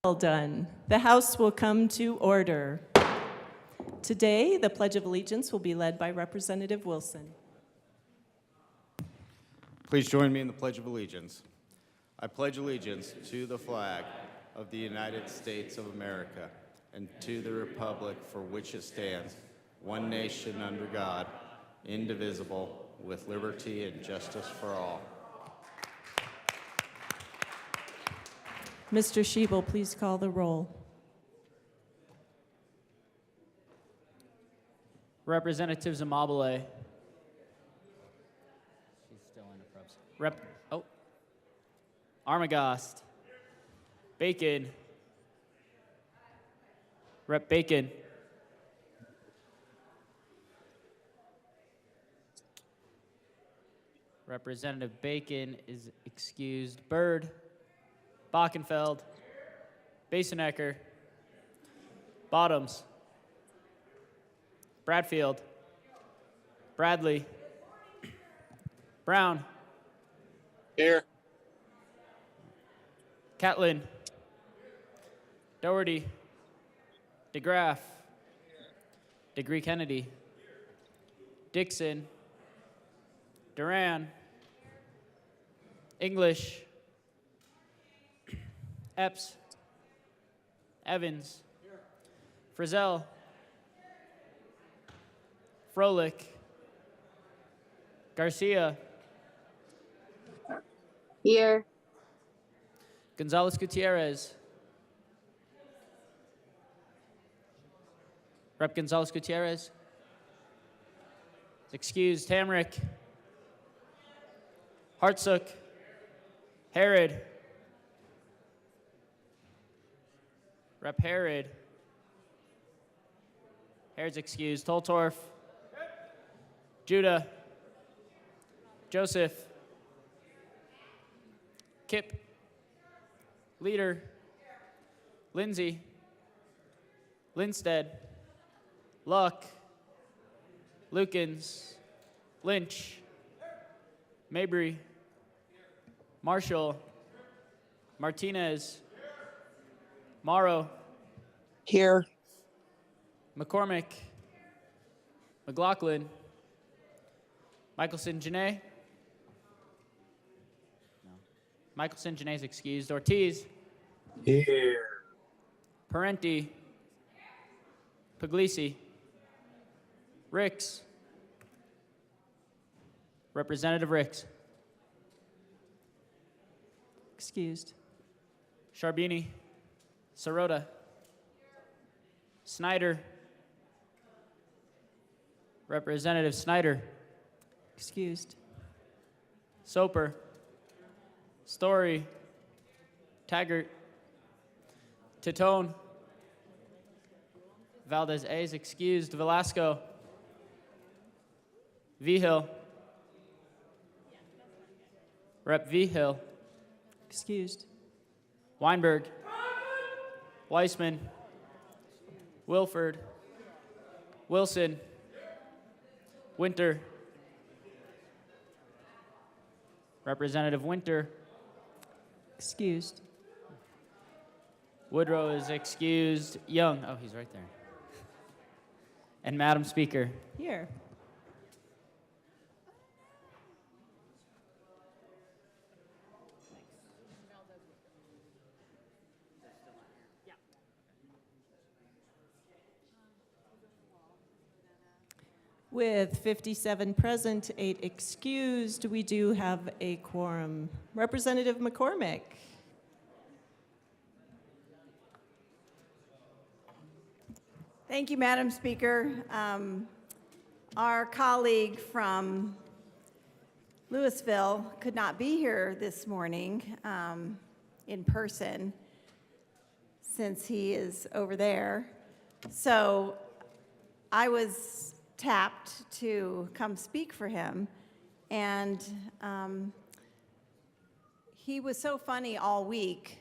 Well done. The House will come to order. Today, the Pledge of Allegiance will be led by Representative Wilson. Please join me in the Pledge of Allegiance. I pledge allegiance to the flag of the United States of America and to the republic for which it stands, one nation under God, indivisible, with liberty and justice for all. Mr. Schiebel, please call the roll. Representative Zamabile. She's still in the probes. Armagost. Bacon. Rep. Bacon. Representative Bacon is excused. Byrd. Bockenfeld. Basenecker. Bottoms. Bradfield. Bradley. Brown. Here. Catlin. Doherty. DeGraff. DeGree Kennedy. Dixon. Duran. English. Epps. Evans. Frizzell. Froelich. Garcia. Here. Gonzalez Gutierrez. Rep. Gonzalez Gutierrez is excused. Hamrick. Hartsook. Herod. Rep. Herod. Herod's excused. Toltorf. Judah. Joseph. Kip. Leader. Lindsay. Linstead. Luck. Lukens. Lynch. Mabry. Marshall. Martinez. Morrow. Here. McCormick. McLaughlin. Michelson Janae. No. Michelson Janae is excused. Ortiz. Here. Parenti. Puglisi. Ricks. Representative Ricks. Excused. Sharbini. Sirota. Snyder. Representative Snyder. Excused. Soper. Story. Taggart. Titone. Valdez A is excused. Velasco. Vigil. Rep. Vigil. Excused. Weinberg. Weissman. Wilford. Wilson. Winter. Representative Winter. Excused. Woodrow is excused. Young. Oh, he's right there. And Madam Speaker. Here. With 57 present, 8 excused, we do have a quorum. Representative McCormick. Thank you, Madam Speaker. Our colleague from Louisville could not be here this morning in person since he is over there. So I was tapped to come speak for him, and he was so funny all week,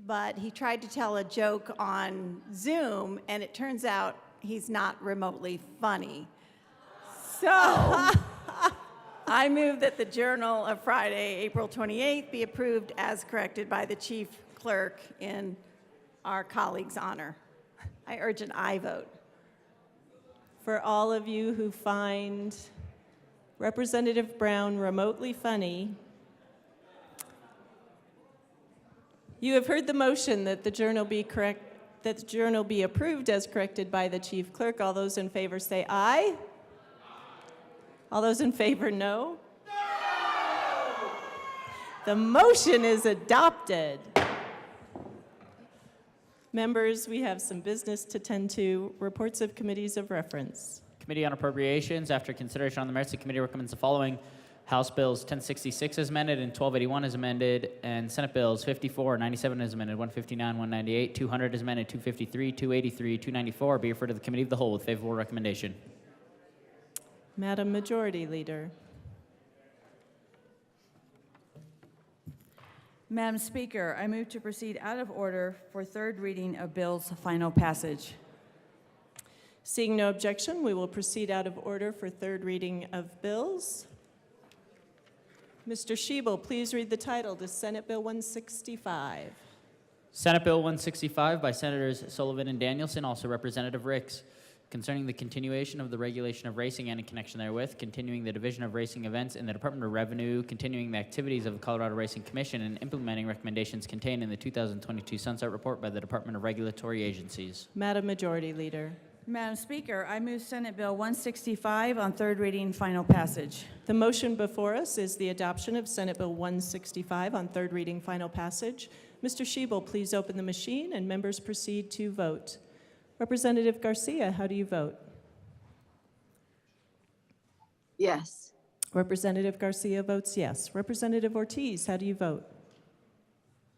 but he tried to tell a joke on Zoom, and it turns out he's not remotely funny. So I move that the Journal of Friday, April 28th be approved as corrected by the chief clerk in our colleague's honor. I urge an aye vote. For all of you who find Representative Brown remotely funny, you have heard the motion that the journal be approved as corrected by the chief clerk. All those in favor say aye. All those in favor, no. The motion is adopted. Members, we have some business to tend to. Reports of committees of reference. Committee on Appropriations, after consideration on the merits, the committee recommends the following: House Bills 1066 as amended and 1281 as amended, and Senate Bills 54, 97 as amended, 159, 198, 200 as amended, 253, 283, 294 be referred to the Committee of the Whole with favorable recommendation. Madam Majority Leader. Madam Speaker, I move to proceed out of order for third reading of bills' final passage. Seeing no objection, we will proceed out of order for third reading of bills. Mr. Schiebel, please read the title to Senate Bill 165. Senate Bill 165 by Senators Sullivan and Danielson, also Representative Ricks, concerning the continuation of the regulation of racing and in connection therewith, continuing the division of racing events in the Department of Revenue, continuing the activities of the Colorado Racing Commission, and implementing recommendations contained in the 2022 Sunset Report by the Department of Regulatory Agencies. Madam Majority Leader. Madam Speaker, I move Senate Bill 165 on third reading, final passage. The motion before us is the adoption of Senate Bill 165 on third reading, final passage. Mr. Schiebel, please open the machine and members proceed to vote. Representative Garcia, how do you vote? Yes. Representative Garcia votes yes. Representative Ortiz, how do you vote?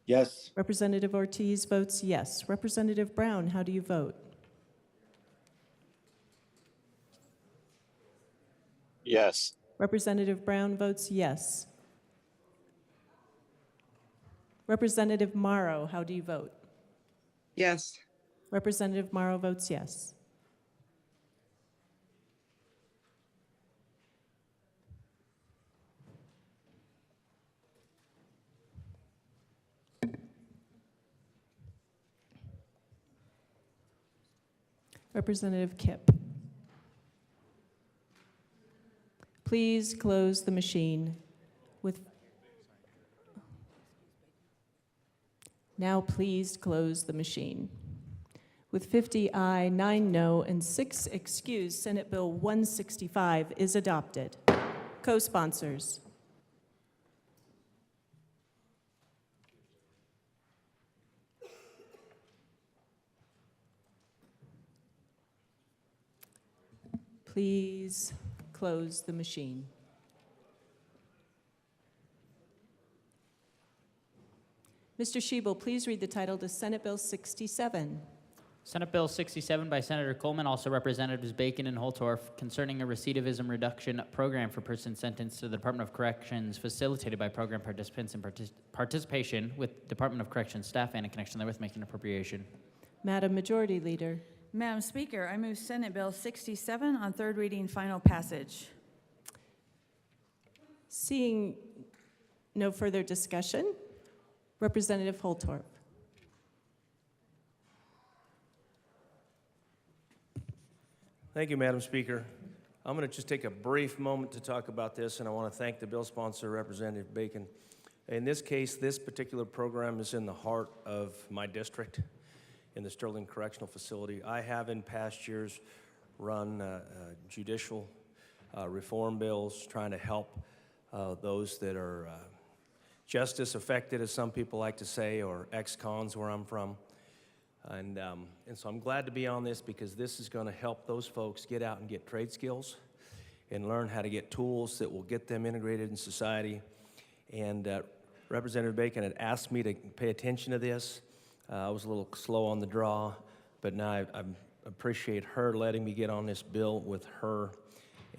Yes. Representative Ortiz votes yes. Representative Brown, how do you vote? Yes. Representative Brown votes yes. Representative Morrow, how do you vote? Yes. Representative Morrow votes yes. Representative Kipp. Please close the machine with. Now please close the machine. With 50 aye, 9 no, and 6 excused, Senate Bill 165 is adopted. Co-sponsors. Please close the machine. Mr. Schiebel, please read the title to Senate Bill 67. Senate Bill 67 by Senator Coleman, also Representatives Bacon and Holtorf, concerning a recidivism reduction program for persons sentenced to the Department of Corrections, facilitated by program participants in participation with Department of Corrections staff and in connection therewith making appropriation. Madam Majority Leader. Madam Speaker, I move Senate Bill 67 on third reading, final passage. Seeing no further discussion, Representative Holtorf. Thank you, Madam Speaker. I'm going to just take a brief moment to talk about this, and I want to thank the bill sponsor, Representative Bacon. In this case, this particular program is in the heart of my district in the Sterling Correctional Facility. I have in past years run judicial reform bills trying to help those that are justice affected, as some people like to say, or ex-cons where I'm from. And so I'm glad to be on this because this is going to help those folks get out and get trade skills and learn how to get tools that will get them integrated in society. And Representative Bacon had asked me to pay attention to this. I was a little slow on the draw, but now I appreciate her letting me get on this bill with her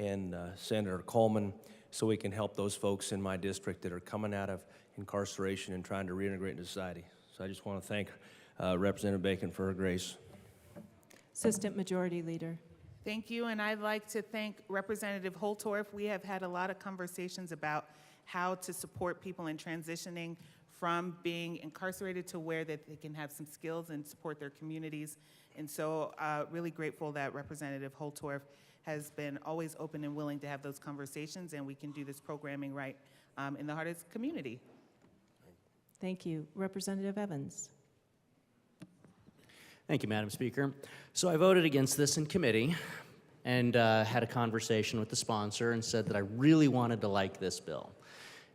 and Senator Coleman so we can help those folks in my district that are coming out of incarceration and trying to reintegrate into society. So I just want to thank Representative Bacon for her grace. Assistant Majority Leader. Thank you, and I'd like to thank Representative Holtorf. We have had a lot of conversations about how to support people in transitioning from being incarcerated to where that they can have some skills and support their communities. And so really grateful that Representative Holtorf has been always open and willing to have those conversations, and we can do this programming right in the heart of the community. Thank you. Representative Evans. Thank you, Madam Speaker. So I voted against this in committee and had a conversation with the sponsor and said that I really wanted to like this bill.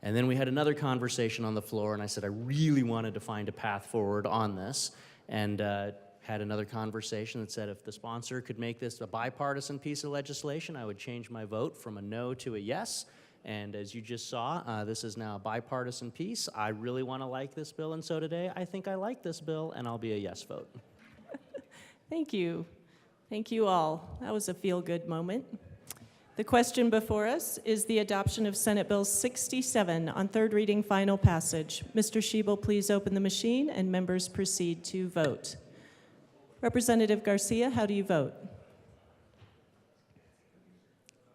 And then we had another conversation on the floor, and I said I really wanted to find a path forward on this, and had another conversation that said if the sponsor could make this a bipartisan piece of legislation, I would change my vote from a no to a yes. And as you just saw, this is now a bipartisan piece. I really want to like this bill, and so today I think I like this bill, and I'll be a yes vote. Thank you. Thank you all. That was a feel-good moment. The question before us is the adoption of Senate Bill 67 on third reading, final passage. Mr. Schiebel, please open the machine, and members proceed to vote. Representative Garcia, how do you vote?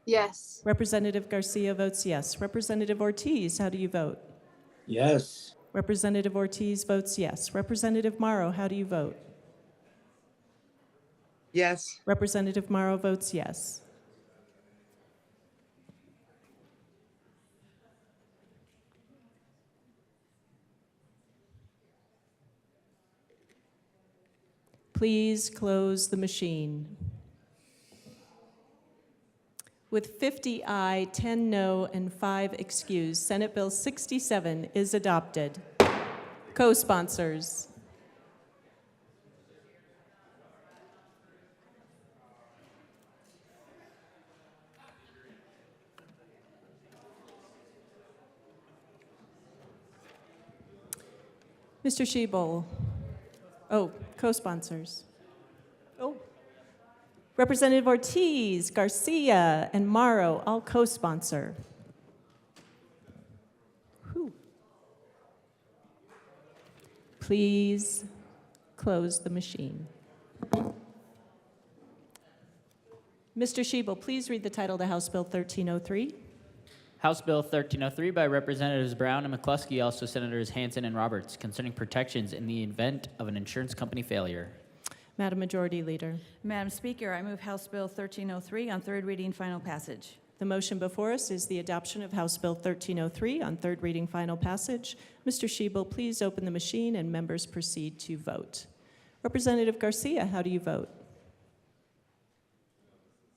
Yes. Representative Garcia votes yes. Representative Ortiz, how do you vote? Yes. Representative Ortiz votes yes. Representative Morrow, how do you vote? Yes. Representative Morrow votes yes. Please close the machine. With 50 aye, 10 no, and 5 excused, Senate Bill 67 is adopted. Co-sponsors. Mr. Schiebel. Oh, co-sponsors. Oh. Representative Ortiz, Garcia, and Morrow all co-sponsor. Whew. Please close the machine. Mr. Schiebel, please read the title to House Bill 1303. House Bill 1303 by Representatives Brown and McCluskey, also Senators Hansen and Roberts, concerning protections in the event of an insurance company failure. Madam Majority Leader. Madam Speaker, I move House Bill 1303 on third reading, final passage. The motion before us is the adoption of House Bill 1303 on third reading, final passage. Mr. Schiebel, please open the machine, and members proceed to vote. Representative Garcia, how do you vote?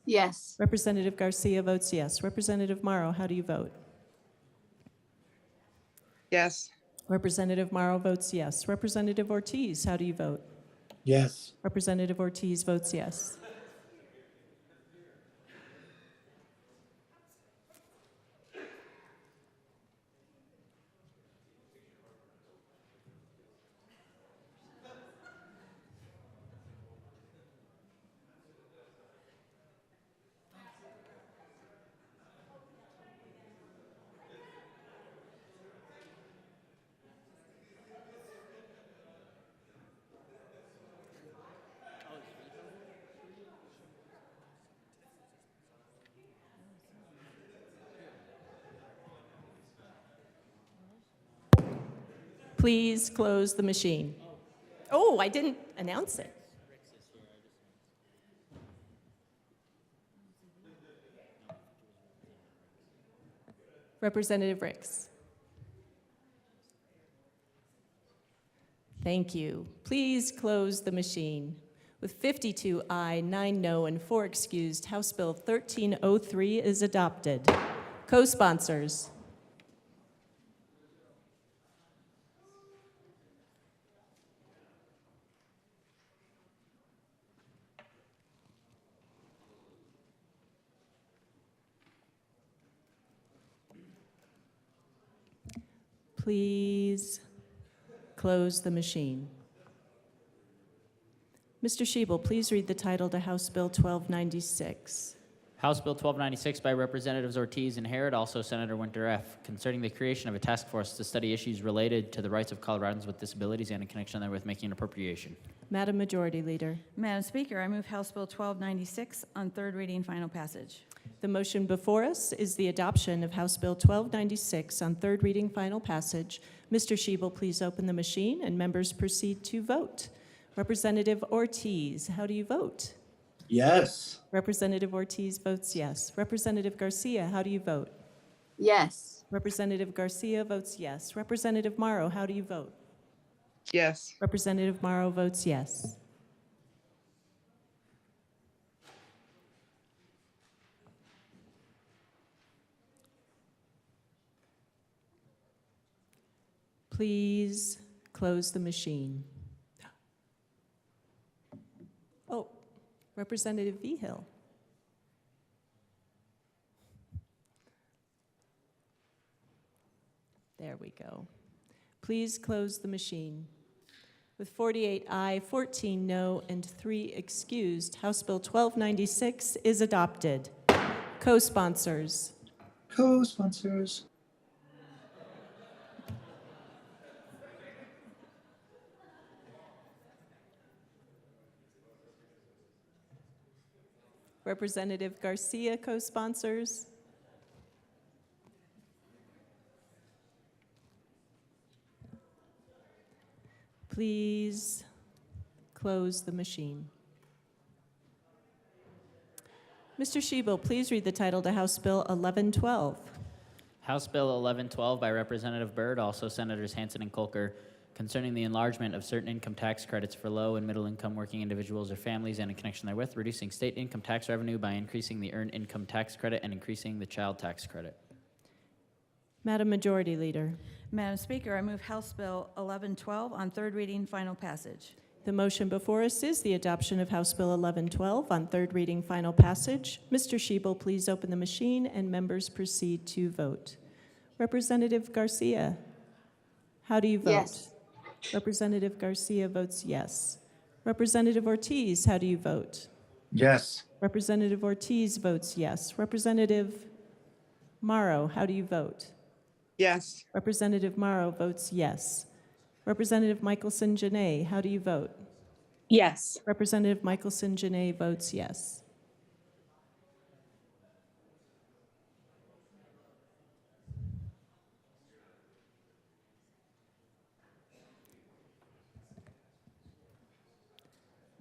Yes. Representative Garcia votes yes. Representative Morrow, how do you vote? Yes. Representative Morrow votes yes. Representative Ortiz, how do you vote? Yes. Representative Ortiz votes yes. Please close the machine. Oh, I didn't announce it. Representative Ricks. Thank you. Please close the machine. With 52 aye, 9 no, and 4 excused, House Bill 1303 is adopted. Co-sponsors. Please close the machine. Mr. Schiebel, please read the title to House Bill 1296. House Bill 1296 by Representatives Ortiz and Harrod, also Senator Winter F., concerning the creation of a task force to study issues related to the rights of Coloradans with disabilities and in connection therewith making an appropriation. Madam Majority Leader. Madam Speaker, I move House Bill 1296 on third reading, final passage. The motion before us is the adoption of House Bill 1296 on third reading, final passage. Mr. Shebel, please open the machine and members proceed to vote. Representative Ortiz, how do you vote? Yes. Representative Ortiz votes yes. Representative Garcia, how do you vote? Yes. Representative Garcia votes yes. Representative Morrow, how do you vote? Yes. Representative Morrow votes yes. Please close the machine. Oh, Representative Vigil. There we go. Please close the machine. With 48 aye, 14 no, and 3 excused, House Bill 1296 is adopted. Co-sponsors. Co-sponsors. Representative Garcia, co-sponsors. Please close the machine. Mr. Shebel, please read the title to House Bill 1112. House Bill 1112 by Representative Byrd, also Senators Hansen and Kolker, concerning the enlargement of certain income tax credits for low and middle income working individuals or families and in connection therewith, reducing state income tax revenue by increasing the earned income tax credit and increasing the child tax credit. Madam Majority Leader. Madam Speaker, I move House Bill 1112 on third reading, final passage. The motion before us is the adoption of House Bill 1112 on third reading, final passage. Mr. Shebel, please open the machine and members proceed to vote. Representative Garcia, how do you vote? Yes. Representative Garcia votes yes. Representative Ortiz, how do you vote? Yes. Representative Ortiz votes yes. Representative Morrow, how do you vote? Yes. Representative Morrow votes yes. Representative Michelson-Janay, how do you vote? Yes. Representative Michelson-Janay votes yes.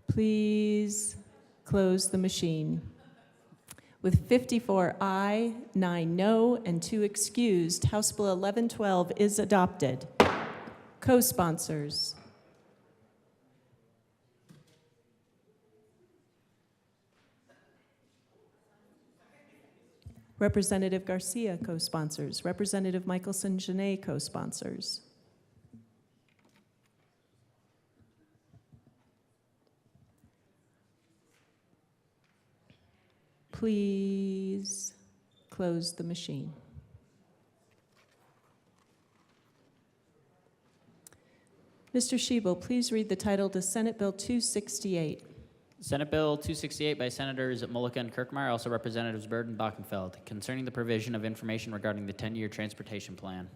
Please close the machine. With 54 aye, 9 no, and 2 excused, House Bill 1112 is adopted. Co-sponsors. Representative Garcia, co-sponsors. Representative Michelson-Janay, co-sponsors. Please close the machine. Mr. Shebel, please read the title to Senate Bill 268. Senate Bill 268 by Senators Mullica and Kirkmeyer, also Representatives Byrd and Bockenfeld, concerning the provision of information regarding the 10-year transportation plan.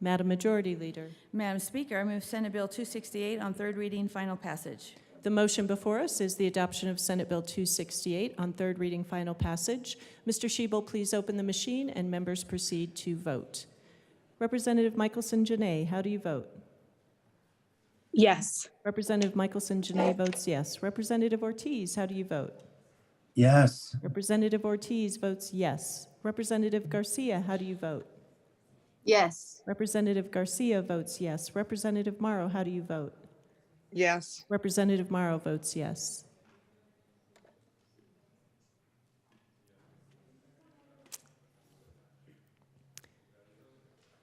Madam Majority Leader. Madam Speaker, I move Senate Bill 268 on third reading, final passage. The motion before us is the adoption of Senate Bill 268 on third reading, final passage. Mr. Shebel, please open the machine and members proceed to vote. Representative Michelson-Janay, how do you vote? Yes. Representative Michelson-Janay votes yes. Representative Ortiz, how do you vote? Yes. Representative Ortiz votes yes. Representative Garcia, how do you vote? Yes. Representative Garcia votes yes. Representative Morrow, how do you vote? Yes. Representative Morrow votes yes.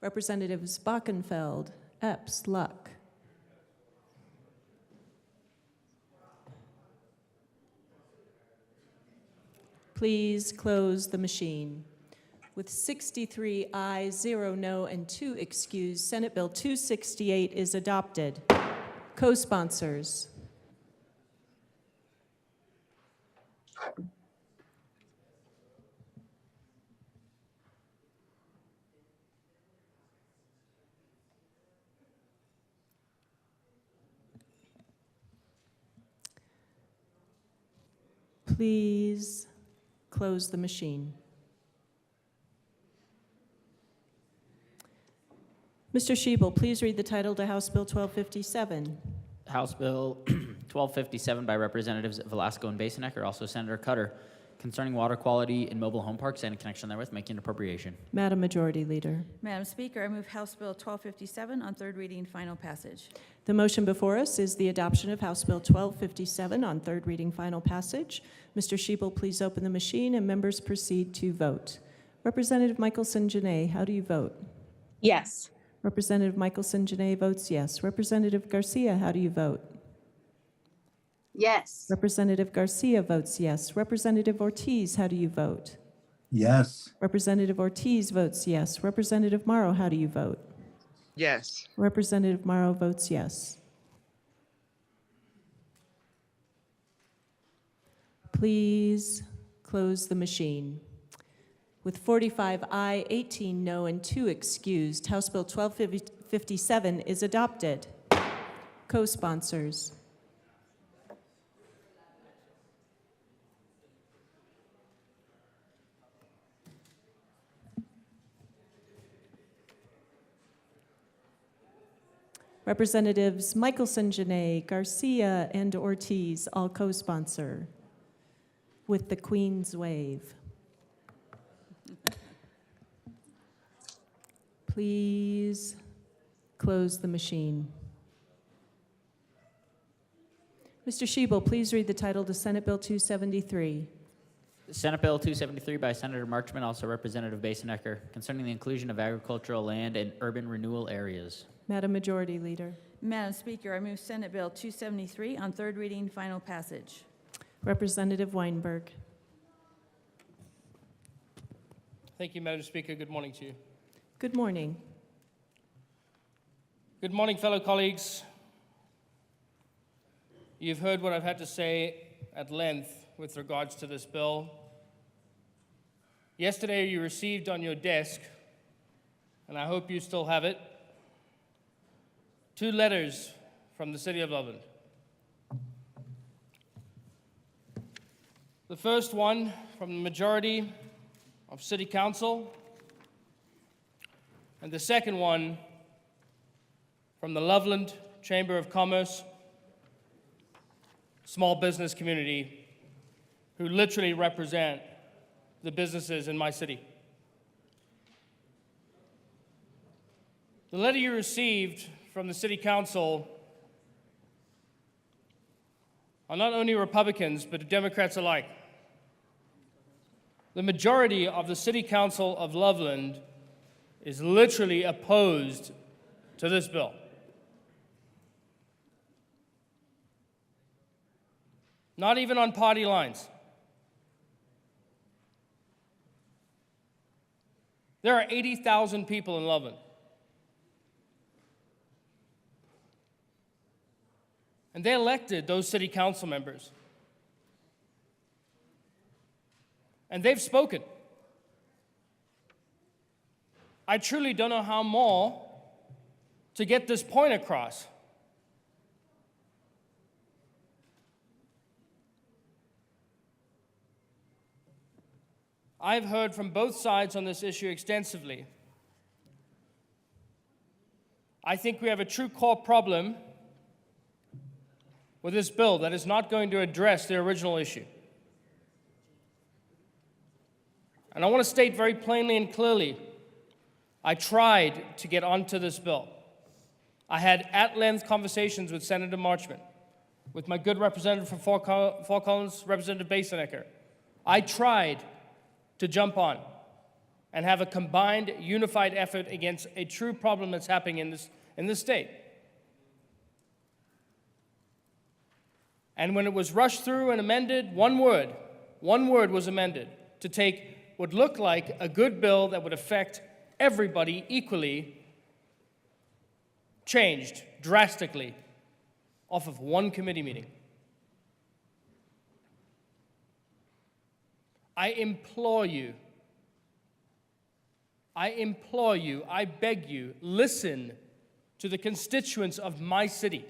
Representatives Bockenfeld, Epps, Luck. Please close the machine. With 63 ayes, 0 no, and 2 excused, Senate Bill 268 is adopted. Co-sponsors. Please close the machine. Mr. Shebel, please read the title to House Bill 1257. House Bill 1257 by Representatives Velasco and Basenecker, also Senator Cutter, concerning water quality in mobile home parks and in connection therewith, making an appropriation. Madam Majority Leader. Madam Speaker, I move House Bill 1257 on third reading, final passage. The motion before us is the adoption of House Bill 1257 on third reading, final passage. Mr. Shebel, please open the machine and members proceed to vote. Representative Michelson-Janay, how do you vote? Yes. Representative Michelson-Janay votes yes. Representative Garcia, how do you vote? Yes. Representative Garcia votes yes. Representative Ortiz, how do you vote? Yes. Representative Ortiz votes yes. Representative Morrow, how do you vote? Yes. Representative Morrow votes yes. Please close the machine. With 45 aye, 18 no, and 2 excused, House Bill 1257 is adopted. Co-sponsors. Representatives Michelson-Janay, Garcia, and Ortiz all co-sponsor with the Queen's wave. Please close the machine. Mr. Shebel, please read the title to Senate Bill 273. Senate Bill 273 by Senator Marchman, also Representative Basenecker, concerning the inclusion of agricultural land in urban renewal areas. Madam Majority Leader. Madam Speaker, I move Senate Bill 273 on third reading, final passage. Representative Weinberg. Thank you, Madam Speaker. Good morning to you. Good morning. Good morning, fellow colleagues. You've heard what I've had to say at length with regards to this bill. Yesterday, you received on your desk, and I hope you still have it, 2 letters from the City of Loveland. The first one from the majority of City Council, and the second one from the Loveland Chamber of Commerce, small business community, who literally represent the businesses in my city. The letter you received from the City Council are not only Republicans, but Democrats alike. The majority of the City Council of Loveland is literally opposed to this bill. Not even on party lines. There are 80,000 people in Loveland. And they elected those city council members. And they've spoken. I truly don't know how more to get this point across. I've heard from both sides on this issue extensively. I think we have a true core problem with this bill that is not going to address the original issue. And I want to state very plainly and clearly, I tried to get onto this bill. I had at-length conversations with Senator Marchman, with my good representative from Fort Collins, Representative Basenecker. I tried to jump on and have a combined, unified effort against a true problem that's happening in this state. And when it was rushed through and amended, one word was amended to take what looked like a good bill that would affect everybody equally, changed drastically off of one committee meeting. I implore you, I beg you, listen to the constituents of my city.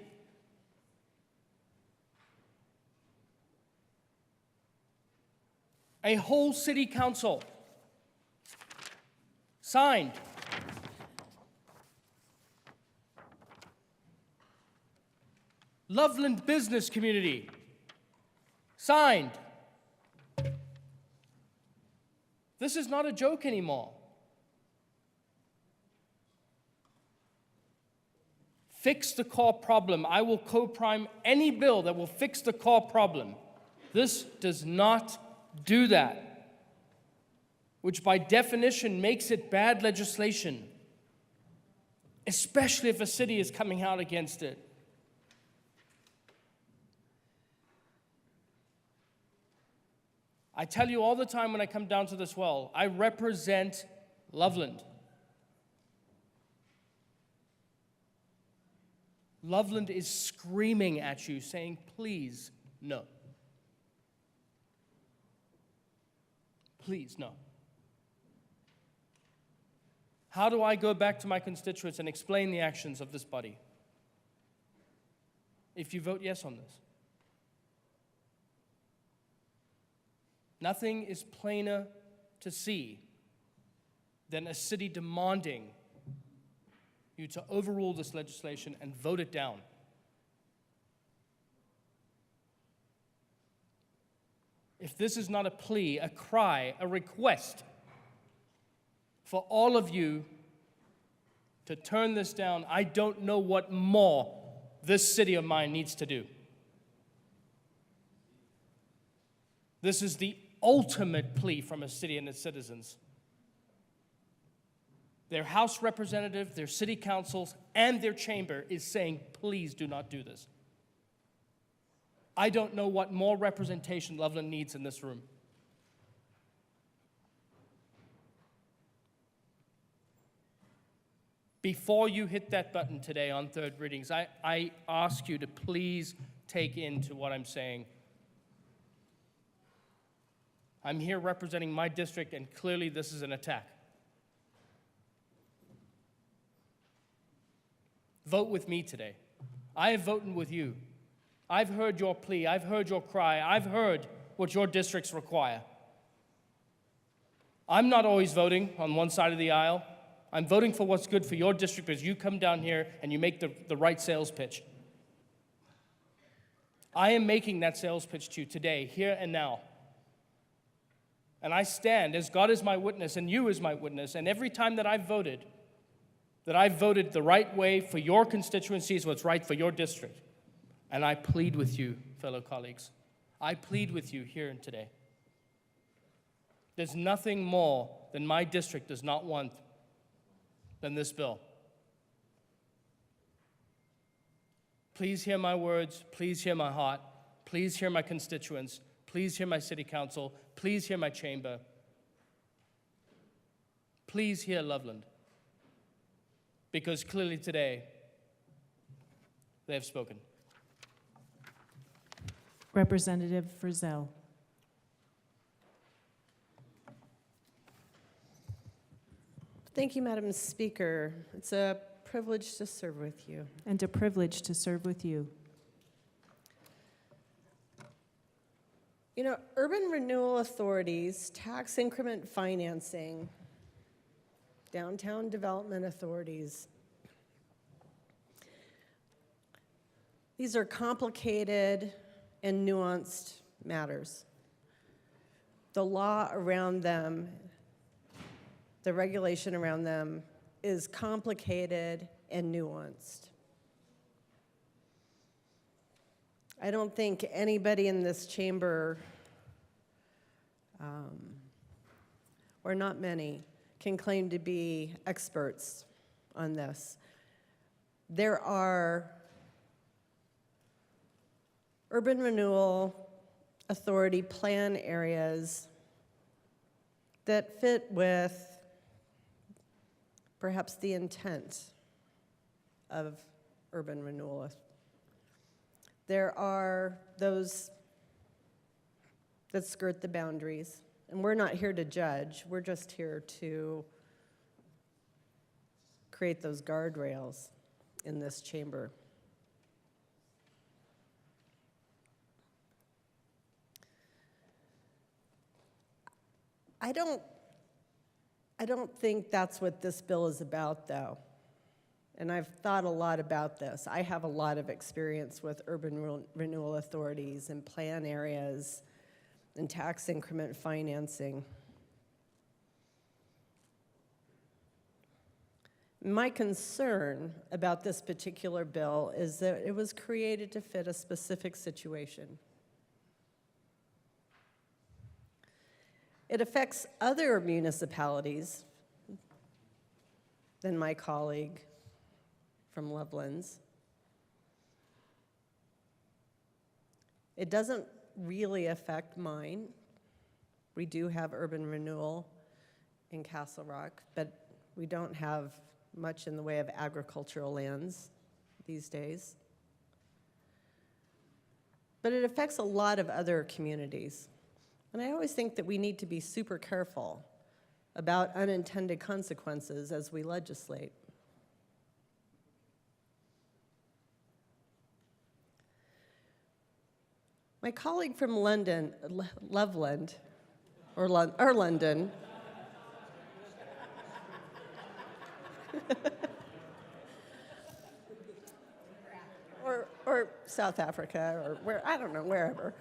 A whole city council. Signed. Loveland business community. Signed. This is not a joke anymore. Fix the core problem. I will co-prime any bill that will fix the core problem. This does not do that, which by definition makes it bad legislation, especially if a city is coming out against it. I tell you all the time when I come down to this well, I represent Loveland. Loveland is screaming at you, saying, please, no. Please, no. How do I go back to my constituents and explain the actions of this body if you vote yes on this? Nothing is plainer to see than a city demanding you to overrule this legislation and vote it down. If this is not a plea, a cry, a request for all of you to turn this down, I don't know what more this city of mine needs to do. This is the ultimate plea from a city and its citizens. Their House representative, their city councils, and their chamber is saying, please do not do this. I don't know what more representation Loveland needs in this room. Before you hit that button today on third readings, I ask you to please take into what I'm saying. I'm here representing my district, and clearly this is an attack. Vote with me today. I have voted with you. I've heard your plea. I've heard your cry. I've heard what your districts require. I'm not always voting on one side of the aisle. I'm voting for what's good for your district because you come down here and you make the right sales pitch. I am making that sales pitch to you today, here and now. And I stand as God is my witness and you is my witness. And every time that I've voted the right way for your constituencies, what's right for your district. And I plead with you, fellow colleagues. I plead with you here and today. There's nothing more than my district does not want than this bill. Please hear my words. Please hear my heart. Please hear my constituents. Please hear my city council. Please hear my chamber. Please hear Loveland. Because clearly today, they have spoken. Representative Frizzell. Thank you, Madam Speaker. It's a privilege to serve with you. And a privilege to serve with you. You know, urban renewal authorities, tax increment financing, downtown development authorities, these are complicated and nuanced matters. The law around them, the regulation around them is complicated and nuanced. I don't think anybody in this chamber, or not many, can claim to be experts on this. There are urban renewal authority plan areas that fit with perhaps the intent of urban renewal. There are those that skirt the boundaries, and we're not here to judge. We're just here to create those guardrails in this chamber. I don't think that's what this bill is about, though. And I've thought a lot about this. I have a lot of experience with urban renewal authorities and plan areas and tax increment financing. My concern about this particular bill is that it was created to fit a specific situation. It affects other municipalities than my colleague from Loveland's. It doesn't really affect mine. We do have urban renewal in Castle Rock, but we don't have much in the way of agricultural lands these days. But it affects a lot of other communities. And I always think that we need to be super careful about unintended consequences as we legislate. My colleague from London, Loveland, or London, or South Africa, or where, I don't know, wherever.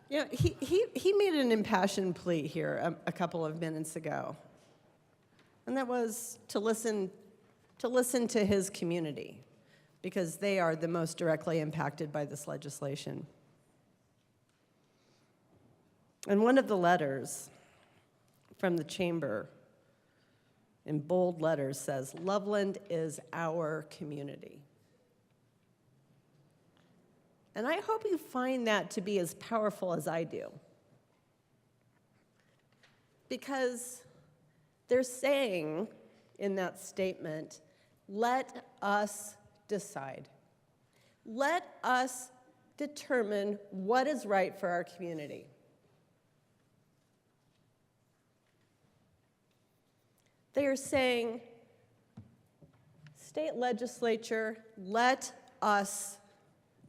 You know, he made an impassioned plea here a couple of minutes ago, and that was to listen to his community, because they are the most directly impacted by this legislation. And one of the letters from the chamber, in bold letters, says, "Loveland is our community." And I hope you find that to be as powerful as I do. Because they're saying in that statement, let us decide. Let us determine what is right for our community. They are saying, state legislature, let us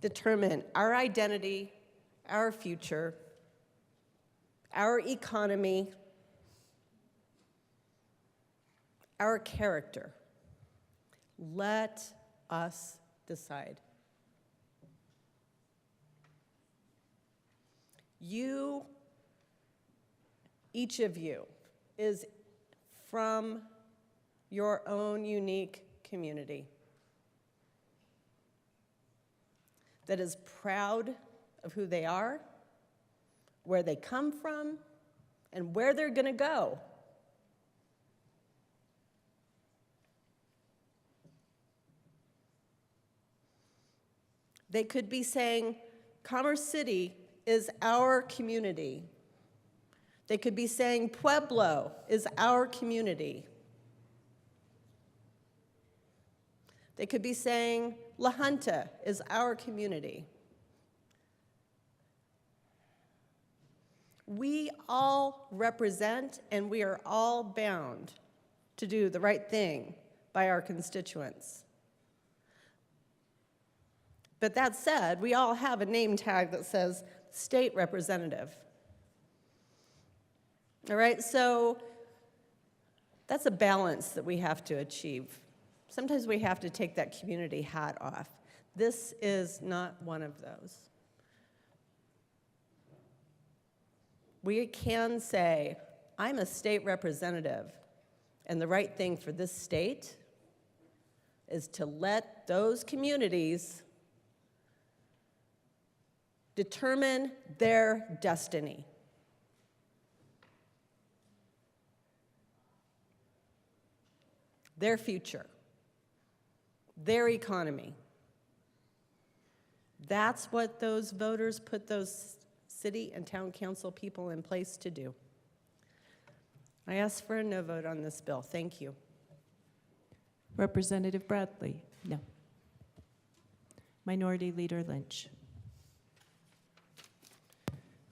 determine our identity, our future, our economy, our character. Let us decide. You, each of you, is from your own unique community that is proud of who they are, where they come from, and where they're going to go. They could be saying, Commerce City is our community. They could be saying, Pueblo is our community. They could be saying, La Junta is our community. We all represent, and we are all bound to do the right thing by our constituents. But that said, we all have a name tag that says state representative. All right, so that's a balance that we have to achieve. Sometimes we have to take that community hat off. This is not one of those. We can say, I'm a state representative, and the right thing for this state is to let those communities determine their destiny. Their future, their economy. That's what those voters put those city and town council people in place to do. I ask for a no vote on this bill. Thank you. Representative Bradley? No. Minority Leader Lynch?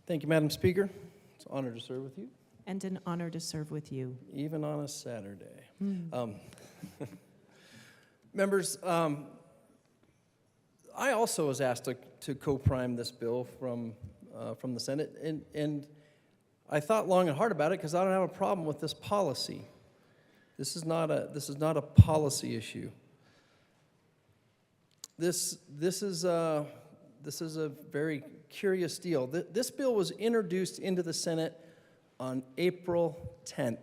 Thank you, Madam Speaker. It's an honor to serve with you, And an honor to serve with you. even on a Saturday. Members, I also was asked to co-prime this bill from the Senate, and I thought long and hard about it because I don't have a problem with this policy. This is not a policy issue. This is a very curious deal. This bill was introduced into the Senate on April 10th.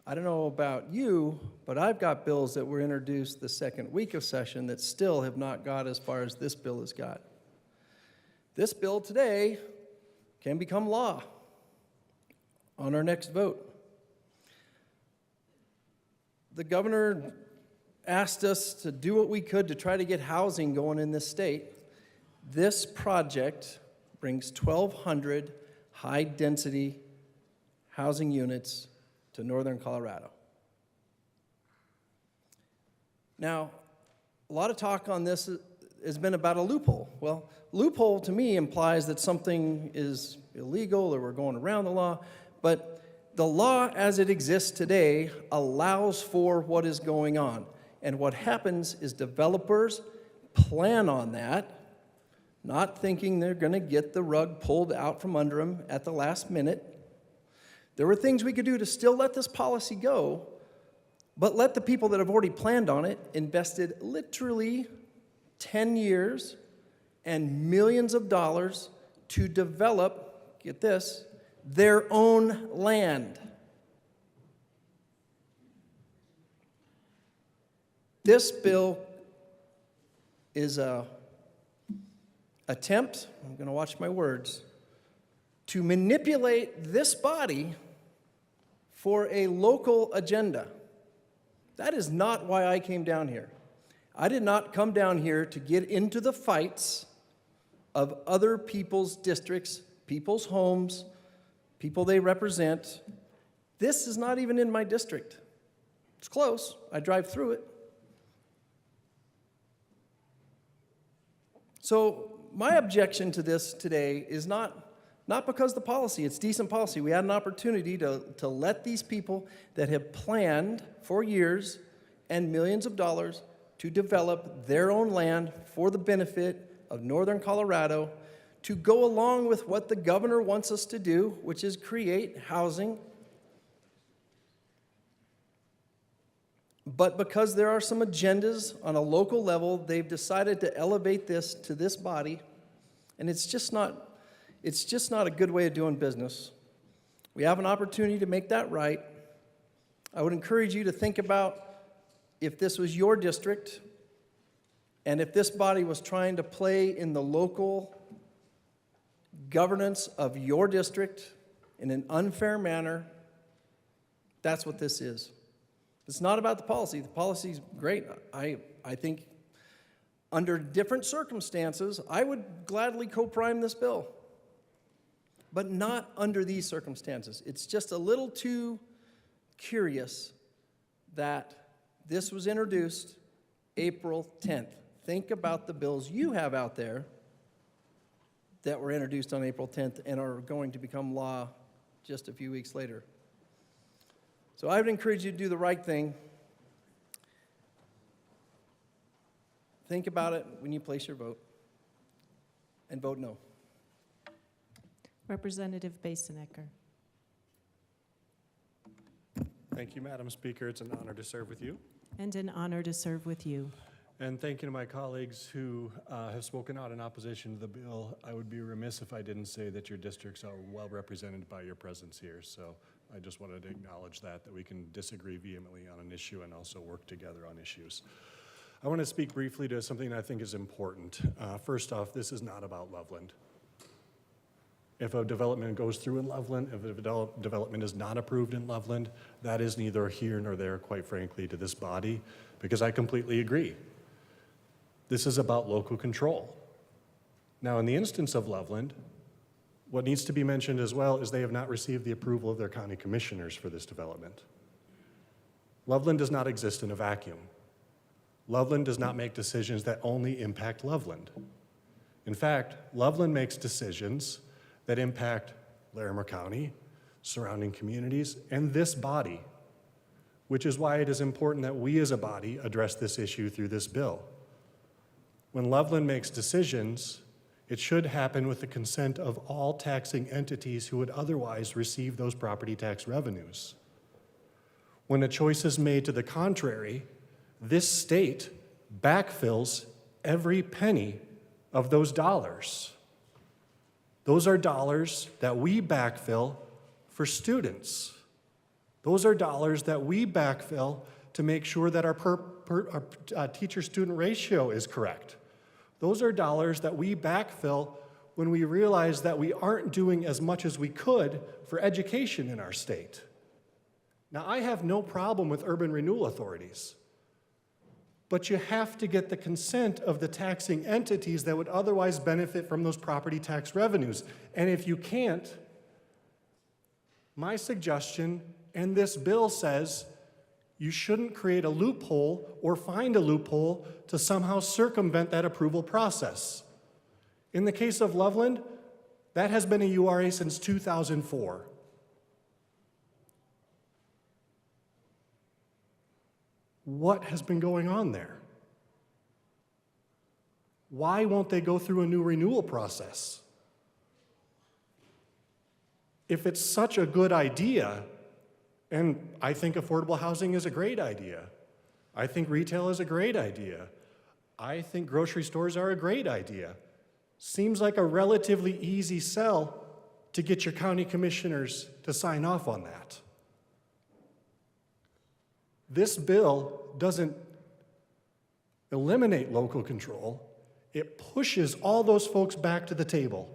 I don't know about you, but I've got bills that were introduced the second week of session that still have not got as far as this bill has got. This bill today can become law on our next vote. The governor asked us to do what we could to try to get housing going in this state. This project brings 1,200 high-density housing units to northern Colorado. Now, a lot of talk on this has been about a loophole. Well, loophole to me implies that something is illegal or we're going around the law, but the law as it exists today allows for what is going on. And what happens is developers plan on that, not thinking they're going to get the rug pulled out from under them at the last minute. There were things we could do to still let this policy go, but let the people that have already planned on it, invested literally 10 years and millions of dollars to develop, get this, their own land. This bill is an attempt, I'm going to watch my words, to manipulate this body for a local agenda. That is not why I came down here. I did not come down here to get into the fights of other people's districts, people's homes, people they represent. This is not even in my district. It's close. I drive through it. So my objection to this today is not because of the policy. It's decent policy. We had an opportunity to let these people that have planned for years and millions of dollars to develop their own land for the benefit of northern Colorado, to go along with what the governor wants us to do, which is create housing. But because there are some agendas on a local level, they've decided to elevate this to this body, and it's just not a good way of doing business. We have an opportunity to make that right. I would encourage you to think about if this was your district and if this body was trying to play in the local governance of your district in an unfair manner. That's what this is. It's not about the policy. The policy's great. I think under different circumstances, I would gladly co-prime this bill. But not under these circumstances. It's just a little too curious that this was introduced April 10th. Think about the bills you have out there that were introduced on April 10th and are going to become law just a few weeks later. So I would encourage you to do the right thing. Think about it when you place your vote, and vote no. Representative Basenecker. Thank you, Madam Speaker. It's an honor to serve with you. And an honor to serve with you. And thank you to my colleagues who have spoken out in opposition to the bill. I would be remiss if I didn't say that your districts are well represented by your presence here. So I just wanted to acknowledge that we can disagree vehemently on an issue and also work together on issues. I want to speak briefly to something I think is important. First off, this is not about Loveland. If a development goes through in Loveland, if a development is not approved in Loveland, that is neither here nor there, quite frankly, to this body, because I completely agree. This is about local control. Now, in the instance of Loveland, what needs to be mentioned as well is they have not received the approval of their county commissioners for this development. Loveland does not exist in a vacuum. Loveland does not make decisions that only impact Loveland. In fact, Loveland makes decisions that impact Larimer County, surrounding communities, and this body, which is why it is important that we as a body address this issue through this bill. When Loveland makes decisions, It should happen with the consent of all taxing entities who would otherwise receive those property tax revenues. When a choice is made to the contrary, this state backfills every penny of those dollars. Those are dollars that we backfill for students. Those are dollars that we backfill to make sure that our teacher-student ratio is correct. Those are dollars that we backfill when we realize that we aren't doing as much as we could for education in our state. Now, I have no problem with urban renewal authorities, but you have to get the consent of the taxing entities that would otherwise benefit from those property tax revenues. And if you can't, my suggestion, and this bill says, you shouldn't create a loophole or find a loophole to somehow circumvent that approval process. In the case of Loveland, that has been a URA since 2004. What has been going on there? Why won't they go through a new renewal process? If it's such a good idea, and I think affordable housing is a great idea, I think retail is a great idea, I think grocery stores are a great idea, seems like a relatively easy sell to get your county commissioners to sign off on that. This bill doesn't eliminate local control. It pushes all those folks back to the table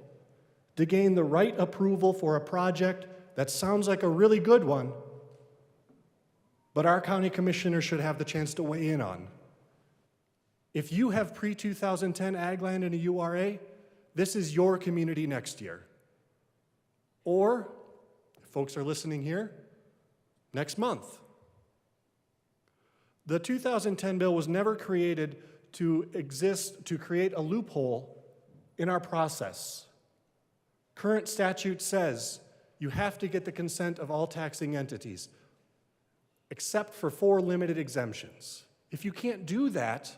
to gain the right approval for a project that sounds like a really good one, but our county commissioners should have the chance to weigh in on. If you have pre-2010 ag land in a URA, this is your community next year. Or, if folks are listening here, next month. The 2010 bill was never created to create a loophole in our process. Current statute says you have to get the consent of all taxing entities, except for 4 limited exemptions. If you can't do that,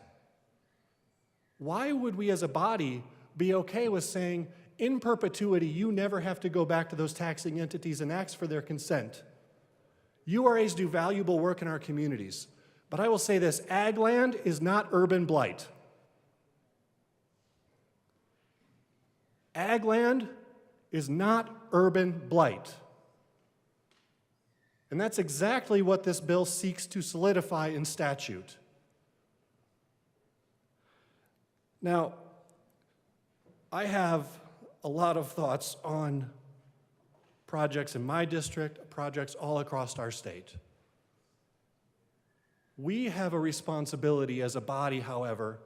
why would we as a body be okay with saying, in perpetuity, you never have to go back to those taxing entities and ask for their consent? URAs do valuable work in our communities. But I will say this, ag land is not urban blight. Ag land is not urban blight. And that's exactly what this bill seeks to solidify in statute. Now, I have a lot of thoughts on projects in my district, projects all across our state. We have a responsibility as a body, however,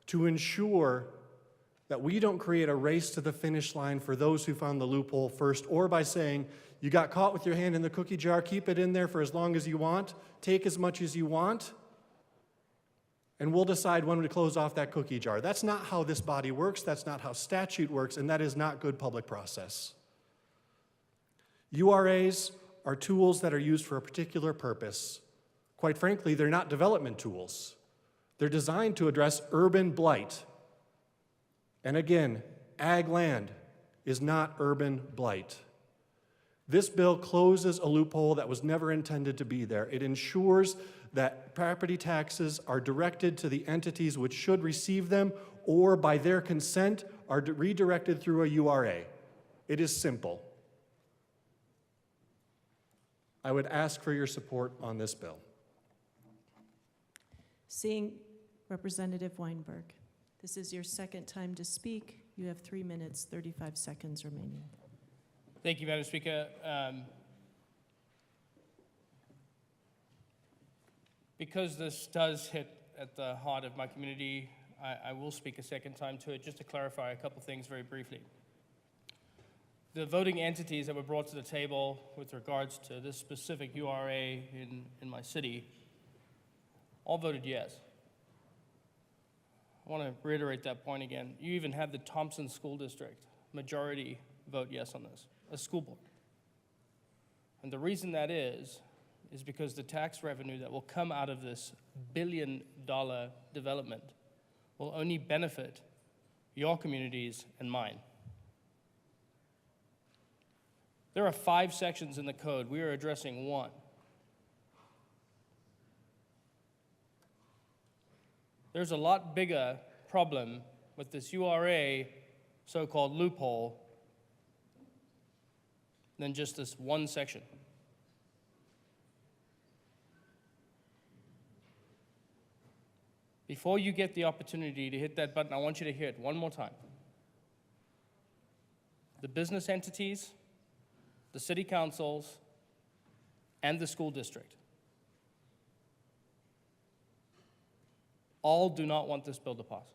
to ensure that we don't create a race to the finish line for those who found the loophole first, or by saying, you got caught with your hand in the cookie jar, keep it in there for as long as you want, take as much as you want, and we'll decide when to close off that cookie jar. That's not how this body works, that's not how statute works, and that is not good public process. URAs are tools that are used for a particular purpose. Quite frankly, they're not development tools. They're designed to address urban blight. And again, ag land is not urban blight. This bill closes a loophole that was never intended to be there. It ensures that property taxes are directed to the entities which should receive them, or by their consent are redirected through a URA. It is simple. I would ask for your support on this bill. Seeing Representative Weinberg, this is your second time to speak. You have 3 minutes, 35 seconds remaining. Thank you, Madam Speaker. Because this does hit at the heart of my community, I will speak a second time to it, just to clarify a couple things very briefly. The voting entities that were brought to the table with regards to this specific URA in my city all voted yes. I want to reiterate that point again. You even had the Thompson School District majority vote yes on this, a school board. And the reason that is because the tax revenue that will come out of this $1 billion development will only benefit your communities, and mine. There are 5 sections in the code. We are addressing 1. There's a lot bigger problem with this URA so-called loophole than just this 1 section. Before you get the opportunity to hit that button, I want you to hear it one more time. The business entities, the city councils, and the school district all do not want this bill to pass.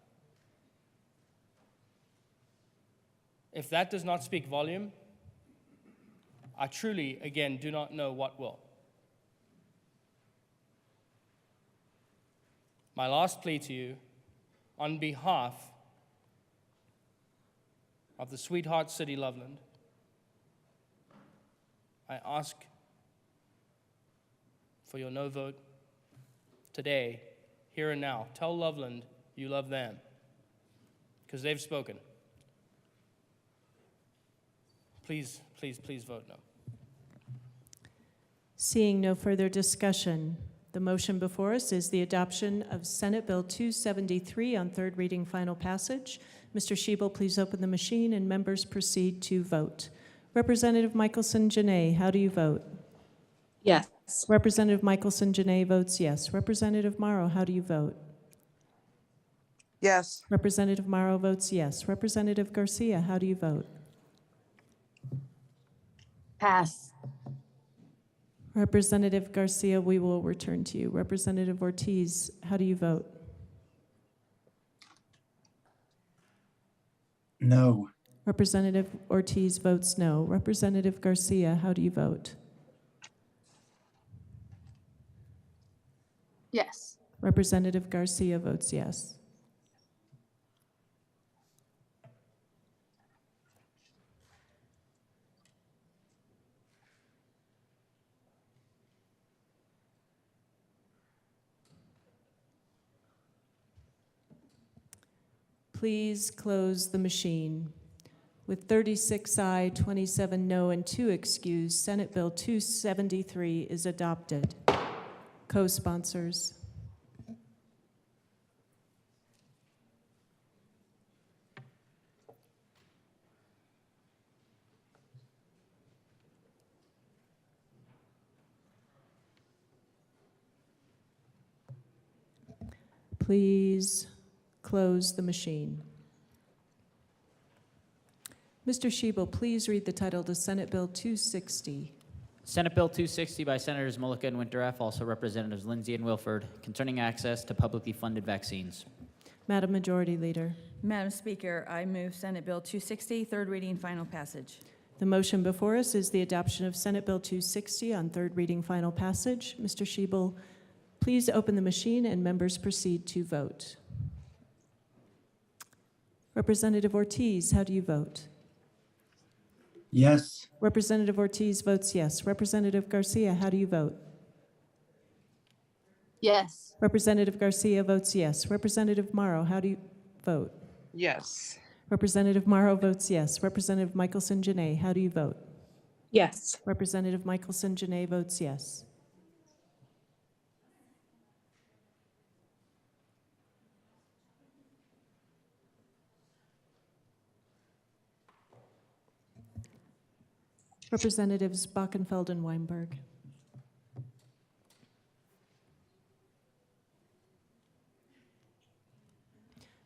If that does not speak volume, I truly, again, do not know what will. My last plea to you, on behalf of the sweetheart city Loveland, I ask for your no vote today, here and now. Tell Loveland you love them, because they've spoken. Please, please, please vote no. Seeing no further discussion, the motion before us is the adoption of Senate Bill 273 on third reading final passage. Mr. Schiebel, please open the machine and members proceed to vote. Representative Michelson-Janay, how do you vote? Yes. Representative Michelson-Janay votes yes. Representative Morrow, how do you vote? Yes. Representative Morrow votes yes. Representative Garcia, how do you vote? Pass. Representative Garcia, we will return to you. Representative Ortiz, how do you vote? No. Representative Ortiz votes no. Representative Garcia, how do you vote? Yes. Representative Garcia votes yes. Please close the machine. With 36 aye, 27 no, and 2 excused, Senate Bill 273 is adopted. Co-sponsors. Please close the machine. Mr. Schiebel, please read the title to Senate Bill 260. Senate Bill 260 by Senators Mullica and Winterf, also Representatives Lindsay and Wilford, concerning access to publicly funded vaccines. Madam Majority Leader. Madam Speaker, I move Senate Bill 260, third reading, final passage. The motion before us is the adoption of Senate Bill 260 on third reading, final passage. Mr. Schiebel, please open the machine and members proceed to vote. Representative Ortiz, how do you vote? Yes. Representative Ortiz votes yes. Representative Garcia, how do you vote? Yes. Representative Garcia votes yes. Representative Morrow, how do you vote? Yes. Representative Morrow votes yes. Representative Michelson-Janay, how do you vote? Yes. Representative Michelson-Janay votes yes. Representatives Bockenfeld and Weinberg.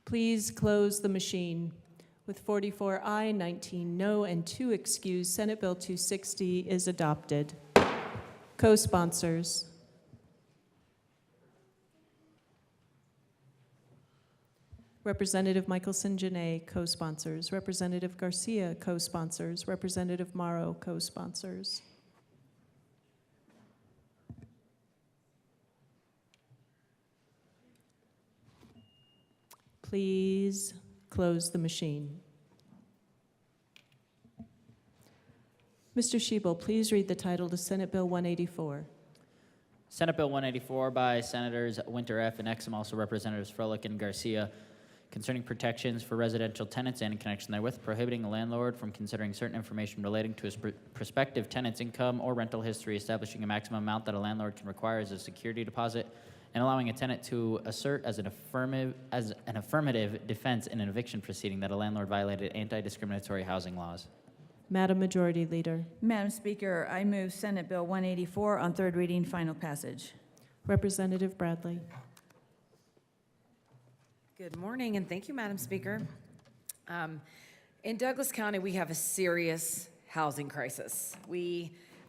Please close the machine. With 44 aye, 19 no, and 2 excused, Senate Bill 260 is adopted. Co-sponsors. Representative Michelson-Janay, co-sponsors. Representative Garcia, co-sponsors. Representative Morrow, co-sponsors. Please close the machine. Mr. Schiebel, please read the title to Senate Bill 184. Senate Bill 184 by Senators Winterf and Exum, also Representatives Froelich and Garcia, concerning protections for residential tenants and in connection therewith, prohibiting a landlord from considering certain information relating to his prospective tenant's income or rental history, establishing a maximum amount that a landlord can require as a security deposit, and allowing a tenant to assert as an affirmative defense in an eviction proceeding that a landlord violated anti-discriminatory housing laws. Madam Majority Leader. Madam Speaker, I move Senate Bill 184 on third reading, final passage. Representative Bradley. Good morning, and thank you, Madam Speaker. In Douglas County, we have a serious housing crisis.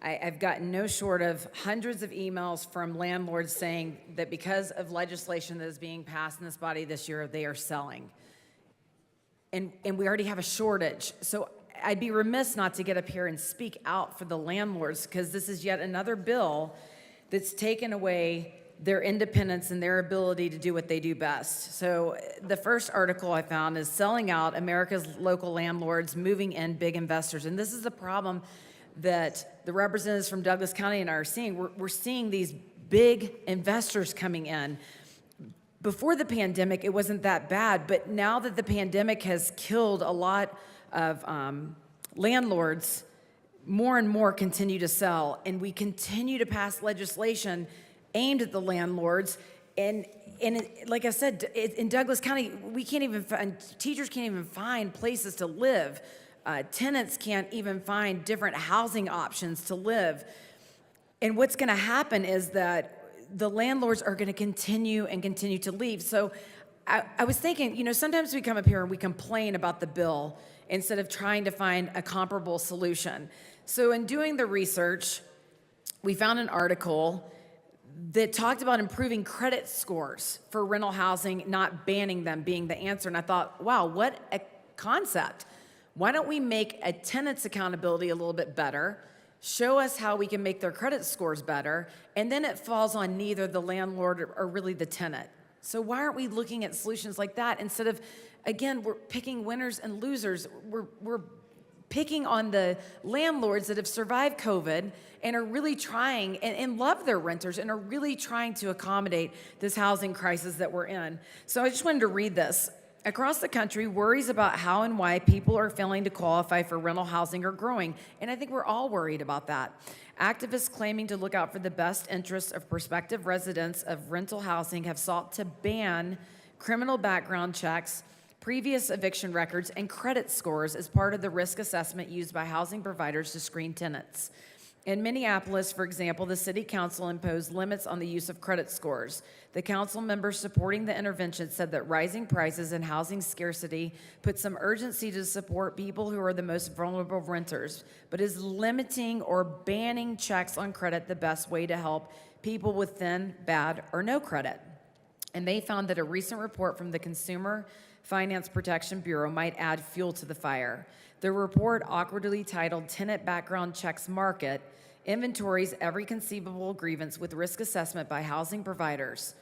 I've gotten no short of hundreds of emails from landlords saying that because of legislation that is being passed in this body this year, they are selling. And we already have a shortage. So I'd be remiss not to get up here and speak out for the landlords, because this is yet another bill that's taken away their independence and their ability to do what they do best. So the first article I found is Selling Out, America's Local Landlords Moving in Big Investors. And this is the problem that the representatives from Douglas County and I are seeing. We're seeing these big investors coming in. Before the pandemic, it wasn't that bad, but now that the pandemic has killed a lot of landlords, more and more continue to sell, and we continue to pass legislation aimed at the landlords. And like I said, in Douglas County, we can't even find, teachers can't even find places to live. Tenants can't even find different housing options to live. And what's going to happen is that the landlords are going to continue to leave. So I was thinking, sometimes we come up here and we complain about the bill instead of trying to find a comparable solution. So in doing the research, we found an article that talked about improving credit scores for rental housing, not banning them being the answer. And I thought, wow, what a concept. Why don't we make a tenant's accountability a little bit better, show us how we can make their credit scores better, and then it falls on neither the landlord or really the tenant. So why aren't we looking at solutions like that instead of, again, we're picking winners and losers. We're picking on the landlords that have survived COVID and are really trying and love their renters and are really trying to accommodate this housing crisis that we're in. So I just wanted to read this. Across the country, worries about how and why people are failing to qualify for rental housing are growing, and I think we're all worried about that. Activists claiming to look out for the best interests of prospective residents of rental housing have sought to ban criminal background checks, previous eviction records, and credit scores as part of the risk assessment used by housing providers to screen tenants. In Minneapolis, for example, the city council imposed limits on the use of credit scores. The council members supporting the intervention said that rising prices and housing scarcity put some urgency to support people who are the most vulnerable renters, but is limiting or banning checks on credit the best way to help people with thin, bad, or no credit? And they found that a recent report from the Consumer Finance Protection Bureau might add fuel to the fire. The report, awkwardly titled Tenant Background Checks Market, inventories every conceivable grievance with risk assessment by housing providers.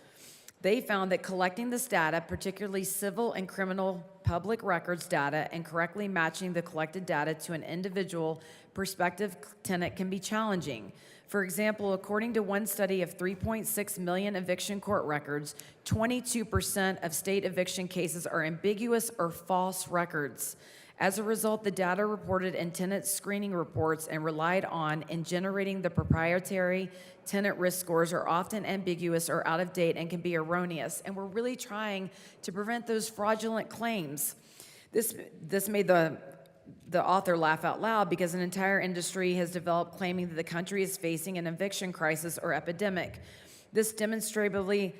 They found that collecting this data, particularly civil and criminal public records data, and correctly matching the collected data to an individual prospective tenant can be challenging. For example, according to one study of 3.6 million eviction court records, 22% of state eviction cases are ambiguous or false records. As a result, the data reported in tenant screening reports and relied on in generating the proprietary tenant risk scores are often ambiguous or out of date and can be erroneous. And we're really trying to prevent those fraudulent claims. This made the author laugh out loud because an entire industry has developed claiming that the country is facing an eviction crisis or epidemic. This demonstrably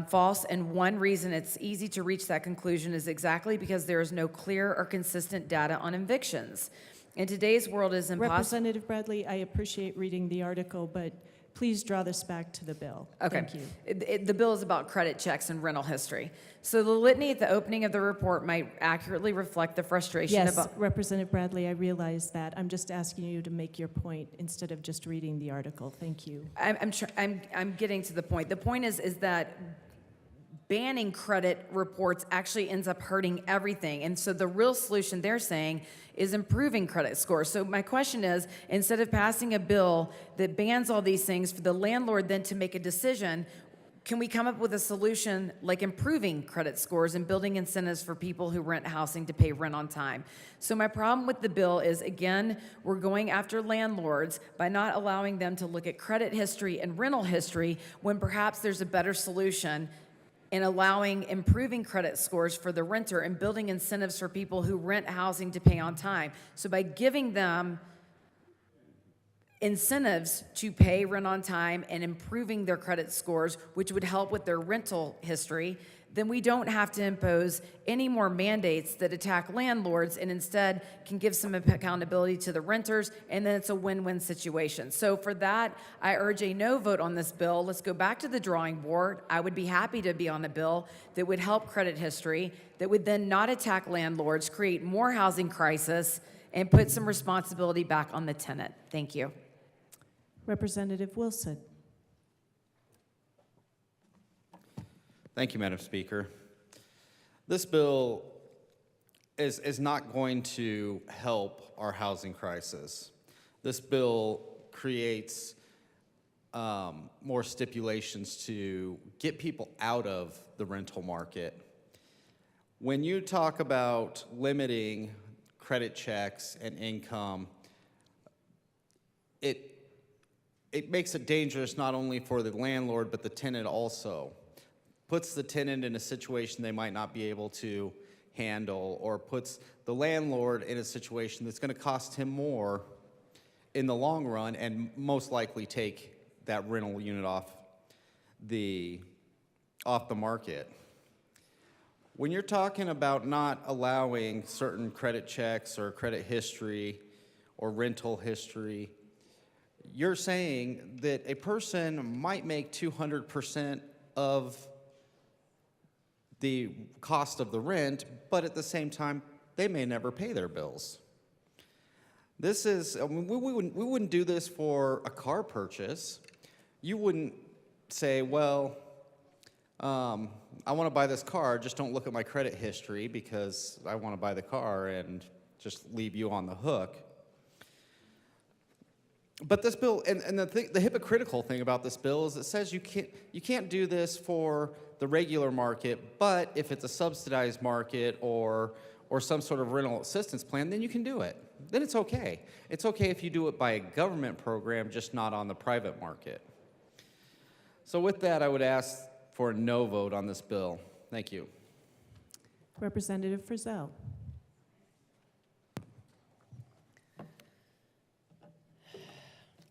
false, and one reason it's easy to reach that conclusion is exactly because there is no clear or consistent data on evictions. In today's world, it is impossible. Representative Bradley, I appreciate reading the article, but please draw this back to the bill. Okay. Thank you. The bill is about credit checks and rental history. So the litany at the opening of the report might accurately reflect the frustration Yes, about... Representative Bradley, I realize that. I'm just asking you to make your point instead of just reading the article. Thank you. I'm getting to the point. The point is that banning credit reports actually ends up hurting everything. And so the real solution they're saying is improving credit scores. So my question is, instead of passing a bill that bans all these things for the landlord then to make a decision, can we come up with a solution like improving credit scores and building incentives for people who rent housing to pay rent on time? So my problem with the bill is, again, we're going after landlords by not allowing them to look at credit history and rental history when perhaps there's a better solution in allowing improving credit scores for the renter and building incentives for people who rent housing to pay on time. So by giving them incentives to pay rent on time and improving their credit scores, which would help with their rental history, then we don't have to impose any more mandates that attack landlords and instead can give some accountability to the renters, and then it's a win-win situation. So for that, I urge a no vote on this bill. Let's go back to the drawing board. I would be happy to be on a bill that would help credit history, that would then not attack landlords, create more housing crisis, and put some responsibility back on the tenant. Thank you. Representative Wilson. Thank you, Madam Speaker. This bill is not going to help our housing crisis. This bill creates more stipulations to get people out of the rental market. When you talk about limiting credit checks and income, it makes it dangerous not only for the landlord, but the tenant also. Puts the tenant in a situation they might not be able to handle, or puts the landlord in a situation that's going to cost him more in the long run and most likely take that rental unit off the market. When you're talking about not allowing certain credit checks or credit history or rental history, you're saying that a person might make 200% of the cost of the rent, but at the same time, they may never pay their bills. This is, we wouldn't do this for a car purchase. You wouldn't say, well, I want to buy this car, just don't look at my credit history because I want to buy the car, and just leave you on the hook. But this bill, and the hypocritical thing about this bill is it says you can't do this for the regular market, but if it's a subsidized market or some sort of rental assistance plan, then you can do it. Then it's okay. It's okay if you do it by a government program, just not on the private market. So with that, I would ask for a no vote on this bill. Thank you. Representative Frizzell.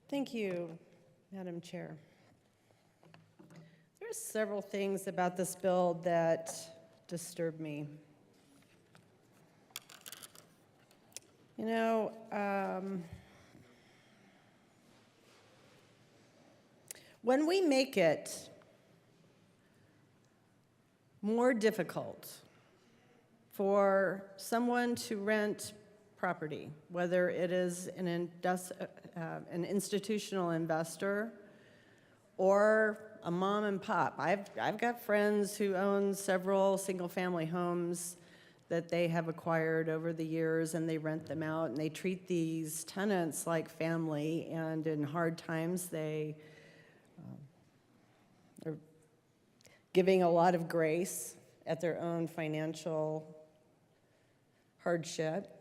Thank you, Madam Chair. There are several things about this bill that disturb me. You know, when we make it more difficult for someone to rent property, whether it is an institutional investor or a mom and pop. I've got friends who own several single-family homes that they have acquired over the years, and they rent them out, and they treat these tenants like family, and in hard times they are giving a lot of grace at their own financial hardship.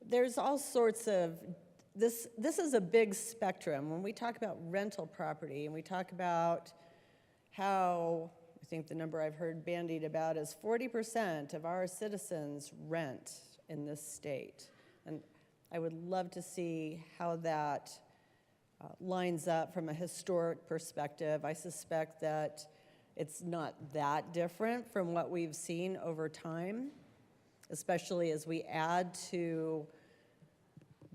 There's all sorts of, this is a big spectrum. When we talk about rental property and we talk about how, I think the number I've heard bandied about is 40% of our citizens rent in this state. And I would love to see how that lines up from a historic perspective. I suspect that it's not that different from what we've seen over time, especially as we add to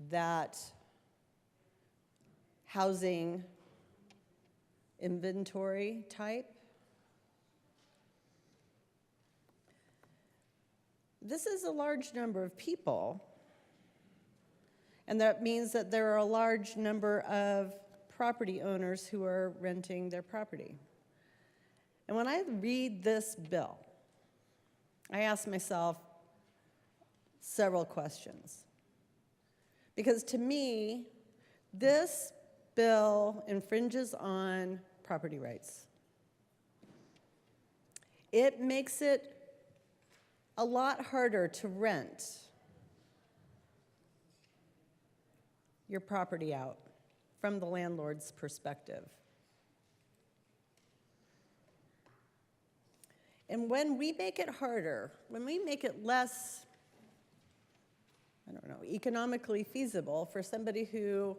that housing inventory type. This is a large number of people, and that means that there are a large number of property owners who are renting their property. And when I read this bill, I ask myself several questions. Because to me, this bill infringes on property rights. It makes it a lot harder to rent your property out from the landlord's perspective. And when we make it harder, when we make it less, I don't know, economically feasible for somebody who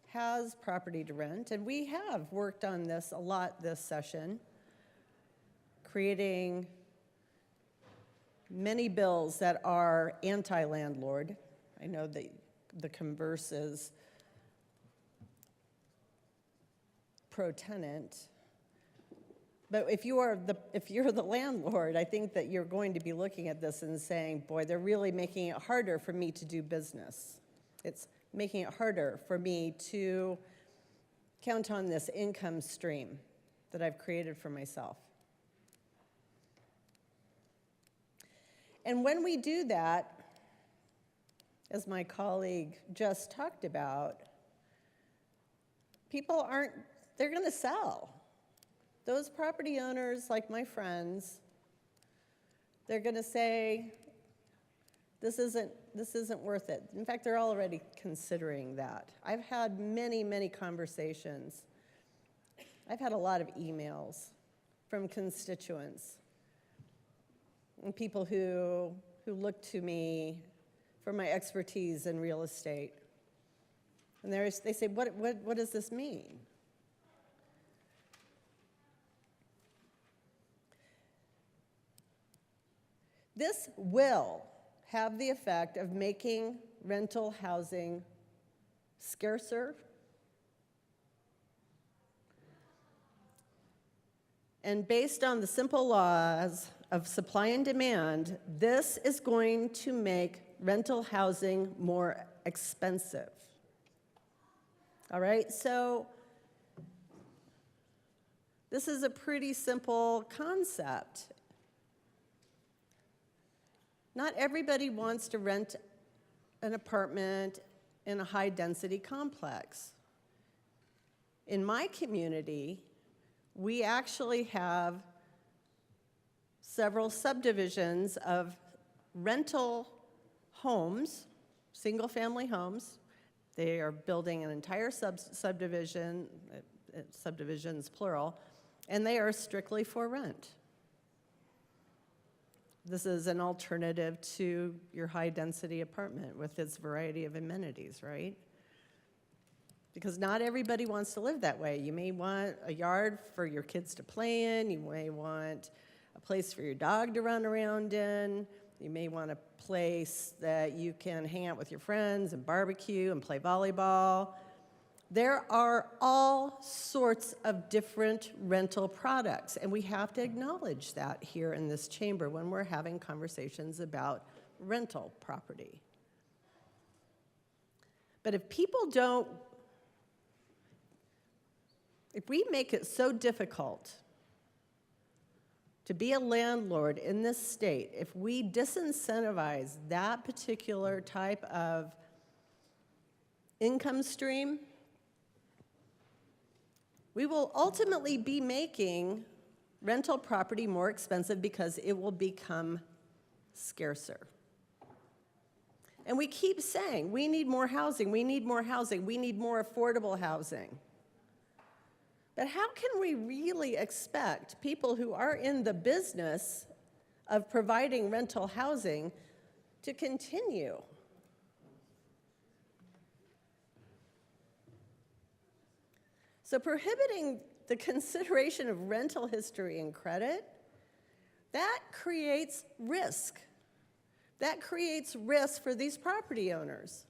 has property to rent, and we have worked on this a lot this session, creating many bills that are anti-landlord. I know that the converse is pro-tenant. But if you're the landlord, I think that you're going to be looking at this and saying, boy, they're really making it harder for me to do business. It's making it harder for me to count on this income stream that I've created for myself. And when we do that, as my colleague just talked about, they're going to sell. Those property owners, like my friends, they're going to say, this isn't worth it. In fact, they're already considering that. I've had many, many conversations. I've had a lot of emails from constituents and people who look to me for my expertise in real estate. And they say, what does this mean? This will have the effect of making rental housing scarcer and based on the simple laws of supply and demand, this is going to make rental housing more expensive. All right, so this is a pretty simple concept. Not everybody wants to rent an apartment in a high-density complex. In my community, we actually have several subdivisions of rental homes, single-family homes. They are building an entire subdivision, subdivisions plural, and they are strictly for rent. This is an alternative to your high-density apartment with its variety of amenities, right? Because not everybody wants to live that way. You may want a yard for your kids to play in. You may want a place for your dog to run around in. You may want a place that you can hang out with your friends and barbecue and play volleyball. There are all sorts of different rental products, and we have to acknowledge that here in this chamber when we're having conversations about rental property. But if we make it so difficult to be a landlord in this state, if we disincentivize that particular type of income stream, we will ultimately be making rental property more expensive because it will become scarcer. And we keep saying, we need more housing, we need more housing, we need more affordable housing. But how can we really expect people who are in the business of providing rental housing to continue? So prohibiting the consideration of rental history and credit, that creates risk. That creates risk for these property owners.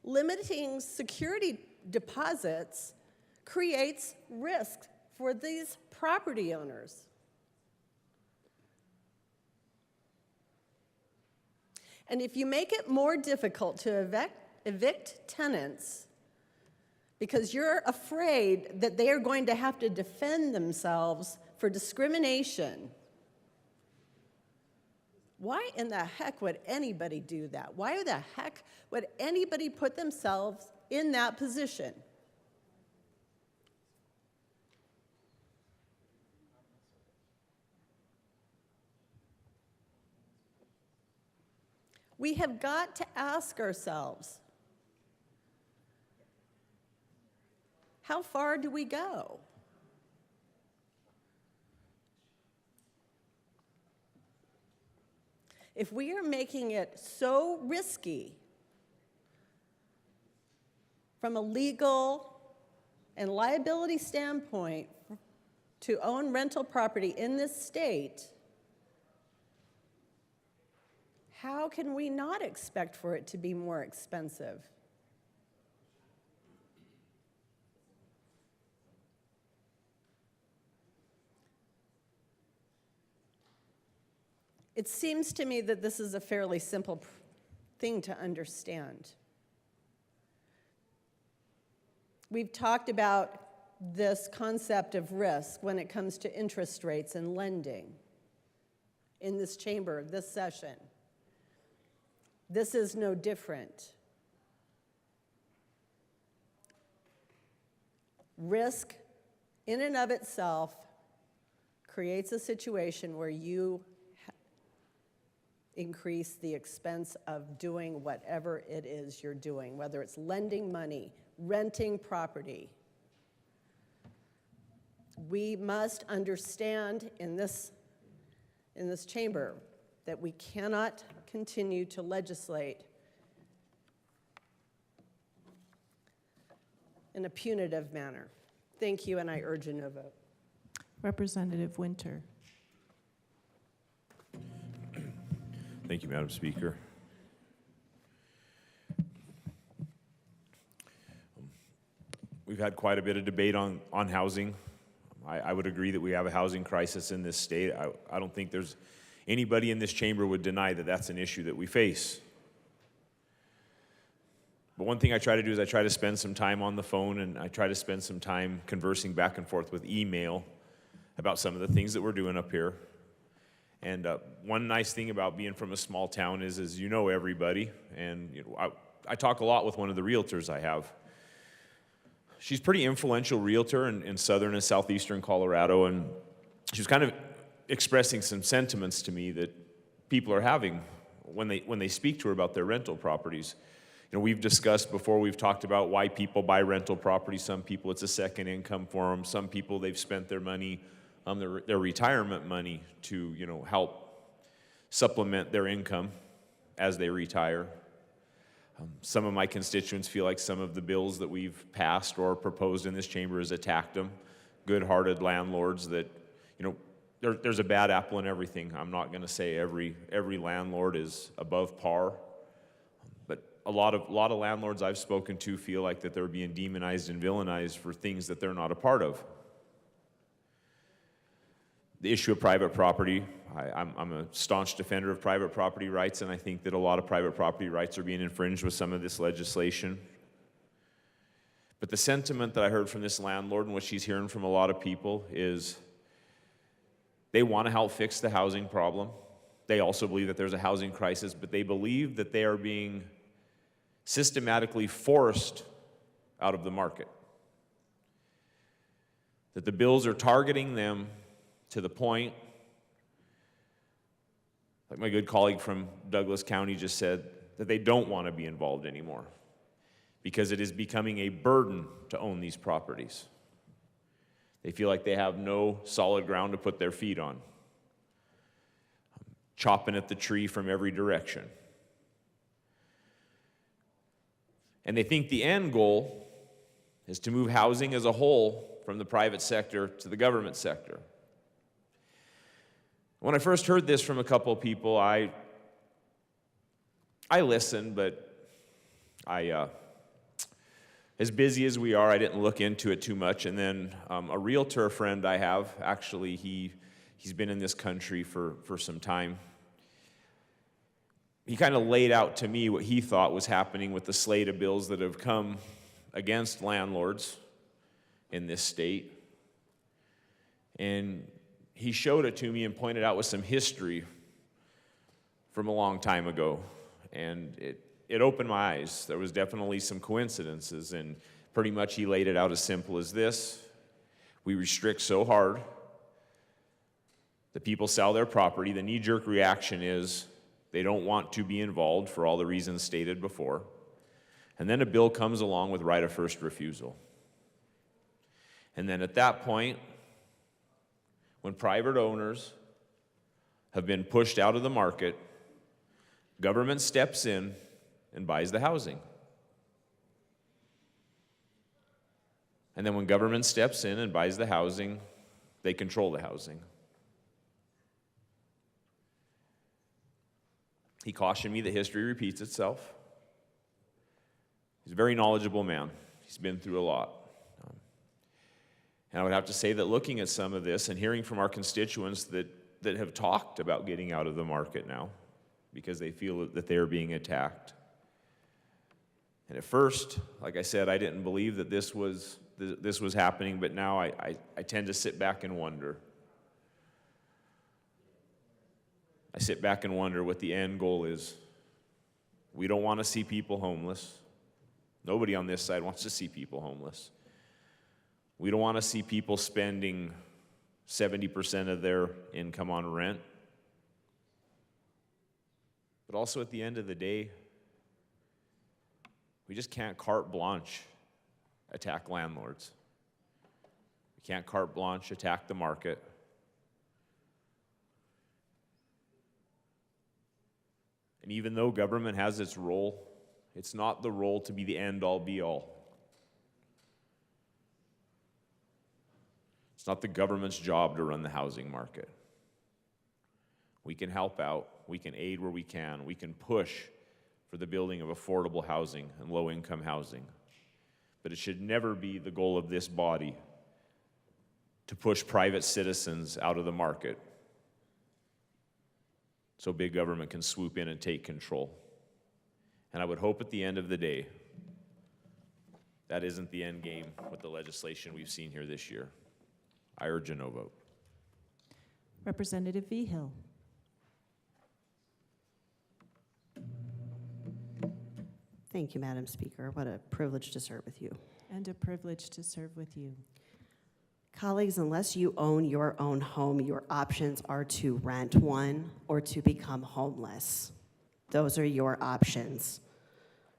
Limiting security deposits creates risk for these property owners. And if you make it more difficult to evict tenants because you're afraid that they are going to have to defend themselves for discrimination Why in the heck would anybody do that? Why the heck would anybody put themselves in that position? We have got to ask ourselves, how far do we go? If we are making it so risky from a legal and liability standpoint to own rental property in this state, how can we not expect for it to be more expensive? It seems to me that this is a fairly simple thing to understand. We've talked about this concept of risk when it comes to interest rates and lending in this chamber, this session. This is no different. Risk in and of itself creates a situation where you increase the expense of doing whatever it is you're doing, whether it's lending money, renting property. We must understand in this chamber that we cannot continue to legislate in a punitive manner. Thank you, and I urge a no vote. Representative Winter. Thank you, Madam Speaker. We've had quite a bit of debate on housing. I would agree that we have a housing crisis in this state. I don't think there's anybody in this chamber would deny that that's an issue that we face. But one thing I try to do is I try to spend some time on the phone, and I try to spend some time conversing back and forth with email about some of the things that we're doing up here. And one nice thing about being from a small town is you know everybody. And I talk a lot with one of the realtors I have. She's a pretty influential realtor in southern and southeastern Colorado, and she was kind of expressing some sentiments to me that people are having when they speak to her about their rental properties. You know, we've discussed before, we've talked about why people buy rental properties. Some people, it's a second income for them. Some people, they've spent their money, their retirement money to, help supplement their income as they retire. Some of my constituents feel like some of the bills that we've passed or proposed in this chamber has attacked them. Good-hearted landlords that, there's a bad apple in everything. I'm not going to say every landlord is above par, but a lot of landlords I've spoken to feel like that they're being demonized and villainized for things that they're not a part of. The issue of private property, I'm a staunch defender of private property rights, and I think that a lot of private property rights are being infringed with some of this legislation. But the sentiment that I heard from this landlord and what she's hearing from a lot of people is they want to help fix the housing problem. They also believe that there's a housing crisis, but they believe that they are being systematically forced out of the market. That the bills are targeting them to the point, like my good colleague from Douglas County just said, that they don't want to be involved anymore because it is becoming a burden to own these properties. They feel like they have no solid ground to put their feet on, chopping at the tree from every direction. And they think the end goal is to move housing as a whole from the private sector to the government sector. When I first heard this from a couple of people, I listened, but as busy as we are, I didn't look into it too much. And then a realtor friend I have, actually, he's been in this country for some time. He kind of laid out to me what he thought was happening with the slate of bills that have come against landlords in this state. And he showed it to me and pointed out with some history from a long time ago, and it opened my eyes. There was definitely some coincidences, and pretty much he laid it out as simple as this. We restrict so hard that people sell their property. The knee-jerk reaction is they don't want to be involved for all the reasons stated before. And then a bill comes along with right of first refusal. And then at that point, when private owners have been pushed out of the market, government steps in and buys the housing. And then when government steps in and buys the housing, they control the housing. He cautioned me that history repeats itself. He's a very knowledgeable man. He's been through a lot. And I would have to say that looking at some of this and hearing from our constituents that have talked about getting out of the market now because they feel that they are being attacked. And at first, like I said, I didn't believe that this was happening, but now I tend to sit back and wonder. I sit back and wonder what the end goal is. We don't want to see people homeless. Nobody on this side wants to see people homeless. We don't want to see people spending 70% of their income on rent. But also at the end of the day, we just can't carte blanche attack landlords. We can't carte blanche attack the market. And even though government has its role, it's not the role to be the end-all be-all. It's not the government's job to run the housing market. We can help out, we can aid where we can push for the building of affordable housing and low-income housing. But it should never be the goal of this body to push private citizens out of the market so big government can swoop in and take control. And I would hope at the end of the day, that isn't the end game with the legislation we've seen here this year. I urge a no vote. Representative Vigil. Thank you, Madam Speaker. What a privilege to serve with you. And a privilege to serve with you. Colleagues, unless you own your own home, your options are to rent one or to become homeless. Those are your options.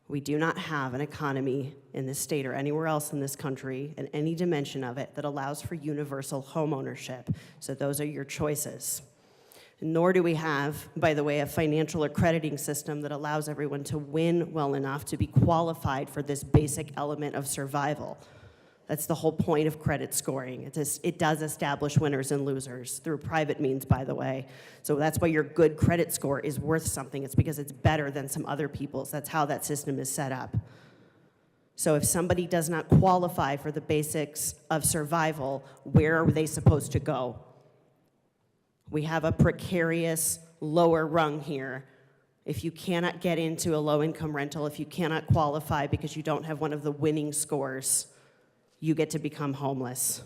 We do not have an economy in this state or anywhere else in this country, in any dimension of it, that allows for universal home ownership. So those are your choices. Nor do we have, by the way, a financial accrediting system that allows everyone to win well enough to be qualified for this basic element of survival. That's the whole point of credit scoring. It does establish winners and losers through private means, by the way. So that's why your good credit score is worth something. It's because it's better than some other people's. That's how that system is set up. So if somebody does not qualify for the basics of survival, where are they supposed to go? We have a precarious lower rung here. If you cannot get into a low-income rental, if you cannot qualify because you don't have one of the winning scores, you get to become homeless.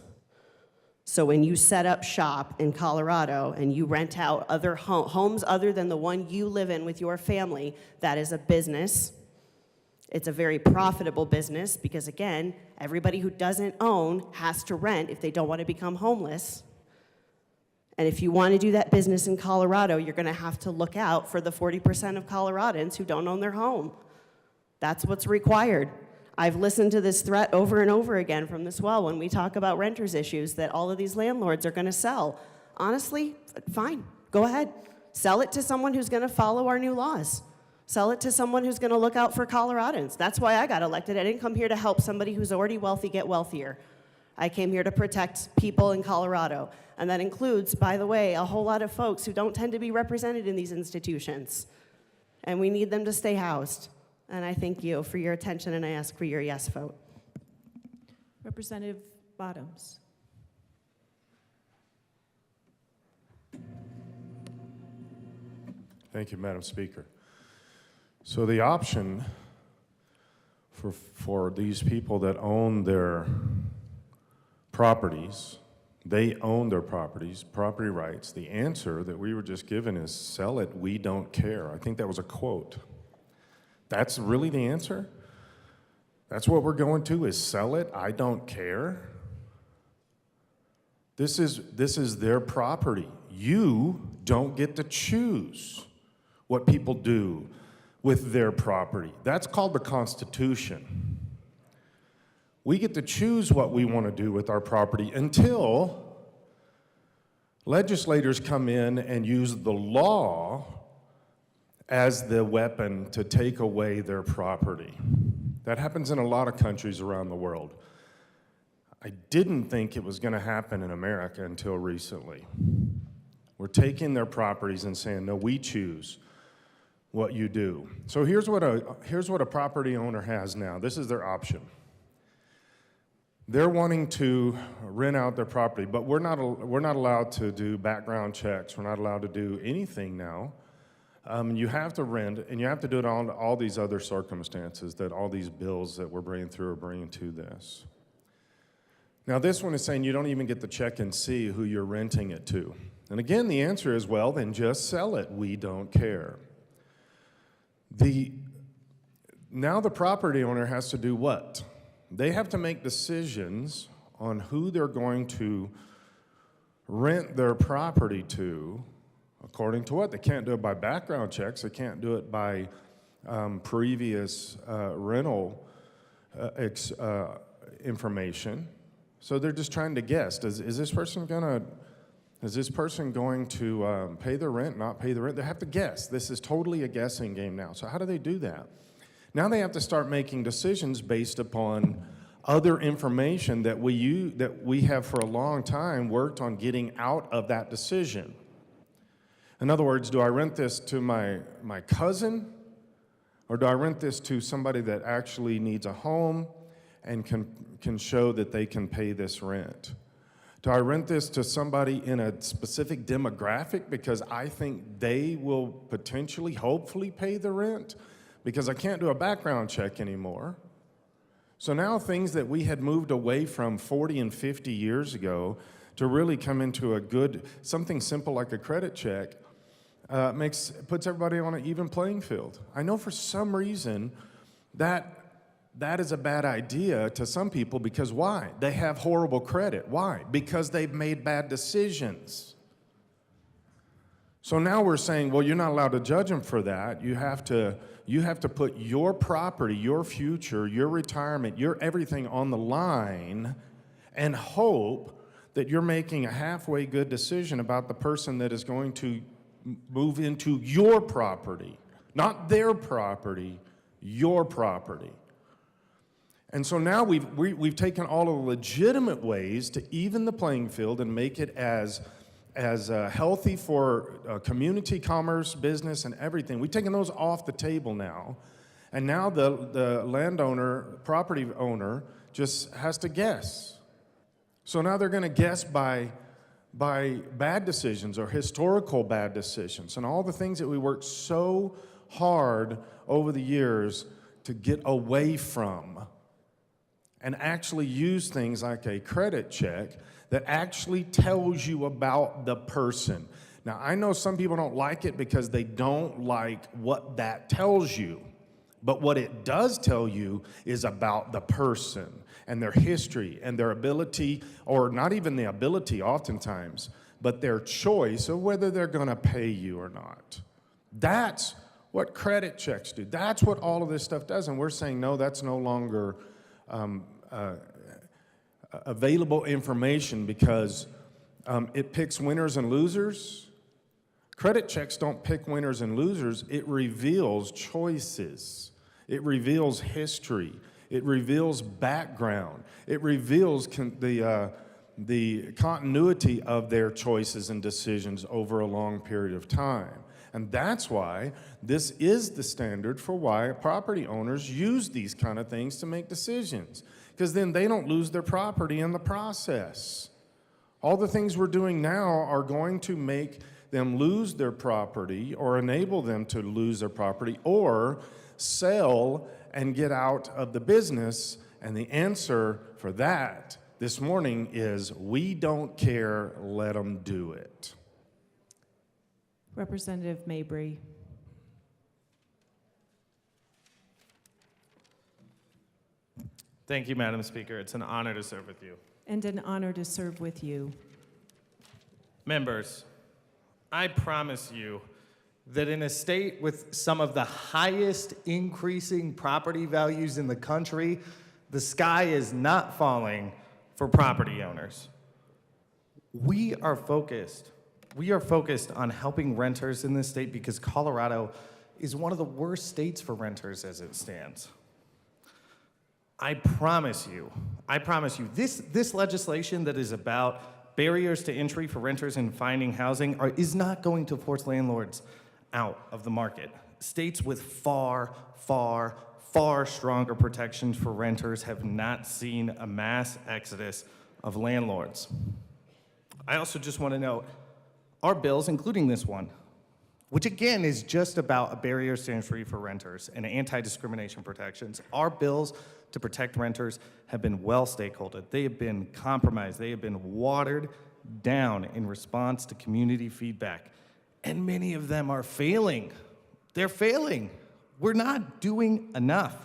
So when you set up shop in Colorado and you rent out other homes other than the one you live in with your family, that is a business. It's a very profitable business because, again, everybody who doesn't own has to rent if they don't want to become homeless. And if you want to do that business in Colorado, you're going to have to look out for the 40% of Coloradans who don't own their home. That's what's required. I've listened to this threat over and over again from this well when we talk about renters issues that all of these landlords are going to sell. Honestly, fine, go ahead. Sell it to someone who's going to follow our new laws. Sell it to someone who's going to look out for Coloradans. That's why I got elected. I didn't come here to help somebody who's already wealthy get wealthier. I came here to protect people in Colorado. And that includes, by the way, a whole lot of folks who don't tend to be represented in these institutions. And we need them to stay housed. And I thank you for your attention, and I ask for your yes vote. Representative Bottoms. Thank you, Madam Speaker. So the option for these people that own their properties They own their properties, property rights. The answer that we were just given is sell it, we don't care. I think that was a quote. That's really the answer? That's what we're going to, is sell it, I don't care? This is their property. You don't get to choose what people do with their property. That's called the Constitution. We get to choose what we want to do with our property until legislators come in and use the law as the weapon to take away their property. That happens in a lot of countries around the world. I didn't think it was going to happen in America until recently. We're taking their properties and saying, no, we choose what you do. So here's what a property owner has now. This is their option. They're wanting to rent out their property, but we're not allowed to do background checks. We're not allowed to do anything now. You have to rent, and you have to do it on all these other circumstances that all these bills that we're bringing through are bringing to this. Now, this one is saying you don't even get to check and see who you're renting it to. And again, the answer is, well, then just sell it. We don't care. Now the property owner has to do what? They have to make decisions on who they're going to rent their property to, according to what? They can't do it by background checks. They can't do it by previous rental information. So they're just trying to guess. Is this person going to pay the rent, not pay the rent? They have to guess. This is totally a guessing game now. So how do they do that? Now they have to start making decisions based upon other information that we have for a long time worked on getting out of that decision. In other words, do I rent this to my cousin, or do I rent this to somebody that actually needs a home and can show that they can pay this rent? Do I rent this to somebody in a specific demographic because I think they will potentially, hopefully pay the rent? Because I can't do a background check anymore. So now things that we had moved away from 40 and 50 years ago to really come into something simple like a credit check puts everybody on an even playing field. I know for some reason that is a bad idea to some people because why? They have horrible credit. Why? Because they've made bad decisions. So now we're saying, well, you're not allowed to judge them for that. You have to put your property, your future, your retirement, your everything on the line and hope that you're making a halfway good decision about the person that is going to move into your property. Not their property, your property. And so now we've taken all of the legitimate ways to even the playing field and make it as healthy for community, commerce, business, and everything. We've taken those off the table now. And now the landowner, property owner, just has to guess. So now they're going to guess by bad decisions or historical bad decisions and all the things that we worked so hard over the years to get away from, and actually use things like a credit check that actually tells you about the person. Now, I know some people don't like it because they don't like what that tells you, but what it does tell you is about the person and their history and their ability, or not even the ability oftentimes, but their choice of whether they're gonna pay you or not. That's what credit checks do. That's what all of this stuff does, and we're saying, no, that's no longer available information because it picks winners and losers. Credit checks don't pick winners and losers. It reveals choices. It reveals history. It reveals background. It reveals the continuity of their choices and decisions over a long period of time. And that's why this is the standard for why property owners use these kind of things to make decisions, because then they don't lose their property in the process. All the things we're doing now are going to make them lose their property or enable them to lose their property or sell and get out of the business. And the answer for that this morning is, we don't care, let them do it. Representative Mabry. Thank you, Madam Speaker. It's an honor to serve with you. And an honor to serve with you. Members, I promise you that in a state with some of the highest increasing property values in the country, the sky is not falling for property owners. We are focused on helping renters in this state because Colorado is one of the worst states for renters as it stands. I promise you, this legislation that is about barriers to entry for renters and finding housing is not going to force landlords out of the market. States with far, far, far stronger protections for renters have not seen a mass exodus of landlords. I also just want to note, our bills, including this one, which again is just about a barriers to entry for renters and anti-discrimination protections, our bills to protect renters have been well stakeholdered. They have been compromised. They have been watered down in response to community feedback. And many of them are failing. They're failing. We're not doing enough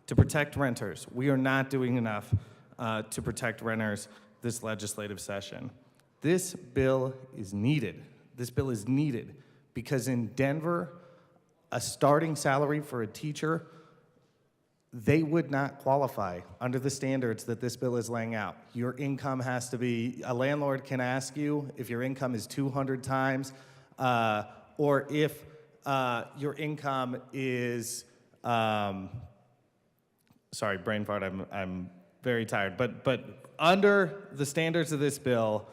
to protect renters. We are not doing enough to protect renters this legislative session. This bill is needed. This bill is needed because in Denver, a starting salary for a teacher, they would not qualify under the standards that this bill is laying out. Your income has to be, a landlord can ask you if your income is 200 times, or if your income is, sorry, brain fart, I'm very tired, but under the standards of this bill,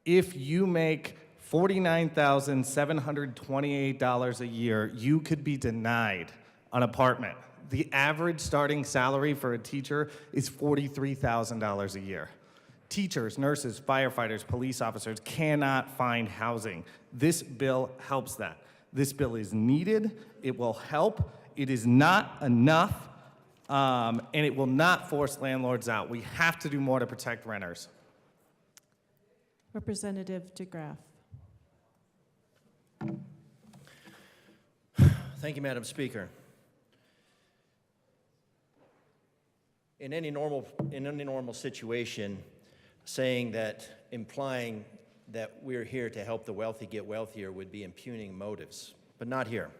if you make $49,728 a year, you could be denied an apartment. The average starting salary for a teacher is $43,000 a year. Teachers, nurses, firefighters, police officers cannot find housing. This bill helps that. This bill is needed. It will help. It is not enough, and it will not force landlords out. We have to do more to protect renters. Representative DeGraff. Thank you, Madam Speaker. In any normal situation, implying that we're here to help the wealthy get wealthier would be impugning motives, but not here.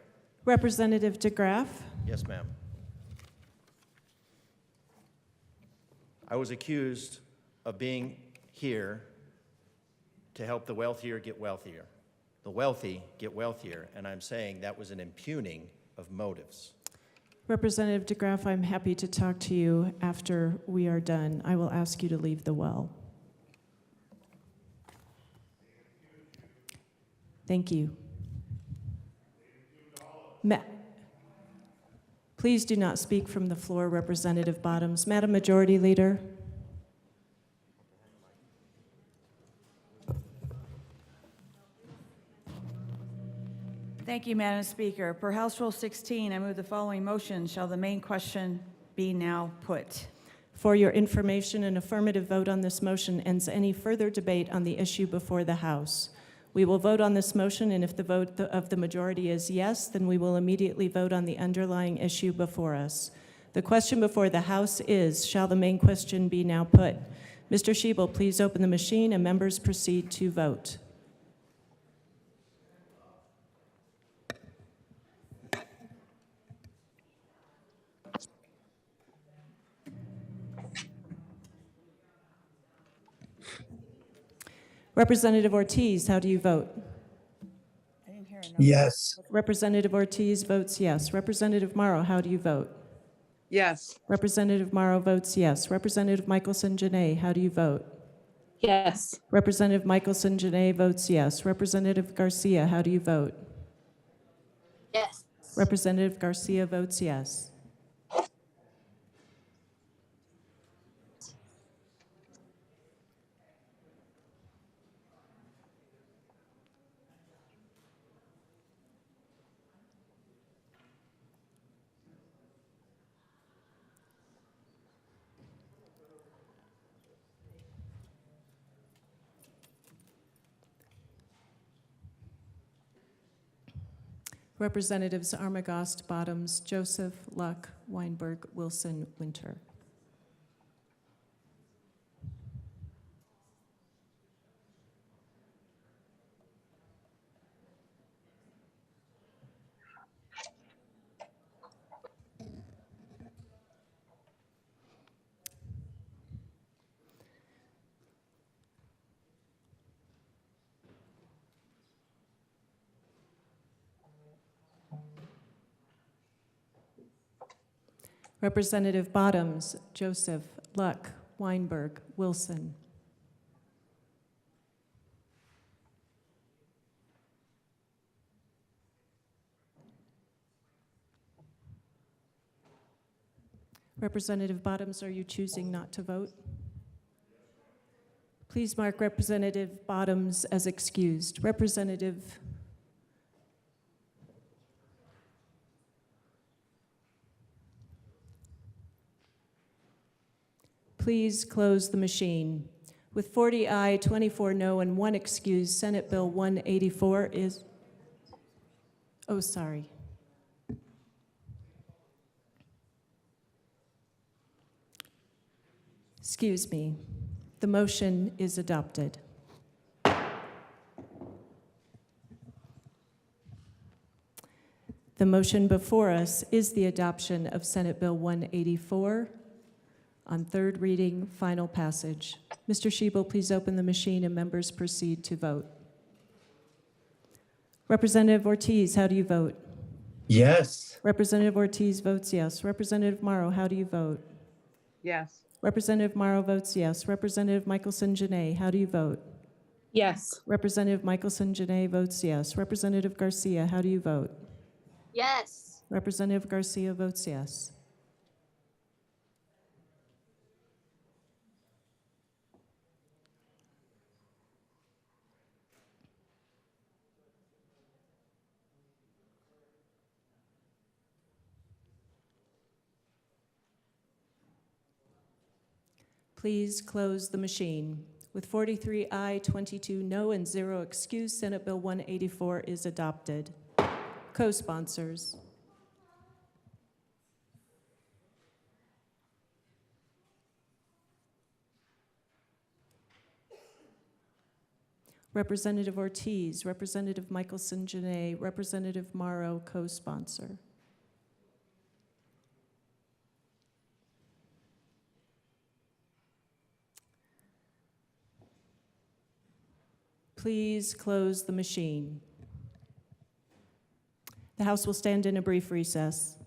Representative DeGraff. Yes, ma'am. I was accused of being here to help the wealthier get wealthier. The wealthy get wealthier, and I'm saying that was an impugning of motives. Representative DeGraff, I'm happy to talk to you after we are done. I will ask you to leave the well. Thank you. Please do not speak from the floor, Representative Bottoms. Madam Majority Leader. Thank you, Madam Speaker. Per House Rule 16, I move the following motion. Shall the main question be now put? For your information, an affirmative vote on this motion ends any further debate on the issue before the House. We will vote on this motion, and if the vote of the majority is yes, then we will immediately vote on the underlying issue before us. The question before the House is, shall the main question be now put? Mr. Schiebel, please open the machine and members proceed to vote. Representative Ortiz, how do you vote? I didn't hear a no. Yes. Representative Ortiz votes yes. Representative Morrow, how do you vote? Yes. Representative Morrow votes yes. Representative Michelson-Janae, how do you vote? Yes. Representative Michelson-Janae votes yes. Representative Garcia, how do you vote? Yes. Representative Garcia votes yes. Representatives Armagost, Bottoms, Joseph, Luck, Weinberg, Wilson, Winter. Representative Bottoms, Joseph, Luck, Weinberg, Wilson. Representative Bottoms, are you choosing not to vote? Please mark Representative Bottoms as excused. Representative Please close the machine. With 40 aye, 24 no, and 1 excuse, Senate Bill 184 is, oh, sorry. Excuse me. The motion is adopted. The motion before us is the adoption of Senate Bill 184 on third reading, final passage. Mr. Schiebel, please open the machine and members proceed to vote. Representative Ortiz, how do you vote? Yes. Representative Ortiz votes yes. Representative Morrow, how do you vote? Yes. Representative Morrow votes yes. Representative Michelson-Janae, how do you vote? Yes. Representative Michelson-Janae votes yes. Representative Garcia, how do you vote? Yes. Representative Garcia votes yes. Please close the machine. With 43 aye, 22 no, and 0 excused, Senate Bill 184 is adopted. Co-sponsors. Representative Ortiz, Representative Michelson-Janae, Representative Morrow, co-sponsor. Please close the machine. The House will stand in a brief recess.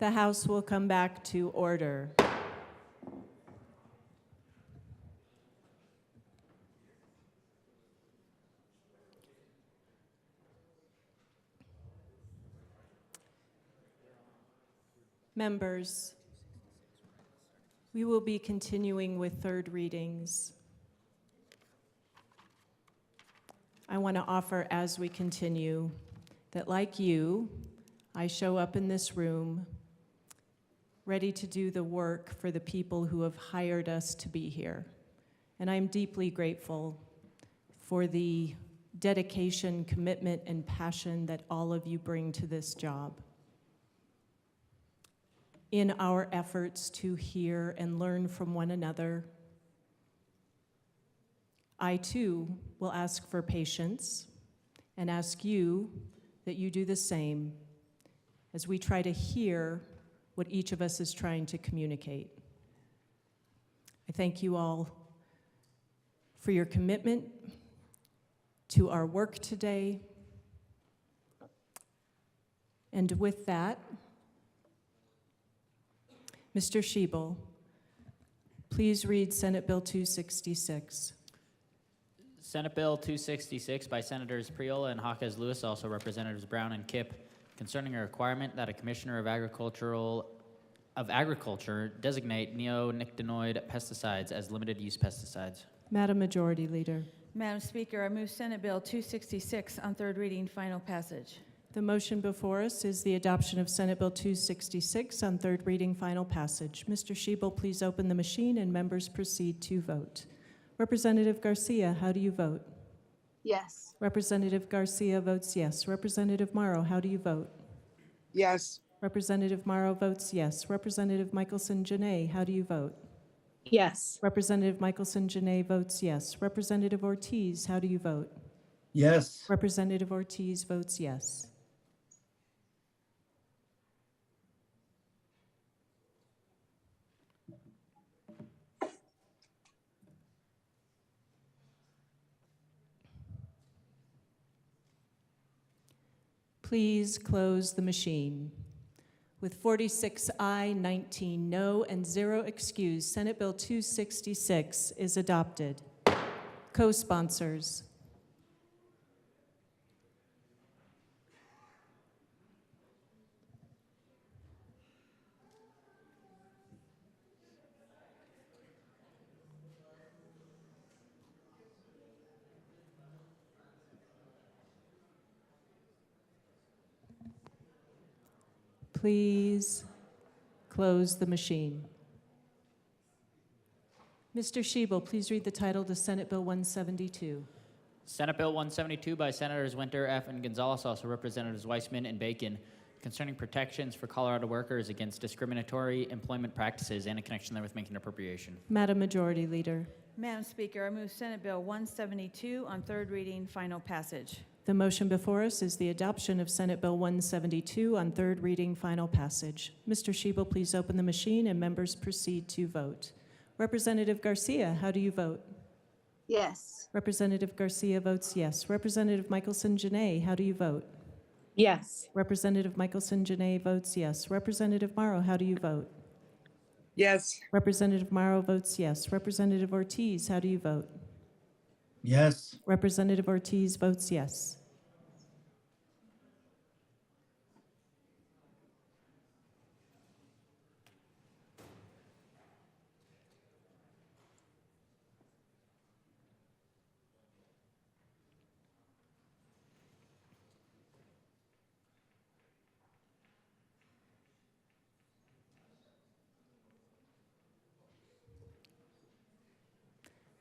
The House will come back to order. Members, we will be continuing with third readings. I want to offer as we continue that, like you, I show up in this room ready to do the work for the people who have hired us to be here. And I'm deeply grateful for the dedication, commitment, and passion that all of you bring to this job. In our efforts to hear and learn from one another, I too will ask for patience and ask you that you do the same as we try to hear what each of us is trying to communicate. I thank you all for your commitment to our work today. And with that, Mr. Schiebel, please read Senate Bill 266. Senate Bill 266 by Senators Priola and Hawkes Lewis, also Representatives Brown and Kipp, concerning a requirement that a Commissioner of Agriculture designate neonicotinoid pesticides as limited-use pesticides. Madam Majority Leader. Madam Speaker, I move Senate Bill 266 on third reading, final passage. The motion before us is the adoption of Senate Bill 266 on third reading, final passage. Mr. Schiebel, please open the machine and members proceed to vote. Representative Garcia, how do you vote? Yes. Representative Garcia votes yes. Representative Morrow, how do you vote? Yes. Representative Morrow votes yes. Representative Michelson-Janay, how do you vote? Yes. Representative Michelson-Janay votes yes. Representative Ortiz, how do you vote? Yes. Representative Ortiz votes yes. Please close the machine. With 46 aye, 19 no, and 0 excused, Senate Bill 266 is adopted. Co-sponsors. Please close the machine. Mr. Schiebel, please read the title to Senate Bill 172. Senate Bill 172 by Senators Winter, F., and Gonzalez, also Representatives Weissman and Bacon, concerning protections for Colorado workers against discriminatory employment practices and in connection therewith making an appropriation. Madam Majority Leader. Madam Speaker, I move Senate Bill 172 on third reading, final passage. The motion before us is the adoption of Senate Bill 172 on third reading, final passage. Mr. Schiebel, please open the machine and members proceed to vote. Representative Garcia, how do you vote? Yes. Representative Garcia votes yes. Representative Michelson-Janay, how do you vote? Yes. Representative Michelson-Janay votes yes. Representative Morrow, how do you vote? Yes. Representative Morrow votes yes. Representative Ortiz, how do you vote? Yes. Representative Ortiz votes yes.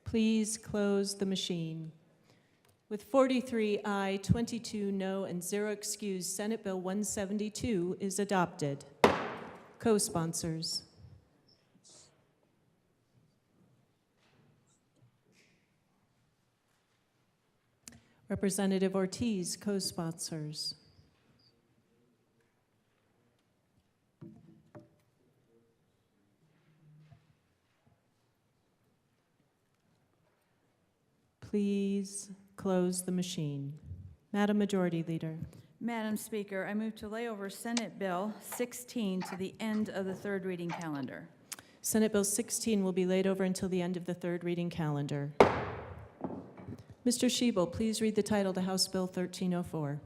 Please close the machine. With 43 aye, 22 no, and 0 excused, Senate Bill 172 is adopted. Co-sponsors. Representative Ortiz, co-sponsors. Please close the machine. Madam Majority Leader. Madam Speaker, I move to lay over Senate Bill 16 to the end of the third reading calendar. Senate Bill 16 will be laid over until the end of the third reading calendar. Mr. Shebel, please read the title to House Bill 1304.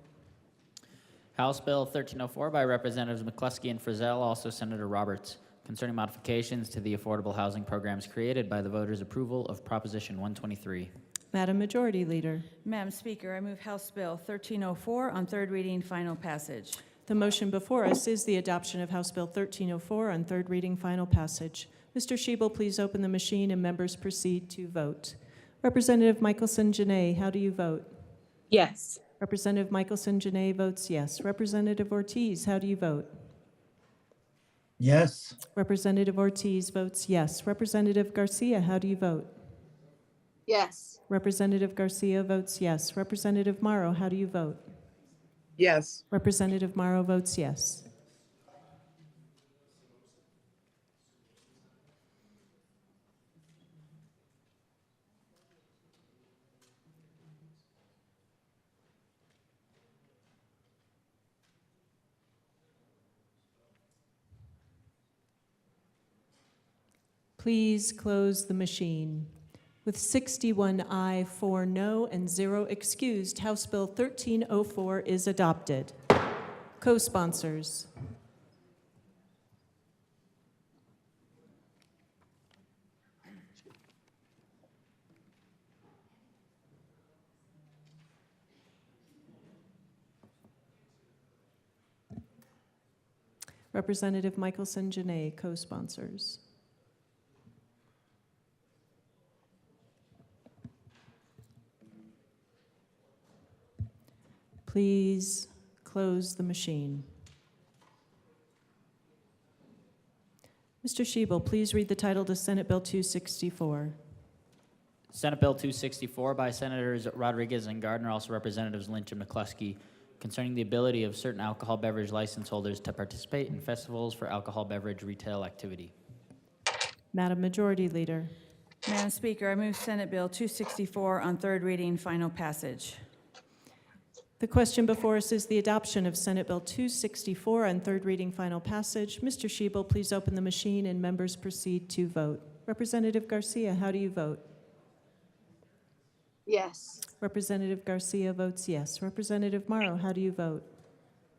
House Bill 1304 by Representatives McCluskey and Frizzell, also Senator Roberts, concerning modifications to the affordable housing programs created by the voters' approval of Proposition 123. Madam Majority Leader. Madam Speaker, I move House Bill 1304 on third reading, final passage. The motion before us is the adoption of House Bill 1304 on third reading, final passage. Mr. Shebel, please open the machine and members proceed to vote. Representative Michelson-Janae, how do you vote? Yes. Representative Michelson-Janae votes yes. Representative Ortiz, how do you vote? Yes. Representative Ortiz votes yes. Representative Garcia, how do you vote? Yes. Representative Garcia votes yes. Representative Morrow, how do you vote? Yes. Representative Morrow votes yes. Please close the machine. With 61 aye, 4 no, and 0 excused, House Bill 1304 is adopted. Co-sponsors. Representative Michelson-Janae, co-sponsors. Please close the machine. Mr. Shebel, please read the title to Senate Bill 264. Senate Bill 264 by Senators Rodriguez and Gardner, also Representatives Lynch and McCluskey, concerning the ability of certain alcohol beverage license holders to participate in festivals for alcohol beverage retail activity. Madam Majority Leader. Madam Speaker, I move Senate Bill 264 on third reading, final passage. The question before us is the adoption of Senate Bill 264 on third reading, final passage. Mr. Shebel, please open the machine and members proceed to vote. Representative Garcia, how do you vote? Yes. Representative Garcia votes yes. Representative Morrow, how do you vote?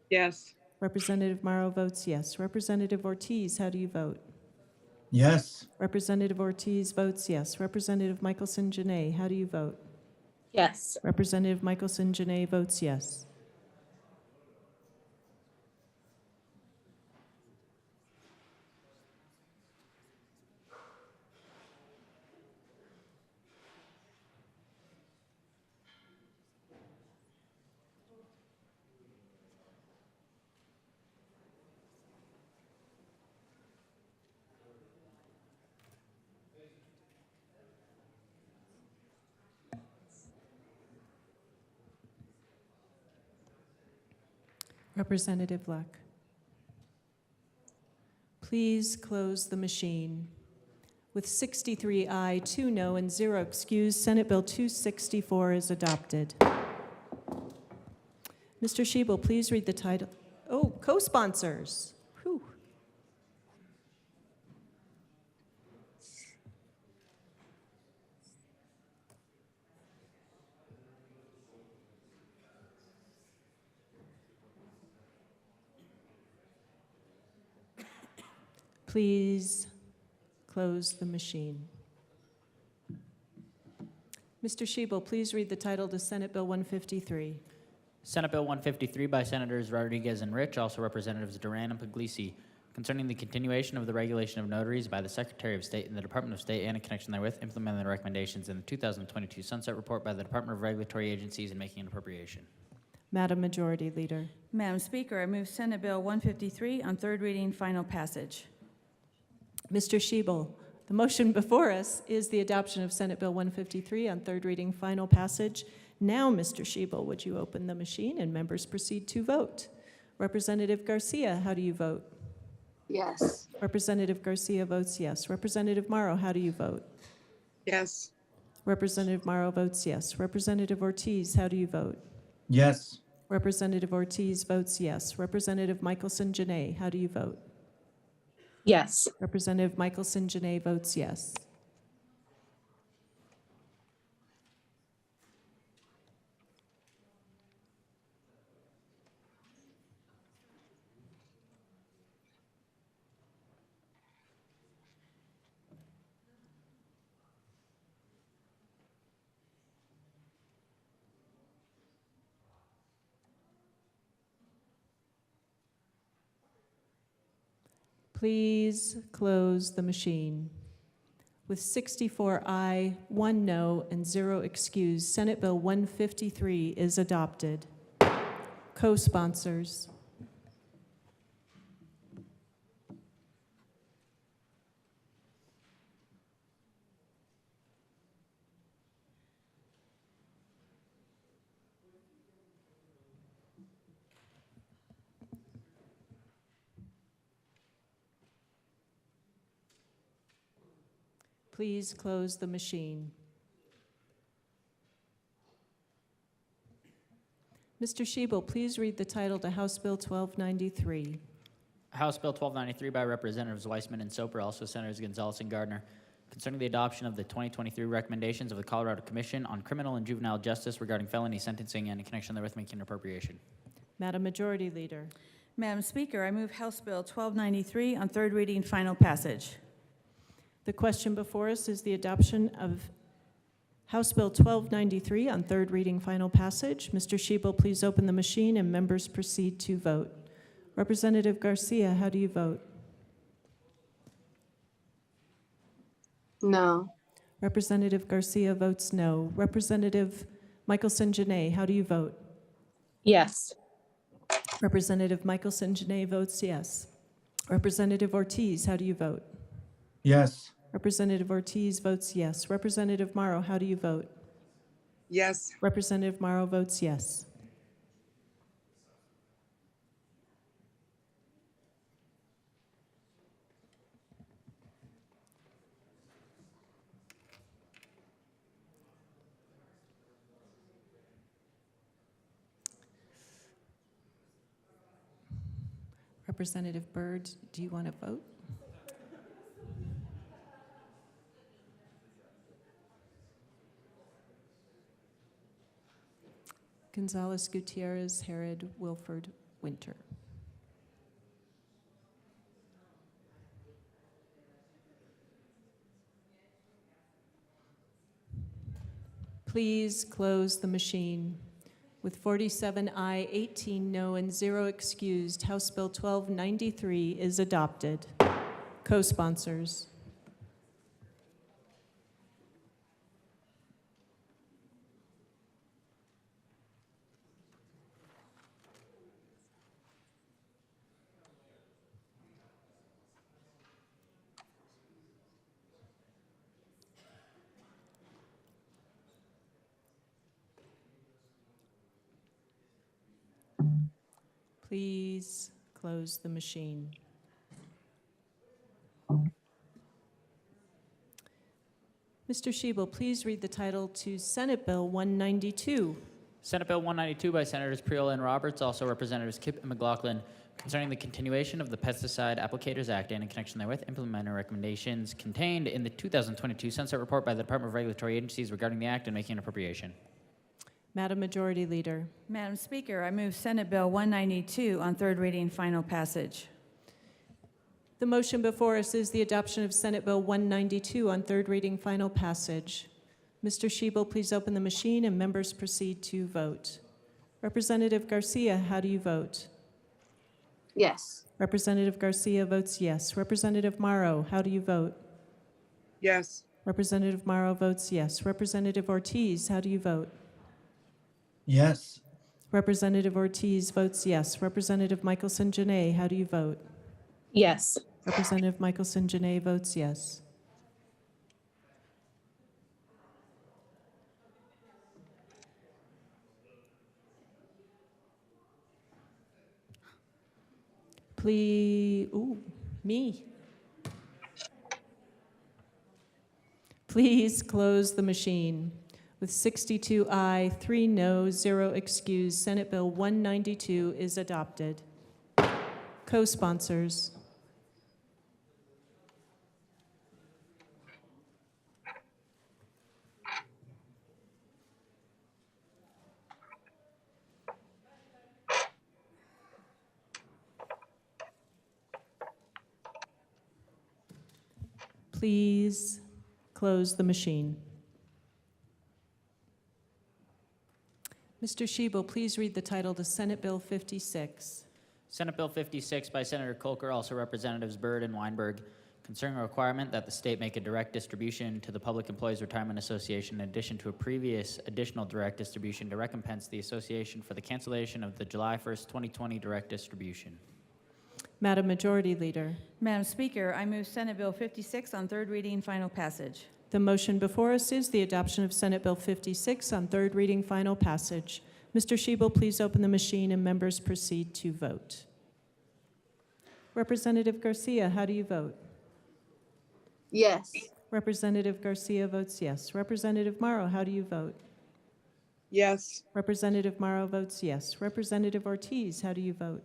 Yes. Representative Morrow votes yes. Representative Ortiz, how do you vote? Yes. Representative Ortiz votes yes. Representative Michelson-Janae, how do you vote? Yes. Representative Michelson-Janae votes yes. Representative Luck. Please close the machine. With 63 aye, 2 no, and 0 excused, Senate Bill 264 is adopted. Mr. Shebel, please read the title. Oh, co-sponsors. Whew. Please close the machine. Mr. Shebel, please read the title to Senate Bill 153. Senate Bill 153 by Senators Rodriguez and Rich, also Representatives Duran and Puglisi, concerning the continuation of the regulation of notaries by the Secretary of State and the Department of State and in connection therewith, implementing the recommendations in the 2022 Sunset Report by the Department of Regulatory Agencies and making an appropriation. Madam Majority Leader. Madam Speaker, I move Senate Bill 153 on third reading, final passage. Mr. Shebel, the motion before us is the adoption of Senate Bill 153 on third reading, final passage. Now, Mr. Shebel, would you open the machine and members proceed to vote? Representative Garcia, how do you vote? Yes. Representative Garcia votes yes. Representative Morrow, how do you vote? Yes. Representative Morrow votes yes. Representative Ortiz, how do you vote? Yes. Representative Ortiz votes yes. Representative Michelson-Janae, how do you vote? Yes. Representative Michelson-Janae votes yes. Please close the machine. With 64 aye, 1 no, and 0 excused, Senate Bill 153 is adopted. Co-sponsors. Please close the machine. Mr. Schiebel, please read the title to House Bill 1293. House Bill 1293 by Representatives Weissman and Soper, also Senators Gonzalez and Gardner, concerning the adoption of the 2023 recommendations of the Colorado Commission on Criminal and Juvenile Justice regarding felony sentencing and in connection therewith making an appropriation. Madam Majority Leader. Madam Speaker, I move House Bill 1293 on third reading, final passage. The question before us is the adoption of House Bill 1293 on third reading, final passage. Mr. Schiebel, please open the machine and members proceed to vote. Representative Garcia, how do you vote? No. Representative Garcia votes no. Representative Michelson-Janae, how do you vote? Yes. Representative Michelson-Janae votes yes. Representative Ortiz, how do you vote? Yes. Representative Ortiz votes yes. Representative Morrow, how do you vote? Yes. Representative Morrow votes yes. Representative Byrd, do you want to vote? Gonzalez, Gutierrez, Herod, Wilford, Winter. Please close the machine. With 47 aye, 18 no, and 0 excused, House Bill 1293 is adopted. Co-sponsors. Please close the machine. Mr. Schiebel, please read the title to Senate Bill 192. Senate Bill 192 by Senators Priola and Roberts, also Representatives Kipp and McLaughlin, concerning the continuation of the Pesticide Applicators Act and in connection therewith implementing recommendations contained in the 2022 Sunset Report by the Department of Regulatory Agencies regarding the act and making an appropriation. Madam Majority Leader. Madam Speaker, I move Senate Bill 192 on third reading, final passage. The motion before us is the adoption of Senate Bill 192 on third reading, final passage. Mr. Schiebel, please open the machine and members proceed to vote. Representative Garcia, how do you vote? Yes. Representative Garcia votes yes. Representative Morrow, how do you vote? Yes. Representative Morrow votes yes. Representative Ortiz, how do you vote? Yes. Representative Ortiz votes yes. Representative Michelson-Janae, how do you vote? Yes. Representative Michelson-Janae votes yes. Please, me. Please close the machine. With 62 aye, 3 no, 0 excused, Senate Bill 192 is adopted. Co-sponsors. Please close the machine. Mr. Shebel, please read the title to Senate Bill 56. Senate Bill 56 by Senator Kolker, also Representatives Byrd and Weinberg, concerning a requirement that the state make a direct distribution to the Public Employees Retirement Association in addition to a previous additional direct distribution to recompense the association for the cancellation of the July 1st, 2020 direct distribution. Madam Majority Leader. Madam Speaker, I move Senate Bill 56 on third reading and final passage. The motion before us is the adoption of Senate Bill 56 on third reading, final passage. Mr. Shebel, please open the machine and members proceed to vote. Representative Garcia, how do you vote? Yes. Representative Garcia votes yes. Representative Morrow, how do you vote? Yes. Representative Morrow votes yes. Representative Ortiz, how do you vote?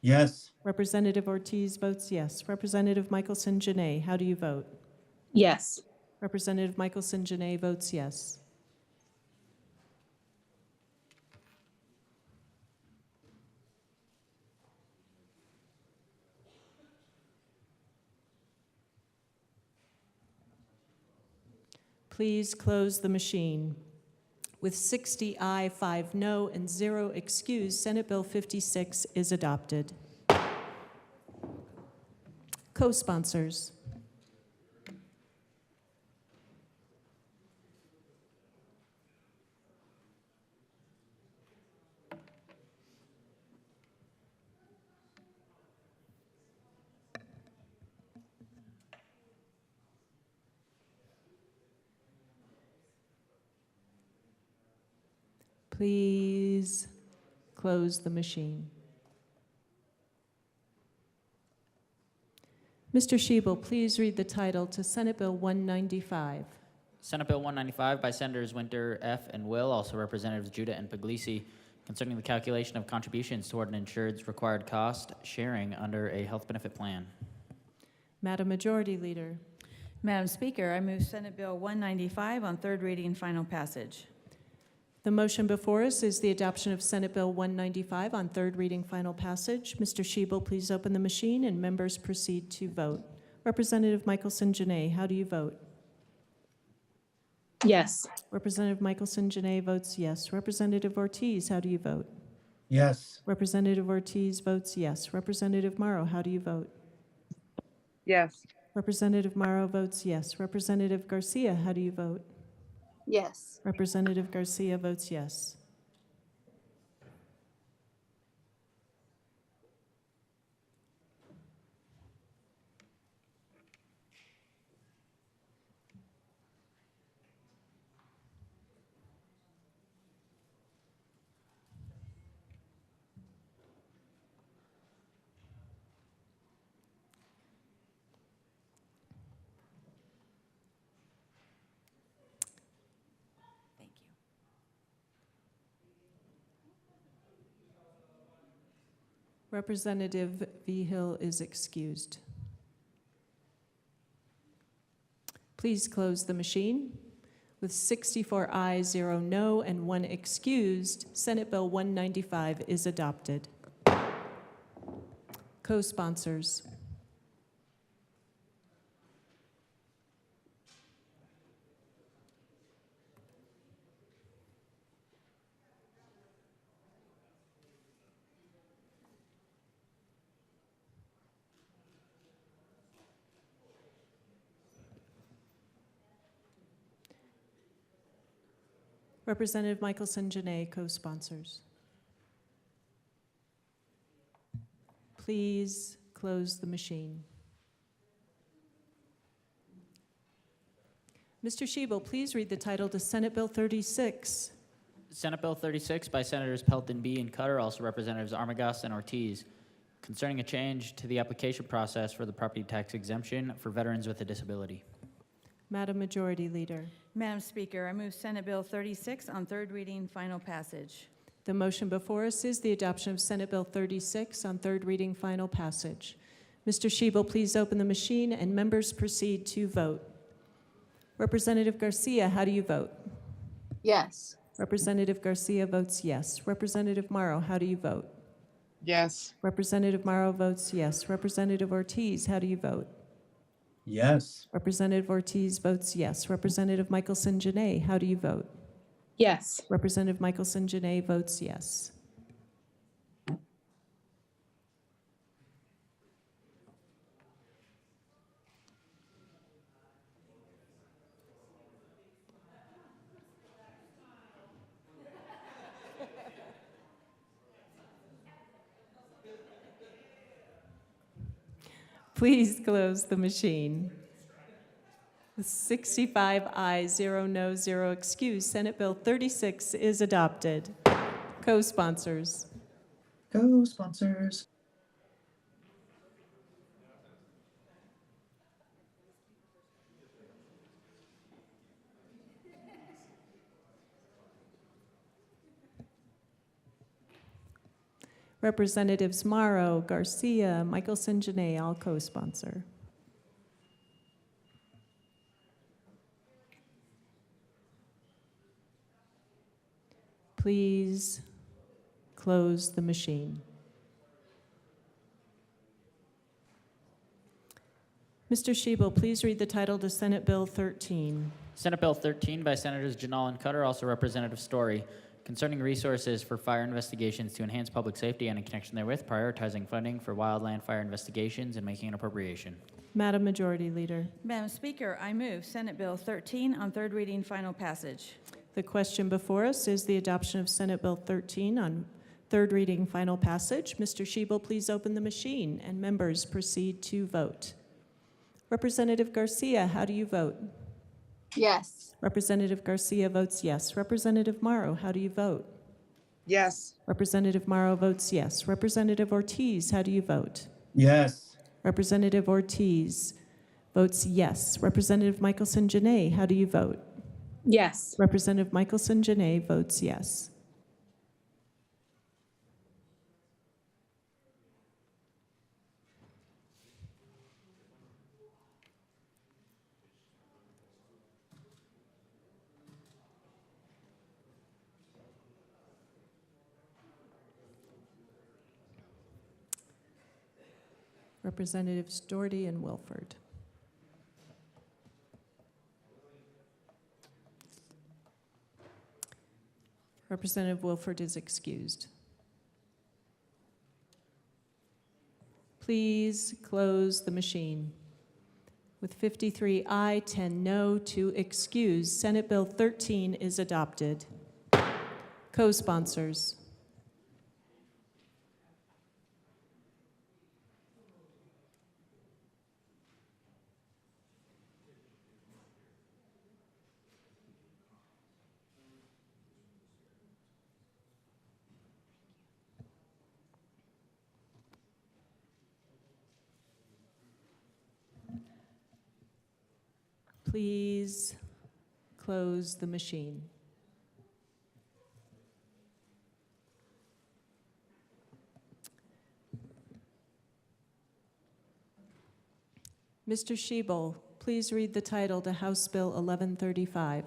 Yes. Representative Ortiz votes yes. Representative Michelson-Janay, how do you vote? Yes. Representative Michelson-Janay votes yes. Please close the machine. With 60 aye, 5 no, and 0 excused, Senate Bill 56 is adopted. Co-sponsors. Please close the machine. Mr. Shebel, please read the title to Senate Bill 195. Senate Bill 195 by Senators Winter F. and Will, also Representatives Judah and Puglisi, concerning the calculation of contributions toward an insured's required cost sharing under a health benefit plan. Madam Majority Leader. Madam Speaker, I move Senate Bill 195 on third reading and final passage. The motion before us is the adoption of Senate Bill 195 on third reading, final passage. Mr. Shebel, please open the machine and members proceed to vote. Representative Michelson-Janay, how do you vote? Yes. Representative Michelson-Janay votes yes. Representative Ortiz, how do you vote? Yes. Representative Ortiz votes yes. Representative Morrow, how do you vote? Yes. Representative Morrow votes yes. Representative Garcia, how do you vote? Yes. Representative Garcia votes yes. Thank you. Representative Vigil is excused. Please close the machine. With 64 ayes, 0 no, and 1 excused, Senate Bill 195 is adopted. Co-sponsors. Representative Michelson-Janay, co-sponsors. Please close the machine. Mr. Shebel, please read the title to Senate Bill 36. Senate Bill 36 by Senators Pelton B. and Cutter, also Representatives Armagas and Ortiz, concerning a change to the application process for the property tax exemption for veterans with a disability. Madam Majority Leader. Madam Speaker, I move Senate Bill 36 on third reading, final passage. The motion before us is the adoption of Senate Bill 36 on third reading, final passage. Mr. Shebel, please open the machine and members proceed to vote. Representative Garcia, how do you vote? Yes. Representative Garcia votes yes. Representative Morrow, how do you vote? Yes. Representative Morrow votes yes. Representative Ortiz, how do you vote? Yes. Representative Ortiz votes yes. Representative Michelson-Janae, how do you vote? Yes. Representative Michelson-Janae votes yes. Please close the machine. 65 ayes, 0 no, 0 excuse. Senate Bill 36 is adopted. Co-sponsors. Co-sponsors. Representatives Morrow, Garcia, Michelson-Janae, all co-sponsor. Please close the machine. Mr. Shebel, please read the title to Senate Bill 13. Senate Bill 13 by Senators Janal and Cutter, also Representative Story, concerning resources for fire investigations to enhance public safety and in connection therewith, prioritizing funding for wildland fire investigations and making an appropriation. Madam Majority Leader. Madam Speaker, I move Senate Bill 13 on third reading, final passage. The question before us is the adoption of Senate Bill 13 on third reading, final passage. Mr. Shebel, please open the machine and members proceed to vote. Representative Garcia, how do you vote? Yes. Representative Garcia votes yes. Representative Morrow, how do you vote? Yes. Representative Morrow votes yes. Representative Ortiz, how do you vote? Yes. Representative Ortiz votes yes. Representative Michelson-Janae, how do you vote? Yes. Representative Michelson-Janae votes yes. Representatives Doherty and Wilford. Representative Wilford is excused. Please close the machine. With 53 aye, 10 no, 2 excuse, Senate Bill 13 is adopted. Co-sponsors. Please close the machine. Mr. Shebel, please read the title to House Bill 1135.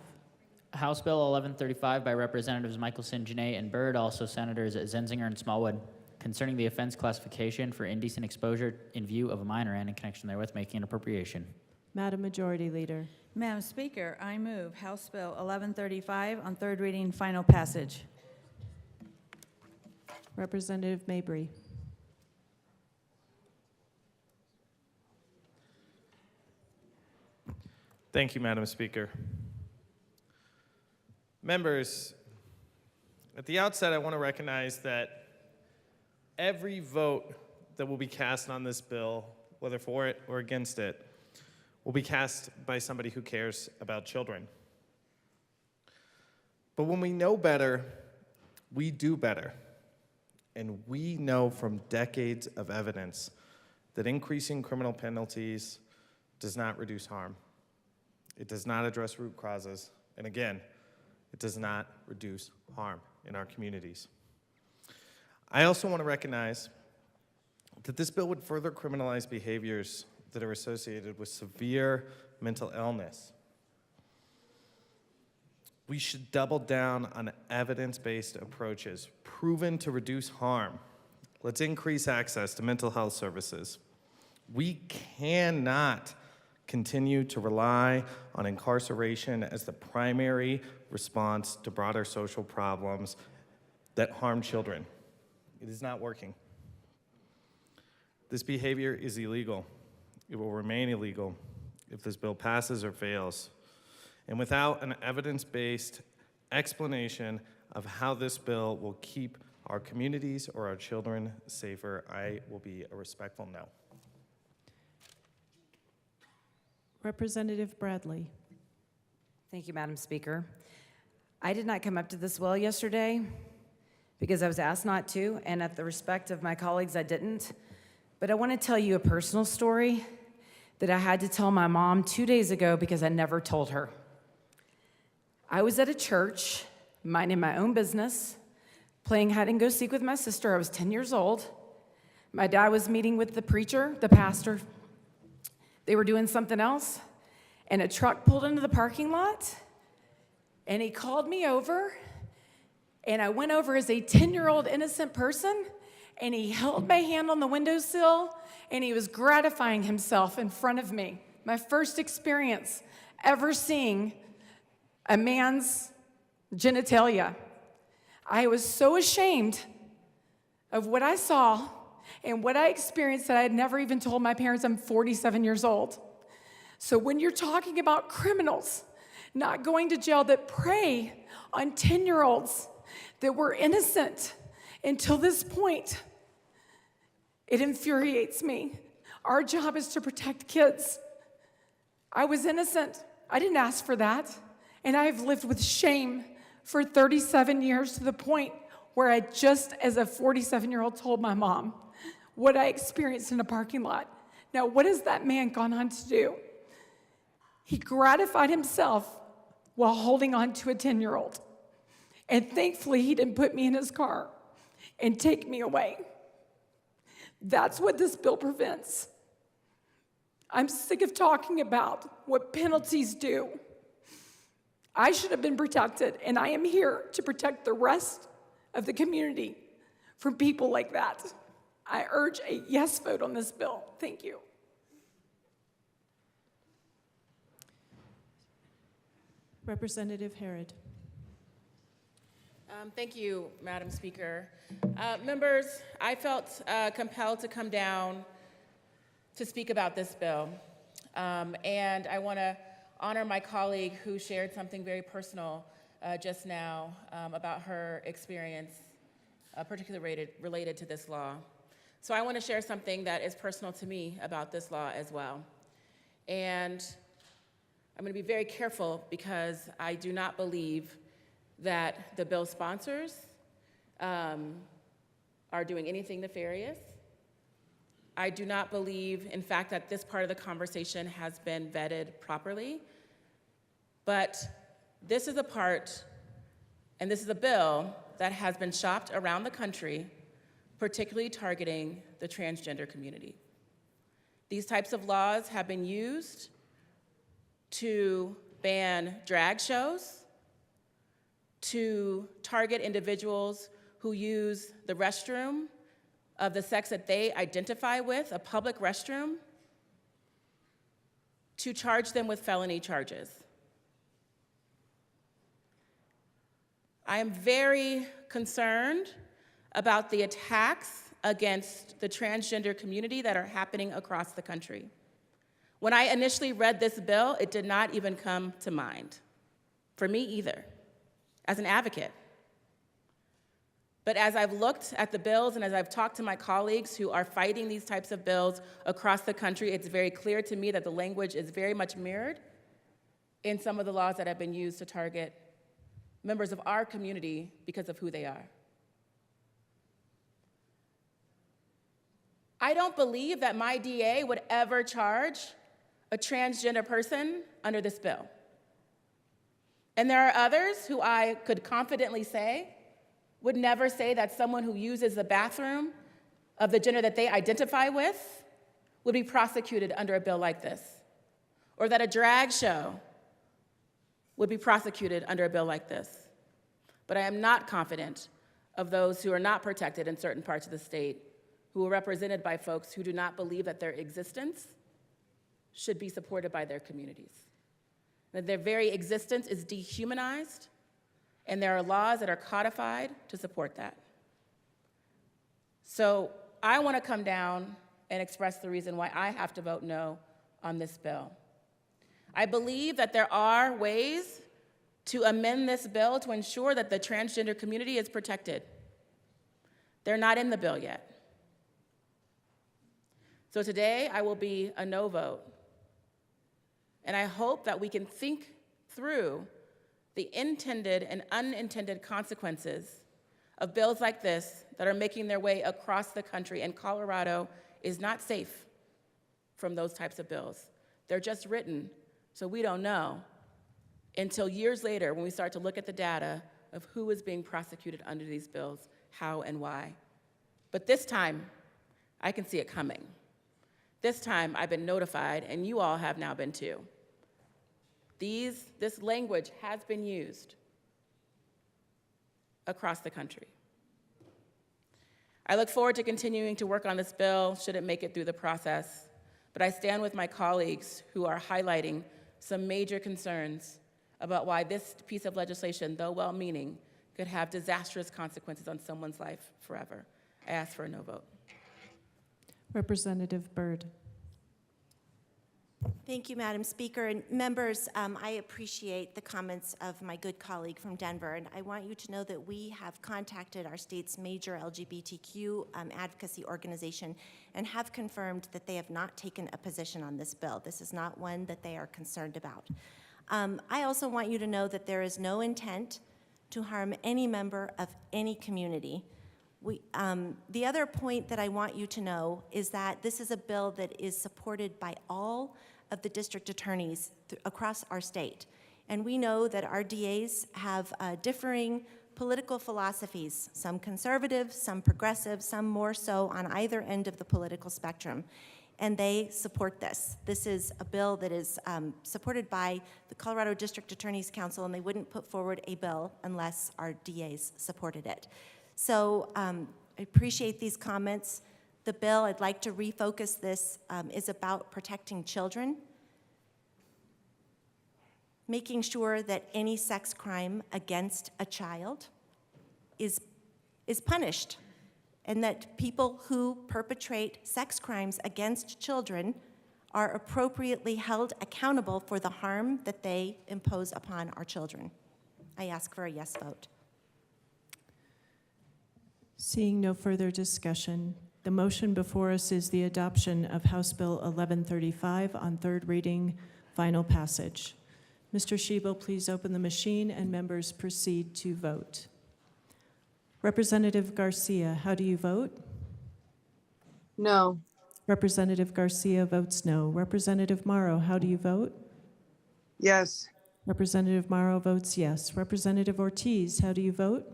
House Bill 1135 by Representatives Michelson, Janae, and Byrd, also Senators Zenzinger and Smallwood, concerning the offense classification for indecent exposure in view of a minor and in connection therewith making an appropriation. Madam Majority Leader. Madam Speaker, I move House Bill 1135 on third reading, final passage. Representative Mabry. Thank you, Madam Speaker. Members, at the outset, I want to recognize that every vote that will be cast on this bill, whether for it or against it, will be cast by somebody who cares about children. But when we know better, we do better. And we know from decades of evidence that increasing criminal penalties does not reduce harm. It does not address root causes. And again, it does not reduce harm in our communities. I also want to recognize that this bill would further criminalize behaviors that are associated with severe mental illness. We should double down on evidence-based approaches proven to reduce harm. Let's increase access to mental health services. We cannot continue to rely on incarceration as the primary response to broader social problems that harm children. It is not working. This behavior is illegal. It will remain illegal if this bill passes or fails. And without an evidence-based explanation of how this bill will keep our communities or our children safer, I will be a respectful no. Representative Bradley. Thank you, Madam Speaker. I did not come up to this well yesterday because I was asked not to, and at the respect of my colleagues, I didn't. But I want to tell you a personal story that I had to tell my mom 2 days ago because I never told her. I was at a church, minding my own business, playing hide and go seek with my sister. I was 10 years old. My dad was meeting with the preacher, the pastor. They were doing something else, and a truck pulled into the parking lot, and he called me over, and I went over as a 10-year-old innocent person, and he held my hand on the windowsill, and he was gratifying himself in front of me. My first experience ever seeing a man's genitalia. I was so ashamed of what I saw and what I experienced that I had never even told my parents. I'm 47 years old. So when you're talking about criminals not going to jail that prey on 10-year-olds that were innocent until this point, it infuriates me. Our job is to protect kids. I was innocent. I didn't ask for that. And I've lived with shame for 37 years to the point where I just, as a 47-year-old, told my mom what I experienced in a parking lot. Now, what has that man gone on to do? He gratified himself while holding on to a 10-year-old. And thankfully, he didn't put me in his car and take me away. That's what this bill prevents. I'm sick of talking about what penalties do. I should have been protected, and I am here to protect the rest of the community from people like that. I urge a yes vote on this bill. Thank you. Representative Herod. Thank you, Madam Speaker. Members, I felt compelled to come down to speak about this bill. And I want to honor my colleague who shared something very personal just now about her experience, particularly related to this law. So I want to share something that is personal to me about this law as well. And I'm going to be very careful because I do not believe that the bill sponsors are doing anything nefarious. I do not believe, in fact, that this part of the conversation has been vetted properly. But this is a part, and this is a bill that has been shopped around the country, particularly targeting the transgender community. These types of laws have been used to ban drag shows, to target individuals who use the restroom of the sex that they identify with, a public restroom, to charge them with felony charges. I am very concerned about the attacks against the transgender community that are happening across the country. When I initially read this bill, it did not even come to mind, for me either, as an advocate. But as I've looked at the bills and as I've talked to my colleagues who are fighting these types of bills across the country, it's very clear to me that the language is very much mirrored in some of the laws that have been used to target members of our community because of who they are. I don't believe that my DA would ever charge a transgender person under this bill. And there are others who I could confidently say would never say that someone who uses the bathroom of the gender that they identify with would be prosecuted under a bill like this, or that a drag show would be prosecuted under a bill like this. But I am not confident of those who are not protected in certain parts of the state, who are represented by folks who do not believe that their existence should be supported by their communities. That their very existence is dehumanized, and there are laws that are codified to support that. So I want to come down and express the reason why I have to vote no on this bill. I believe that there are ways to amend this bill to ensure that the transgender community is protected. They're not in the bill yet. So today I will be a no vote. And I hope that we can think through the intended and unintended consequences of bills like this that are making their way across the country, and Colorado is not safe from those types of bills. They're just written, so we don't know until years later when we start to look at the data of who is being prosecuted under these bills, how and why. But this time, I can see it coming. This time, I've been notified, and you all have now been too. This language has been used across the country. I look forward to continuing to work on this bill should it make it through the process, but I stand with my colleagues who are highlighting some major concerns about why this piece of legislation, though well-meaning, could have disastrous consequences on someone's life forever. I ask for a no vote. Representative Byrd. Thank you, Madam Speaker. And members, I appreciate the comments of my good colleague from Denver, and I want you to know that we have contacted our state's major LGBTQ advocacy organization and have confirmed that they have not taken a position on this bill. This is not one that they are concerned about. I also want you to know that there is no intent to harm any member of any community. The other point that I want you to know is that this is a bill that is supported by all of the district attorneys across our state. And we know that our DAs have differing political philosophies, some conservative, some progressive, some more so on either end of the political spectrum. And they support this. This is a bill that is supported by the Colorado District Attorney's Council, and they wouldn't put forward a bill unless our DAs supported it. So I appreciate these comments. The bill, I'd like to refocus this, is about protecting children, making sure that any sex crime against a child is punished, and that people who perpetrate sex crimes against children are appropriately held accountable for the harm that they impose upon our children. I ask for a yes vote. Seeing no further discussion, the motion before us is the adoption of House Bill 1135 on third reading, final passage. Mr. Schiebel, please open the machine and members proceed to vote. Representative Garcia, how do you vote? No. Representative Garcia votes no. Representative Morrow, how do you vote? Yes. Representative Morrow votes yes. Representative Ortiz, how do you vote?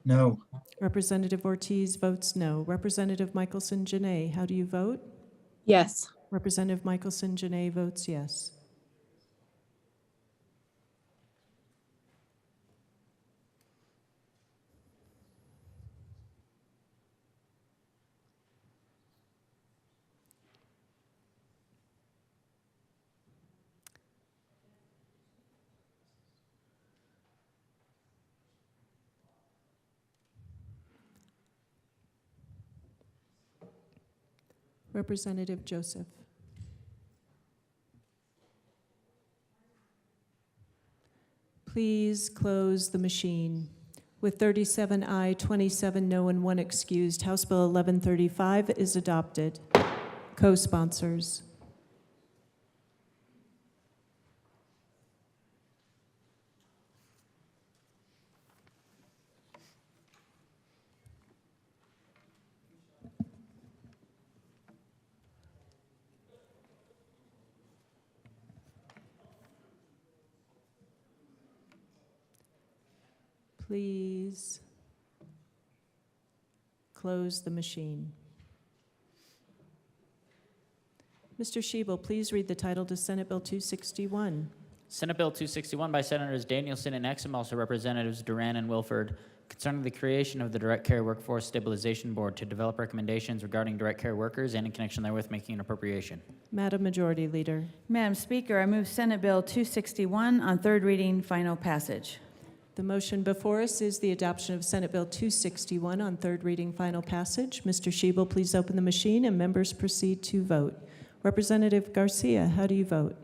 No. Representative Ortiz votes no. Representative Michelson-Janae, how do you vote? Yes. Representative Michelson-Janae votes yes. Representative Joseph. Please close the machine. With 37 aye, 27 no, and 1 excused, House Bill 1135 is adopted. Co-sponsors. Please close the machine. Mr. Shebel, please read the title to Senate Bill 261. Senate Bill 261 by Senators Danielson and Exum, also Representatives Duran and Wilford, concerning the creation of the Direct Care Workforce Stabilization Board to develop recommendations regarding direct care workers and in connection therewith making an appropriation. Madam Majority Leader. Madam Speaker, I move Senate Bill 261 on third reading, final passage. The motion before us is the adoption of Senate Bill 261 on third reading, final passage. Mr. Shebel, please open the machine and members proceed to vote. Representative Garcia, how do you vote?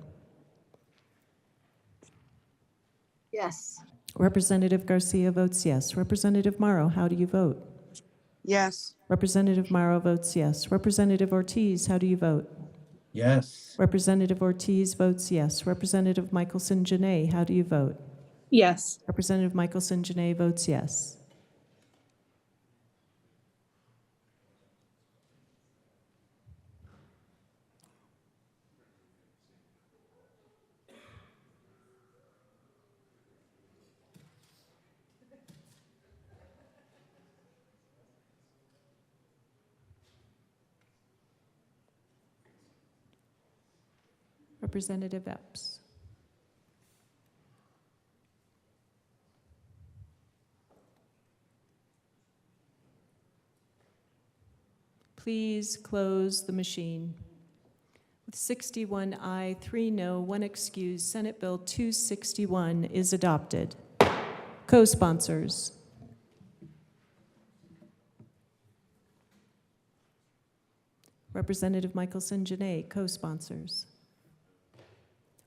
Yes. Representative Garcia votes yes. Representative Morrow, how do you vote? Yes. Representative Morrow votes yes. Representative Ortiz, how do you vote? Yes. Representative Ortiz votes yes. Representative Michelson-Janae, how do you vote? Yes. Representative Michelson-Janae votes yes. Representative Epps. Please close the machine. With 61 aye, 3 no, 1 excuse, Senate Bill 261 is adopted. Co-sponsors. Representative Michelson-Janae, co-sponsors.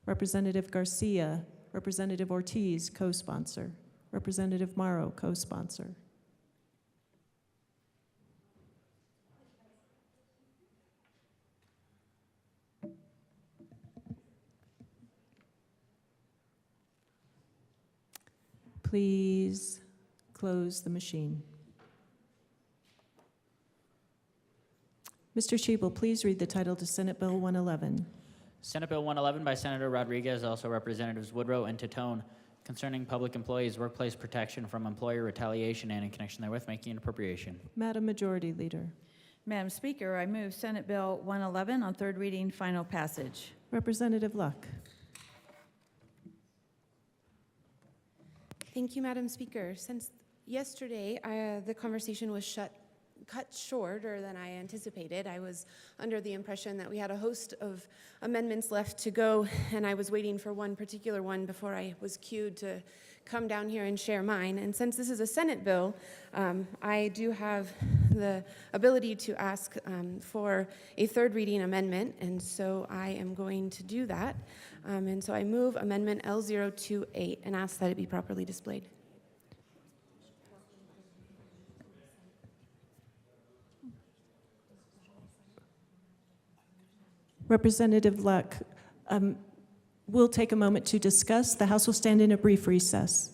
Representative Garcia, Representative Ortiz, co-sponsor. Representative Morrow, co-sponsor. Please close the machine. Mr. Shebel, please read the title to Senate Bill 111. Senate Bill 111 by Senator Rodriguez, also Representatives Woodrow and Titone, concerning public employees' workplace protection from employer retaliation and in connection therewith making an appropriation. Madam Majority Leader. Madam Speaker, I move Senate Bill 111 on third reading, final passage. Representative Luck. Thank you, Madam Speaker. Since yesterday, the conversation was cut shorter than I anticipated. I was under the impression that we had a host of amendments left to go, and I was waiting for one particular one before I was queued to come down here and share mine. And since this is a Senate bill, I do have the ability to ask for a third reading amendment, and so I am going to do that. And so I move Amendment L028 and ask that it be properly displayed. Representative Luck, we'll take a moment to discuss. The House will stand in a brief recess.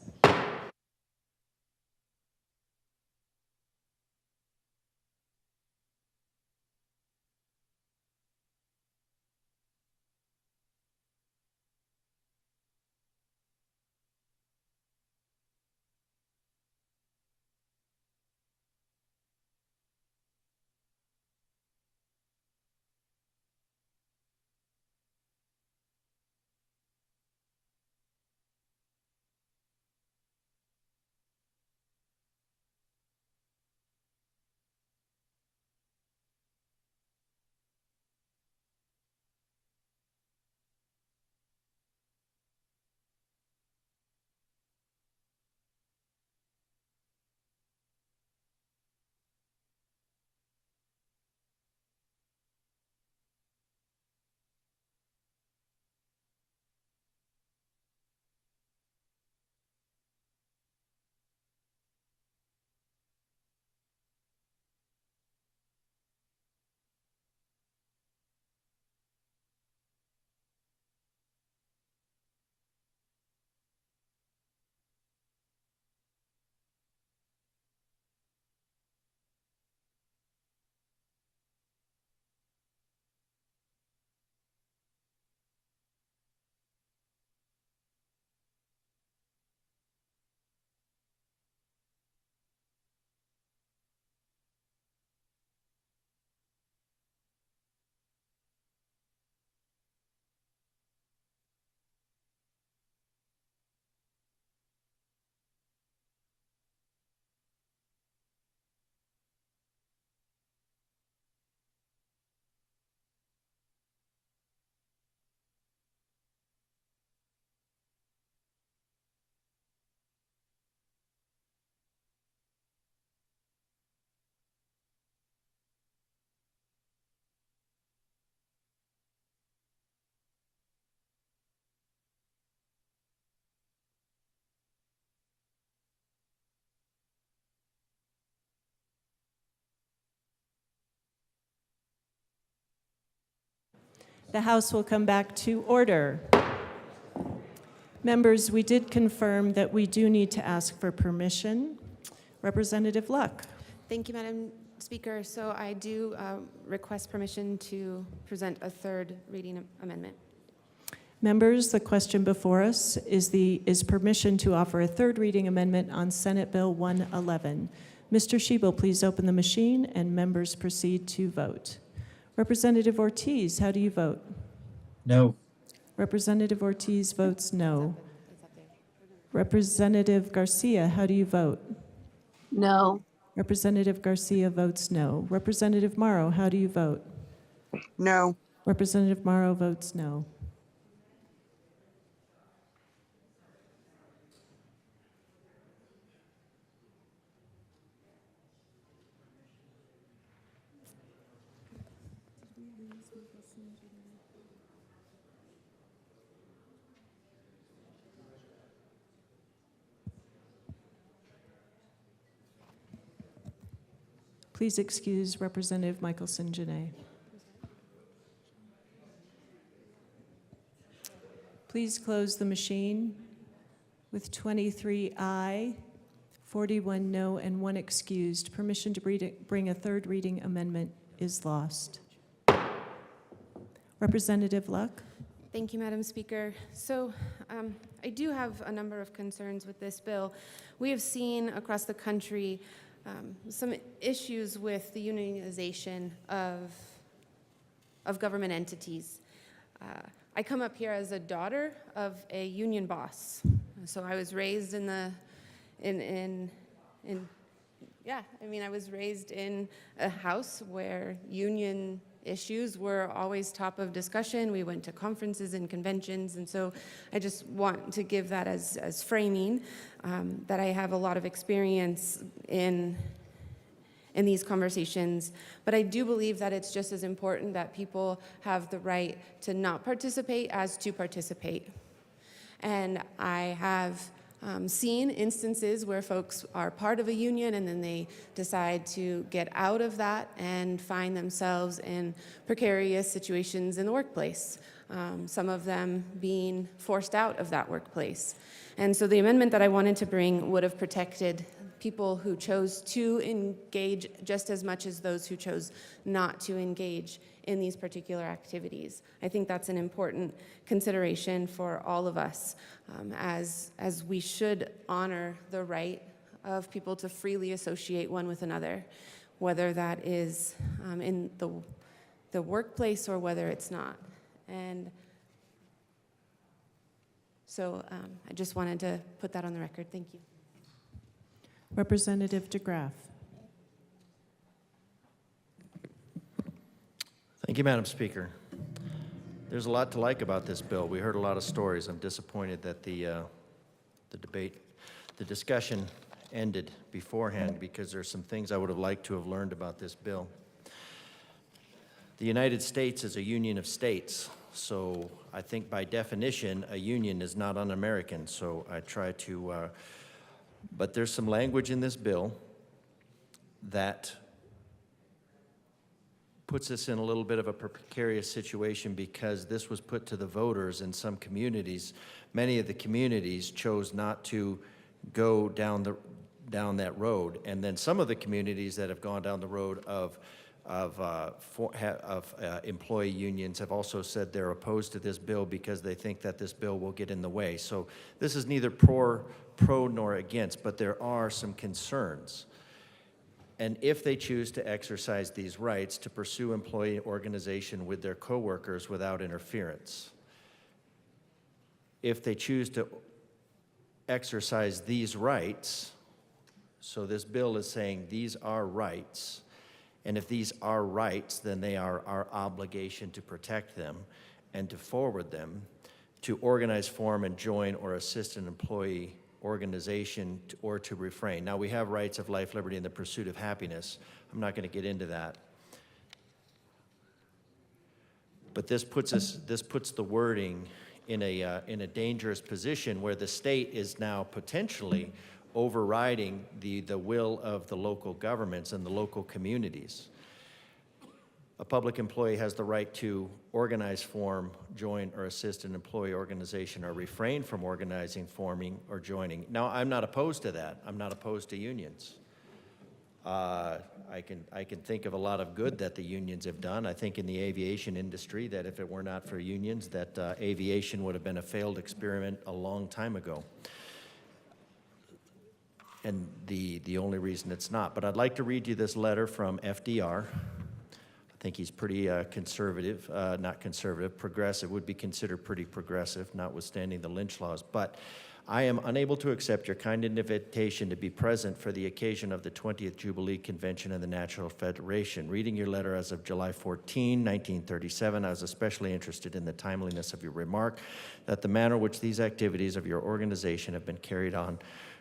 The House will come back to order. Members, we did confirm that we do need to ask for permission. Representative Luck. Thank you, Madam Speaker. So I do request permission to present a third reading amendment. Members, the question before us is permission to offer a third reading amendment on Senate Bill 111. Mr. Schiebel, please open the machine and members proceed to vote. Representative Ortiz, how do you vote? No. Representative Ortiz votes no. Representative Garcia, how do you vote? No. Representative Garcia votes no. Representative Morrow, how do you vote? No. Representative Morrow votes no. Please excuse Representative Michelson-Janae. Please close the machine. With 23 aye, 41 no, and 1 excused, permission to bring a third reading amendment is lost. Representative Luck. Thank you, Madam Speaker. So I do have a number of concerns with this bill. We have seen across the country some issues with the unionization of government entities. I come up here as a daughter of a union boss. So I was raised I was raised in a house where union issues were always top of discussion. We went to conferences and conventions, and so I just want to give that as framing, that I have a lot of experience in these conversations. But I do believe that it's just as important that people have the right to not participate as to participate. And I have seen instances where folks are part of a union and then they decide to get out of that and find themselves in precarious situations in the workplace, some of them being forced out of that workplace. And so the amendment that I wanted to bring would have protected people who chose to engage just as much as those who chose not to engage in these particular activities. I think that's an important consideration for all of us, as we should honor the right of people to freely associate one with another, whether that is in the workplace or whether it's not. And so I just wanted to put that on the record. Thank you. Representative DeGraff. Thank you, Madam Speaker. There's a lot to like about this bill. We heard a lot of stories. I'm disappointed that the discussion ended beforehand because there's some things I would have liked to have learned about this bill. The United States is a union of states, so I think by definition, a union is not un-American, so I try to, but there's some language in this bill that puts us in a little bit of a precarious situation because this was put to the voters in some communities. Many of the communities chose not to go down that road, and then some of the communities that have gone down the road of employee unions have also said they're opposed to this bill because they think that this bill will get in the way. So this is neither pro nor against, but there are some concerns. And if they choose to exercise these rights to pursue employee organization with their coworkers without interference, if they choose to exercise these rights, so this bill is saying these are rights, and if these are rights, then they are our obligation to protect them and to forward them, to organize, form, and join or assist an employee organization or to refrain. Now, we have rights of life, liberty, and the pursuit of happiness. I'm not going to get into that. But this puts the wording in a dangerous position where the state is now potentially overriding the will of the local governments and the local communities. A public employee has the right to organize, form, join, or assist an employee organization or refrain from organizing, forming, or joining. Now, I'm not opposed to that. I'm not opposed to unions. I can think of a lot of good that the unions have done. I think in the aviation industry that if it were not for unions, that aviation would have been a failed experiment a long time ago. And the only reason it's not. But I'd like to read you this letter from FDR. I think he's pretty conservative, not conservative, progressive, would be considered pretty progressive, notwithstanding the lynch laws. But I am unable to accept your kind invitation to be present for the occasion of the 20th Jubilee Convention of the National Federation. Reading your letter as of July 14, 1937, I was especially interested in the timeliness of your remark that the manner in which these activities of your organization have been carried on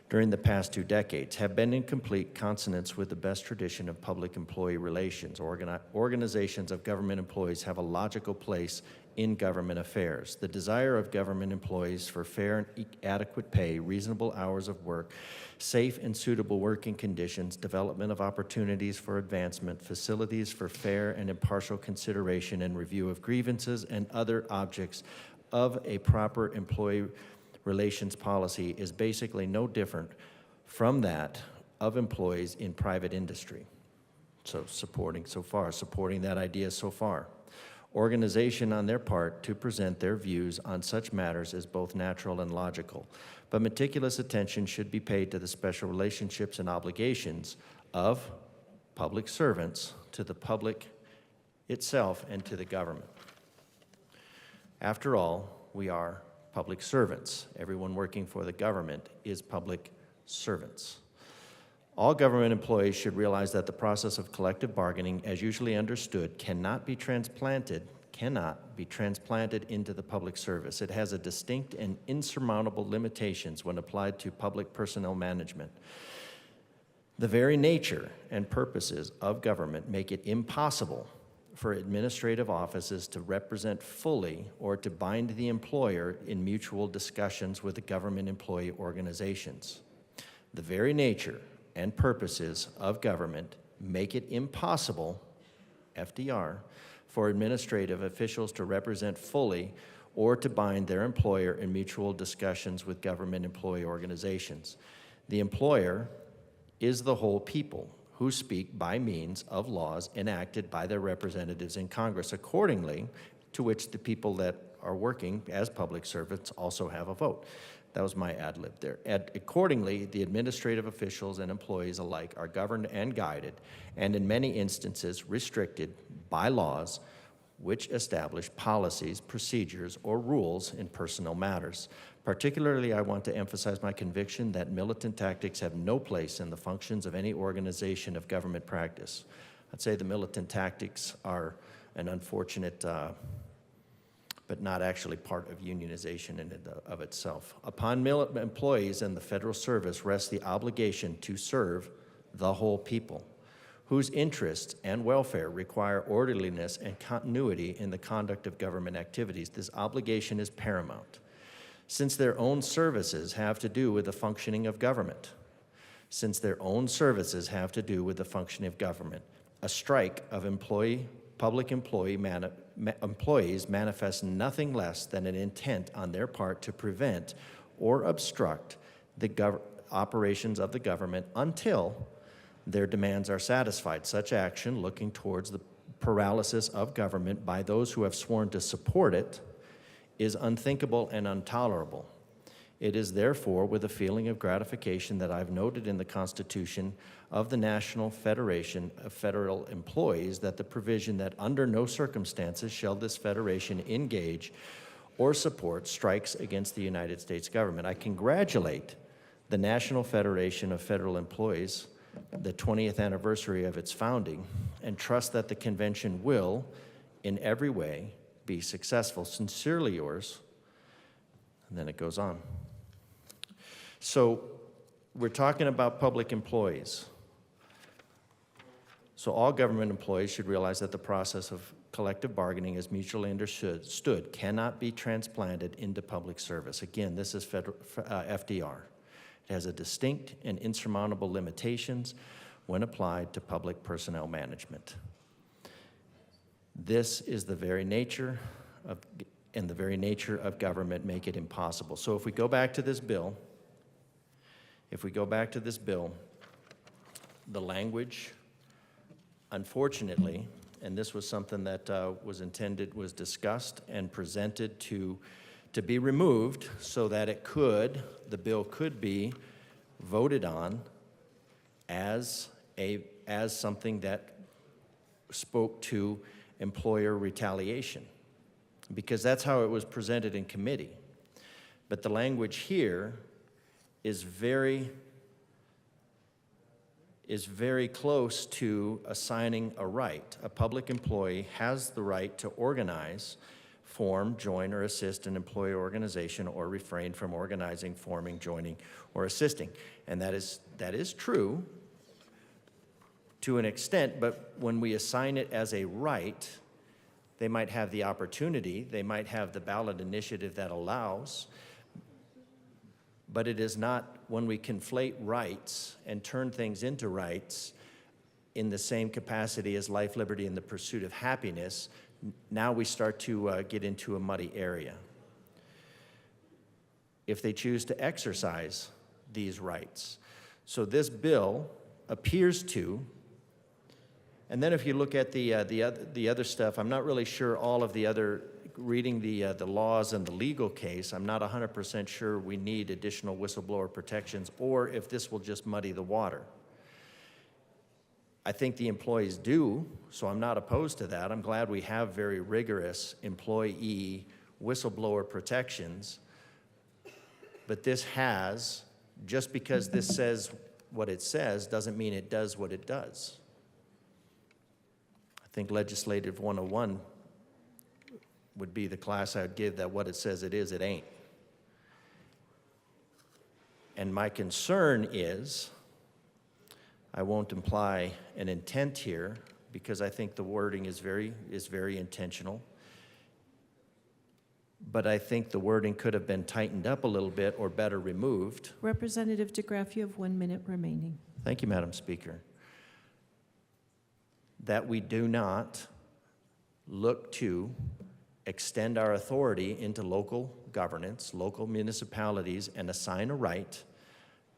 during the past 2 decades have been in complete consonance with the best tradition of public employee relations. Organizations of government employees have a logical place in government affairs. The desire of government employees for fair and adequate pay, reasonable hours of work, safe and suitable working conditions, development of opportunities for advancement, facilities for fair and impartial consideration and review of grievances, and other objects of a proper employee relations policy is basically no different from that of employees in private industry. So supporting that idea so far. Organization on their part to present their views on such matters is both natural and logical, but meticulous attention should be paid to the special relationships and obligations of public servants to the public itself and to the government. After all, we are public servants. Everyone working for the government is public servants. All government employees should realize that the process of collective bargaining, as usually understood, cannot be transplanted into the public service. It has a distinct and insurmountable limitations when applied to public personnel management. The very nature and purposes of government make it impossible for administrative offices to represent fully or to bind the employer in mutual discussions with the government employee organizations. The very nature and purposes of government make it impossible, FDR, for administrative officials to represent fully or to bind their employer in mutual discussions with government employee organizations. The employer is the whole people, who speak by means of laws enacted by their representatives in Congress, accordingly to which the people that are working as public servants also have a vote. That was my ad lib there. Accordingly, the administrative officials and employees alike are governed and guided, and in many instances restricted by laws which establish policies, procedures, or rules in personnel matters. Particularly, I want to emphasize my conviction that militant tactics have no place in the functions of any organization of government practice. I'd say the militant tactics are an unfortunate, but not actually part of unionization in and of itself. Upon employees in the federal service rests the obligation to serve the whole people, whose interests and welfare require orderliness and continuity in the conduct of government activities. This obligation is paramount, since their own services have to do with the functioning of government. A strike of public employees manifests nothing less than an intent on their part to prevent or obstruct the operations of the government until their demands are satisfied. Such action, looking towards the paralysis of government by those who have sworn to support it, is unthinkable and intolerable. It is therefore with a feeling of gratification that I've noted in the Constitution of the National Federation of Federal Employees that the provision that under no circumstances shall this federation engage or support strikes against the United States government. I congratulate the National Federation of Federal Employees, the 20th anniversary of its founding, and trust that the convention will, in every way, be successful. Sincerely yours. And then it goes on. So we're talking about public employees. So all government employees should realize that the process of collective bargaining is mutually understood, cannot be transplanted into public service. Again, this is FDR. It has a distinct and insurmountable limitations when applied to public personnel management. This is the very nature of, and the very nature of government make it impossible. So if we go back to this bill, the language, unfortunately, and this was something that was discussed and presented to be removed so that the bill could be voted on as something that spoke to employer retaliation, because that's how it was presented in committee. But the language here is very close to assigning a right. A public employee has the right to organize, form, join, or assist an employee organization, or refrain from organizing, forming, joining, or assisting. And that is true to an extent, but when we assign it as a right, they might have the opportunity, they might have the ballot initiative that allows, but it is not when we conflate rights and turn things into rights in the same capacity as life, liberty, and the pursuit of happiness. Now we start to get into a muddy area. If they choose to exercise these rights. So this bill appears to, and then if you look at the other stuff, I'm not really sure all of the other, reading the laws and the legal case, I'm not 100% sure we need additional whistleblower protections or if this will just muddy the water. I think the employees do, so I'm not opposed to that. I'm glad we have very rigorous employee whistleblower protections, but this has, just because this says what it says doesn't mean it does what it does. I think Legislative 101 would be the class I would give that what it says it is, it ain't. And my concern is, I won't imply an intent here because I think the wording is very intentional. But I think the wording could have been tightened up a little bit or better removed. Representative DeGraff, you have 1 minute remaining. Thank you, Madam Speaker. That we do not look to extend our authority into local governance, local municipalities, and assign a right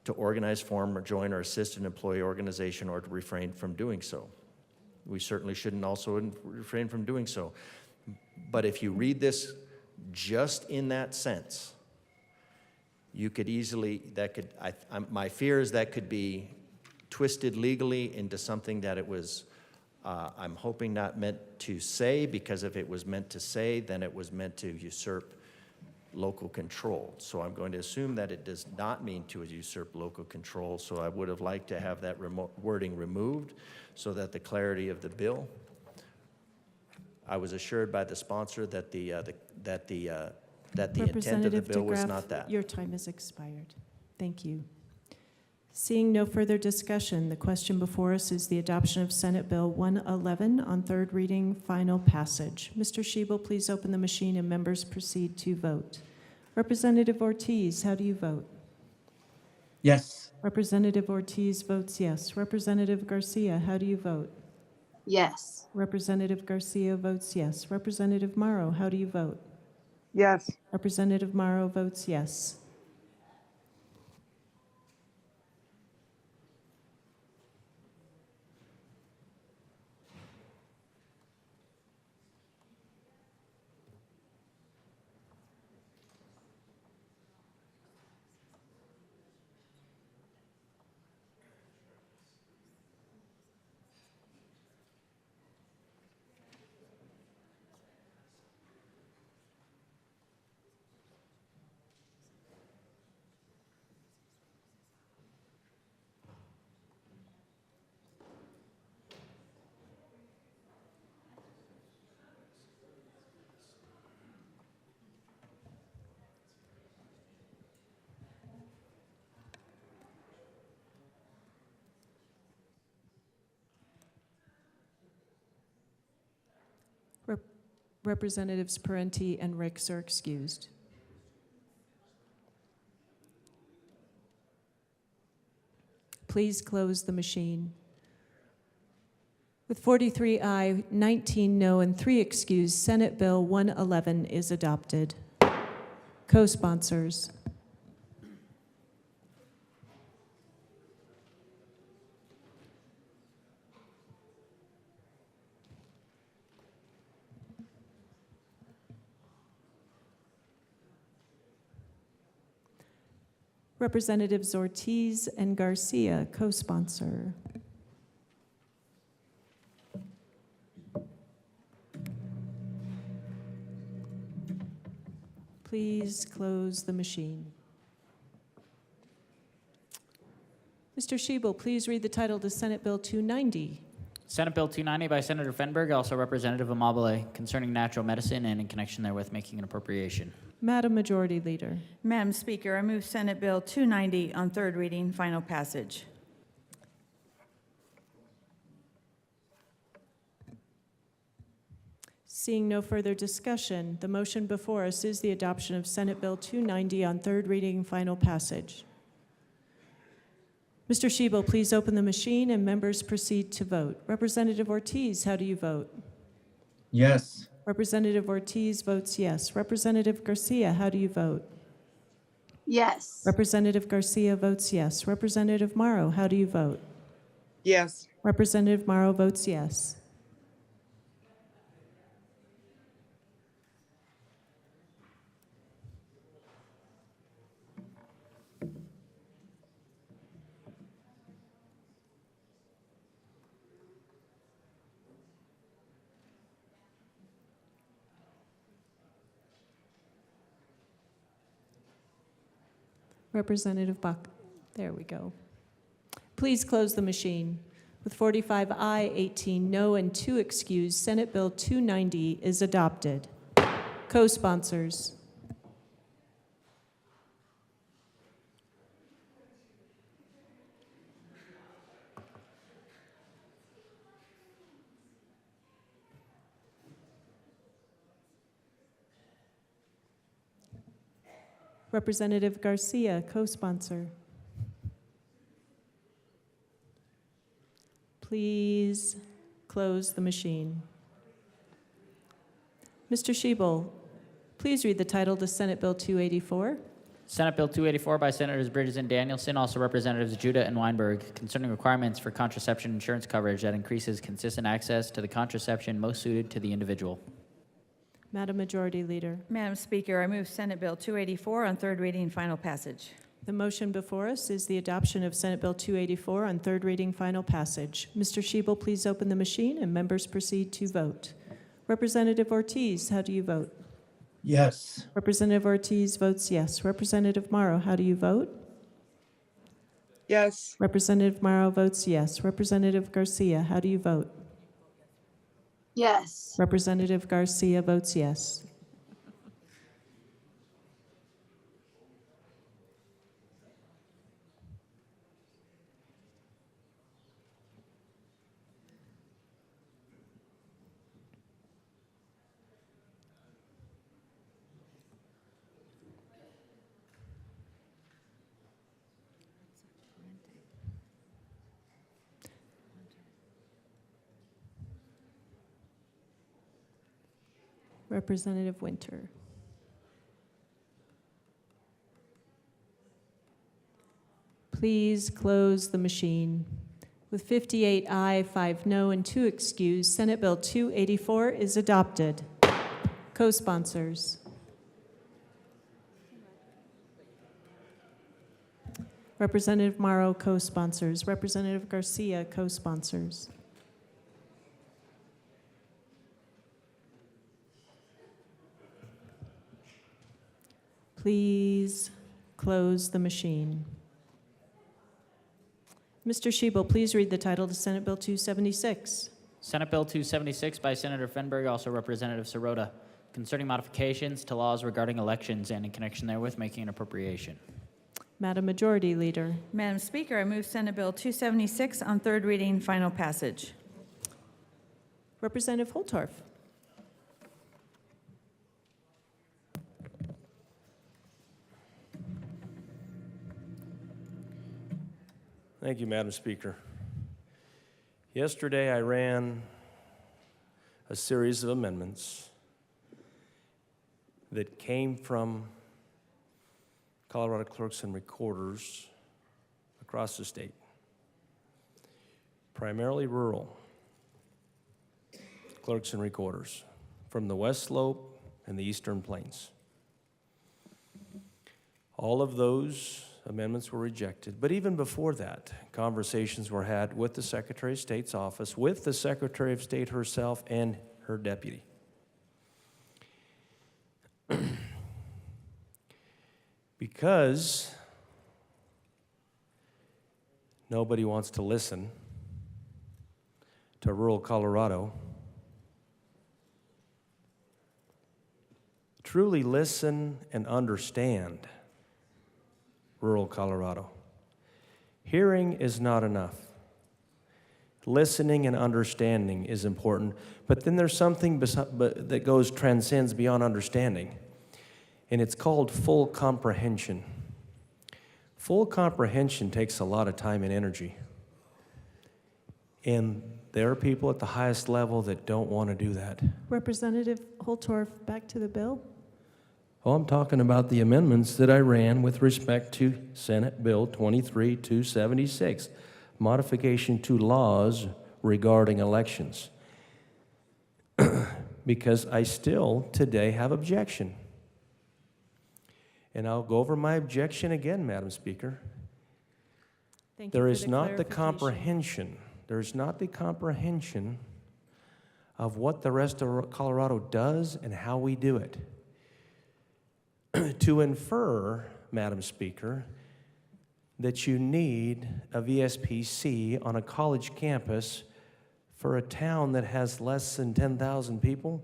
to organize, form, or join, or assist an employee organization or to refrain from doing so. We certainly shouldn't also refrain from doing so. But if you read this just in that sense, you could easily, my fear is that could be twisted legally into something that it was, I'm hoping not meant to say, because if it was meant to say, then it was meant to usurp local control. So I'm going to assume that it does not mean to usurp local control, so I would have liked to have that wording removed so that the clarity of the bill. I was assured by the sponsor that the intent of the bill was not that. Your time has expired. Thank you. Seeing no further discussion, the question before us is the adoption of Senate Bill 111 on third reading, final passage. Mr. Schiebel, please open the machine and members proceed to vote. Representative Ortiz, how do you vote? Yes. Representative Ortiz votes yes. Representative Garcia, how do you vote? Yes. Representative Garcia votes yes. Representative Morrow, how do you vote? Yes. Representative Morrow votes yes. Representatives Parenti and Ricks are excused. Please close the machine. With 43 aye, 19 no, and 3 excused, Senate Bill 111 is adopted. Co-sponsors. Representatives Ortiz and Garcia, co-sponsor. Please close the machine. Mr. Schiebel, please read the title to Senate Bill 290. Senate Bill 290 by Senator Fenberg, also Representative Amabile, concerning natural medicine and in connection therewith making an appropriation. Madam Majority Leader. Madam Speaker, I move Senate Bill 290 on third reading, final passage. Seeing no further discussion, the motion before us is the adoption of Senate Bill 290 on third reading, final passage. Mr. Schiebel, please open the machine and members proceed to vote. Representative Ortiz, how do you vote? Yes. Representative Ortiz votes yes. Representative Garcia, how do you vote? Yes. Representative Garcia votes yes. Representative Morrow, how do you vote? Yes. Representative Morrow votes yes. Representative Buck, there we go. Please close the machine. With 45 aye, 18 no, and 2 excused, Senate Bill 290 is adopted. Co-sponsors. Representative Garcia, co-sponsor. Please close the machine. Mr. Schiebel, please read the title to Senate Bill 284. Senate Bill 284 by Senators Bridges and Danielson, also Representatives Judah and Weinberg, concerning requirements for contraception insurance coverage that increases consistent access to the contraception most suited to the individual. Madam Majority Leader. Madam Speaker, I move Senate Bill 284 on third reading, final passage. The motion before us is the adoption of Senate Bill 284 on third reading, final passage. Mr. Schiebel, please open the machine and members proceed to vote. Representative Ortiz, how do you vote? Yes. Representative Ortiz votes yes. Representative Morrow, how do you vote? Yes. Representative Morrow votes yes. Representative Garcia, how do you vote? Yes. Representative Garcia votes yes. Representative Winter. Please close the machine. With 58 aye, 5 no, and 2 excused, Senate Bill 284 is adopted. Co-sponsors. Representative Morrow, co-sponsors. Representative Garcia, co-sponsors. Please close the machine. Mr. Schiebel, please read the title to Senate Bill 276. Senate Bill 276 by Senator Fenberg, also Representative Sirota, concerning modifications to laws regarding elections and in connection therewith making an appropriation. Madam Majority Leader. Madam Speaker, I move Senate Bill 276 on third reading, final passage. Representative Holtorf. Thank you, Madam Speaker. Yesterday, I ran a series of amendments that came from Colorado clerks and recorders across the state, primarily rural clerks and recorders from the West Slope and the Eastern Plains. All of those amendments were rejected, but even before that, conversations were had with the Secretary of State's office, with the Secretary of State herself and her deputy. Because nobody wants to listen to rural Colorado, truly listen and understand rural Colorado. Hearing is not enough. Listening and understanding is important, but then there's something that transcends beyond understanding, and it's called full comprehension. Full comprehension takes a lot of time and energy, and there are people at the highest level that don't want to do that. Representative Holtorf, back to the bill. Oh, I'm talking about the amendments that I ran with respect to Senate Bill 23-276, modification to laws regarding elections. Because I still today have objection. And I'll go over my objection again, Madam Speaker. Thank you There for is the not the clarification. comprehension. There is not the comprehension of what the rest of Colorado does and how we do it. To infer, Madam Speaker, that you need a VSPC on a college campus for a town that has less than 10,000 people,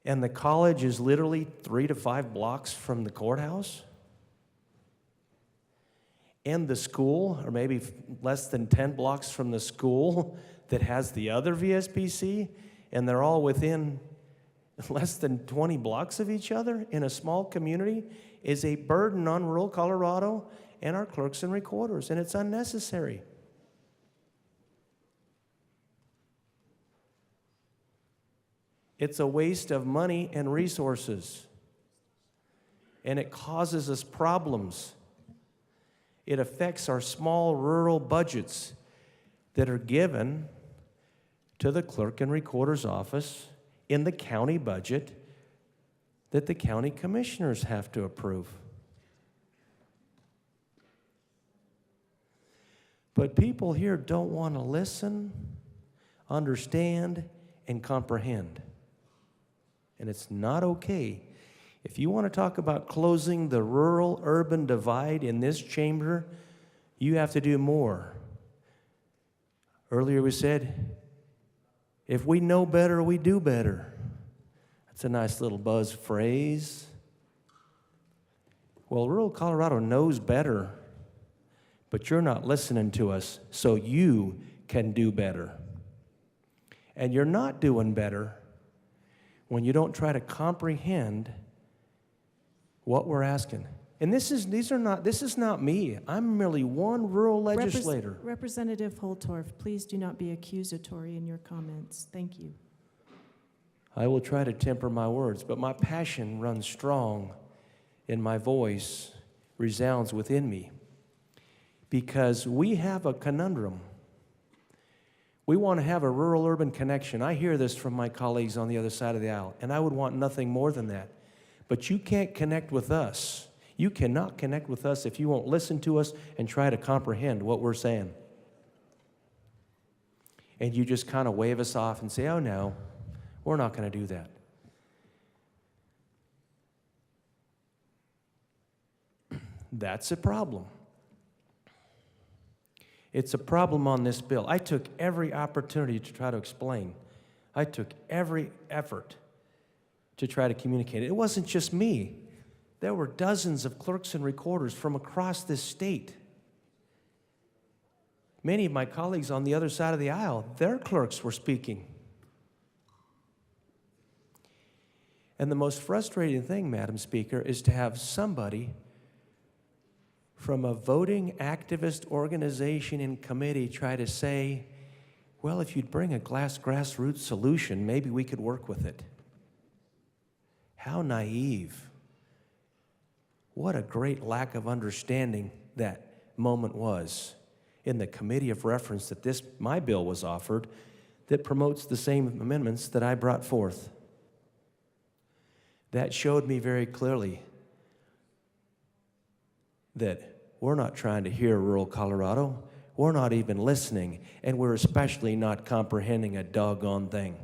and the college is literally 3 to 5 blocks from the courthouse, and the school, or maybe less than 10 blocks from the school that has the other VSPC, and they're all within less than 20 blocks of each other in a small community, is a burden on rural Colorado and our clerks and recorders, and it's unnecessary. It's a waste of money and resources, and it causes us problems. It affects our small rural budgets that are given to the clerk and recorder's office in the county budget that the county commissioners have to approve. But people here don't want to listen, understand, and comprehend. And it's not okay. If you want to talk about closing the rural-urban divide in this chamber, you have to do more. Earlier we said, if we know better, we do better. That's a nice little buzz phrase. Well, rural Colorado knows better, but you're not listening to us, so you can do better. And you're not doing better when you don't try to comprehend what we're asking. And this is not me. I'm merely one rural legislator. Representative Holtorf, please do not be accusatory in your comments. Thank you. I will try to temper my words, but my passion runs strong and my voice resounds within me because we have a conundrum. We want to have a rural-urban connection. I hear this from my colleagues on the other side of the aisle, and I would want nothing more than that. But you can't connect with us. You cannot connect with us if you won't listen to us and try to comprehend what we're saying. And you just kind of wave us off and say, oh no, we're not going to do that. That's a problem. It's a problem on this bill. I took every opportunity to try to explain. I took every effort to try to communicate it. It wasn't just me. There were dozens of clerks and recorders from across this state. Many of my colleagues on the other side of the aisle, their clerks were speaking. And the most frustrating thing, Madam Speaker, is to have somebody from a voting activist organization in committee try to say, well, if you'd bring a grassroots solution, maybe we could work with it. How naive. What a great lack of understanding that moment was in the committee of reference that my bill was offered that promotes the same amendments that I brought forth. That showed me very clearly that we're not trying to hear rural Colorado. We're not even listening, and we're especially not comprehending a doggone thing.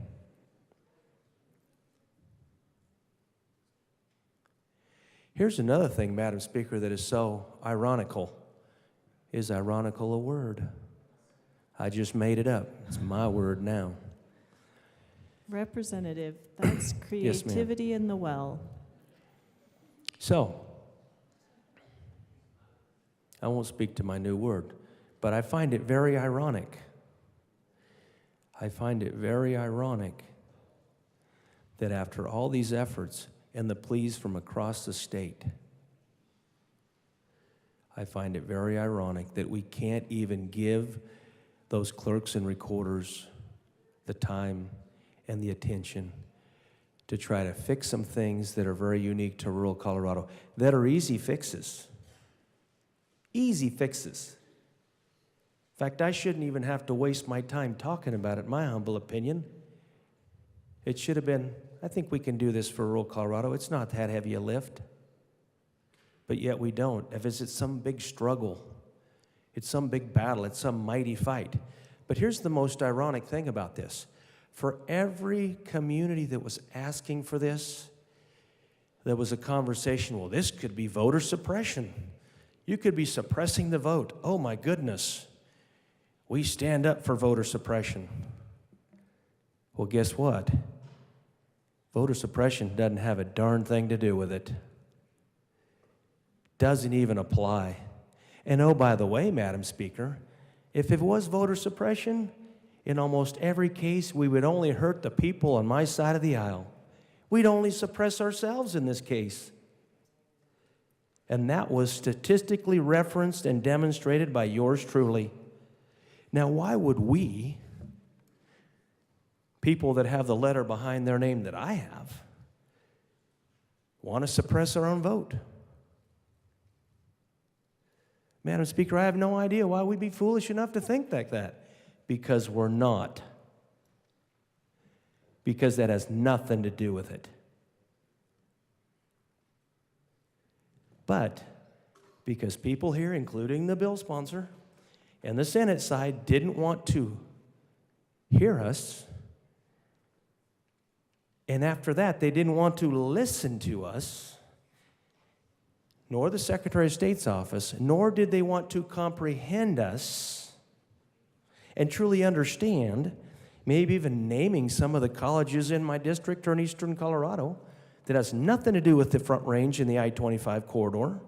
Here's another thing, Madam Speaker, that is so ironical. Is ironical a word? I just made it up. It's my word now. Representative, that's Yes, ma'am. creativity in the well. So, I won't speak to my new word, but I find it very ironic. I find it very ironic that after all these efforts and the pleas from across the state, I find it very ironic that we can't even give those clerks and recorders the time and the attention to try to fix some things that are very unique to rural Colorado, that are easy fixes. Easy fixes. In fact, I shouldn't even have to waste my time talking about it, my humble opinion. It should have been, I think we can do this for rural Colorado. It's not that heavy a lift. But yet we don't. If it's some big struggle, it's some big battle, it's some mighty fight. But here's the most ironic thing about this. For every community that was asking for this, there was a conversation, well, this could be voter suppression. You could be suppressing the vote. Oh my goodness. We stand up for voter suppression. Well, guess what? Voter suppression doesn't have a darn thing to do with it. Doesn't even apply. And oh, by the way, Madam Speaker, if it was voter suppression, in almost every case, we would only hurt the people on my side of the aisle. We'd only suppress ourselves in this case. And that was statistically referenced and demonstrated by yours truly. Now, why would we, people that have the letter behind their name that I have, want to suppress our own vote? Madam Speaker, I have no idea why we'd be foolish enough to think like that. Because we're not. Because that has nothing to do with it. But because people here, including the bill sponsor and the Senate side, didn't want to hear us, and after that, they didn't want to listen to us, nor the Secretary of State's office, nor did they want to comprehend us and truly understand, maybe even naming some of the colleges in my district or in eastern Colorado that has nothing to do with the Front Range and the I-25 corridor.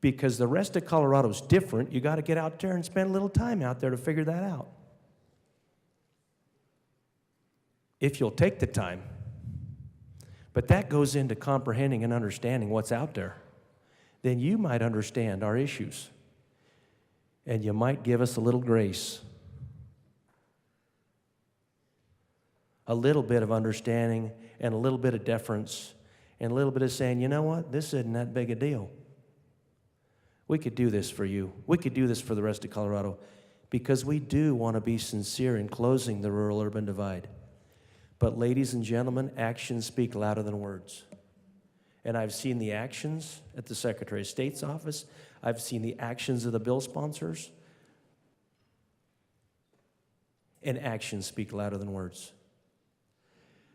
Because the rest of Colorado's different. You got to get out there and spend a little time out there to figure that out. If you'll take the time. But that goes into comprehending and understanding what's out there. Then you might understand our issues. And you might give us a little grace. A little bit of understanding and a little bit of deference and a little bit of saying, you know what, this isn't that big a deal. We could do this for you. We could do this for the rest of Colorado because we do want to be sincere in closing the rural-urban divide. But ladies and gentlemen, actions speak louder than words. And I've seen the actions at the Secretary of State's office. I've seen the actions of the bill sponsors. And actions speak louder than words.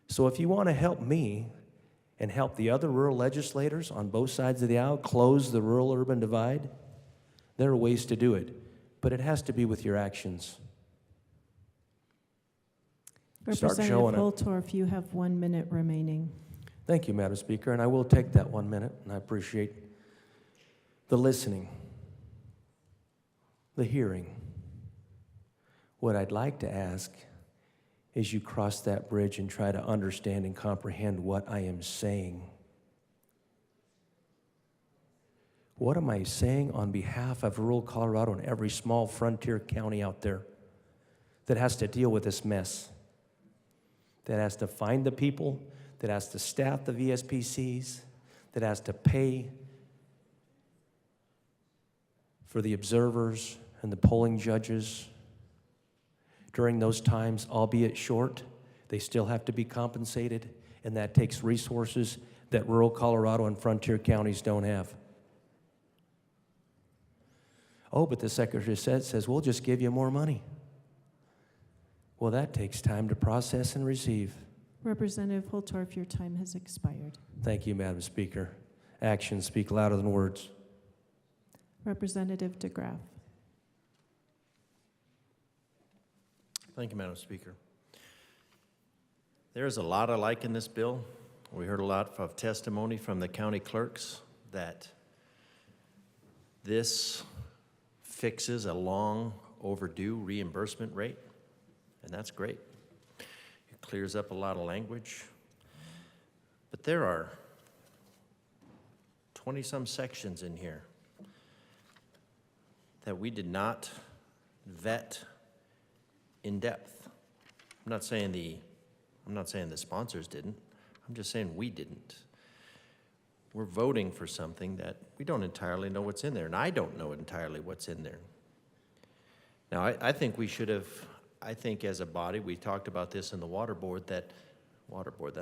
So if you want to help me and help the other rural legislators on both sides of the aisle close the rural-urban divide, there are ways to do it. But it has to be with your actions. Start showing Representative it. Holtorf, you have 1 minute remaining. Thank you, Madam Speaker, and I will take that 1 minute, and I appreciate the listening, the hearing. What I'd like to ask is you cross that bridge and try to understand and comprehend what I am saying. What am I saying on behalf of rural Colorado and every small frontier county out there that has to deal with this mess? That has to find the people, that has to staff the VSPCs, that has to pay for the observers and the polling judges. During those times, albeit short, they still have to be compensated, and that takes resources that rural Colorado and frontier counties don't have. Oh, but the Secretary of State says, we'll just give you more money. Well, that takes time to process and receive. Representative Holtorf, your time has expired. Thank you, Madam Speaker. Actions speak louder than words. Representative DeGraff. Thank you, Madam Speaker. There's a lot I like in this bill. We heard a lot of testimony from the county clerks that this fixes a long overdue reimbursement rate, and that's great. It clears up a lot of language. But there are 20-some sections in here that we did not vet in depth. I'm not saying the sponsors didn't. I'm just saying we didn't. We're voting for something that we don't entirely know what's in there, and I don't know entirely what's in there. Now, I think we should have, I think as a body, we talked about this in the water board, that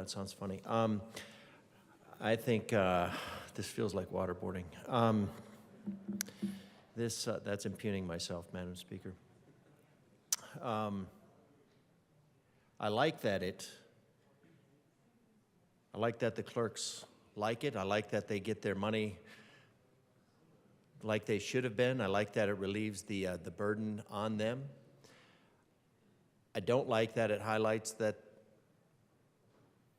sounds funny. I think this feels like waterboarding. That's impugning myself, Madam Speaker. I like that the clerks like it. I like that they get their money like they should have been. I like that it relieves the burden on them. I don't like that it highlights that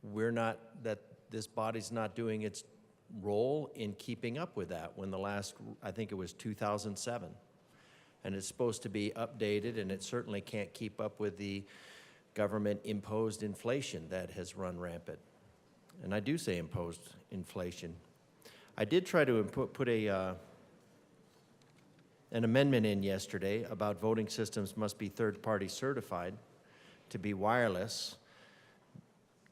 that this body's not doing its role in keeping up with that when the last, I think it was 2007. And it's supposed to be updated, and it certainly can't keep up with the government-imposed inflation that has run rampant. And I do say imposed inflation. I did try to put an amendment in yesterday about voting systems must be third-party certified to be wireless,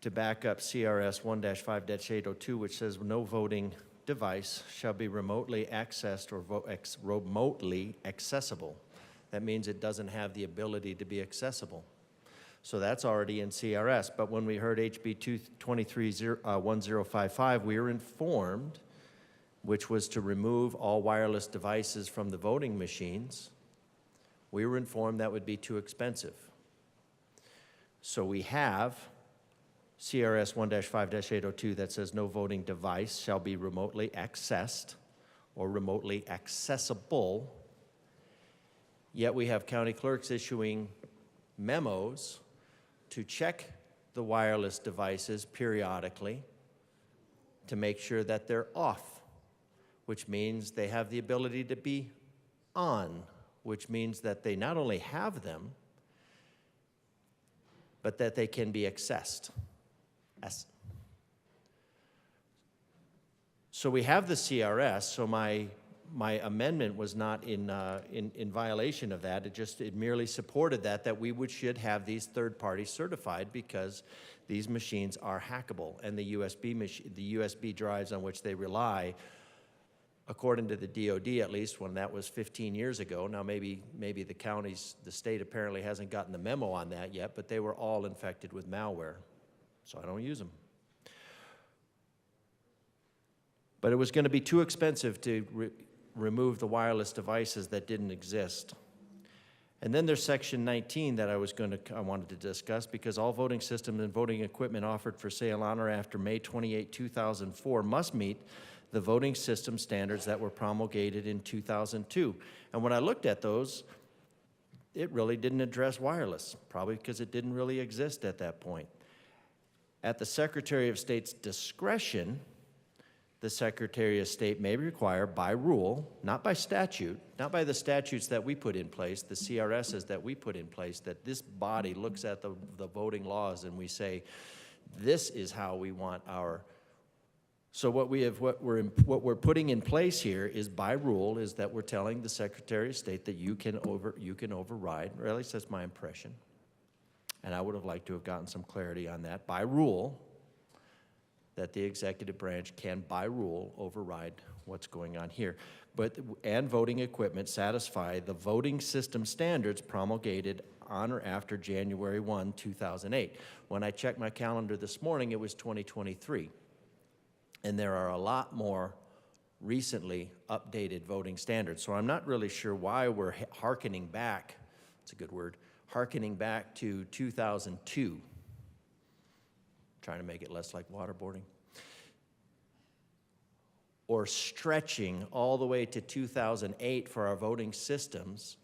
to back up CRS 1-5-802, which says no voting device shall be remotely accessed or remotely accessible. That means it doesn't have the ability to be accessible. So that's already in CRS. But when we heard HB 231055, we were informed, which was to remove all wireless devices from the voting machines. We were informed that would be too expensive. So we have CRS 1-5-802 that says no voting device shall be remotely accessed or remotely accessible. Yet we have county clerks issuing memos to check the wireless devices periodically to make sure that they're off, which means they have the ability to be on, which means that they not only have them, but that they can be accessed. So we have the CRS, so my amendment was not in violation of that. It merely supported that we should have these third parties certified because these machines are hackable, and the USB drives on which they rely, according to the DOD at least, when that was 15 years ago. Now maybe the state apparently hasn't gotten the memo on that yet, but they were all infected with malware, so I don't use them. But it was going to be too expensive to remove the wireless devices that didn't exist. And then there's section 19 that I wanted to discuss, because all voting systems and voting equipment offered for sale on or after May 28, 2004 must meet the voting system standards that were promulgated in 2002. And when I looked at those, it really didn't address wireless, probably because it didn't really exist at that point. At the Secretary of State's discretion, the Secretary of State may require by rule, not by statute, not by the statutes that we put in place, the CRSs that we put in place, that this body looks at the voting laws and we say, this is how we want our So what we're putting in place here is by rule is that we're telling the Secretary of State that you can override, or at least that's my impression. And I would have liked to have gotten some clarity on that by rule, that the executive branch can by rule override what's going on here. And voting equipment satisfy the voting system standards promulgated on or after January 1, 2008. When I checked my calendar this morning, it was 2023. And there are a lot more recently updated voting standards. So I'm not really sure why we're hearkening back, it's a good word, hearkening back to 2002. Trying to make it less like waterboarding. Or stretching all the way to 2008 for our voting systems,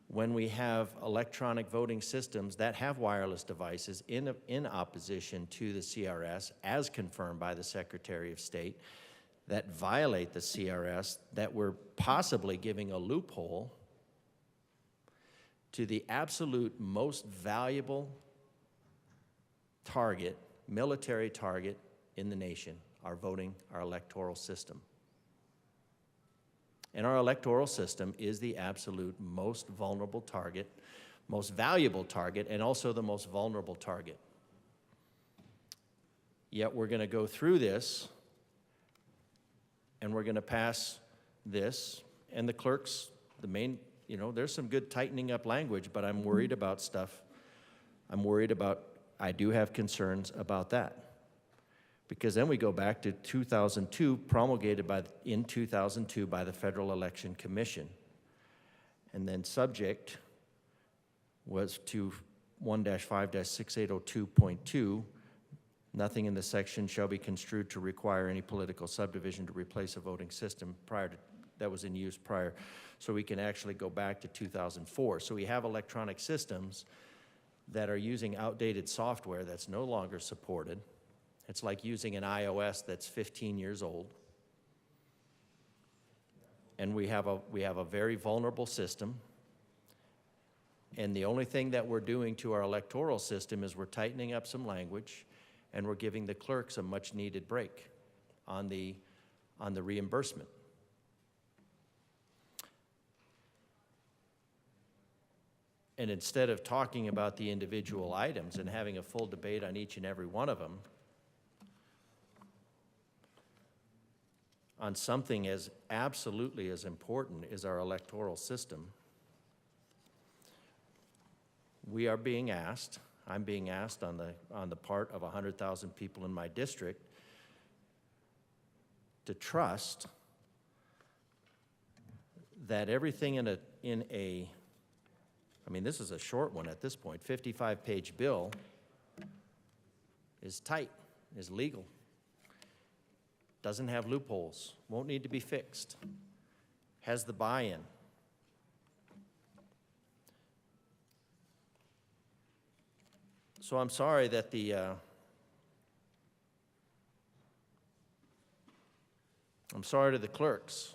when we have electronic voting systems that have wireless devices in opposition to the CRS, as confirmed by the Secretary of State, that violate the CRS, that we're possibly giving a loophole to the absolute most valuable target, military target in the nation, our electoral system. And our electoral system is the absolute most vulnerable target, most valuable target, and also the most vulnerable target. Yet we're going to go through this, and we're going to pass this, and the clerks, there's some good tightening up language, but I'm worried about stuff. I do have concerns about that. Because then we go back to 2002, promulgated in 2002 by the Federal Election Commission. And then subject was to 1-5-6802.2, nothing in the section shall be construed to require any political subdivision to replace a voting system that was in use prior. So we can actually go back to 2004. So we have electronic systems that are using outdated software that's no longer supported. It's like using an iOS that's 15 years old. And we have a very vulnerable system. And the only thing that we're doing to our electoral system is we're tightening up some language, and we're giving the clerks a much needed break on the reimbursement. And instead of talking about the individual items and having a full debate on each and every one of them, on something as absolutely as important as our electoral system, we are being asked, I'm being asked on the part of 100,000 people in my district to trust that everything in a this is a short one at this point, 55-page bill is tight, is legal. Doesn't have loopholes, won't need to be fixed, has the buy-in. So I'm sorry that I'm sorry to the clerks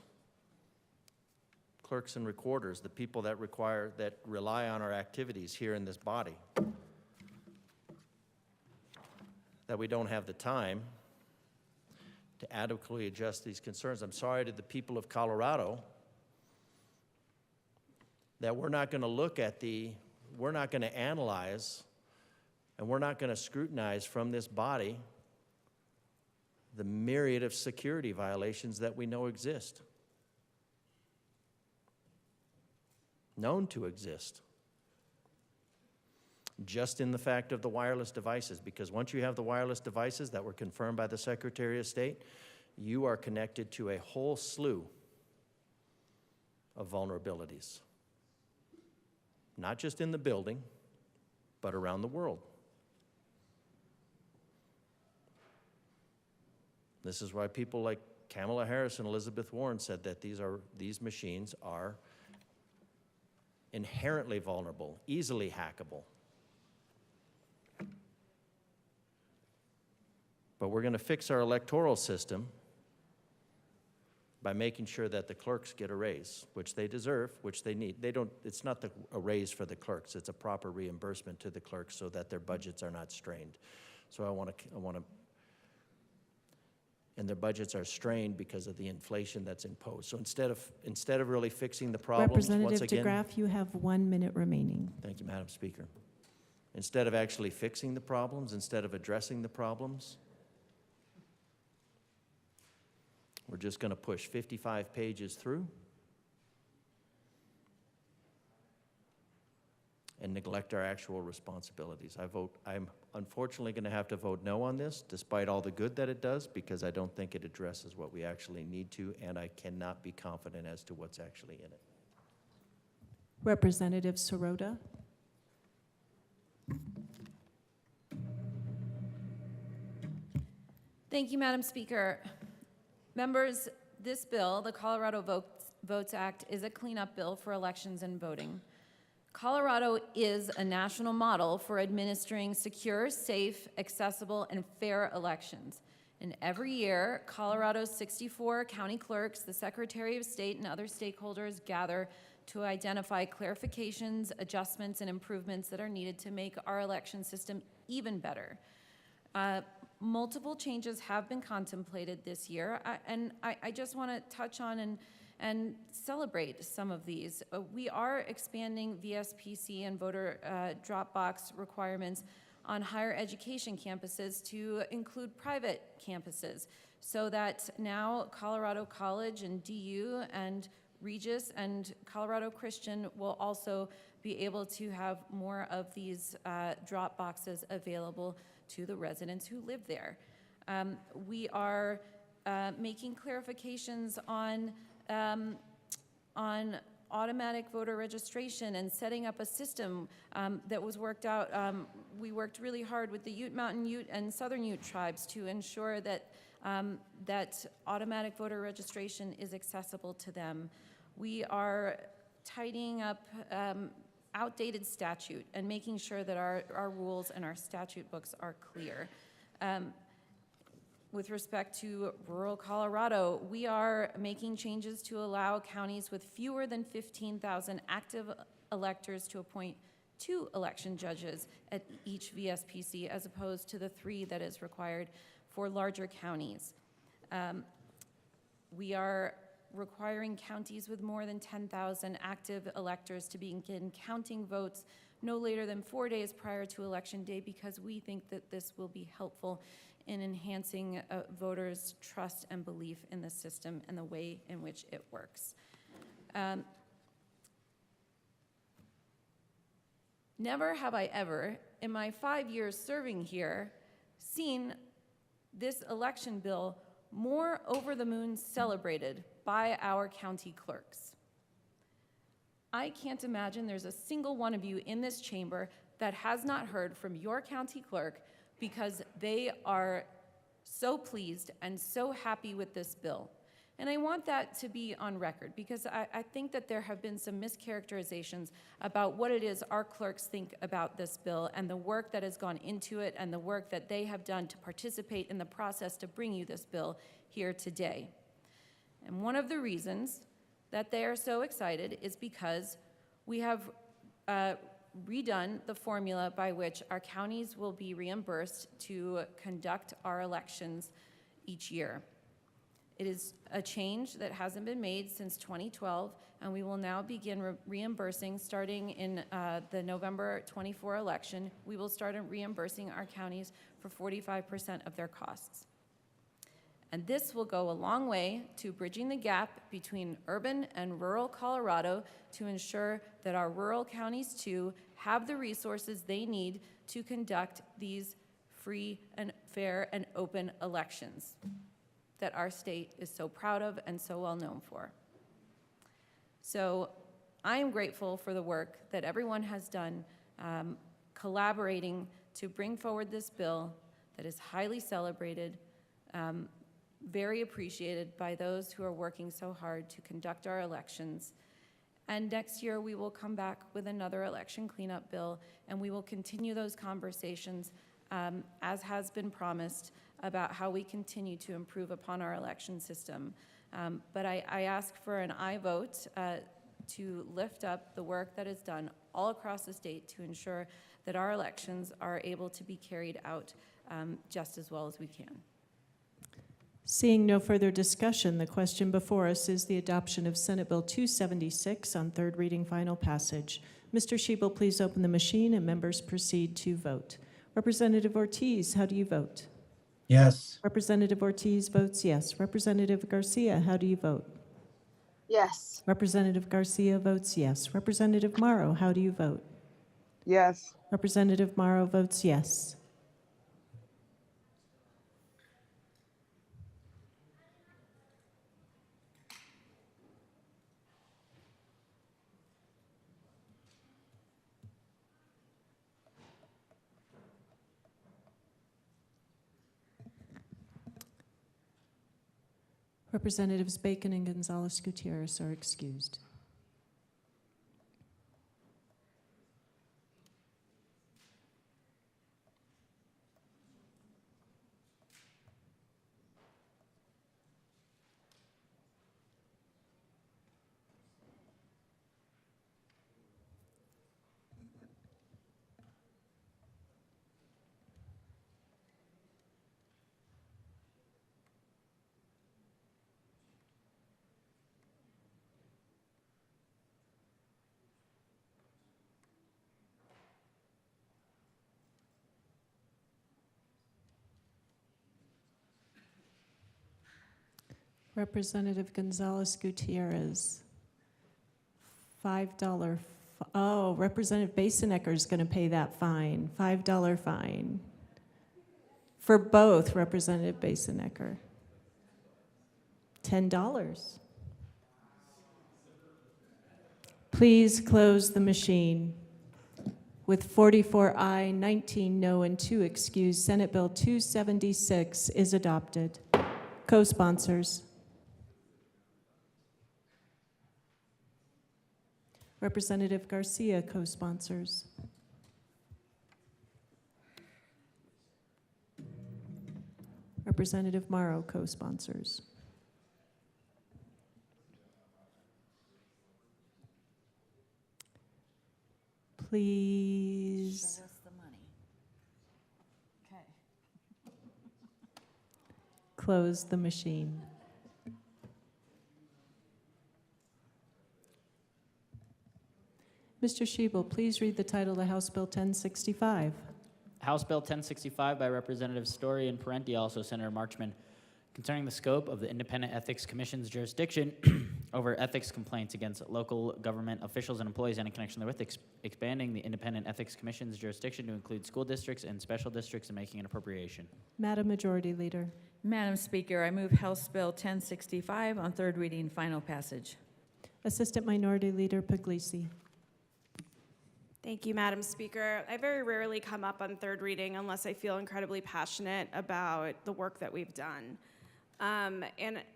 and recorders, the people that rely on our activities here in this body, that we don't have the time to adequately address these concerns. I'm sorry to the people of Colorado that we're not going to analyze, and we're not going to scrutinize from this body the myriad of security violations that we know exist, known to exist, just in the fact of the wireless devices, because once you have the wireless devices that were confirmed by the Secretary of State, you are connected to a whole slew of vulnerabilities, not just in the building, but around the world. This is why people like Kamala Harris and Elizabeth Warren said that these machines are inherently vulnerable, easily hackable. But we're going to fix our electoral system by making sure that the clerks get a raise, which they deserve, which they need. It's not a raise for the clerks, it's a proper reimbursement to the clerks so that their budgets are not strained. So I want to and their budgets are strained because of the inflation that's imposed. So instead of really fixing the problems, once Representative again, DeGraff, you have 1 minute remaining. thank you, Madam Speaker. Instead of actually fixing the problems, instead of addressing the problems, we're just going to push 55 pages through and neglect our actual responsibilities. I'm unfortunately going to have to vote no on this, despite all the good that it does, because I don't think it addresses what we actually need to, and I cannot be confident as to what's actually in it. Representative Sirota. Thank you, Madam Speaker. Members, this bill, the Colorado Votes Act, is a cleanup bill for elections and voting. Colorado is a national model for administering secure, safe, accessible, and fair elections. And every year, Colorado's 64 county clerks, the Secretary of State, and other stakeholders gather to identify clarifications, adjustments, and improvements that are needed to make our election system even better. Multiple changes have been contemplated this year, and I just want to touch on and celebrate some of these. We are expanding VSPC and voter drop box requirements on higher education campuses to include private campuses, so that now Colorado College and DU and Regis and Colorado Christian will also be able to have more of these drop boxes available to the residents who live there. We are making clarifications on automatic voter registration and setting up a system that was worked out. We worked really hard with the Ute Mountain Ute and Southern Ute tribes to ensure that that automatic voter registration is accessible to them. We are tidying up outdated statute and making sure that our rules and our statute books are clear. With respect to rural Colorado, we are making changes to allow counties with fewer than 15,000 active electors to appoint 2 election judges at each VSPC, as opposed to the 3 that is required for larger counties. We are requiring counties with more than 10,000 active electors to begin counting votes no later than 4 days prior to Election Day, because we think that this will be helpful in enhancing voters' trust and belief in the system and the way in which it works. Never have I ever, in my 5 years serving here, seen this election bill more over the moon celebrated by our county clerks. I can't imagine there's a single one of you in this chamber that has not heard from your county clerk, because they are so pleased and so happy with this bill. And I want that to be on record, because I think that there have been some mischaracterizations about what it is our clerks think about this bill and the work that has gone into it and the work that they have done to participate in the process to bring you this bill here today. And one of the reasons that they are so excited is because we have redone the formula by which our counties will be reimbursed to conduct our elections each year. It is a change that hasn't been made since 2012, and we will now begin reimbursing starting in the November 24 election. We will start reimbursing our counties for 45% of their costs. And this will go a long way to bridging the gap between urban and rural Colorado to ensure that our rural counties too have the resources they need to conduct these free and fair and open elections that our state is so proud of and so well known for. So I am grateful for the work that everyone has done collaborating to bring forward this bill that is highly celebrated, very appreciated by those who are working so hard to conduct our elections. And next year, we will come back with another election cleanup bill, and we will continue those conversations, as has been promised, about how we continue to improve upon our election system. But I ask for an aye vote to lift up the work that is done all across the state to ensure that our elections are able to be carried out just as well as we can. Seeing no further discussion, the question before us is the adoption of Senate Bill 276 on third reading final passage. Mr. Shebel, please open the machine and members proceed to vote. Representative Ortiz, how do you vote? Yes. Representative Ortiz votes yes. Representative Garcia, how do you vote? Yes. Representative Garcia votes yes. Representative Morrow, how do you vote? Yes. Representative Morrow votes yes. Representatives Bacon and Gonzalez Gutierrez are excused. Representative Gonzalez Gutierrez, $5. Oh, Representative Basenecker is going to pay that fine, $5 fine. For both, Representative Basenecker. $10. Please close the machine. With 44 aye, 19 no, and 2 excused, Senate Bill 276 is adopted. Co-sponsors. Representative Garcia, co-sponsors. Representative Morrow, co-sponsors. Please. Show us the money. Okay. Close the machine. Mr. Shebel, please read the title of House Bill 1065. House Bill 1065 by Representative Story and Parenti, also Senator Marchman, concerning the scope of the Independent Ethics Commission's jurisdiction over ethics complaints against local government officials and employees and in connection therewith, expanding the Independent Ethics Commission's jurisdiction to include school districts and special districts and making an appropriation. Madam Majority Leader. Madam Speaker, I move House Bill 1065 on third reading, final passage. Assistant Minority Leader Puglisi. Thank you, Madam Speaker. I very rarely come up on third reading unless I feel incredibly passionate about the work that we've done. And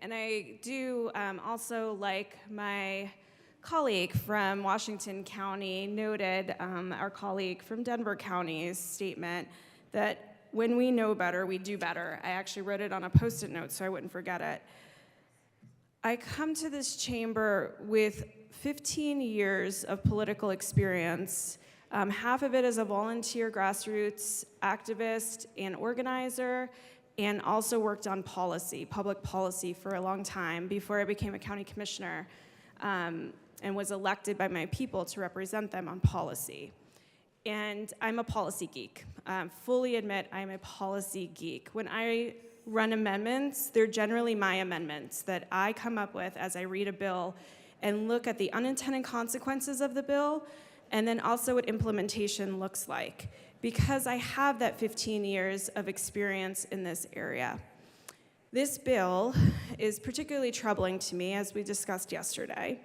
I do also, like my colleague from Washington County noted, our colleague from Denver County's statement that when we know better, we do better. I actually wrote it on a Post-it note so I wouldn't forget it. I come to this chamber with 15 years of political experience, half of it as a volunteer grassroots activist and organizer, and also worked on policy, public policy, for a long time before I became a county commissioner and was elected by my people to represent them on policy. And I'm a policy geek. Fully admit I'm a policy geek. When I run amendments, they're generally my amendments that I come up with as I read a bill and look at the unintended consequences of the bill, and then also what implementation looks like, because I have that 15 years of experience in this area. This bill is particularly troubling to me, as we discussed yesterday.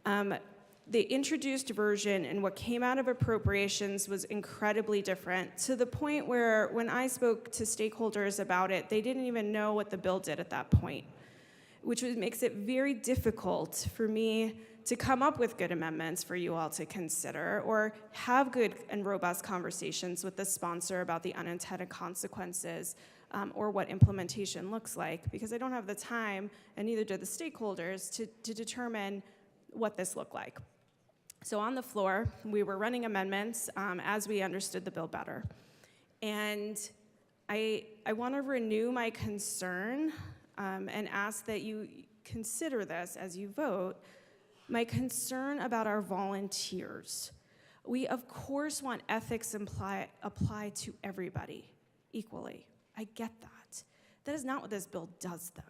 The introduced version and what came out of appropriations was incredibly different, to the point where when I spoke to stakeholders about it, they didn't even know what the bill did at that point, which makes it very difficult for me to come up with good amendments for you all to consider or have good and robust conversations with the sponsor about the unintended consequences or what implementation looks like, because I don't have the time, and neither do the stakeholders, to determine what this looked like. So on the floor, we were running amendments as we understood the bill better. And I want to renew my concern and ask that you consider this as you vote, my concern about our volunteers. We, of course, want ethics applied to everybody equally. I get that. That is not what this bill does, though.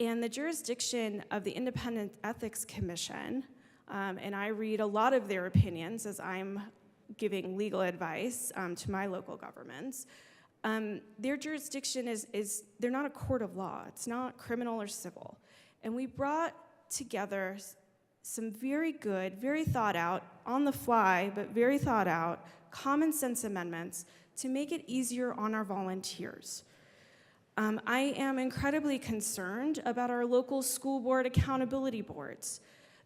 And the jurisdiction of the Independent Ethics Commission, and I read a lot of their opinions as I'm giving legal advice to my local governments, their jurisdiction is, they're not a court of law. It's not criminal or civil. And we brought together some very good, very thought out, on the fly, but very thought out, common sense amendments to make it easier on our volunteers. I am incredibly concerned about our local school board accountability boards,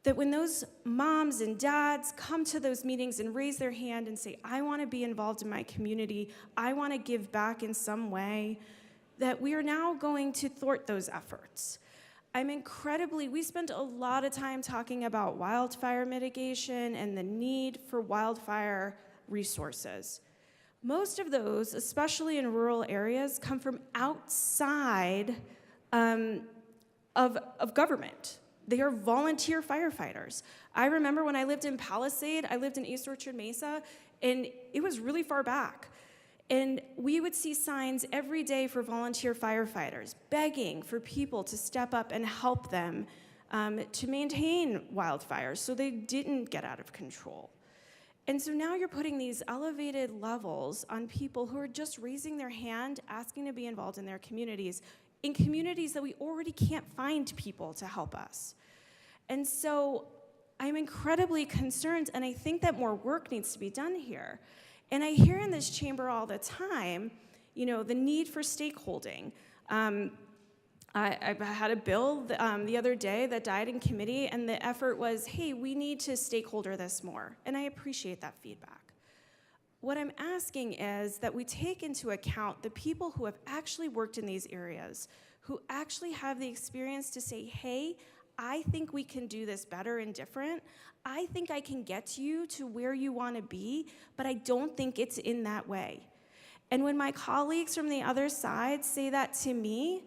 that when those moms and dads come to those meetings and raise their hand and say, I want to be involved in my community, I want to give back in some way, that we are now going to thwart those efforts. We spent a lot of time talking about wildfire mitigation and the need for wildfire resources. Most of those, especially in rural areas, come from outside of government. They are volunteer firefighters. I remember when I lived in Palisade, I lived in East Orchard Mesa, and it was really far back. And we would see signs every day for volunteer firefighters begging for people to step up and help them to maintain wildfires so they didn't get out of control. And so now you're putting these elevated levels on people who are just raising their hand, asking to be involved in their communities, in communities that we already can't find people to help us. And so I'm incredibly concerned, and I think that more work needs to be done here. And I hear in this chamber all the time, you know, the need for stakeholding. I had a bill the other day that died in committee, and the effort was, hey, we need to stakeholder this more. And I appreciate that feedback. What I'm asking is that we take into account the people who have actually worked in these areas, who actually have the experience to say, hey, I think we can do this better and different. I think I can get you to where you want to be, but I don't think it's in that way. And when my colleagues from the other side say that to me,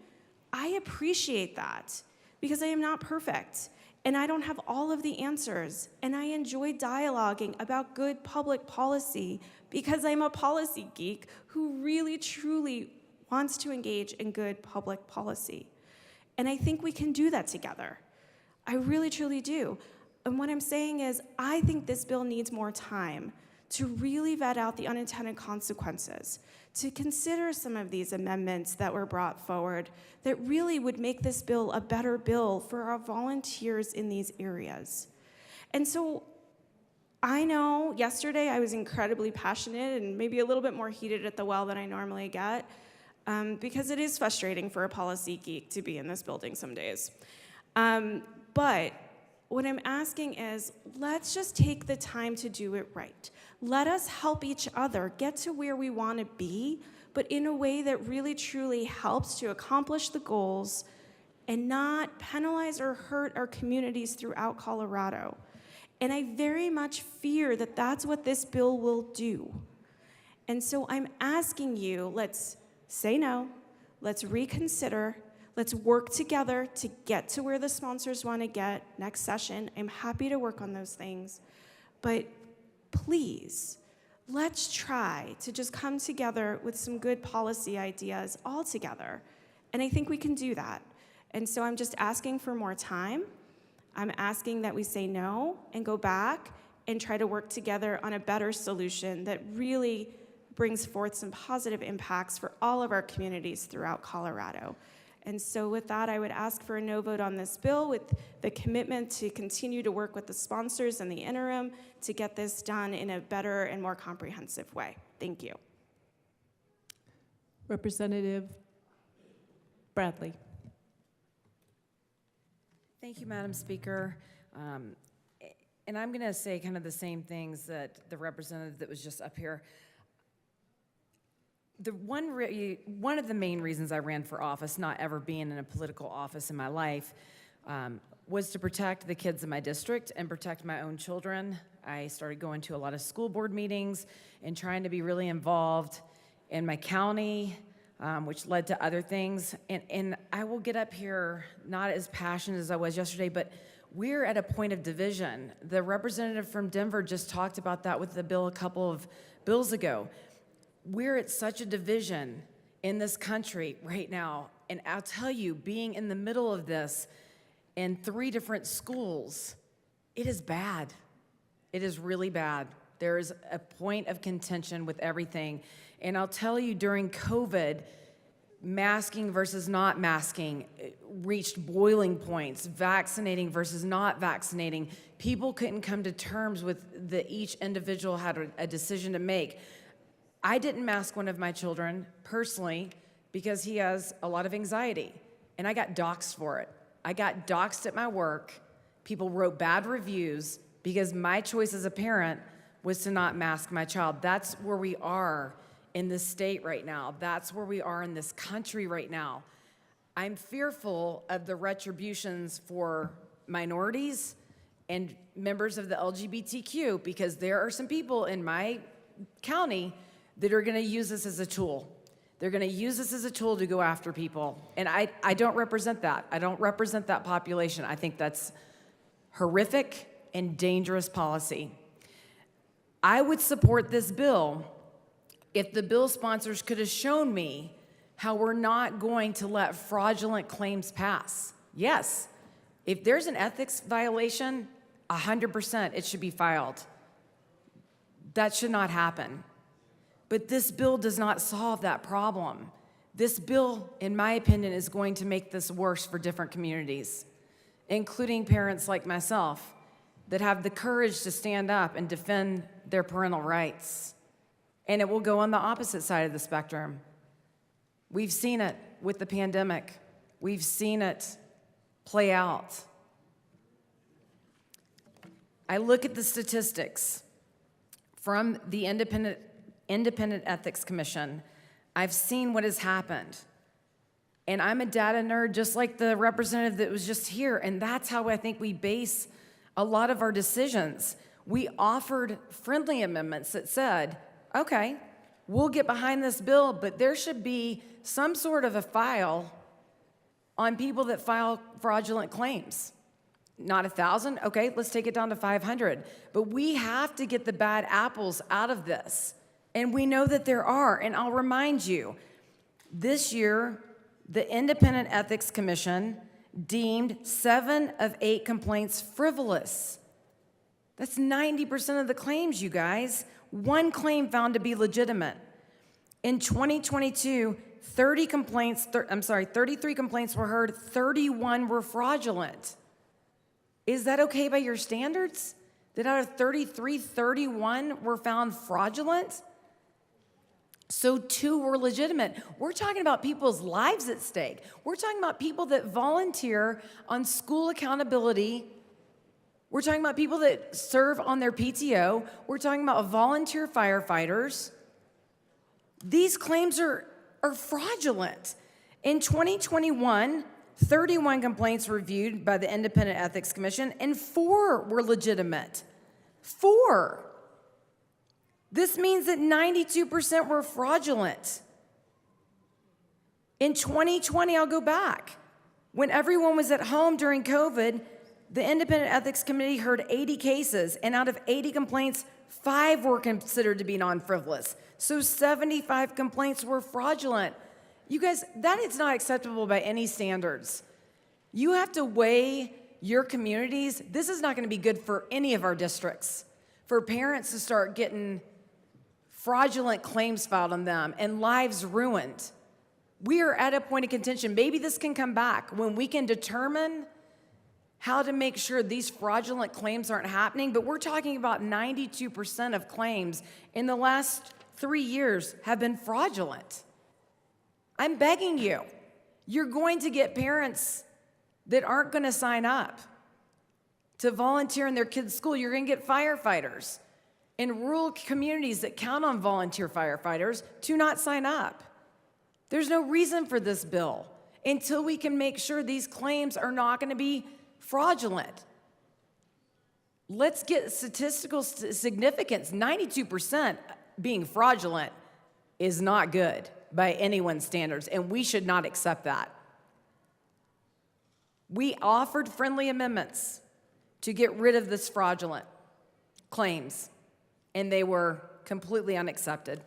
I appreciate that, because I am not perfect, and I don't have all of the answers, and I enjoy dialoguing about good public policy because I'm a policy geek who really, truly wants to engage in good public policy. And I think we can do that together. I really, truly do. And what I'm saying is, I think this bill needs more time to really vet out the unintended consequences, to consider some of these amendments that were brought forward that really would make this bill a better bill for our volunteers in these areas. And so I know yesterday I was incredibly passionate and maybe a little bit more heated at the well than I normally get, because it is frustrating for a policy geek to be in this building some days. But what I'm asking is, let's just take the time to do it right. Let us help each other get to where we want to be, but in a way that really truly helps to accomplish the goals and not penalize or hurt our communities throughout Colorado. And I very much fear that that's what this bill will do. And so I'm asking you, let's say no, let's reconsider, let's work together to get to where the sponsors want to get next session. I'm happy to work on those things. But please, let's try to just come together with some good policy ideas all together. And I think we can do that. And so I'm just asking for more time. I'm asking that we say no and go back and try to work together on a better solution that really brings forth some positive impacts for all of our communities throughout Colorado. And so with that, I would ask for a no vote on this bill with the commitment to continue to work with the sponsors in the interim to get this done in a better and more comprehensive way. Thank you. Representative Bradley. Thank you, Madam Speaker. And I'm going to say kind of the same things that the representative that was just up here. One of the main reasons I ran for office, not ever being in a political office in my life, was to protect the kids in my district and protect my own children. I started going to a lot of school board meetings and trying to be really involved in my county, which led to other things. And I will get up here not as passionate as I was yesterday, but we're at a point of division. The representative from Denver just talked about that with the bill a couple of bills ago. We're at such a division in this country right now. And I'll tell you, being in the middle of this in 3 different schools, it is bad. It is really bad. There is a point of contention with everything. And I'll tell you, during COVID, masking versus not masking reached boiling points, vaccinating versus not vaccinating. People couldn't come to terms with each individual had a decision to make. I didn't mask one of my children personally because he has a lot of anxiety, and I got doxxed for it. I got doxxed at my work. People wrote bad reviews because my choice as a parent was to not mask my child. That's where we are in this state right now. That's where we are in this country right now. I'm fearful of the retributions for minorities and members of the LGBTQ because there are some people in my county that are going to use this as a tool. They're going to use this as a tool to go after people. And I don't represent that. I don't represent that population. I think that's horrific and dangerous policy. I would support this bill if the bill sponsors could have shown me how we're not going to let fraudulent claims pass. Yes, if there's an ethics violation, 100% it should be filed. That should not happen. But this bill does not solve that problem. This bill, in my opinion, is going to make this worse for different communities, including parents like myself that have the courage to stand up and defend their parental rights. And it will go on the opposite side of the spectrum. We've seen it with the pandemic. We've seen it play out. I look at the statistics from the Independent Ethics Commission. I've seen what has happened. And I'm a data nerd just like the representative that was just here. And that's how I think we base a lot of our decisions. We offered friendly amendments that said, okay, we'll get behind this bill, but there should be some sort of a file on people that file fraudulent claims. Not 1,000, okay, let's take it down to 500. But we have to get the bad apples out of this. And we know that there are. And I'll remind you, this year, the Independent Ethics Commission deemed 7 of 8 complaints frivolous. That's 90% of the claims, you guys. 1 claim found to be legitimate. In 2022, 33 complaints were heard, 31 were fraudulent. Is that okay by your standards? That out of 33, 31 were found fraudulent? So 2 were legitimate. We're talking about people's lives at stake. We're talking about people that volunteer on school accountability. We're talking about people that serve on their PTO. We're talking about volunteer firefighters. These claims are fraudulent. In 2021, 31 complaints were reviewed by the Independent Ethics Commission, and 4 were legitimate. 4. This means that 92% were fraudulent. In 2020, I'll go back. When everyone was at home during COVID, the Independent Ethics Committee heard 80 cases, and out of 80 complaints, 5 were considered to be non-frivolous. So 75 complaints were fraudulent. You guys, that is not acceptable by any standards. You have to weigh your communities. This is not going to be good for any of our districts. For parents to start getting fraudulent claims filed on them and lives ruined. We are at a point of contention. Maybe this can come back when we can determine how to make sure these fraudulent claims aren't happening, but we're talking about 92% of claims in the last 3 years have been fraudulent. I'm begging you, you're going to get parents that aren't going to sign up to volunteer in their kids' school. You're going to get firefighters in rural communities that count on volunteer firefighters to not sign up. There's no reason for this bill until we can make sure these claims are not going to be fraudulent. Let's get statistical significance. 92% being fraudulent is not good. by anyone's standards, and we should not accept that. We offered friendly amendments to get rid of this fraudulent claims, and they were completely unaccepted.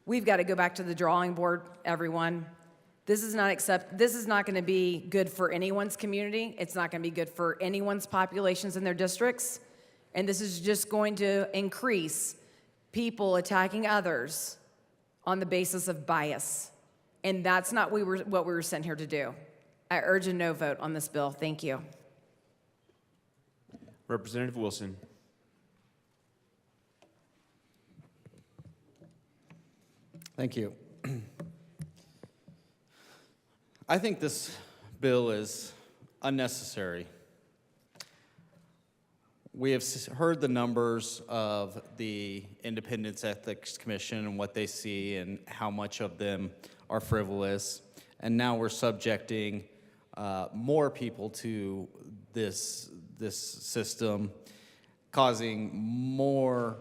We've got to go back to the drawing board, everyone. This is not going to be good for anyone's community. It's not going to be good for anyone's populations in their districts. And this is just going to increase people attacking others on the basis of bias. And that's not what we were sent here to do. I urge a no vote on this bill. Thank you. Representative Wilson. Thank you. I think this bill is unnecessary. We have heard the numbers of the Independence Ethics Commission and what they see and how much of them are frivolous. And now we're subjecting more people to this system, causing more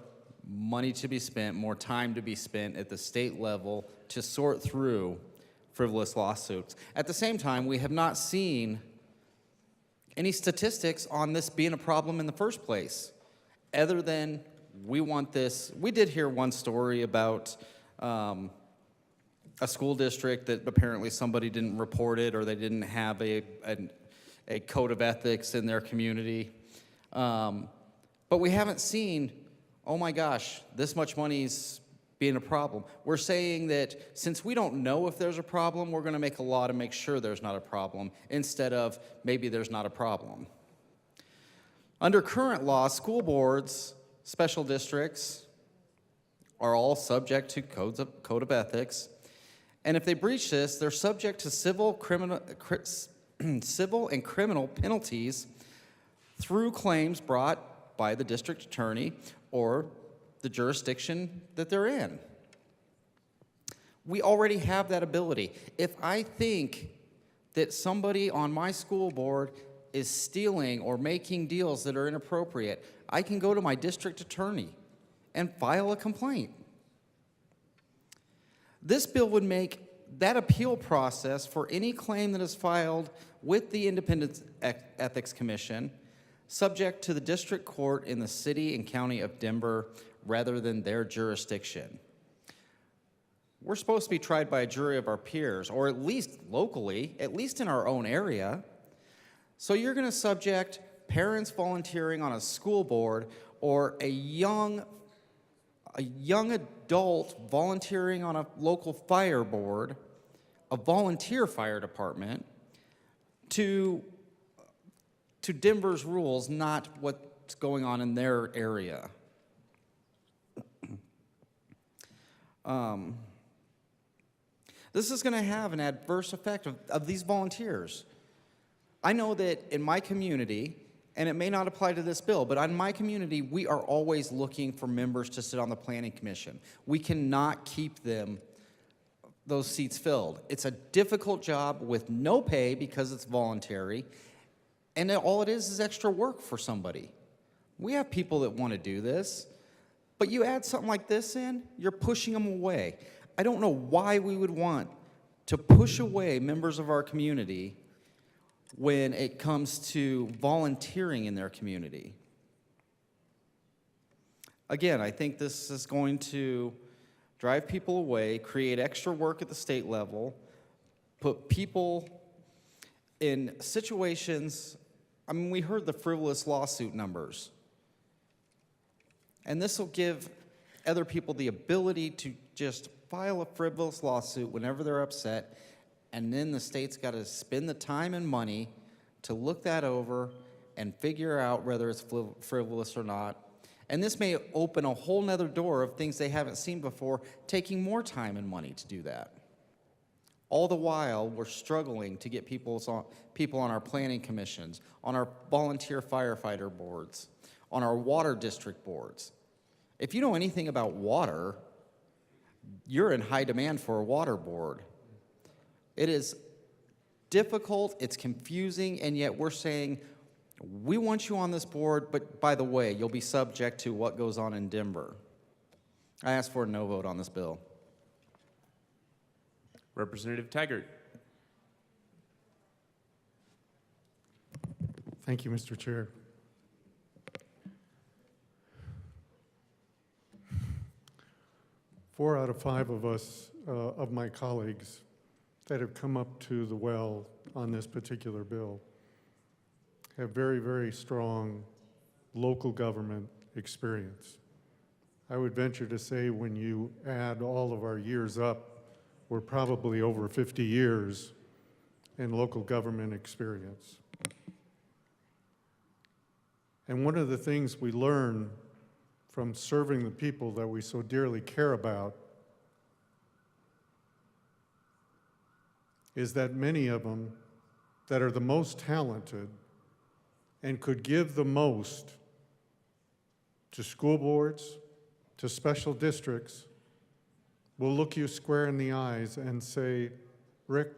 money to be spent, more time to be spent at the state level to sort through frivolous lawsuits. At the same time, we have not seen any statistics on this being a problem in the first place, other than we want this. We did hear one story about a school district that apparently somebody didn't report it, or they didn't have a code of ethics in their community. But we haven't seen, oh my gosh, this much money's being a problem. We're saying that since we don't know if there's a problem, we're going to make a law to make sure there's not a problem, instead of maybe there's not a problem. Under current law, school boards, special districts are all subject to code of ethics. And if they breach this, they're subject to civil and criminal penalties through claims brought by the district attorney or the jurisdiction that they're in. We already have that ability. If I think that somebody on my school board is stealing or making deals that are inappropriate, I can go to my district attorney and file a complaint. This bill would make that appeal process for any claim that is filed with the Independence Ethics Commission subject to the district court in the city and county of Denver rather than their jurisdiction. We're supposed to be tried by a jury of our peers, or at least locally, at least in our own area. So you're going to subject parents volunteering on a school board or a young adult volunteering on a local fire board, a volunteer fire department, to Denver's rules, not what's going on in their area. This is going to have an adverse effect of these volunteers. I know that in my community, and it may not apply to this bill, but in my community, we are always looking for members to sit on the planning commission. We cannot keep those seats filled. It's a difficult job with no pay because it's voluntary, and all it is extra work for somebody. We have people that want to do this, but you add something like this in, you're pushing them away. I don't know why we would want to push away members of our community when it comes to volunteering in their community. Again, I think this is going to drive people away, create extra work at the state level, put people in situations. I mean, we heard the frivolous lawsuit numbers. And this will give other people the ability to just file a frivolous lawsuit whenever they're upset, and then the state's got to spend the time and money to look that over and figure out whether it's frivolous or not. And this may open a whole nother door of things they haven't seen before, taking more time and money to do that. All the while, we're struggling to get people on our planning commissions, on our volunteer firefighter boards, on our water district boards. If you know anything about water, you're in high demand for a water board. It is difficult, it's confusing, and yet we're saying, we want you on this board, but by the way, you'll be subject to what goes on in Denver. I ask for a no vote on this bill. Representative Taggart. Thank you, Mr. Chair. Four out of five of us, of my colleagues that have come up to the well on this particular bill have very, very strong local government experience. I would venture to say when you add all of our years up, we're probably over 50 years in local government experience. And one of the things we learn from serving the people that we so dearly care about is that many of them that are the most talented and could give the most to school boards, to special districts, will look you square in the eyes and say, Rick,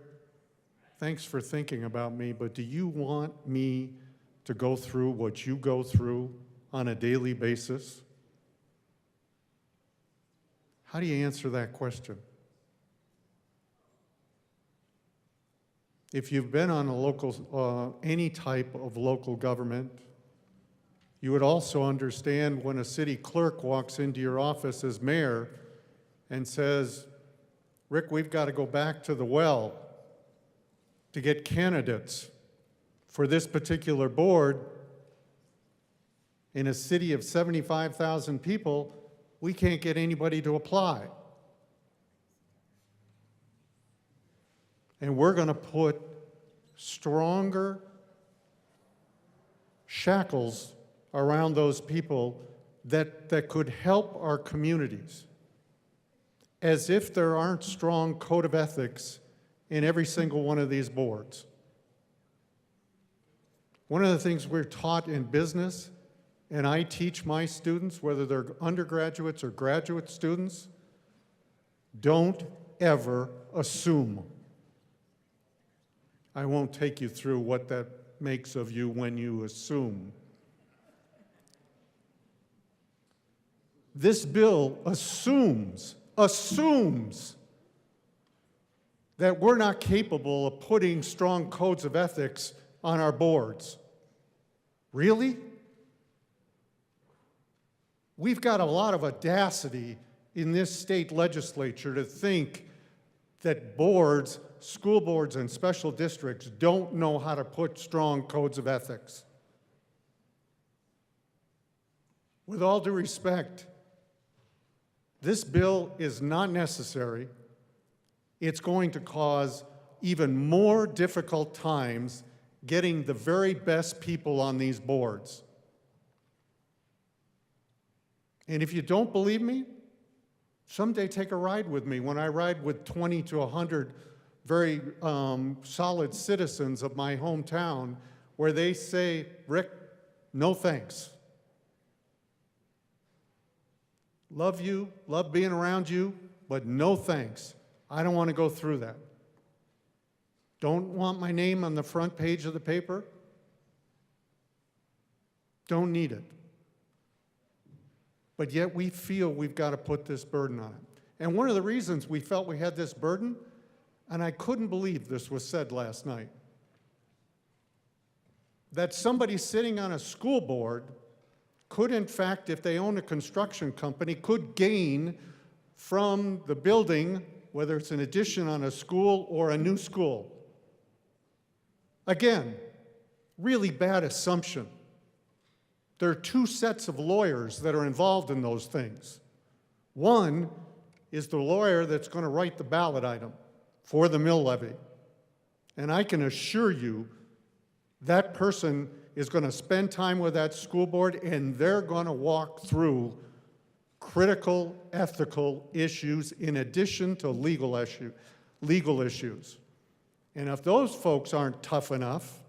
thanks for thinking about me, but do you want me to go through what you go through on a daily basis? How do you answer that question? If you've been on a local, any type of local government, you would also understand when a city clerk walks into your office as mayor and says, Rick, we've got to go back to the well to get candidates for this particular board. In a city of 75,000 people, we can't get anybody to apply. And we're going to put stronger shackles around those people that could help our communities, as if there aren't strong code of ethics in every single one of these boards. One of the things we're taught in business, and I teach my students, whether they're undergraduates or graduate students, don't ever assume. I won't take you through what that makes of you when you assume. This bill assumes that we're not capable of putting strong codes of ethics on our boards. Really? We've got a lot of audacity in this state legislature to think that boards, school boards and special districts don't know how to put strong codes of ethics. With all due respect, this bill is not necessary. It's going to cause even more difficult times getting the very best people on these boards. And if you don't believe me, someday take a ride with me when I ride with 20 to 100 very solid citizens of my hometown where they say, Rick, no thanks. Love you, love being around you, but no thanks. I don't want to go through that. Don't want my name on the front page of the paper? Don't need it. But yet we feel we've got to put this burden on it. And one of the reasons we felt we had this burden, and I couldn't believe this was said last night, that somebody sitting on a school board could, in fact, if they own a construction company, could gain from the building, whether it's an addition on a school or a new school. Again, really bad assumption. There are two sets of lawyers that are involved in those things. One is the lawyer that's going to write the ballot item for the mill levy. And I can assure you that person is going to spend time with that school board and they're going to walk through critical ethical issues in addition to legal issues. And if those folks aren't tough enough,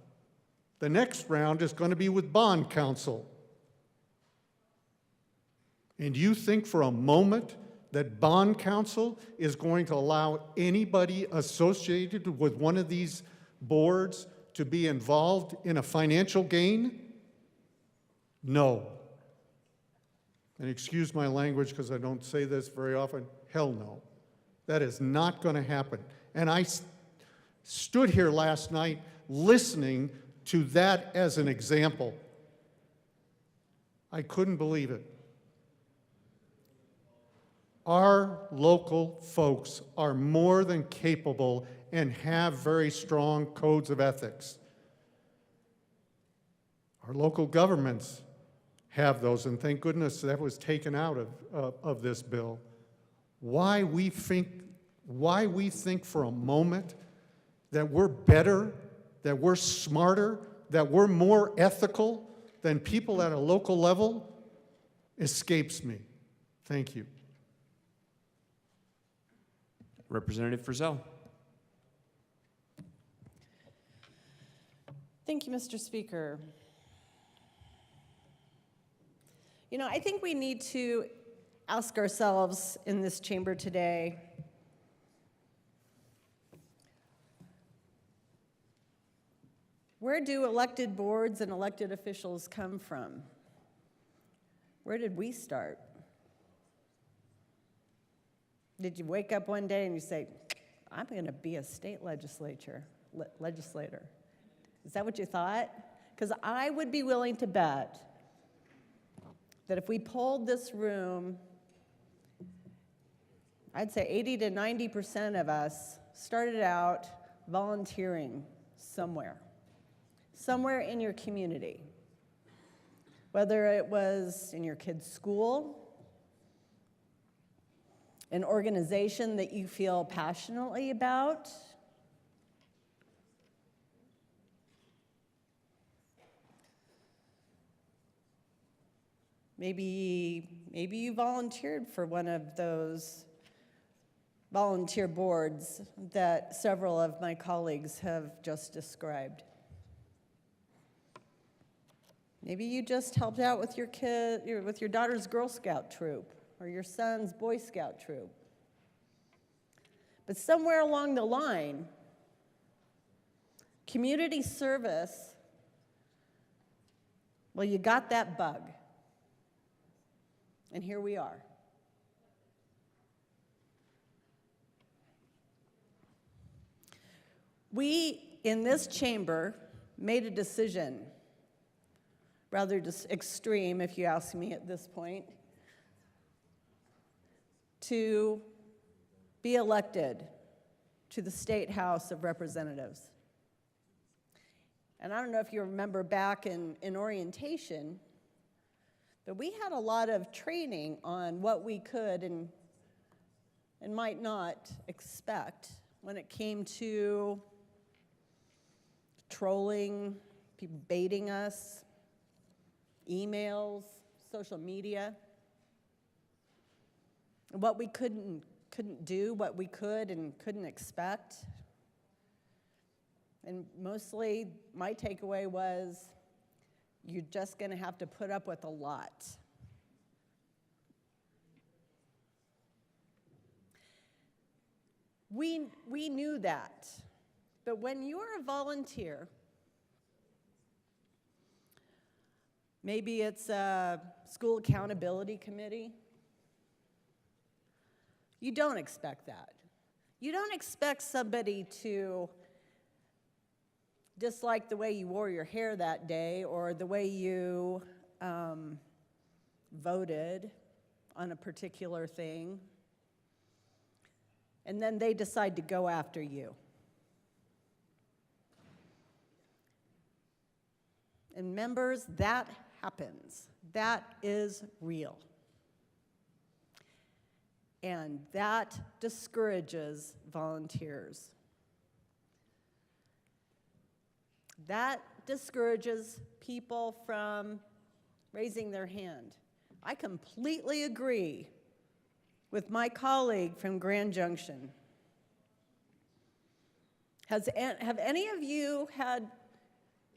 the next round is going to be with bond counsel. And you think for a moment that bond counsel is going to allow anybody associated with one of these boards to be involved in a financial gain? No. And excuse my language because I don't say this very often, hell no. That is not going to happen. And I stood here last night listening to that as an example. I couldn't believe it. Our local folks are more than capable and have very strong codes of ethics. Our local governments have those, and thank goodness that was taken out of this bill. Why we think for a moment that we're better, that we're smarter, that we're more ethical than people at a local level escapes me. Thank you. Representative Frizzell. Thank you, Mr. Speaker. You know, I think we need to ask ourselves in this chamber today, where do elected boards and elected officials come from? Where did we start? Did you wake up one day and you say, I'm going to be a state legislator? Is that what you thought? Because I would be willing to bet that if we polled this room, I'd say 80 to 90% of us started out volunteering somewhere in your community. Whether it was in your kid's school, an organization that you feel passionately about, maybe you volunteered for one of those volunteer boards that several of my colleagues have just described. Maybe you just helped out with with your daughter's Girl Scout troop or your son's Boy Scout troop. But somewhere along the line, community service, well, you got that bug. And here we are. We, in this chamber, made a decision, rather just extreme, if you ask me at this point, to be elected to the State House of Representatives. And I don't know if you remember back in orientation, but we had a lot of training on what we could and might not expect when it came to trolling, people baiting us, emails, social media, what we couldn't do, what we could and couldn't expect. And mostly my takeaway was, you're just going to have to put up with a lot. We knew that. But when you're a volunteer, maybe it's a school accountability committee, you don't expect that. You don't expect somebody to dislike the way you wore your hair that day or the way you voted on a particular thing, and then they decide to go after you. And members, that happens. That is real. And that discourages volunteers. That discourages people from raising their hand. I completely agree with my colleague from Grand Junction. Have any of you had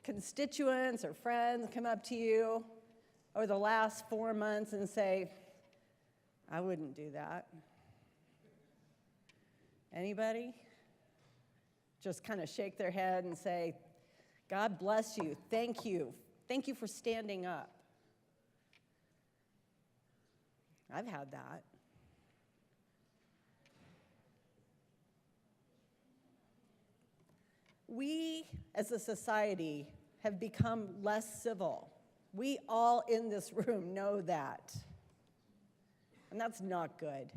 constituents or friends come up to you over the last 4 months and say, I wouldn't do that? Anybody? Just kind of shake their head and say, God bless you, thank you. Thank you for standing up. I've had that. we as a society have become less civil. We all in this room know that. And that's not good.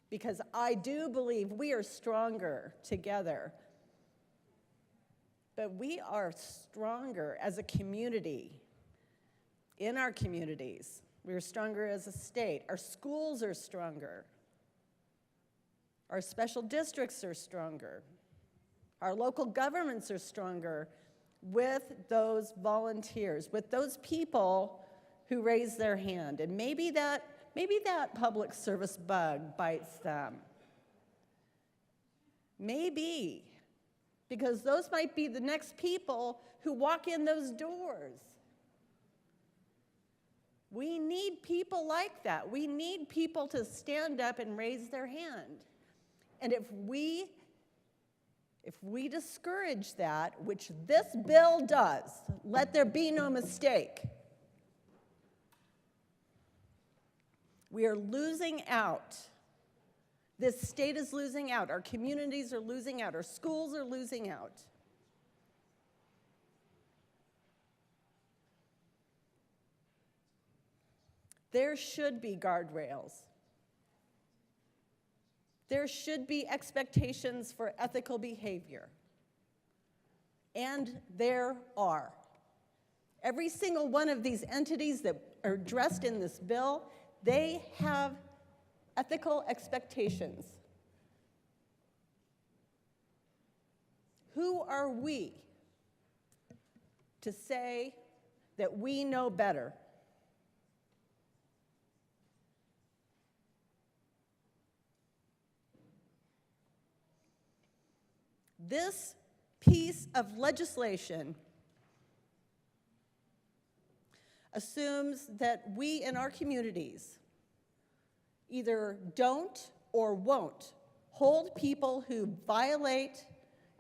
Because I do believe we are stronger together. But we are stronger as a community, in our communities. We are stronger as a state. Our schools are stronger. Our special districts are stronger. Our local governments are stronger with those volunteers, with those people who raise their hand. And maybe that public service bug bites them. Maybe. Because those might be the next people who walk in those doors. We need people like that. We need people to stand up and raise their hand. And if we discourage that, which this bill does, let there be no mistake, we are losing out. This state is losing out. Our communities are losing out. Our schools are losing out. There should be guardrails. There should be expectations for ethical behavior. And there are. Every single one of these entities that are addressed in this bill, they have ethical expectations. Who are we to say that we know better? This piece of legislation assumes that we in our communities either don't or won't hold people who violate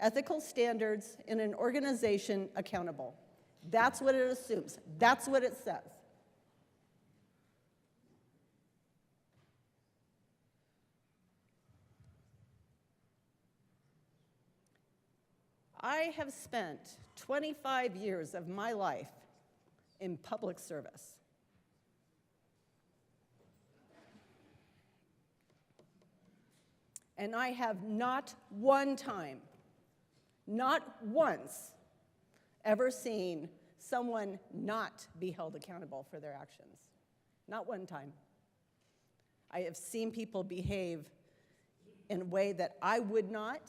ethical standards in an organization accountable. That's what it assumes. That's what it says. I have spent 25 years of my life in public service. And I have not one time, not once, ever seen someone not be held accountable for their actions. Not one time. I have seen people behave in a way that I would not,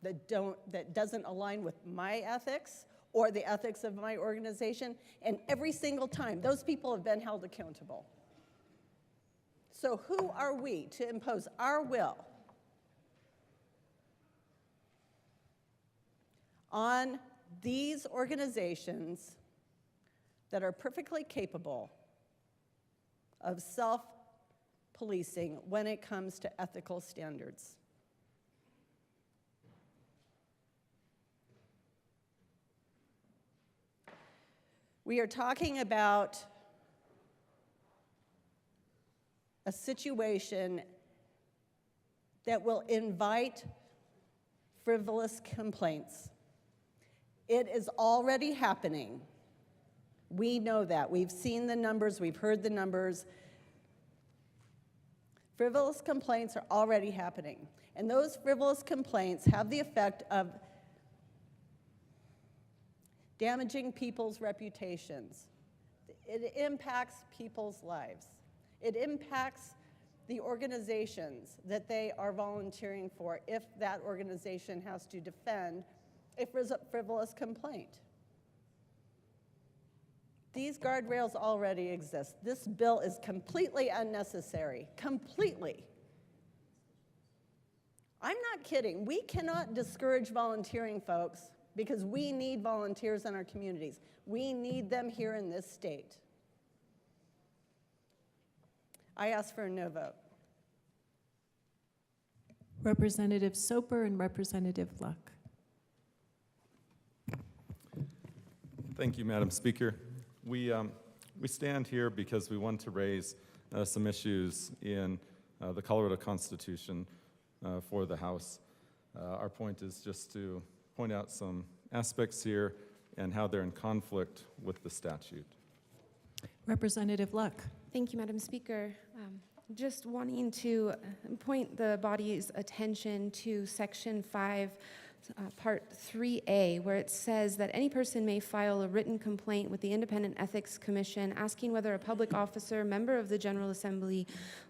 that doesn't align with my ethics or the ethics of my organization, and every single time, those people have been held accountable. So who are we to impose our will on these organizations that are perfectly capable of self-policing when it comes to ethical standards? We are talking about a situation that will invite frivolous complaints. It is already happening. We know that. We've seen the numbers. We've heard the numbers. Frivolous complaints are already happening. And those frivolous complaints have the effect of damaging people's reputations. It impacts people's lives. It impacts the organizations that they are volunteering for if that organization has to defend a frivolous complaint. These guardrails already exist. This bill is completely unnecessary, completely. I'm not kidding. We cannot discourage volunteering, folks, because we need volunteers in our communities. We need them here in this state. I ask for a no vote. Representative Soper and Representative Luck. Thank you, Madam Speaker. We stand here because we want to raise some issues in the Colorado Constitution for the House. Our point is just to point out some aspects here and how they're in conflict with the statute. Representative Luck. Thank you, Madam Speaker. Just wanting to point the body's attention to Section 5, Part 3A, where it says that any person may file a written complaint with the Independent Ethics Commission asking whether a public officer, member of the General Assembly,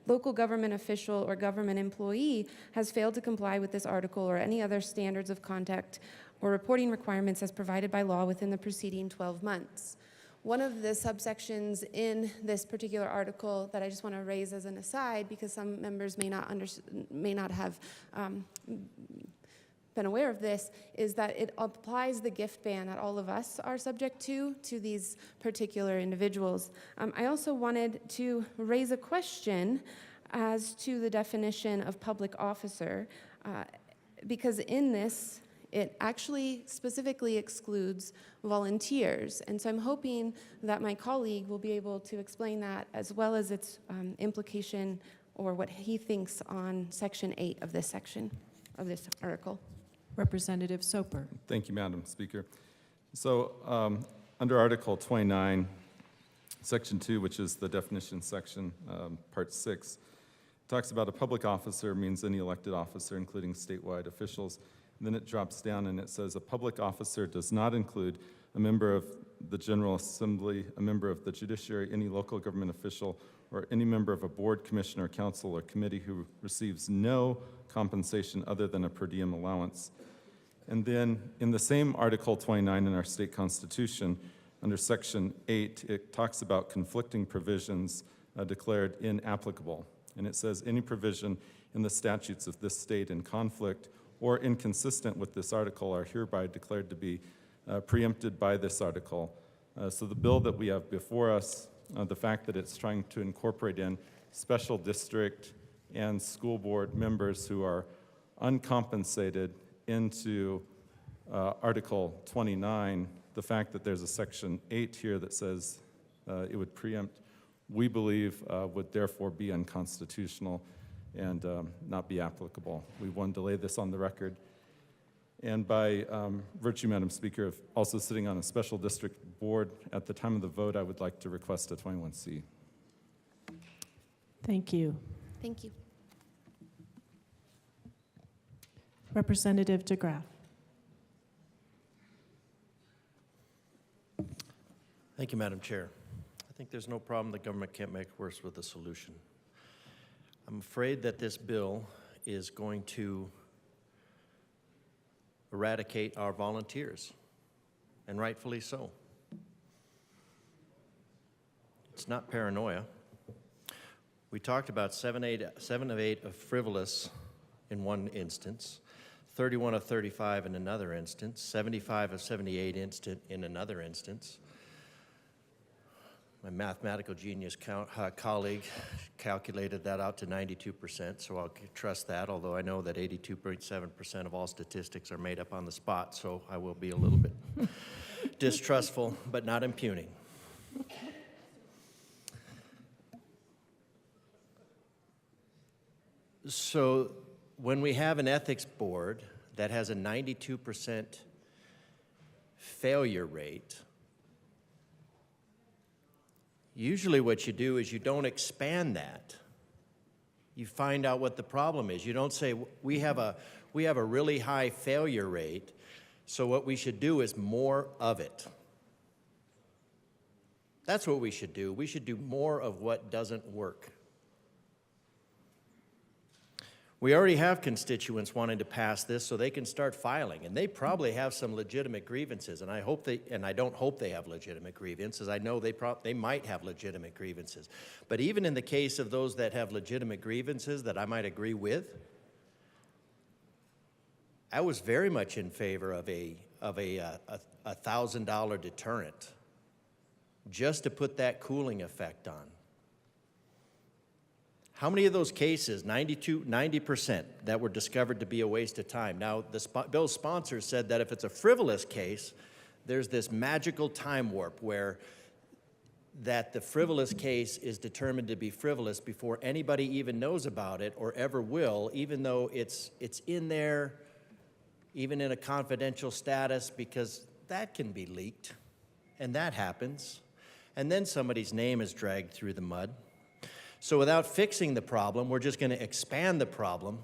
local government official, or government employee has failed to comply with this article or any other standards of conduct or reporting requirements as provided by law within the preceding 12 months. One of the subsections in this particular article that I just want to raise as an aside, because some members may not have been aware of this, is that it applies the gift ban that all of us are subject to these particular individuals. I also wanted to raise a question as to the definition of public officer, because in this, it actually specifically excludes volunteers. And so I'm hoping that my colleague will be able to explain that, as well as its implication or what he thinks on Section 8 of this section of this article. Representative Soper. Thank you, Madam Speaker. So under Article 29, Section 2, which is the definition section, Part 6, talks about a public officer means any elected officer, including statewide officials. And then it drops down and it says a public officer does not include a member of the General Assembly, a member of the judiciary, any local government official, or any member of a board, commission, or council or committee who receives no compensation other than a per diem allowance. And then in the same Article 29 in our state constitution, under Section 8, it talks about conflicting provisions declared inapplicable. And it says any provision in the statutes of this state in conflict or inconsistent with this article are hereby declared to be preempted by this article. So the bill that we have before us, the fact that it's trying to incorporate in special district and school board members who are uncompensated into Article 29, the fact that there's a Section 8 here that says it would preempt, we believe would therefore be unconstitutional and not be applicable. We wanted to lay this on the record. And by virtue, Madam Speaker, of also sitting on a special district board, at the time of the vote, I would like to request a 21C. Thank you. Thank you. Representative DeGraff. Thank you, Madam Chair. I think there's no problem the government can't make worse with a solution. I'm afraid that this bill is going to eradicate our volunteers, and rightfully so. It's not paranoia. We talked about 7 of 8 of frivolous in one instance, 31 of 35 in another instance, 75 of 78 in another instance. My mathematical genius colleague calculated that out to 92%, so I'll trust that, although I know that 82.7% of all statistics are made up on the spot, so I will be a little bit distrustful, but not impugning. So when we have an ethics board that has a 92% failure rate, usually what you do is you don't expand that. You find out what the problem is. You don't say, we have a really high failure rate, so what we should do is more of it. That's what we should do. We should do more of what doesn't work. We already have constituents wanting to pass this so they can start filing, and they probably have some legitimate grievances, and I don't hope they have legitimate grievances. I know they might have legitimate grievances. But even in the case of those that have legitimate grievances that I might agree with, I was very much in favor of a $1,000 deterrent just to put that cooling effect on. How many of those cases, 90%, that were discovered to be a waste of time? Now, the bill's sponsor said that if it's a frivolous case, there's this magical time warp where that the frivolous case is determined to be frivolous before anybody even knows about it or ever will, even though it's in there, even in a confidential status, because that can be leaked, and that happens. And then somebody's name is dragged through the mud. So without fixing the problem, we're just going to expand the problem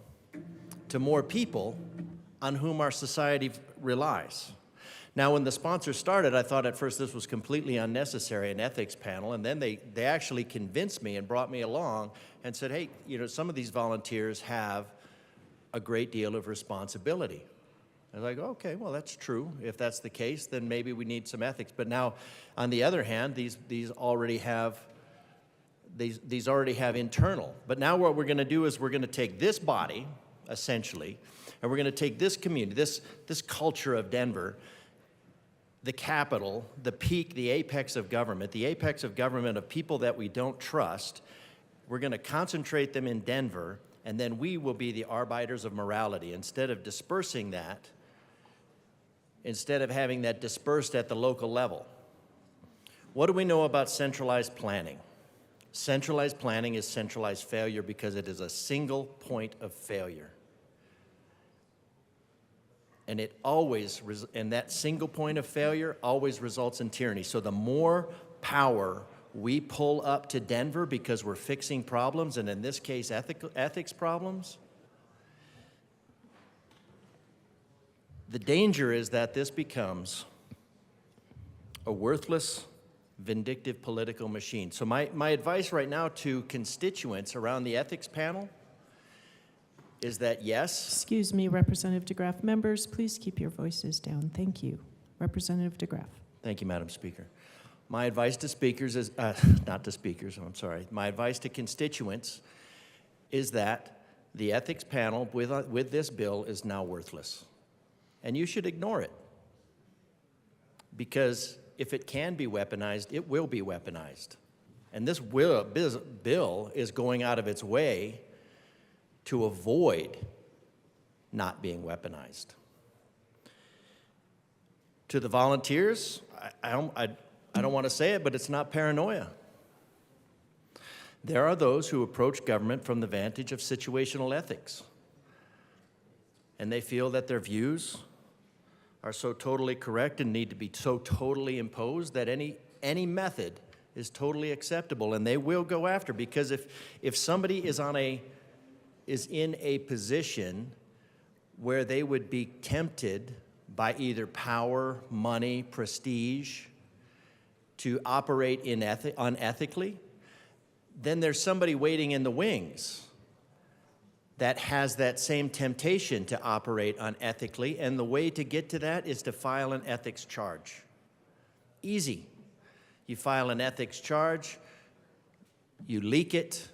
to more people on whom our society relies. Now, when the sponsor started, I thought at first this was completely unnecessary, an ethics panel, and then they actually convinced me and brought me along and said, hey, you know, some of these volunteers have a great deal of responsibility. I was like, okay, well, that's true. If that's the case, then maybe we need some ethics. But now, on the other hand, these already have internal. But now what we're going to do is we're going to take this body, essentially, and we're going to take this community, this culture of Denver, the capital, the peak, the apex of government of people that we don't trust. We're going to concentrate them in Denver, and then we will be the arbiters of morality. Instead of dispersing that, instead of having that dispersed at the local level. What do we know about centralized planning? Centralized planning is centralized failure because it is a single point of failure. And that single point of failure always results in tyranny. So the more power we pull up to Denver because we're fixing problems, and in this case, ethics problems, the danger is that this becomes a worthless, vindictive political machine. So my advice right now to constituents around the ethics panel is that yes. Excuse me, Representative DeGraff. Members, please keep your voices down. Thank you. Representative DeGraff. Thank you, Madam Speaker. My advice to speakers is, not to speakers, I'm sorry. My advice to constituents is that the ethics panel with this bill is now worthless. And you should ignore it. Because if it can be weaponized, it will be weaponized. And this bill is going out of its way to avoid not being weaponized. To the volunteers, I don't want to say it, but it's not paranoia. There are those who approach government from the vantage of situational ethics, and they feel that their views are so totally correct and need to be so totally imposed that any method is totally acceptable, and they will go after, because if somebody is in a position where they would be tempted by either power, money, prestige to operate unethically, then there's somebody waiting in the wings that has that same temptation to operate unethically, and the way to get to that is to file an ethics charge. Easy. You file an ethics charge, you leak it,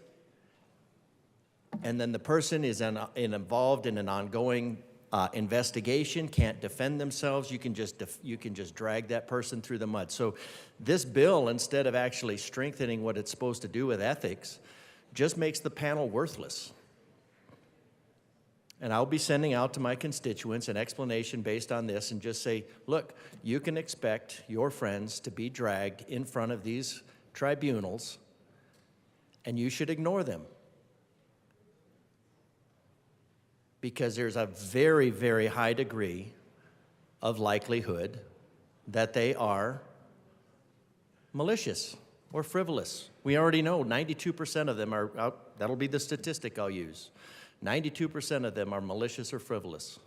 and then the person is involved in an ongoing investigation, can't defend themselves. You can just drag that person through the mud. So this bill, instead of actually strengthening what it's supposed to do with ethics, just makes the panel worthless. And I'll be sending out to my constituents an explanation based on this, and just say, look, you can expect your friends to be dragged in front of these tribunals, and you should ignore them. Because there's a very, very high degree of likelihood that they are malicious or frivolous. We already know 92% of them are, that'll be the statistic I'll use. 92% of them are malicious or frivolous.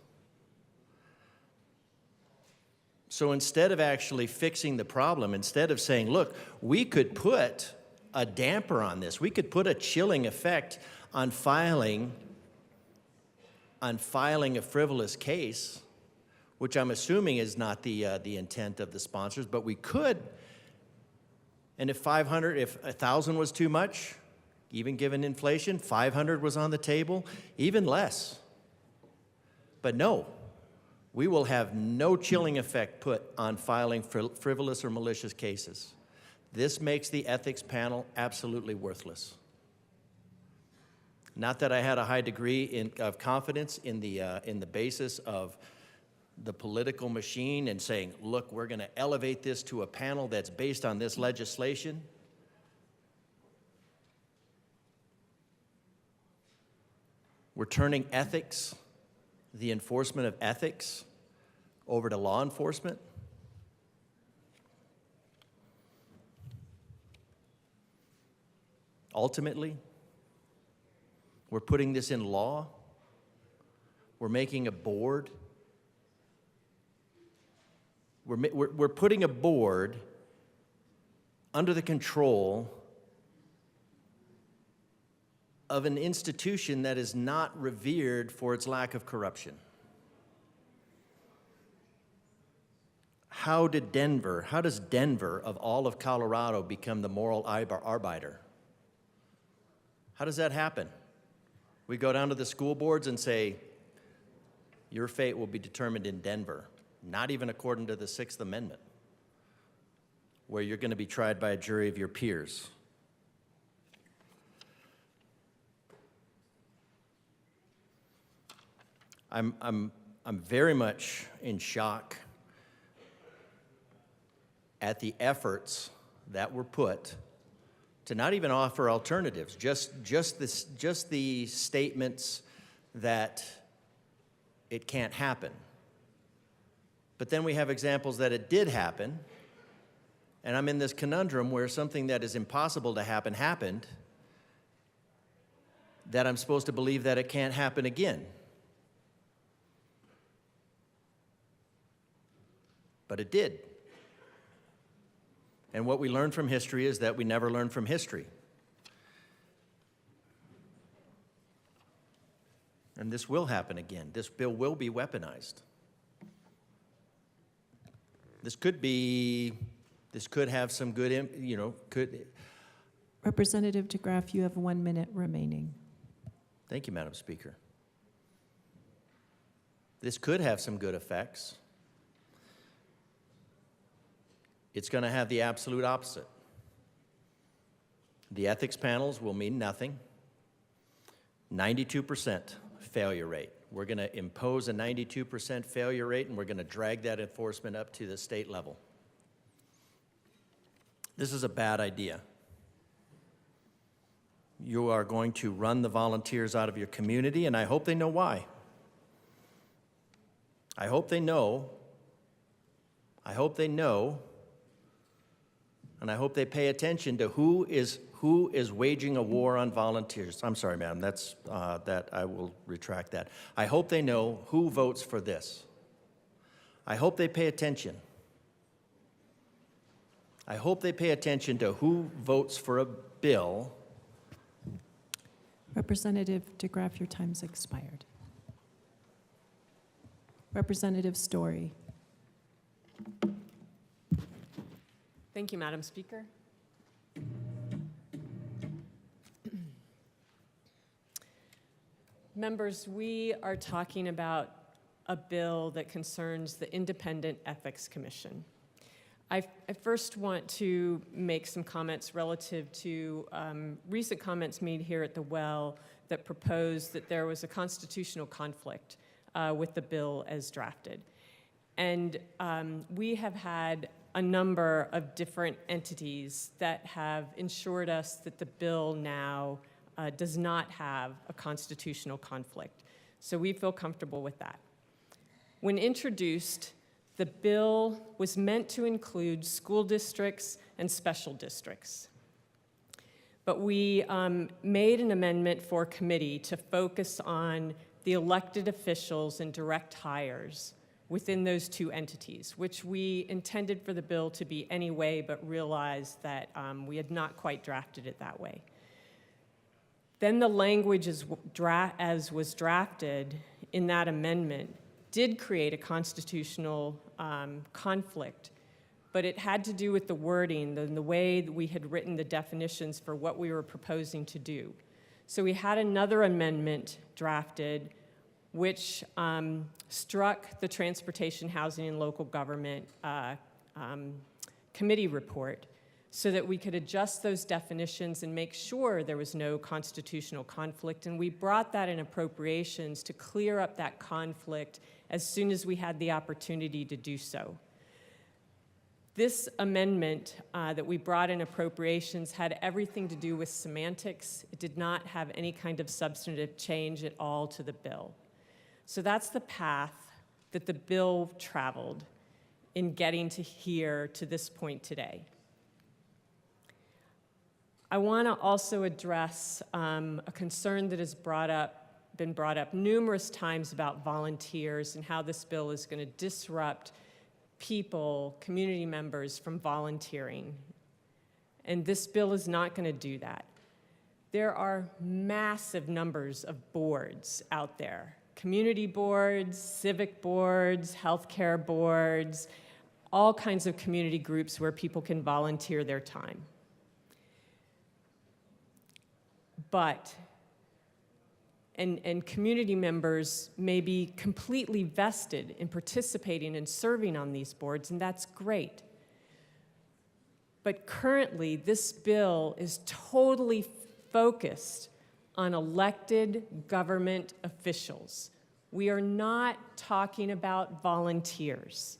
So instead of actually fixing the problem, instead of saying, look, we could put a damper on this, we could put a chilling effect on filing a frivolous case, which I'm assuming is not the intent of the sponsors, but we could. And if 1,000 was too much, even given inflation, 500 was on the table, even less. But no, we will have no chilling effect put on filing frivolous or malicious cases. This makes the ethics panel absolutely worthless. Not that I had a high degree of confidence in the basis of the political machine and saying, look, we're going to elevate this to a panel that's based on this legislation. We're turning ethics, the enforcement of ethics, over to law enforcement. Ultimately, we're putting this in law. We're making a board. We're putting a board under the control of an institution that is not revered for its lack of corruption. How does Denver, of all of Colorado, become the moral arbiter? How does that happen? We go down to the school boards and say, your fate will be determined in Denver, not even according to the Sixth Amendment, where you're going to be tried by a jury of your peers. I'm very much in shock at the efforts that were put to not even offer alternatives, just the statements that it can't happen. But then we have examples that it did happen, and I'm in this conundrum where something that is impossible to happen happened, that I'm supposed to believe that it can't happen again. But it did. And what we learn from history is that we never learn from history. And this will happen again. This bill will be weaponized. This could have some good, Representative DeGraff, you have 1 minute remaining. Thank you, Madam Speaker. This could have some good effects. It's going to have the absolute opposite. The ethics panels will mean nothing. 92% failure rate. We're going to impose a 92% failure rate, and we're going to drag that enforcement up to the state level. This is a bad idea. You are going to run the volunteers out of your community, and I hope they know why. I hope they know. I hope they know. And I hope they pay attention to who is waging a war on volunteers. I'm sorry, ma'am, that I will retract that. I hope they know who votes for this. I hope they pay attention. I hope they pay attention to who votes for a bill. Representative DeGraff, your time's expired. Representative Story. Thank you, Madam Speaker. Members, we are talking about a bill that concerns the Independent Ethics Commission. I first want to make some comments relative to recent comments made here at the Well that proposed that there was a constitutional conflict with the bill as drafted. And we have had a number of different entities that have ensured us that the bill now does not have a constitutional conflict. So we feel comfortable with that. When introduced, the bill was meant to include school districts and special districts. But we made an amendment for committee to focus on the elected officials and direct hires within those two entities, which we intended for the bill to be anyway, but realized that we had not quite drafted it that way. Then the language as was drafted in that amendment did create a constitutional conflict, but it had to do with the wording and the way that we had written the definitions for what we were proposing to do. So we had another amendment drafted which struck the Transportation, Housing, and Local Government Committee report so that we could adjust those definitions and make sure there was no constitutional conflict. And we brought that in appropriations to clear up that conflict as soon as we had the opportunity to do so. This amendment that we brought in appropriations had everything to do with semantics. It did not have any kind of substantive change at all to the bill. So that's the path that the bill traveled in getting to here to this point today. I want to also address a concern that has been brought up numerous times about volunteers and how this bill is going to disrupt people, community members from volunteering. And this bill is not going to do that. There are massive numbers of boards out there. Community boards, civic boards, healthcare boards, all kinds of community groups where people can volunteer their time. But, and community members may be completely vested in participating and serving on these boards, and that's great. But currently, this bill is totally focused on elected government officials. We are not talking about volunteers.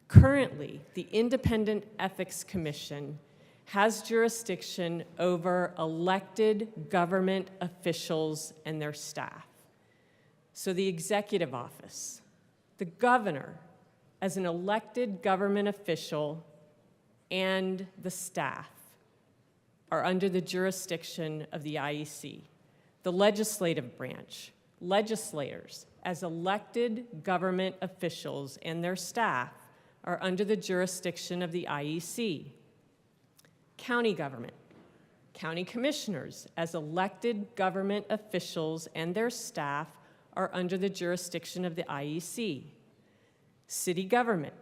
Currently, the Independent Ethics Commission has jurisdiction over elected government officials and their staff. So the executive office, the governor as an elected government official, and the staff are under the jurisdiction of the IEC. The legislative branch, legislators as elected government officials and their staff are under the jurisdiction of the IEC. County government, county commissioners as elected government officials and their staff are under the jurisdiction of the IEC. City government,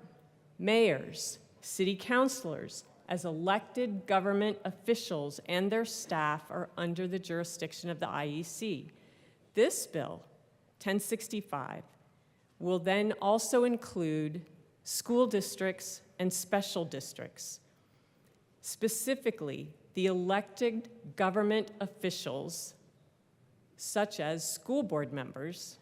mayors, city councilors as elected government officials and their staff are under the jurisdiction of the IEC. This bill, 1065, will then also include school districts and special districts. Specifically, the elected government officials, such as school board members,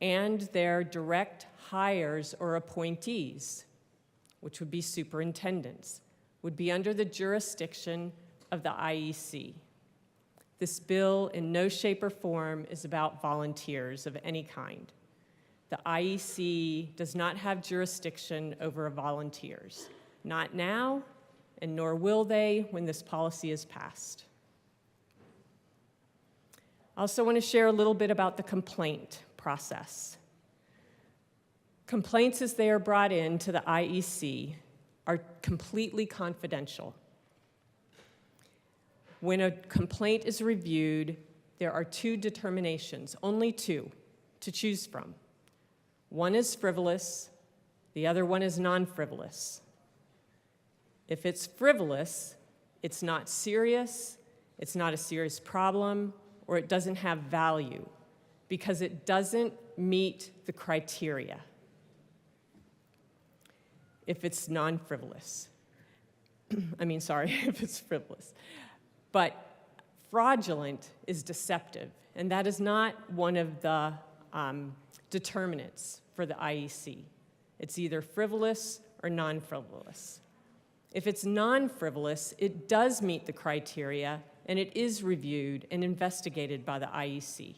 and their direct hires or appointees, which would be superintendents, would be under the jurisdiction of the IEC. This bill in no shape or form is about volunteers of any kind. The IEC does not have jurisdiction over volunteers, not now, and nor will they when this policy is passed. I also want to share a little bit about the complaint process. Complaints as they are brought in to the IEC are completely confidential. When a complaint is reviewed, there are two determinations, only two, to choose from. One is frivolous, the other one is non-frivolous. If it's frivolous, it's not serious, it's not a serious problem, or it doesn't have value because it doesn't meet the criteria. If it's non-frivolous. If it's frivolous. But fraudulent is deceptive, and that is not one of the determinants for the IEC. It's either frivolous or non-frivolous. If it's non-frivolous, it does meet the criteria, and it is reviewed and investigated by the IEC.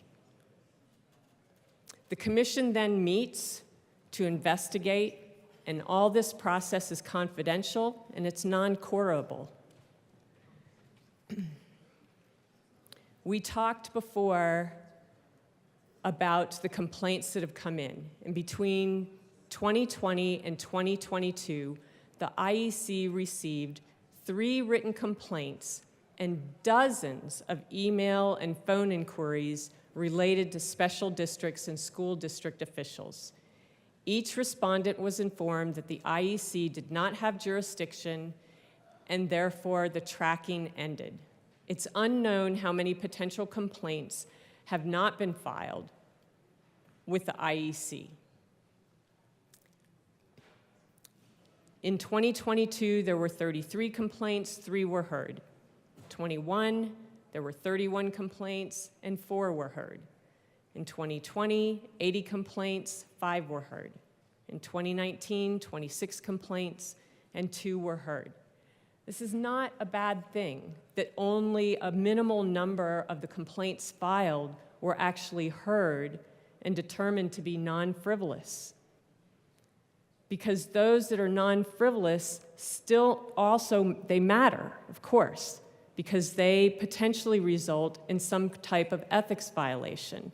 The commission then meets to investigate, and all this process is confidential, and it's non-queryable. We talked before about the complaints that have come in, and between 2020 and 2022, the IEC received 3 written complaints and dozens of email and phone inquiries related to special districts and school district officials. Each respondent was informed that the IEC did not have jurisdiction and therefore the tracking ended. It's unknown how many potential complaints have not been filed with the IEC. In 2022, there were 33 complaints, 3 were heard. 21, there were 31 complaints, and 4 were heard. In 2020, 80 complaints, 5 were heard. In 2019, 26 complaints, and 2 were heard. This is not a bad thing that only a minimal number of the complaints filed were actually heard and determined to be non-frivolous. Because those that are non-frivolous still also, they matter, of course, because they potentially result in some type of ethics violation.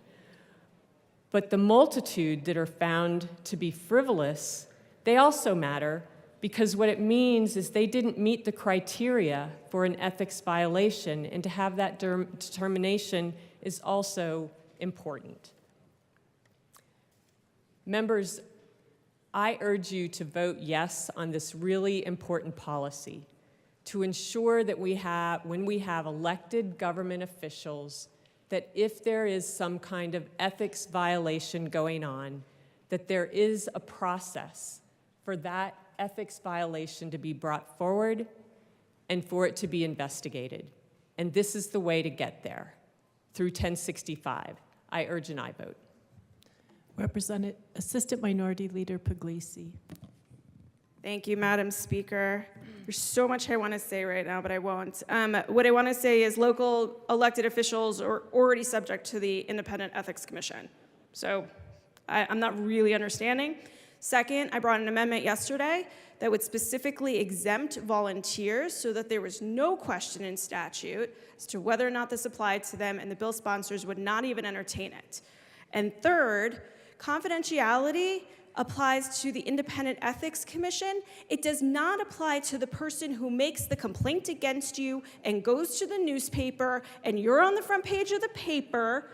But the multitude that are found to be frivolous, they also matter because what it means is they didn't meet the criteria for an ethics violation, and to have that determination is also important. Members, I urge you to vote yes on this really important policy to ensure that when we have elected government officials, that if there is some kind of ethics violation going on, that there is a process for that ethics violation to be brought forward and for it to be investigated. And this is the way to get there, through 1065. I urge an aye vote. Assistant Minority Leader Puglisi. Thank you, Madam Speaker. There's so much I want to say right now, but I won't. What I want to say is local elected officials are already subject to the Independent Ethics Commission. So I'm not really understanding. Second, I brought an amendment yesterday that would specifically exempt volunteers so that there was no question in statute as to whether or not this applied to them, and the bill sponsors would not even entertain it. And third, confidentiality applies to the Independent Ethics Commission. It does not apply to the person who makes the complaint against you and goes to the newspaper and you're on the front page of the paper,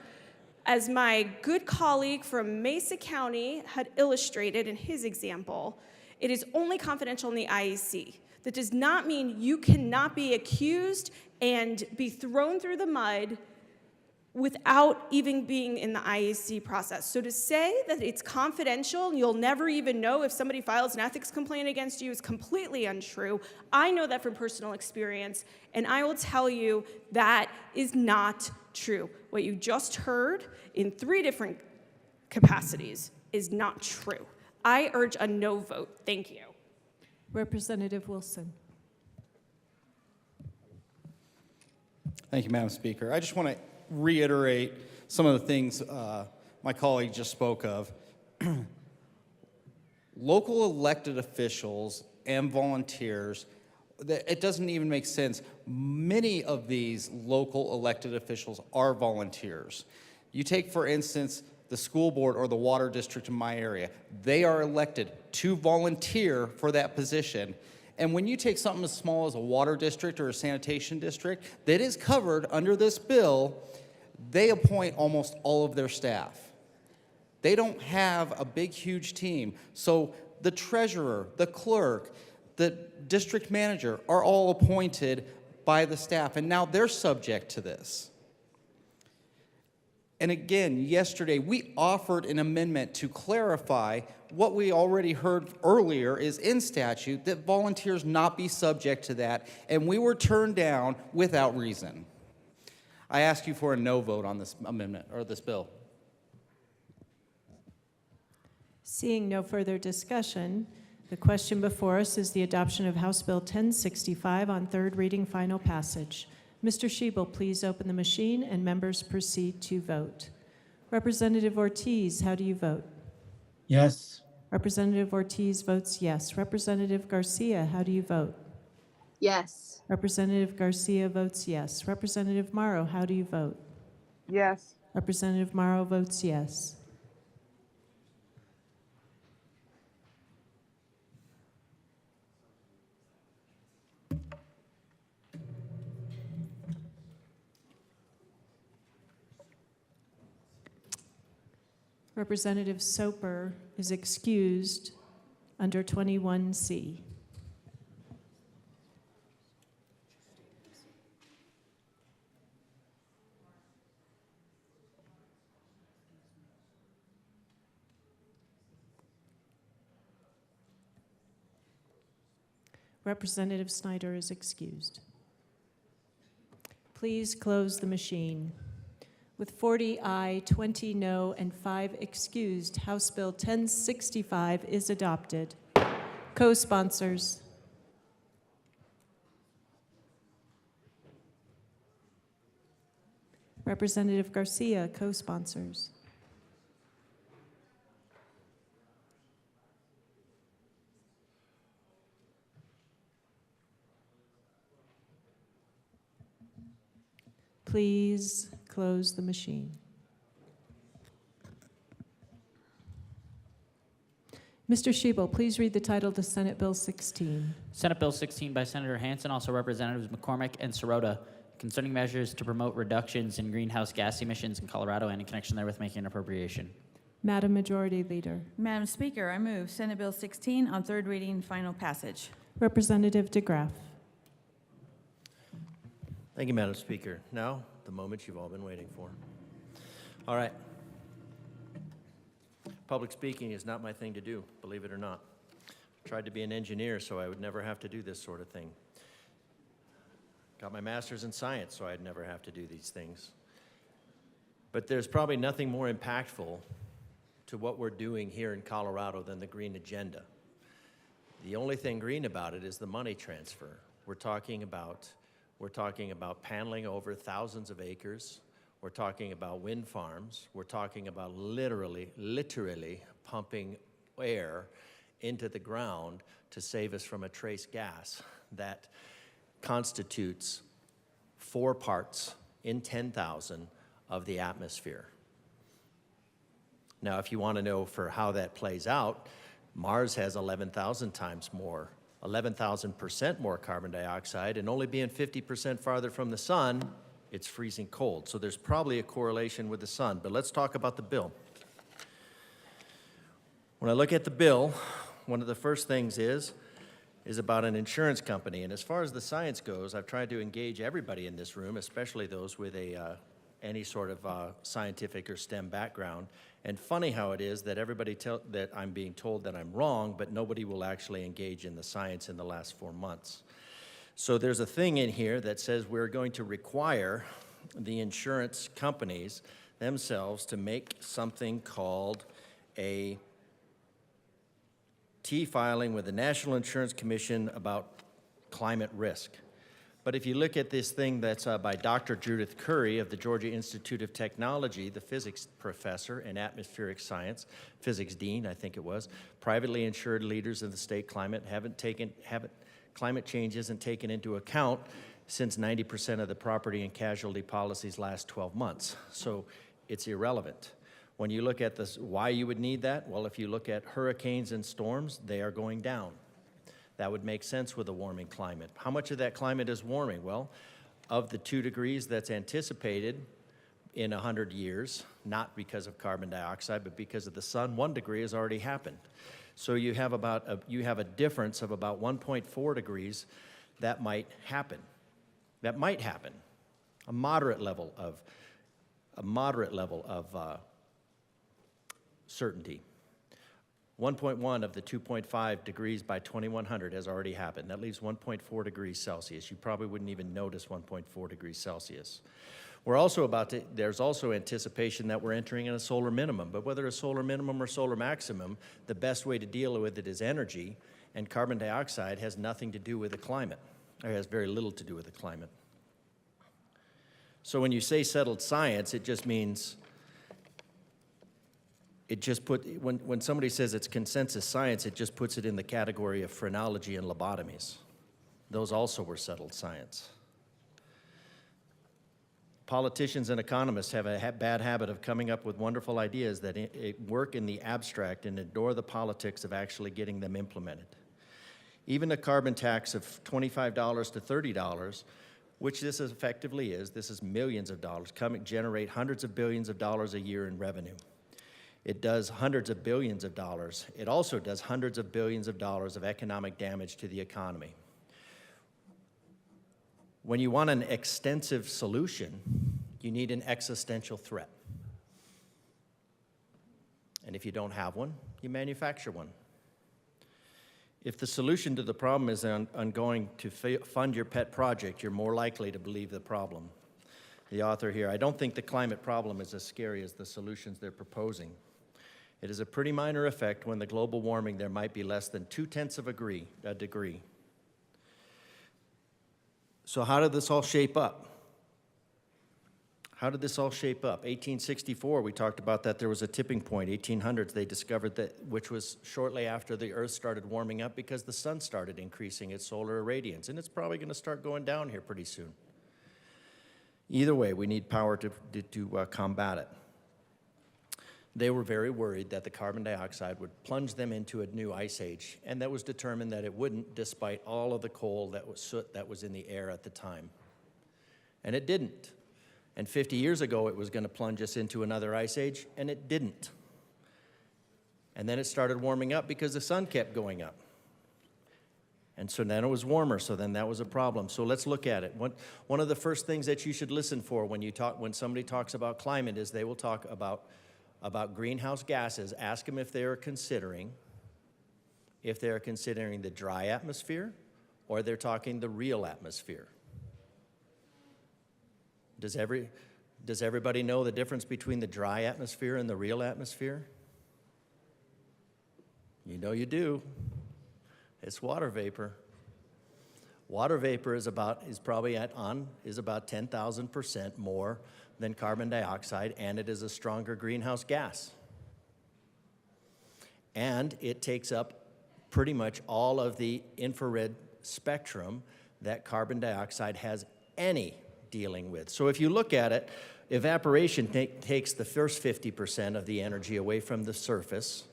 as my good colleague from Mesa County had illustrated in his example. It is only confidential in the IEC. That does not mean you cannot be accused and be thrown through the mud without even being in the IEC process. So to say that it's confidential and you'll never even know if somebody files an ethics complaint against you is completely untrue. I know that from personal experience, and I will tell you that is not true. What you just heard in 3 different capacities is not true. I urge a no vote. Thank you. Representative Wilson. Thank you, Madam Speaker. I just want to reiterate some of the things my colleague just spoke of. Local elected officials and volunteers, it doesn't even make sense. Many of these local elected officials are volunteers. You take, for instance, the school board or the water district in my area. They are elected to volunteer for that position. And when you take something as small as a water district or a sanitation district that is covered under this bill, they appoint almost all of their staff. They don't have a big, huge team. So the treasurer, the clerk, the district manager are all appointed by the staff, and now they're subject to this. And again, yesterday, we offered an amendment to clarify what we already heard earlier is in statute, that volunteers not be subject to that, and we were turned down without reason. I ask you for a no vote on this amendment, or this bill. Seeing no further discussion, the question before us is the adoption of House Bill 1065 on 3rd reading, final passage. Mr. Schiebel, please open the machine and members proceed to vote. Representative Ortiz, how do you vote? Yes. Representative Ortiz votes yes. Representative Garcia, how do you vote? Yes. Representative Garcia votes yes. Representative Morrow, how do you vote? Yes. Representative Morrow votes yes. Representative Soper is excused under 21C. Representative Snyder is excused. Please close the machine. With 40 aye, 20 no, and 5 excused, House Bill 1065 is adopted. Co-sponsors. Representative Garcia, co-sponsors. Please close the machine. Mr. Shebel, please read the title to Senate Bill 16. Senate Bill 16 by Senator Hansen, also Representatives McCormick and Sirota, concerning measures to promote reductions in greenhouse gas emissions in Colorado and in connection therewith making an appropriation. Madam Majority Leader. Madam Speaker, I move Senate Bill 16 on third reading, final passage. Representative DeGraff. Thank you, Madam Speaker. Now, the moment you've all been waiting for. All right. Public speaking is not my thing to do, believe it or not. I tried to be an engineer so I would never have to do this sort of thing. Got my master's in science so I'd never have to do these things. But there's probably nothing more impactful to what we're doing here in Colorado than the green agenda. The only thing green about it is the money transfer. We're talking about paneling over thousands of acres. We're talking about wind farms. We're talking about literally pumping air into the ground to save us from a trace gas that constitutes 4 parts in 10,000 of the atmosphere. Now, if you want to know for how that plays out, Mars has 11,000 times more, 11,000% more carbon dioxide, and only being 50% farther from the sun, it's freezing cold. So there's probably a correlation with the sun, but let's talk about the bill. When I look at the bill, one of the first things is about an insurance company. And as far as the science goes, I've tried to engage everybody in this room, especially those with any sort of scientific or STEM background. And funny how it is that everybody that I'm being told that I'm wrong, but nobody will actually engage in the science in the last 4 months. So there's a thing in here that says we're going to require the insurance companies themselves to make something called a T-filing with the National Insurance Commission about climate risk. But if you look at this thing that's by Dr. Judith Curry of the Georgia Institute of Technology, the physics professor in atmospheric science, physics dean, I think it was, privately insured leaders of the state climate climate change isn't taken into account since 90% of the property and casualty policies last 12 months. So it's irrelevant. When you look at this, why you would need that? Well, if you look at hurricanes and storms, they are going down. That would make sense with a warming climate. How much of that climate is warming? Well, of the 2 degrees that's anticipated in 100 years, not because of carbon dioxide, but because of the sun, 1 degree has already happened. So you have a difference of about 1.4 degrees that might happen. That might happen. A moderate level of certainty. 1.1 of the 2.5 degrees by 2100 has already happened. That leaves 1.4 degrees Celsius. You probably wouldn't even notice 1.4 degrees Celsius. There's also anticipation that we're entering in a solar minimum, but whether a solar minimum or solar maximum, the best way to deal with it is energy, and carbon dioxide has nothing to do with the climate, or has very little to do with the climate. So when you say settled science, it just means when somebody says it's consensus science, it just puts it in the category of phrenology and lobotomies. Those also were settled science. Politicians and economists have a bad habit of coming up with wonderful ideas that work in the abstract and ignore the politics of actually getting them implemented. Even a carbon tax of $25 to $30, which this effectively is, this is millions of dollars, generate hundreds of billions of dollars a year in revenue. It does hundreds of billions of dollars. It also does hundreds of billions of dollars of economic damage to the economy. When you want an extensive solution, you need an existential threat. And if you don't have one, you manufacture one. If the solution to the problem is on going to fund your pet project, you're more likely to believe the problem. the author here, I don't think the climate problem is as scary as the solutions they're proposing. It is a pretty minor effect when the global warming there might be less than 0.2 of a degree. So how did this all shape up? How did this all shape up? 1864, we talked about that there was a tipping point. 1800s, they discovered that, which was shortly after the Earth started warming up because the sun started increasing its solar irradiance, and it's probably going to start going down here pretty soon. Either way, we need power to combat it. They were very worried that the carbon dioxide would plunge them into a new ice age, and that was determined that it wouldn't, despite all of the coal that was soot that was in the air at the time. And it didn't. And 50 years ago, it was going to plunge us into another ice age, and it didn't. And then it started warming up because the sun kept going up. And so then it was warmer, so then that was a problem. So let's look at it. One of the first things that you should listen for when somebody talks about climate is they will talk about greenhouse gases. Ask them if they are considering the dry atmosphere or they're talking the real atmosphere. Does everybody know the difference between the dry atmosphere and the real atmosphere? You know you do. It's water vapor. Water vapor is about 10,000% more than carbon dioxide, and it is a stronger greenhouse gas. And it takes up pretty much all of the infrared spectrum that carbon dioxide has any dealing with. So if you look at it, evaporation takes the first 50% of the energy away from the surface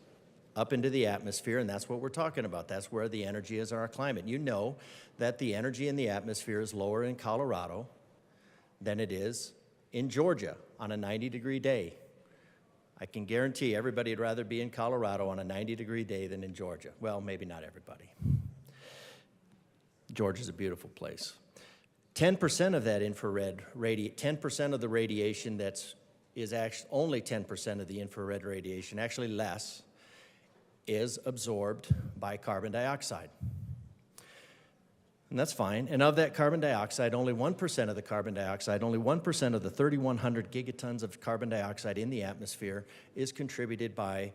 up into the atmosphere, and that's what we're talking about. That's where the energy is in our climate. You know that the energy in the atmosphere is lower in Colorado than it is in Georgia on a 90-degree day. I can guarantee everybody would rather be in Colorado on a 90-degree day than in Georgia. Well, maybe not everybody. Georgia's a beautiful place. 10% of that infrared 10% of the radiation is actually only 10% of the infrared radiation, actually less, is absorbed by carbon dioxide. And that's fine. And of that carbon dioxide, only 1% of the carbon dioxide, only 1% of the 3,100 gigatons of carbon dioxide in the atmosphere is contributed by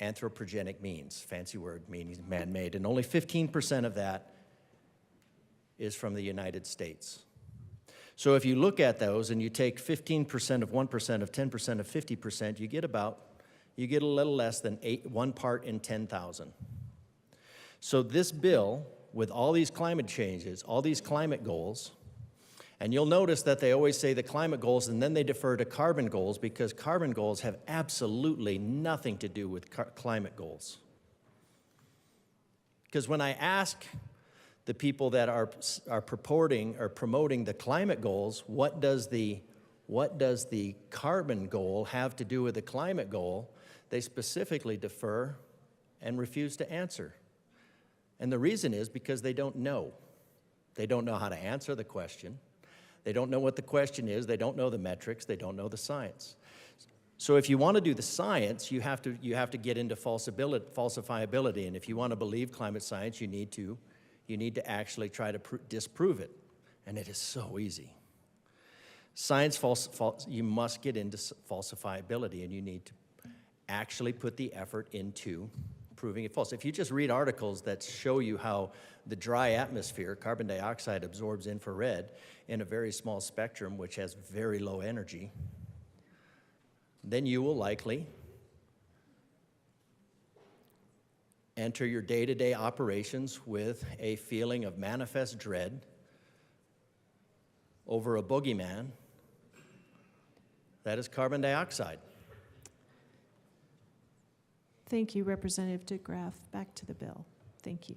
anthropogenic means, fancy word meaning man-made, and only 15% of that is from the United States. So if you look at those and you take 15% of 1% of 10% of 50%, you get a little less than 1 part in 10,000. So this bill, with all these climate changes, all these climate goals, and you'll notice that they always say the climate goals and then they defer to carbon goals because carbon goals have absolutely nothing to do with climate goals. Because when I ask the people that are purporting or promoting the climate goals, what does the carbon goal have to do with the climate goal? They specifically defer and refuse to answer. And the reason is because they don't know. They don't know how to answer the question. They don't know what the question is. They don't know the metrics. They don't know the science. So if you want to do the science, you have to get into falsifiability. And if you want to believe climate science, you need to actually try to disprove it. And it is so easy. Science, you must get into falsifiability, and you need to actually put the effort into proving it false. If you just read articles that show you how the dry atmosphere, carbon dioxide, absorbs infrared in a very small spectrum, which has very low energy, then you will likely enter your day-to-day operations with a feeling of manifest dread over a boogeyman that is carbon dioxide. Thank you, Representative DeGraff. Back to the bill. Thank you.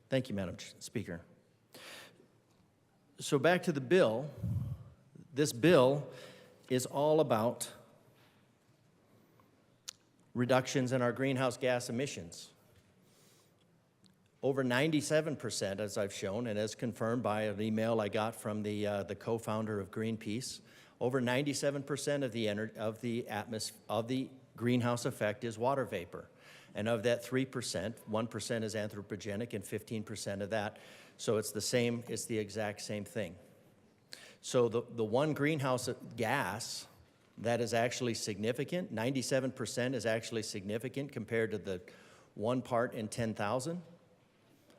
Thank you, Madam Speaker. So back to the bill. This bill is all about reductions in our greenhouse gas emissions. Over 97%, as I've shown, and as confirmed by an email I got from the co-founder of Greenpeace, over 97% of the greenhouse effect is water vapor. And of that 3%, 1% is anthropogenic and 15% of that. So it's the exact same thing. So the one greenhouse gas that is actually significant, 97% is actually significant compared to the 1 part in 10,000,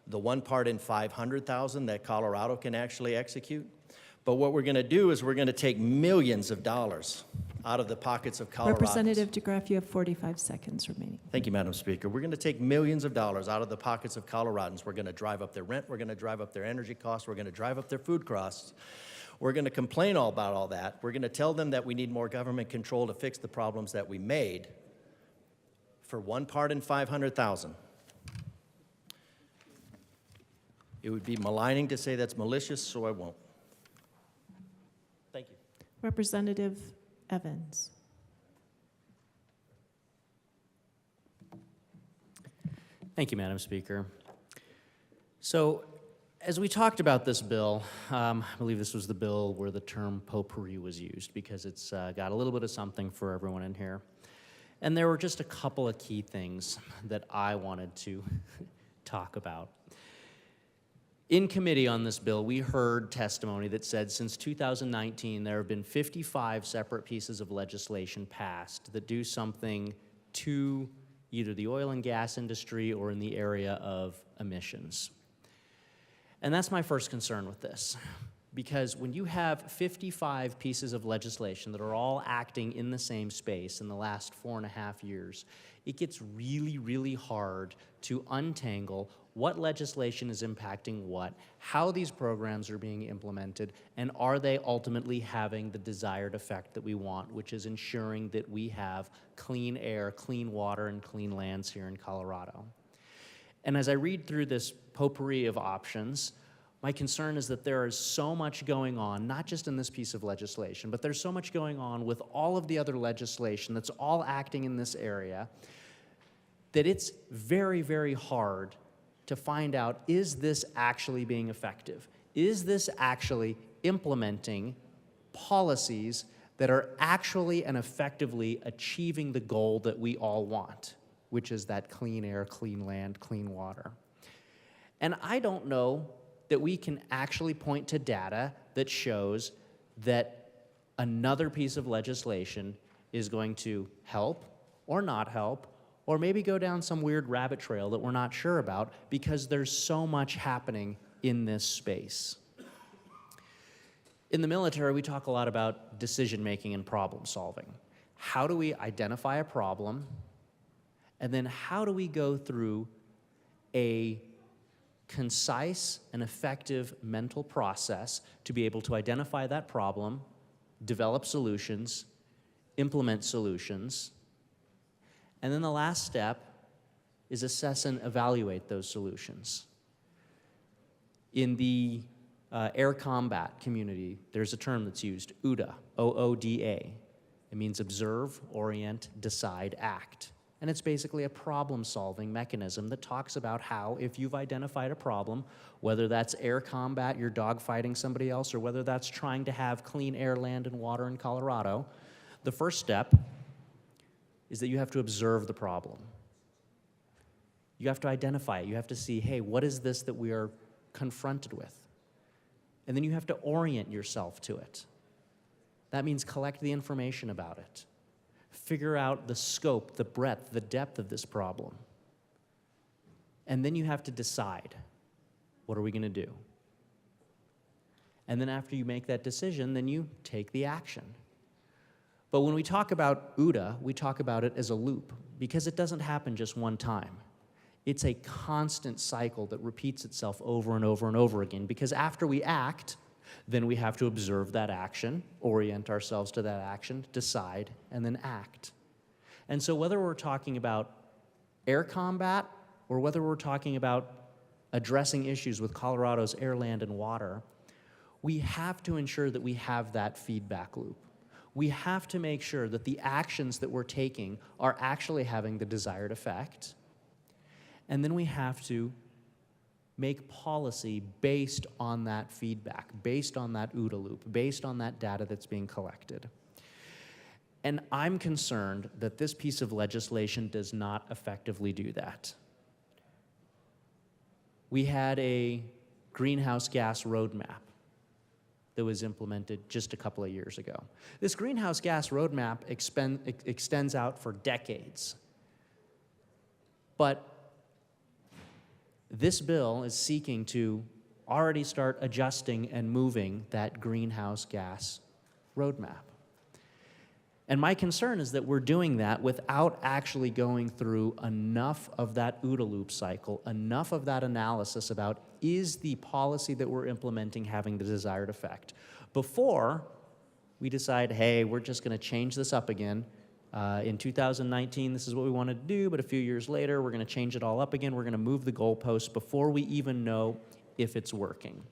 the 1 part in 500,000 that Colorado can actually execute. But what we're going to do is we're going to take millions of dollars out of the pockets of Coloradans. Representative DeGraff, you have 45 seconds remaining. Thank you, Madam Speaker. We're going to take millions of dollars out of the pockets of Coloradans. We're going to drive up their rent. We're going to drive up their energy costs. We're going to drive up their food costs. We're going to complain all about all that. We're going to tell them that we need more government control to fix the problems that we made for 1 part in 500,000. It would be maligning to say that's malicious, so I won't. Thank you. Representative Evans. Thank you, Madam Speaker. So, as we talked about this bill, I believe this was the bill where the term potpourri was used because it's got a little bit of something for everyone in here. And there were just a couple of key things that I wanted to talk about. In committee on this bill, we heard testimony that said since 2019, there have been 55 separate pieces of legislation passed that do something to either the oil and gas industry or in the area of emissions. And that's my first concern with this, because when you have 55 pieces of legislation that are all acting in the same space in the last 4.5 years, it gets really, really hard to untangle what legislation is impacting what, how these programs are being implemented, and are they ultimately having the desired effect that we want, which is ensuring that we have clean air, clean water, and clean lands here in Colorado. And as I read through this potpourri of options, my concern is that there is so much going on, not just in this piece of legislation, but there's so much going on with all of the other legislation that's all acting in this area, that it's very, very hard to find out, is this actually being effective? Is this actually implementing policies that are actually and effectively achieving the goal that we all want, which is that clean air, clean land, clean water? And I don't know that we can actually point to data that shows that another piece of legislation is going to help or not help, or maybe go down some weird rabbit trail that we're not sure about, because there's so much happening in this space. In the military, we talk a lot about decision-making and problem-solving. How do we identify a problem, and then how do we go through a concise and effective mental process to be able to identify that problem, develop solutions, implement solutions, and then the last step is assess and evaluate those solutions. In the air combat community, there's a term that's used, OODA, O-O-D-A. It means observe, orient, decide, act. And it's basically a problem-solving mechanism that talks about how, if you've identified a problem, whether that's air combat, you're dogfighting somebody else, or whether that's trying to have clean air, land, and water in Colorado, the first step is that you have to observe the problem. You have to identify it. You have to see, hey, what is this that we are confronted with? And then you have to orient yourself to it. That means collect the information about it. Figure out the scope, the breadth, the depth of this problem. And then you have to decide, what are we going to do? And then after you make that decision, then you take the action. But when we talk about OODA, we talk about it as a loop, because it doesn't happen just one time. It's a constant cycle that repeats itself over and over and over again, because after we act, then we have to observe that action, orient ourselves to that action, decide, and then act. And so whether we're talking about air combat or whether we're talking about addressing issues with Colorado's air, land, and water, we have to ensure that we have that feedback loop. We have to make sure that the actions that we're taking are actually having the desired effect. And then we have to make policy based on that feedback, based on that OODA loop, based on that data that's being collected. And I'm concerned that this piece of legislation does not effectively do that. We had a greenhouse gas roadmap that was implemented just a couple of years ago. This greenhouse gas roadmap extends out for decades. But this bill is seeking to already start adjusting and moving that greenhouse gas roadmap. And my concern is that we're doing that without actually going through enough of that OODA loop cycle, enough of that analysis about, is the policy that we're implementing having the desired effect, before we decide, hey, we're just going to change this up again. In 2019, this is what we wanted to do, but a few years later, we're going to change it all up again. We're going to move the goalposts before we even know if it's working.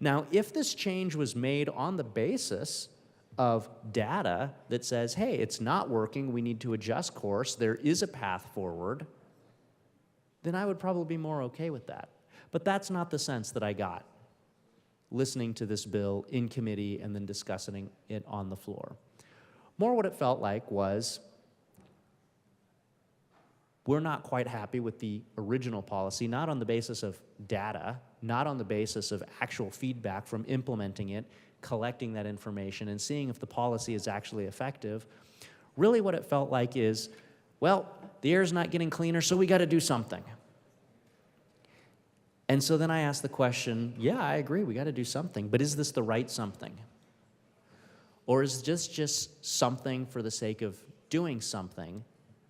Now, if this change was made on the basis of data that says, hey, it's not working, we need to adjust course, there is a path forward, then I would probably be more okay with that. But that's not the sense that I got listening to this bill in committee and then discussing it on the floor. More what it felt like was, we're not quite happy with the original policy, not on the basis of data, not on the basis of actual feedback from implementing it, collecting that information and seeing if the policy is actually effective. Really what it felt like is, well, the air's not getting cleaner, so we got to do something. And so then I asked the question, yeah, I agree, we got to do something, but is this the right something? Or is this just something for the sake of doing something,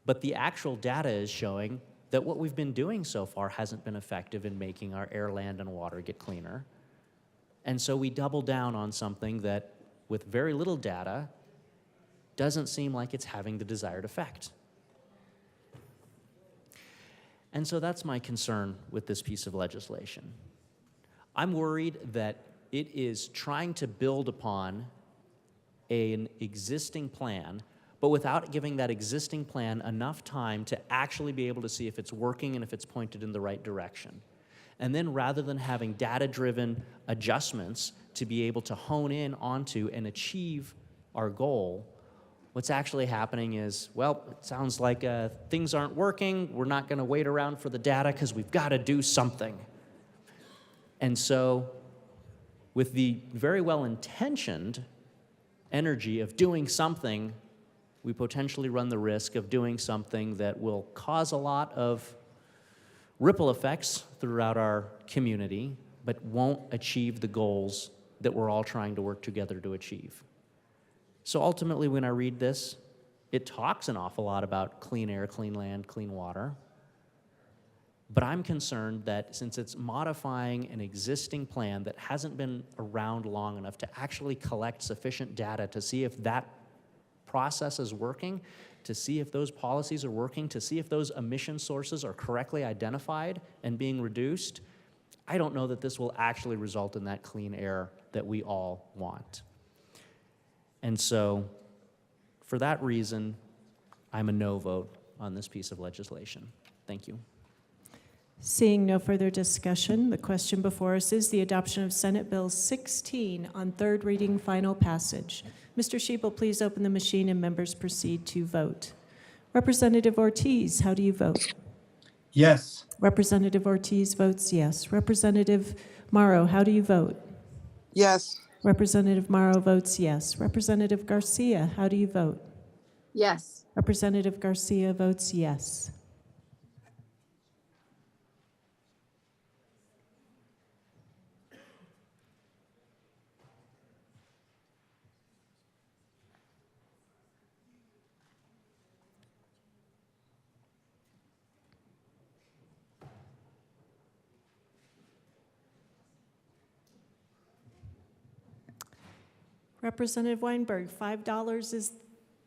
but the actual data is showing that what we've been doing so far hasn't been effective in making our air, land, and water get cleaner? And so we double down on something that, with very little data, doesn't seem like it's having the desired effect. And so that's my concern with this piece of legislation. I'm worried that it is trying to build upon an existing plan, but without giving that existing plan enough time to actually be able to see if it's working and if it's pointed in the right direction. And then rather than having data-driven adjustments to be able to hone in onto and achieve our goal, what's actually happening is, well, it sounds like things aren't working, we're not going to wait around for the data because we've got to do something. And so with the very well-intentioned energy of doing something, we potentially run the risk of doing something that will cause a lot of ripple effects throughout our community, but won't achieve the goals that we're all trying to work together to achieve. So ultimately, when I read this, it talks an awful lot about clean air, clean land, clean water. But I'm concerned that since it's modifying an existing plan that hasn't been around long enough to actually collect sufficient data to see if that process is working, to see if those policies are working, to see if those emission sources are correctly identified and being reduced, I don't know that this will actually result in that clean air that we all want. And so, for that reason, I'm a no vote on this piece of legislation. Thank you. Seeing no further discussion, the question before us is the adoption of Senate Bill 16 on third reading, final passage. Mr. Schiebel, please open the machine and members proceed to vote. Representative Ortiz, how do you vote? Yes. Representative Ortiz votes yes. Representative Morrow, how do you vote? Yes. Representative Morrow votes yes. Representative Garcia, how do you vote? Yes. Representative Garcia votes yes. Representative Weinberg, $5 is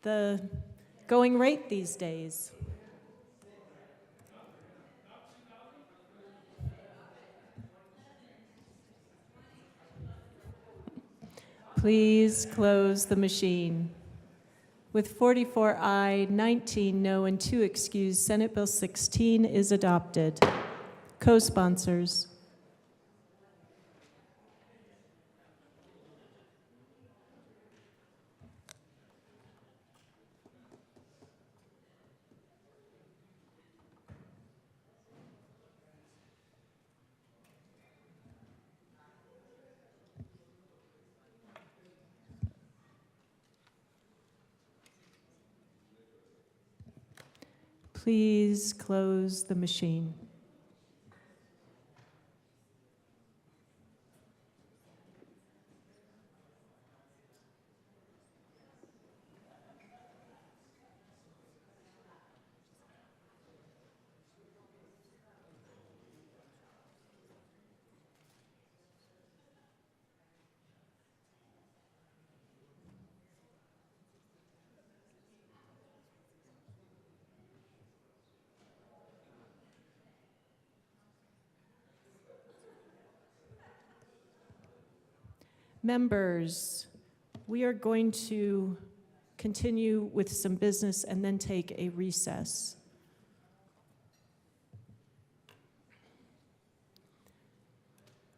the going rate these days. Please close the machine. With 44 aye, 19 no, and 2 excused, Senate Bill 16 is adopted. Co-sponsors. Please close the machine. Members, we are going to continue with some business and then take a recess.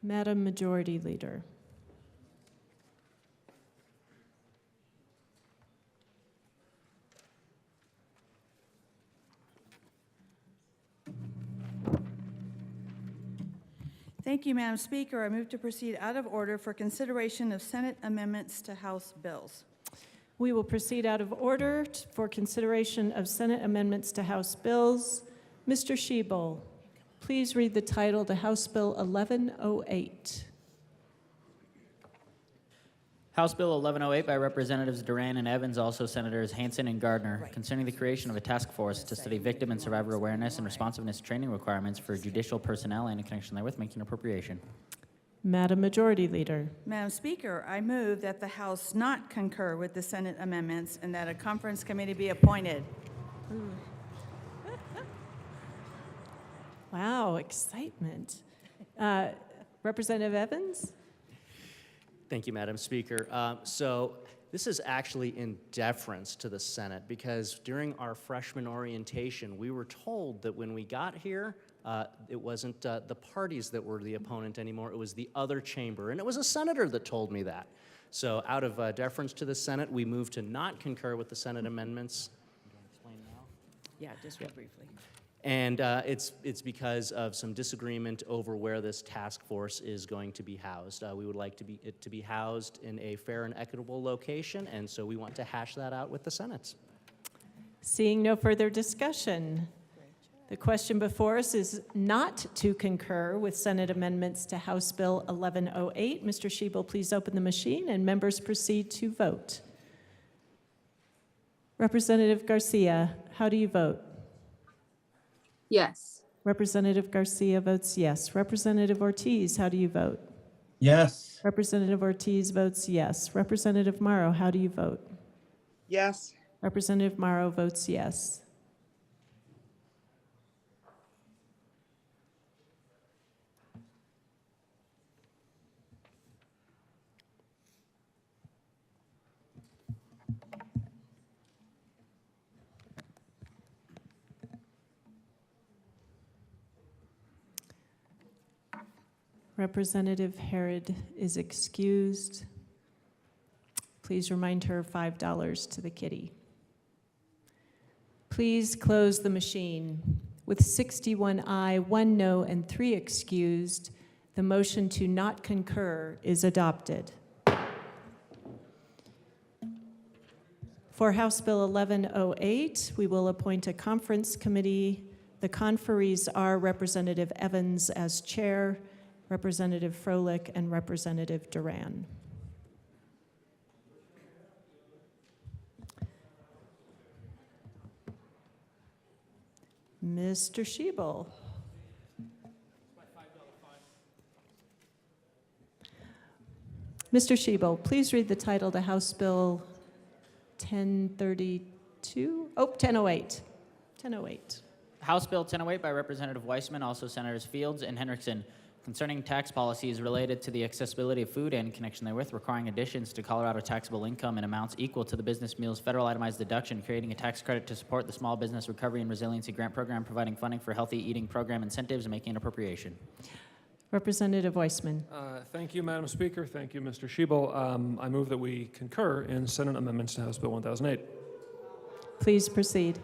Madam Majority Leader. Thank you, Madam Speaker. I move to proceed out of order for consideration of Senate amendments to House bills. We will proceed out of order for consideration of Senate amendments to House bills. Mr. Schiebel, please read the title to House Bill 1108. House Bill 1108 by Representatives Duran and Evans, also Senators Hansen and Gardner, concerning the creation of a task force to study victim and survivor awareness and responsiveness training requirements for judicial personnel and in connection therewith making appropriation. Madam Majority Leader. Madam Speaker, I move that the House not concur with the Senate amendments and that a conference committee be appointed. Wow, excitement. Representative Evans? Thank you, Madam Speaker. So this is actually in deference to the Senate because during our freshman orientation, we were told that when we got here, it wasn't the parties that were the opponent anymore, it was the other chamber. And it was a senator that told me that. So out of deference to the Senate, we moved to not concur with the Senate amendments. Do you want to explain now? Yeah, just real briefly. And it's because of some disagreement over where this task force is going to be housed. We would like it to be housed in a fair and equitable location, and so we want to hash that out with the Senate. Seeing no further discussion, the question before us is not to concur with Senate amendments to House Bill 1108. Mr. Schiebel, please open the machine, and members proceed to vote. Representative Garcia, how do you vote? Yes. Representative Garcia votes yes. Representative Ortiz, how do you vote? Yes. Representative Ortiz votes yes. Representative Morrow, how do you vote? Yes. Representative Morrow votes yes. Representative Herod is excused. Please remind her $5 to the kitty. Please close the machine. With 61 aye, 1 no, and 3 excused, the motion to not concur is adopted. For House Bill 1108, we will appoint a conference committee. The conferees are Representative Evans as chair, Representative Froelich, and Representative Duran. Mr. Schiebel. Mr. Schiebel, please read the title to House Bill 1032. Oh, 1008. 1008. House Bill 1008 by Representative Weissman, also Senators Fields and Hendrickson, concerning tax policies related to the accessibility of food and in connection therewith, requiring additions to Colorado taxable income in amounts equal to the business meals federal itemized deduction, creating a tax credit to support the Small Business Recovery and Resiliency Grant Program, providing funding for healthy eating program incentives, and making an appropriation. Representative Weissman. Thank you, Madam Speaker. Thank you, Mr. Schiebel. I move that we concur in Senate amendments to House Bill 1008. Please proceed.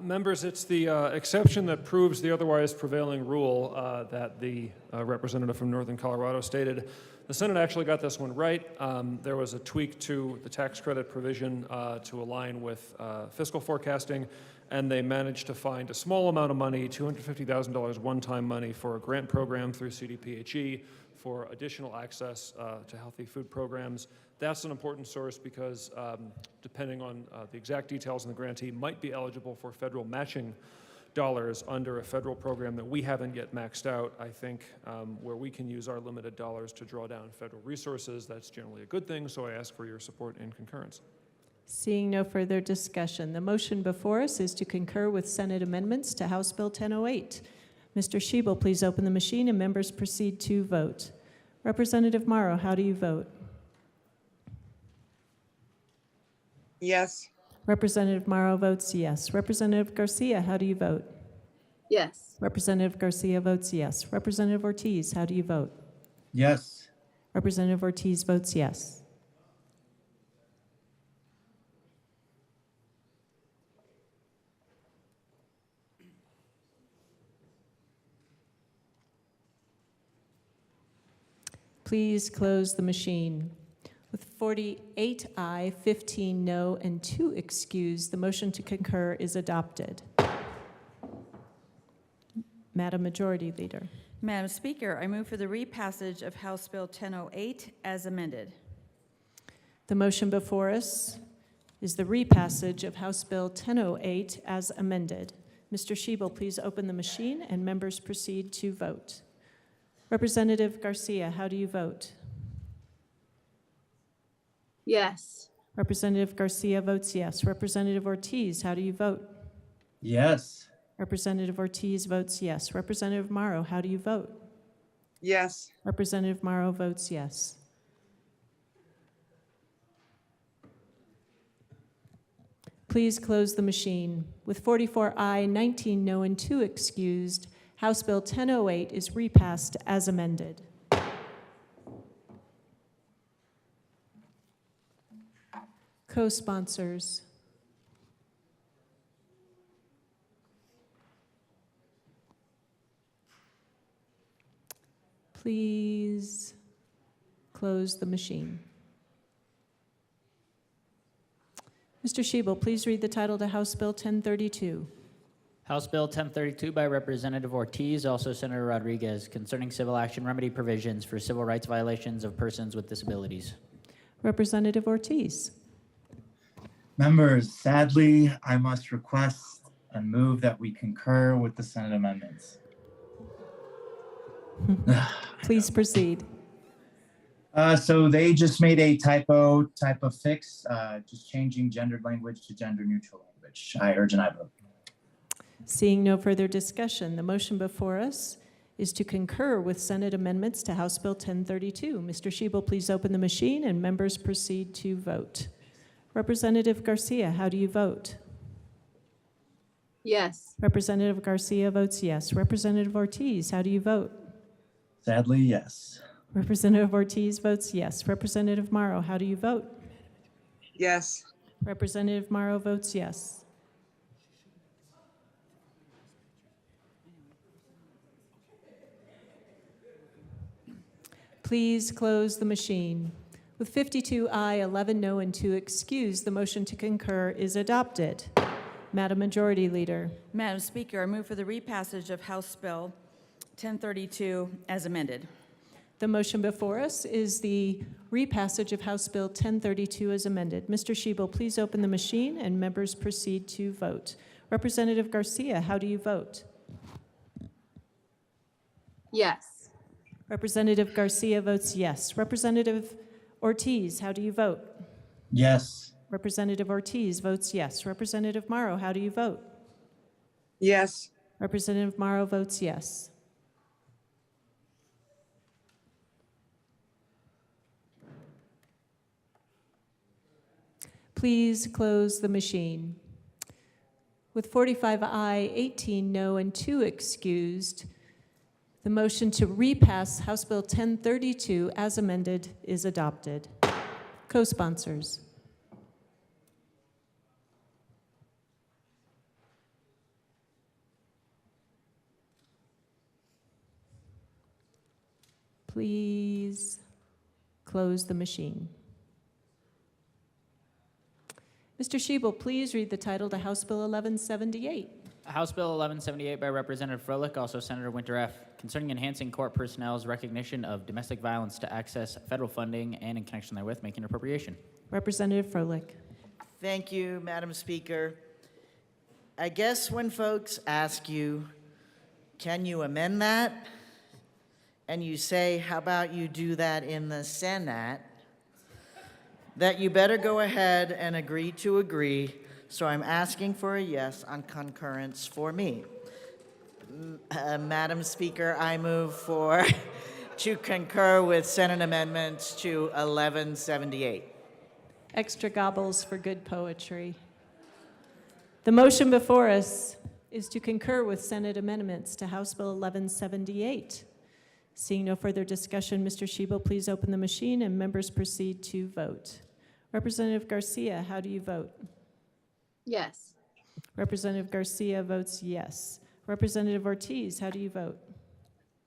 Members, it's the exception that proves the otherwise prevailing rule that the representative from Northern Colorado stated. The Senate actually got this one right. There was a tweak to the tax credit provision to align with fiscal forecasting, and they managed to find a small amount of money, $250,000 one-time money for a grant program through CDPHE for additional access to healthy food programs. That's an important source because depending on the exact details, and the grantee might be eligible for federal matching dollars under a federal program that we haven't yet maxed out. I think where we can use our limited dollars to draw down federal resources, that's generally a good thing, so I ask for your support and concurrence. Seeing no further discussion, the motion before us is to concur with Senate amendments to House Bill 1008. Mr. Schiebel, please open the machine and members proceed to vote. Representative Morrow, how do you vote? Yes. Representative Morrow votes yes. Representative Garcia, how do you vote? Yes. Representative Garcia votes yes. Representative Ortiz, how do you vote? Yes. Representative Ortiz votes yes. Please close the machine. With 48 aye, 15 no, and 2 excused, the motion to concur is adopted. Madam Majority Leader. Madam Speaker, I move for the repassage of House Bill 1008 as amended. The motion before us is the repassage of House Bill 1008 as amended. Mr. Schiebel, please open the machine and members proceed to vote. Representative Garcia, how do you vote? Yes. Representative Garcia votes yes. Representative Ortiz, how do you vote? Yes. Representative Ortiz votes yes. Representative Morrow, how do you vote? Yes. Representative Morrow votes yes. Please close the machine. With 44 aye, 19 no, and 2 excused, House Bill 1008 is repassed as amended. Co-sponsors. Please close the machine. Mr. Schiebel, please read the title to House Bill 1032. House Bill 1032 by Representative Ortiz, also Senator Rodriguez, concerning civil action remedy provisions for civil rights violations of persons with disabilities. Representative Ortiz. Members, sadly, I must request and move that we concur with the Senate amendments. Please proceed. So they just made a type of fix, just changing gendered language to gender neutral language. I urge an aye vote. Seeing no further discussion, the motion before us is to concur with Senate amendments to House Bill 1032. Mr. Schiebel, please open the machine and members proceed to vote. Representative Garcia, how do you vote? Yes. Representative Garcia votes yes. Representative Ortiz, how do you vote? Sadly, yes. Representative Ortiz votes yes. Representative Morrow, how do you vote? Yes. Representative Morrow votes yes. Please close the machine. With 52 aye, 11 no, and 2 excused, the motion to concur is adopted. Madam Majority Leader. Madam Speaker, I move for the repassage of House Bill 1032 as amended. The motion before us is the repassage of House Bill 1032 as amended. Mr. Schiebel, please open the machine and members proceed to vote. Representative Garcia, how do you vote? Yes. Representative Garcia votes yes. Representative Ortiz, how do you vote? Yes. Representative Ortiz votes yes. Representative Morrow, how do you vote? Yes. Representative Morrow votes yes. Please close the machine. With 45 aye, 18 no, and 2 excused, the motion to repass House Bill 1032 as amended is adopted. Co-sponsors. Please close the machine. Mr. Shebel, please read the title to House Bill 1178. House Bill 1178 by Representative Froelich, also Senator Winter F., concerning enhancing court personnel's recognition of domestic violence to access federal funding and in connection therewith making an appropriation. Representative Froelich. Thank you, Madam Speaker. I guess when folks ask you, can you amend that? And you say, how about you do that in the Senate? That you better go ahead and agree to agree. So I'm asking for a yes on concurrence for me. Madam Speaker, I move for to concur with Senate amendments to 1178. Extra gobbles for good poetry. The motion before us is to concur with Senate amendments to House Bill 1178. Seeing no further discussion, Mr. Shebel, please open the machine and members proceed to vote. Representative Garcia, how do you vote? Yes. Representative Garcia votes yes. Representative Ortiz, how do you vote?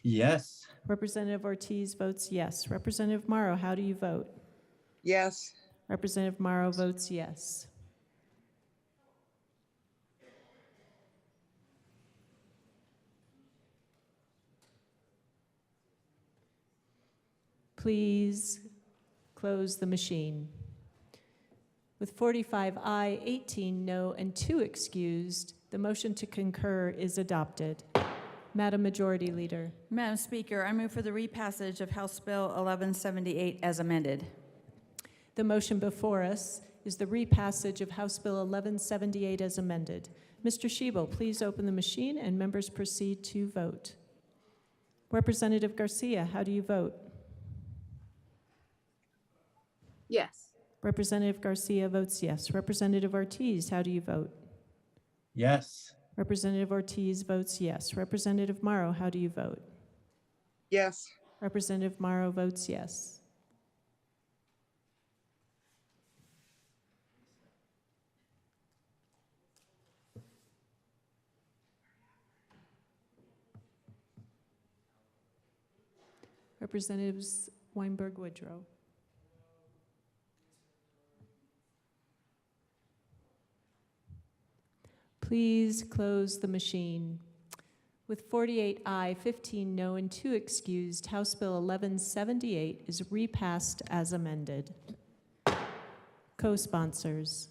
Yes. Representative Ortiz votes yes. Representative Morrow, how do you vote? Yes. Representative Morrow votes yes. Please close the machine. With 45 aye, 18 no, and 2 excused, the motion to concur is adopted. Madam Majority Leader. Madam Speaker, I move for the repassage of House Bill 1178 as amended. The motion before us is the repassage of House Bill 1178 as amended. Mr. Shebel, please open the machine and members proceed to vote. Representative Garcia, how do you vote? Yes. Representative Garcia votes yes. Representative Ortiz, how do you vote? Yes. Representative Ortiz votes yes. Representative Morrow, how do you vote? Yes. Representative Morrow votes yes. Representatives Weinberg-Woodrow. Please close the machine. With 48 aye, 15 no, and 2 excused, House Bill 1178 is repassed as amended. Co-sponsors.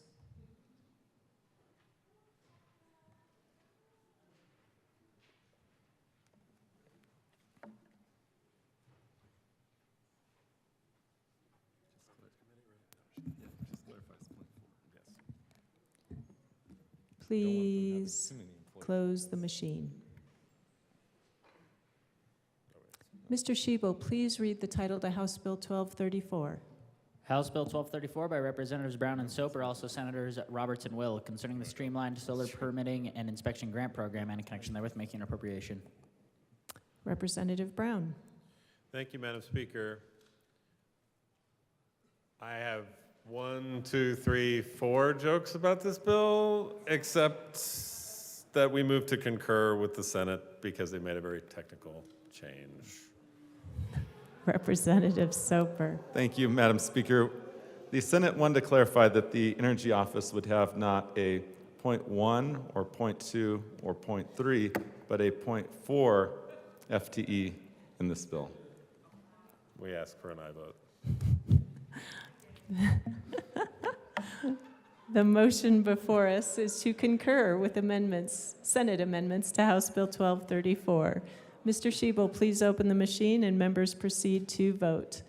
Please close the machine. Mr. Shebel, please read the title to House Bill 1234. House Bill 1234 by Representatives Brown and Soper, also Senators Roberts and Will, concerning the streamlined solar permitting and inspection grant program and in connection therewith making an appropriation. Representative Brown. Thank you, Madam Speaker. I have 1, 2, 3, 4 jokes about this bill, except that we moved to concur with the Senate because they made a very technical change. Representative Soper. Thank you, Madam Speaker. The Senate wanted to clarify that the Energy Office would have not a 0.1 or 0.2 or 0.3, but a 0.4 FTE in this bill. We ask for an aye vote. The motion before us is to concur with amendments, Senate amendments to House Bill 1234. Mr. Shebel, please open the machine and members proceed to vote.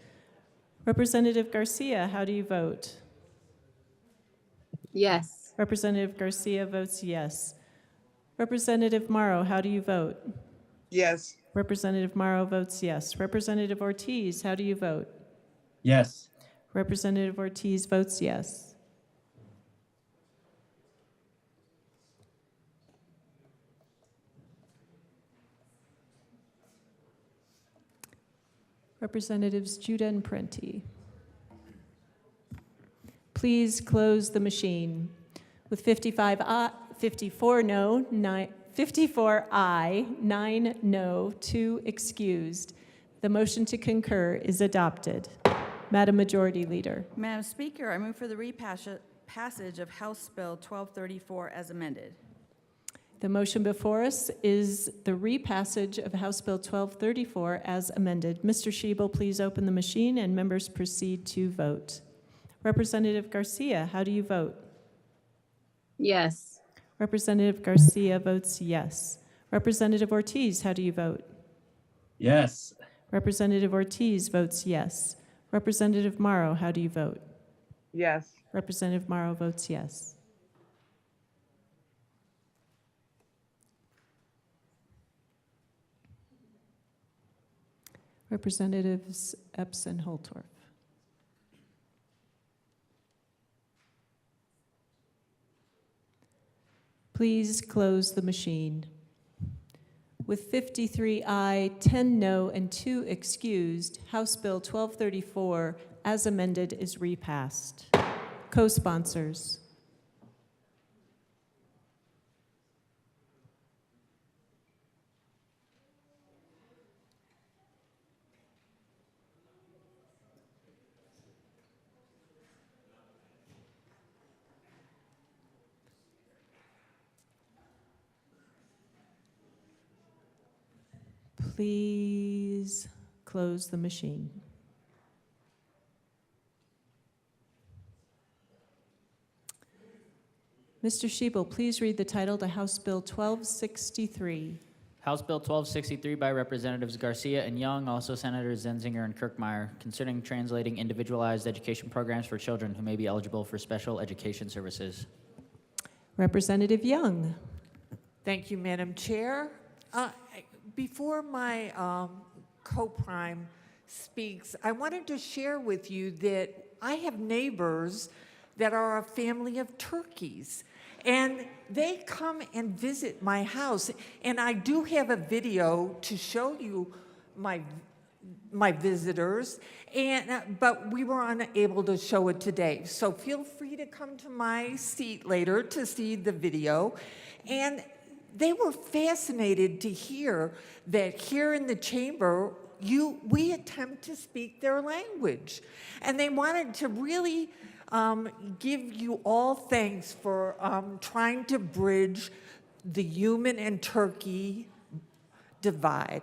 Representative Garcia, how do you vote? Yes. Representative Garcia votes yes. Representative Morrow, how do you vote? Yes. Representative Morrow votes yes. Representative Ortiz, how do you vote? Yes. Representative Ortiz votes yes. Representatives Judah and Prenti. Please close the machine. With 54 no, 54 aye, 9 no, 2 excused, the motion to concur is adopted. Madam Majority Leader. Madam Speaker, I move for the passage of House Bill 1234 as amended. The motion before us is the repassage of House Bill 1234 as amended. Mr. Shebel, please open the machine and members proceed to vote. Representative Garcia, how do you vote? Yes. Representative Garcia votes yes. Representative Ortiz, how do you vote? Yes. Representative Ortiz votes yes. Representative Morrow, how do you vote? Yes. Representative Morrow votes yes. Representatives Epps and Holtorf. Please close the machine. With 53 aye, 10 no, and 2 excused, House Bill 1234, as amended, is repassed. Co-sponsors. Please close the machine. Mr. Shebel, please read the title to House Bill 1263. House Bill 1263 by Representatives Garcia and Young, also Senators Zenzinger and Kirkmeyer, concerning translating individualized education programs for children who may be eligible for special education services. Representative Young. Thank you, Madam Chair. Before my co-prime speaks, I wanted to share with you that I have neighbors that are a family of turkeys, and they come and visit my house, and I do have a video to show you my visitors, and but we were unable to show it today. So feel free to come to my seat later to see the video. And they were fascinated to hear that here in the chamber, we attempt to speak their language. And they wanted to really give you all thanks for trying to bridge the human and turkey divide.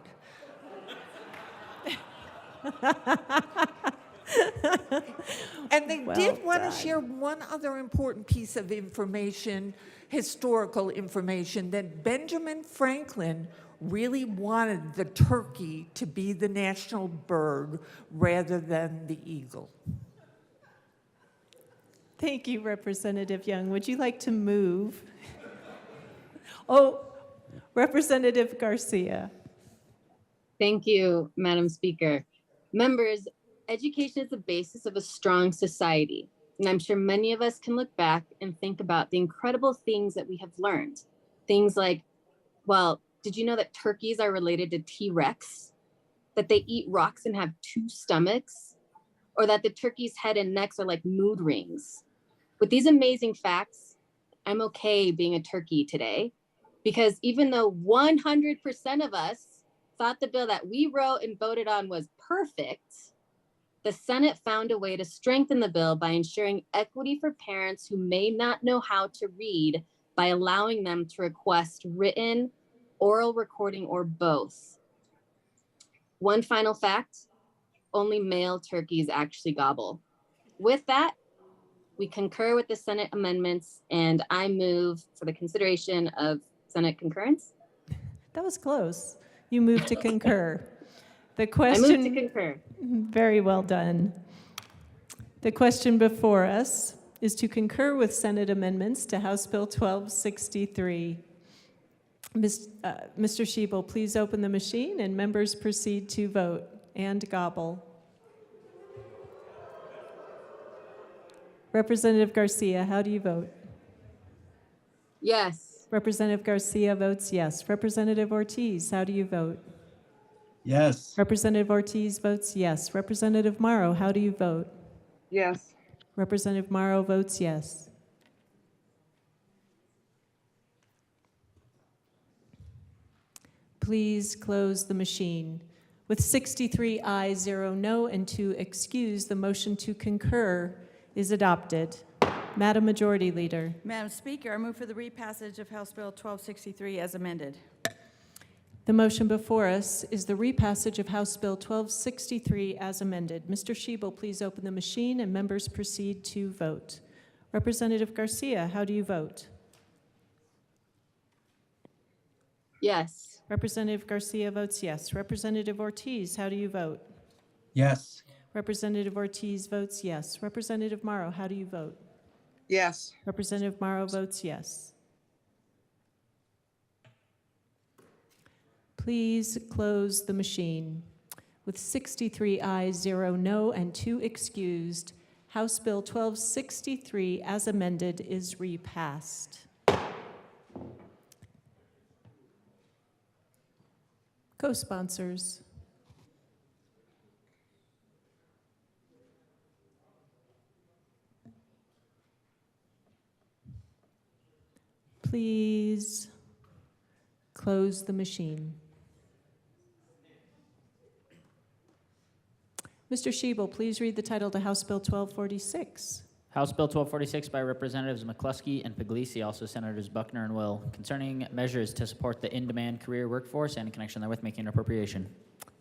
And they did want to share one other important piece of information, historical information, that Benjamin Franklin really wanted the turkey to be the national bird rather than the eagle. Thank you, Representative Young. Would you like to move? Oh, Representative Garcia. Thank you, Madam Speaker. Members, education is the basis of a strong society. And I'm sure many of us can look back and think about the incredible things that we have learned. Things like, well, did you know that turkeys are related to T-Rex? That they eat rocks and have 2 stomachs? Or that the turkey's head and necks are like mood rings? With these amazing facts, I'm okay being a turkey today, because even though 100% of us thought the bill that we wrote and voted on was perfect, the Senate found a way to strengthen the bill by ensuring equity for parents who may not know how to read by allowing them to request written, oral recording, or both. One final fact, only male turkeys actually gobble. With that, we concur with the Senate amendments, and I move for the consideration of Senate concurrence. That was close. You moved to concur. The I question. move to concur. Very well done. The question before us is to concur with Senate amendments to House Bill 1263. Mr. Shebel, please open the machine and members proceed to vote and gobble. Representative Garcia, how do you vote? Yes. Representative Garcia votes yes. Representative Ortiz, how do you vote? Yes. Representative Ortiz votes yes. Representative Morrow, how do you vote? Yes. Representative Morrow votes yes. Please close the machine. With 63 ayes, 0 no, and 2 excused, the motion to concur is adopted. Madam Majority Leader. Madam Speaker, I move for the repassage of House Bill 1263 as amended. The motion before us is the repassage of House Bill 1263 as amended. Mr. Shebel, please open the machine and members proceed to vote. Representative Garcia, how do you vote? Yes. Representative Garcia votes yes. Representative Ortiz, how do you vote? Yes. Representative Ortiz votes yes. Representative Morrow, how do you vote? Yes. Representative Morrow votes yes. Please close the machine. With 63 ayes, 0 no, and 2 excused, House Bill 1263 as amended is repassed. Co-sponsors. Please close the machine. Mr. Shebel, please read the title to House Bill 1246. House Bill 1246 by Representatives McCluskey and Puglisi, also Senators Buckner and Will, concerning measures to support the in-demand career workforce and in connection therewith making an appropriation.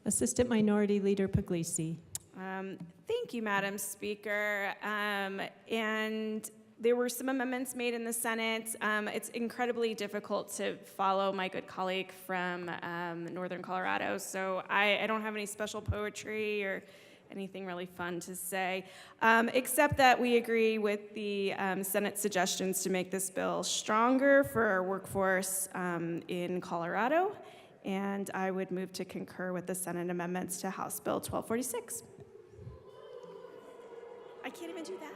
Assistant Minority Leader Puglisi. Thank you, Madam Speaker. And there were some amendments made in the Senate. It's incredibly difficult to follow my good colleague from Northern Colorado, so I don't have any special poetry or anything really fun to say, except that we agree with the Senate suggestions to make this bill stronger for our workforce in Colorado, and I would move to concur with the Senate amendments to House Bill 1246. I can't even do that.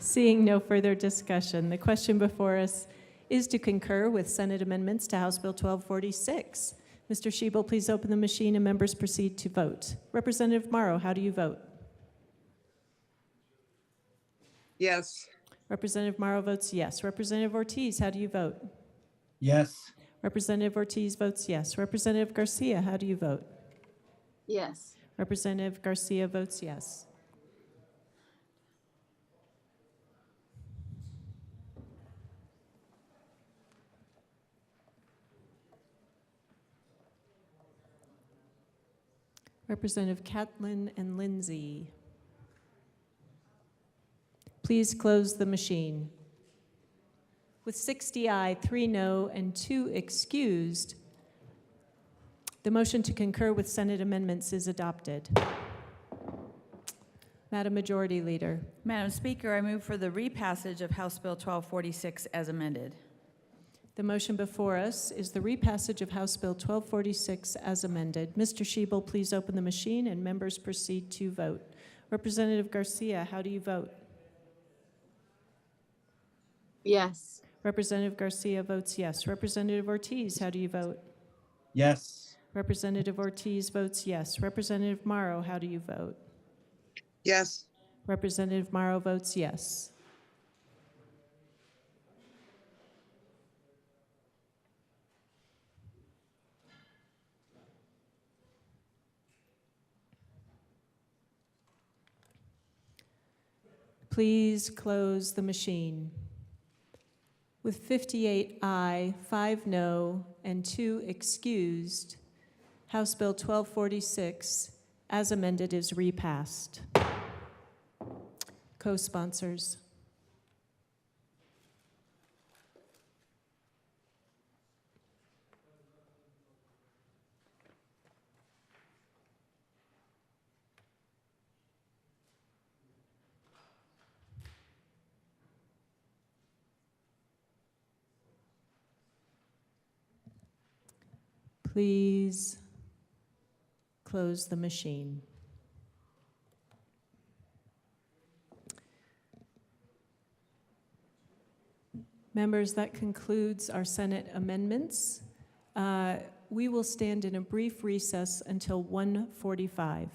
Seeing no further discussion, the question before us is to concur with Senate amendments to House Bill 1246. Mr. Shebel, please open the machine and members proceed to vote. Representative Morrow, how do you vote? Yes. Representative Morrow votes yes. Representative Ortiz, how do you vote? Yes. Representative Ortiz votes yes. Representative Garcia, how do you vote? Yes. Representative Garcia votes yes. Representative Catlin and Lindsay. Please close the machine. With 60 aye, 3 no, and 2 excused, the motion to concur with Senate amendments is adopted. Madam Majority Leader. Madam Speaker, I move for the repassage of House Bill 1246 as amended. The motion before us is the repassage of House Bill 1246 as amended. Mr. Shebel, please open the machine and members proceed to vote. Representative Garcia, how do you vote? Yes. Representative Garcia votes yes. Representative Ortiz, how do you vote? Yes. Representative Ortiz votes yes. Representative Morrow, how do you vote? Yes. Representative Morrow votes yes. Please close the machine. With 58 aye, 5 no, and 2 excused, House Bill 1246, as amended, is repassed. Co-sponsors. Please close the machine. Members, that concludes our Senate amendments. We will stand in a brief recess until 1:45.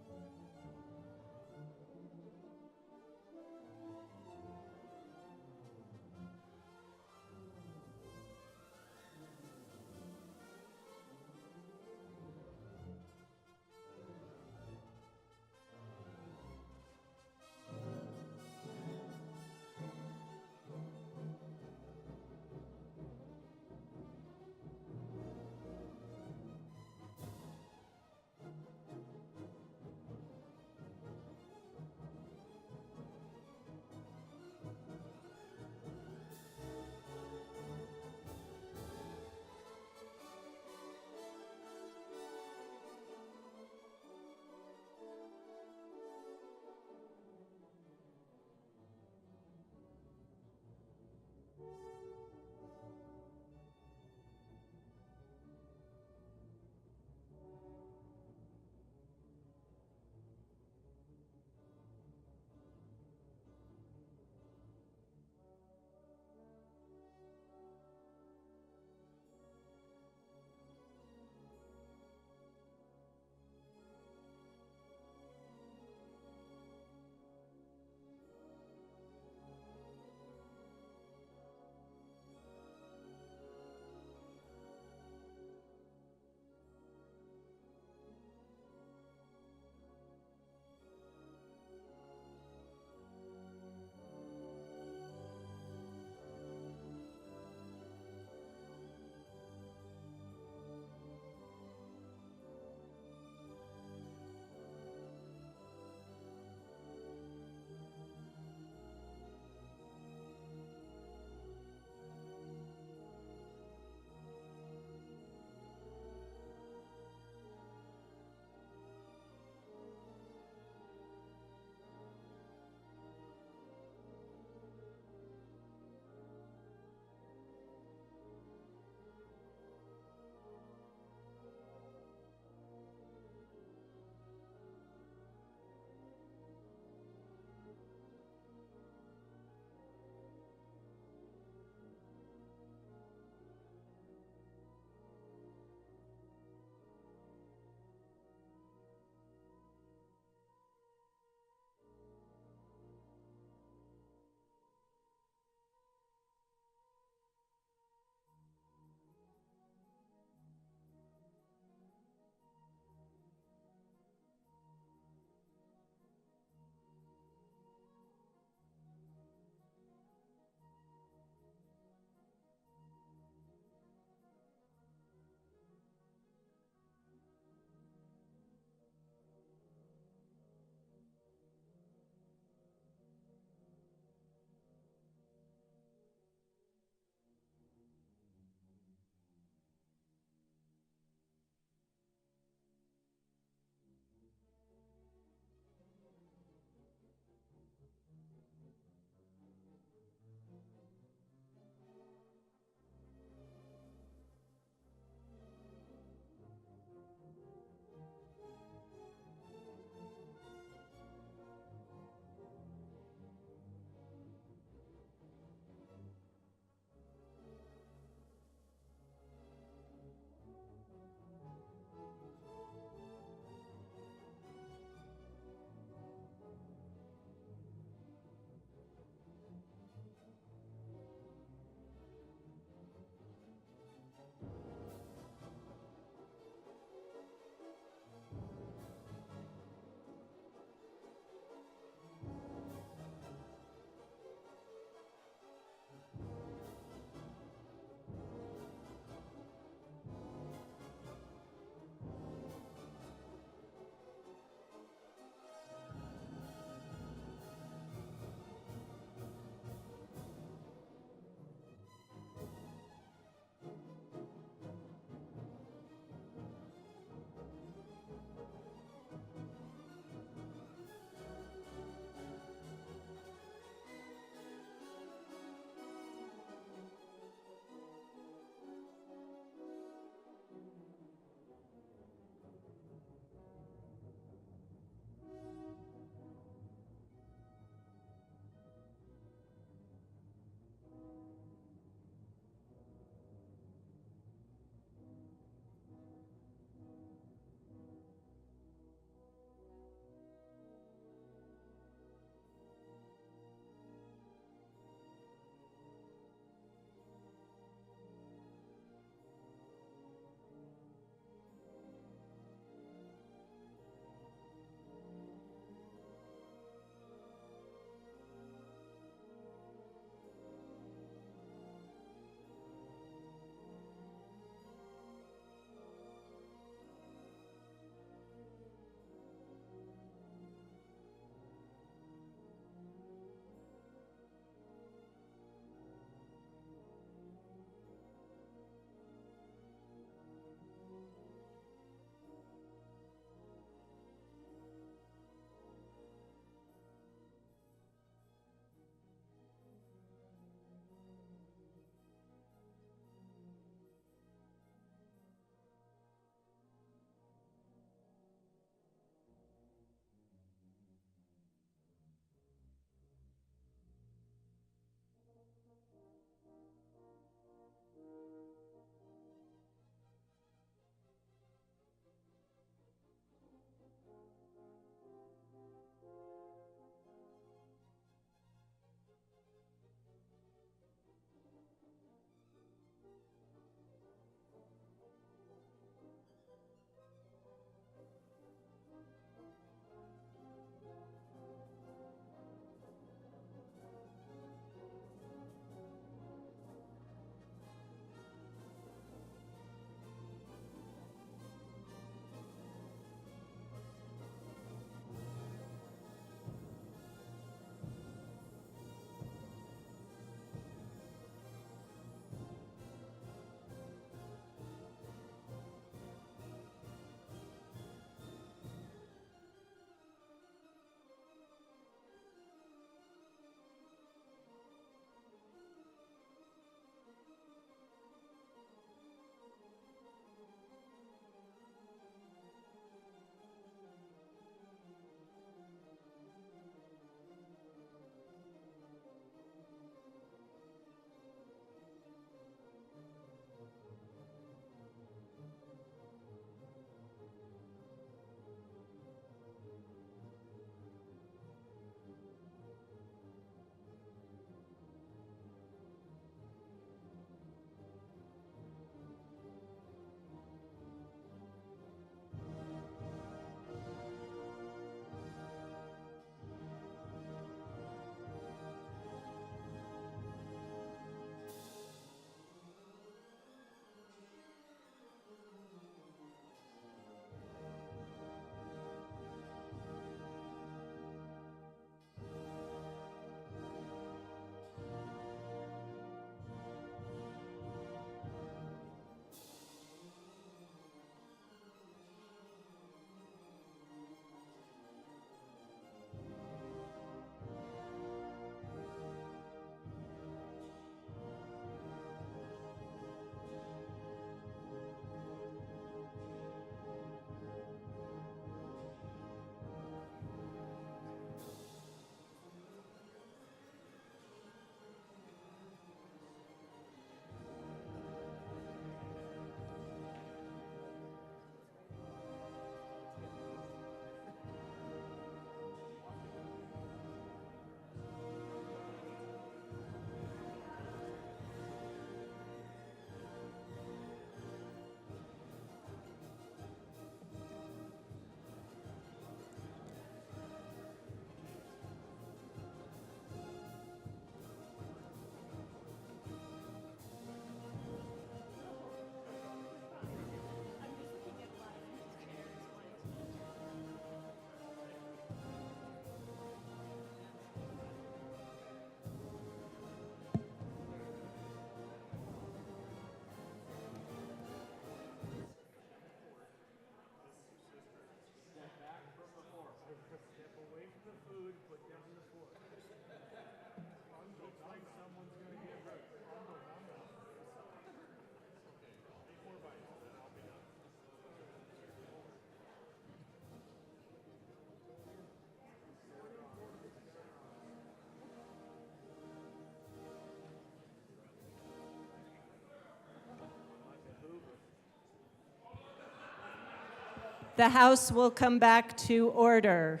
The House will come back to order.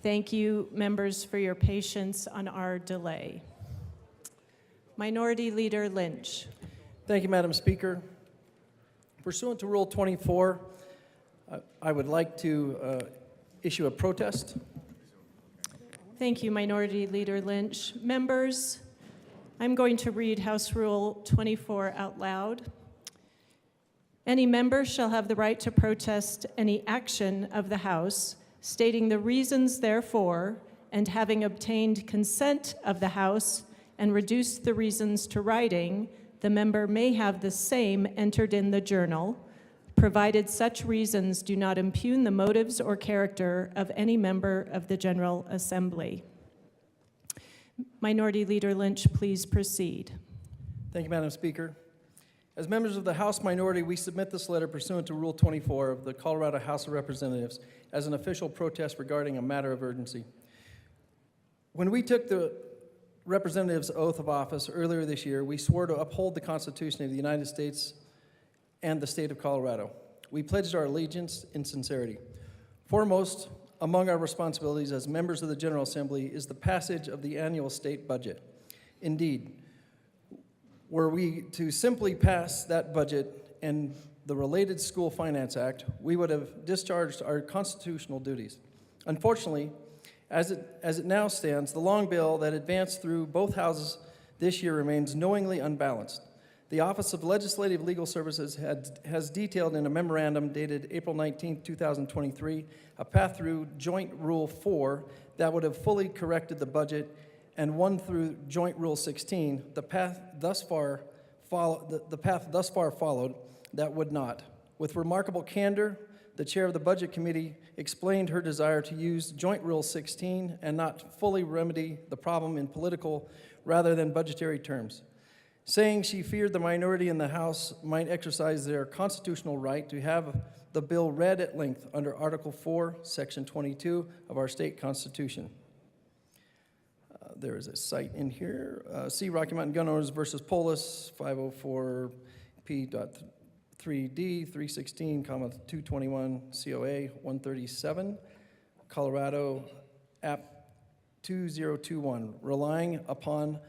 Thank you, members, for your patience on our delay. Minority Leader Lynch. Thank you, Madam Speaker. Pursuant to Rule 24, I would like to issue a protest. Thank you, Minority Leader Lynch. Members, I'm going to read House Rule 24 out loud. Any member shall have the right to protest any action of the House, stating the reasons therefor, and having obtained consent of the House and reduced the reasons to writing, the member may have the same entered in the journal, provided such reasons do not impugn the motives or character of any member of the General Assembly. Minority Leader Lynch, please proceed. Thank you, Madam Speaker. As members of the House minority, we submit this letter pursuant to Rule 24 of the Colorado House of Representatives as an official protest regarding a matter of urgency. When we took the representative's oath of office earlier this year, we swore to uphold the Constitution of the United States and the state of Colorado. We pledged our allegiance in sincerity. Foremost among our responsibilities as members of the General Assembly is the passage of the annual state budget. Indeed, were we to simply pass that budget and the related School Finance Act, we would have discharged our constitutional duties. Unfortunately, as it now stands, the long bill that advanced through both houses this year remains knowingly unbalanced. The Office of Legislative Legal Services has detailed in a memorandum dated April 19, 2023, a path through Joint Rule 4 that would have fully corrected the budget, and one through Joint Rule 16, the path thus far followed that would not. With remarkable candor, the chair of the Budget Committee explained her desire to use Joint Rule 16 and not fully remedy the problem in political rather than budgetary terms, saying she feared the minority in the House might exercise their constitutional right to have the bill read at length under Article 4, Section 22 of our state constitution. There is a cite in here. See Rocky Mountain Gun Owners versus Polis, 504P.3D, 316, 221, COA 137, Colorado App 2021, relying upon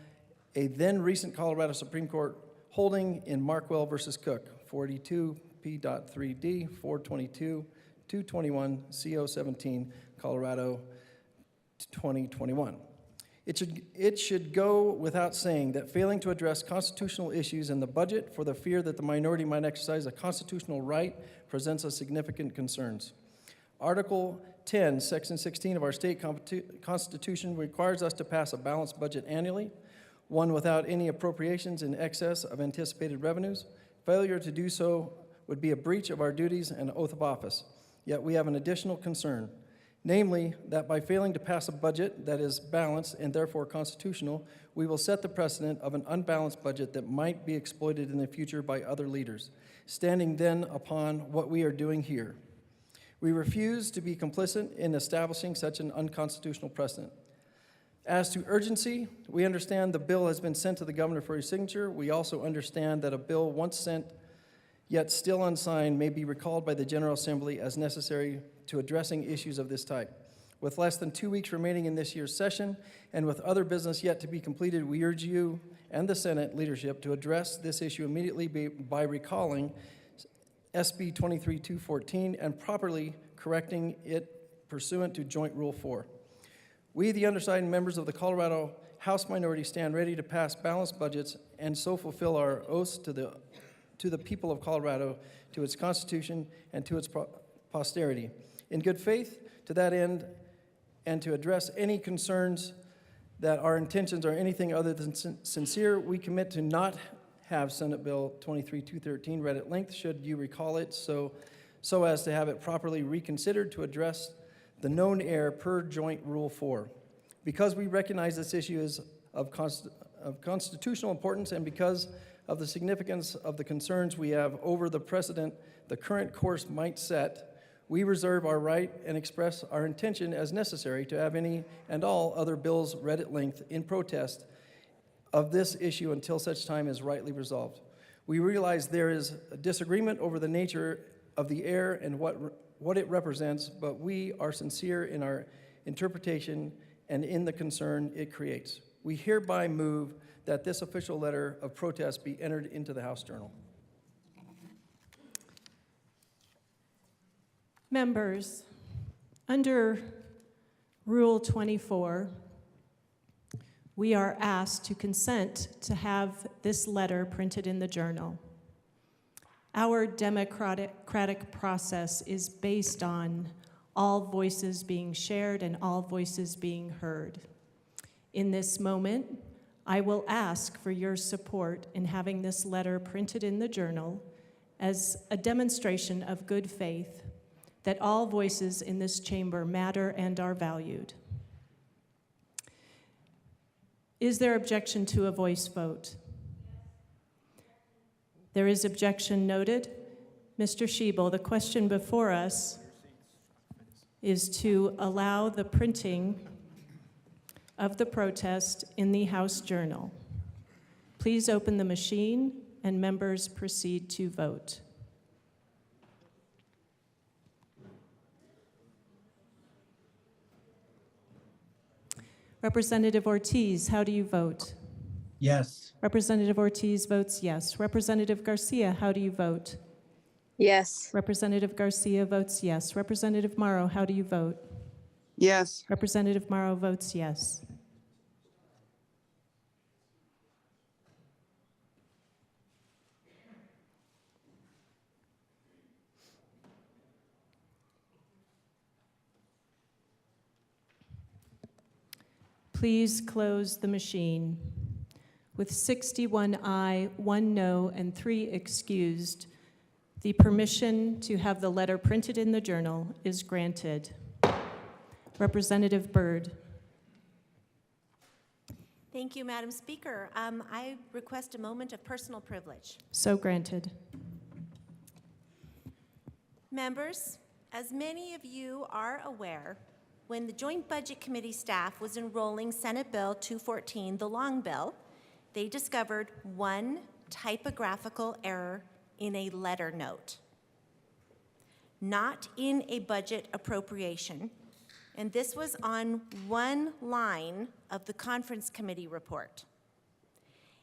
a then recent Colorado Supreme Court holding in Markwell versus Cook, 42P.3D, 422, 221, CO 17, Colorado 2021. It should go without saying that failing to address constitutional issues in the budget for the fear that the minority might exercise a constitutional right presents us significant concerns. Article 10, Section 16 of our state constitution requires us to pass a balanced budget annually, one without any appropriations in excess of anticipated revenues. Failure to do so would be a breach of our duties and oath of office. Yet we have an additional concern, namely that by failing to pass a budget that is balanced and therefore constitutional, we will set the precedent of an unbalanced budget that might be exploited in the future by other leaders, standing then upon what we are doing here. We refuse to be complicit in establishing such an unconstitutional precedent. As to urgency, we understand the bill has been sent to the governor for his signature. We also understand that a bill once sent, yet still unsigned, may be recalled by the General Assembly as necessary to addressing issues of this type. With less than 2 weeks remaining in this year's session, and with other business yet to be completed, we urge you and the Senate leadership to address this issue immediately by recalling SB 23214 and properly correcting it pursuant to Joint Rule 4. We, the undersigned members of the Colorado House minority, stand ready to pass balanced budgets and so fulfill our oaths to the people of Colorado, to its Constitution, and to its posterity. In good faith, to that end, and to address any concerns that our intentions are anything other than sincere, we commit to not have Senate Bill 23213 read at length, should you recall it, so as to have it properly reconsidered to address the known error per Joint Rule 4. Because we recognize this issue is of constitutional importance and because of the significance of the concerns we have over the precedent the current course might set, we reserve our right and express our intention as necessary to have any and all other bills read at length in protest of this issue until such time is rightly resolved. We realize there is a disagreement over the nature of the error and what it represents, but we are sincere in our interpretation and in the concern it creates. We hereby move that this official letter of protest be entered into the House Journal. Members, under Rule 24, we are asked to consent to have this letter printed in the Journal. Our democratic process is based on all voices being shared and all voices being heard. In this moment, I will ask for your support in having this letter printed in the Journal as a demonstration of good faith that all voices in this chamber matter and are valued. Is there objection to a voice vote? There is objection noted. Mr. Schiebel, the question before us is to allow the printing of the protest in the House Journal. Please open the machine and members proceed to vote. Representative Ortiz, how do you vote? Yes. Representative Ortiz votes yes. Representative Garcia, how do you vote? Yes. Representative Garcia votes yes. Representative Morrow, how do you vote? Yes. Representative Morrow votes yes. Please close the machine. With 61 aye, 1 no, and 3 excused, the permission to have the letter printed in the Journal is granted. Representative Byrd. Thank you, Madam Speaker. I request a moment of personal privilege. So granted. Members, as many of you are aware, when the Joint Budget Committee staff was enrolling Senate Bill 214, the long bill, they discovered one typographical error in a letter note, not in a budget appropriation, and this was on one line of the conference committee report.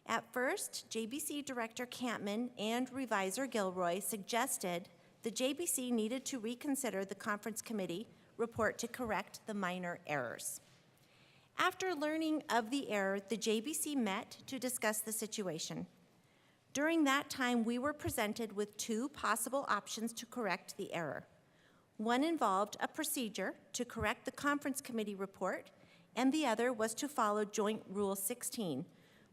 At first, JBC Director Campman and Revisor Gilroy suggested the JBC needed to reconsider the conference committee report to correct the minor errors. After learning of the error, the JBC met to discuss the situation. During that time, we were presented with 2 possible options to correct the error. One involved a procedure to correct the conference committee report, and the other was to follow Joint Rule 16,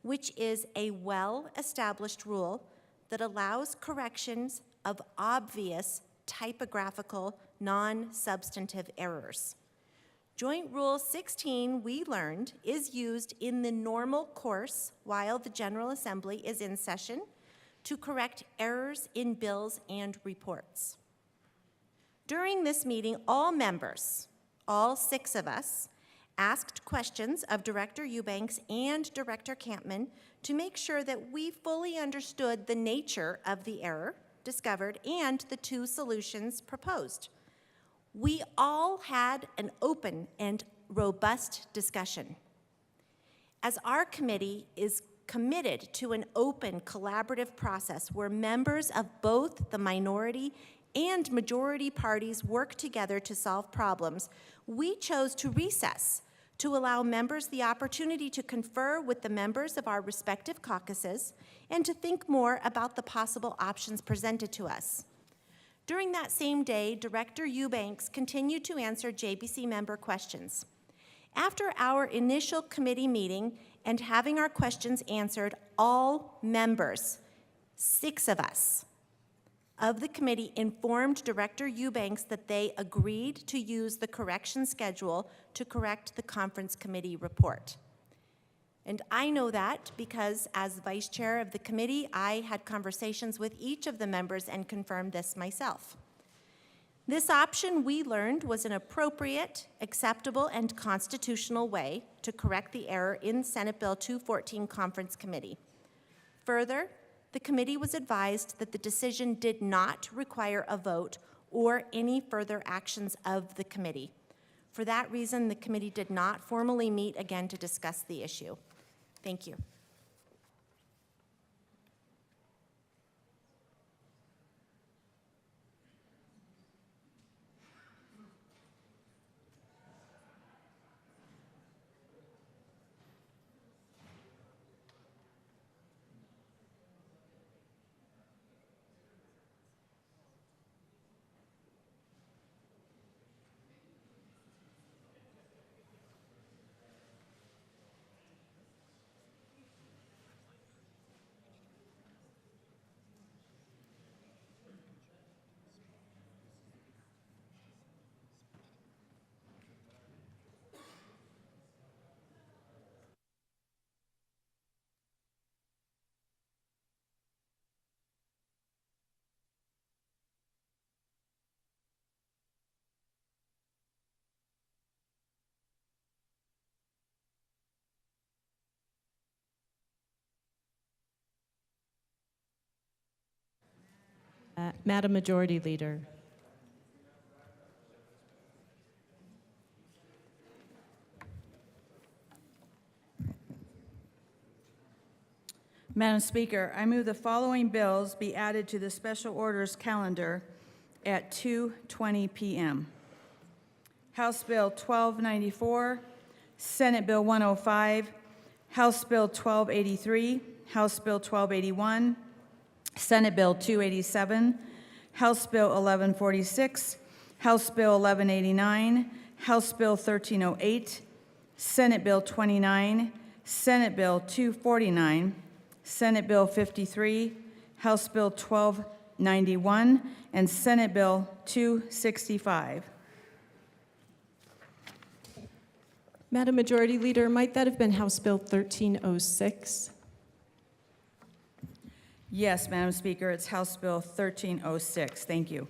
which is a well-established rule that allows corrections of obvious typographical, non-substantive errors. Joint Rule 16, we learned, is used in the normal course while the General Assembly is in session to correct errors in bills and reports. During this meeting, all members, all 6 of us, asked questions of Director Eubanks and Director Campman to make sure that we fully understood the nature of the error discovered and the 2 solutions proposed. We all had an open and robust discussion. As our committee is committed to an open, collaborative process where members of both the minority and majority parties work together to solve problems, we chose to recess to allow members the opportunity to confer with the members of our respective caucuses and to think more about the possible options presented to us. During that same day, Director Eubanks continued to answer JBC member questions. After our initial committee meeting and having our questions answered, all members, 6 of us, of the committee informed Director Eubanks that they agreed to use the correction schedule to correct the conference committee report. And I know that because as vice chair of the committee, I had conversations with each of the members and confirmed this myself. This option, we learned, was an appropriate, acceptable, and constitutional way to correct the error in Senate Bill 214 Conference Committee. Further, the committee was advised that the decision did not require a vote or any further actions of the committee. For that reason, the committee did not formally meet again to discuss the issue. Thank you. Madam Majority Leader. Madam Speaker, I move the following bills be added to the special orders calendar at 2:20 p.m. House Bill 1294, Senate Bill 105, House Bill 1283, House Bill 1281, Senate Bill 287, House Bill 1146, House Bill 1189, House Bill 1308, Senate Bill 29, Senate Bill 249, Senate Bill 53, House Bill 1291, and Senate Bill 265. Madam Majority Leader, might that have been House Bill 1306? Yes, Madam Speaker, it's House Bill 1306. Thank you.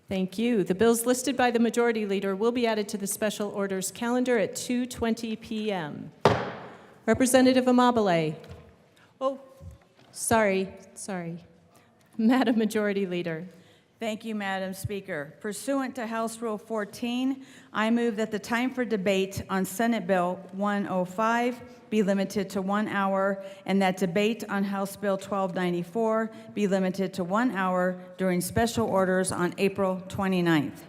Thank you. The bills listed by the Majority Leader will be added to the special orders calendar at 2:20 p.m. Representative Amabile. Oh, sorry. Madam Majority Leader. Thank you, Madam Speaker. Pursuant to House Rule 14, I move that the time for debate on Senate Bill 105 be limited to 1 hour, and that debate on House Bill 1294 be limited to 1 hour during special orders on April 29th.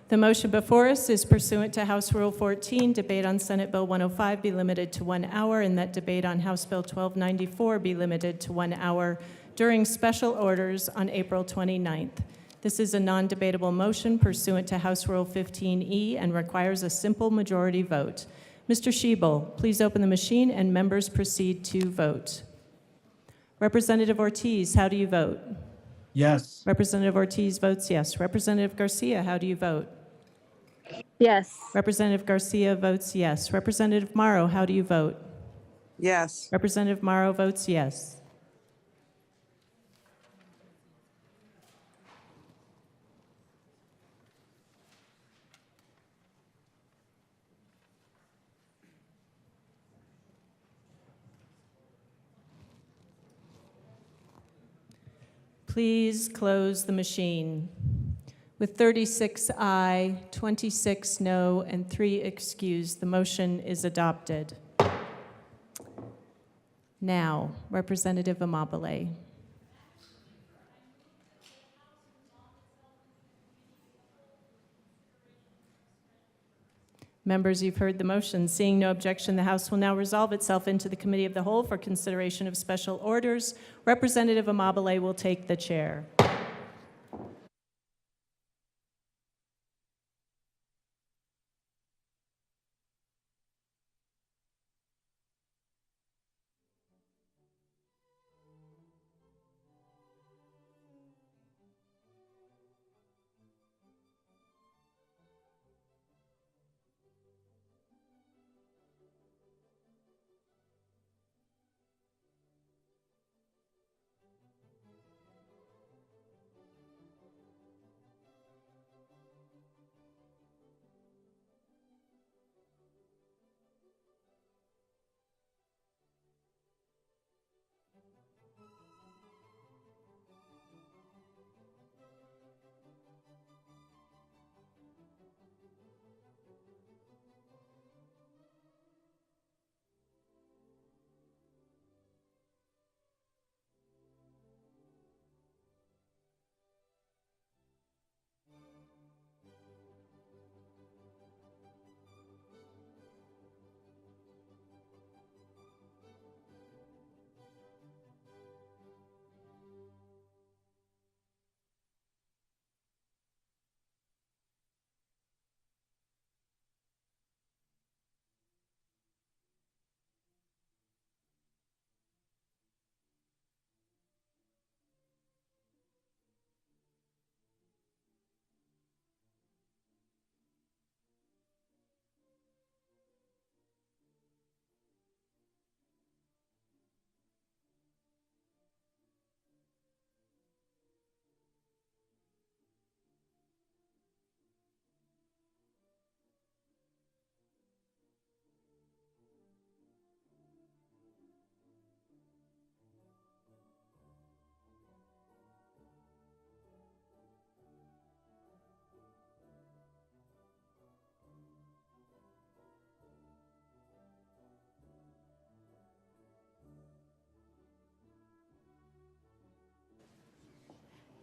The motion before us is pursuant to House Rule 14, debate on Senate Bill 105 be limited to 1 hour, and that debate on House Bill 1294 be limited to 1 hour during special orders on April 29th. This is a non-debatable motion pursuant to House Rule 15E and requires a simple majority vote. Mr. Schiebel, please open the machine and members proceed to vote. Representative Ortiz, how do you vote? Yes. Representative Ortiz votes yes. Representative Garcia, how do you vote? Yes. Representative Garcia votes yes. Representative Morrow, how do you vote? Yes. Representative Morrow votes yes. Please close the machine. With 36 aye, 26 no, and 3 excused, the motion is adopted. Now, Representative Amabile. Members, you've heard the motion. Seeing no objection, the House will now resolve itself into the Committee of the Whole for consideration of special orders. Representative Amabile will take the chair.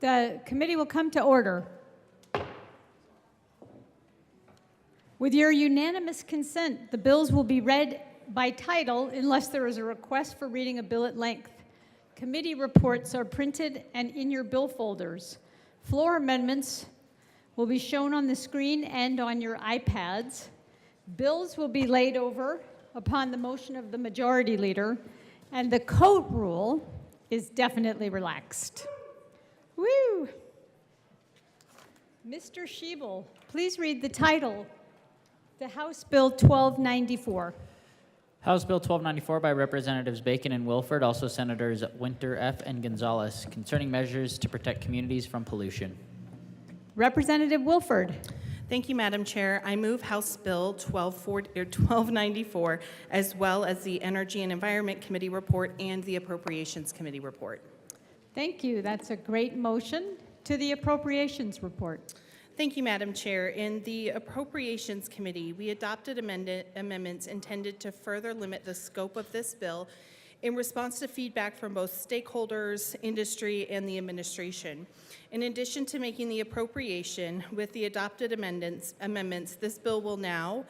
The committee will come to order. With your unanimous consent, the bills will be read by title unless there is a request for reading a bill at length. Committee reports are printed and in your bill folders. Floor amendments will be shown on the screen and on your iPads. Bills will be laid over upon the motion of the majority leader, and the coat rule is definitely relaxed. Woo! Mr. Schiebel, please read the title. The House Bill 1294. House Bill 1294 by Representatives Bacon and Wilford, also Senators Winter F. and Gonzalez, concerning measures to protect communities from pollution. Representative Wilford. Thank you, Madam Chair. I move House Bill 1294 as well as the Energy and Environment Committee report and the Appropriations Committee report. Thank you. That's a great motion. To the Appropriations report. Thank you, Madam Chair. In the Appropriations Committee, we adopted amendments intended to further limit the scope of this bill in response to feedback from both stakeholders, industry, and the administration. In addition to making the appropriation with the adopted amendments, this bill will now,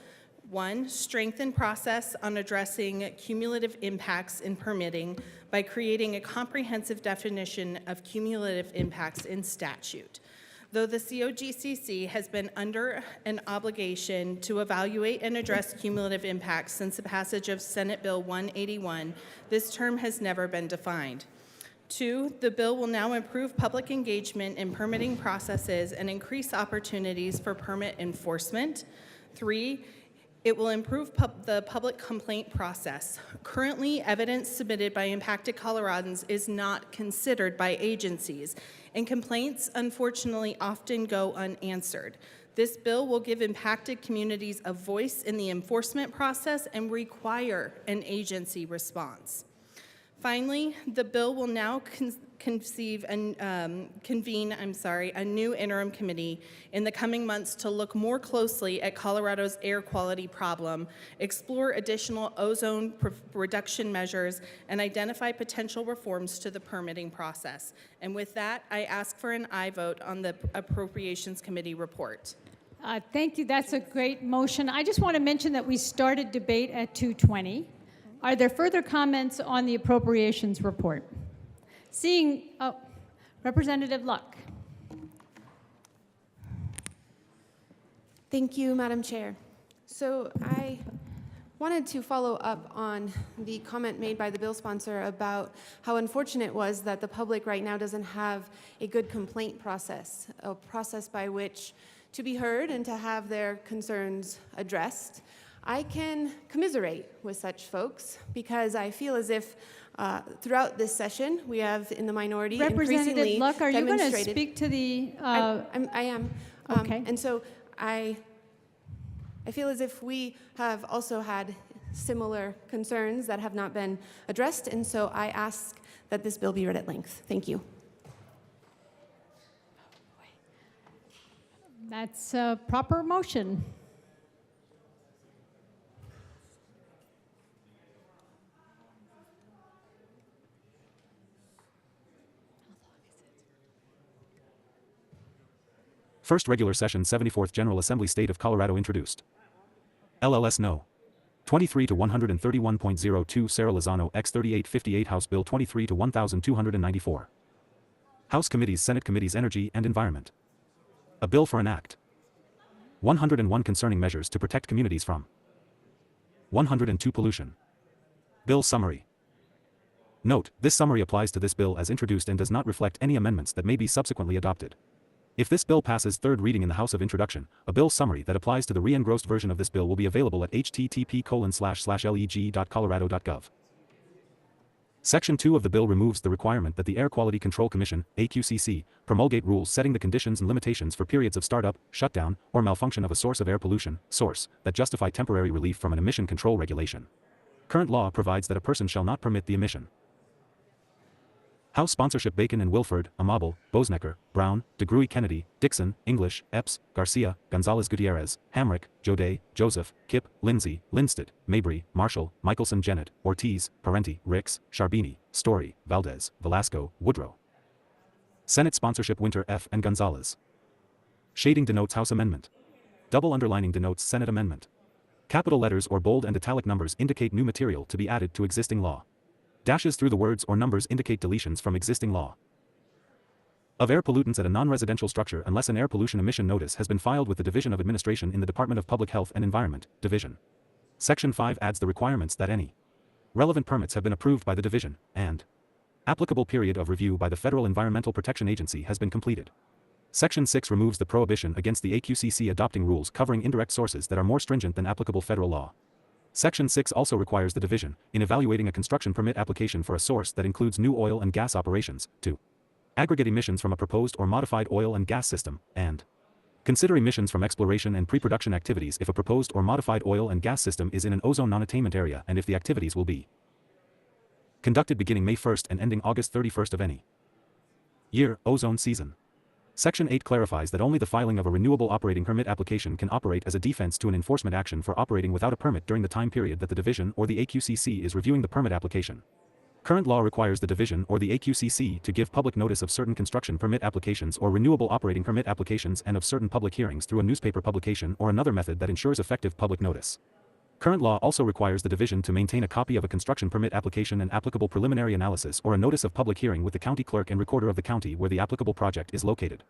1, strengthen process on addressing cumulative impacts in permitting by creating a comprehensive definition of cumulative impacts in statute. Though the COGCC has been under an obligation to evaluate and address cumulative impacts since the passage of Senate Bill 181, this term has never been defined. 2, the bill will now improve public engagement in permitting processes and increase opportunities for permit enforcement. 3, it will improve the public complaint process. Currently, evidence submitted by impacted Coloradans is not considered by agencies, and complaints, unfortunately, often go unanswered. This bill will give impacted communities a voice in the enforcement process and require an agency response. Finally, the bill will now convene a new interim committee in the coming months to look more closely at Colorado's air quality problem, explore additional ozone reduction measures, and identify potential reforms to the permitting process. And with that, I ask for an aye vote on the Appropriations Committee report. Thank you. That's a great motion. I just want to mention that we started debate at 2:20. Are there further comments on the Appropriations report? Seeing, Representative Luck. Thank you, Madam Chair. So I wanted to follow up on the comment made by the bill sponsor about how unfortunate it was that the public right now doesn't have a good complaint process, a process by which to be heard and to have their concerns addressed. I can commiserate with such folks because I feel as if throughout this session we have in the minority Representative Luck, are you going to demonstrated- speak to the? I am. Okay. And so I feel as if we have also had similar concerns that have not been addressed, and so I ask that this bill be read at length. Thank you. That's a proper motion. First regular session 74th General Assembly State of Colorado introduced. LLS No. 23 to 131.02 Sarah Lozano X 3858 House Bill 23 to 1294. House Committees Senate Committees Energy and Environment. A bill for an act. 101 concerning measures to protect communities from 102 pollution. Bill summary. Note, this summary applies to this bill as introduced and does not reflect any amendments that may be subsequently adopted. If this bill passes third reading in the House of Introduction, a bill summary that applies to the re-engrossed version of this bill will be available at http://leg.colorado.gov. Section 2 of the bill removes the requirement that the Air Quality Control Commission, AQCC, promulgate rules setting the conditions and limitations for periods of startup, shutdown, or malfunction of a source of air pollution, source, that justify temporary relief from an emission control regulation. Current law provides that a person shall not permit the emission. House sponsorship Bacon and Wilford, Amabel, Bosnecker, Brown, DeGruy Kennedy, Dixon, English, Epps, Garcia, Gonzalez Gutierrez, Hamrick, Joday, Joseph, Kipp, Lindsay, Lindstedt, Mabry, Marshall, Michelson Jennett, Ortiz, Parenti, Ricks, Charbini, Story, Valdez, Velasco, Woodrow. Senate sponsorship Winter F. and Gonzalez. Shading denotes House amendment. Double underlining denotes Senate amendment. Capital letters or bold and italic numbers indicate new material to be added to existing law. Dashes through the words or numbers indicate deletions from existing law. Of air pollutants at a non-residential structure unless an air pollution emission notice has been filed with the Division of Administration in the Department of Public Health and Environment, Division. Section 5 adds the requirements that any relevant permits have been approved by the Division, and applicable period of review by the Federal Environmental Protection Agency has been completed. Section 6 removes the prohibition against the AQCC adopting rules covering indirect sources that are more stringent than applicable federal law. Section 6 also requires the Division, in evaluating a construction permit application for a source that includes new oil and gas operations, to aggregate emissions from a proposed or modified oil and gas system, and consider emissions from exploration and pre-production activities if a proposed or modified oil and gas system is in an ozone non-attainment area and if the activities will be conducted beginning May 1st and ending August 31st of any year, ozone season. Section 8 clarifies that only the filing of a renewable operating permit application can operate as a defense to an enforcement action for operating without a permit during the time period that the Division or the AQCC is reviewing the permit application. Current law requires the Division or the AQCC to give public notice of certain construction permit applications or renewable operating permit applications and of certain public hearings through a newspaper publication or another method that ensures effective public notice. Current law also requires the Division to maintain a copy of a construction permit application and applicable preliminary analysis or a notice of public hearing with the county clerk and recorder of the county where the applicable project is located.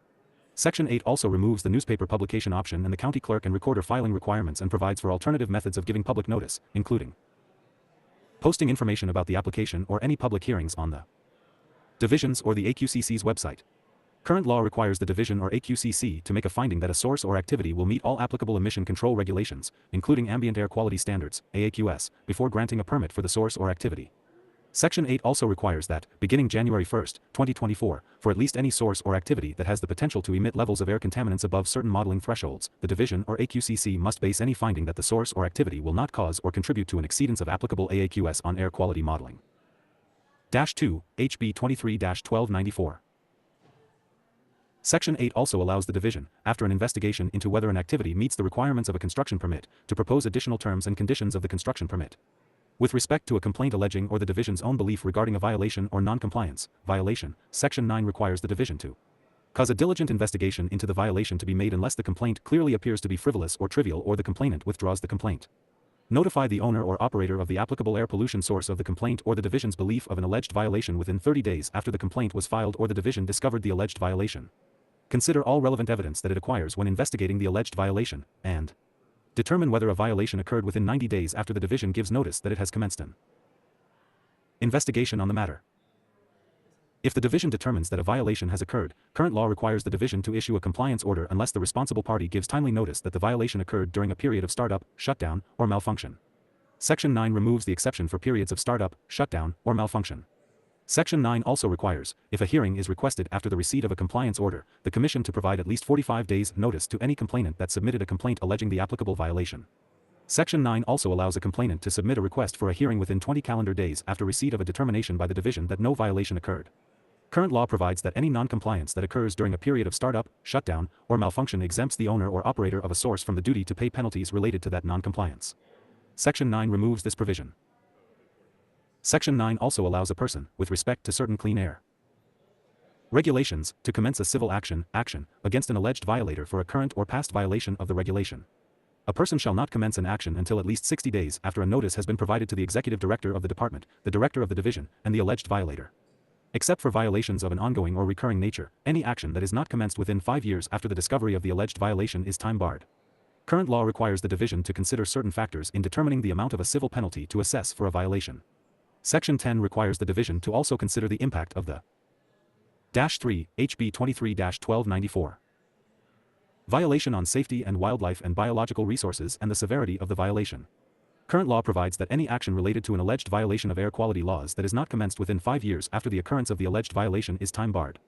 Section 8 also removes the newspaper publication option and the county clerk and recorder filing requirements and provides for alternative methods of giving public notice, including posting information about the application or any public hearings on the Division's or the AQCC's website. Current law requires the Division or AQCC to make a finding that a source or activity will meet all applicable emission control regulations, including ambient air quality standards, AAQS, before granting a permit for the source or activity. Section 8 also requires that, beginning January 1, 2024, for at least any source or activity that has the potential to emit levels of air contaminants above certain modeling thresholds, the Division or AQCC must base any finding that the source or activity will not cause or contribute to an exceedance of applicable AAQS on air quality modeling. -2, HB 23-1294. Section 8 also allows the Division, after an investigation into whether an activity meets the requirements of a construction permit, to propose additional terms and conditions of the construction permit. With respect to a complaint alleging or the Division's own belief regarding a violation or non-compliance, violation, Section 9 requires the Division to cause a diligent investigation into the violation to be made unless the complaint clearly appears to be frivolous or trivial or the complainant withdraws the complaint. Notify the owner or operator of the applicable air pollution source of the complaint or the Division's belief of an alleged violation within 30 days after the complaint was filed or the Division discovered the alleged violation. Consider all relevant evidence that it acquires when investigating the alleged violation, and determine whether a violation occurred within 90 days after the Division gives notice that it has commenced an investigation on the matter. If the Division determines that a violation has occurred, current law requires the Division to issue a compliance order unless the responsible party gives timely notice that the violation occurred during a period of startup, shutdown, or malfunction. Section 9 removes the exception for periods of startup, shutdown, or malfunction. Section 9 also requires, if a hearing is requested after the receipt of a compliance order, the Commission to provide at least 45 days' notice to any complainant that submitted a complaint alleging the applicable violation. Section 9 also allows a complainant to submit a request for a hearing within 20 calendar days after receipt of a determination by the Division that no violation occurred. Current law provides that any non-compliance that occurs during a period of startup, shutdown, or malfunction exempts the owner or operator of a source from the duty to pay penalties related to that non-compliance. Section 9 removes this provision. Section 9 also allows a person, with respect to certain clean air regulations, to commence a civil action against an alleged violator for a current or past violation of the regulation. A person shall not commence an action until at least 60 days after a notice has been provided to the Executive Director of the Department, the Director of the Division, and the alleged violator. Except for violations of an ongoing or recurring nature, any action that is not commenced within 5 years after the discovery of the alleged violation is time-barred. Current law requires the Division to consider certain factors in determining the amount of a civil penalty to assess for a violation. Section 10 requires the Division to also consider the impact of the -3, HB 23-1294 violation on safety and wildlife and biological resources and the severity of the violation. Current law provides that any action related to an alleged violation of air quality laws that is not commenced within 5 years after the occurrence of the alleged violation is time-barred.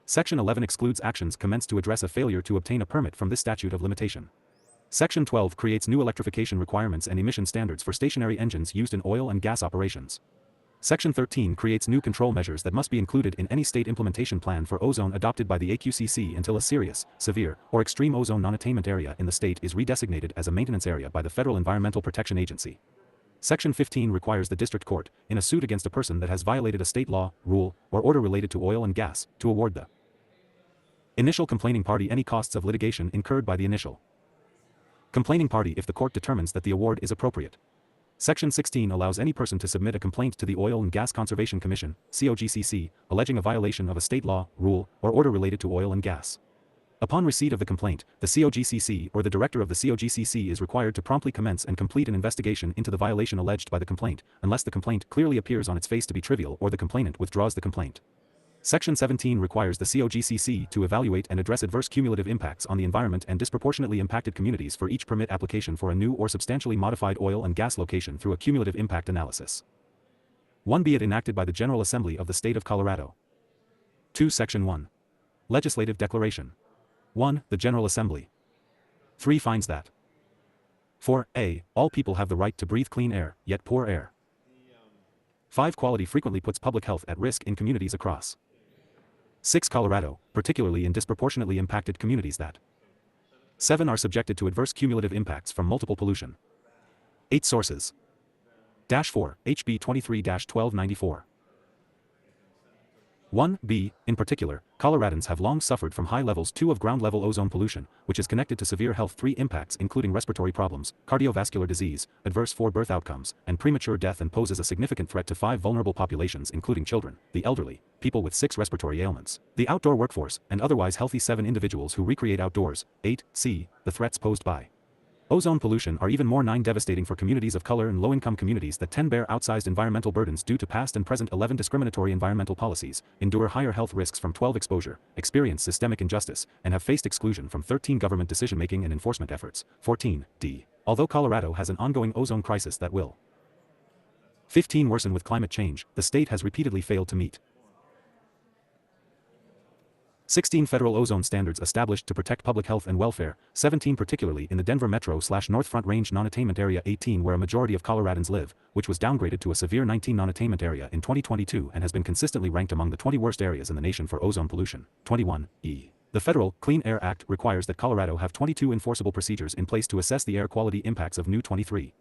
Section 11 excludes actions commenced to address a failure to obtain a permit from this statute of limitation. Section 12 creates new electrification requirements and emission standards for stationary engines used in oil and gas operations. Section 13 creates new control measures that must be included in any state implementation plan for ozone adopted by the AQCC until a serious, severe, or extreme ozone non-attainment area in the state is redesignated as a maintenance area by the Federal Environmental Protection Agency. Section 15 requires the district court, in a suit against a person that has violated a state law, rule, or order related to oil and gas, to award the Initial complaining party any costs of litigation incurred by the initial complaining party if the court determines that the award is appropriate. Section 16 allows any person to submit a complaint to the Oil and Gas Conservation Commission, COGCC, alleging a violation of a state law, rule, or order related to oil and gas. Upon receipt of the complaint, the COGCC or the director of the COGCC is required to promptly commence and complete an investigation into the violation alleged by the complaint, unless the complaint clearly appears on its face to be trivial or the complainant withdraws the complaint. Section 17 requires the COGCC to evaluate and address adverse cumulative impacts on the environment and disproportionately impacted communities for each permit application for a new or substantially modified oil and gas location through a cumulative impact analysis. 1. Be it enacted by the General Assembly of the State of Colorado. 2. Section 1. Legislative Declaration. 1. The General Assembly 3 finds that 4a. All people have the right to breathe clean air, yet poor air. 5. Quality frequently puts public health at risk in communities across 6. Colorado, particularly in disproportionately impacted communities that 7. Are subjected to adverse cumulative impacts from multiple pollution. 8. Sources. 4. HB 23-1294. 1b. In particular, Coloradans have long suffered from high levels 2 of ground-level ozone pollution, which is connected to severe health 3 impacts including respiratory problems, cardiovascular disease, adverse 4 birth outcomes, and premature death, and poses a significant threat to 5 vulnerable populations including children, the elderly, people with 6 respiratory ailments, the outdoor workforce, and otherwise healthy 7 individuals who recreate outdoors. 8c. The threats posed by ozone pollution are even more 9 devastating for communities of color and low-income communities that 10 bear outsized environmental burdens due to past and present 11 discriminatory environmental policies, endure higher health risks from 12 exposure, experience systemic injustice, and have faced exclusion from 13 government decision-making and enforcement efforts. 14d. Although Colorado has an ongoing ozone crisis that will 15 worsen with climate change, the state has repeatedly failed to meet 16 federal ozone standards established to protect public health and welfare, 17 particularly in the Denver Metro/North Front Range non-attainment area, 18 where a majority of Coloradans live, which was downgraded to a severe 19 non-attainment area in 2022 and has been consistently ranked among the 20 worst areas in the nation for ozone pollution. 21e. The Federal Clean Air Act requires that Colorado have 22 enforceable procedures in place to assess the air quality impacts of new 23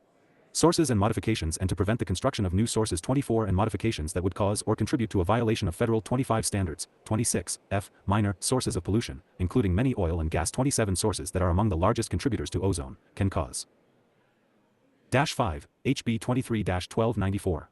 sources and modifications and to prevent the construction of new sources 24 and modifications that would cause or contribute to a violation of federal 25 standards. 26f. Minor sources of pollution, including many oil and gas 27 sources that are among the largest contributors to ozone, can cause 5. HB 23-1294.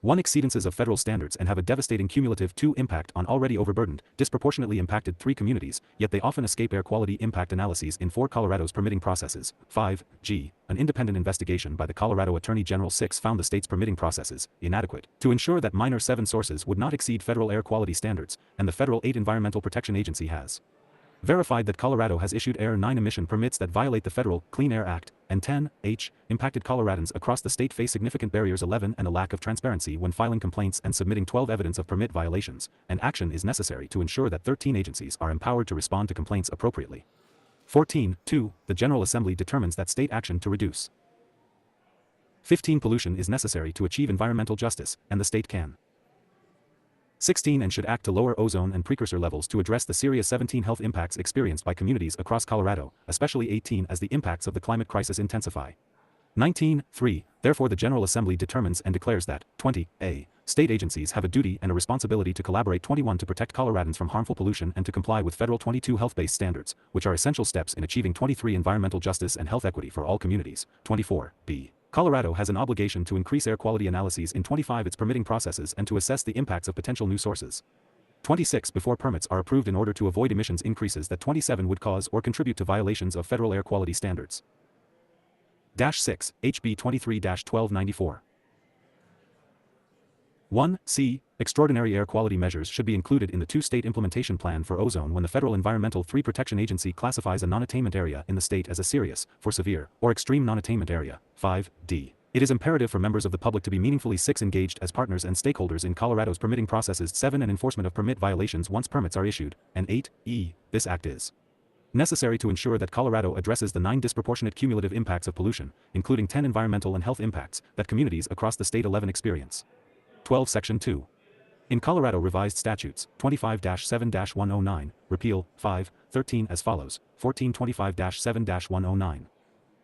1. Exceedances of federal standards and have a devastating cumulative 2 impact on already overburdened, disproportionately impacted 3 communities, yet they often escape air quality impact analyses in 4 Colorado's permitting processes. 5g. An independent investigation by the Colorado Attorney General 6 found the state's permitting processes inadequate to ensure that minor 7 sources would not exceed federal air quality standards, and the federal 8 Environmental Protection Agency has verified that Colorado has issued Air 9 emission permits that violate the Federal Clean Air Act. And 10h. Impacted Coloradans across the state face significant barriers. 11 and a lack of transparency when filing complaints and submitting 12 evidence of permit violations, and action is necessary to ensure that 13 agencies are empowered to respond to complaints appropriately. 14.2. The General Assembly determines that state action to reduce 15 pollution is necessary to achieve environmental justice, and the state can 16 and should act to lower ozone and precursor levels to address the serious 17 health impacts experienced by communities across Colorado, especially 18 as the impacts of the climate crisis intensify. 19.3. Therefore the General Assembly determines and declares that 20a. State agencies have a duty and a responsibility to collaborate. 21 to protect Coloradans from harmful pollution and to comply with federal 22 health-based standards, which are essential steps in achieving 23 environmental justice and health equity for all communities. 24b. Colorado has an obligation to increase air quality analyses in 25 its permitting processes and to assess the impacts of potential new sources. 26 before permits are approved in order to avoid emissions increases that 27 would cause or contribute to violations of federal air quality standards. 6. HB 23-1294. 1c. Extraordinary air quality measures should be included in the 2-state implementation plan for ozone when the Federal Environmental 3 Protection Agency classifies a non-attainment area in the state as a serious, for severe, or extreme non-attainment area. 5d. It is imperative for members of the public to be meaningfully engaged as partners and stakeholders in Colorado's permitting processes. 7. And enforcement of permit violations once permits are issued. And 8e. This act is necessary to ensure that Colorado addresses the 9 disproportionate cumulative impacts of pollution, including 10 environmental and health impacts, that communities across the state 11 experience. 12. Section 2. In Colorado Revised Statutes, 25-7-109, repeal, 5.13 as follows, 1425-7-109.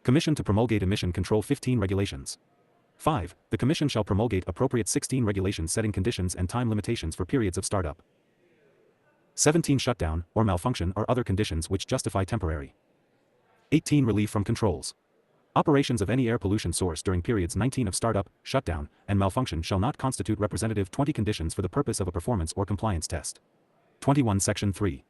Commission to promulgate emission control 15 regulations. 5. The Commission shall promulgate appropriate 16 regulations setting conditions and time limitations for periods of startup. 17. Shutdown or malfunction or other conditions which justify temporary. 18. Relief from controls. Operations of any air pollution source during periods 19 of startup, shutdown, and malfunction shall not constitute representative 20 conditions for the purpose of a performance or compliance test. 21. Section 3.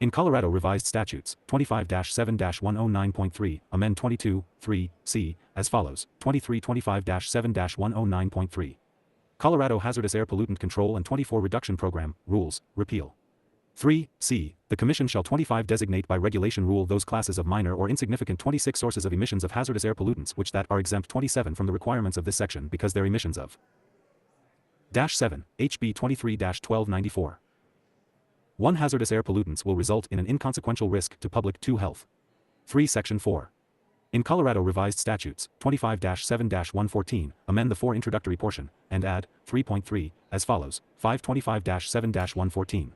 In Colorado Revised Statutes, 25-7-109.3, amend 22(3)(c), as follows, 2325-7-109.3. Colorado Hazardous Air Pollutant Control and 24 Reduction Program, Rules, repeal. 3(c), the Commission shall 25 designate by regulation rule those classes of minor or insignificant 26 sources of emissions of hazardous air pollutants which that are exempt 27 from the requirements of this section because their emissions of -7, HB 23-1294. 1. Hazardous air pollutants will result in an inconsequential risk to public 2 health. 3. Section 4. In Colorado Revised Statutes, 25-7-114, amend the 4 introductory portion, and add 3.3, as follows, 525-7-114.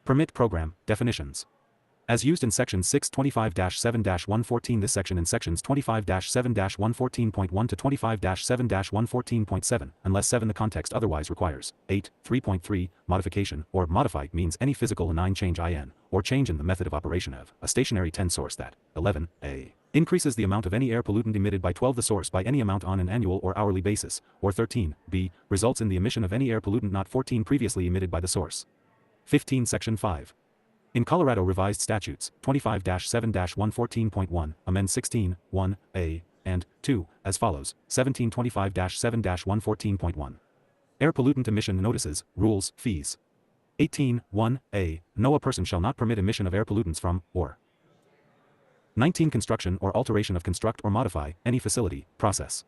Permit program, definitions. As used in Section 625-7-114, this section in Sections 25-7-114.1 to 25-7-114.7, unless 7 the context otherwise requires. 8. 3.3, modification, or modify means any physical and change in, or change in the method of operation of, a stationary 10 source that, 11, a, increases the amount of any air pollutant emitted by 12 the source by any amount on an annual or hourly basis, or 13, b, results in the emission of any air pollutant not 14 previously emitted by the source. 15. Section 5. In Colorado Revised Statutes, 25-7-114.1, amend 16, 1, a, and 2, as follows, 1725-7-114.1. Air pollutant emission notices, rules, fees. 18, 1, a, no a person shall not permit emission of air pollutants from, or 19. Construction or alteration of construct or modify, any facility, process.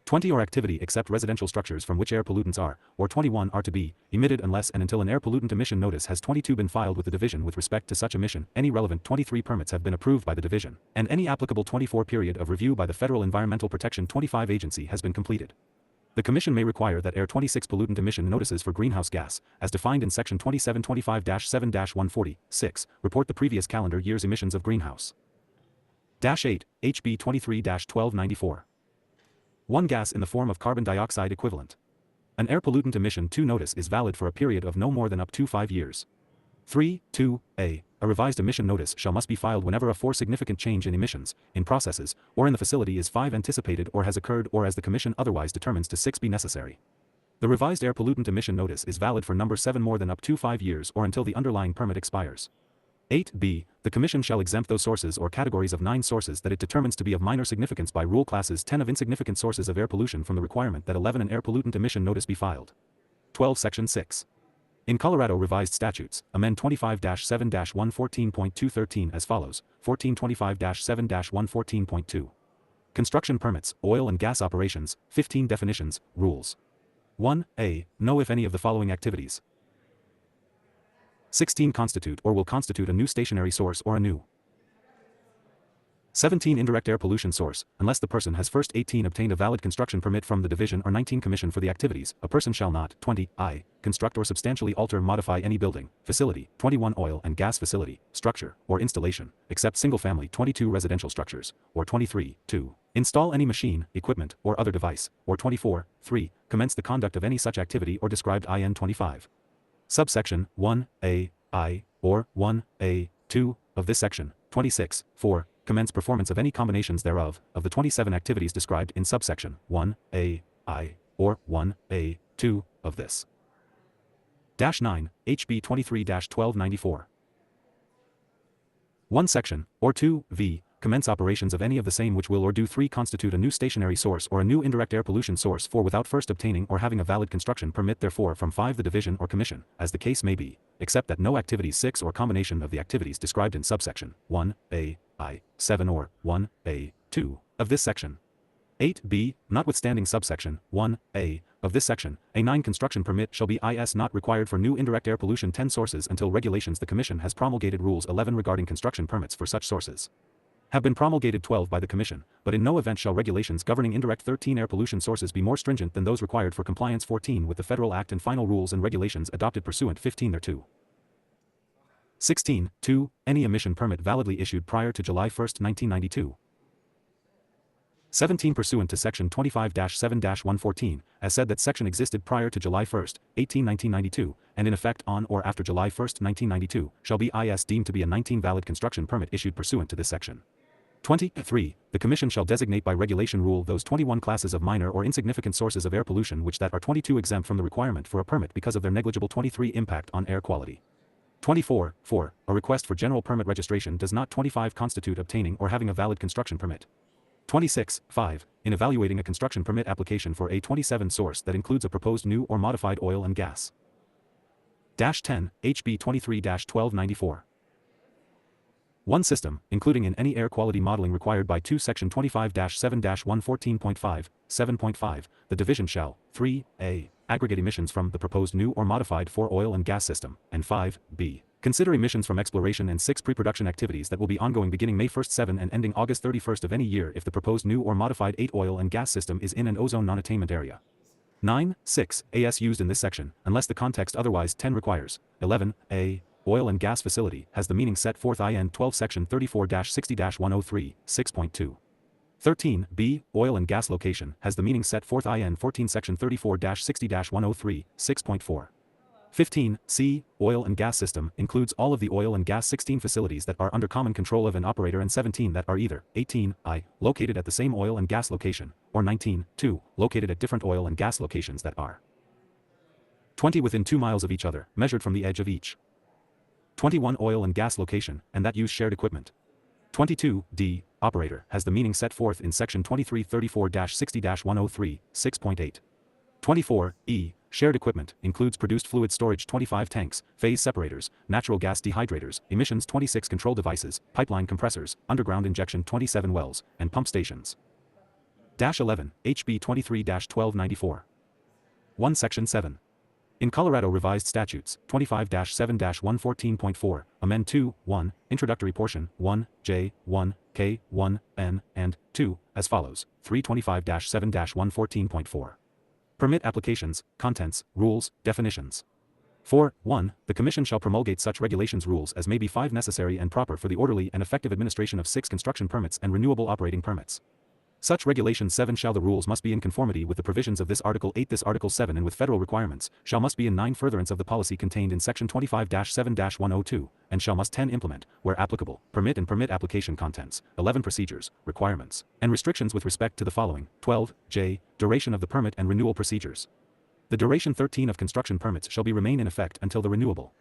20. Or activity except residential structures from which air pollutants are, or 21 are to be, emitted unless and until an air pollutant emission notice has 22 been filed with the Division with respect to such emission, any relevant 23 permits have been approved by the Division, and any applicable 24 period of review by the Federal Environmental Protection 25 Agency has been completed. The Commission may require that Air 26 pollutant emission notices for greenhouse gas, as defined in Section 2725-7-140, report the previous calendar year's emissions of greenhouse. 8, HB 23-1294. 1 gas in the form of carbon dioxide equivalent. An air pollutant emission 2 notice is valid for a period of no more than up to 5 years. 3, 2, a revised emission notice must be filed whenever a 4 significant change in emissions, in processes, or in the facility is 5 anticipated or has occurred or as the Commission otherwise determines to 6 be necessary. The revised air pollutant emission notice is valid for number 7 more than up to 5 years or until the underlying permit expires. 8b, the Commission shall exempt those sources or categories of 9 sources that it determines to be of minor significance by rule classes 10 of insignificant sources of air pollution from the requirement that 11 an air pollutant emission notice be filed. 12. Section 6. In Colorado Revised Statutes, amend 25-7-114.213 as follows, 1425-7-114.2. Construction permits, oil and gas operations, 15 definitions, rules. 1a, no if any of the following activities. 16. Constitute or will constitute a new stationary source or a new 17. Indirect air pollution source, unless the person has first 18 obtained a valid construction permit from the Division or 19 Commission for the activities, a person shall not 20 construct or substantially alter modify any building, facility, 21 oil and gas facility, structure, or installation, except single-family 22 residential structures, or 23 2 install any machine, equipment, or other device, or 24 3 commence the conduct of any such activity or described in 25. Subsection 1a, I, or 1a, 2, of this section, 26, 4, commence performance of any combinations thereof, of the 27 activities described in subsection 1a, I, or 1a, 2, of this. 9, HB 23-1294. 1 section, or 2v, commence operations of any of the same which will or do 3 constitute a new stationary source or a new indirect air pollution source 4 without first obtaining or having a valid construction permit therefore from 5 the Division or Commission, as the case may be, except that no activities 6 or combination of the activities described in subsection 1a, I, 7 or 1a, 2, of this section. 8b, notwithstanding subsection 1a, of this section, a 9 construction permit shall be not required for new indirect air pollution 10 sources until regulations the Commission has promulgated rules 11 regarding construction permits for such sources. Have been promulgated 12 by the Commission, but in no event shall regulations governing indirect 13 air pollution sources be more stringent than those required for compliance 14 with the Federal Act and final rules and regulations adopted pursuant 15 thereto. 16. 2. Any emission permit validly issued prior to July 1, 1992. 17 pursuant to section 25-7-114, as said that section existed prior to July 1, 1992, and in effect on or after July 1, 1992, shall be deemed to be a 19 valid construction permit issued pursuant to this section. 23. The Commission shall designate by regulation rule those 21 classes of minor or insignificant sources of air pollution which that are 22 exempt from the requirement for a permit because of their negligible 23 impact on air quality. 24. 4. A request for general permit registration does not 25 constitute obtaining or having a valid construction permit. 26. 5. In evaluating a construction permit application for a 27 source that includes a proposed new or modified oil and gas. 10. HB 23-1294. One system, including in any air quality modeling required by 2 Section 25-7-114.5, 7.5, the division shall, 3a, aggregate emissions from the proposed new or modified 4 oil and gas system, and 5b, consider emissions from exploration and 6 pre-production activities that will be ongoing beginning May 1, 7 and ending August 31 of any year if the proposed new or modified 8 oil and gas system is in an ozone non-attainment area. 9. 6. AS used in this section, unless the context otherwise 10 requires. 11. A. Oil and gas facility has the meaning set forth in 12 section 34-60-103, 6.2. 13. B. Oil and gas location has the meaning set forth in 14 section 34-60-103, 6.4. 15. C. Oil and gas system includes all of the oil and gas 16 facilities that are under common control of an operator and 17 that are either 18. I. Located at the same oil and gas location, or 19. 2. Located at different oil and gas locations that are 20 within 2 miles of each other, measured from the edge of each. 21. Oil and gas location, and that use shared equipment. 22. D. Operator has the meaning set forth in section 2334-60-103, 6.8. 24. E. Shared equipment includes produced fluid storage 25 tanks, phase separators, natural gas dehydrators, emissions 26 control devices, pipeline compressors, underground injection 27 wells, and pump stations. 11. HB 23-1294. 1 Section 7. In Colorado Revised Statutes, 25-7-114.4, amend 2, 1, introductory portion, 1, J, 1, K, 1, N, and 2, as follows, 325-7-114.4. Permit applications, contents, rules, definitions. 4. 1. The Commission shall promulgate such regulations rules as may be 5 necessary and proper for the orderly and effective administration of 6 construction permits and renewable operating permits. Such regulation 7 shall the rules must be in conformity with the provisions of this Article 8 this Article 7 and with federal requirements, shall must be in 9 furtherance of the policy contained in Section 25-7-102, and shall must 10 implement, where applicable, permit and permit application contents, 11 procedures, requirements, and restrictions with respect to the following, 12, J, duration of the permit and renewal procedures. The duration 13 of construction permits shall be remain in effect until the renewable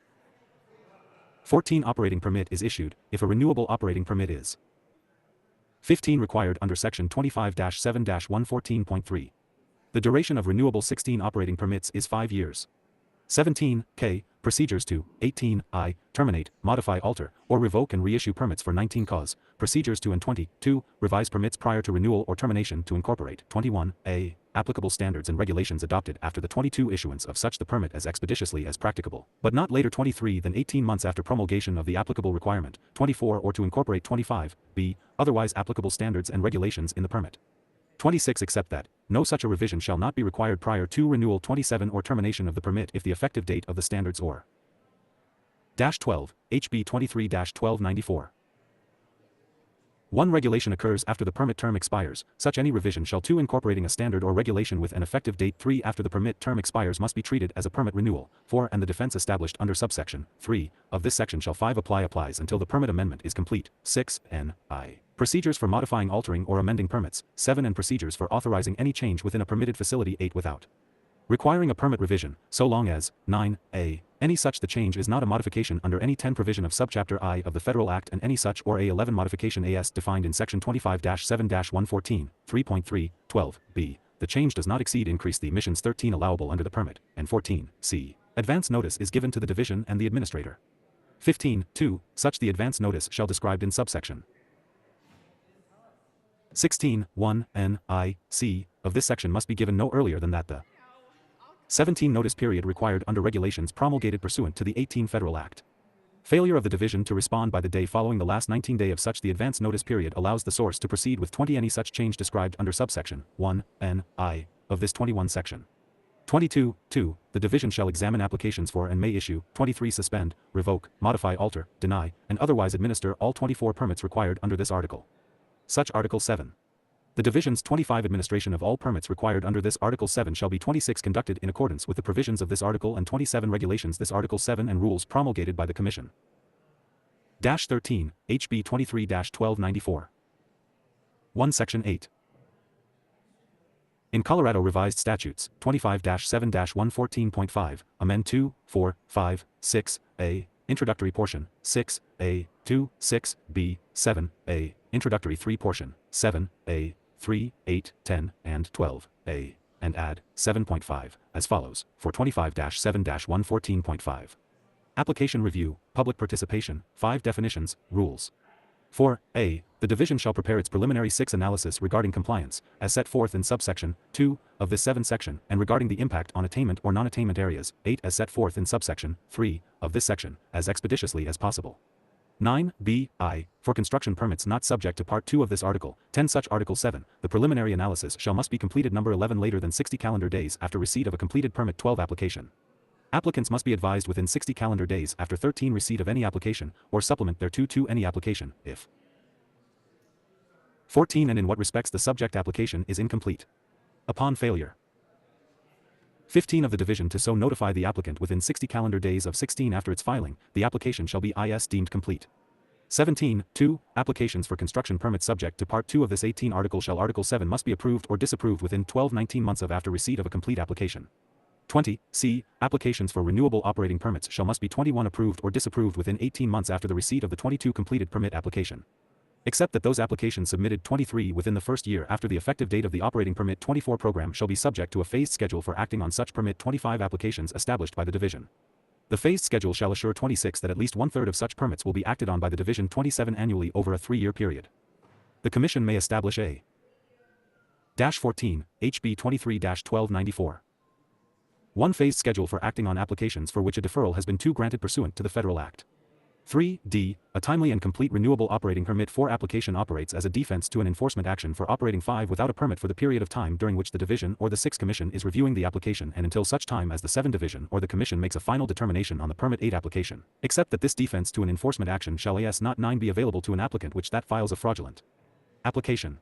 14 operating permit is issued, if a renewable operating permit is 15 required under Section 25-7-114.3. The duration of renewable 16 operating permits is 5 years. 17, K, procedures to, 18, I, terminate, modify, alter, or revoke and reissue permits for 19 cause, procedures to and 20, 2, revise permits prior to renewal or termination to incorporate, 21, A, applicable standards and regulations adopted after the 22 issuance of such the permit as expeditiously as practicable, but not later 23 than 18 months after promulgation of the applicable requirement, 24 or to incorporate 25, B, otherwise applicable standards and regulations in the permit. 26 except that, no such a revision shall not be required prior to renewal 27 or termination of the permit if the effective date of the standards or 12, HB 23-1294. 1 regulation occurs after the permit term expires, such any revision shall 2 incorporating a standard or regulation with an effective date 3 after the permit term expires must be treated as a permit renewal, 4 and the defense established under subsection 3 of this section shall 5 applies until the permit amendment is complete, 6, N, I. Procedures for modifying, altering, or amending permits, 7 and procedures for authorizing any change within a permitted facility 8 without requiring a permit revision, so long as, 9a, any such the change is not a modification under any 10 provision of subchapter I of the Federal Act and any such or a 11 modification as defined in section 25-7-114, 3.3, 12b, the change does not exceed increase the emissions 13 allowable under the permit, and 14c, advance notice is given to the division and the administrator. 15, 2, such the advance notice shall described in subsection 16, 1, N, I, C, of this section must be given no earlier than that the 17 notice period required under regulations promulgated pursuant to the 18 Federal Act. Failure of the division to respond by the day following the last 19 day of such the advance notice period allows the source to proceed with 20 any such change described under subsection 1, N, I, of this 21 section. 22, 2, the division shall examine applications for and may issue, 23 suspend, revoke, modify, alter, deny, and otherwise administer all 24 permits required under this article. Such Article 7. The Division's 25 administration of all permits required under this Article 7 shall be 26 conducted in accordance with the provisions of this article and 27 regulations this Article 7 and rules promulgated by the Commission. 13, HB 23-1294. 1 Section 8. In Colorado Revised Statutes, 25-7-114.5, amend 2, 4, 5, 6A, introductory portion, 6A, 2, 6B, 7A, introductory 3 portion, 7A, 3, 8, 10, and 12A, and add 7.5, as follows, for 25-7-114.5. Application review, public participation, 5 definitions, rules. 4a. The Division shall prepare its preliminary 6 analysis regarding compliance, as set forth in subsection 2 of this 7 section, and regarding the impact on attainment or non-attainment areas, 8 as set forth in subsection 3 of this section, as expeditiously as possible. 9b. For construction permits not subject to Part 2 of this article, 10 such Article 7, the preliminary analysis must be completed number 11 later than 60 calendar days after receipt of a completed Permit 12 application. Applicants must be advised within 60 calendar days after 13 receipt of any application, or supplement thereto to any application, if 14 and in what respects the subject application is incomplete. Upon failure. 15 of the Division to so notify the applicant within 60 calendar days of 16 after its filing, the application shall be deemed complete. 17. 2. Applications for construction permits subject to Part 2 of this 18 article shall Article 7 must be approved or disapproved within 12-19 months of after receipt of a complete application. 20. C. Applications for renewable operating permits shall must be 21 approved or disapproved within 18 months after the receipt of the 22 completed permit application. Except that those applications submitted 23 within the first year after the effective date of the Operating Permit 24 program shall be subject to a phased schedule for acting on such Permit 25 applications established by the Division. The phased schedule shall assure 26 that at least 1/3 of such permits will be acted on by the Division 27 annually over a 3-year period. The Commission may establish a 14, HB 23-1294. 1 phased schedule for acting on applications for which a deferral has been granted pursuant to the Federal Act. 3d. A timely and complete renewable operating permit 4 application operates as a defense to an enforcement action for operating 5 without a permit for the period of time during which the Division or the 6th Commission is reviewing the application and until such time as the 7th Division or the Commission makes a final determination on the Permit 8 application, except that this defense to an enforcement action shall not 9 be available to an applicant which that files a fraudulent application.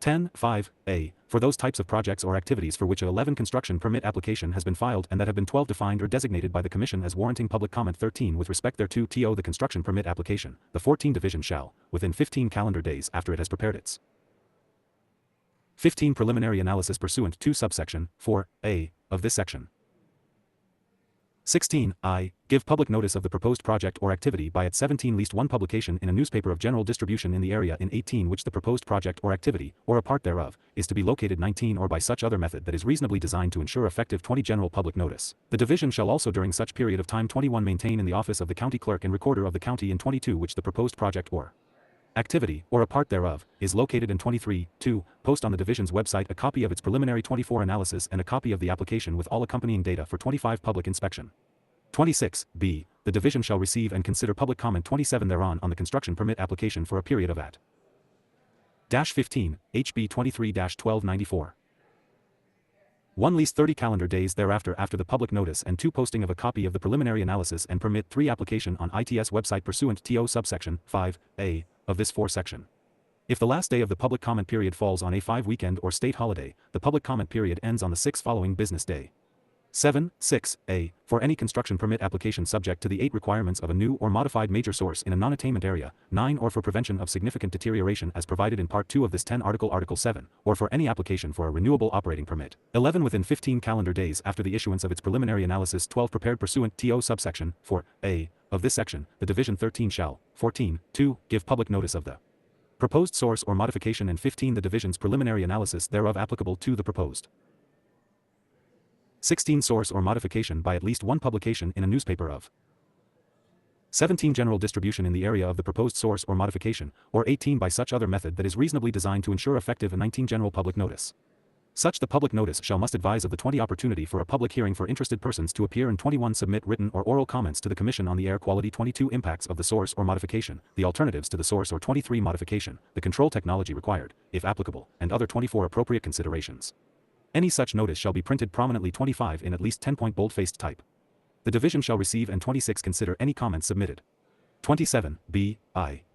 10.5a. For those types of projects or activities for which a 11 construction permit application has been filed and that have been 12 defined or designated by the Commission as warranting public comment 13 with respect thereto to the construction permit application, the 14 Division shall, within 15 calendar days after it has prepared its 15 preliminary analysis pursuant to subsection 4a of this section. 16i. Give public notice of the proposed project or activity by at 17 least 1 publication in a newspaper of general distribution in the area in 18 which the proposed project or activity, or a part thereof, is to be located 19 or by such other method that is reasonably designed to ensure effective 20 general public notice. The Division shall also during such period of time 21 maintain in the office of the County Clerk and Recorder of the County in 22 which the proposed project or activity, or a part thereof, is located in 23, 2, post on the Division's website a copy of its preliminary 24 analysis and a copy of the application with all accompanying data for 25 public inspection. 26b. The Division shall receive and consider public comment 27 thereon on the construction permit application for a period of at 15, HB 23-1294. 1 least 30 calendar days thereafter after the public notice and 2 posting of a copy of the preliminary analysis and permit 3 application on ITS website pursuant to subsection 5a of this 4 section. If the last day of the public comment period falls on a 5 weekend or state holiday, the public comment period ends on the 6th following business day. 6a. For any construction permit application subject to the 8 requirements of a new or modified major source in a non-attainment area, 9 or for prevention of significant deterioration as provided in Part 2 of this 10 Article 7, or for any application for a renewable operating permit. 11 within 15 calendar days after the issuance of its preliminary analysis 12 prepared pursuant to subsection 4a of this section, the Division 13 shall, 14, 2, give public notice of the proposed source or modification and 15 the Division's preliminary analysis thereof applicable to the proposed 16 source or modification by at least 1 publication in a newspaper of 17 general distribution in the area of the proposed source or modification, or 18 by such other method that is reasonably designed to ensure effective and 19 general public notice. Such the public notice shall must advise of the 20 opportunity for a public hearing for interested persons to appear and 21 submit written or oral comments to the Commission on the air quality 22 impacts of the source or modification, the alternatives to the source or 23 modification, the control technology required, if applicable, and other 24 appropriate considerations. Any such notice shall be printed prominently 25 in at least 10-point bold-faced type. The Division shall receive and 26 consider any comments submitted. 27b.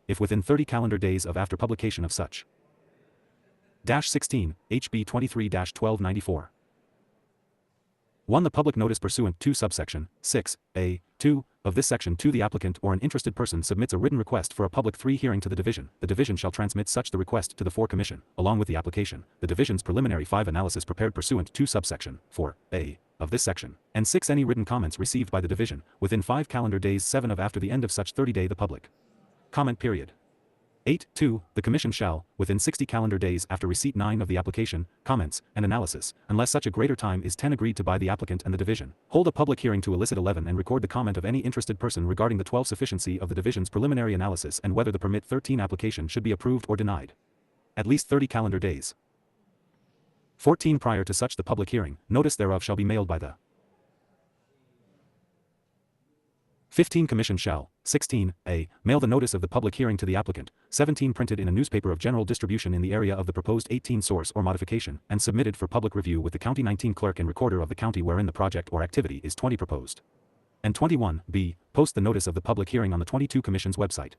If within 30 calendar days of after publication of such 16, HB 23-1294. 1. The public notice pursuant to subsection 6A 2 of this section to the applicant or an interested person submits a written request for a public 3 hearing to the division. The division shall transmit such the request to the 4 commission, along with the application, the division's preliminary 5 analysis prepared pursuant to subsection 4A of this section, and 6 any written comments received by the division within 5 calendar days 7 of after the end of such 30-day the public comment period. 8. 2. The Commission shall, within 60 calendar days after receipt 9 of the application, comments, and analysis, unless such a greater time is 10 agreed to by the applicant and the division, hold a public hearing to elicit 11 and record the comment of any interested person regarding the 12 sufficiency of the division's preliminary analysis and whether the permit 13 application should be approved or denied. At least 30 calendar days. 14. Prior to such the public hearing, notice thereof shall be mailed by the 15. Commission shall, 16A, mail the notice of the public hearing to the applicant, 17. Printed in a newspaper of general distribution in the area of the proposed 18 source or modification, and submitted for public review with the county 19 clerk and recorder of the county wherein the project or activity is 20 proposed. And 21B, post the notice of the public hearing on the 22 Commission's website.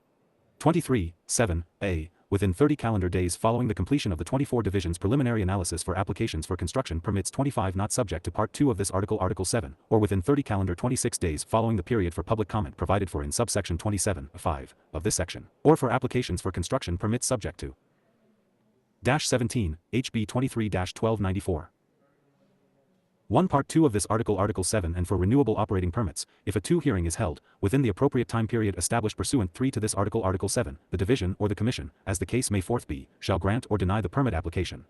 23.7a, within 30 calendar days following the completion of the 24 Division's preliminary analysis for applications for construction permits 25 not subject to Part 2 of this Article Article 7, or within 30 calendar 26 days following the period for public comment provided for in subsection 27.5 of this section, or for applications for construction permits subject to 17, HB 23-1294. 1 Part 2 of this Article Article 7 and for renewable operating permits, if a 2 hearing is held, within the appropriate time period established pursuant 3 to this Article Article 7, the Division or the Commission, as the case may forth be, shall grant or deny the permit application.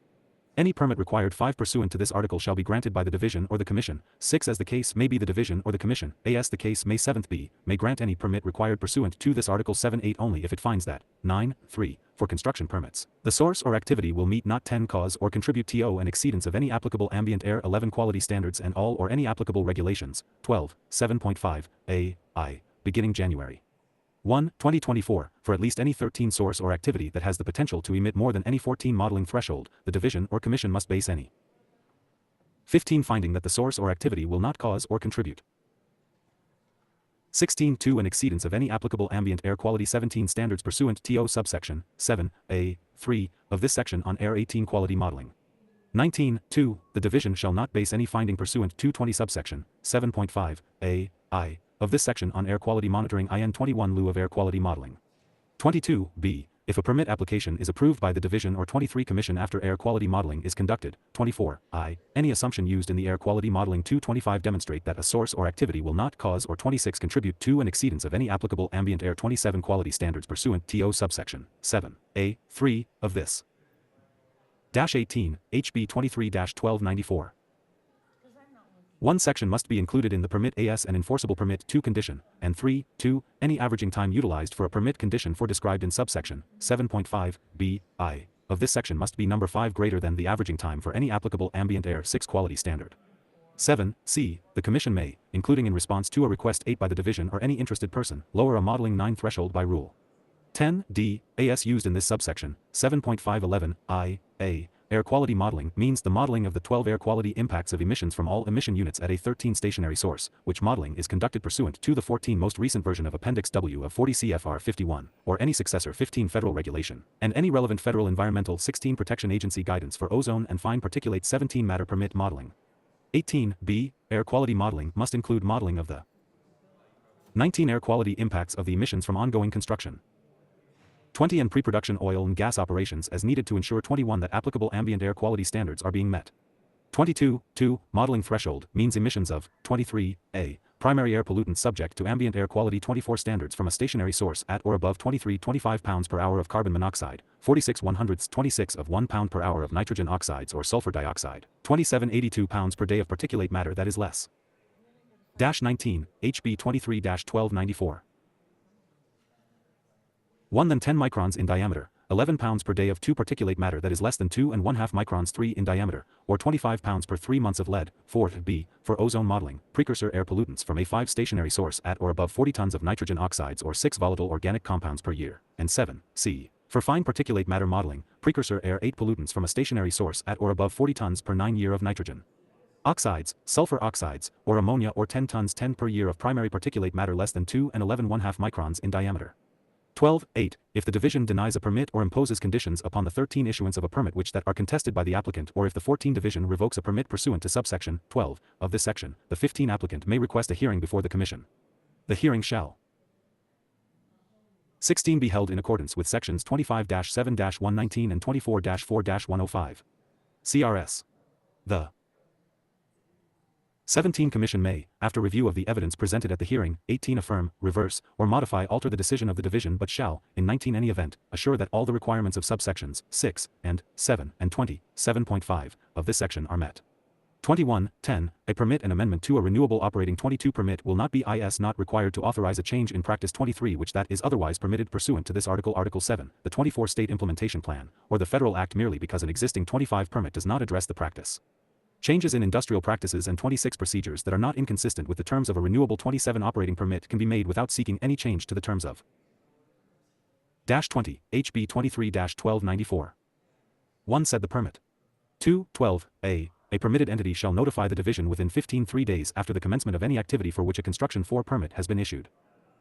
Any permit required 5 pursuant to this article shall be granted by the Division or the Commission. 6 as the case may be the Division or the Commission. As the case may 7th be, may grant any permit required pursuant to this Article 7-8 only if it finds that 9. 3. For construction permits, the source or activity will meet not 10 cause or contribute to an exceedance of any applicable ambient air 11 quality standards and all or any applicable regulations. 12. 7.5 a. Beginning January 1, 2024, for at least any 13 source or activity that has the potential to emit more than any 14 modeling threshold, the Division or Commission must base any 15 finding that the source or activity will not cause or contribute 16 to an exceedance of any applicable ambient air quality 17 standards pursuant to subsection 7a 3 of this section on air 18 quality modeling. 19. 2. The Division shall not base any finding pursuant to 20 subsection 7.5 a of this section on air quality monitoring IN 21 lieu of air quality modeling. 22. B. If a permit application is approved by the Division or 23 Commission after air quality modeling is conducted. 24. I. Any assumption used in the air quality modeling 225 demonstrate that a source or activity will not cause or 26 contribute to an exceedance of any applicable ambient air 27 quality standards pursuant to subsection 7a 3 of this. 18. HB 23-1294. 1 section must be included in the permit as an enforceable permit 2 condition, and 3. 2. Any averaging time utilized for a permit condition for described in subsection 7.5 b of this section must be number 5 greater than the averaging time for any applicable ambient air 6 quality standard. 7. C. The Commission may, including in response to a request 8 by the Division or any interested person, lower a modeling 9 threshold by rule 10 d. As used in this subsection 7.511 a. Air quality modeling means the modeling of the 12 air quality impacts of emissions from all emission units at a 13 stationary source, which modeling is conducted pursuant to the 14 most recent version of Appendix W of 40 CFR 51, or any successor 15 federal regulation, and any relevant federal environmental 16 protection agency guidance for ozone and fine particulate 17 matter permit modeling. 18. B. Air quality modeling must include modeling of the 19 air quality impacts of the emissions from ongoing construction. 20 and pre-production oil and gas operations as needed to ensure 21 that applicable ambient air quality standards are being met. 22. 2. Modeling threshold means emissions of 23 a. Primary air pollutants subject to ambient air quality 24 standards from a stationary source at or above 23.25 pounds per hour of carbon monoxide, 46/126 of 1 pound per hour of nitrogen oxides or sulfur dioxide, 27.82 pounds per day of particulate matter that is less. 19. HB 23-1294. 1 than 10 microns in diameter, 11 pounds per day of 2 particulate matter that is less than 2 1/2 microns 3 in diameter, or 25 pounds per 3 months of lead. 4. B. For ozone modeling, precursor air pollutants from a 5 stationary source at or above 40 tons of nitrogen oxides or 6 volatile organic compounds per year. And 7. C. For fine particulate matter modeling, precursor air 8 pollutants from a stationary source at or above 40 tons per 9 year of nitrogen oxides, sulfur oxides, or ammonia or 10 tons 10 per year of primary particulate matter less than 2 and 11 1/2 microns in diameter. 12.8. If the division denies a permit or imposes conditions upon the 13 issuance of a permit which that are contested by the applicant, or if the 14 division revokes a permit pursuant to subsection 12 of this section, the 15 applicant may request a hearing before the commission. The hearing shall 16 be held in accordance with sections 25-7-119 and 24-4-105. CRS. The 17 Commission may, after review of the evidence presented at the hearing, 18 affirm, reverse, or modify alter the decision of the division but shall, in 19 any event, assure that all the requirements of subsections 6 and 7 and 27.5 of this section are met. 21.10. A permit and amendment to a renewable operating 22 permit will not be not required to authorize a change in practice 23 which that is otherwise permitted pursuant to this article Article 7, the 24 State Implementation Plan, or the federal act merely because an existing 25 permit does not address the practice. Changes in industrial practices and 26 procedures that are not inconsistent with the terms of a renewable 27 operating permit can be made without seeking any change to the terms of 20 HB 23-1294. 1. Said the permit. 2. 12a. A permitted entity shall notify the division within 15 days after the commencement of any activity for which a construction 4 permit has been issued.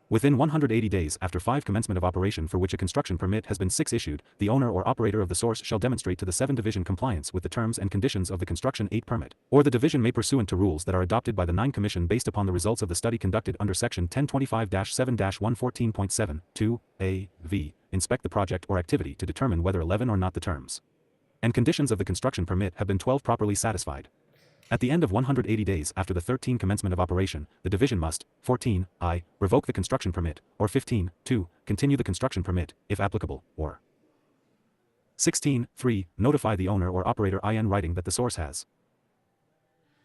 Within 180 days after 5 commencement of operation for which a construction permit has been 6 issued, the owner or operator of the source shall demonstrate to the 7 division compliance with the terms and conditions of the construction 8 permit, or the division may pursuant to rules that are adopted by the 9 Commission based upon the results of the study conducted under section 1025-7-114.7, 2a, v, inspect the project or activity to determine whether 11 or not the terms and conditions of the construction permit have been 12 properly satisfied. At the end of 180 days after the 13 commencement of operation, the division must, 14i, revoke the construction permit, or 15.2, continue the construction permit, if applicable, or 16.3, notify the owner or operator in writing that the source has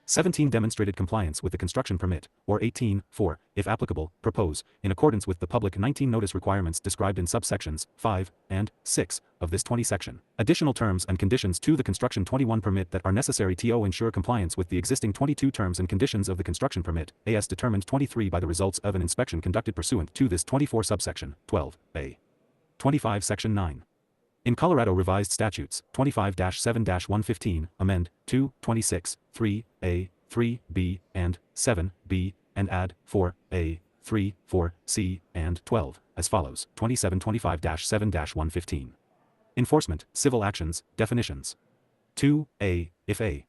17 demonstrated compliance with the construction permit, or 18.4, if applicable, propose, in accordance with the public 19 notice requirements described in subsections 5 and 6 of this 20 section, additional terms and conditions to the construction 21 permit that are necessary to ensure compliance with the existing 22 terms and conditions of the construction permit, as determined 23 by the results of an inspection conducted pursuant to this 24 subsection 12a. 25 Section 9. In Colorado Revised Statutes, 25-7-115, amend 226, 3a, 3b, and 7b, and add 4a, 3, 4c, and 12, as follows, 2725-7-115. Enforcement, Civil Actions, Definitions. 2a, if a.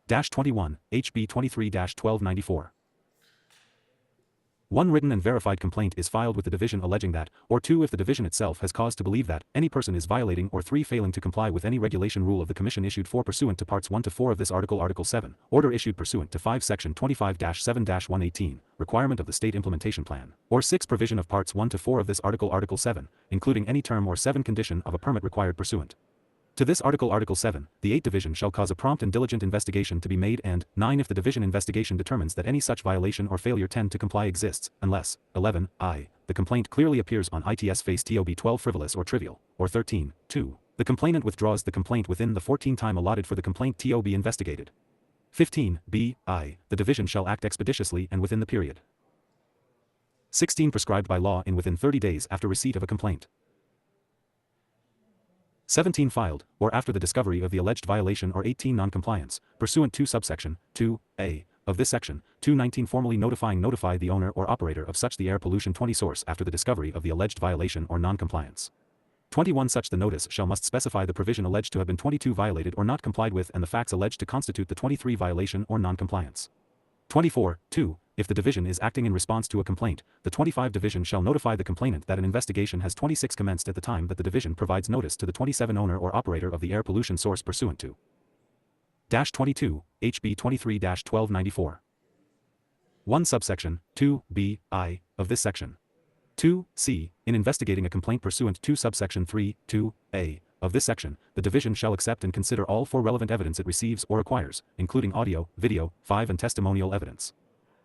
21, HB 23-1294. 1. Written and verified complaint is filed with the division alleging that, or 2. If the division itself has cause to believe that, any person is violating or 3. Failing to comply with any regulation rule of the Commission issued 4 pursuant to Parts 1 to 4 of this Article Article 7, order issued pursuant to 5 Section 25-7-118, requirement of the State Implementation Plan, or 6. Provision of Parts 1 to 4 of this Article Article 7, including any term or 7 condition of a permit required pursuant to this Article Article 7, the 8th Division shall cause a prompt and diligent investigation to be made and 9. If the division investigation determines that any such violation or failure to comply exists, unless 11i, the complaint clearly appears on ITS face TOB 12 frivolous or trivial, or 13.2, the complainant withdraws the complaint within the 14 time allotted for the complaint TOB investigated. 15b(i), the division shall act expeditiously and within the period 16 prescribed by law in within 30 days after receipt of a complaint. 17 filed, or after the discovery of the alleged violation, or 18 noncompliance, pursuant to subsection 2a of this section, 219 formally notify the owner or operator of such the air pollution 20 source after the discovery of the alleged violation or noncompliance. 21 Such the notice must specify the provision alleged to have been 22 violated or not complied with and the facts alleged to constitute the 23 violation or noncompliance. 24.2. If the division is acting in response to a complaint, the 25 division shall notify the complainant that an investigation has 26 commenced at the time that the division provides notice to the 27 owner or operator of the air pollution source pursuant to 22, HB 23-1294. 1 subsection 2b(i) of this section. 2c. In investigating a complaint pursuant to subsection 3.2a of this section, the division shall accept and consider all 4 relevant evidence it receives or acquires, including audio, video, 5 and testimonial evidence.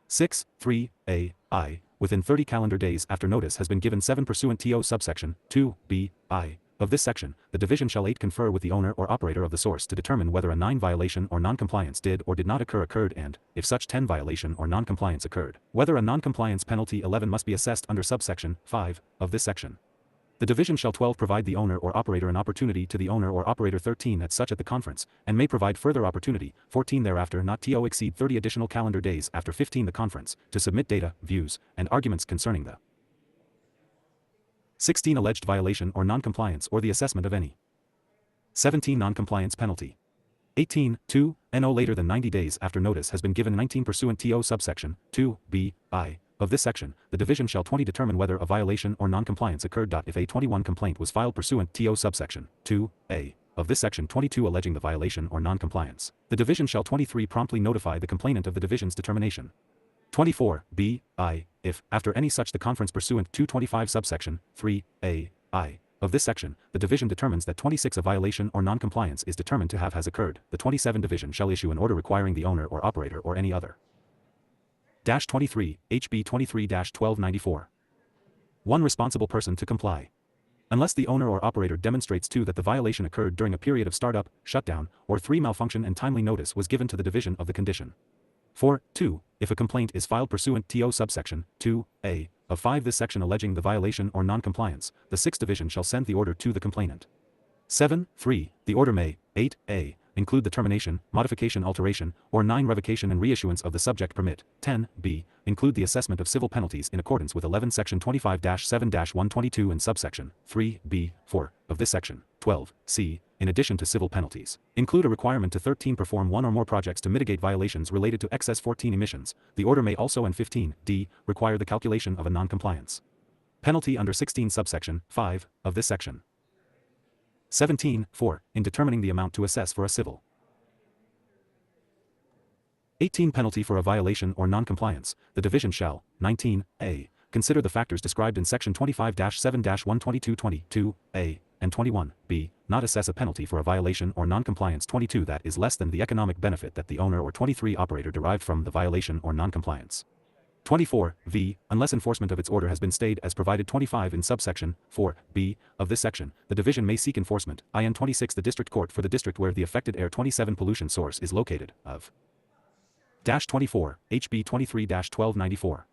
6. 3a(i), within 30 calendar days after notice has been given. 7 pursuant to subsection 2b(i) of this section, the division shall 8 confer with the owner or operator of the source to determine whether a 9 violation or noncompliance did or did not occurred and, if such 10 violation or noncompliance occurred, whether a noncompliance penalty 11 must be assessed under subsection 5 of this section. The division shall 12 provide the owner or operator an opportunity to the owner or operator 13 at such at the conference, and may provide further opportunity, 14 thereafter not to exceed 30 additional calendar days after 15 the conference, to submit data, views, and arguments concerning the 16 alleged violation or noncompliance or the assessment of any. 17 noncompliance penalty. 18, 2, no later than 90 days after notice has been given. 19 pursuant to subsection 2, b, I, of this section, the division shall 20 determine whether a violation or noncompliance occurred. If a 21 complaint was filed pursuant to subsection 2, a, of this section 22 alleging the violation or noncompliance, the division shall 23 promptly notify the complainant of the division's determination. 24, b, I, if, after any such the conference pursuant to 25 subsection 3, a, I, of this section, the division determines that 26 a violation or noncompliance is determined to have has occurred, the 27 division shall issue an order requiring the owner or operator or any other. 23, HB 23-1294. 1 responsible person to comply. Unless the owner or operator demonstrates 2 that the violation occurred during a period of startup, shutdown, or 3 malfunction and timely notice was given to the division of the condition. 4, 2, if a complaint is filed pursuant to subsection 2, a, of 5 this section alleging the violation or noncompliance, the 6th division shall send the order to the complainant. 7, 3, the order may, 8, a, include the termination, modification, alteration, or 9 revocation and reissuance of the subject permit. 10, b, include the assessment of civil penalties in accordance with 11 section 25-7-122 and subsection 3, b, 4, of this section. 12, c, in addition to civil penalties, include a requirement to 13 perform 1 or more projects to mitigate violations related to excess 14 emissions. The order may also and 15, d, require the calculation of a noncompliance penalty under 16 subsection 5, of this section. 17, 4, in determining the amount to assess for a civil. 18 penalty for a violation or noncompliance, the division shall, 19, a, consider the factors described in section 25-7-122-22, a, and 21, b, not assess a penalty for a violation or noncompliance 22 that is less than the economic benefit that the owner or 23 operator derived from the violation or noncompliance. 24, v, unless enforcement of its order has been stayed as provided 25 in subsection 4, b, of this section, the division may seek enforcement, in 26 the district court for the district where the affected air 27 pollution source is located, of 24, HB 23-1294.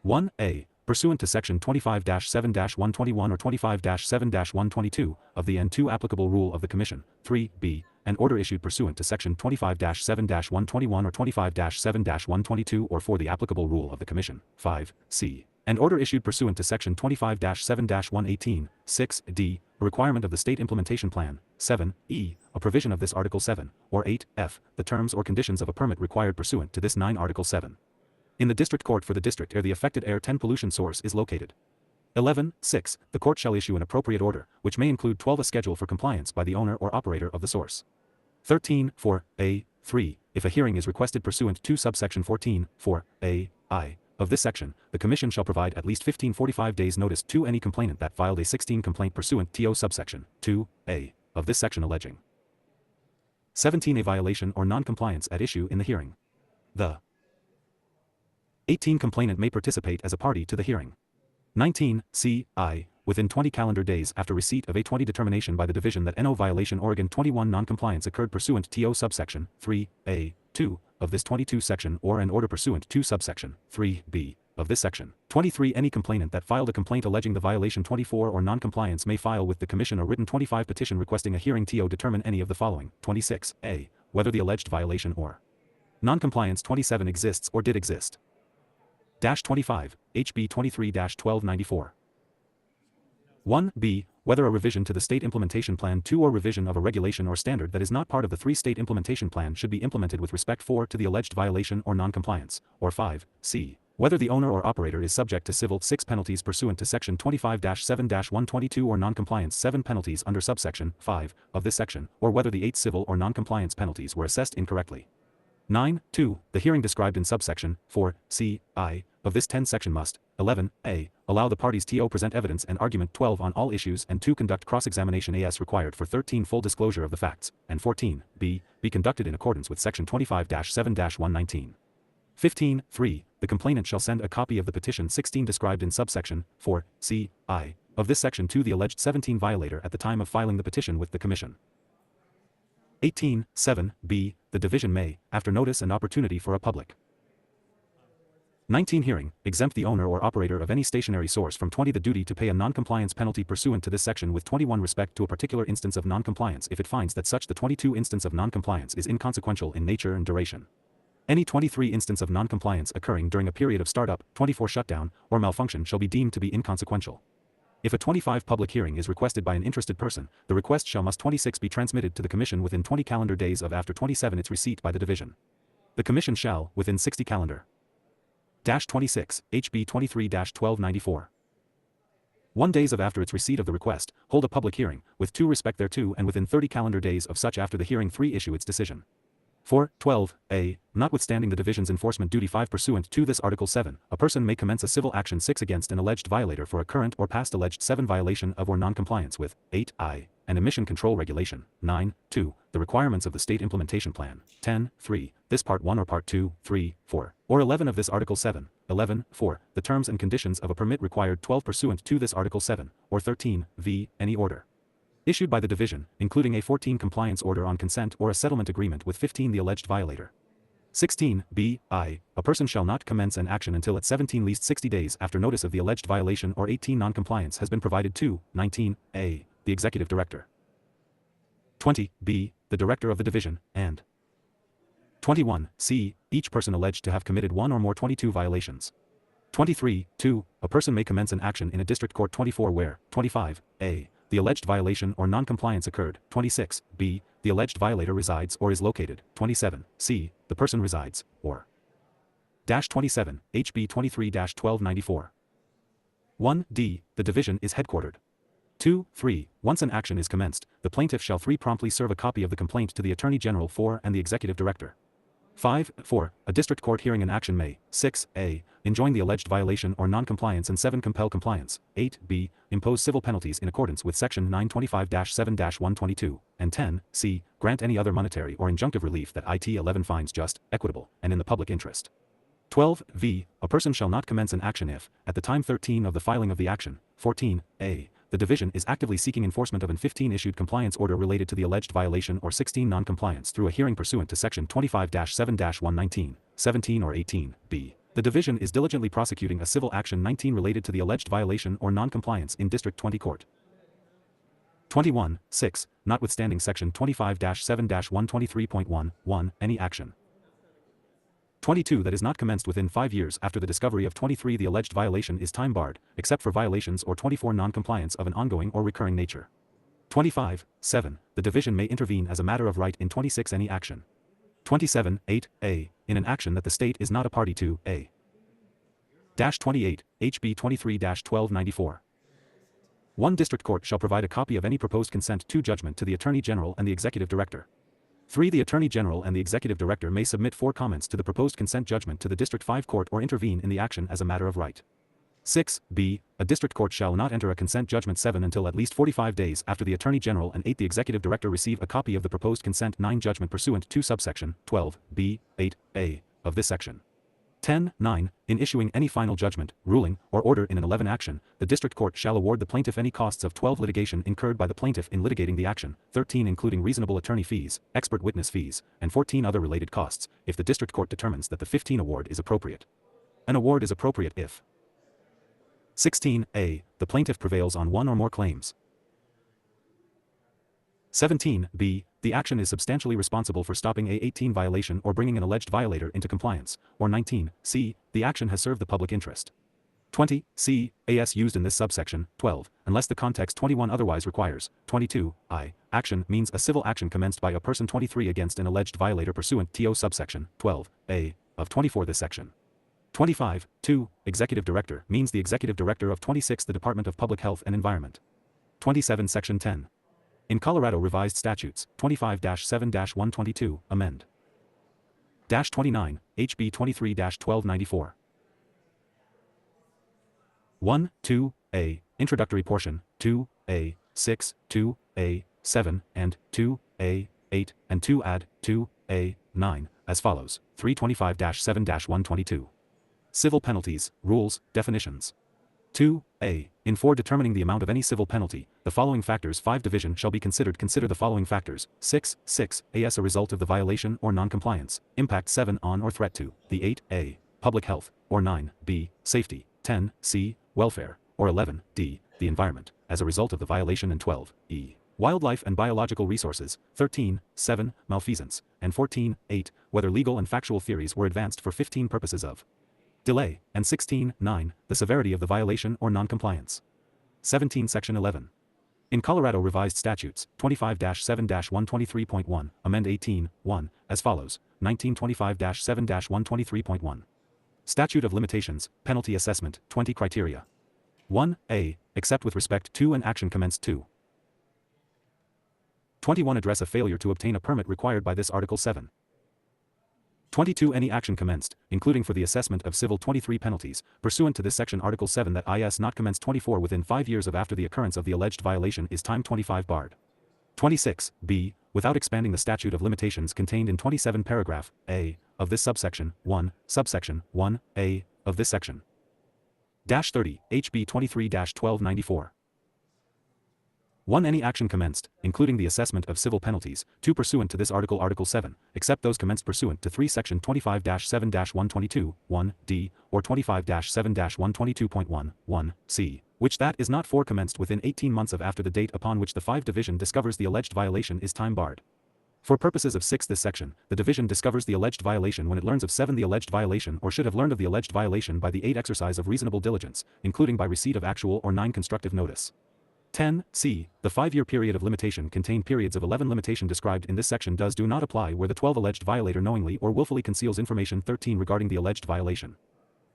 1a, pursuant to section 25-7-121 or 25-7-122 of the N2 applicable rule of the Commission. 3b, an order issued pursuant to section 25-7-121 or 25-7-122 or for the applicable rule of the Commission. 5c, an order issued pursuant to section 25-7-118. 6d, a requirement of the state implementation plan. 7e, a provision of this article 7, or 8f, the terms or conditions of a permit required pursuant to this 9 article 7. In the district court for the district where the affected air 10 pollution source is located. 11.6, the court shall issue an appropriate order, which may include 12 a schedule for compliance by the owner or operator of the source. 13.4a.3, if a hearing is requested pursuant to subsection 14.4a.i. of this section, the Commission shall provide at least 45 days notice to any complainant that filed a 16 complaint pursuant to subsection 2a of this section alleging 17 a violation or noncompliance at issue in the hearing. The 18 complainant may participate as a party to the hearing. 19, c.I., within 20 calendar days after receipt of a 20 determination by the division that NO violation Oregon 21 noncompliance occurred pursuant to subsection 3a.2 of this 22 section or an order pursuant to subsection 3b of this section. 23, any complainant that filed a complaint alleging the violation 24 or noncompliance may file with the Commission a written 25 petition requesting a hearing to determine any of the following. 26, a, whether the alleged violation or noncompliance 27 exists or did exist. 25, HB 23-1294. 1b, whether a revision to the State Implementation Plan 2 or revision of a regulation or standard that is not part of the 3 State Implementation Plan should be implemented with respect to the alleged violation or noncompliance, or 5c, whether the owner or operator is subject to civil 6 penalties pursuant to section 25-7-122 or noncompliance 7 penalties under subsection 5 of this section, or whether the 8 civil or noncompliance penalties were assessed incorrectly. 9.2, the hearing described in subsection 4c.i. of this 10 section must, 11a, allow the parties to present evidence and argument 12 on all issues and 2 conduct cross-examination as required for 13 full disclosure of the facts, and 14b, be conducted in accordance with section 25-7-119. 15.3, the complainant shall send a copy of the petition 16 described in subsection 4c.i. of this section to the alleged 17 violator at the time of filing the petition with the Commission. 18.7b, the division may, after notice and opportunity for a public 19 hearing, exempt the owner or operator of any stationary source from 20 the duty to pay a noncompliance penalty pursuant to this section with 21 respect to a particular instance of noncompliance if it finds that such the 22 instance of noncompliance is inconsequential in nature and duration. Any 23 instance of noncompliance occurring during a period of startup, 24 shutdown, or malfunction shall be deemed to be inconsequential. If a 25 public hearing is requested by an interested person, the request shall must 26 be transmitted to the Commission within 20 calendar days of after 27 its receipt by the Division. The Commission shall, within 60 calendar. 26, HB 23-1294. 1 days of after its receipt of the request, hold a public hearing, with 2 respect thereto, and within 30 calendar days of such after the hearing 3 issue its decision. 4, 12a, notwithstanding the Division's enforcement duty 5 pursuant to this Article 7, a person may commence a civil action 6 against an alleged violator for a current or past alleged 7 violation of or noncompliance with 8i, an emission control regulation, 9, 2, the requirements of the State Implementation Plan, 10, 3, this Part 1 or Part 2, 3, 4, or 11 of this Article 7, 11, 4, the terms and conditions of a permit required 12 pursuant to this Article 7, or 13, v, any order issued by the Division, including a 14 compliance order on consent or a settlement agreement with 15 the alleged violator. 16, b-I, a person shall not commence an action until at 17 least 60 days after notice of the alleged violation or 18 noncompliance has been provided to, 19, a, the Executive Director. 20, b, the Director of the Division, and 21, c, each person alleged to have committed one or more 22 violations. 23, 2, a person may commence an action in a District Court 24 where, 25, a, the alleged violation or noncompliance occurred, 26, b, the alleged violator resides or is located, 27, c, the person resides, or 27, HB 23-1294. 1, d, the Division is headquartered. 2, 3, once an action is commenced, the plaintiff shall 3 promptly serve a copy of the complaint to the Attorney General 4 and the Executive Director. 5, 4, a district court hearing an action may, 6, a, enjoin the alleged violation or noncompliance and 7, compel compliance, 8, b, impose civil penalties in accordance with Section 925-7-122, and 10, c, grant any other monetary or injunctive relief that IT 11 finds just, equitable, and in the public interest. 12, v, a person shall not commence an action if, at the time 13 of the filing of the action, 14, a, the Division is actively seeking enforcement of an 15 issued compliance order related to the alleged violation or 16 noncompliance through a hearing pursuant to Section 25-7-119, 17 or 18, b. The Division is diligently prosecuting a civil action 19 related to the alleged violation or noncompliance in District 20 Court. 21, 6, notwithstanding Section 25-7-123.1, 1, any action. 22 that is not commenced within 5 years after the discovery of 23 the alleged violation is time-barred, except for violations or 24 non-compliance of an ongoing or recurring nature. 25, 7, the Division may intervene as a matter of right in 26 any action. 27, 8, a, in an action that the state is not a party to, a. 28, HB 23-1294. 1 district court shall provide a copy of any proposed consent to judgment to the Attorney General and the Executive Director. 3. The Attorney General and the Executive Director may submit 4 comments to the proposed consent judgment to the District 5 Court or intervene in the action as a matter of right. 6. B. A District Court shall not enter a consent judgment 7 until at least 45 days after the Attorney General and 8. The Executive Director receive a copy of the proposed consent 9 judgment pursuant to subsection 12, B, 8, A, of this section. 10, 9, in issuing any final judgment, ruling, or order in an 11 action, the District Court shall award the plaintiff any costs of 12 litigation incurred by the plaintiff in litigating the action, 13 including reasonable attorney fees, expert witness fees, and 14 other related costs, if the District Court determines that the 15 award is appropriate. An award is appropriate if 16a, the plaintiff prevails on 1 or more claims. 17b, the action is substantially responsible for stopping a 18 violation or bringing an alleged violator into compliance, or 19c, the action has served the public interest. 20c, as used in this subsection, 12, unless the context 21 otherwise requires, 22i, action means a civil action commenced by a person 23 against an alleged violator pursuant to subsection 12a of 24 this section. 25, 2, Executive Director means the Executive Director of 26 the Department of Public Health and Environment. 27 Section 10. In Colorado Revised Statutes, 25-7-122, amend. 29, HB 23-1294. 1, 2a, introductory portion, 2a, 6, 2a, 7, and 2a, 8, and 2 add, 2a, 9, as follows, 325-7-122. Civil penalties, rules, definitions. 2a, in for determining the amount of any civil penalty, the following factors 5 division shall be considered. Consider the following factors, 6, as a result of the violation or noncompliance, impact 7 on or threat to, the 8a, public health, or 9b, safety, 10c, welfare, or 11d, the environment, as a result of the violation, and 12e, Wildlife and biological resources, 13.7, malfeasance, and 14.8, whether legal and factual theories were advanced for 15 purposes of delay, and 16.9, the severity of the violation or noncompliance. 17 Section 11. In Colorado Revised Statutes, 25-7-123.1, amend 18.1, as follows, 1925-7-123.1. Statute of Limitations, Penalty Assessment, 20 Criteria. 1a, except with respect to an action commenced to 21 address a failure to obtain a permit required by this Article 7. 22 any action commenced, including for the assessment of civil 23 penalties, pursuant to this section Article 7 that is not commenced 24 within 5 years of after the occurrence of the alleged violation is time 25 barred. 26 b, without expanding the statute of limitations contained in 27 paragraph a of this subsection 1, subsection 1a of this section. 30 HB 23-1294. 1. Any action commenced, including the assessment of civil penalties, 2. Pursuant to this article Article 7, except those commenced pursuant to 3 Section 25-7-122, 1d, or 25-7-122.1, 1c, which that is not 4 commenced within 18 months of after the date upon which the 5 Division discovers the alleged violation is time barred. For purposes of 6 this section, the Division discovers the alleged violation when it learns of 7 the alleged violation or should have learned of the alleged violation by the 8 exercise of reasonable diligence, including by receipt of actual or 9 constructive notice. 10. C. The 5-year period of limitation contained periods of 11 limitation described in this section do not apply where the 12 alleged violator knowingly or willfully conceals information 13 regarding the alleged violation.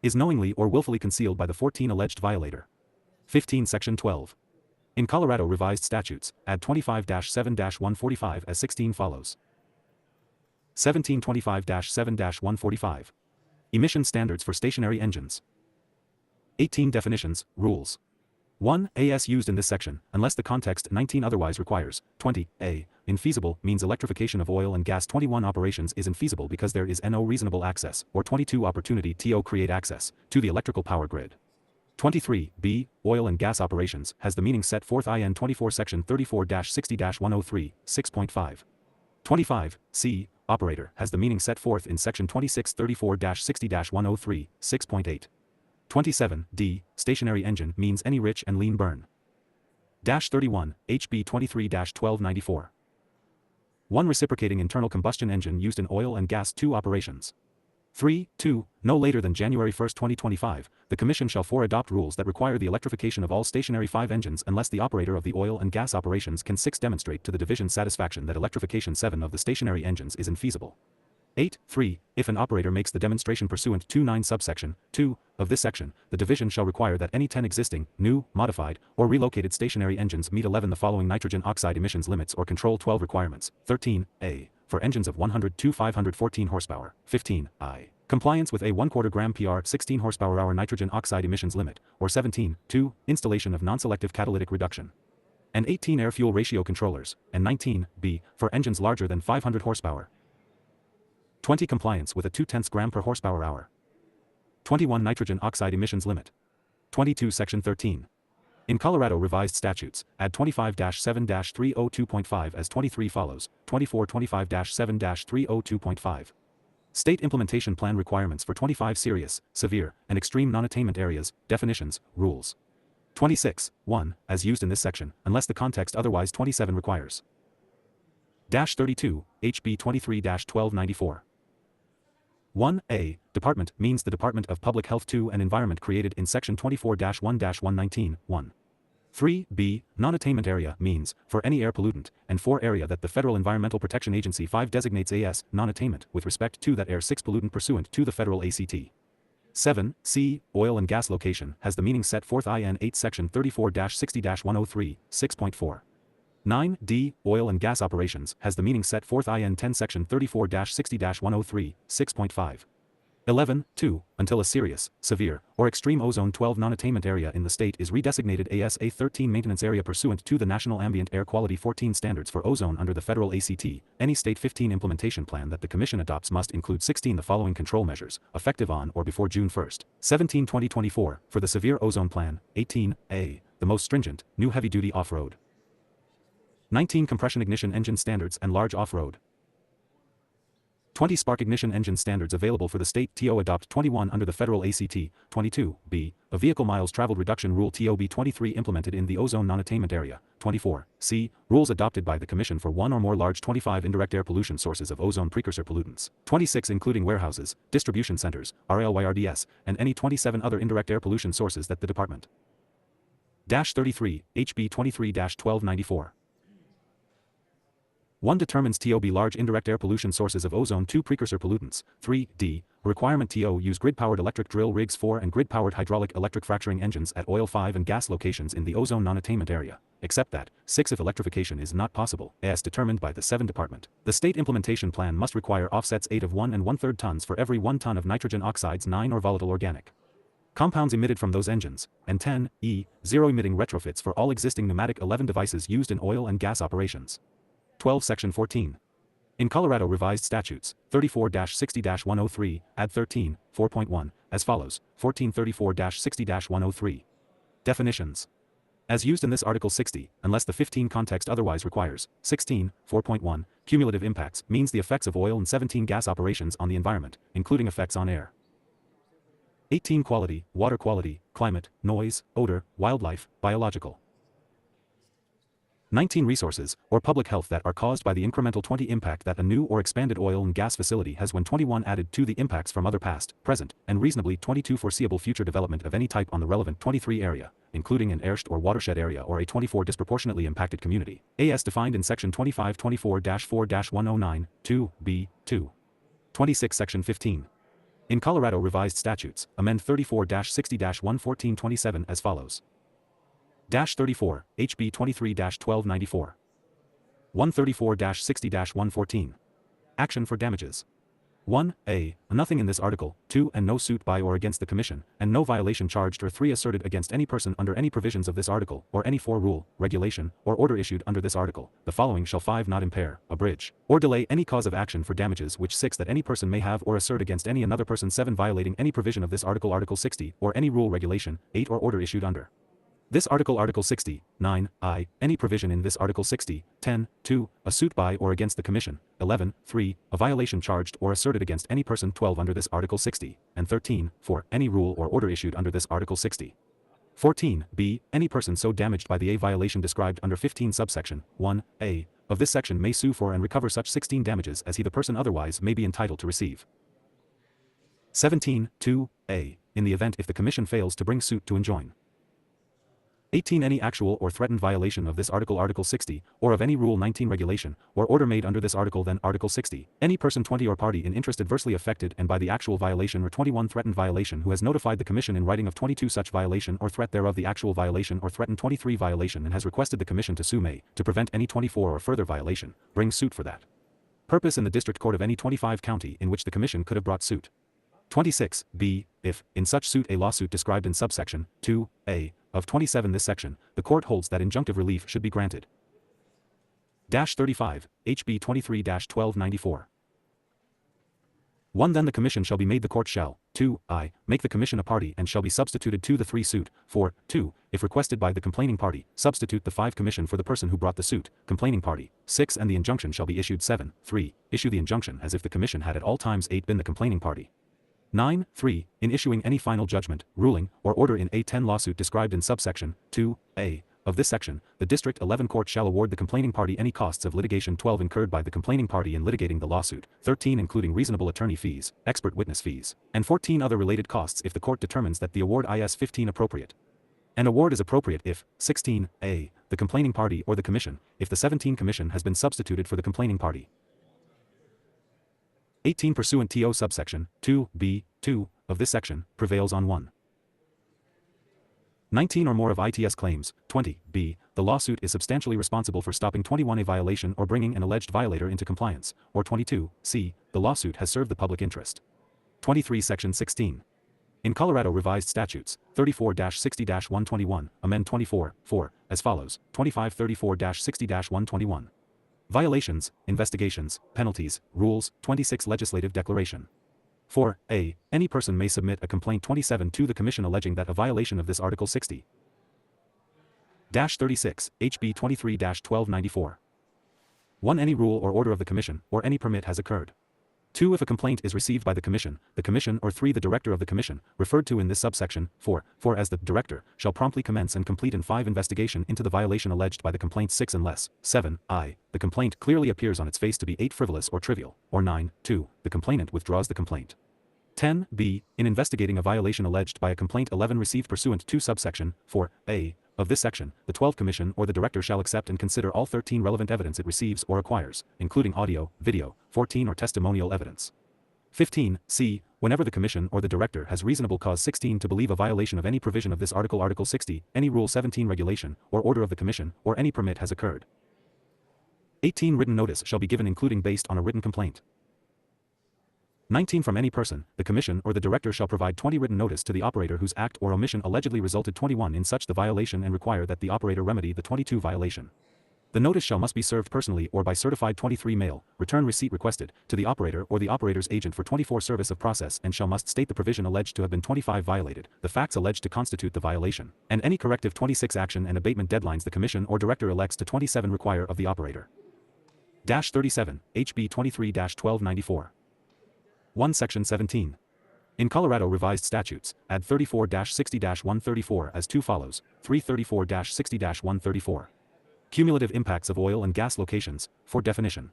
Is knowingly or willfully concealed by the 14 alleged violator. 15. Section 12. In Colorado Revised Statutes, add 25-7-145 as 16 follows. 1725-7-145. Emission standards for stationary engines. 18 definitions, rules. 1. AS used in this section, unless the context 19 otherwise requires. 20. A. Infeasible means electrification of oil and gas. 21. Operations is infeasible because there is no reasonable access, or 22. Opportunity to create access to the electrical power grid. 23. B. Oil and gas operations has the meaning set forth in 24 Section 34-60-103, 6.5. 25. C. Operator has the meaning set forth in Section 26-34-60-103, 6.8. 27. D. Stationary engine means any rich and lean burn. 31. HB 23-1294. 1. Reciprocating internal combustion engine used in oil and gas 2 operations. 3. 2. No later than January 1, 2025, the Commission shall adopt rules that require the electrification of all stationary 5 engines unless the operator of the oil and gas operations can 6. Demonstrate to the Division's satisfaction that electrification 7 of the stationary engines is infeasible. 8. 3. If an operator makes the demonstration pursuant to 9 subsection 2 of this section, the Division shall require that any 10 existing, new, modified, or relocated stationary engines meet 11 the following nitrogen oxide emissions limits or control 12 requirements. 13. A. For engines of 100 to 514 horsepower. 15. I. Compliance with a 1/4 gram PR 16 horsepower-hour nitrogen oxide emissions limit, or 17. 2. Installation of non-selective catalytic reduction. And 18. Air-fuel ratio controllers, and 19. B. For engines larger than 500 horsepower. 20. Compliance with a 0.2 gram per horsepower-hour. 21. Nitrogen oxide emissions limit. 22. Section 13. In Colorado Revised Statutes, add 25-7-302.5 as 23 follows, 24 25-7-302.5. State Implementation Plan requirements for 25 serious, severe, and extreme non-attainment areas, definitions, rules. 26. 1. As used in this section, unless the context otherwise 27 requires. 32. HB 23-1294. 1a. Department means the Department of Public Health 2 and Environment created in Section 24-1-119, 1. 3b. Non-attainment area means, for any air pollutant, and 4 area that the Federal Environmental Protection Agency 5 designates as non-attainment with respect to that air 6 pollutant pursuant to the federal ACT. 7. C. Oil and gas location has the meaning set forth in 8 Section 34-60-103, 6.4. 9d. Oil and gas operations has the meaning set forth in 10 Section 34-60-103, 6.5. 11. 2. Until a serious, severe, or extreme ozone 12 non-attainment area in the state is redesignated as a 13 maintenance area pursuant to the National Ambient Air Quality 14 standards for ozone under the federal ACT, any state 15 implementation plan that the Commission adopts must include 16 the following control measures, effective on or before June 1, 17, 2024, for the severe ozone plan. 18. A. The most stringent, new heavy-duty off-road. 19. Compression ignition engine standards and large off-road. 20 spark ignition engine standards available for the state. TO adopt 21 under the federal ACT. 22. B. A vehicle miles traveled reduction rule. TOB 23 implemented in the ozone non-attainment area. 24. C. Rules adopted by the Commission for one or more large 25 indirect air pollution sources of ozone precursor pollutants. 26 including warehouses, distribution centers, RLYRDS, and any 27 other indirect air pollution sources that the Department. 33. HB 23-1294. 1. Determines TOB large indirect air pollution sources of ozone 2 precursor pollutants. 3. D. Requirement TO use grid-powered electric drill rigs 4 and grid-powered hydraulic electric fracturing engines at oil 5 and gas locations in the ozone non-attainment area, except that 6. If electrification is not possible, as determined by the 7 Department, the state implementation plan must require offsets 8 of 1 1/3 tons for every 1 ton of nitrogen oxides 9 or volatile organic compounds emitted from those engines, and 10. E. Zero emitting retrofits for all existing pneumatic 11 devices used in oil and gas operations. 12. Section 14. In Colorado Revised Statutes, 34-60-103, add 13, 4.1, as follows, 1434-60-103. Definitions. As used in this Article 60, unless the 15 context otherwise requires. 16, 4.1, cumulative impacts means the effects of oil and 17 gas operations on the environment, including effects on air. 18. Quality, water quality, climate, noise, odor, wildlife, biological. 19. Resources, or public health that are caused by the incremental 20 impact that a new or expanded oil and gas facility has when 21 added to the impacts from other past, present, and reasonably 22 foreseeable future development of any type on the relevant 23 area, including an airst or watershed area or a 24 disproportionately impacted community, as defined in Section 2524-4-109, 2, B, 2. 26. Section 15. In Colorado Revised Statutes, amend 34-60-11427 as follows. 34, HB 23-1294. 134-60-114. Action for damages. 1. A. Nothing in this article. 2. And no suit by or against the Commission, and no violation charged or 3 asserted against any person under any provisions of this article, or any 4 rule, regulation, or order issued under this article. The following shall 5 not impair, abridge, or delay any cause of action for damages which 6 that any person may have or assert against any another person. 7. Violating any provision of this article, Article 60, or any rule, regulation, 8 or order issued under this article, Article 60, 9, I, any provision in this Article 60, 10, 2, a suit by or against the Commission, 11, 3, a violation charged or asserted against any person, 12 under this Article 60, and 13, 4, any rule or order issued under this Article 60. 14, B, any person so damaged by the A violation described under 15 subsection 1, A, of this section may sue for and recover such 16 damages as he the person otherwise may be entitled to receive. 17, 2, A, in the event if the Commission fails to bring suit to enjoin. 18. Any actual or threatened violation of this article, Article 60, or of any Rule 19 regulation, or order made under this article, then Article 60. Any person 20 or party in interest adversely affected and by the actual violation or 21 threatened violation who has notified the Commission in writing of 22 such violation or threat thereof the actual violation or threatened 23 violation and has requested the Commission to sue may, to prevent any 24 or further violation, bring suit for that purpose in the District Court of any 25 county in which the Commission could have brought suit. 26. B. If, in such suit a lawsuit described in subsection 2, A, of 27 this section, the court holds that injunctive relief should be granted. 35, HB 23-1294. 1. Then the Commission shall be made the court shall, 2, I, make the Commission a party and shall be substituted to the 3 suit, 4, 2, if requested by the complaining party, substitute the 5 Commission for the person who brought the suit, complaining party, 6, and the injunction shall be issued 7, 3, issue the injunction as if the Commission had at all times 8 been the complaining party. 9, 3, in issuing any final judgment, ruling, or order in a 10 lawsuit described in subsection 2, A, of this section, the District 11 Court shall award the complaining party any costs of litigation 12 incurred by the complaining party in litigating the lawsuit, 13 including reasonable attorney fees, expert witness fees, and 14 other related costs if the court determines that the award is 15 appropriate. An award is appropriate if, 16, A, the complaining party or the Commission, if the 17 Commission has been substituted for the complaining party. 18 pursuant to subsection 2, B, 2, of this section, prevails on 1. 19 or more of ITS claims, 20, B, the lawsuit is substantially responsible for stopping 21 a violation or bringing an alleged violator into compliance, or 22, C, the lawsuit has served the public interest. 23 Section 16. In Colorado Revised Statutes, 34-60-121, amend 24, 4, as follows, 2534-60-121. Violations, investigations, penalties, rules, 26 Legislative Declaration. 4. A. Any person may submit a complaint 27 to the Commission alleging that a violation of this Article 60. 36, HB 23-1294. 1. Any rule or order of the Commission, or any permit has occurred. 2. If a complaint is received by the Commission, or 3. The Director of the Commission, referred to in this subsection, 4. As the Director, shall promptly commence and complete in 5 investigation into the violation alleged by the complaint 6 unless 7. The complaint clearly appears on its face to be 8. Frivolous or trivial, or 9. 2. The complainant withdraws the complaint. 10. In investigating a violation alleged by a complaint 11 received pursuant to subsection 4. Of this section, the 12 Commission or the Director shall accept and consider all 13 relevant evidence it receives or acquires, including audio, video, 14 or testimonial evidence. 15. Whenever the Commission or the Director has reasonable cause 16 to believe a violation of any provision of this article, Article 60, any Rule 17 regulation, or order of the Commission, or any permit has occurred. 18. Written notice shall be given including based on a written complaint. 19. From any person, the Commission or the Director shall provide 20 written notice to the operator whose act or omission allegedly resulted 21 in such the violation and require that the operator remedy the 22 violation. The notice must be served personally or by certified 23 mail, return receipt requested, to the operator or the operator's agent for 24 service of process and must state the provision alleged to have been 25 violated, the facts alleged to constitute the violation, and any corrective 26 action and abatement deadlines the Commission or Director elects to 27 require of the operator. 37, HB 23-1294. 1. Section 17. In Colorado Revised Statutes, add 34-60-134 as follows. 334-60-134. Cumulative impacts of oil and gas locations, for definition.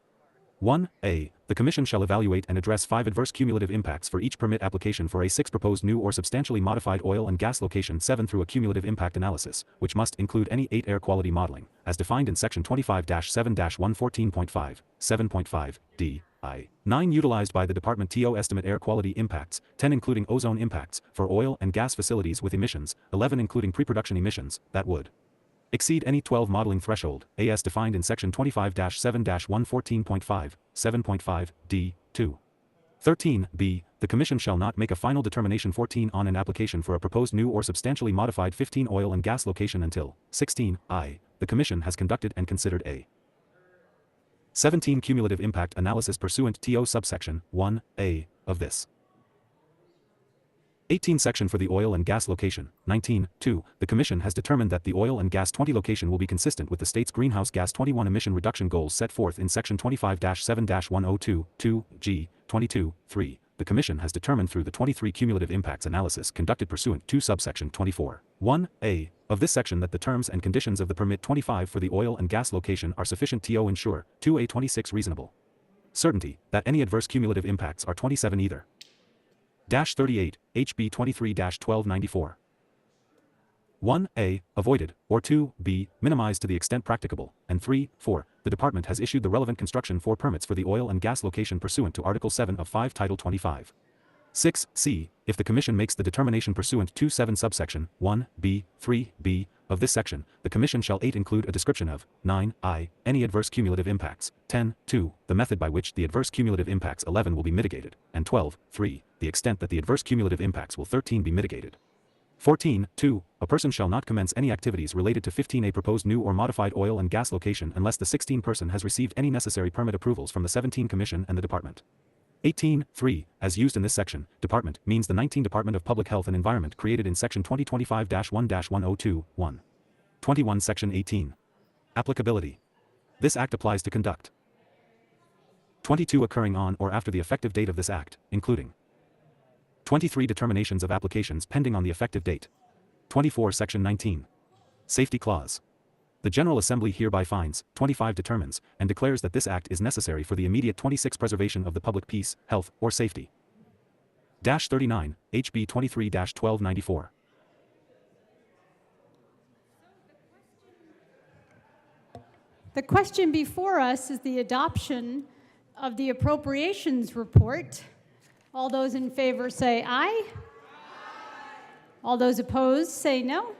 1a. The Commission shall evaluate and address 5 adverse cumulative impacts for each permit application for a 6 proposed new or substantially modified oil and gas location 7 through a cumulative impact analysis, which must include any 8 air quality modeling, as defined in Section 25-7-114.5, 7.5, d. 9 utilized by the Department to estimate air quality impacts, 10 including ozone impacts, for oil and gas facilities with emissions, 11 including pre-production emissions, that would exceed any 12 modeling threshold, as defined in Section 25-7-114.5, 7.5, d. 2. 13b. The Commission shall not make a final determination 14 on an application for a proposed new or substantially modified 15 oil and gas location until 16i. The Commission has conducted and considered a 17 cumulative impact analysis pursuant to subsection 1a of this 18 section for the oil and gas location. 19.2. The Commission has determined that the oil and gas 20 location will be consistent with the state's greenhouse gas 21 emission reduction goals set forth in Section 25-7-102, 2g, 22.3. The Commission has determined through the 23 cumulative impacts analysis conducted pursuant to subsection 24. 1a of this section that the terms and conditions of the permit 25 for the oil and gas location are sufficient to ensure 2a 26 reasonable certainty that any adverse cumulative impacts are 27 either. 38, HB 23-1294. 1a, avoided, or 2b, minimized to the extent practicable, and 3.4, the Department has issued the relevant construction for permits for the oil and gas location pursuant to Article 7 of 5 Title 25. 6c, if the Commission makes the determination pursuant to 7 subsection 1b, 3b, of this section, the Commission shall 8 include a description of 9i, any adverse cumulative impacts, 10.2, the method by which the adverse cumulative impacts 11 will be mitigated, and 12.3, the extent that the adverse cumulative impacts will 13 be mitigated. 14.2, a person shall not commence any activities related to 15a proposed new or modified oil and gas location unless the 16 person has received any necessary permit approvals from the 17 Commission and the Department. 18.3, as used in this section, Department means the 19 Department of Public Health and Environment created in Section 2025-1-102, 1. 21 Section 18. Applicability. This Act applies to conduct 22 occurring on or after the effective date of this Act, including 23 determinations of applications pending on the effective date. 24 Section 19. Safety Clause. The General Assembly hereby finds, 25 determines, and declares that this Act is necessary for the immediate 26 preservation of the public peace, health, or safety. 39, HB 23-1294. The question before us is the adoption of the appropriations report. All those in favor say aye. All those opposed say no.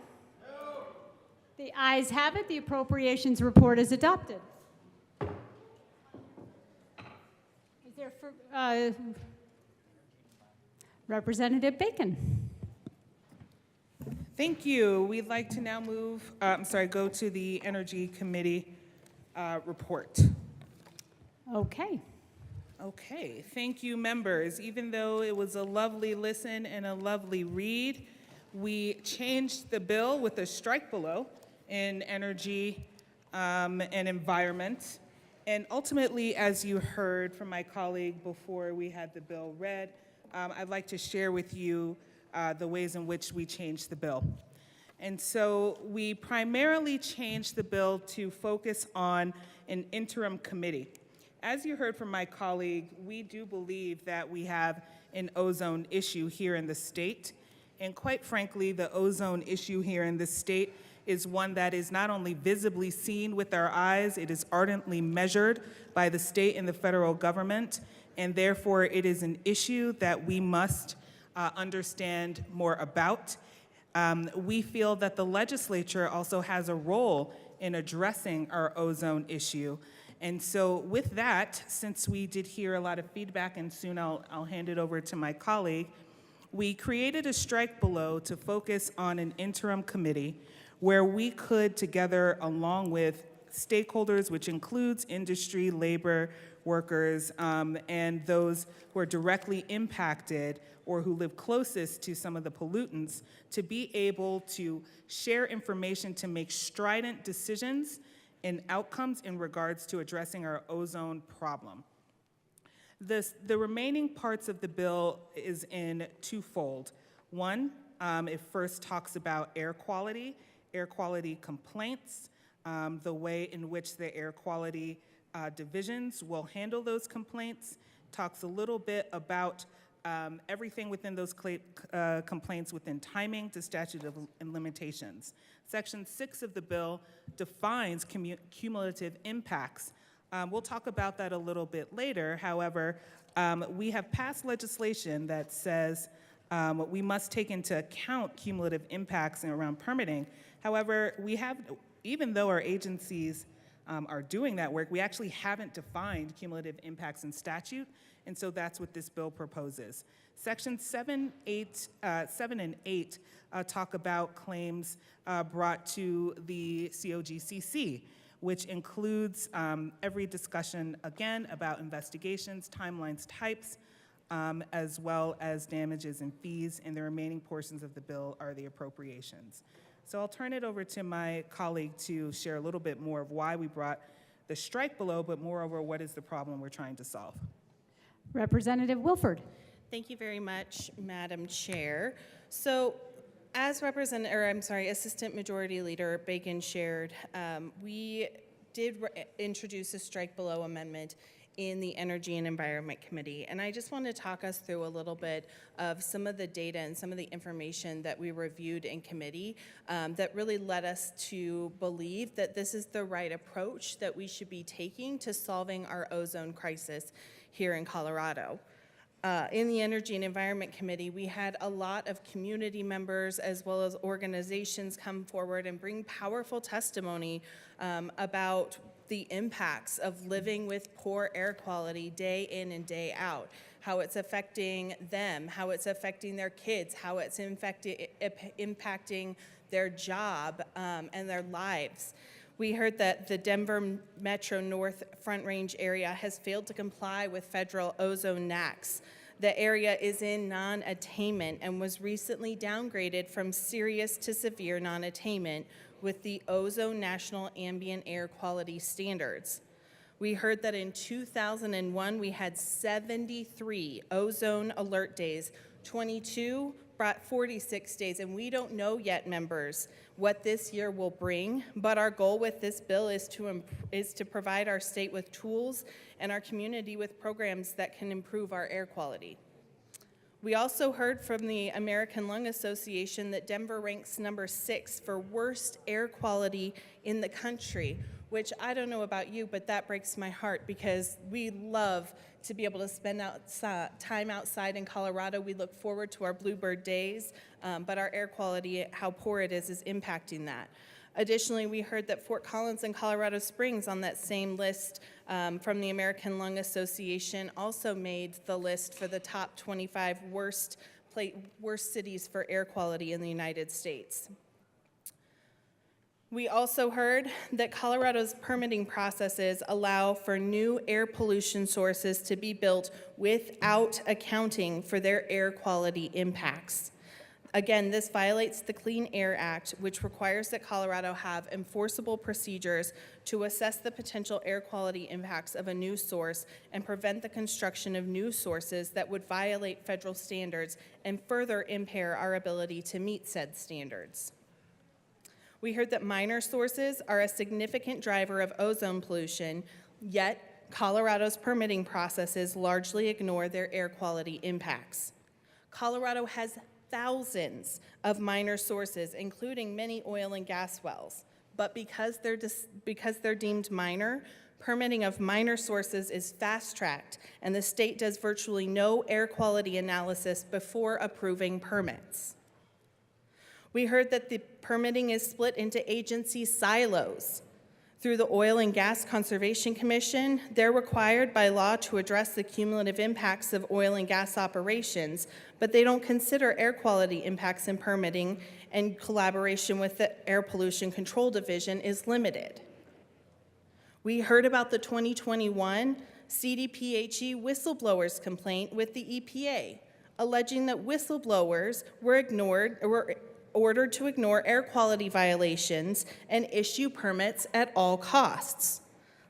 The ayes have it. The appropriations report is adopted. Is there Representative Bacon? Thank you. We'd like to now go to the Energy Committee report. Okay. Okay, thank you, members. Even though it was a lovely listen and a lovely read, we changed the bill with a strike below in energy and environment, And ultimately, as you heard from my colleague before we had the bill read, I'd like to share with you the ways in which we changed the bill. And so we primarily changed the bill to focus on an interim committee. As you heard from my colleague, we do believe that we have an ozone issue here in the state. And quite frankly, the ozone issue here in the state is one that is not only visibly seen with our eyes, it is ardently measured by the state and the federal government, and therefore it is an issue that we must understand more about. We feel that the legislature also has a role in addressing our ozone issue. And so with that, since we did hear a lot of feedback, and soon I'll hand it over to my colleague, we created a strike below to focus on an interim committee where we could, together along with stakeholders, which includes industry, labor, workers, and those who are directly impacted or who live closest to some of the pollutants, to be able to share information to make strident decisions and outcomes in regards to addressing our ozone problem. The remaining parts of the bill is in twofold. One, it first talks about air quality complaints, the way in which the air quality divisions will handle those complaints, talks a little bit about everything within those complaints within timing to statute of limitations. Section 6 of the bill defines cumulative impacts. We'll talk about that a little bit later. However, we have passed legislation that says we must take into account cumulative impacts around permitting. However, we have, even though our agencies are doing that work, we actually haven't defined cumulative impacts in statute, and so that's what this bill proposes. Sections 7 and 8 talk about claims brought to the COGCC, which includes every discussion, again, about investigations, timelines, types, as well as damages and fees, and the remaining portions of the bill are the appropriations. So I'll turn it over to my colleague to share a little bit more of why we brought the strike below, but moreover, what is the problem we're trying to solve. Representative Wilford. Thank you very much, Madam Chair. So, as Assistant Majority Leader Bacon shared, we did introduce a strike below amendment in the Energy and Environment Committee. And I just want to talk us through a little bit of some of the data and some of the information that we reviewed in committee that really led us to believe that this is the right approach that we should be taking to solving our ozone crisis here in Colorado. In the Energy and Environment Committee, we had a lot of community members as well as organizations come forward and bring powerful testimony about the impacts of living with poor air quality day in and day out, how it's affecting them, how it's affecting their kids, how it's impacting their job and their lives. We heard that the Denver Metro North Front Range area has failed to comply with federal ozone NAAQS. The area is in non-attainment and was recently downgraded from serious to severe non-attainment with the Ozone National Ambient Air Quality Standards. We heard that in 2001, we had 73 ozone alert days, 22 brought 46 days, and we don't know yet, members, what this year will bring, but our goal with this bill is to provide our state with tools and our community with programs that can improve our air quality. We also heard from the American Lung Association that Denver ranks number 6 for worst air quality in the country, which I don't know about you, but that breaks my heart because we love to be able to spend time outside in Colorado. We look forward to our Bluebird days, but our air quality, how poor it is impacting that. Additionally, we heard that Fort Collins and Colorado Springs on that same list from the American Lung Association also made the list for the top 25 worst cities for air quality in the United States. We also heard that Colorado's permitting processes allow for new air pollution sources to be built without accounting for their air quality impacts. Again, this violates the Clean Air Act, which requires that Colorado have enforceable procedures to assess the potential air quality impacts of a new source and prevent the construction of new sources that would violate federal standards and further impair our ability to meet said standards. We heard that minor sources are a significant driver of ozone pollution, yet Colorado's permitting processes largely ignore their air quality impacts. Colorado has thousands of minor sources, including many oil and gas wells. But because they're deemed minor, permitting of minor sources is fast-tracked, and the state does virtually no air quality analysis before approving permits. We heard that the permitting is split into agency silos. Through the Oil and Gas Conservation Commission, they're required by law to address the cumulative impacts of oil and gas operations, but they don't consider air quality impacts in permitting, and collaboration with the Air Pollution Control Division is limited. We heard about the 2021 CDPHE whistleblowers complaint with the EPA, alleging that whistleblowers were ordered to ignore air quality violations and issue permits at all costs.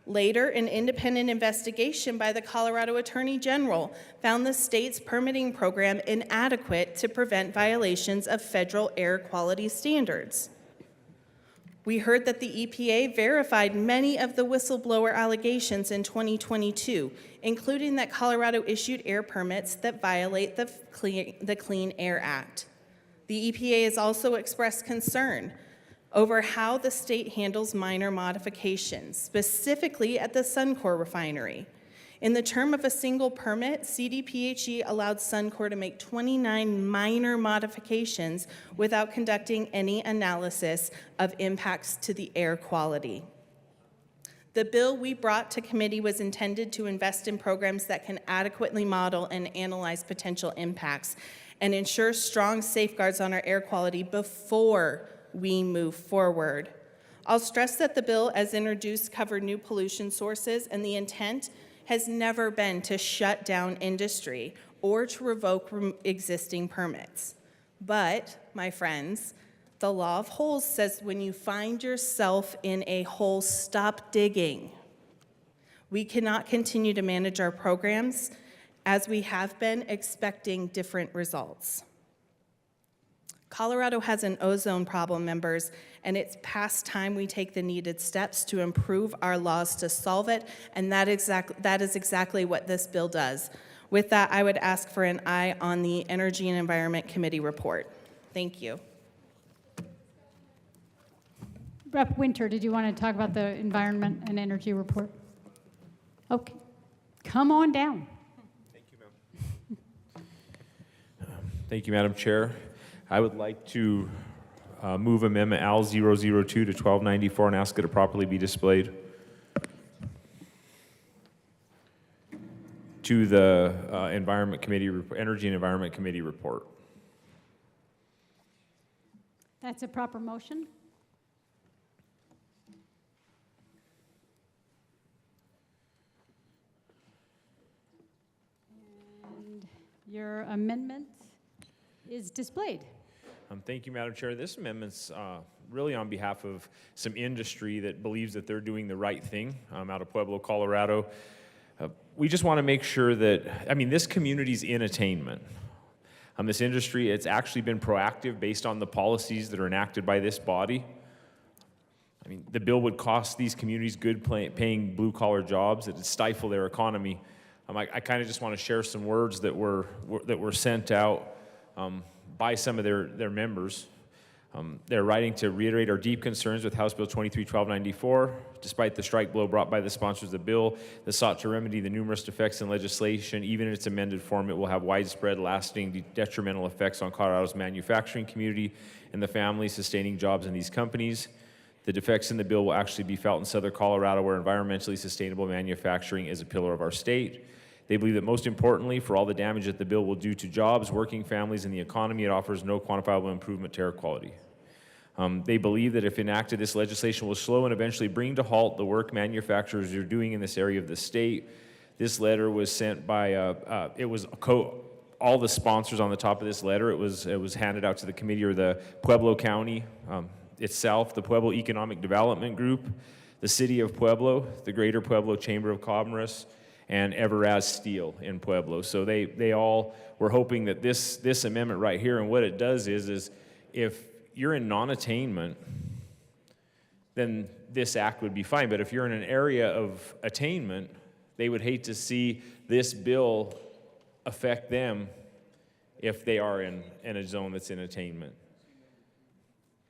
Later, an independent investigation by the Colorado Attorney General found the state's permitting program inadequate to prevent violations of federal air quality standards. We heard that the EPA verified many of the whistleblower allegations in 2022, including that Colorado issued air permits that violate the Clean Air Act. The EPA has also expressed concern over how the state handles minor modifications, specifically at the Suncor refinery. In the term of a single permit, CDPHE allowed Suncor to make 29 minor modifications without conducting any analysis of impacts to the air quality. The bill we brought to committee was intended to invest in programs that can adequately model and analyze potential impacts and ensure strong safeguards on our air quality before we move forward. I'll stress that the bill as introduced covered new pollution sources, and the intent has never been to shut down industry or to revoke existing permits. But, my friends, the law of holes says when you find yourself in a hole, stop digging. We cannot continue to manage our programs as we have been expecting different results. Colorado has an ozone problem, members, and it's past time we take the needed steps to improve our laws to solve it, and that is exactly what this bill does. With that, I would ask for an aye on the Energy and Environment Committee report. Thank you. Rep. Winter, did you want to talk about the Environment and Energy report? Okay, come on down. Thank you, Madam Chair. I would like to move Amendment AL 002 to 1294 and ask it to properly be displayed to the Energy and Environment Committee report. That's a proper motion. And your amendment is displayed. Thank you, Madam Chair. This amendment's really on behalf of some industry that believes that they're doing the right thing out of Pueblo, Colorado. We just want to make sure that, this community's in attainment. This industry, it's actually been proactive based on the policies that are enacted by this body. The bill would cost these communities good paying blue-collar jobs. It would stifle their economy. I kind of just want to share some words that were sent out by some of their members. They're writing to reiterate our deep concerns with House Bill 23-1294. Despite the strike blow brought by the sponsors of the bill that sought to remedy the numerous defects in legislation, even in its amended form, it will have widespread, lasting, detrimental effects on Colorado's manufacturing community and the families sustaining jobs in these companies. The defects in the bill will actually be felt in southern Colorado, where environmentally sustainable manufacturing is a pillar of our state. They believe that most importantly, for all the damage that the bill will do to jobs, working families, and the economy, it offers no quantifiable improvement to air quality. They believe that if enacted, this legislation will slow and eventually bring to halt the work manufacturers are doing in this area of the state. This letter was sent by, it was all the sponsors on the top of this letter. It was handed out to the committee, or the Pueblo County itself, the Pueblo Economic Development Group, the City of Pueblo, the Greater Pueblo Chamber of Commerce, and Everaz Steel in Pueblo. So they all were hoping that this amendment right here, and what it does is if you're in non-attainment, then this act would be fine. But if you're in an area of attainment, they would hate to see this bill affect them if they are in a zone that's in attainment.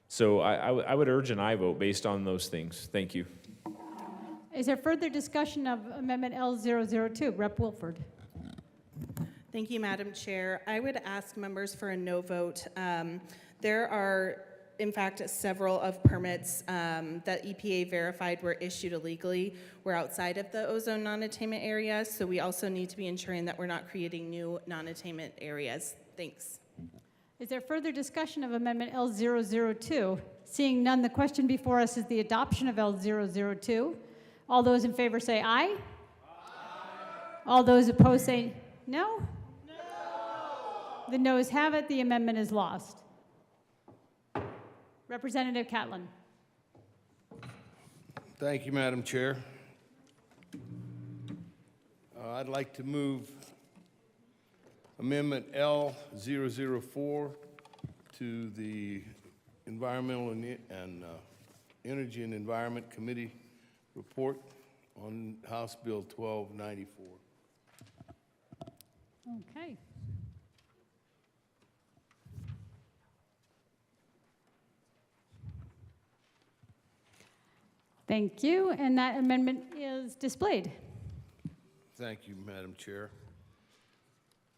So I would urge an aye vote based on those things. Thank you. Is there further discussion of Amendment L002? Rep. Wilford. Thank you, Madam Chair. I would ask members for a no vote. There are, in fact, several of permits that EPA verified were issued illegally were outside of the ozone non-attainment area, so we also need to be ensuring that we're not creating new non-attainment areas. Thanks. Is there further discussion of Amendment L002? Seeing none, the question before us is the adoption of L002. All those in favor say aye. Aye. All those opposed say no. No. The noes have it. The amendment is lost. Representative Catlin. Thank you, Madam Chair. I'd like to move Amendment L004 to the Environmental and Energy and Environment Committee report on House Bill 1294. Okay. Thank you, and that amendment is displayed. Thank you, Madam Chair.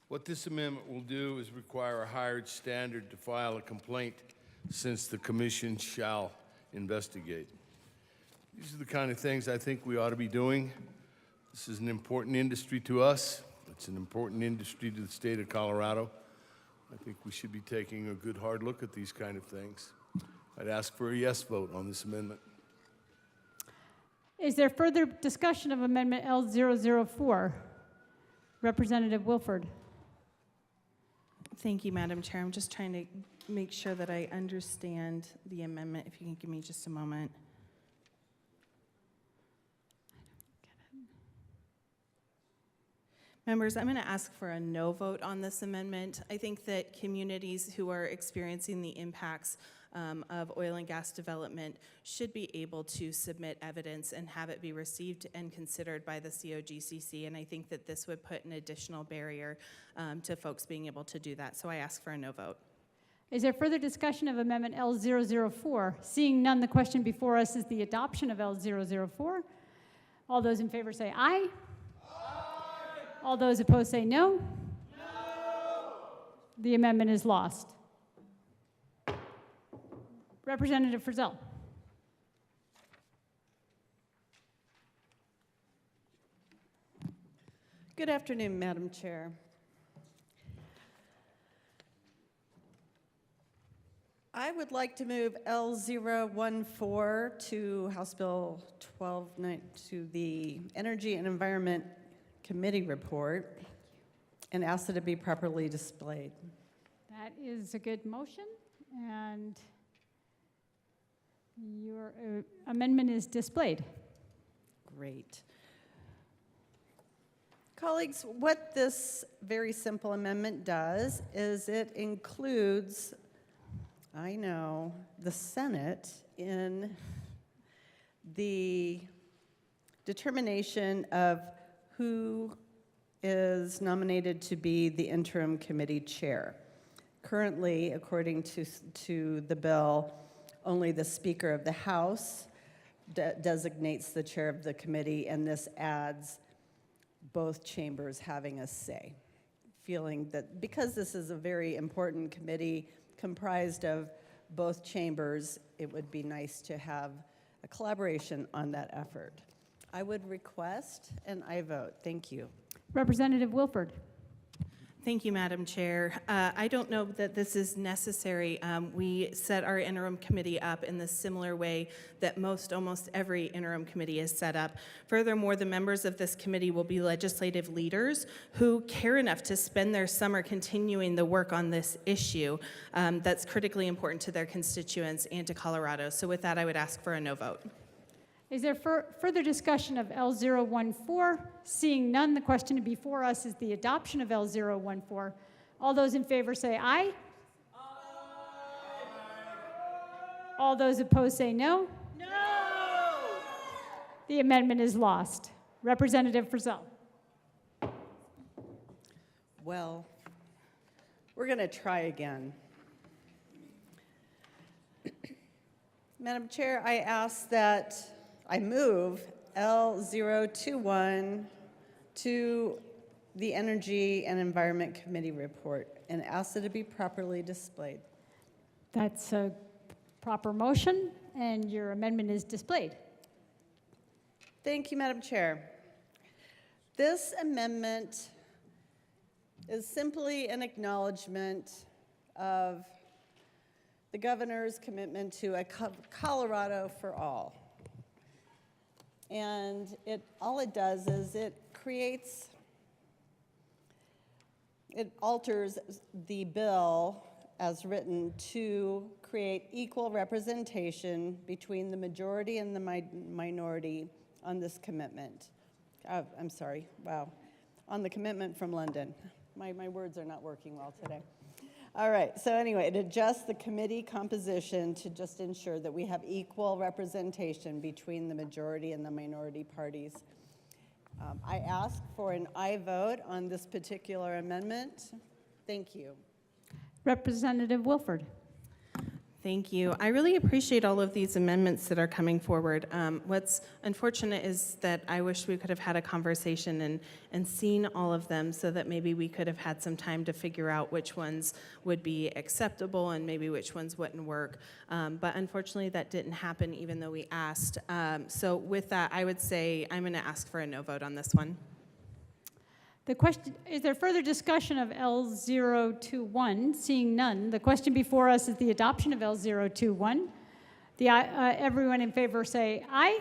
What this amendment will do is require a higher standard to file a complaint, since the commission shall investigate. These are the kind of things I think we ought to be doing. This is an important industry to us. It's an important industry to the state of Colorado. I think we should be taking a good hard look at these kind of things. I'd ask for a yes vote on this amendment. Is there further discussion of Amendment L004? Representative Wilford. Thank you, Madam Chair. I'm just trying to make sure that I understand the amendment. If you can give me just a moment. Members, I'm going to ask for a no vote on this amendment. I think that communities who are experiencing the impacts of oil and gas development should be able to submit evidence and have it be received and considered by the COGCC, and I think that this would put an additional barrier to folks being able to do that. So I ask for a no vote. Is there further discussion of Amendment L004? Seeing none, the question before us is the adoption of L004. All those in favor say aye. All those opposed say no. No. The amendment is lost. Representative Frizzell. Good afternoon, Madam Chair. I would like to move L014 to House Bill 12, to the Energy and Environment Committee report, and ask that it be properly displayed. That is a good motion, and your amendment is displayed. Great. Colleagues, what this very simple amendment does is it includes, I know, the Senate in the determination of who is nominated to be the interim committee chair. Currently, according to the bill, only the Speaker of the House designates the chair of the committee, and this adds both chambers having a say. Feeling that because this is a very important committee comprised of both chambers, it would be nice to have a collaboration on that effort. I would request an aye vote. Thank you. Representative Wilford. Thank you, Madam Chair. I don't know that this is necessary. We set our interim committee up in the similar way that almost every interim committee is set up. Furthermore, the members of this committee will be legislative leaders who care enough to spend their summer continuing the work on this issue that's critically important to their constituents and to Colorado. So with that, I would ask for a no vote. Is there further discussion of L014? Seeing none, the question before us is the adoption of L014. All those in favor say aye. All those opposed say no. No! The amendment is lost. Representative Frizzell. Well, we're going to try again. Madam Chair, I move L021 to the Energy and Environment Committee report and ask that it be properly displayed. That's a proper motion, and your amendment is displayed. Thank you, Madam Chair. This amendment is simply an acknowledgement of the governor's commitment to a Colorado for all. And all it does is it alters the bill as written to create equal representation between the majority and the minority on this commitment. I'm sorry, wow. On the commitment from London. My words are not working well today. All right, so anyway, it adjusts the committee composition to just ensure that we have equal representation between the majority and the minority parties. I ask for an aye vote on this particular amendment. Thank you. Representative Wilford. Thank you. I really appreciate all of these amendments that are coming forward. What's unfortunate is that I wish we could have had a conversation and seen all of them so that maybe we could have had some time to figure out which ones would be acceptable and maybe which ones wouldn't work. But unfortunately, that didn't happen even though we asked. So with that, I would say I'm going to ask for a no vote on this one. The question, is there further discussion of L021? Seeing none, the question before us is the adoption of L021. Everyone in favor say aye.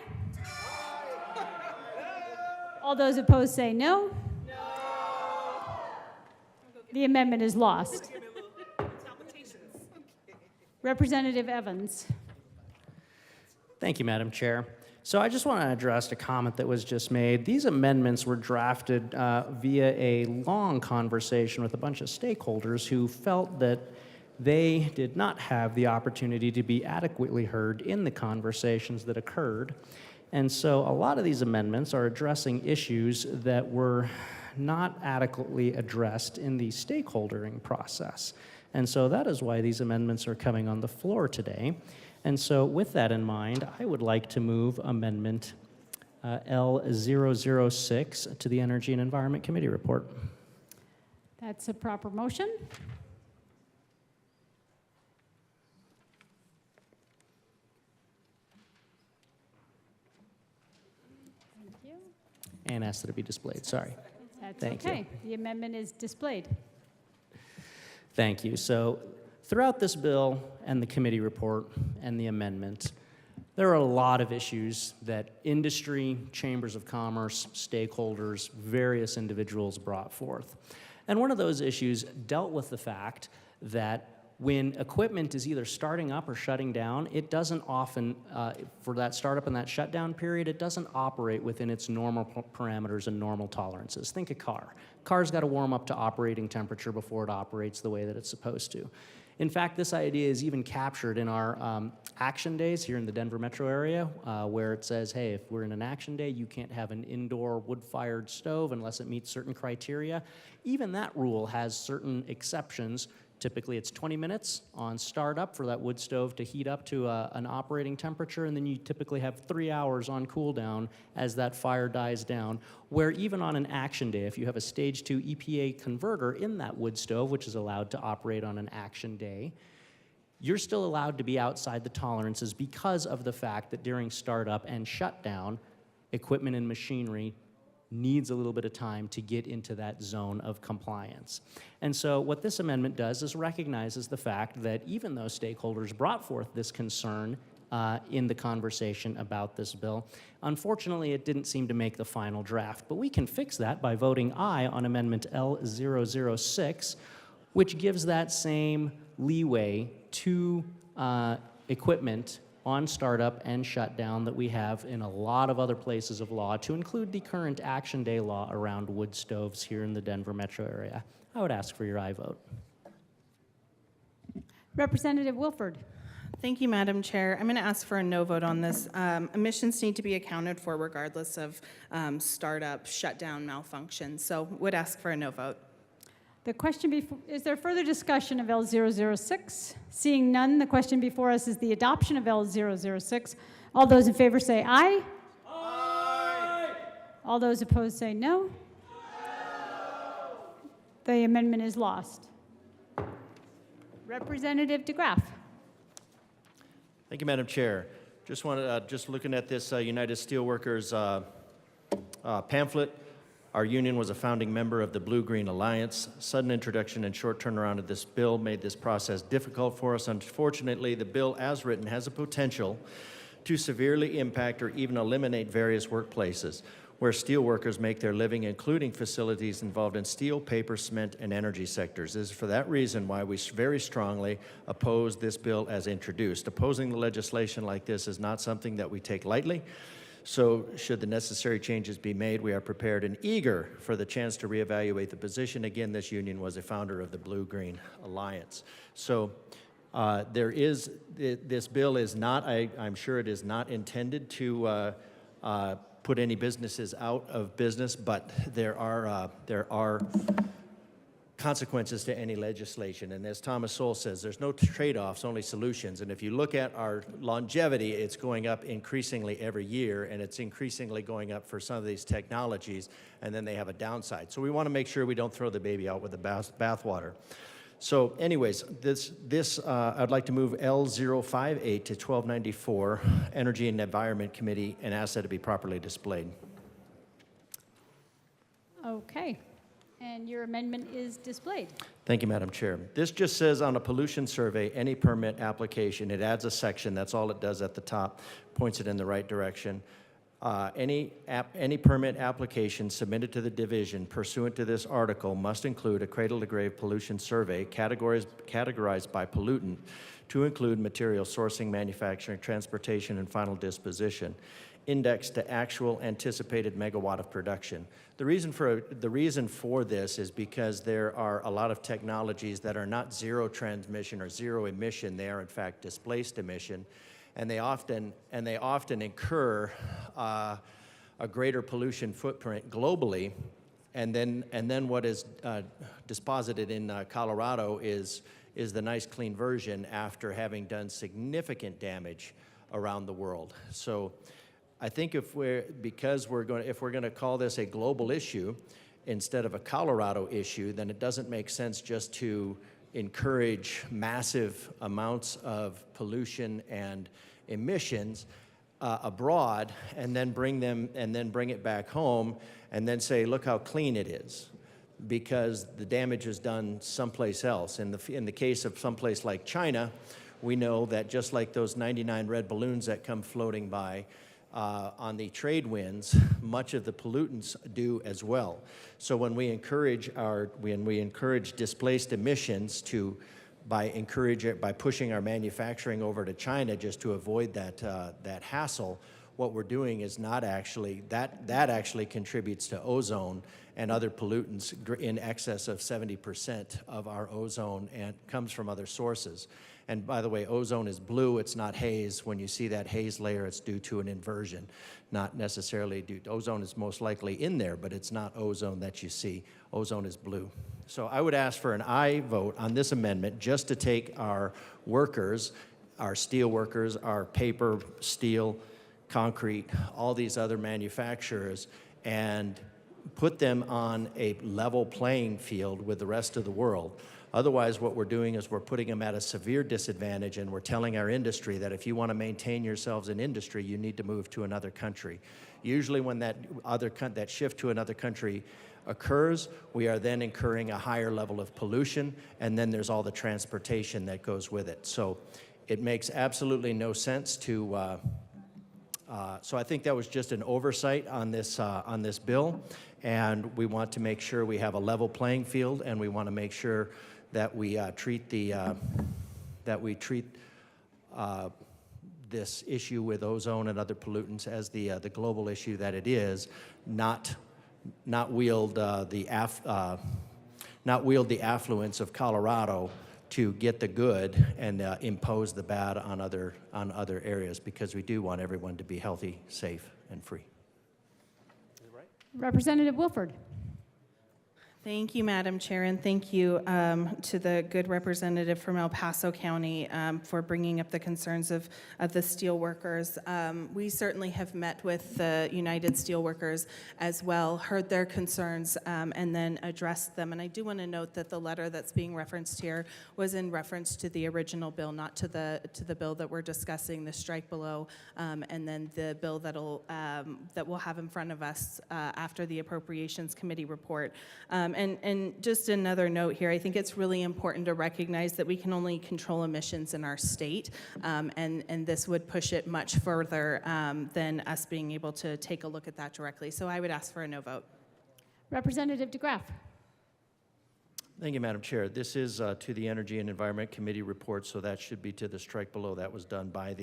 All those opposed say no. The amendment is lost. Representative Evans. Thank you, Madam Chair. So I just want to address a comment that was just made. These amendments were drafted via a long conversation with a bunch of stakeholders who felt that they did not have the opportunity to be adequately heard in the conversations that occurred. And so a lot of these amendments are addressing issues that were not adequately addressed in the stakeholdering process. And so that is why these amendments are coming on the floor today. And so with that in mind, I would like to move Amendment L006 to the Energy and Environment Committee report. That's a proper motion. Thank you. And ask that it be displayed, sorry. That's Thank okay. you. The amendment is displayed. Thank you. So throughout this bill and the committee report and the amendment, there are a lot of issues that industry, chambers of commerce, stakeholders, various individuals brought forth. And one of those issues dealt with the fact that when equipment is either starting up or shutting down, it doesn't often, for that startup and that shutdown period, it doesn't operate within its normal parameters and normal tolerances. Think a car. Car's got to warm up to operating temperature before it operates the way that it's supposed to. In fact, this idea is even captured in our action days here in the Denver metro area, where it says, hey, if we're in an action day, you can't have an indoor wood-fired stove unless it meets certain criteria. Even that rule has certain exceptions. Typically, it's 20 minutes on startup for that wood stove to heat up to an operating temperature, and then you typically have 3 hours on cool down as that fire dies down, where even on an action day, if you have a stage 2 EPA converter in that wood stove, which is allowed to operate on an action day, you're still allowed to be outside the tolerances because of the fact that during startup and shutdown, equipment and machinery needs a little bit of time to get into that zone of compliance. And so what this amendment does is recognizes the fact that even though stakeholders brought forth this concern in the conversation about this bill, unfortunately, it didn't seem to make the final draft. But we can fix that by voting aye on Amendment L006, which gives that same leeway to equipment on startup and shutdown that we have in a lot of other places of law, to include the current Action Day law around wood stoves here in the Denver metro area. I would ask for your aye vote. Representative Wilford. Thank you, Madam Chair. I'm going to ask for a no vote on this. Emissions need to be accounted for regardless of startup, shutdown, malfunction. So would ask for a no vote. The question before, is there further discussion of L006? Seeing none, the question before us is the adoption of L006. All those in favor say aye. Aye. All those opposed say no. No. The amendment is lost. Representative DeGraff. Thank you, Madam Chair. Just wanted, just looking at this United Steelworkers pamphlet. Our union was a founding member of the Blue-Green Alliance. Sudden introduction and short turnaround of this bill made this process difficult for us. Unfortunately, the bill as written has a potential to severely impact or even eliminate various workplaces where steelworkers make their living, including facilities involved in steel, paper, cement, and energy sectors. This is for that reason why we very strongly oppose this bill as introduced. Opposing the legislation like this is not something that we take lightly. So should the necessary changes be made, we are prepared and eager for the chance to reevaluate the position. Again, this union was a founder of the Blue-Green Alliance. So this bill is not, I'm sure it is not intended to put any businesses out of business, but there are consequences to any legislation. And as Thomas Sowell says, there's no trade-offs, only solutions. And if you look at our longevity, it's going up increasingly every year, and it's increasingly going up for some of these technologies, and then they have a downside. So we want to make sure we don't throw the baby out with the bathwater. So anyways, I'd like to move L058 to 1294, Energy and Environment Committee, and ask that it be properly displayed. Okay. And your amendment is displayed. Thank you, Madam Chair. This just says on a pollution survey, any permit application, it adds a section, that's all it does at the top, points it in the right direction. Any permit application submitted to the division pursuant to this article must include a cradle-to-grave pollution survey categorized by pollutant to include material sourcing, manufacturing, transportation, and final disposition, indexed to actual anticipated megawatt of production. The reason for this is because there are a lot of technologies that are not zero transmission or zero emission. They are in fact displaced emission, and they often incur a greater pollution footprint globally. And then what is deposited in Colorado is the nice clean version after having done significant damage around the world. So I think if we're going to call this a global issue instead of a Colorado issue, then it doesn't make sense just to encourage massive amounts of pollution and emissions abroad and then bring it back home and then say, look how clean it is, because the damage is done someplace else. In the case of someplace like China, we know that just like those 99 red balloons that come floating by, on the trade winds, much of the pollutants do as well. So when we encourage displaced emissions by pushing our manufacturing over to China just to avoid that hassle, what we're doing is not actually that actually contributes to ozone and other pollutants in excess of 70% of our ozone, and comes from other sources. And by the way, ozone is blue, it's not haze. When you see that haze layer, it's due to an inversion, not necessarily due to ozone is most likely in there, but it's not ozone that you see. Ozone is blue. So I would ask for an aye vote on this amendment just to take our workers, our steel workers, our paper, steel, concrete, all these other manufacturers, and put them on a level playing field with the rest of the world. Otherwise, what we're doing is we're putting them at a severe disadvantage, and we're telling our industry that if you want to maintain yourselves in industry, you need to move to another country. Usually when that shift to another country occurs, we are then incurring a higher level of pollution, and then there's all the transportation that goes with it. So it makes absolutely no sense to, so I think that was just an oversight on this bill, and we want to make sure we have a level playing field, and we want to make sure that we treat this issue with ozone and other pollutants as the global issue that it is, not wield the affluence of Colorado to get the good and impose the bad on other areas, because we do want everyone to be healthy, safe, and free. Representative Wilford. Thank you, Madam Chair, and thank you to the good representative from El Paso County for bringing up the concerns of the steelworkers. We certainly have met with the United Steelworkers as well, heard their concerns, and then addressed them. And I do want to note that the letter that's being referenced here was in reference to the original bill, not to the bill that we're discussing, the strike below, and then the bill that we'll have in front of us after the Appropriations Committee report. And just another note here, I think it's really important to recognize that we can only control emissions in our state, and this would push it much further than us being able to take a look at that directly. So I would ask for a no vote. Representative DeGraff. Thank you, Madam Chair. This is to the Energy and Environment Committee report, so that should be to the strike below. That was done by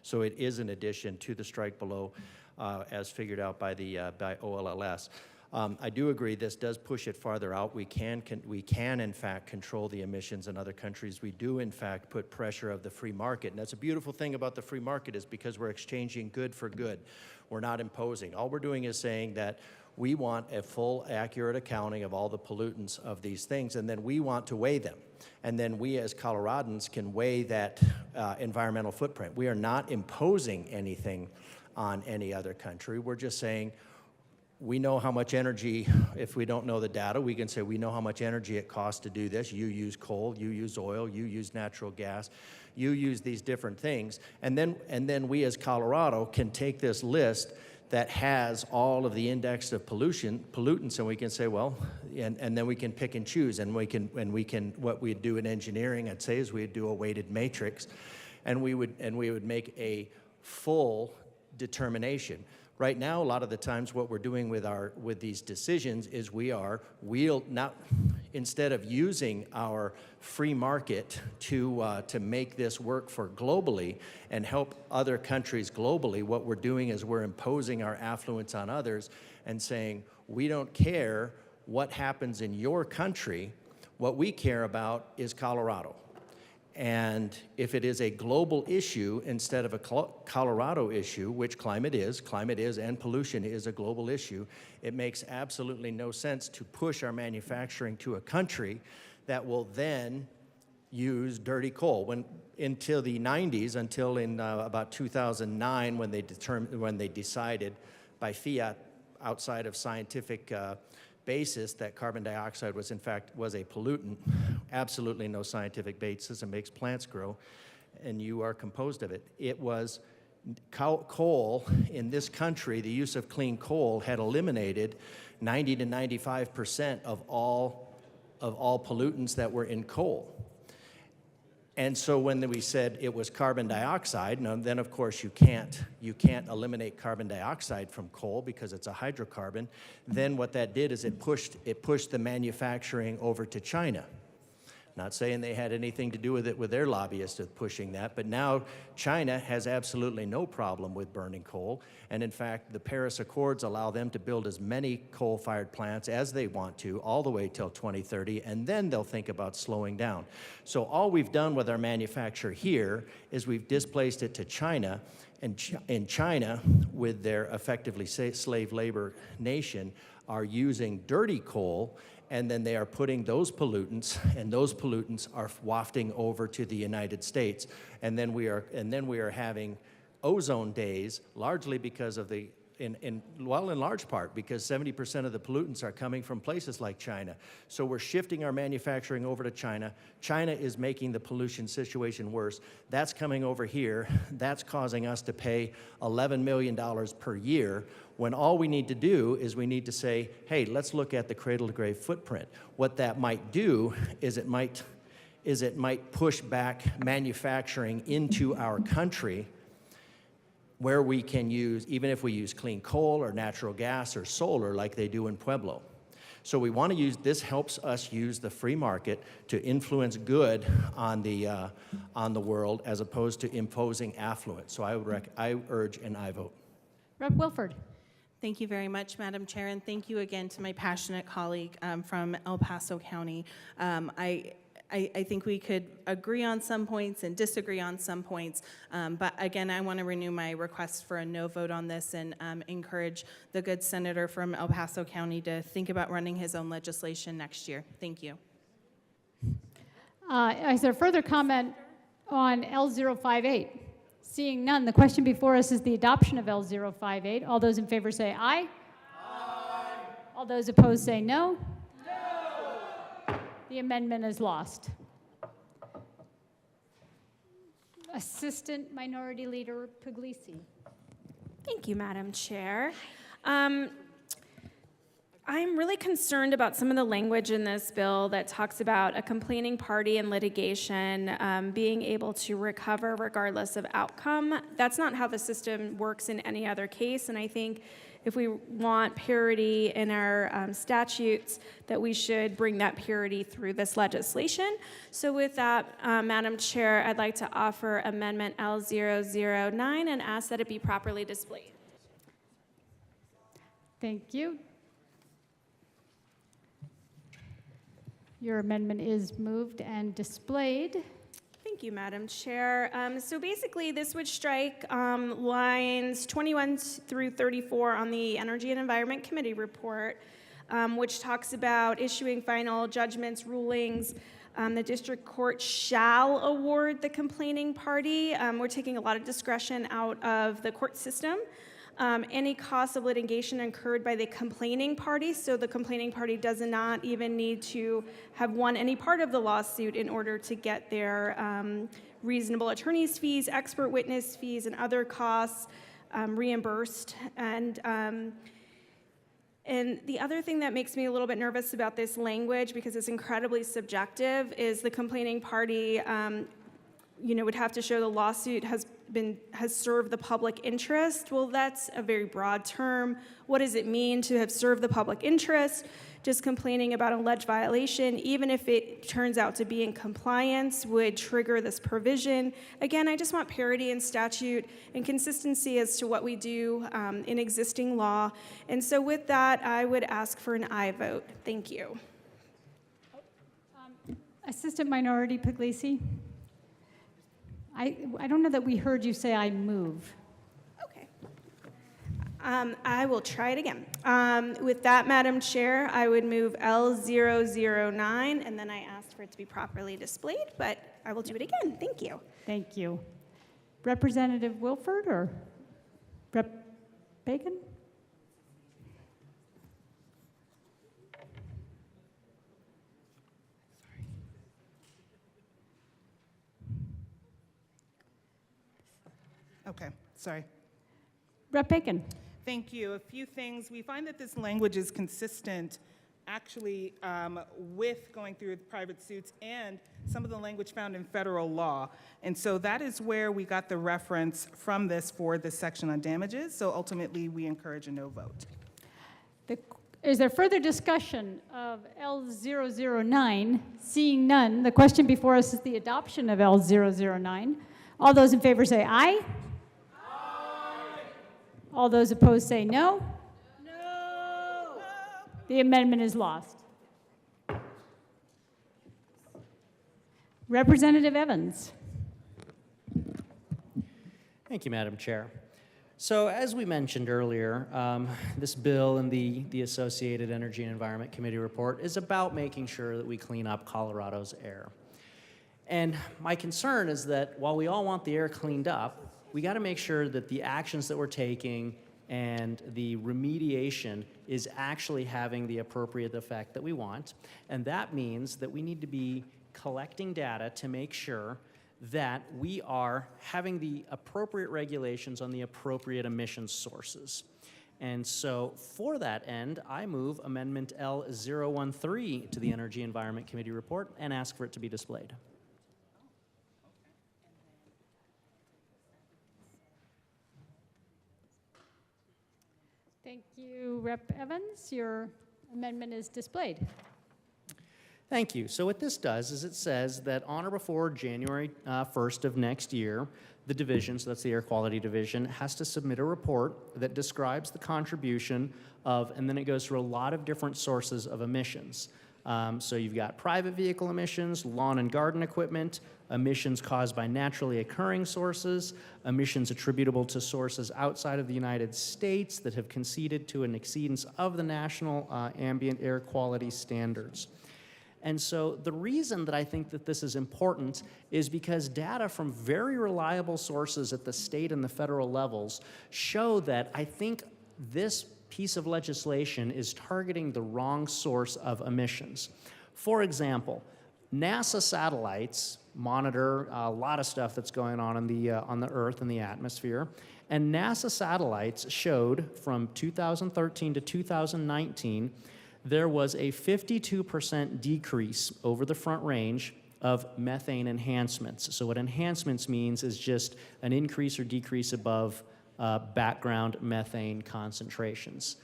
so it is an addition to the strike below as figured out by by OLLS. I do agree this does push it farther out. We can in fact control the emissions in other countries. We do in fact put pressure of the free market, and that's a beautiful thing about the free market, is because we're exchanging good for good. We're not imposing. All we're doing is saying that we want a full, accurate accounting of all the pollutants of these things, and then we want to weigh them. And then we as Coloradans can weigh that environmental footprint. We are not imposing anything on any other country. We're just saying, we know how much energy, if we don't know the data, we can say we know how much energy it costs to do this. You use coal, you use oil, you use natural gas, you use these different things. And then we as Colorado can take this list that has all of the indexed of pollutants, and we can say, well, and then we can pick and choose, and we can what we'd do in engineering, I'd say, is we'd do a weighted matrix, and we would make a full determination. Right now, a lot of the times what we're doing with these decisions is instead of using our free market to make this work for globally and help other countries globally, what we're doing is we're imposing our affluence on others and saying, we don't care what happens in your country, what we care about is Colorado. And if it is a global issue instead of a Colorado issue, which climate is and pollution is a global issue, it makes absolutely no sense to push our manufacturing to a country that will then use dirty coal. Until the 90s, until in about 2009, when they decided by fiat, outside of scientific basis, that carbon dioxide was a pollutant. Absolutely no scientific basis. It makes plants grow, and you are composed of it. It was coal in this country. The use of clean coal had eliminated 90 to 95% of all pollutants that were in coal. And so when we said it was carbon dioxide, then of course you can't eliminate carbon dioxide from coal because it's a hydrocarbon. Then what that did is it pushed the manufacturing over to China. Not saying they had anything to do with it with their lobbyists of pushing that, but now China has absolutely no problem with burning coal. And in fact, the Paris Accords allow them to build as many coal-fired plants as they want to, all the way till 2030, and then they'll think about slowing down. So all we've done with our manufacture here is we've displaced it to China, and in China, with their effectively slave labor nation, are using dirty coal, and then they are putting those pollutants, and those pollutants are wafting over to the United States. And then we are having ozone days, largely because of the in large part, because 70% of the pollutants are coming from places like China. So we're shifting our manufacturing over to China. China is making the pollution situation worse. That's coming over here. That's causing us to pay $11 million per year, when all we need to do is we need to say, hey, let's look at the cradle-to-grave footprint. What that might do is it might push back manufacturing into our country, where we can use, even if we use clean coal or natural gas or solar like they do in Pueblo. So we want to use, this helps us use the free market to influence good on the world, as opposed to imposing affluence. So I urge an aye vote. Rep. Wilford. Thank you very much, Madam Chair, and thank you again to my passionate colleague from El Paso County. I think we could agree on some points and disagree on some points, but again, I want to renew my request for a no vote on this and encourage the good senator from El Paso County to think about running his own legislation next year. Thank you. Is there further comment on L058? Seeing none, the question before us is the adoption of L058. All those in favor say aye. Aye. All those opposed say no. No. The amendment is lost. Assistant Minority Leader Puglisi. Thank you, Madam Chair. I'm really concerned about some of the language in this bill that talks about a complaining party in litigation being able to recover regardless of outcome. That's not how the system works in any other case, and I think if we want parity in our statutes, that we should bring that parity through this legislation. So with that, Madam Chair, I'd like to offer Amendment L009 and ask that it be properly displayed. Thank you. Your amendment is moved and displayed. Thank you, Madam Chair. So basically, this would strike lines 21 through 34 on the Energy and Environment Committee report, which talks about issuing final judgments, rulings. The district court shall award the complaining party. We're taking a lot of discretion out of the court system. Any cost of litigation incurred by the complaining party, so the complaining party does not even need to have won any part of the lawsuit in order to get their reasonable attorney's fees, expert witness fees, and other costs reimbursed. And the other thing that makes me a little bit nervous about this language, because it's incredibly subjective, is the complaining party would have to show the lawsuit has served the public interest. Well, that's a very broad term. What does it mean to have served the public interest? Just complaining about an alleged violation, even if it turns out to be in compliance, would trigger this provision. Again, I just want parity in statute and consistency as to what we do in existing law. And so with that, I would ask for an aye vote. Thank you. Assistant Minority Puglisi. I don't know that we heard you say I move. Okay. I will try it again. With that, Madam Chair, I would move L009, and then I asked for it to be properly displayed, but I will do it again. Thank you. Thank you. Representative Wilford or Rep. Bacon? Okay, sorry. Rep. Bacon. Thank you. A few things. We find that this language is consistent actually with going through private suits and some of the language found in federal law. And so that is where we got the reference from this for this section on damages. So ultimately, we encourage a no vote. Is there further discussion of L009? Seeing none, the question before us is the adoption of L009. All those in favor say aye. All those opposed say no. No. The amendment is lost. Representative Evans. Thank you, Madam Chair. So as we mentioned earlier, this bill and the Associated Energy and Environment Committee report is about making sure that we clean up Colorado's air. And my concern is that while we all want the air cleaned up, we got to make sure that the actions that we're taking and the remediation is actually having the appropriate effect that we want. And that means that we need to be collecting data to make sure that we are having the appropriate regulations on the appropriate emissions sources. And so for that end, I move Amendment L013 to the Energy Environment Committee report and ask for it to be displayed. Thank you, Rep. Evans. Your amendment is displayed. Thank you. So what this does is it says that on or before January 1st of next year, the division, so that's the Air Quality Division, has to submit a report that describes the contribution of, and then it goes through a lot of different sources of emissions. So you've got private vehicle emissions, lawn and garden equipment, emissions caused by naturally occurring sources, emissions attributable to sources outside of the United States that have conceded to an exceedance of the national ambient air quality standards. And so the reason that I think that this is important is because data from very reliable sources at the state and the federal levels show that I think this piece of legislation is targeting the wrong source of emissions. For example, NASA satellites monitor a lot of stuff that's going on in the Earth and the atmosphere, and NASA satellites showed from 2013 to 2019 there was a 52% decrease over the Front Range of methane enhancements. So what enhancements means is just an increase or decrease above background methane concentrations.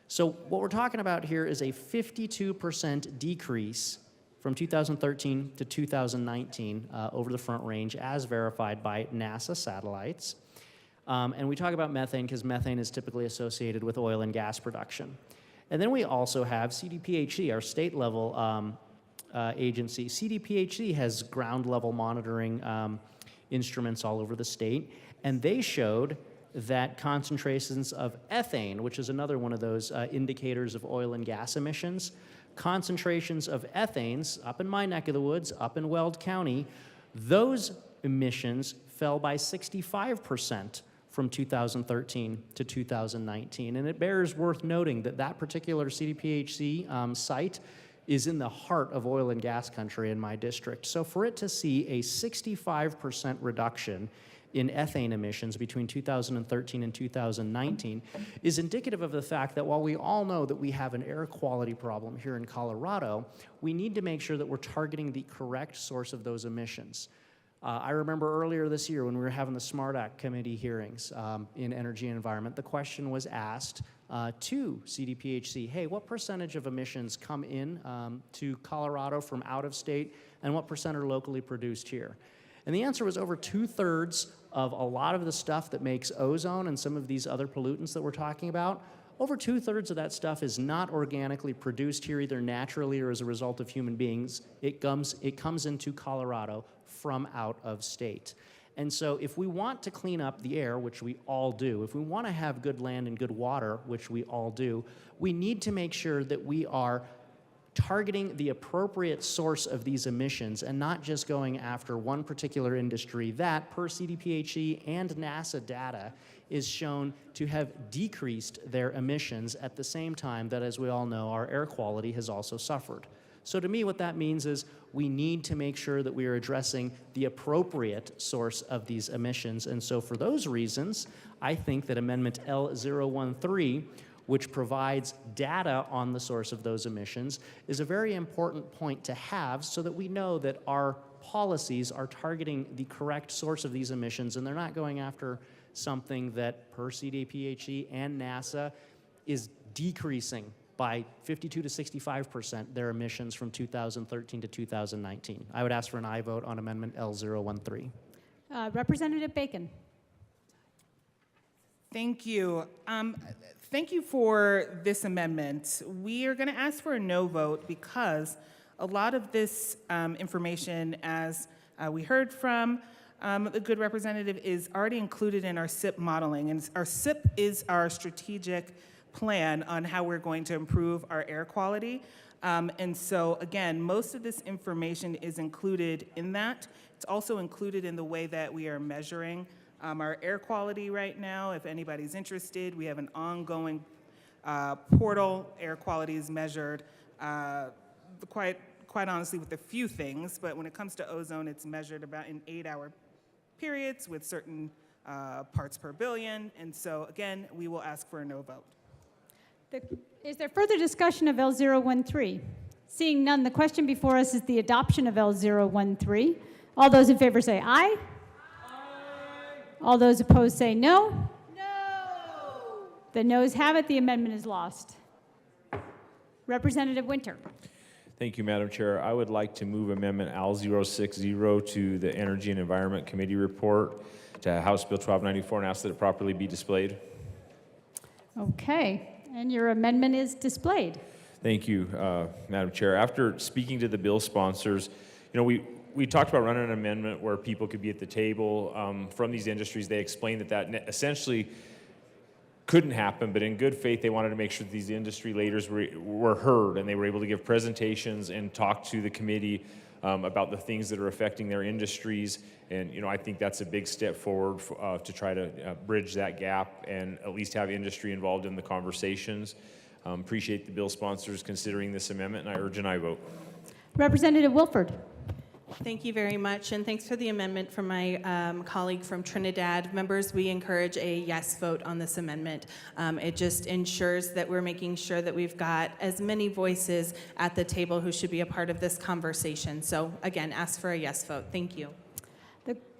So what we're talking about here is a 52% decrease from 2013 to 2019 over the Front Range as verified by NASA satellites. And we talk about methane because methane is typically associated with oil and gas production. And then we also have CDPHE, our state level agency. CDPHE has ground level monitoring instruments all over the state, and they showed that concentrations of ethane, which is another one of those indicators of oil and gas emissions, concentrations of ethanes up in my neck of the woods, up in Weld County, those emissions fell by 65% from 2013 to 2019. And it bears worth noting that that particular CDPHE site is in the heart of oil and gas country in my district. So for it to see a 65% reduction in ethane emissions between 2013 and 2019 is indicative of the fact that while we all know that we have an air quality problem here in Colorado, we need to make sure that we're targeting the correct source of those emissions. I remember earlier this year when we were having the SMART Act committee hearings in Energy and Environment, the question was asked to CDPHE, hey, what percentage of emissions come in to Colorado from out of state and what percent are locally produced here? And the answer was over 2/3 of a lot of the stuff that makes ozone and some of these other pollutants that we're talking about. Over 2/3 of that stuff is not organically produced here either naturally or as a result of human beings. It comes into Colorado from out of state. And so if we want to clean up the air, which we all do, if we want to have good land and good water, which we all do, we need to make sure that we are targeting the appropriate source of these emissions and not just going after one particular industry that, per CDPHE and NASA data, is shown to have decreased their emissions at the same time that, as we all know, our air quality has also suffered. So to me, what that means is we need to make sure that we are addressing the appropriate source of these emissions. And so for those reasons, I think that Amendment L013, which provides data on the source of those emissions, is a very important point to have so that we know that our policies are targeting the correct source of these emissions and they're not going after something that, per CDPHE and NASA, is decreasing by 52 to 65% their emissions from 2013 to 2019. I would ask for an aye vote on Amendment L013. Representative Bacon. Thank you. Thank you for this amendment. We are going to ask for a no vote because a lot of this information, as we heard from the good representative, is already included in our SIP modeling. And our SIP is our strategic plan on how we're going to improve our air quality. And so, again, most of this information is included in that. It's also included in the way that we are measuring our air quality right now. If anybody's interested, we have an ongoing portal. Air quality is measured quite honestly with a few things, but when it comes to ozone, it's measured about in 8-hour periods with certain parts per billion. And so again, we will ask for a no vote. Is there further discussion of L013? Seeing none, the question before us is the adoption of L013. All those in favor say aye. Aye. All those opposed say no. No. The noes have it. The amendment is lost. Representative Winter. Thank you, Madam Chair. I would like to move Amendment L060 to the Energy and Environment Committee report to House Bill 1294 and ask that it properly be displayed. Okay, and your amendment is displayed. Thank you, Madam Chair. After speaking to the bill sponsors, we talked about running an amendment where people could be at the table from these industries. They explained that essentially couldn't happen, but in good faith, they wanted to make sure that these industry leaders were heard and they were able to give presentations and talk to the committee about the things that are affecting their industries. And I think that's a big step forward to try to bridge that gap and at least have industry involved in the conversations. Appreciate the bill sponsors considering this amendment, and I urge an aye vote. Representative Wilford. Thank you very much, and thanks for the amendment from my colleague from Trinidad. Members, we encourage a yes vote on this amendment. It just ensures that we're making sure that we've got as many voices at the table who should be a part of this conversation. So again, ask for a yes vote. Thank you.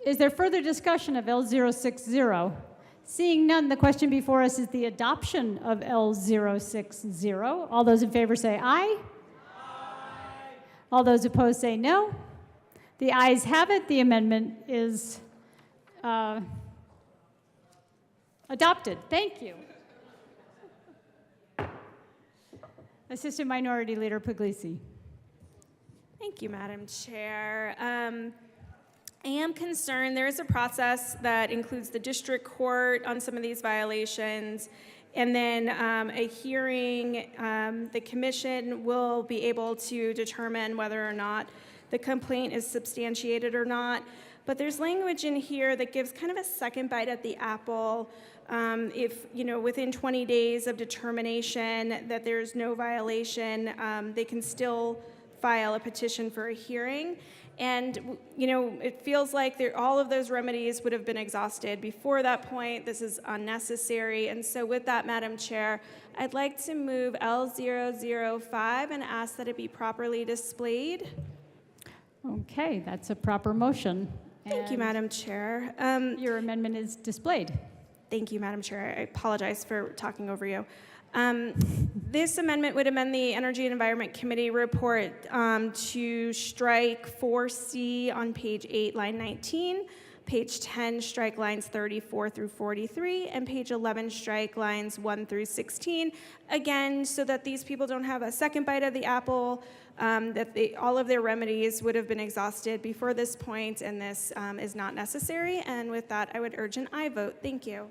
Is there further discussion of L060? Seeing none, the question before us is the adoption of L060. All those in favor say aye. Aye. All those opposed say no. The ayes have it. The amendment is adopted. Thank you. Assistant Minority Leader Puglisi. Thank you, Madam Chair. I am concerned there is a process that includes the district court on some of these violations, and then a hearing. The commission will be able to determine whether or not the complaint is substantiated or not. But there's language in here that gives kind of a second bite at the apple. If, within 20 days of determination that there's no violation, they can still file a petition for a hearing. And, it feels like all of those remedies would have been exhausted before that point. This is unnecessary. And so with that, Madam Chair, I'd like to move L005 and ask that it be properly displayed. Okay, that's a proper motion. Thank you, Madam Chair. Your amendment is displayed. Thank you, Madam Chair. I apologize for talking over you. This amendment would amend the Energy and Environment Committee report to strike 4C on page 8, line 19, page 10, strike lines 34 through 43, and page 11, strike lines 1 through 16. Again, so that these people don't have a second bite of the apple, that all of their remedies would have been exhausted before this point, and this is not necessary. And with that, I would urge an aye vote. Thank you.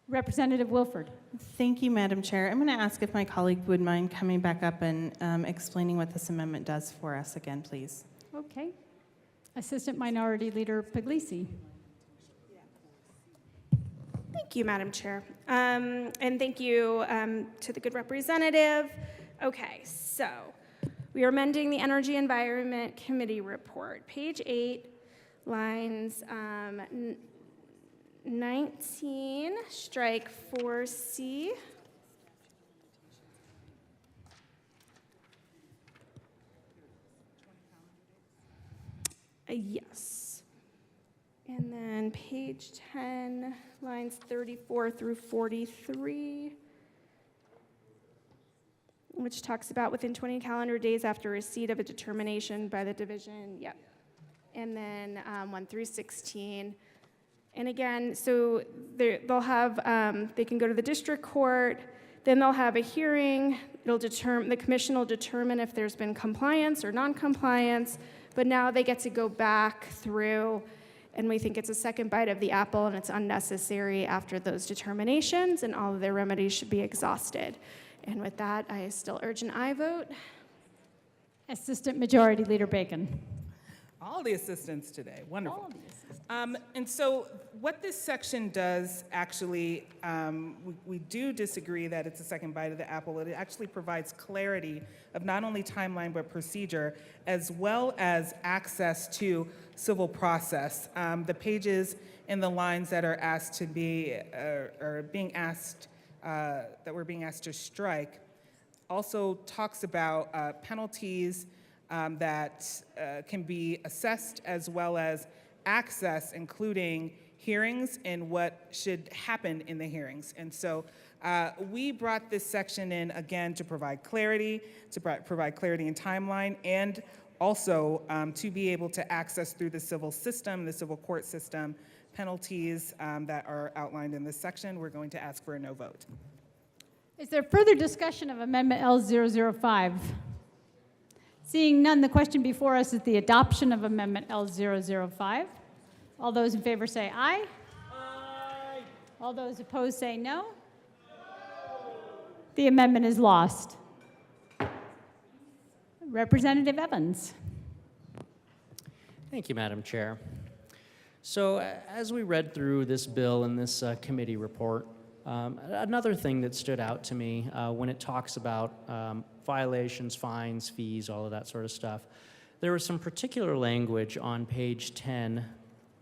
Representative Wilford. Thank you, Madam Chair. I'm going to ask if my colleague would mind coming back up and explaining what this amendment does for us again, please. Okay. Assistant Minority Leader Puglisi. Thank you, Madam Chair. And thank you to the good representative. Okay, so we are amending the Energy Environment Committee report. Page 8, lines 19, strike 4C. Yes. And then page 10, lines 34 through 43, which talks about within 20 calendar days after receipt of a determination by the division. Yep. And then 1 through 16. And again, so they'll have, they can go to the district court. Then they'll have a hearing. The commission will determine if there's been compliance or non-compliance, but now they get to go back through, and we think it's a second bite of the apple, and it's unnecessary after those determinations, and all of their remedies should be exhausted. And with that, I still urge an aye vote. Assistant Majority Leader Bacon. All the assistants today, wonderful. And so what this section does, actually, we do disagree that it's a second bite of the apple. It actually provides clarity of not only timeline but procedure, as well as access to civil process. The pages and the lines that are asked to be, or being asked, that we're being asked to strike, also talks about penalties that can be assessed, as well as access, including hearings and what should happen in the hearings. And so we brought this section in, again, to provide clarity, and timeline, and also to be able to access through the civil system, the civil court system, penalties that are outlined in this section. We're going to ask for a no vote. Is there further discussion of Amendment L005? Seeing none, the question before us is the adoption of Amendment L005. All those in favor say aye. Aye. All those opposed say no. No. The amendment is lost. Representative Evans. Thank you, Madam Chair. So as we read through this bill and this committee report, another thing that stood out to me when it talks about violations, fines, fees, all of that sort of stuff, there was some particular language on page 10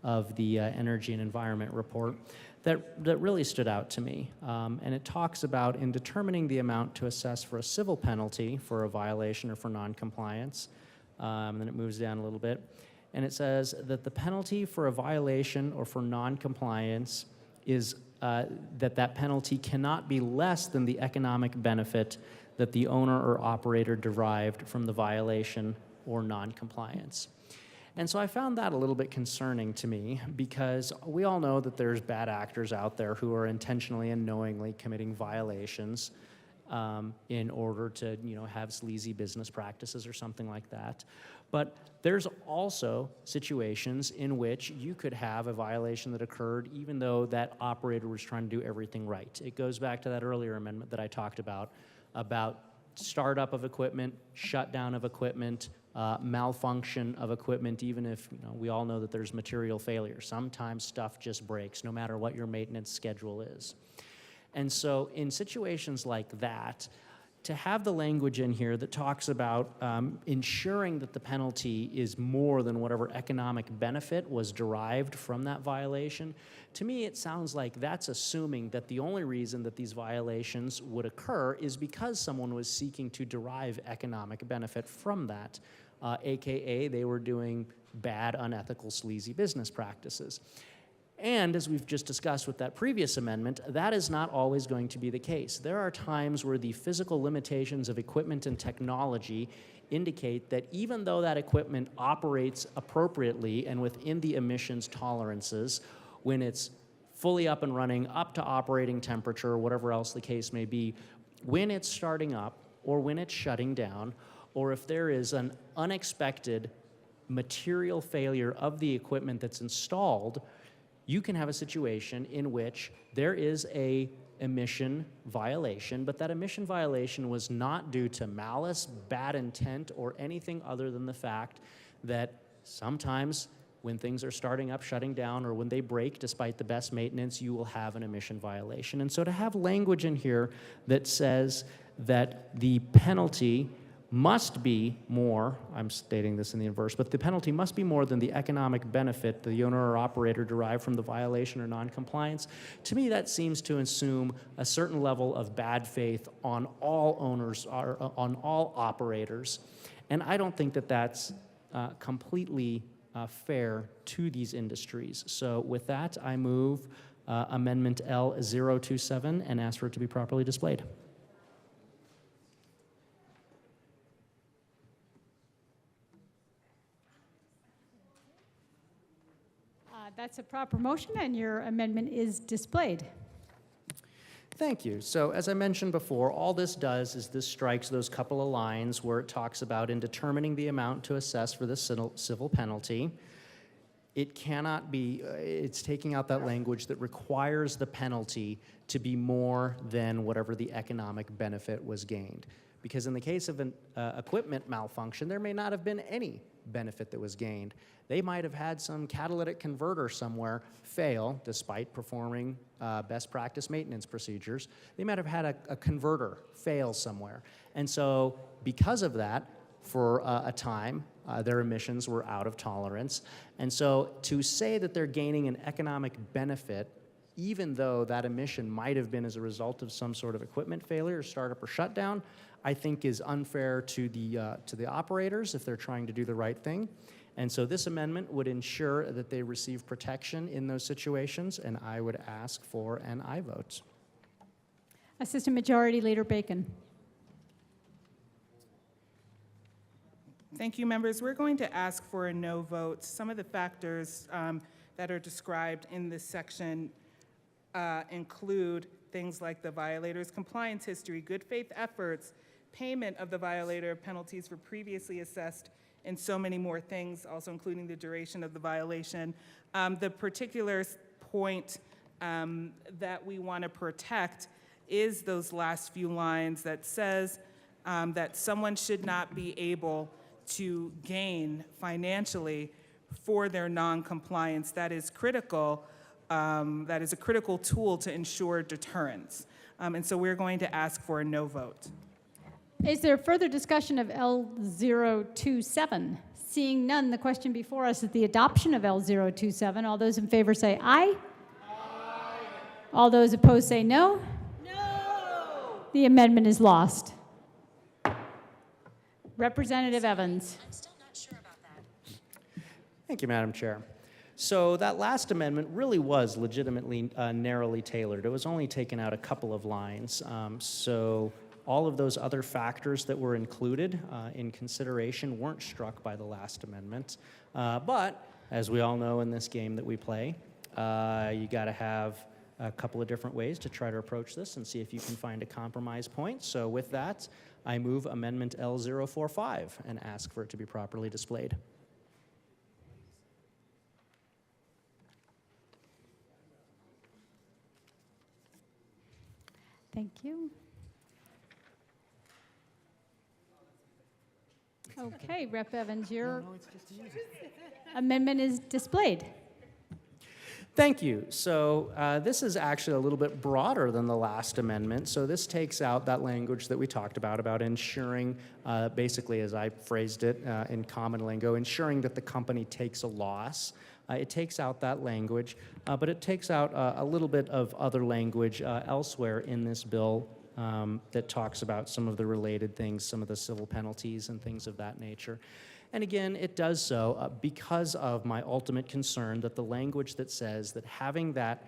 of the Energy and Environment report that really stood out to me. And it talks about, in determining the amount to assess for a civil penalty for a violation or for noncompliance, and then it moves down a little bit, and it says that the penalty for a violation or for noncompliance is that penalty cannot be less than the economic benefit that the owner or operator derived from the violation or noncompliance. And so I found that a little bit concerning to me, because we all know that there's bad actors out there who are intentionally and knowingly committing violations in order to, have sleazy business practices or something like that. But there's also situations in which you could have a violation that occurred even though that operator was trying to do everything right. It goes back to that earlier amendment that I talked about startup of equipment, shutdown of equipment, malfunction of equipment, even if we all know that there's material failure. Sometimes stuff just breaks, no matter what your maintenance schedule is. And so in situations like that, to have the language in here that talks about ensuring that the penalty is more than whatever economic benefit was derived from that violation, to me it sounds like that's assuming that the only reason that these violations would occur is because someone was seeking to derive economic benefit from that, AKA they were doing bad, unethical, sleazy business practices. And as we've just discussed with that previous amendment, that is not always going to be the case. There are times where the physical limitations of equipment and technology indicate that even though that equipment operates appropriately and within the emissions tolerances, when it's fully up and running, up to operating temperature, or whatever else the case may be, when it's starting up or when it's shutting down, or if there is an unexpected material failure of the equipment that's installed, you can have a situation in which there is a emission violation, but that emission violation was not due to malice, bad intent, or anything other than the fact that sometimes when things are starting up, shutting down, or when they break, despite the best maintenance, you will have an emission violation. And so to have language in here that says that the penalty must be more, I'm stating this in the inverse, but the penalty must be more than the economic benefit the owner or operator derived from the violation or noncompliance. To me, that seems to assume a certain level of bad faith on all owners, or on all operators. And I don't think that that's completely fair to these industries. So with that, I move Amendment L027 and ask for it to be properly displayed. That's a proper motion, and your amendment is displayed. Thank you. So as I mentioned before, all this does is this strikes those couple of lines where it talks about in determining the amount to assess for this civil penalty, it cannot be, it's taking out that language that requires the penalty to be more than whatever the economic benefit was gained. Because in the case of an equipment malfunction, there may not have been any benefit that was gained. They might have had some catalytic converter somewhere fail despite performing best practice maintenance procedures. They might have had a converter fail somewhere. And so because of that, for a time, their emissions were out of tolerance. And so to say that they're gaining an economic benefit, even though that emission might have been as a result of some sort of equipment failure or startup or shutdown, I think is unfair to the operators if they're trying to do the right thing. And so this amendment would ensure that they receive protection in those situations, and I would ask for an aye vote. Assistant Majority Leader Bacon. Thank you, members. We're going to ask for a no vote. Some of the factors that are described in this section include things like the violator's compliance history, good faith efforts, payment of the violator penalties for previously assessed, and so many more things, also including the duration of the violation. The particular point that we want to protect is those last few lines that says that someone should not be able to gain financially for their non-compliance. That is critical. That is a critical tool to ensure deterrence. And so we're going to ask for a no vote. Is there further discussion of L027? Seeing none, the question before us is the adoption of L027. All those in favor say aye. Aye. All those opposed say no. No. The amendment is lost. Representative Evans. I'm still not sure about that. Thank you, Madam Chair. So that last amendment really was legitimately narrowly tailored. It was only taken out a couple of lines. So all of those other factors that were included in consideration weren't struck by the last amendment. But as we all know in this game that we play, you got to have a couple of different ways to try to approach this and see if you can find a compromise point. So with that, I move Amendment L045 and ask for it to be properly displayed. Thank you. Okay, Rep. Evans, your amendment is displayed. Thank you. So this is actually a little bit broader than the last amendment. So this takes out that language that we talked about ensuring, basically as I phrased it in common lingo, ensuring that the company takes a loss. It takes out that language, but it takes out a little bit of other language elsewhere in this bill that talks about some of the related things, some of the civil penalties and things of that nature. And again, it does so because of my ultimate concern that the language that says that having that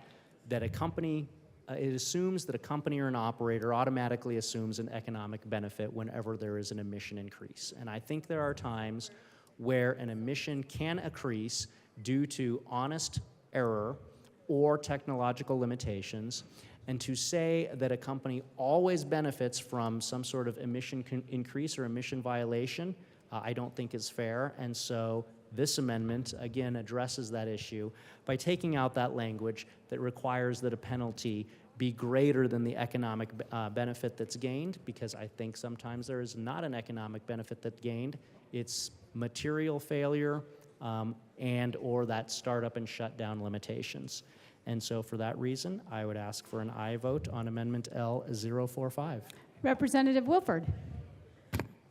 a company, it assumes that a company or an operator automatically assumes an economic benefit whenever there is an emission increase. And I think there are times where an emission can increase due to honest error or technological limitations. And to say that a company always benefits from some sort of emission increase or emission violation, I don't think is fair. And so this amendment, again, addresses that issue by taking out that language that requires that a penalty be greater than the economic benefit that's gained, because I think sometimes there is not an economic benefit that's gained. It's material failure and or that startup and shutdown limitations. And so for that reason, I would ask for an aye vote on Amendment L045. Representative Wilford.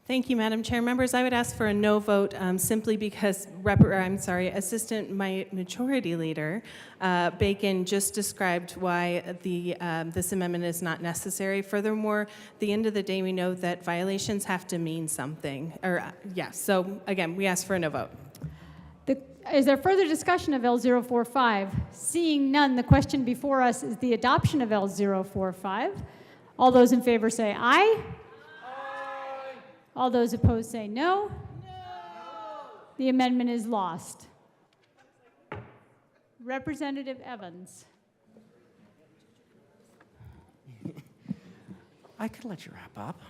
Thank you, Madam Chair. Members, I would ask for a no vote simply because, Assistant Majority Leader Bacon just described why this amendment is not necessary. Furthermore, at the end of the day, we know that violations have to mean something. So again, we ask for a no vote. Is there further discussion of L045? Seeing none, the question before us is the adoption of L045. All those in favor say aye. Aye. All those opposed say no. No. The amendment is lost. I could let you wrap up.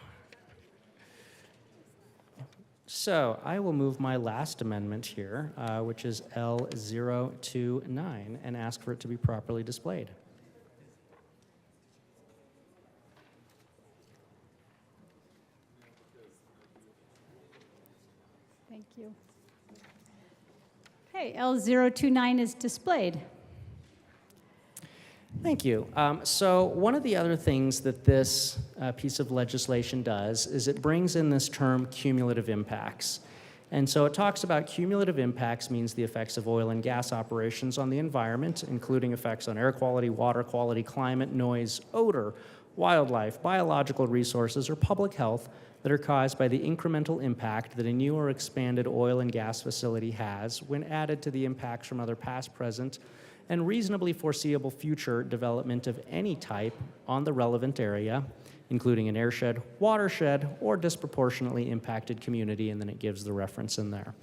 So I will move my last amendment here, which is L029, and ask for it to be properly displayed. Thank you. Okay, L029 is displayed. Thank you. So one of the other things that this piece of legislation does is it brings in this term cumulative impacts. And so it talks about cumulative impacts means the effects of oil and gas operations on the environment, including effects on air quality, water quality, climate, noise, odor, wildlife, biological resources, or public health that are caused by the incremental impact that a new or expanded oil and gas facility has when added to the impacts from other past, present, and reasonably foreseeable future development of any type on the relevant area, including an airshed, watershed, or disproportionately impacted community, and then it gives the reference in there.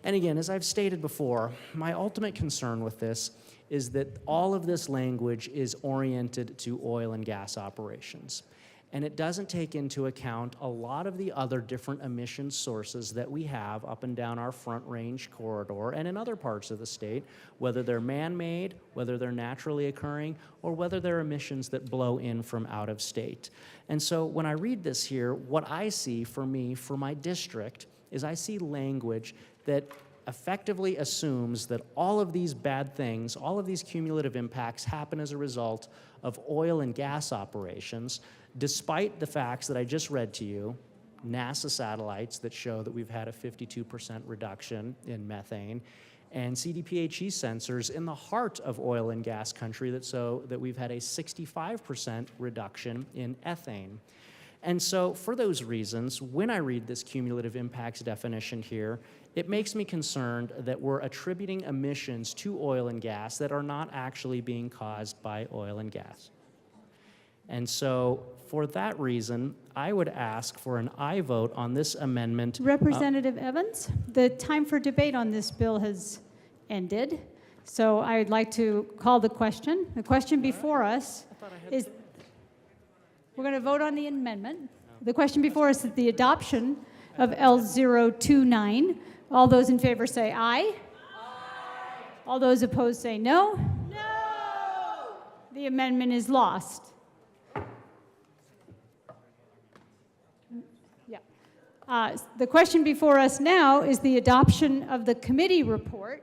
And again, as I've stated before, my ultimate concern with this is that all of this language is oriented to oil and gas operations. And it doesn't take into account a lot of the other different emission sources that we have up and down our Front Range corridor and in other parts of the state, whether they're man-made, whether they're naturally occurring, or whether they're emissions that blow in from out of state. And so when I read this here, what I see for me, for my district, is I see language that effectively assumes that all of these bad things, all of these cumulative impacts happen as a result of oil and gas operations, despite the facts that I just read to you, NASA satellites that show that we've had a 52% reduction in methane, and CDPHE sensors in the heart of oil and gas country that show that we've had a 65% reduction in ethane. And so for those reasons, when I read this cumulative impacts definition here, it makes me concerned that we're attributing emissions to oil and gas that are not actually being caused by oil and gas. And so for that reason, I would ask for an aye vote on this amendment. Representative Evans, the time for debate on this bill has ended. So I'd like to call the question. The question before us is, we're going to vote on the amendment. The question before us is the adoption of L029. All those in favor say aye. Aye. All those opposed say no. No. The amendment is lost. The question before us now is the adoption of the committee report.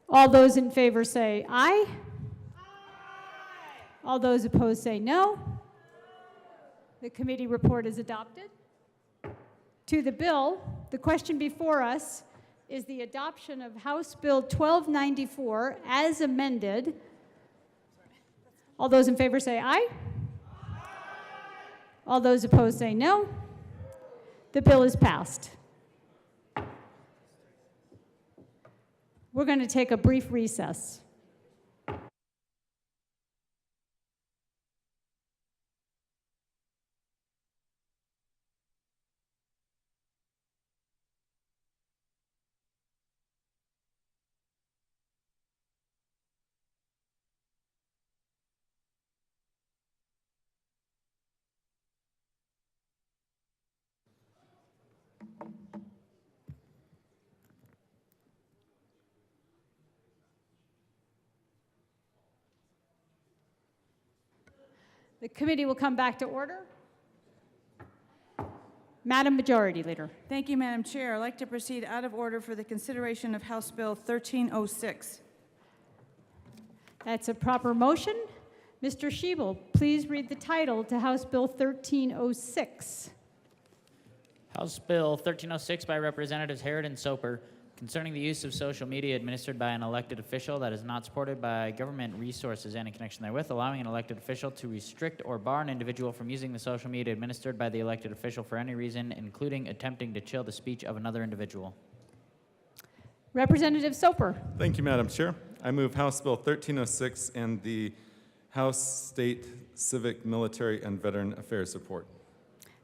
All those in favor say aye. Aye. All those opposed say no. The committee report is adopted. To the bill, the question before us is the adoption of House Bill 1294 as amended. All those in favor say aye. Aye. All those opposed say no. The bill is passed. We're going to take a brief recess. The committee will come back to order. Madam Majority Leader. Thank you, Madam Chair. I'd like to proceed out of order for the consideration of House Bill 1306. That's a proper motion. Mr. Schiebel, please read the title to House Bill 1306. House Bill 1306 by Representatives Harrod and Soper, concerning the use of social media administered by an elected official that is not supported by government resources and in connection therewith, allowing an elected official to restrict or bar an individual from using the social media administered by the elected official for any reason, including attempting to chill the speech of another individual. Representative Soper. Thank you, Madam Chair. I move House Bill 1306 and the House State Civic, Military, and Veteran Affairs Report.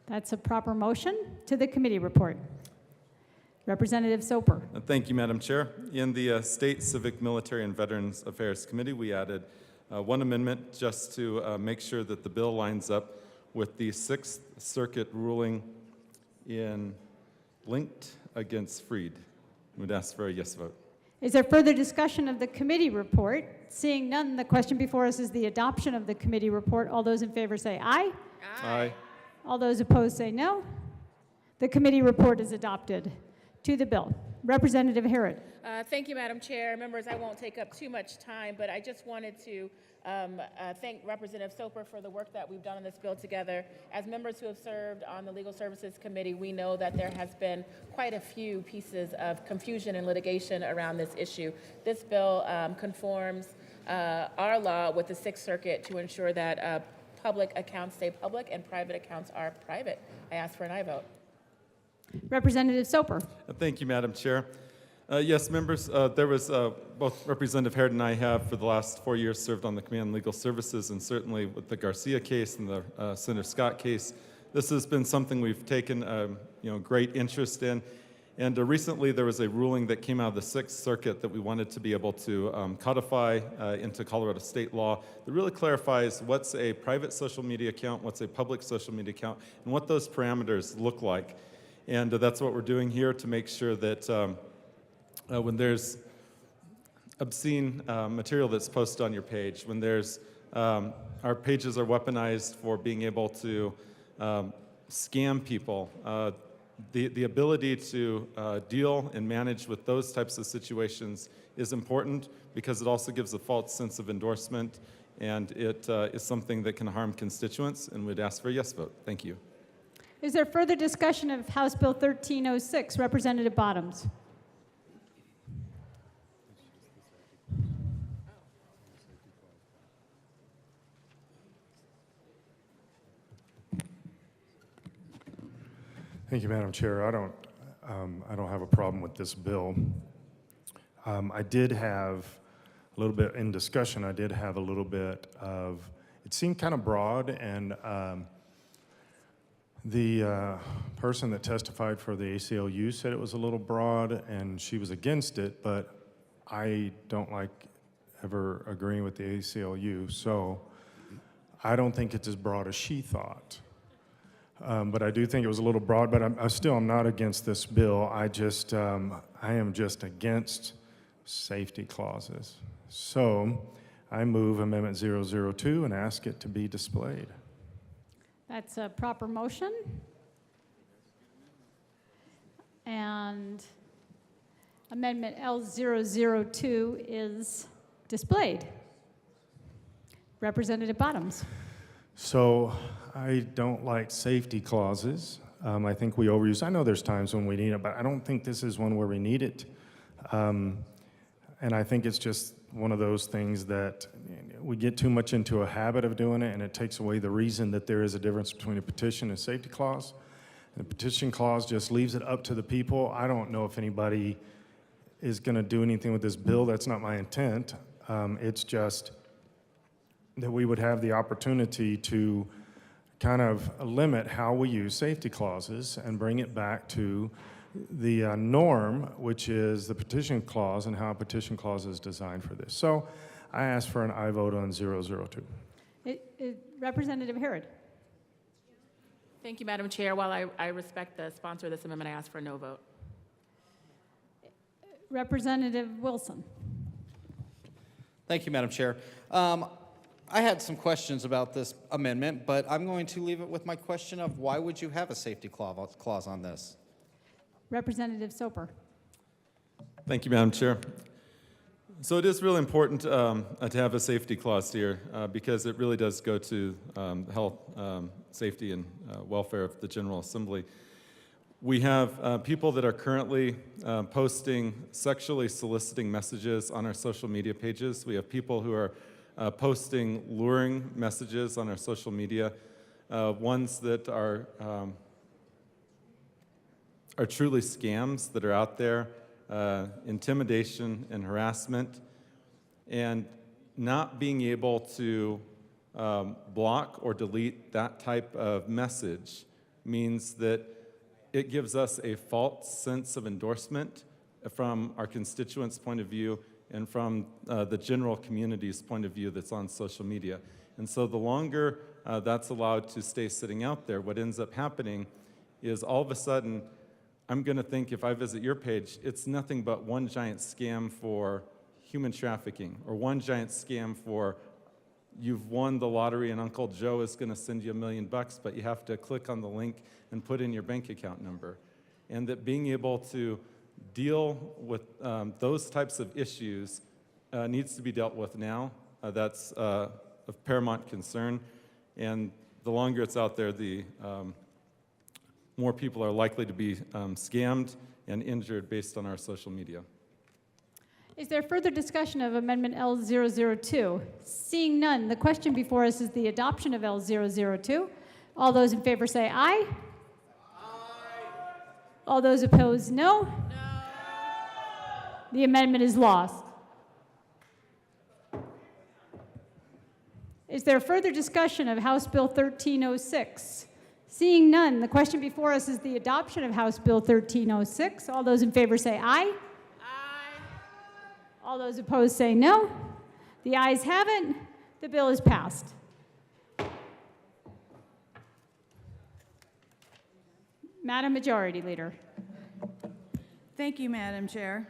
That's a proper motion. To the committee report. Representative Soper. Thank you, Madam Chair. In the State Civic, Military, and Veterans Affairs Committee, we added one amendment just to make sure that the bill lines up with the Sixth Circuit ruling in Linked against Freed. Would ask for a yes vote. Is there further discussion of the committee report? Seeing none, the question before us is the adoption of the committee report. All those in favor say aye. Aye. All those opposed say no. The committee report is adopted. To the bill. Representative Harrod. Thank you, Madam Chair. Members, I won't take up too much time, but I just wanted to thank Representative Soper for the work that we've done on this bill together. As members who have served on the Legal Services Committee, we know that there has been quite a few pieces of confusion and litigation around this issue. This bill conforms our law with the Sixth Circuit to ensure that public accounts stay public and private accounts are private. I ask for an aye vote. Representative Soper. Thank you, Madam Chair. Yes, members, there was both Representative Harrod and I have for the last 4 years served on the Committee on Legal Services, and certainly with the Garcia case and the Senator Scott case, this has been something we've taken great interest in. And recently there was a ruling that came out of the Sixth Circuit that we wanted to be able to codify into Colorado state law that really clarifies what's a private social media account, what's a public social media account, and what those parameters look like. And that's what we're doing here to make sure that when there's obscene material that's posted on your page, when there's our pages are weaponized for being able to scam people, the ability to deal and manage with those types of situations is important because it also gives a false sense of endorsement, and it is something that can harm constituents, and we'd ask for a yes vote. Thank you. Is there further discussion of House Bill 1306? Representative Bottoms. Thank you, Madam Chair. I don't have a problem with this bill. I did have a little bit in discussion. I did have a little bit of. It seemed kind of broad, and the person that testified for the ACLU said it was a little broad, and she was against it. But I don't like ever agreeing with the ACLU, so I don't think it's as broad as she thought. But I do think it was a little broad, but I'm not against this bill. I am just against safety clauses. So I move Amendment 002 and ask it to be displayed. That's a proper motion. And Amendment L002 is displayed. Representative Bottoms. So I don't like safety clauses. I think we overuse. I know there's times when we need it, but I don't think this is one where we need it. And I think it's just one of those things that we get too much into a habit of doing it, and it takes away the reason that there is a difference between a petition and a safety clause. And the petition clause just leaves it up to the people. I don't know if anybody is going to do anything with this bill. That's not my intent. It's just that we would have the opportunity to kind of limit how we use safety clauses and bring it back to the norm, which is the petition clause and how a petition clause is designed for this. So I ask for an aye vote on 002. Representative Harrod. Thank you, Madam Chair. While I respect the sponsor of this amendment, I ask for a no vote. Representative Wilson. Thank you, Madam Chair. I had some questions about this amendment, but I'm going to leave it with my question of why would you have a safety clause on this? Representative Soper. Thank you, Madam Chair. So it is really important to have a safety clause here because it really does go to health, safety, and welfare of the General Assembly. We have people that are currently posting sexually soliciting messages on our social media pages. We have people who are posting luring messages on our social media, ones that are truly scams that are out there, intimidation and harassment, and not being able to block or delete that type of message means that it gives us a false sense of endorsement from our constituents' point of view and from the general community's point of view that's on social media. And so the longer that's allowed to stay sitting out there, what ends up happening is all of a sudden, I'm going to think if I visit your page, it's nothing but one giant scam for human trafficking, or one giant scam for you've won the lottery and Uncle Joe is going to send you $1 million, but you have to click on the link and put in your bank account number. And that being able to deal with those types of issues needs to be dealt with now. That's of paramount concern. And the longer it's out there, the more people are likely to be scammed and injured based on our social media. Is there further discussion of Amendment L002? Seeing none, the question before us is the adoption of L002. All those in favor say aye. Aye. All those opposed, no. No. The amendment is lost. Is there further discussion of House Bill 1306? Seeing none, the question before us is the adoption of House Bill 1306. All those in favor say aye. All those opposed say no. The ayes have it. The bill is passed. Madam Majority Leader. Thank you, Madam Chair.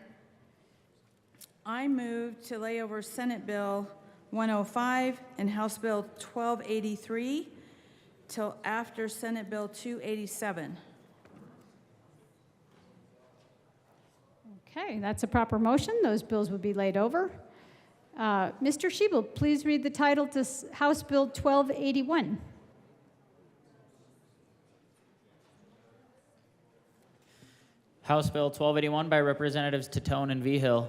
I move to lay over Senate Bill 105 and House Bill 1283 till after Senate Bill 287. Okay, that's a proper motion. Those bills will be laid over. Mr. Schiebel, please read the title to House Bill 1281. House Bill 1281 by Representatives Tatone and Vigil.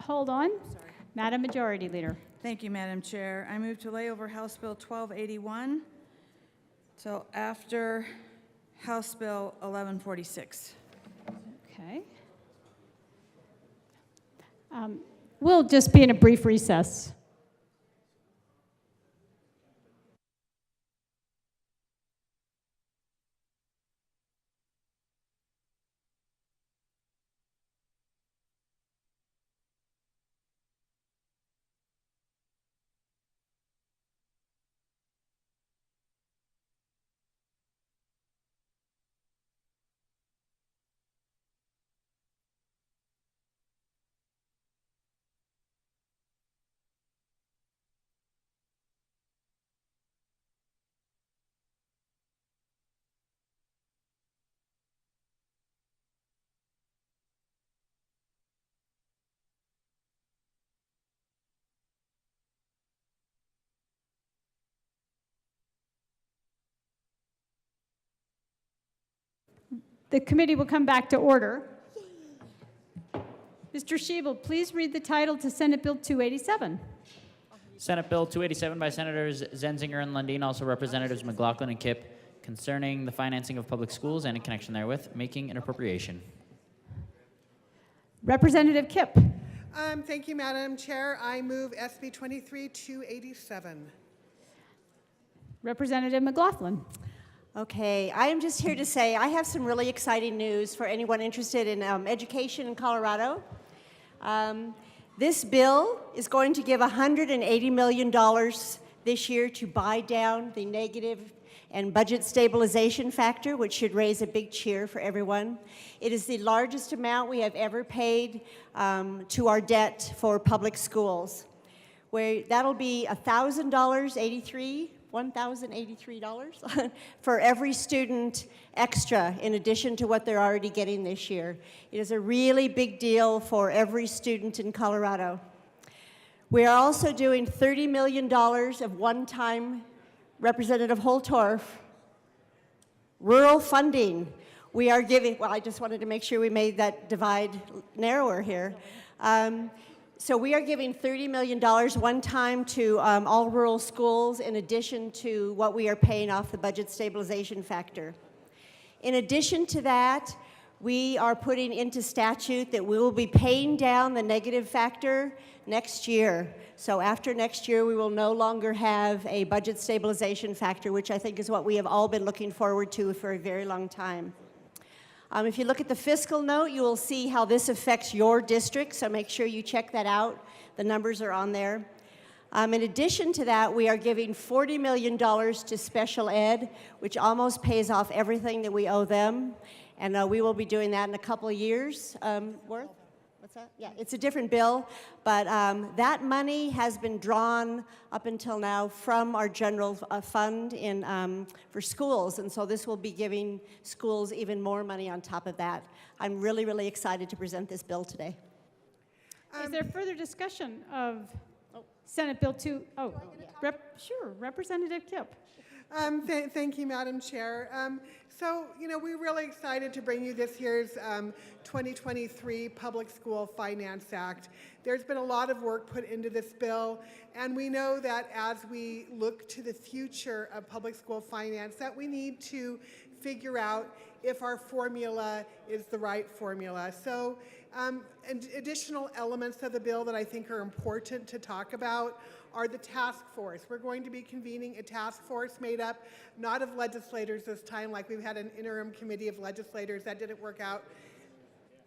Hold on. Sorry. Madam Majority Leader. Thank you, Madam Chair. I move to lay over House Bill 1281 till after House Bill 1146. Okay. We'll just be in a brief recess. The committee will come back to order. Mr. Schiebel, please read the title to Senate Bill 287. Senate Bill 287 by Senators Zenzinger and Lundin, also Representatives McLaughlin and Kipp, concerning the financing of public schools and in connection therewith, making an appropriation. Representative Kipp. Thank you, Madam Chair. I move SB 23-287. Representative McLaughlin. Okay, I am just here to say I have some really exciting news for anyone interested in education in Colorado. This bill is going to give $180 million this year to buy down the negative and budget stabilization factor, which should raise a big cheer for everyone. It is the largest amount we have ever paid to our debt for public schools, where that'll be $1,083 for every student extra in addition to what they're already getting this year. It is a really big deal for every student in Colorado. We are also doing $30 million of one-time, Representative Holtorf, rural funding. We are giving, well, I just wanted to make sure we made that divide narrower here. So we are giving $30 million one time to all rural schools in addition to what we are paying off the budget stabilization factor. In addition to that, we are putting into statute that we will be paying down the negative factor next year. So after next year, we will no longer have a budget stabilization factor, which I think is what we have all been looking forward to for a very long time. If you look at the fiscal note, you will see how this affects your district, so make sure you check that out. The numbers are on there. In addition to that, we are giving $40 million to special ed, which almost pays off everything that we owe them. And we will be doing that in a couple of years worth. What's that? Yeah, it's a different bill, but that money has been drawn up until now from our general fund for schools, and so this will be giving schools even more money on top of that. I'm really, really excited to present this bill today. Is there further discussion of Senate Bill 2? Oh, sure, Representative Kipp. Thank you, Madam Chair. So, we're really excited to bring you this year's 2023 Public School Finance Act. There's been a lot of work put into this bill, and we know that as we look to the future of public school finance, that we need to figure out if our formula is the right formula. So, additional elements of the bill that I think are important to talk about are the task force. We're going to be convening a task force made up not of legislators this time, like we've had an interim committee of legislators. That didn't work out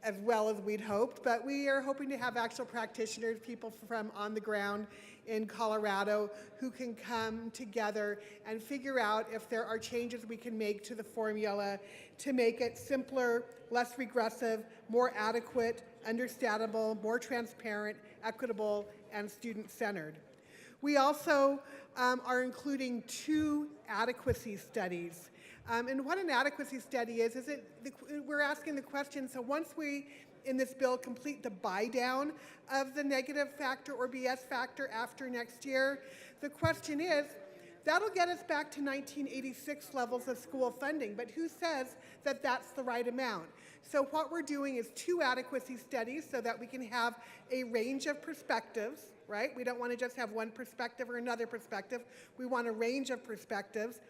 as well as we'd hoped, but we are hoping to have actual practitioners, people from on the ground in Colorado who can come together and figure out if there are changes we can make to the formula to make it simpler, less regressive, more adequate, understandable, more transparent, equitable, and student-centered. We also are including 2 adequacy studies. And what an adequacy study is we're asking the question, so once we, in this bill, complete the buy-down of the negative factor or BS factor after next year, the question is, that'll get us back to 1986 levels of school funding, but who says that that's the right amount? So what we're doing is 2 adequacy studies so that we can have a range of perspectives, right? We don't want to just have one perspective or another perspective. We want a range of perspectives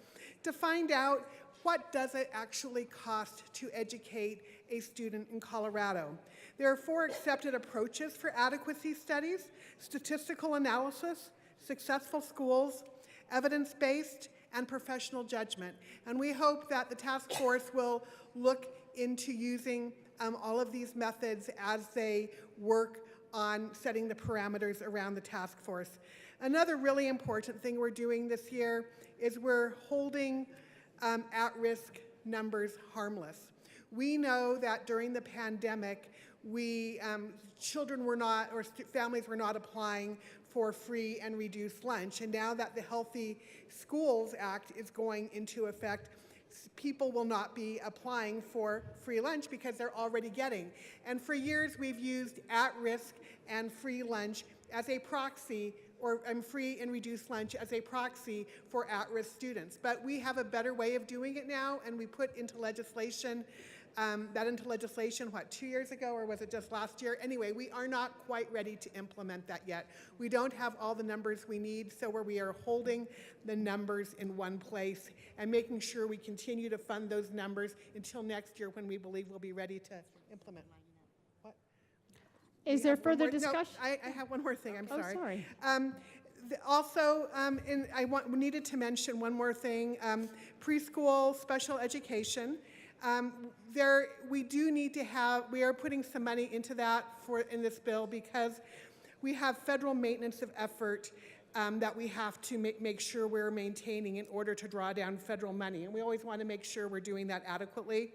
to find out what does it actually cost to educate a student in Colorado. There are 4 accepted approaches for adequacy studies: statistical analysis, successful schools, evidence-based, and professional judgment. And we hope that the task force will look into using all of these methods as they work on setting the parameters around the task force. Another really important thing we're doing this year is we're holding at-risk numbers harmless. We know that during the pandemic, children were not, or families were not applying for free and reduced lunch. And now that the Healthy Schools Act is going into effect, people will not be applying for free lunch because they're already getting. And for years, we've used at-risk and free lunch as a proxy, or free and reduced lunch as a proxy for at-risk students. But we have a better way of doing it now, and we put into legislation, what, 2 years ago, or was it just last year? Anyway, we are not quite ready to implement that yet. We don't have all the numbers we need, so we are holding the numbers in one place and making sure we continue to fund those numbers until next year when we believe we'll be ready to implement. What? Is there further discussion? No, I have one more thing, I'm sorry. Oh, sorry. Also, we needed to mention one more thing, preschool special education. We do need to we are putting some money into that in this bill because we have federal maintenance of effort that we have to make sure we're maintaining in order to draw down federal money. And we always want to make sure we're doing that adequately.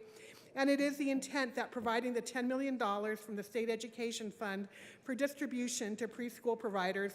And it is the intent that providing the $10 million from the State Education Fund for distribution to preschool providers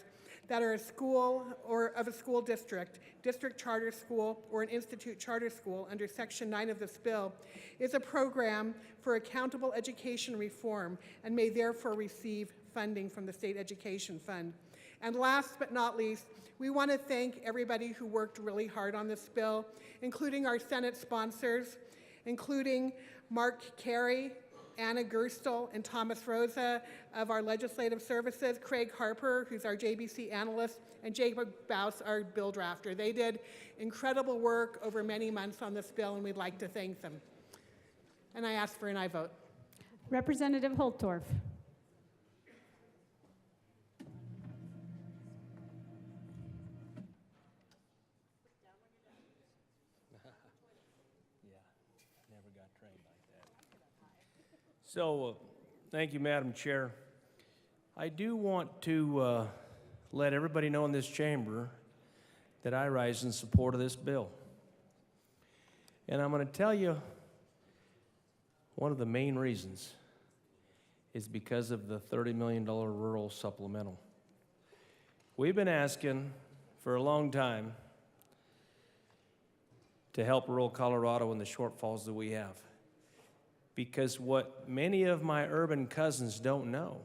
that are a school or of a school district, district charter school, or an institute charter school under Section 9 of this bill is a program for accountable education reform and may therefore receive funding from the State Education Fund. And last but not least, we want to thank everybody who worked really hard on this bill, including our Senate sponsors, including Mark Carey, Anna Gerstel, and Thomas Rosa of our Legislative Services, Craig Harper, who's our JBC analyst, and Jacob Baus, our bill drafter. They did incredible work over many months on this bill, and we'd like to thank them. And I ask for an aye vote. Representative Holtorf. So, thank you, Madam Chair. I do want to let everybody know in this chamber that I rise in support of this bill. And I'm going to tell you one of the main reasons is because of the $30 million rural supplemental. We've been asking for a long time to help rural Colorado in the shortfalls that we have. Because what many of my urban cousins don't know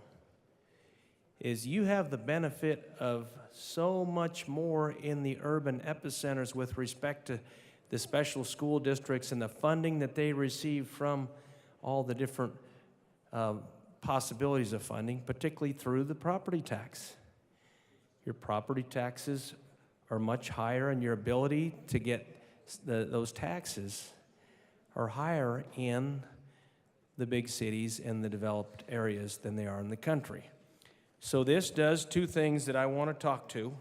is you have the benefit of so much more in the urban epicenters with respect to the special school districts and the funding that they receive from all the different possibilities of funding, particularly through the property tax. Your property taxes are much higher, and your ability to get those taxes are higher in the big cities and the developed areas than they are in the country. So this does two things that I want to talk to.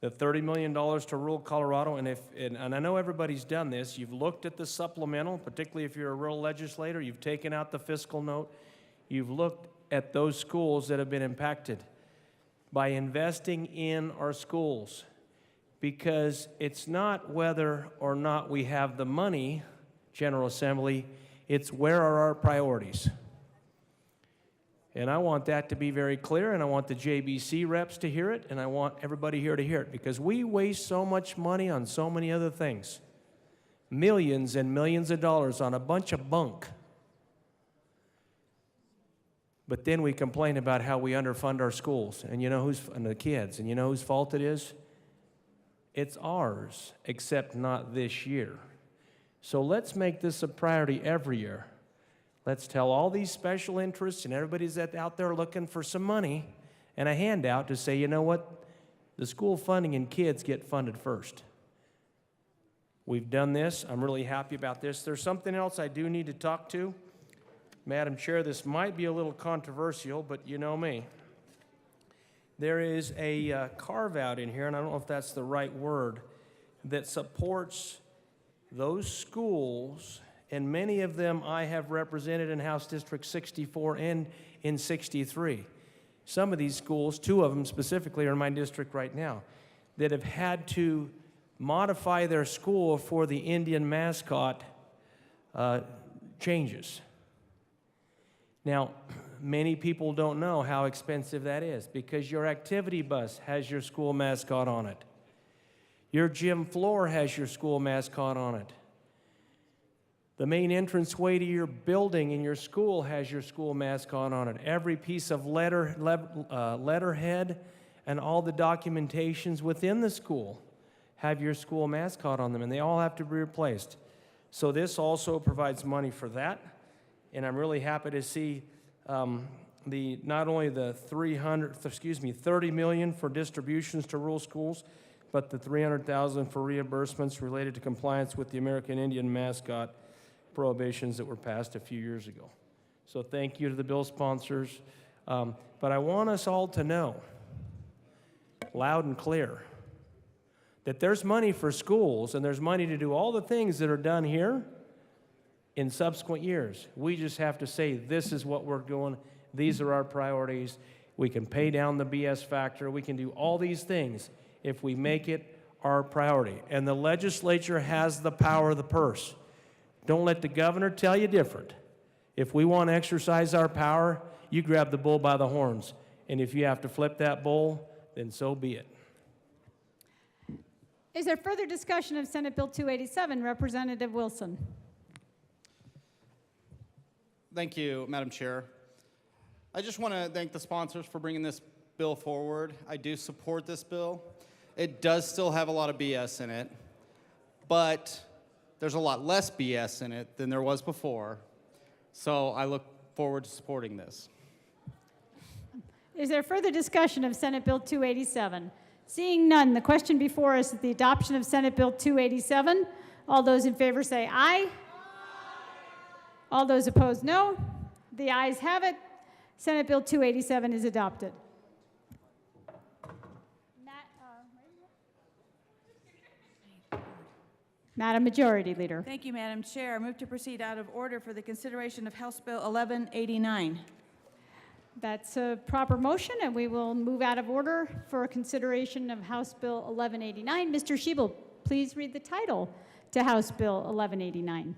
The $30 million to rural Colorado, and I know everybody's done this. You've looked at the supplemental, particularly if you're a rural legislator. You've taken out the fiscal note. You've looked at those schools that have been impacted by investing in our schools, because it's not whether or not we have the money, General Assembly, it's where are our priorities. And I want that to be very clear, and I want the JBC reps to hear it, and I want everybody here to hear it, because we waste so much money on so many other things. Millions and millions of dollars on a bunch of bunk. But then we complain about how we underfund our schools, and and the kids, and you know whose fault it is? It's ours, except not this year. So let's make this a priority every year. Let's tell all these special interests and everybody's out there looking for some money and a handout to say, you know what? The school funding and kids get funded first. We've done this. I'm really happy about this. There's something else I do need to talk to. Madam Chair, this might be a little controversial, but you know me. There is a carve-out in here, and I don't know if that's the right word, that supports those schools, and many of them I have represented in House District 64 and in 63. Some of these schools, two of them specifically, are in my district right now, that have had to modify their school for the Indian mascot changes. Now, many people don't know how expensive that is, because your activity bus has your school mascot on it. Your gym floor has your school mascot on it. The main entranceway to your building in your school has your school mascot on it. Every piece of letterhead and all the documentations within the school have your school mascot on them, and they all have to be replaced. So this also provides money for that, and I'm really happy to see not only the $30 million for distributions to rural schools, but the $300,000 for reimbursements related to compliance with the American Indian mascot prohibitions that were passed a few years ago. So thank you to the bill sponsors. But I want us all to know, loud and clear, that there's money for schools and there's money to do all the things that are done here in subsequent years. We just have to say, this is what we're doing. These are our priorities. We can pay down the BS factor. We can do all these things if we make it our priority. And the legislature has the power of the purse. Don't let the governor tell you different. If we want to exercise our power, you grab the bull by the horns. And if you have to flip that bull, then so be it. Is there further discussion of Senate Bill 287? Representative Wilson. Thank you, Madam Chair. I just want to thank the sponsors for bringing this bill forward. I do support this bill. It does still have a lot of BS in it, but there's a lot less BS in it than there was before. So I look forward to supporting this. Is there further discussion of Senate Bill 287? Seeing none, the question before us is the adoption of Senate Bill 287. All those in favor say aye. All those opposed, no. The ayes have it. Senate Bill 287 is adopted. Madam Majority Leader. Thank you, Madam Chair. I move to proceed out of order for the consideration of House Bill 1189. That's a proper motion, and we will move out of order for consideration of House Bill 1189. Mr. Schiebel, please read the title to House Bill 1189.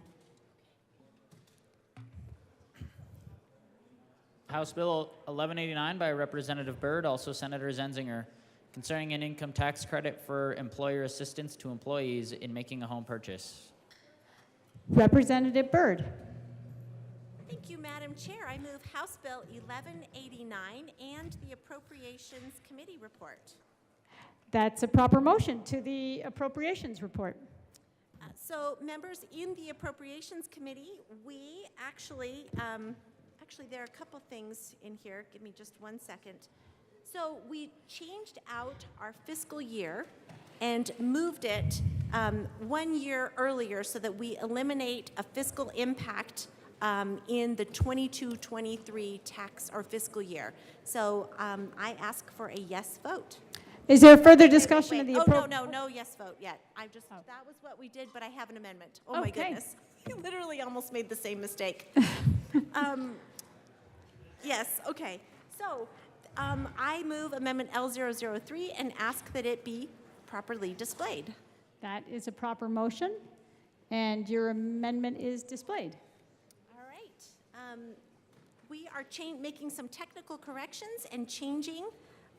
House Bill 1189 by Representative Byrd, also Senator Zenzinger, concerning an income tax credit for employer assistance to employees in making a home purchase. Representative Byrd. Thank you, Madam Chair. I move House Bill 1189 and the Appropriations Committee report. That's a proper motion to the Appropriations report. So, members, in the Appropriations Committee, we actually there are a couple things in here. Give me just 1 second. So we changed out our fiscal year and moved it 1 year earlier so that we eliminate a fiscal impact in the 22-23 tax or fiscal year. So I ask for a yes vote. Is there further discussion of the No yes vote yet. That was what we did, but I have an amendment. Oh my Okay. goodness. I literally almost made the same mistake. Yes, okay. So I move Amendment L003 and ask that it be properly displayed. That is a proper motion, and your amendment is displayed. All right. We are making some technical corrections and changing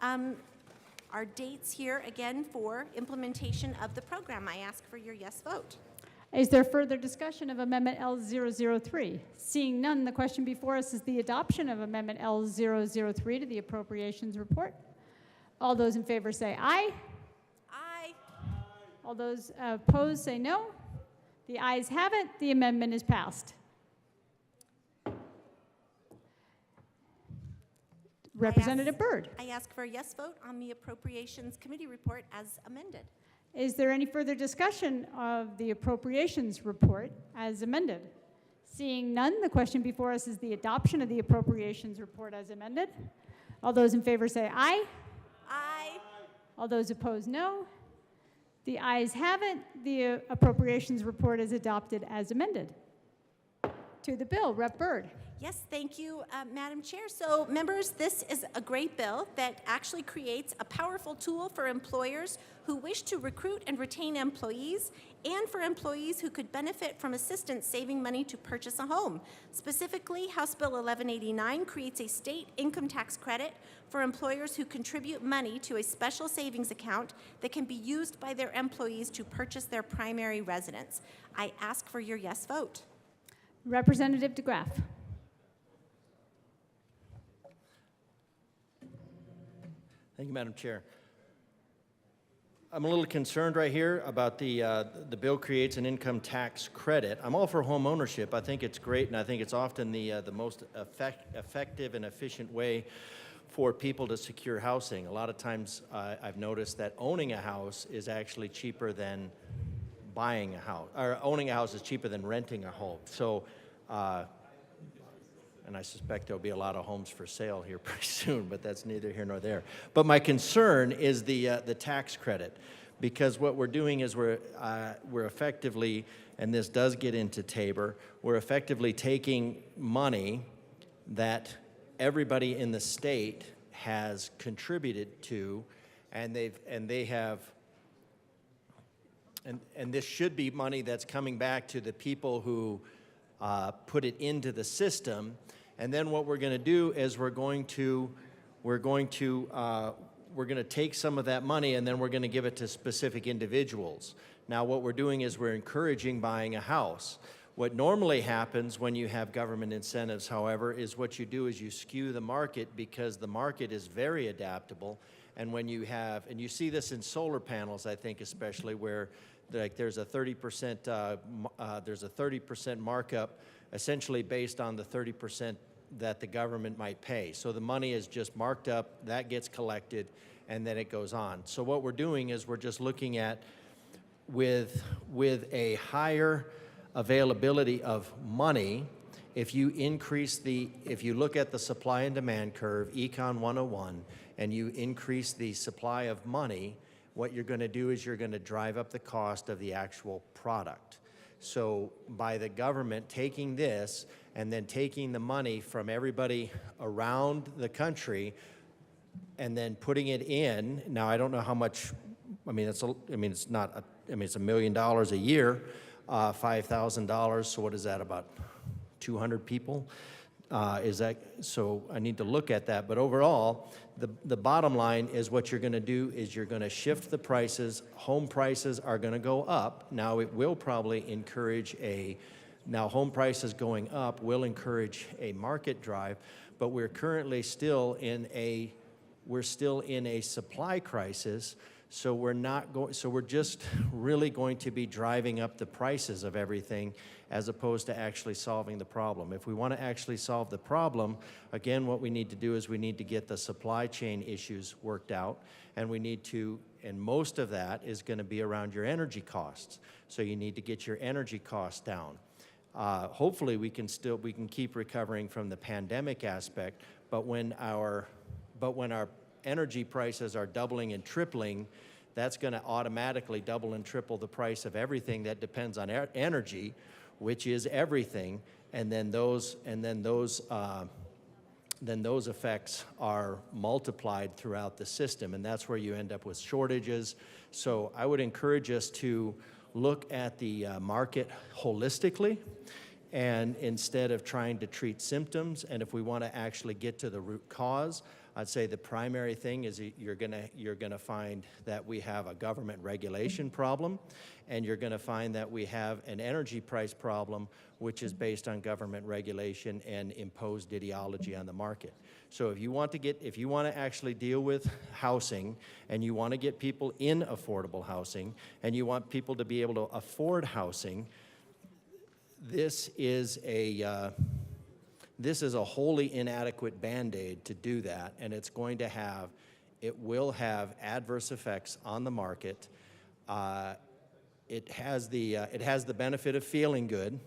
our dates here again for implementation of the program. I ask for your yes vote. Is there further discussion of Amendment L003? Seeing none, the question before us is the adoption of Amendment L003 to the Appropriations Report. All those in favor say aye. Aye. All those opposed say no. The ayes have it. The amendment is passed. Representative Byrd. I ask for a yes vote on the Appropriations Committee report as amended. Is there any further discussion of the Appropriations Report as amended? Seeing none, the question before us is the adoption of the Appropriations Report as amended. All those in favor say aye. Aye. All those opposed, no. The ayes have it. The Appropriations Report is adopted as amended. To the bill, Rep. Byrd. Yes, thank you, Madam Chair. So, members, this is a great bill that actually creates a powerful tool for employers who wish to recruit and retain employees, and for employees who could benefit from assistance saving money to purchase a home. Specifically, House Bill 1189 creates a state income tax credit for employers who contribute money to a special savings account that can be used by their employees to purchase their primary residence. I ask for your yes vote. Representative DeGraff. Thank you, Madam Chair. I'm a little concerned right here about the bill creates an income tax credit. I'm all for home ownership. I think it's great, and I think it's often the most effective and efficient way for people to secure housing. A lot of times I've noticed that owning a house is actually cheaper than buying a house, or owning a house is cheaper than renting a home. So, and I suspect there'll be a lot of homes for sale here pretty soon, but that's neither here nor there. But my concern is the tax credit, because what we're doing is we're effectively, and this does get into Tabor, we're effectively taking money that everybody in the state has contributed to, and this should be money that's coming back to the people who put it into the system. And then what we're going to do is we're going to take some of that money, and then we're going to give it to specific individuals. Now, what we're doing is we're encouraging buying a house. What normally happens when you have government incentives, however, is what you do is you skew the market, because the market is very adaptable. And when you have, and you see this in solar panels, I think especially, where there's a 30% markup, essentially based on the 30% that the government might pay. So the money is just marked up, that gets collected, and then it goes on. So what we're doing is we're just looking at, with a higher availability of money, if you look at the supply and demand curve, Econ 101, and you increase the supply of money, what you're going to do is you're going to drive up the cost of the actual product. So by the government taking this and then taking the money from everybody around the country and then putting it in. Now, I don't know how much, it's $1 million a year, $5,000, so what is that, about 200 people? So I need to look at that, but overall, the bottom line is what you're gonna do is you're gonna shift the prices. Home prices are gonna go up. Now, it will probably encourage home prices going up will encourage a market drive, but we're currently still in a supply crisis, so we're just really going to be driving up the prices of everything as opposed to actually solving the problem. If we want to actually solve the problem, again, what we need to do is we need to get the supply chain issues worked out, and and most of that is going to be around your energy costs. So you need to get your energy costs down. Hopefully we can keep recovering from the pandemic aspect, but when our energy prices are doubling and tripling, that's going to automatically double and triple the price of everything that depends on energy, which is everything, and then those effects are multiplied throughout the system, and that's where you end up with shortages. So I would encourage us to look at the market holistically, and instead of trying to treat symptoms, and if we want to actually get to the root cause, I'd say the primary thing is you're gonna find that we have a government regulation problem, and you're gonna find that we have an energy price problem, which is based on government regulation and imposed ideology on the market. So if you want to actually deal with housing, and you want to get people in affordable housing, and you want people to be able to afford housing, this is a wholly inadequate Band-Aid to do that, and it will have adverse effects on the market. It has the benefit of feeling good,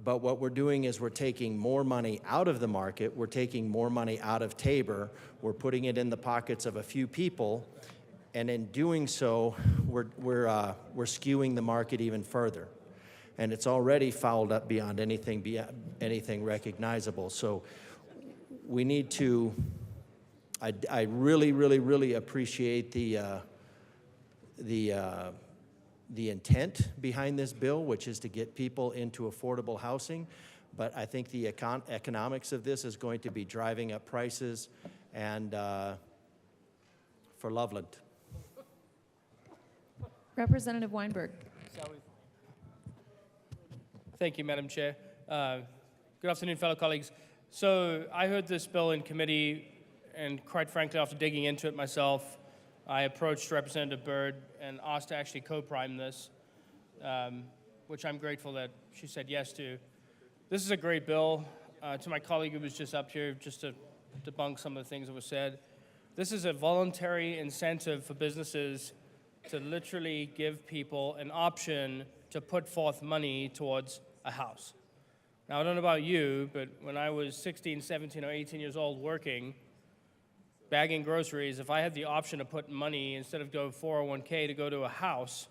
but what we're doing is we're taking more money out of the market, we're taking more money out of Tabor, we're putting it in the pockets of a few people, and in doing so, we're skewing the market even further. And it's already fouled up beyond anything recognizable. So we need to, I really appreciate the intent behind this bill, which is to get people into affordable housing. But I think the economics of this is going to be driving up prices and for Loveland. Representative Weinberg. Thank you, Madam Chair. Good afternoon, fellow colleagues. So I heard this bill in committee, and quite frankly, after digging into it myself, I approached Representative Byrd and asked to actually co-prime this, which I'm grateful that she said yes to. This is a great bill. To my colleague who was just up here, just to debunk some of the things that were said, this is a voluntary incentive for businesses to literally give people an option to put forth money towards a house. Now, I don't know about you, but when I was 16, 17, or 18 years old working, bagging groceries, if I had the option to put money instead of go 401k to go to a house,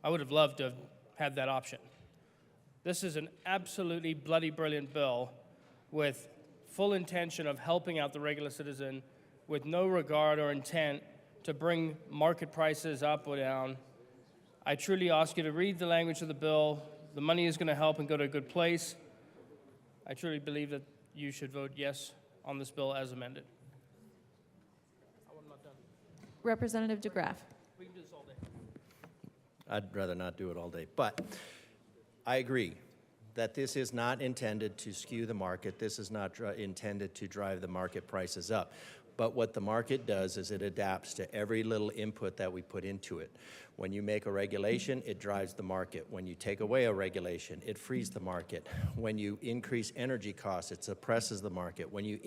I would have loved to have had that option. This is an absolutely bloody brilliant bill with full intention of helping out the regular citizen with no regard or intent to bring market prices up or down. I truly ask you to read the language of the bill. The money is going to help and go to a good place. I truly believe that you should vote yes on this bill as amended. Representative DeGraff. We can do this all day. I'd rather not do it all day, but I agree that this is not intended to skew the market. This is not intended to drive the market prices up. But what the market does is it adapts to every little input that we put into it. When you make a regulation, it drives the market. When you take away a regulation, it frees the market. When you increase energy costs, it suppresses the market. When you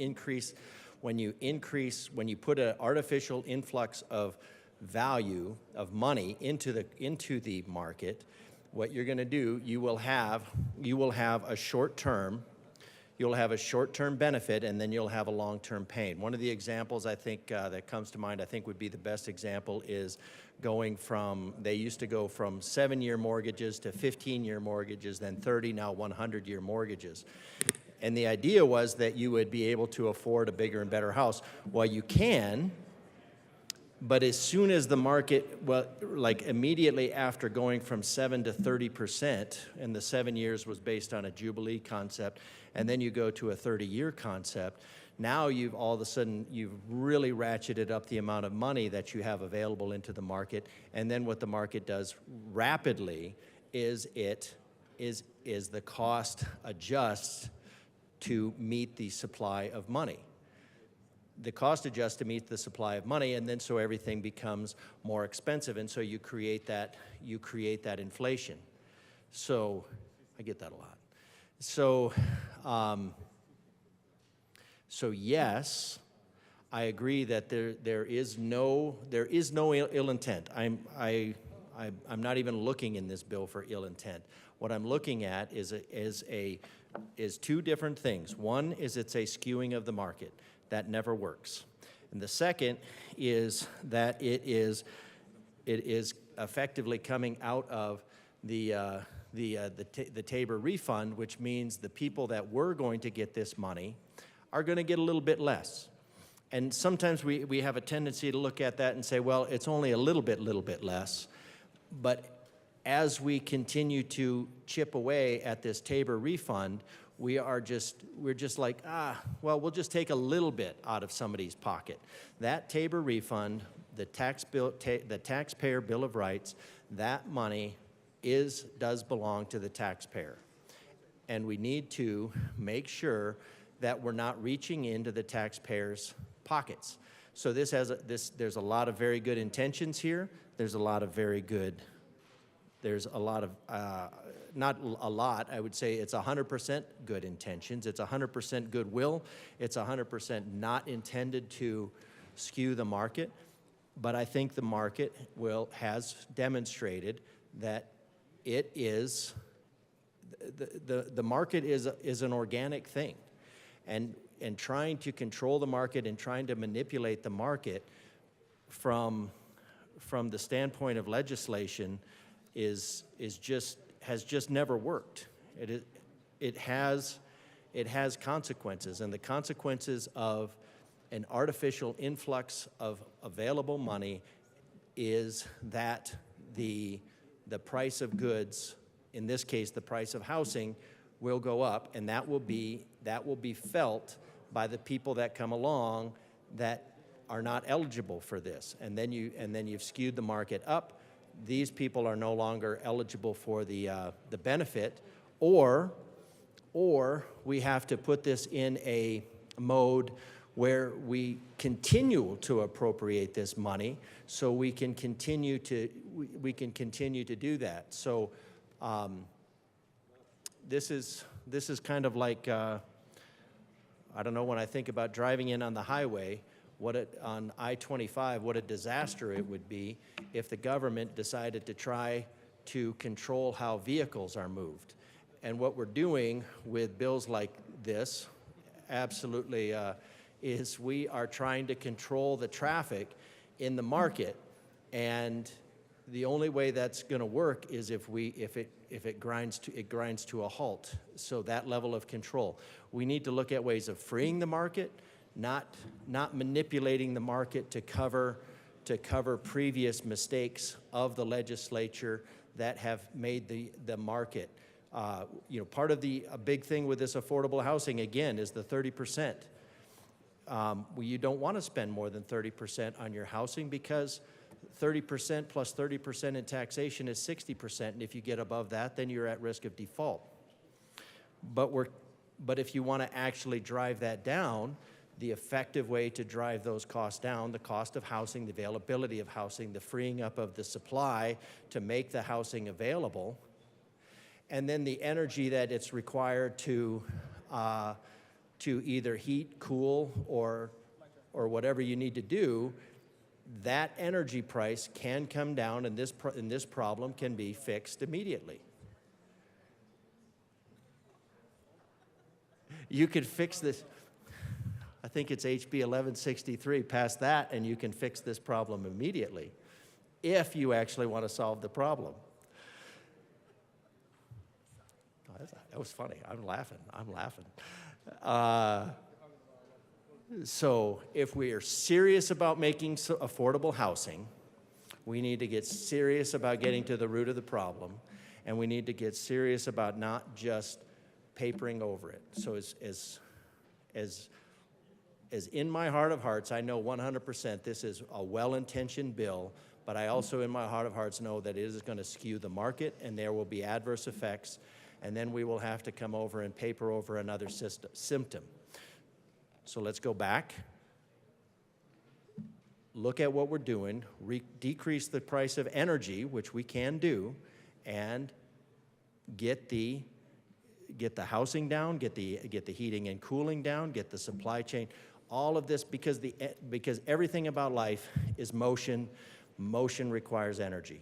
put an artificial influx of value, of money into the market, what you're going to do, you will have a short term you'll have a short-term benefit, and then you'll have a long-term pain. One of the examples I think that comes to mind, I think would be the best example, is going from, they used to go from 7-year mortgages to 15-year mortgages, then 30, now 100-year mortgages. And the idea was that you would be able to afford a bigger and better house. Well, you can, but as soon as the market, well, like immediately after going from 7 to 30%, and the 7 years was based on a Jubilee concept, and then you go to a 30-year concept, now you've all of a sudden, you've really ratcheted up the amount of money that you have available into the market. And then what the market does rapidly is the cost adjusts to meet the supply of money. The cost adjusts to meet the supply of money, and then so everything becomes more expensive, and so you create that inflation. So I get that a lot. So so yes, I agree that there is no ill intent. I'm not even looking in this bill for ill intent. What I'm looking at is two different things. One is it's a skewing of the market. That never works. And the second is that it is effectively coming out of the Tabor refund, which means the people that were going to get this money are going to get a little bit less. And sometimes we have a tendency to look at that and say, well, it's only a little bit less. But as we continue to chip away at this Tabor refund, we're just like, well, we'll just take a little bit out of somebody's pocket. That Tabor refund, the taxpayer Bill of Rights, that money does belong to the taxpayer. And we need to make sure that we're not reaching into the taxpayers' pockets. So there's a lot of very good intentions here. There's a lot of not a lot, I would say it's 100% good intentions. It's 100% goodwill. It's 100% not intended to skew the market. But I think the market has demonstrated that it is, the market is an organic thing. And trying to control the market and trying to manipulate the market from the standpoint of legislation has just never worked. It has consequences, and the consequences of an artificial influx of available money is that the price of goods, in this case the price of housing, will go up, and that will be felt by the people that come along that are not eligible for this, and then you've skewed the market up. These people are no longer eligible for the benefit, or we have to put this in a mode where we continue to appropriate this money, so we can continue to do that. So this is kind of like I don't know, when I think about driving in on the highway, on I-25, what a disaster it would be if the government decided to try to control how vehicles are moved. And what we're doing with bills like this, absolutely, is we are trying to control the traffic in the market, and the only way that's going to work is if it grinds to a halt. So that level of control, we need to look at ways of freeing the market, not manipulating the market to cover previous mistakes of the legislature that have made the market. Part of a big thing with this affordable housing, again, is the 30%. You don't want to spend more than 30% on your housing, because 30% plus 30% in taxation is 60%, and if you get above that, then you're at risk of default. But if you want to actually drive that down, the effective way to drive those costs down, the cost of housing, the availability of housing, the freeing up of the supply to make the housing available, and then the energy that it's required to either heat, cool, or whatever you need to do, that energy price can come down, and this problem can be fixed immediately. You could fix this. I think it's HB 1163, pass that, and you can fix this problem immediately if you actually want to solve the problem. That was funny. I'm laughing. So if we are serious about making affordable housing, we need to get serious about getting to the root of the problem, and we need to get serious about not just papering over it. So as in my heart of hearts, I know 100% this is a well-intentioned bill, but I also in my heart of hearts know that it is going to skew the market, and there will be adverse effects, and then we will have to come over and paper over another symptom. So let's go back, look at what we're doing, decrease the price of energy, which we can do, and get the housing down, get the heating and cooling down, get the supply chain, all of this, because everything about life is motion. Motion requires energy.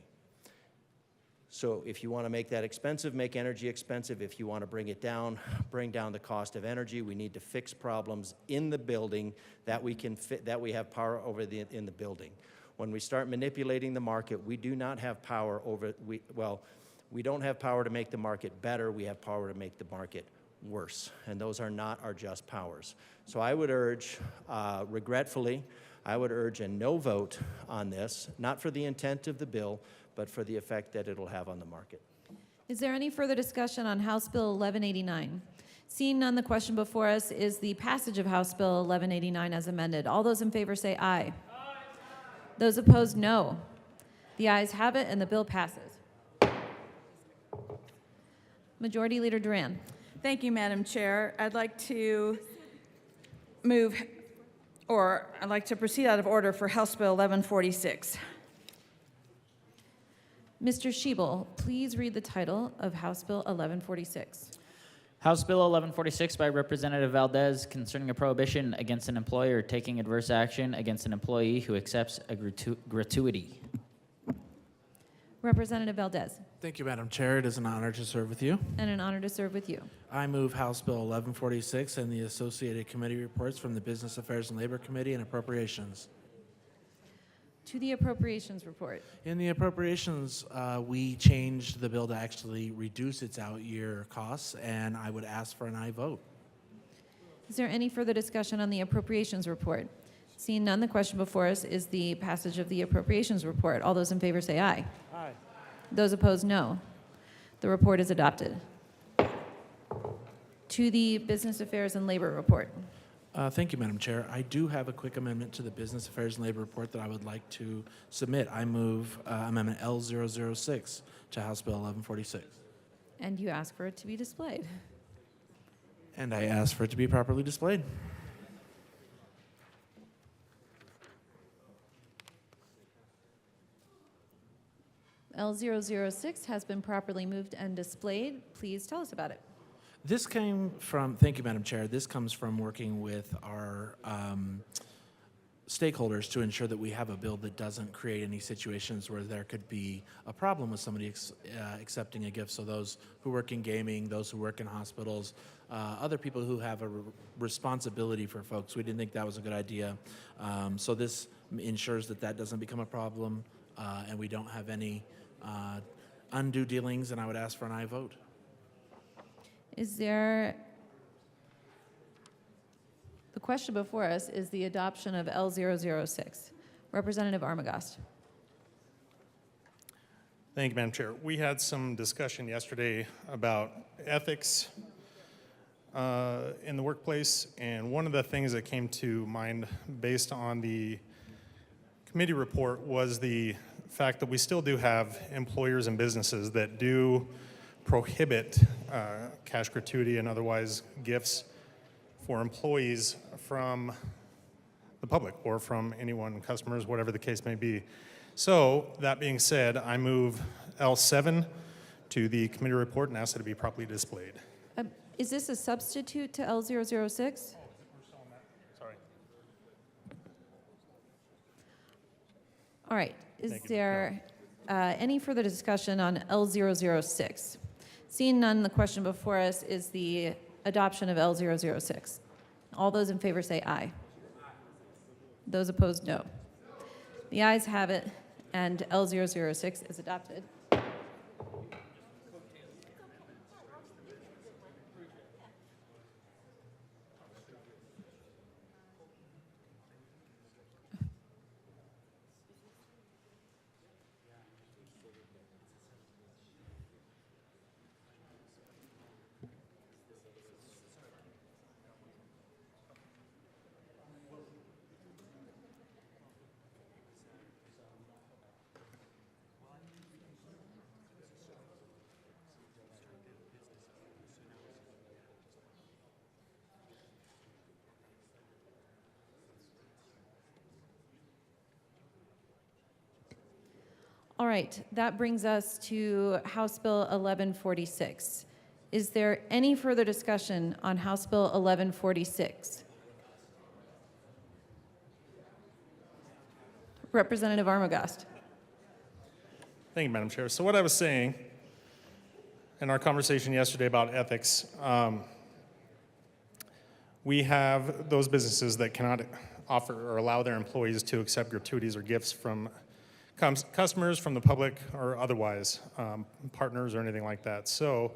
So if you want to make that expensive, make energy expensive. If you want to bring it down, bring down the cost of energy. We need to fix problems in the building that we can that we have power over in the building. When we start manipulating the market, we do not have power over, we don't have power to make the market better. We have power to make the market worse. And those are not our just powers. So I would urge, regretfully, I would urge a no vote on this, not for the intent of the bill, but for the effect that it'll have on the market. Is there any further discussion on House Bill 1189? Seeing none, the question before us is the passage of House Bill 1189 as amended. All those in favor say aye. Aye. Those opposed, no. The ayes have it, and the bill passes. Majority Leader Duran. Thank you, Madam Chair. I'd like to proceed out of order for House Bill 1146. Mr. Schiebel, please read the title of House Bill 1146. House Bill 1146 by Representative Valdez concerning a prohibition against an employer taking adverse action against an employee who accepts a gratuity. Representative Valdez. Thank you, Madam Chair. It is an honor to serve with you. And an honor to serve with you. I move House Bill 1146 and the associated committee reports from the Business Affairs and Labor Committee and Appropriations. To the Appropriations Report. In the Appropriations, we changed the bill to actually reduce its out-year costs, and I would ask for an aye vote. Is there any further discussion on the Appropriations Report? Seeing none, the question before us is the passage of the Appropriations Report. All those in favor say aye. Aye. Those opposed, no. The report is adopted. To the Business Affairs and Labor Report. Thank you, Madam Chair. I do have a quick amendment to the Business Affairs and Labor Report that I would like to submit. I move Amendment L006 to House Bill 1146. And you ask for it to be displayed. And I ask for it to be properly displayed. L006 has been properly moved and displayed. Please tell us about it. This came from, thank you, Madam Chair, this comes from working with our stakeholders to ensure that we have a bill that doesn't create any situations where there could be a problem with somebody accepting a gift. So those who work in gaming, those who work in hospitals, other people who have a responsibility for folks, we didn't think that was a good idea. So this ensures that that doesn't become a problem and we don't have any undue dealings, and I would ask for an aye vote. Is there, the question before us is the adoption of L006. Representative Armagost. Thank you, Madam Chair. We had some discussion yesterday about ethics in the workplace, and one of the things that came to mind based on the committee report was the fact that we still do have employers and businesses that do prohibit cash gratuity and otherwise gifts for employees from the public or from anyone, customers, whatever the case may be. So that being said, I move L7 to the committee report and ask that it be properly displayed. Is this a substitute to L006? Sorry. All right. Is there any further discussion on L006? Seeing none, the question before us is the adoption of L006. All those in favor say aye. Those opposed, no. The ayes have it, and L006 is adopted. All right, that brings us to House Bill 1146. Is there any further discussion on House Bill 1146? Representative Armagost. Thank you, Madam Chair. So what I was saying in our conversation yesterday about ethics, we have those businesses that cannot offer or allow their employees to accept gratuities or gifts from customers, from the public, or otherwise, partners or anything like that. So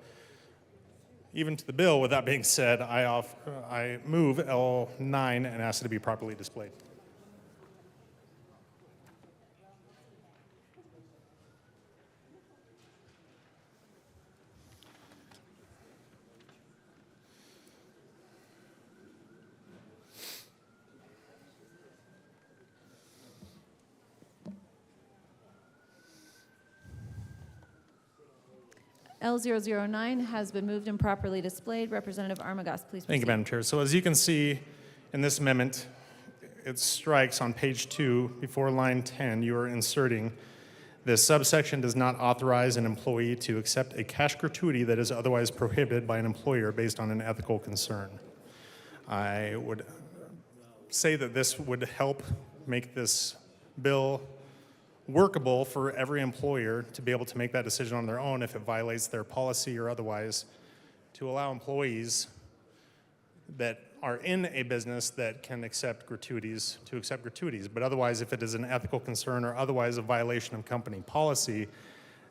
even to the bill, with that being said, I move L9 and ask it to be properly displayed. L009 has been moved and properly displayed. Representative Armagost, please proceed. Thank you, Madam Chair. So as you can see in this amendment, it strikes on page 2, before line 10, you are inserting, this subsection does not authorize an employee to accept a cash gratuity that is otherwise prohibited by an employer based on an ethical concern. I would say that this would help make this bill workable for every employer to be able to make that decision on their own if it violates their policy or otherwise, to allow employees that are in a business that can accept gratuities to accept gratuities. But otherwise, if it is an ethical concern or otherwise a violation of company policy,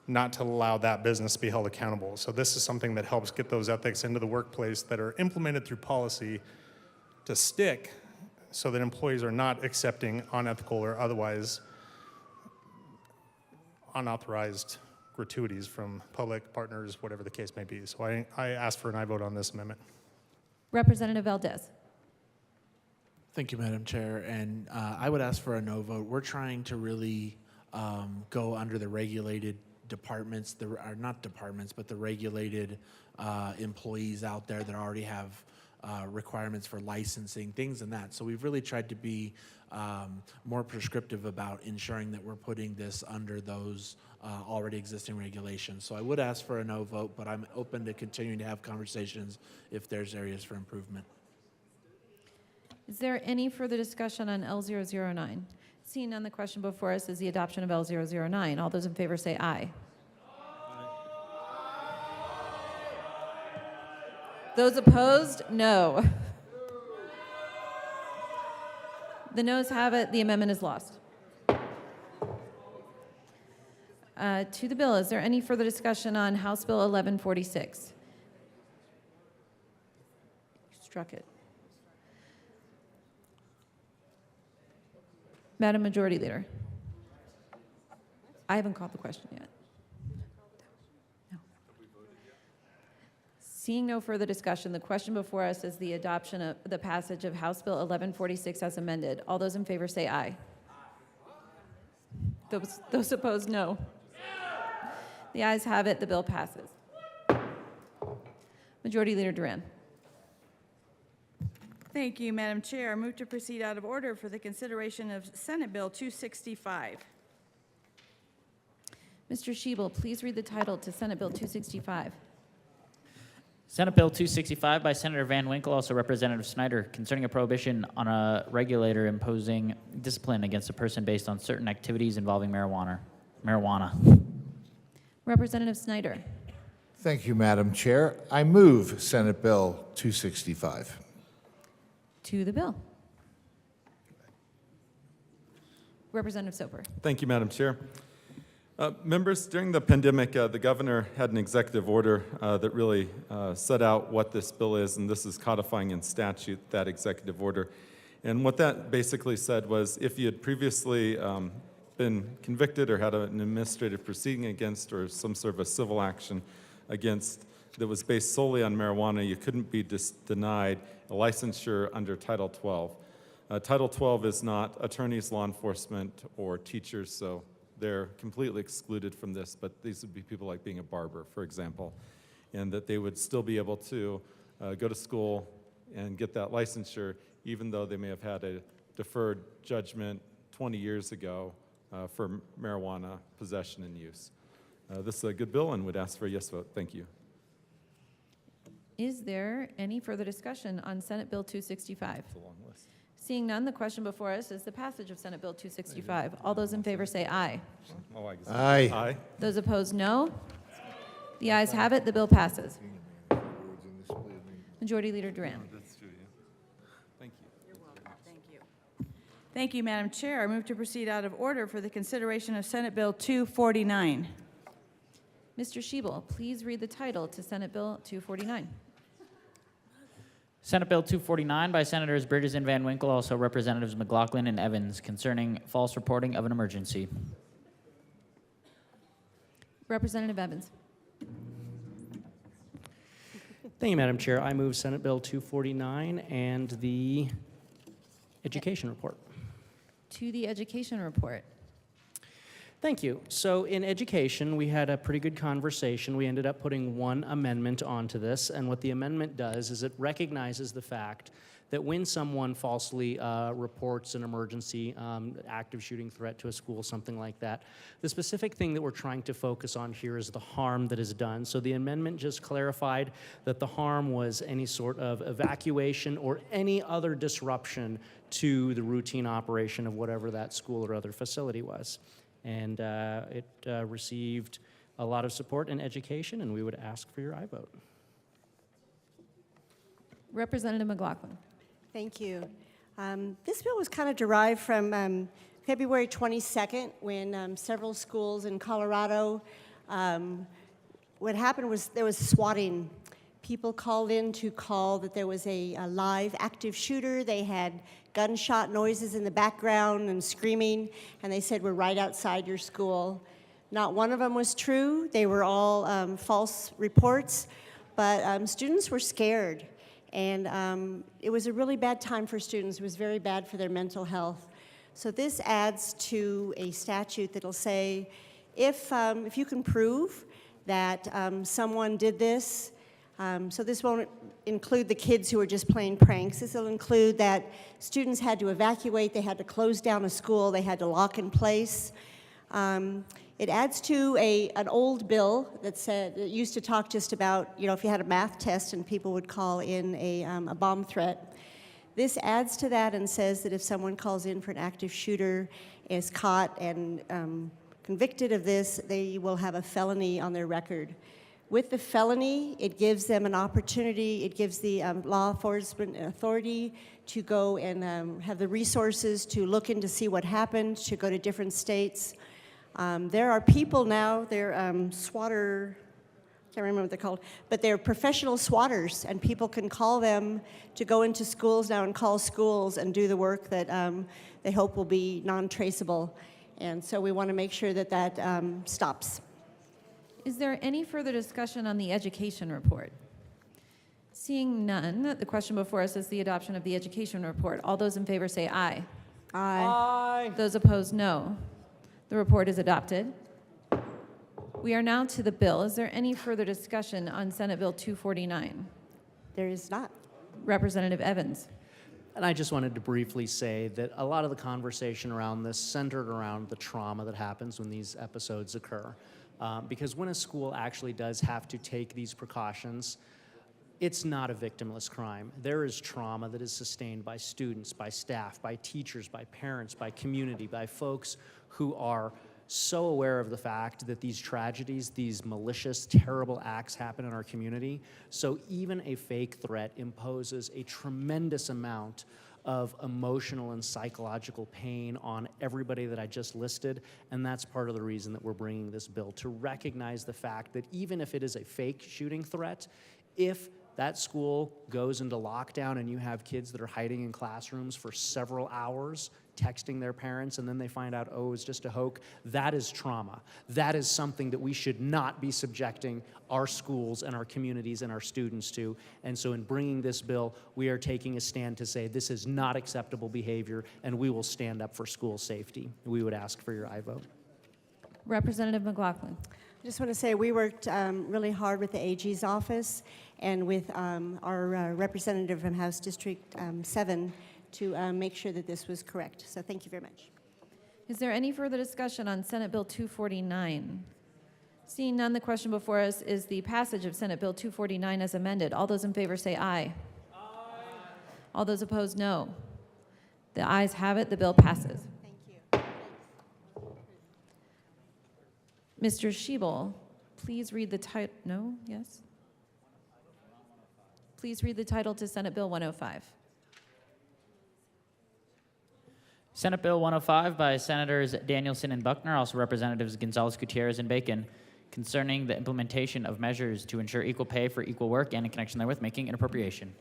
not to allow that business to be held accountable. So this is something that helps get those ethics into the workplace that are implemented through policy to stick, so that employees are not accepting unethical or otherwise unauthorized gratuities from public partners, whatever the case may be. So I ask for an aye vote on this amendment. Representative Valdez. Thank you, Madam Chair. And I would ask for a no vote. We're trying to really go under the regulated departments, or not departments, but the regulated employees out there that already have requirements for licensing, things and that. So we've really tried to be more prescriptive about ensuring that we're putting this under those already existing regulations. So I would ask for a no vote, but I'm open to continuing to have conversations if there's areas for improvement. Is there any further discussion on L009? Seeing none, the question before us is the adoption of L009. All those in favor say aye. Those opposed, no. The noes have it. The amendment is lost. To the bill, is there any further discussion on House Bill 1146? Struck it. Madam Majority Leader. I haven't called the question yet. No. Seeing no further discussion, the question before us is the adoption of the passage of House Bill 1146 as amended. All those in favor say aye. Those opposed, no. The ayes have it. The bill passes. Majority Leader Duran. Thank you, Madam Chair. I move to proceed out of order for the consideration of Senate Bill 265. Mr. Schiebel, please read the title to Senate Bill 265. Senate Bill 265 by Senator Van Winkle, also Representative Snyder, concerning a prohibition on a regulator imposing discipline against a person based on certain activities involving marijuana. Representative Snyder. Thank you, Madam Chair. I move Senate Bill 265. To the bill. Representative Soper. Thank you, Madam Chair. Members, during the pandemic, the governor had an executive order that really set out what this bill is, and this is codifying in statute that executive order. And what that basically said was if you had previously been convicted or had an administrative proceeding against or some sort of a civil action against that was based solely on marijuana, you couldn't be denied a licensure under Title 12. Title 12 is not attorneys, law enforcement, or teachers, so they're completely excluded from this, but these would be people like being a barber, for example, and that they would still be able to go to school and get that licensure, even though they may have had a deferred judgment 20 years ago for marijuana possession and use. This is a good bill and would ask for a yes vote. Thank you. Is there any further discussion on Senate Bill 265? It's a long list. Seeing none, the question before us is the passage of Senate Bill 265. All those in favor say aye. Oh, I guess. Aye. Aye. Those opposed, no. The ayes have it. The bill passes. Majority Leader Duran. That's true, yeah. Thank you. You're welcome. Thank you. Thank you, Madam Chair. I move to proceed out of order for the consideration of Senate Bill 249. Mr. Schiebel, please read the title to Senate Bill 249. Senate Bill 249 by Senators Bridges and Van Winkle, also Representatives McLaughlin and Evans, concerning false reporting of an emergency. Representative Evans. Thank you, Madam Chair. I move Senate Bill 249 and the education report. To the education report. Thank you. So in education, we had a pretty good conversation. We ended up putting one amendment onto this, and what the amendment does is it recognizes the fact that when someone falsely reports an emergency, active shooting threat to a school, something like that, the specific thing that we're trying to focus on here is the harm that is done. So the amendment just clarified that the harm was any sort of evacuation or any other disruption to the routine operation of whatever that school or other facility was. And it received a lot of support in education, and we would ask for your aye vote. Representative McLaughlin. Thank you. This bill was kind of derived from February 22nd when several schools in Colorado, what happened was there was swatting. People called in to call that there was a live active shooter. They had gunshot noises in the background and screaming, and they said, we're right outside your school. Not one of them was true. They were all false reports, but students were scared. And it was a really bad time for students. It was very bad for their mental health. So this adds to a statute that'll say, if you can prove that someone did this, so this won't include the kids who are just playing pranks. This will include that students had to evacuate, they had to close down a school, they had to lock in place. It adds to an old bill that said, it used to talk just about, you know, if you had a math test and people would call in a bomb threat. This adds to that and says that if someone calls in for an active shooter, is caught and convicted of this, they will have a felony on their record. With the felony, it gives them an opportunity, it gives the law enforcement authority to go and have the resources to look in to see what happened, to go to different states. There are people now, they're swatter, can't remember what they're called, but they're professional swatters, and people can call them to go into schools now and call schools and do the work that they hope will be non-traceable. And so we want to make sure that that stops. Is there any further discussion on the education report? Seeing none, the question before us is the adoption of the education report. All those in favor say aye. Aye. Those opposed, no. The report is adopted. We are now to the bill. Is there any further discussion on Senate Bill 249? There is not. Representative Evans. And I just wanted to briefly say that a lot of the conversation around this centered around the trauma that happens when these episodes occur. Because when a school actually does have to take these precautions, it's not a victimless crime. There is trauma that is sustained by students, by staff, by teachers, by parents, by community, by folks who are so aware of the fact that these tragedies, these malicious, terrible acts happen in our community. So even a fake threat imposes a tremendous amount of emotional and psychological pain on everybody that I just listed, and that's part of the reason that we're bringing this bill, to recognize the fact that even if it is a fake shooting threat, if that school goes into lockdown and you have kids that are hiding in classrooms for several hours, texting their parents, and then they find out, oh, it was just a hoax, that is trauma. That is something that we should not be subjecting our schools and our communities and our students to. And so in bringing this bill, we are taking a stand to say this is not acceptable behavior, and we will stand up for school safety. We would ask for your aye vote. Representative McLaughlin. I just want to say we worked really hard with the AG's office and with our representative from House District 7 to make sure that this was correct. So thank you very much. Is there any further discussion on Senate Bill 249? Seeing none, the question before us is the passage of Senate Bill 249 as amended. All those in favor say aye. Aye. All those opposed, no. The ayes have it. The bill passes. Thank you. Mr. Schiebel, please read the title. No? Yes? Please read the title to Senate Bill 105. Senate Bill 105 by Senators Danielson and Buckner, also Representatives Gonzalez, Gutierrez, and Bacon, concerning the implementation of measures to ensure equal pay for equal work and in connection therewith making an appropriation.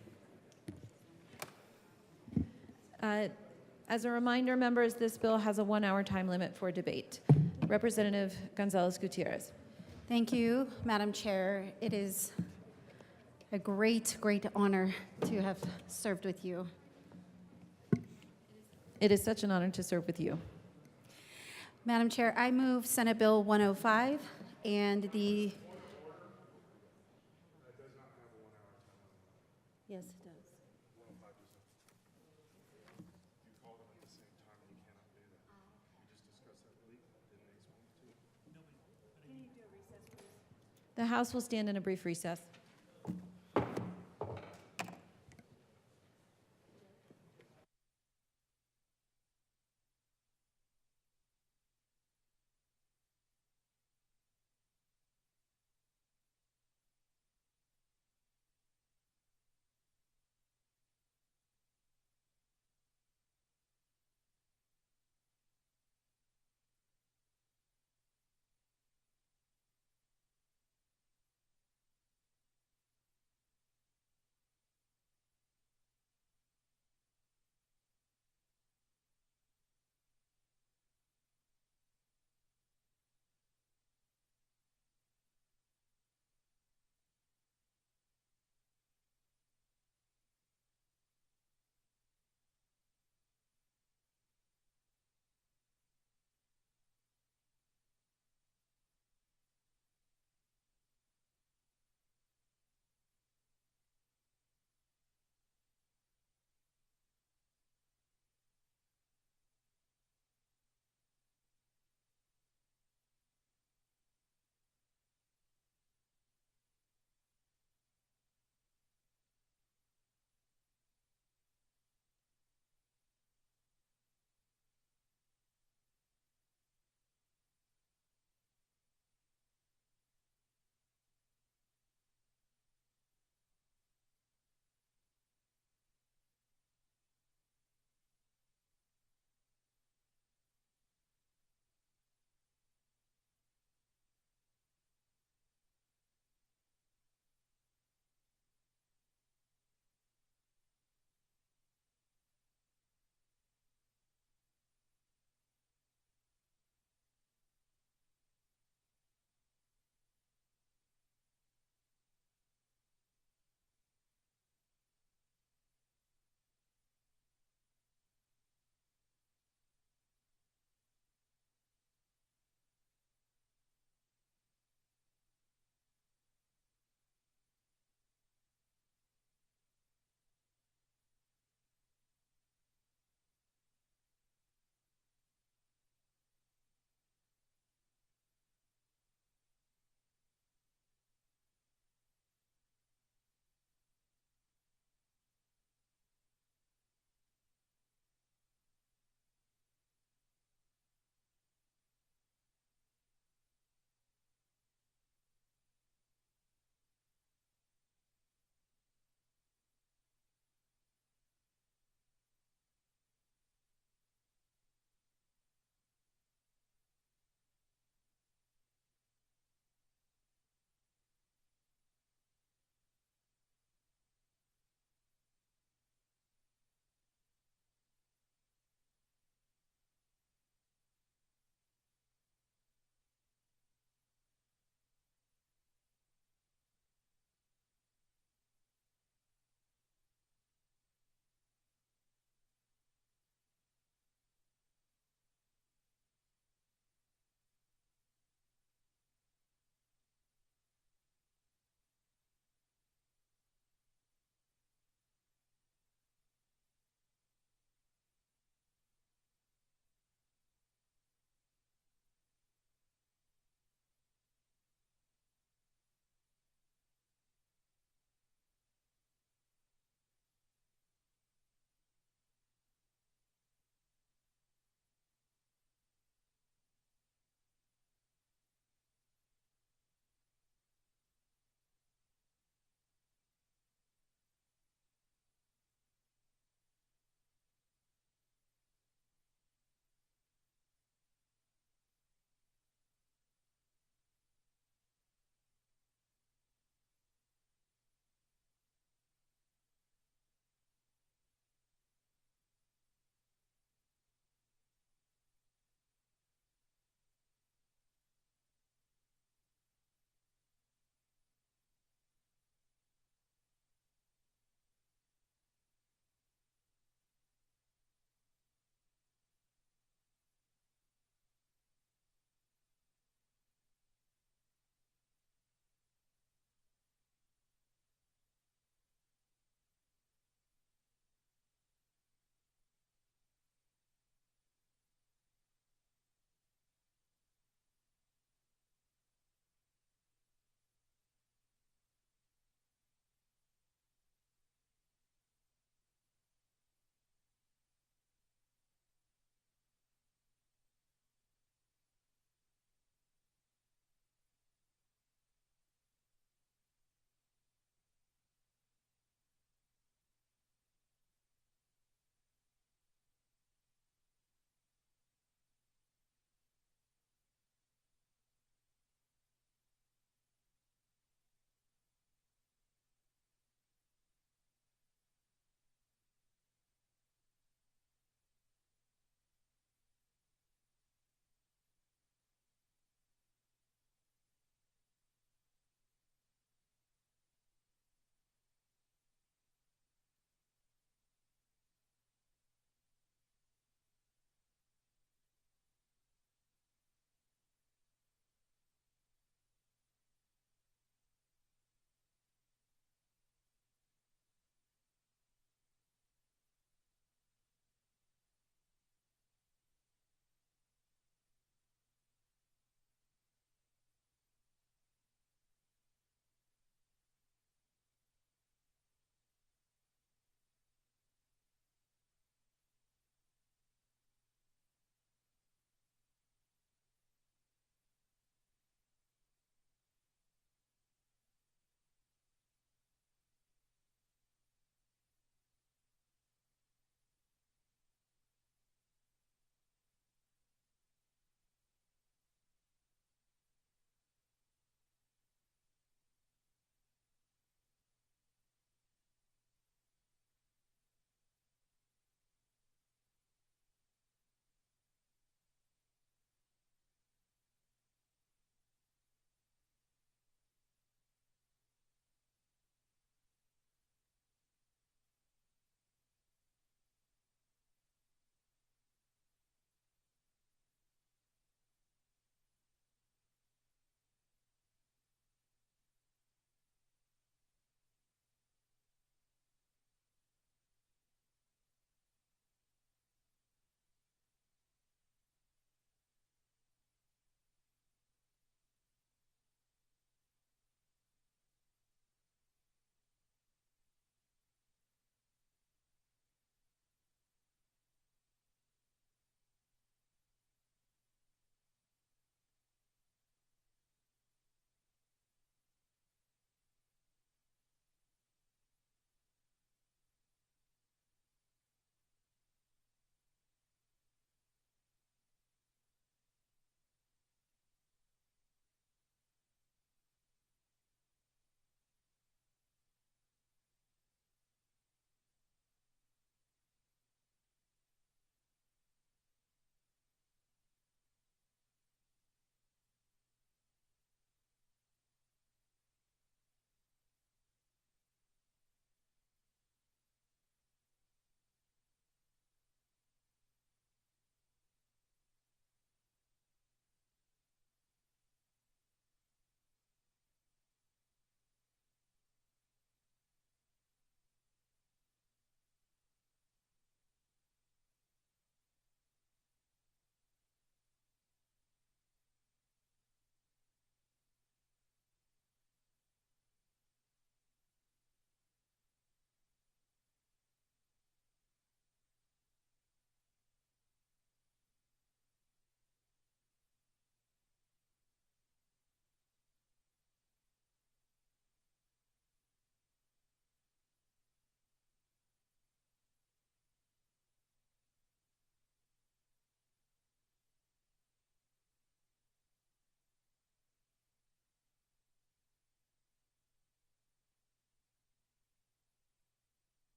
As a reminder, members, this bill has a 1-hour time limit for debate. Representative Gonzalez Gutierrez. Thank you, Madam Chair. It is a great, great honor to have served with you. It is such an honor to serve with you. Madam Chair, I move Senate Bill 105 and the... Yes, it does. The House will stand in a brief recess.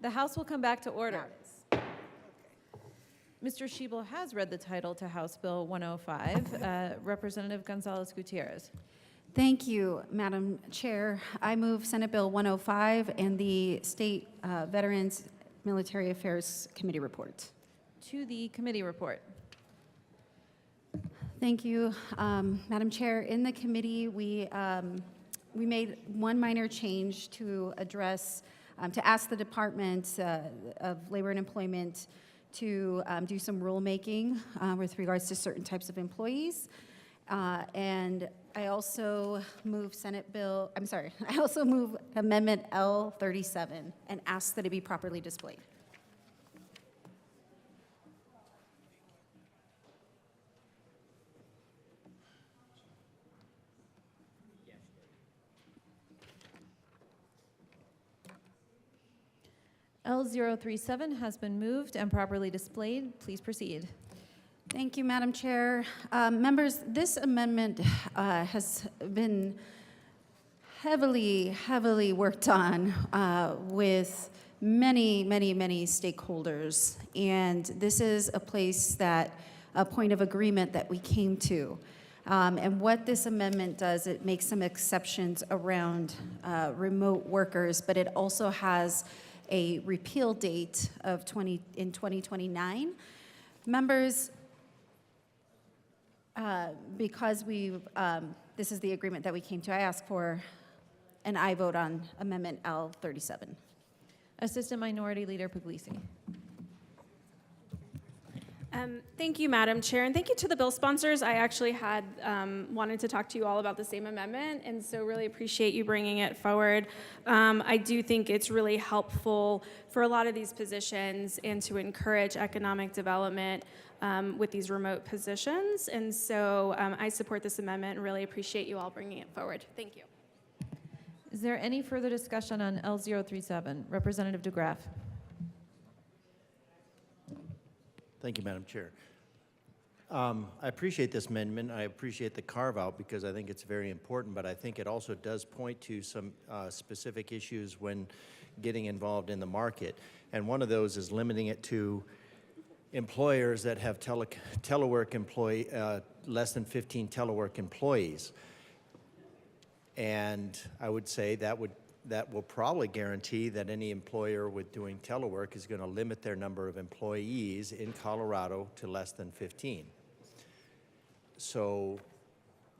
The House will come back to order. Mr. Schiebel has read the title to House Bill 105. Representative Gonzalez Gutierrez. Thank you, Madam Chair. I move Senate Bill 105 and the State Veterans Military Affairs Committee report. To the committee report. Thank you, Madam Chair. In the committee, we made one minor change to address, to ask the Department of Labor and Employment to do some rulemaking with regards to certain types of employees. And I also move I also move Amendment L37 and ask that it be properly displayed. L037 has been moved and properly displayed. Please proceed. Thank you, Madam Chair. Members, this amendment has been heavily worked on with many stakeholders. And this is a point of agreement that we came to. And what this amendment does, it makes some exceptions around remote workers, but it also has a repeal date of 2029. Members, because this is the agreement that we came to, I ask for an aye vote on Amendment L37. Assistant Minority Leader Puglisi. Thank you, Madam Chair, and thank you to the bill sponsors. I actually had wanted to talk to you all about the same amendment, and so really appreciate you bringing it forward. I do think it's really helpful for a lot of these positions and to encourage economic development with these remote positions, and so I support this amendment and really appreciate you all bringing it forward. Thank you. Is there any further discussion on L037? Representative DeGraff. Thank you, Madam Chair. I appreciate this amendment. I appreciate the carve-out because I think it's very important, but I think it also does point to some specific issues when getting involved in the market. And one of those is limiting it to employers that have telework less than 15 telework employees. And I would say that will probably guarantee that any employer with doing telework is going to limit their number of employees in Colorado to less than 15. So,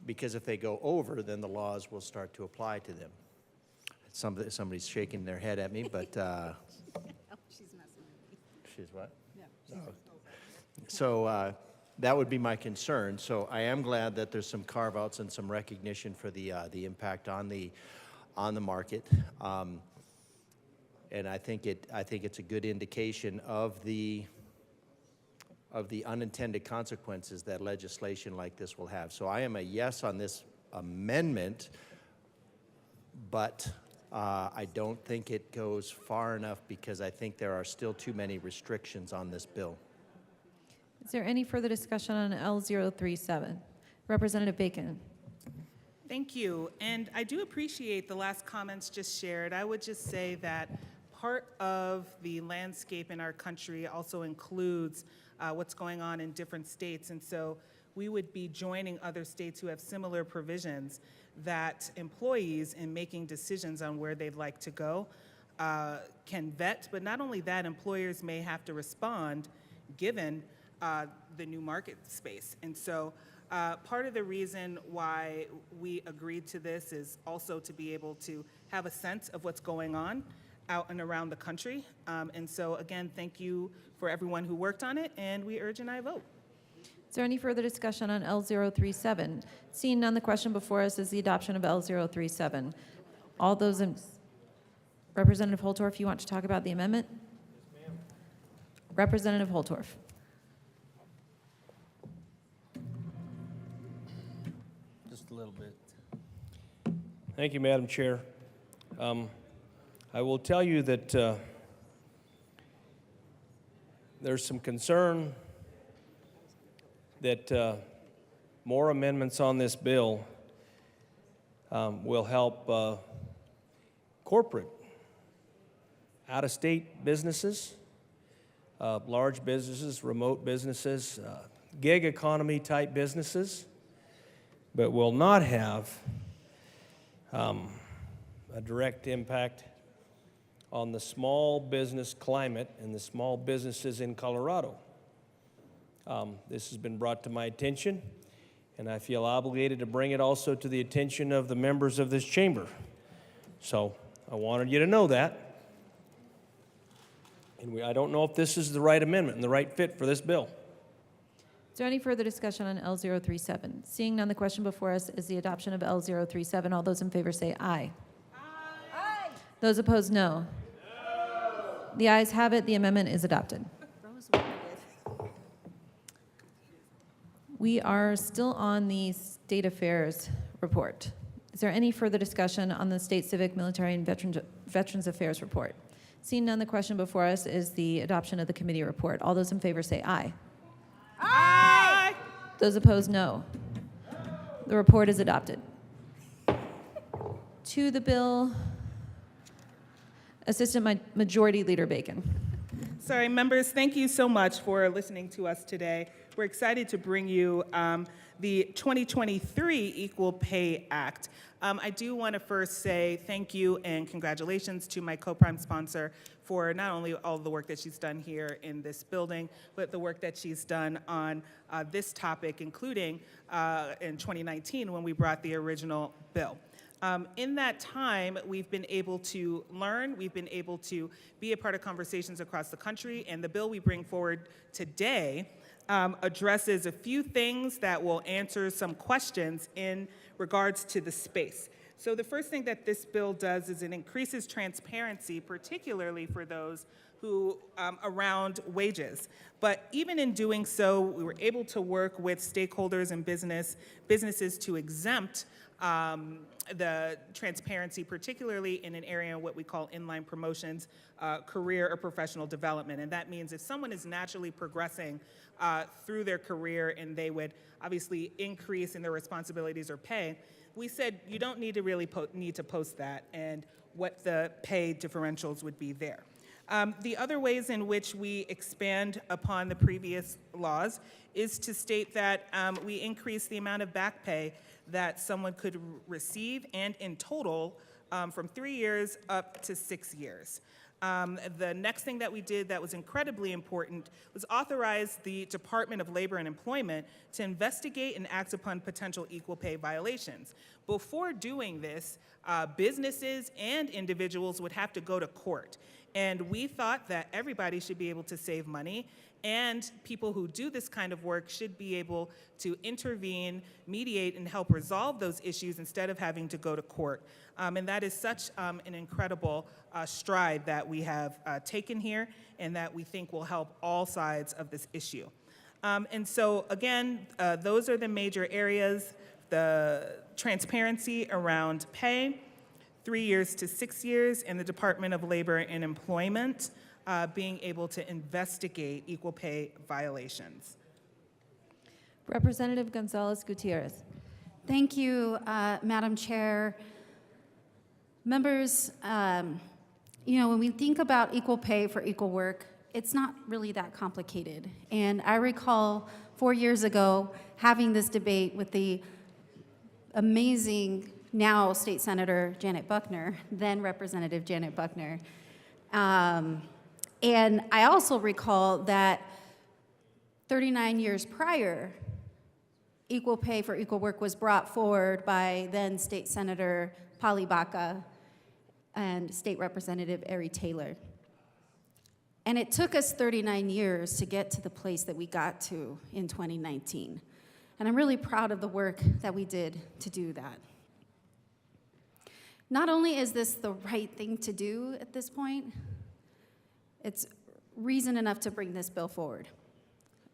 because if they go over, then the laws will start to apply to them. Somebody's shaking their head at me, but She's messing with me. she's what? Yeah. So that would be my concern. So I am glad that there's some carve-outs and some recognition for the impact on the market, and I think it's a good indication of the unintended consequences that legislation like this will have. So I am a yes on this amendment, but I don't think it goes far enough because I think there are still too many restrictions on this bill. Is there any further discussion on L037? Representative Bacon. Thank you, and I do appreciate the last comments just shared. I would just say that part of the landscape in our country also includes what's going on in different states, and so we would be joining other states who have similar provisions that employees in making decisions on where they'd like to go can vet, but not only that, employers may have to respond given the new market space. And so part of the reason why we agreed to this is also to be able to have a sense of what's going on out and around the country. And so again, thank you for everyone who worked on it, and we urge an aye vote. Is there any further discussion on L037? Seeing none, the question before us is the adoption of L037. All those in... Representative Holtorf, you want to talk about the amendment? Yes, ma'am. Representative Holtorf. Just a little bit. Thank you, Madam Chair. I will tell you that there's some concern that more amendments on this bill will help corporate out-of-state businesses, large businesses, remote businesses, gig economy type businesses, but will not have a direct impact on the small business climate and the small businesses in Colorado. This has been brought to my attention, and I feel obligated to bring it also to the attention of the members of this chamber. So I wanted you to know that. And I don't know if this is the right amendment and the right fit for this bill. Is there any further discussion on L037? Seeing none, the question before us is the adoption of L037. All those in favor say aye. Aye. Those opposed, no. The ayes have it. The amendment is adopted. We are still on the State Affairs report. Is there any further discussion on the State Civic, Military, and Veterans Affairs report? Seeing none, the question before us is the adoption of the committee report. All those in favor say aye. Aye. Those opposed, no. The report is adopted. To the bill, Assistant Majority Leader Bacon. Sorry, members, thank you so much for listening to us today. We're excited to bring you the 2023 Equal Pay Act. I do want to first say thank you and congratulations to my co-prime sponsor for not only all the work that she's done here in this building, but the work that she's done on this topic, including in 2019 when we brought the original bill. In that time, we've been able to learn, we've been able to be a part of conversations across the country, and the bill we bring forward today addresses a few things that will answer some questions in regards to the space. So the first thing that this bill does is it increases transparency, particularly for those who around wages. But even in doing so, we were able to work with stakeholders and businesses to exempt the transparency, particularly in an area of what we call inline promotions, career or professional development. And that means if someone is naturally progressing through their career and they would obviously increase in their responsibilities or pay, we said you don't need to really need to post that and what the pay differentials would be there. The other ways in which we expand upon the previous laws is to state that we increase the amount of back pay that someone could receive, and in total, from 3 years up to 6 years. The next thing that we did that was incredibly important was authorize the Department of Labor and Employment to investigate and act upon potential equal pay violations. Before doing this, businesses and individuals would have to go to court. And we thought that everybody should be able to save money, and people who do this kind of work should be able to intervene, mediate, and help resolve those issues instead of having to go to court. And that is such an incredible stride that we have taken here and that we think will help all sides of this issue. And so again, those are the major areas: the transparency around pay, 3 years to 6 years, and the Department of Labor and Employment being able to investigate equal pay violations. Representative Gonzalez Gutierrez. Thank you, Madam Chair. Members, when we think about equal pay for equal work, it's not really that complicated. And I recall 4 years ago having this debate with the amazing now State Senator Janet Buckner, then Representative Janet Buckner. And I also recall that 39 years prior, equal pay for equal work was brought forward by then State Senator Polly Baca and State Representative Ari Taylor. And it took us 39 years to get to the place that we got to in 2019. And I'm really proud of the work that we did to do that. Not only is this the right thing to do at this point, it's reason enough to bring this bill forward.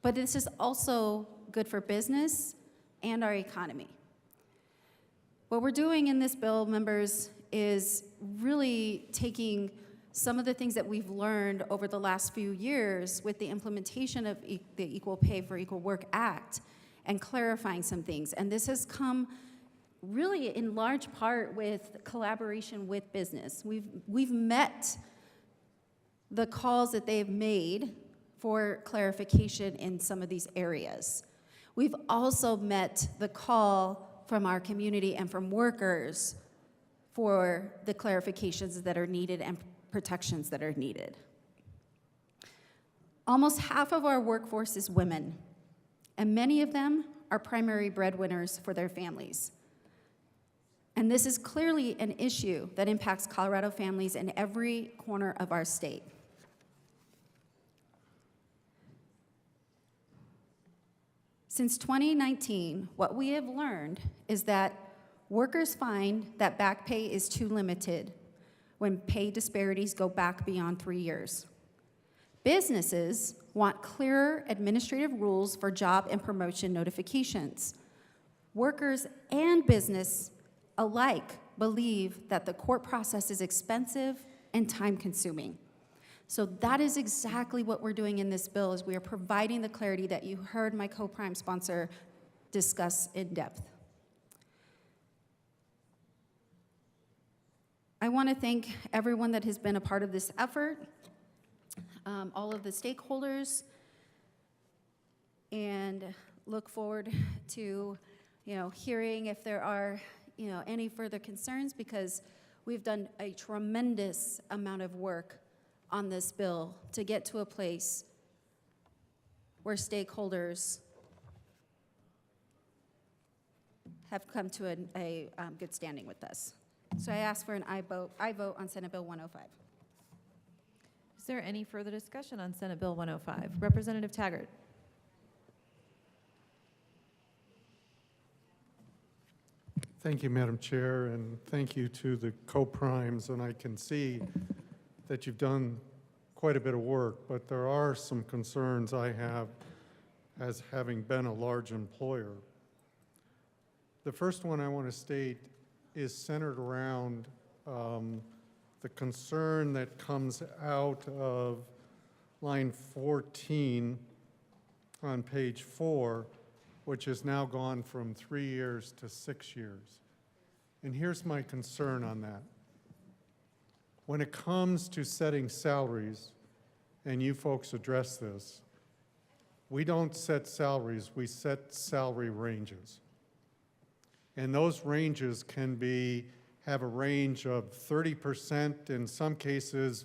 But this is also good for business and our economy. What we're doing in this bill, members, is really taking some of the things that we've learned over the last few years with the implementation of the Equal Pay for Equal Work Act and clarifying some things. And this has come really in large part with collaboration with business. We've met the calls that they've made for clarification in some of these areas. We've also met the call from our community and from workers for the clarifications that are needed and protections that are needed. Almost half of our workforce is women, and many of them are primary breadwinners for their families. And this is clearly an issue that impacts Colorado families in every corner of our state. Since 2019, what we have learned is that workers find that back pay is too limited when pay disparities go back beyond 3 years. Businesses want clearer administrative rules for job and promotion notifications. Workers and business alike believe that the court process is expensive and time-consuming. So that is exactly what we're doing in this bill, is we are providing the clarity that you heard my co-prime sponsor discuss in depth. I want to thank everyone that has been a part of this effort, all of the stakeholders, and look forward to, hearing if there are, any further concerns, because we've done a tremendous amount of work on this bill to get to a place where stakeholders have come to a good standing with us. So I ask for an aye vote on Senate Bill 105. Is there any further discussion on Senate Bill 105? Representative Taggart. Thank you, Madam Chair, and thank you to the co-primes. And I can see that you've done quite a bit of work, but there are some concerns I have as having been a large employer. The first one I want to state is centered around the concern that comes out of line 14 on page 4, which has now gone from 3 years to 6 years. And here's my concern on that. When it comes to setting salaries, and you folks address this, we don't set salaries, we set salary ranges. And those ranges can have a range of 30%, in some cases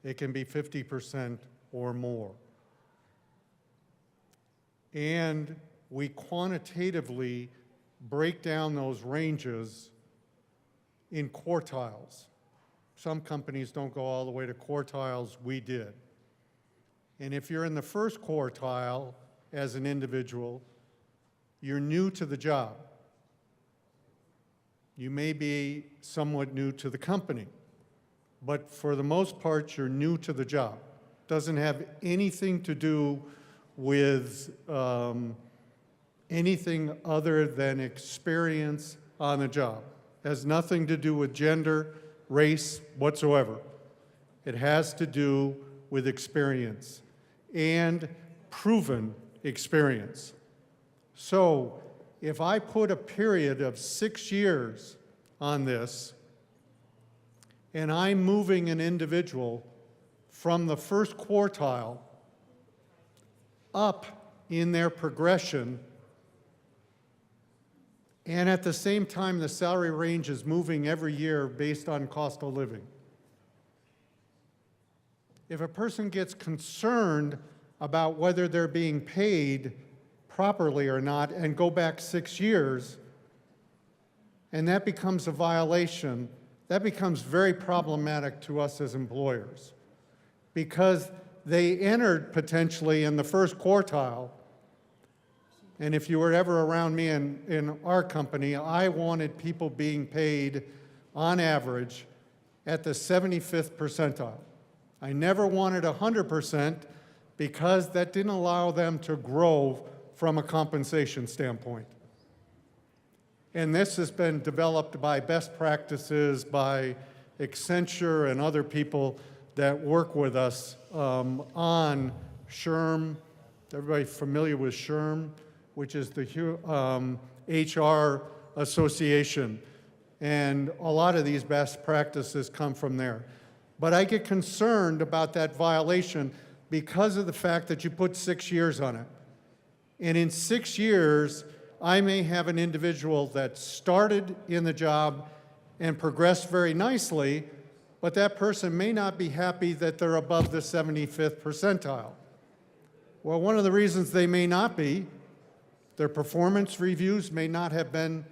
it can be 50% or more. And we quantitatively break down those ranges in quartiles. Some companies don't go all the way to quartiles, we did. And if you're in the first quartile as an individual, you're new to the job. You may be somewhat new to the company, but for the most part, you're new to the job. Doesn't have anything to do with anything other than experience on the job. Has nothing to do with gender, race, whatsoever. It has to do with experience and proven experience. So if I put a period of 6 years on this, and I'm moving an individual from the first quartile up in their progression, and at the same time the salary range is moving every year based on cost of living. If a person gets concerned about whether they're being paid properly or not and go back 6 years, and that becomes a violation, that becomes very problematic to us as employers, because they entered potentially in the first quartile. And if you were ever around me in our company, I wanted people being paid on average at the 75th percentile. I never wanted 100% because that didn't allow them to grow from a compensation standpoint. And this has been developed by best practices by Accenture and other people that work with us on SHRM. Everybody familiar with SHRM, which is the HR association. And a lot of these best practices come from there. But I get concerned about that violation because of the fact that you put 6 years on it. And in 6 years, I may have an individual that started in the job and progressed very nicely, but that person may not be happy that they're above the 75th percentile. Well, one of the reasons they may not be, their performance reviews may not have been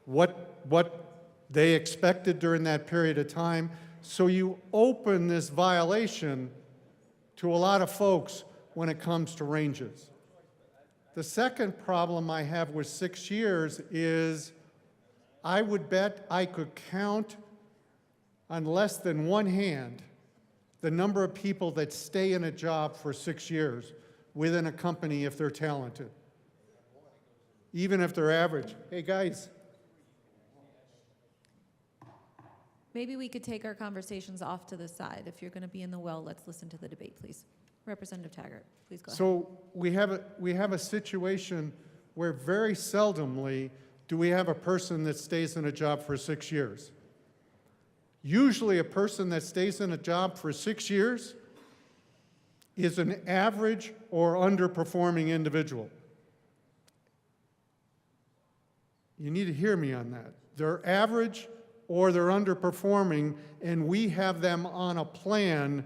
what they expected during that period of time. So you open this violation to a lot of folks when it comes to ranges. The second problem I have with 6 years is I would bet I could count on less than one hand the number of people that stay in a job for 6 years within a company if they're talented, even if they're average. Hey, guys. Maybe we could take our conversations off to the side. If you're going to be in the well, let's listen to the debate, please. Representative Taggart, please go ahead. So we have a situation where very seldomly do we have a person that stays in a job for 6 years. Usually a person that stays in a job for 6 years is an average or underperforming individual. You need to hear me on that. They're average or they're underperforming, and we have them on a plan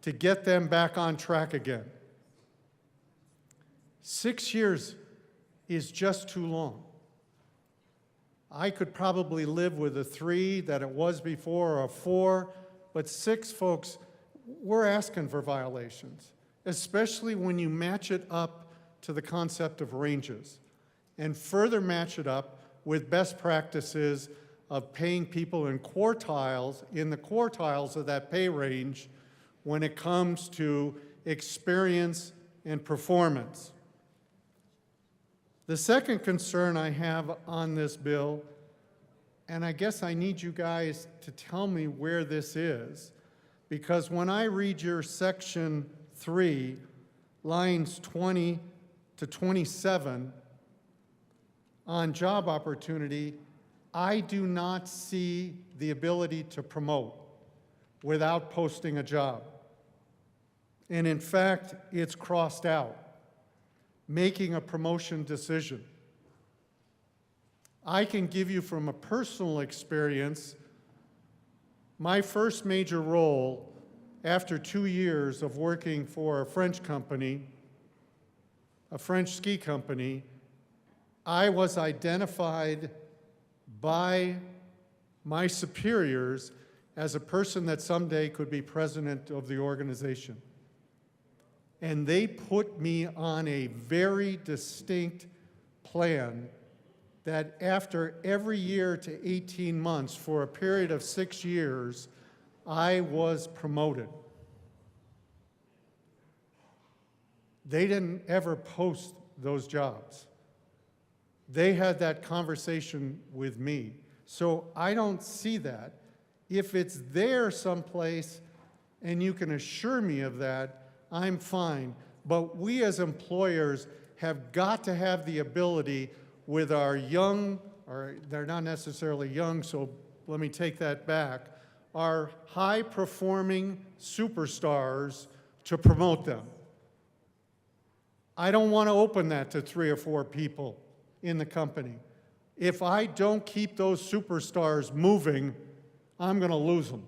to get them back on track again. 6 years is just too long. I could probably live with a 3 that it was before, or a 4, but 6, folks, we're asking for violations, especially when you match it up to the concept of ranges and further match it up with best practices of paying people in the quartiles of that pay range when it comes to experience and performance. The second concern I have on this bill, and I guess I need you guys to tell me where this is, because when I read your section 3, lines 20 to 27, on job opportunity, I do not see the ability to promote without posting a job. And in fact, it's crossed out, making a promotion decision. I can give you from a personal experience, my first major role after 2 years of working for a French company, a French ski company, I was identified by my superiors as a person that someday could be president of the organization. And they put me on a very distinct plan that after every year to 18 months, for a period of 6 years, I was promoted. They didn't ever post those jobs. They had that conversation with me. So I don't see that. If it's there someplace and you can assure me of that, I'm fine. But we as employers have got to have the ability with our young, or they're not necessarily young, so let me take that back, our high-performing superstars to promote them. I don't want to open that to 3 or 4 people in the company. If I don't keep those superstars moving, I'm going to lose them.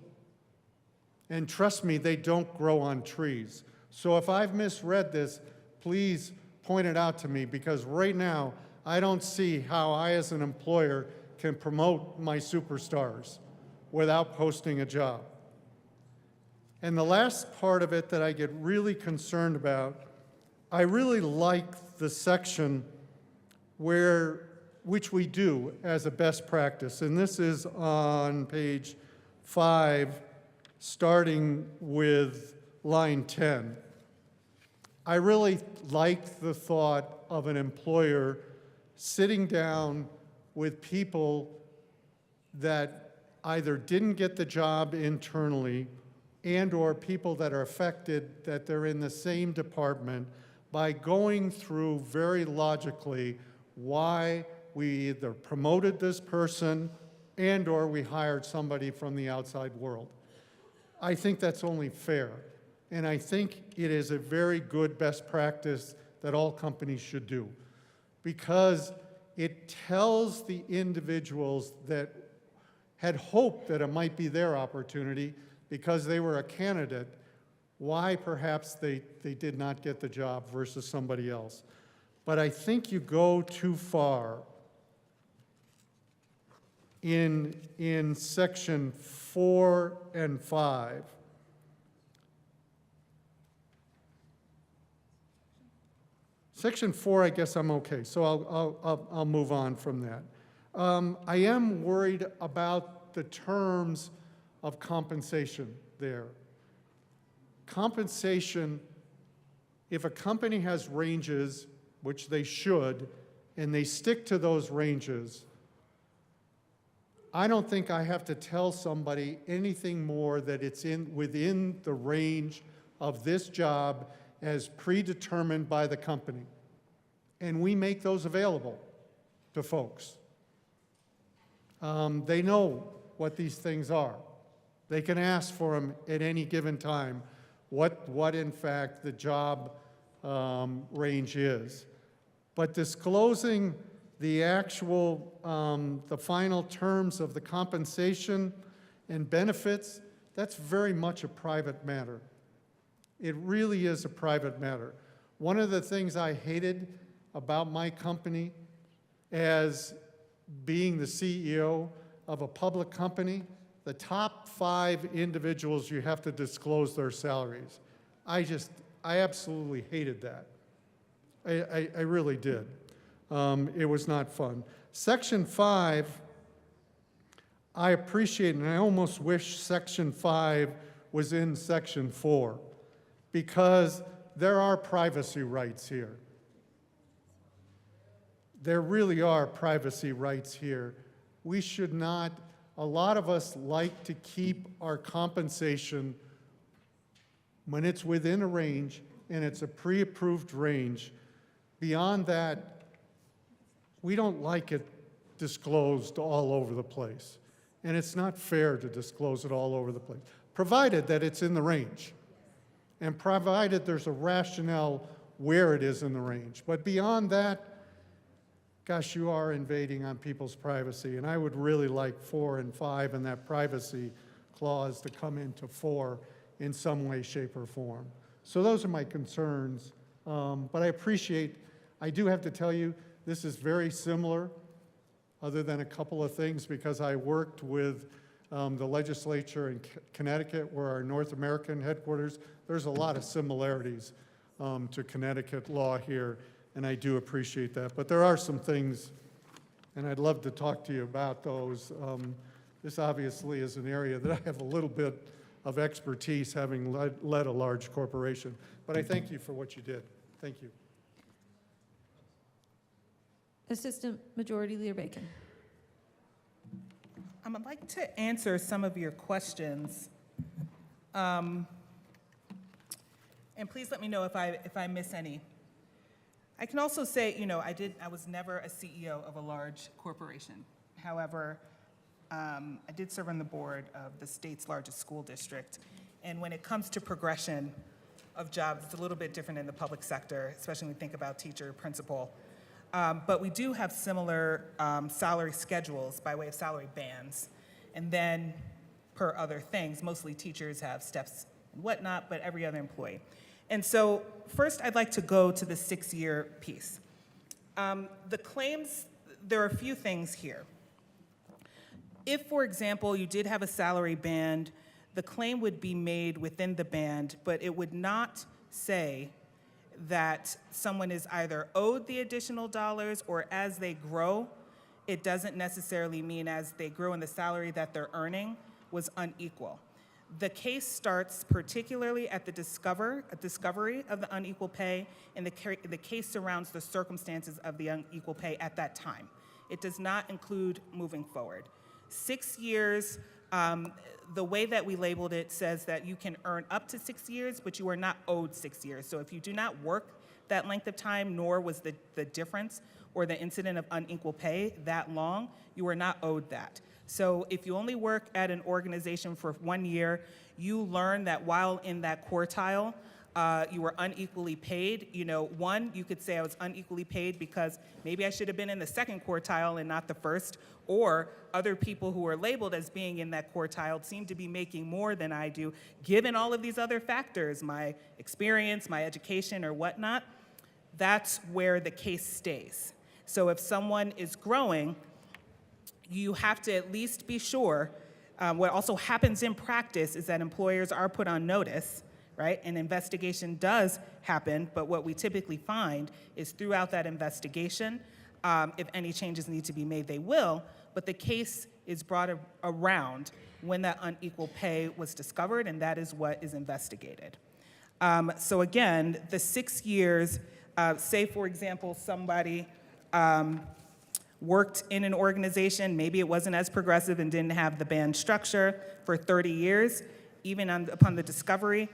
And trust me, they don't grow on trees. So if I've misread this, please point it out to me, because right now, I don't see how I as an employer can promote my superstars without posting a job. And the last part of it that I get really concerned about, I really like the section which we do as a best practice, and this is on page 5, starting with line 10. I really like the thought of an employer sitting down with people that either didn't get the job internally and or people that are affected that they're in the same department, by going through very logically why we either promoted this person and or we hired somebody from the outside world. I think that's only fair. And I think it is a very good best practice that all companies should do, because it tells the individuals that had hoped that it might be their opportunity because they were a candidate, why perhaps they did not get the job versus somebody else. But I think you go too far in section 4 and 5. Section 4, I guess I'm okay, so I'll move on from that. I am worried about the terms of compensation there. Compensation, if a company has ranges, which they should, and they stick to those ranges, I don't think I have to tell somebody anything more that it's within the range of this job as predetermined by the company. And we make those available to folks. They know what these things are. They can ask for them at any given time, what in fact the job range is. But disclosing the actual, the final terms of the compensation and benefits, that's very much a private matter. It really is a private matter. One of the things I hated about my company as being the CEO of a public company, the top 5 individuals, you have to disclose their salaries. I absolutely hated that. I really did. It was not fun. Section 5, I appreciate, and I almost wish Section 5 was in Section 4, because there are privacy rights here. There really are privacy rights here. We should not, a lot of us like to keep our compensation when it's within a range and it's a pre-approved range. Beyond that, we don't like it disclosed all over the place. And it's not fair to disclose it all over the place, provided that it's in the range and provided there's a rationale where it is in the range. But beyond that, gosh, you are invading on people's privacy, and I would really like 4 and 5 and that privacy clause to come into 4 in some way, shape, or form. So those are my concerns, but I appreciate, I do have to tell you, this is very similar, other than a couple of things, because I worked with the legislature in Connecticut, where our North American headquarters, there's a lot of similarities to Connecticut law here, and I do appreciate that. But there are some things, and I'd love to talk to you about those. This obviously is an area that I have a little bit of expertise, having led a large corporation. But I thank you for what you did. Thank you. Assistant Majority Leader Bacon. I'd like to answer some of your questions. And please let me know if I miss any. I can also say, you know, I was never a CEO of a large corporation. However, I did serve on the board of the state's largest school district. And when it comes to progression of jobs, it's a little bit different in the public sector, especially when we think about teacher, principal. But we do have similar salary schedules by way of salary bands. And then per other things, mostly teachers have steps and whatnot, but every other employee. And so first I'd like to go to the 6-year piece. The claims, there are a few things here. If, for example, you did have a salary band, the claim would be made within the band, but it would not say that someone is either owed the additional dollars or as they grow, it doesn't necessarily mean as they grow in the salary that they're earning was unequal. The case starts particularly at the discovery of the unequal pay, and the case surrounds the circumstances of the unequal pay at that time. It does not include moving forward. 6 years, the way that we labeled it says that you can earn up to 6 years, but you are not owed 6 years. So if you do not work that length of time, nor was the difference or the incident of unequal pay that long, you are not owed that. So if you only work at an organization for 1 year, you learn that while in that quartile, you were unequally paid. You know, one, you could say I was unequally paid because maybe I should have been in the second quartile and not the first, or other people who are labeled as being in that quartile seem to be making more than I do, given all of these other factors, my experience, my education, or whatnot. That's where the case stays. So if someone is growing, you have to at least be sure. What also happens in practice is that employers are put on notice, right? An investigation does happen, but what we typically find is throughout that investigation, if any changes need to be made, they will, but the case is brought around when that unequal pay was discovered, and that is what is investigated. So again, the 6 years, say for example, somebody worked in an organization, maybe it wasn't as progressive and didn't have the band structure for 30 years, even upon the discovery,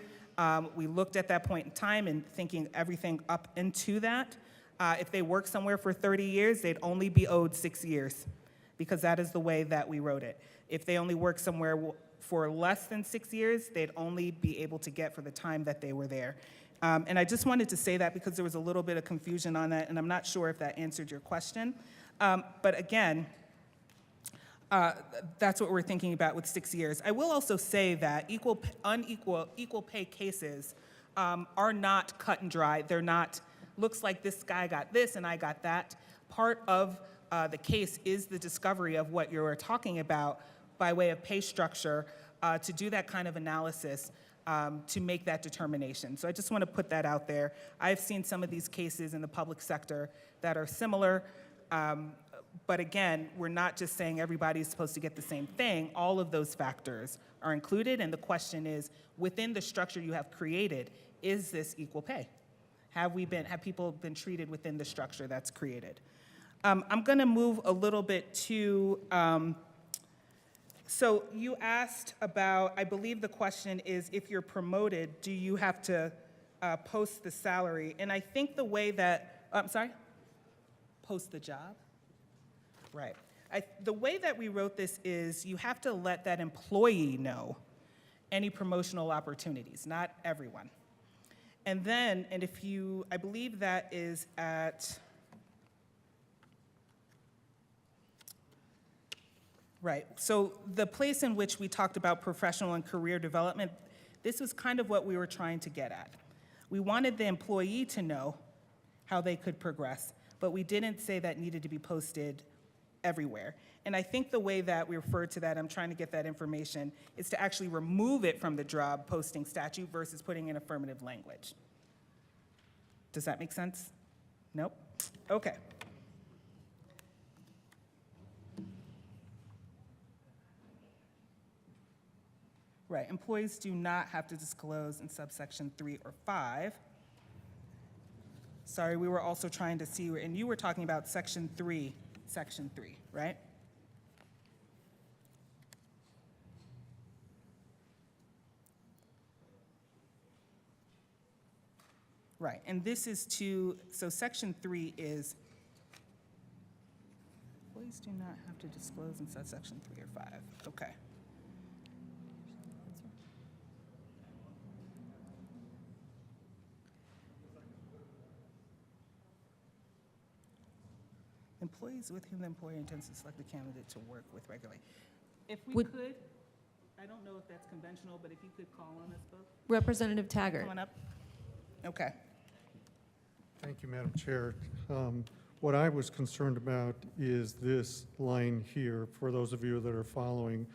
we looked at that point in time and thinking everything up into that. If they worked somewhere for 30 years, they'd only be owed 6 years because that is the way that we wrote it. If they only worked somewhere for less than 6 years, they'd only be able to get for the time that they were there. And I just wanted to say that because there was a little bit of confusion on that, and I'm not sure if that answered your question. But again, that's what we're thinking about with 6 years. I will also say that equal pay cases are not cut and dry. They're not, looks like this guy got this and I got that. Part of the case is the discovery of what you're talking about by way of pay structure to do that kind of analysis to make that determination. So I just want to put that out there. I've seen some of these cases in the public sector that are similar. But again, we're not just saying everybody's supposed to get the same thing. All of those factors are included, and the question is, within the structure you have created, is this equal pay? Have people been treated within the structure that's created? I'm going to move a little bit to, so you asked about, I believe the question is, if you're promoted, do you have to post the salary? And I think the way that, I'm sorry? Post the job? Right. The way that we wrote this is you have to let that employee know any promotional opportunities, not everyone. And then, and if you, I believe that is at, right. So the place in which we talked about professional and career development, this was kind of what we were trying to get at. We wanted the employee to know how they could progress, but we didn't say that needed to be posted everywhere. And I think the way that we refer to that, I'm trying to get that information, is to actually remove it from the job posting statute versus putting in affirmative language. Does that make sense? Nope? Okay. Right, employees do not have to disclose in subsection 3 or 5. Sorry, we were also trying to see, and you were talking about section 3, right? Right, and this is to, so section 3 is, employees do not have to disclose in subsection 3 or 5, okay. Employees with whom the employer intends to select a candidate to work with regularly. If we could, I don't know if that's conventional, but if you could call on us both. Representative Taggart. Come on up. Okay. Thank you, Madam Chair. What I was concerned about is this line here, for those of you that are following.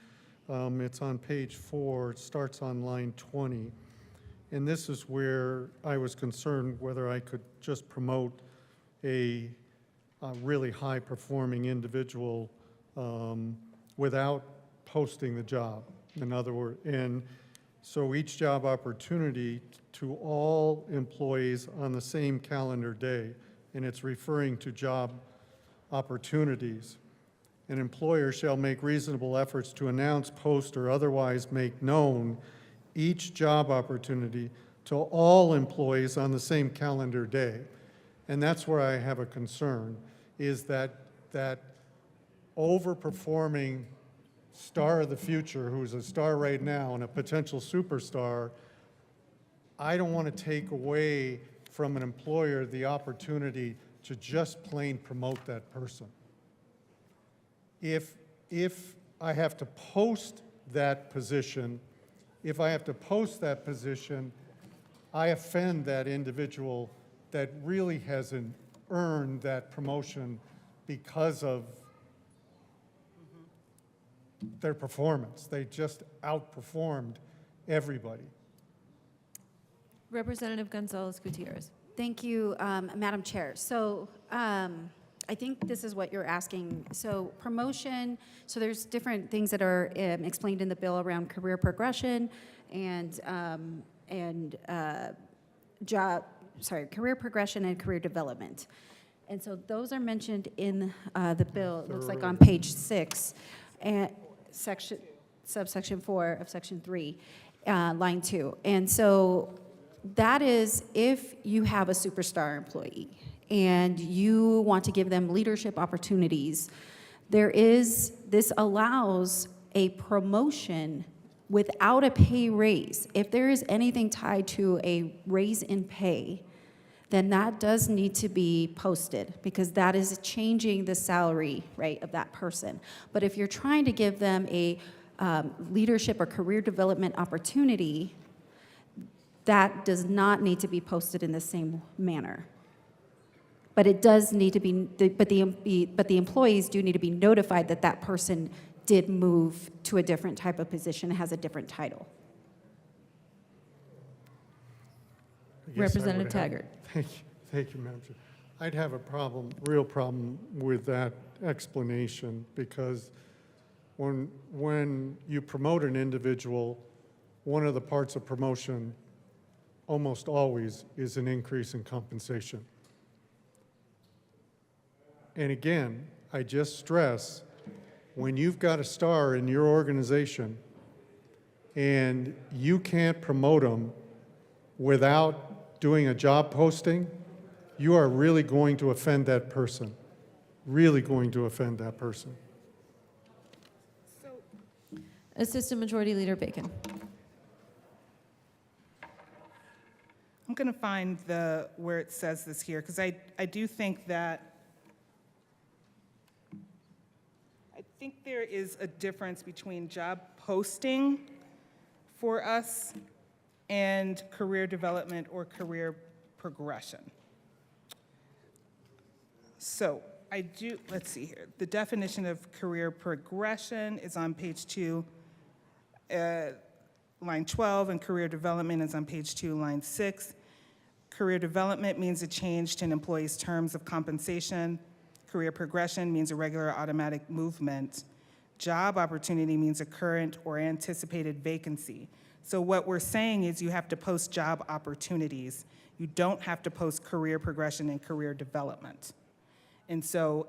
It's on page 4, it starts on line 20. And this is where I was concerned whether I could just promote a really high-performing individual without posting the job. In other words, and so each job opportunity to all employees on the same calendar day, and it's referring to job opportunities. An employer shall make reasonable efforts to announce, post, or otherwise make known each job opportunity to all employees on the same calendar day. And that's where I have a concern, is that overperforming star of the future, who's a star right now and a potential superstar, I don't want to take away from an employer the opportunity to just plain promote that person. If I have to post that position, I offend that individual that really hasn't earned that promotion because of their performance. They just outperformed everybody. Representative Gonzalez Gutierrez. Thank you, Madam Chair. So I think this is what you're asking. So promotion, so there's different things that are explained in the bill around career progression and career progression and career development. And so those are mentioned in the bill. It looks like on page 6, and subsection 4 of section 3, line 2. And so that is if you have a superstar employee and you want to give them leadership opportunities, this allows a promotion without a pay raise. If there is anything tied to a raise in pay, then that does need to be posted because that is changing the salary rate of that person. But if you're trying to give them a leadership or career development opportunity, that does not need to be posted in the same manner. But it does need to be, but the employees do need to be notified that that person did move to a different type of position, has a different title. Representative Taggart. Thank you, Madam Chair. I'd have a real problem with that explanation because when you promote an individual, one of the parts of promotion almost always is an increase in compensation. And again, I just stress, when you've got a star in your organization and you can't promote them without doing a job posting, you are really going to offend that person. Really going to offend that person. Assistant Majority Leader Bacon. I'm going to find where it says this here, because I do think that there is a difference between job posting for us and career development or career progression. So let's see here. The definition of career progression is on page 2, line 12, and career development is on page 2, line 6. Career development means a change to an employee's terms of compensation. Career progression means a regular automatic movement. Job opportunity means a current or anticipated vacancy. So what we're saying is you have to post job opportunities. You don't have to post career progression and career development. And so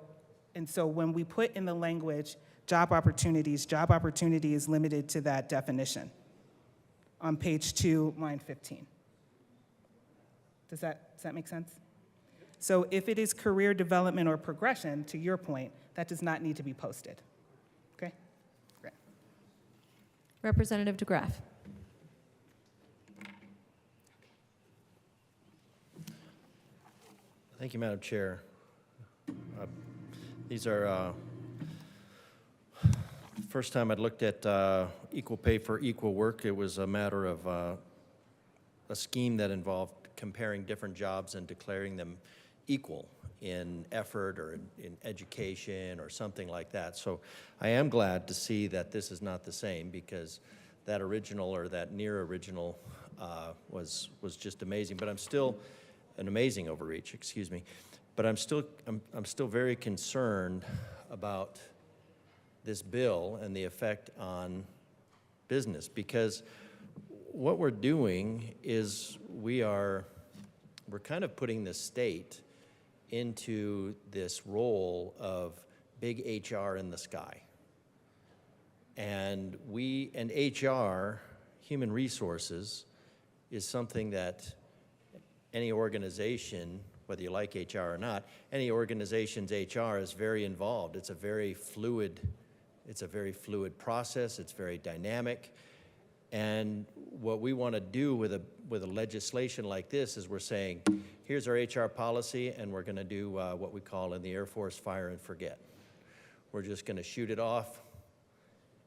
when we put in the language job opportunity is limited to that definition on page 2, line 15. Does that make sense? So if it is career development or progression, to your point, that does not need to be posted. Okay? Great. Representative DeGraff. Thank you, Madam Chair. These are first time I'd looked at equal pay for equal work. It was a matter of a scheme that involved comparing different jobs and declaring them equal in effort or in education or something like that. So I am glad to see that this is not the same, because that original or that near original was just amazing. But I'm still an amazing overreach, excuse me. But I'm still very concerned about this bill and the effect on business, because what we're doing is we're kind of putting the state into this role of big HR in the sky. And HR, human resources, is something that any organization, whether you like HR or not, any organization's HR is very involved. It's a very fluid It's a very fluid process. It's very dynamic. And what we want to do with a legislation like this is we're saying, here's our HR policy, and we're going to do what we call in the Air Force fire and forget. We're just going to shoot it off,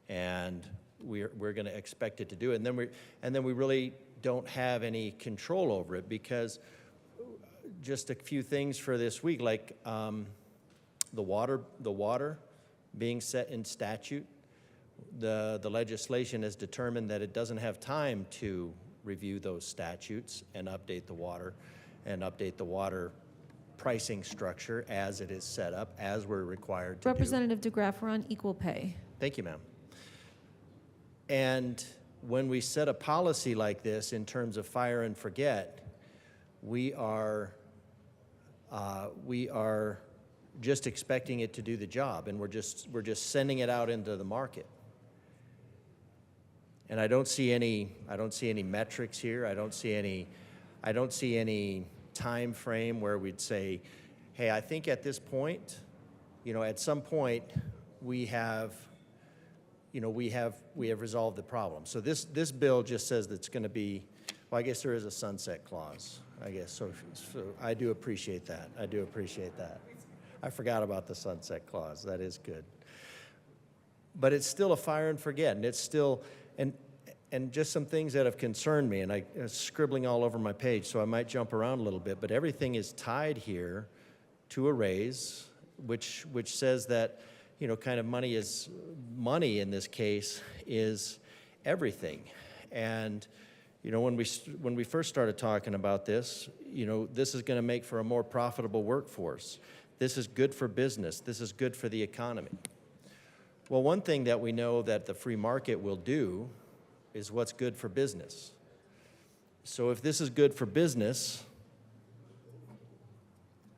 and we're going to expect it to do it. And then we really don't have any control over it, because just a few things for this week, like the water being set in statute. The legislation has determined that it doesn't have time to review those statutes and update the water pricing structure as it is set up, as we're required to Representative DeGraff, we're on equal pay. Thank you, ma'am. And when we set a policy like this in terms of fire and forget, we are just expecting it to do the job, and we're just sending it out into the market. And I don't see any metrics here. I don't see any time frame where we'd say, hey, I think at this point, at some point we have resolved the problem. So this bill just says that it's going to be, well, I guess there is a sunset clause, I guess. So I do appreciate that. I forgot about the sunset clause. That is good. But it's still a fire and forget, and it's still, and just some things that have concerned me, and I'm scribbling all over my page, so I might jump around a little bit, but everything is tied here to a raise, which says that, kind of money in this case is everything. And, when we first started talking about this, this is going to make for a more profitable workforce. This is good for business. This is good for the economy. Well, one thing that we know that the free market will do is what's good for business. So if this is good for business,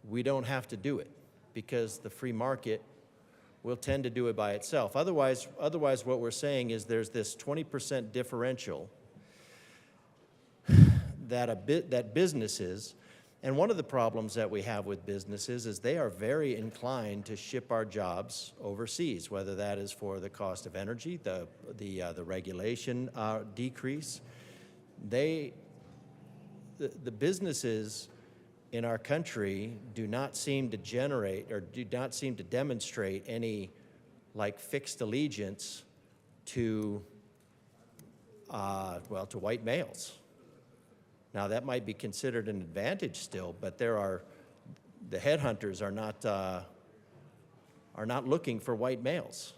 we don't have to do it, because the free market will tend to do it by itself. Otherwise what we're saying is there's this 20% differential that businesses, and one of the problems that we have with businesses is they are very inclined to ship our jobs overseas, whether that is for the cost of energy, the regulation decrease. The businesses in our country do not seem to generate or do not seem to demonstrate any fixed allegiance to white males. Now that might be considered an advantage still, but the headhunters are not looking for white males.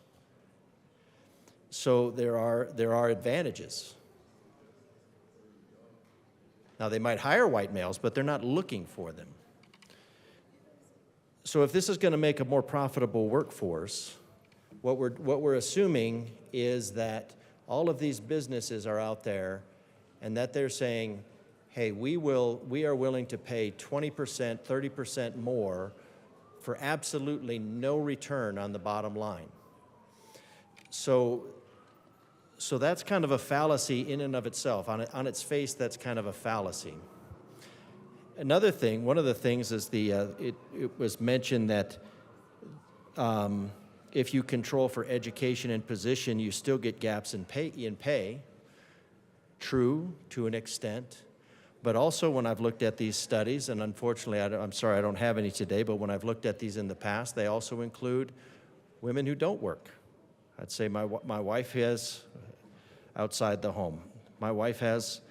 So there are advantages. Now they might hire white males, but they're not looking for them. So if this is going to make a more profitable workforce, what we're assuming is that all of these businesses are out there, and that they're saying, hey, we are willing to pay 20%, 30% more for absolutely no return on the bottom line. So that's kind of a fallacy in and of itself. On its face, that's kind of a fallacy. Another thing, one of the things is it was mentioned that if you control for education and position, you still get gaps in pay. True, to an extent. But also when I've looked at these studies, and unfortunately, I'm sorry I don't have any today, but when I've looked at these in the past, they also include women who don't work. I'd say my wife has, outside the home, my wife has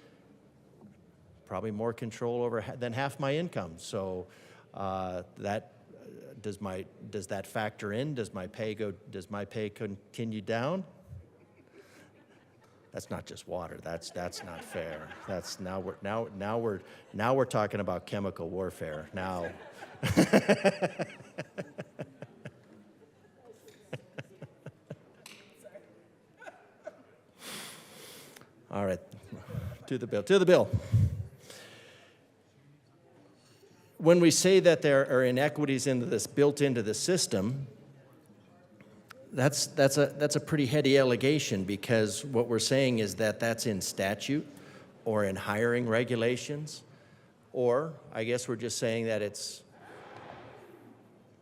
probably more control over than half my income. So does that factor in? Does my pay continue down? That's not just water. That's not fair. That's now we're talking about chemical warfare. Now all right. To the bill. When we say that there are inequities built into the system, that's a pretty heady allegation, because what we're saying is that that's in statute or in hiring regulations, or I guess we're just saying that it's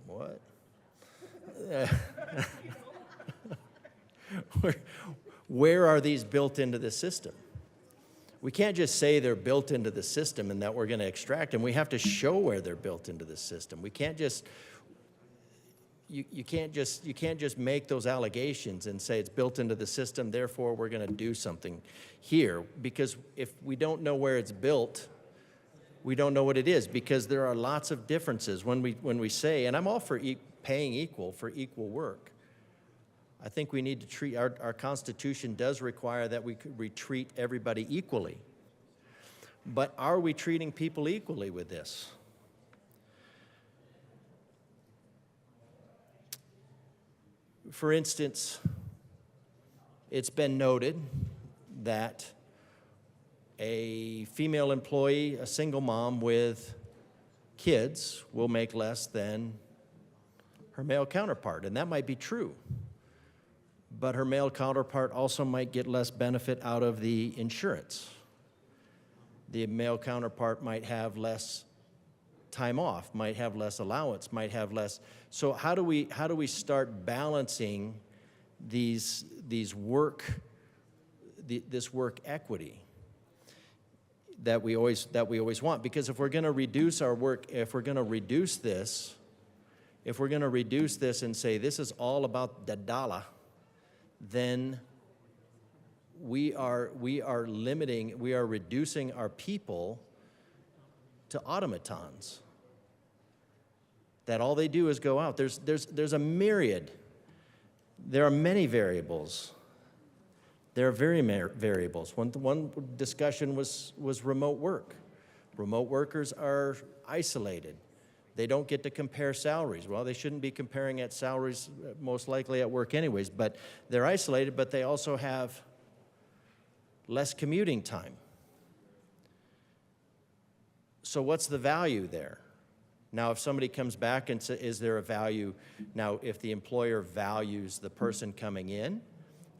what? where are these built into the system? We can't just say they're built into the system and that we're going to extract them. We have to show where they're built into the system. We can't just you can't just make those allegations and say it's built into the system, therefore we're going to do something here. Because if we don't know where it's built, we don't know what it is, because there are lots of differences when we say, and I'm all for paying equal for equal work. I think we need to treat, our Constitution does require that we treat everybody equally. But are we treating people equally with this? For instance, it's been noted that a female employee, a single mom with kids, will make less than her male counterpart, and that might be true. But her male counterpart also might get less benefit out of the insurance. The male counterpart might have less time off, might have less allowance, might have less. So how do we start balancing this work equity that we always want? Because if we're going to reduce our work, if we're going to reduce this and say this is all about the dollar, then we are reducing our people to automatons, that all they do is go out. There's a myriad. There are many variables. There are variables. One discussion was remote work. Remote workers are isolated. They don't get to compare salaries. Well, they shouldn't be comparing at salaries most likely at work anyways, but they're isolated, but they also have less commuting time. So what's the value there? Now, if somebody comes back and says, is there a value? Now, if the employer values the person coming in,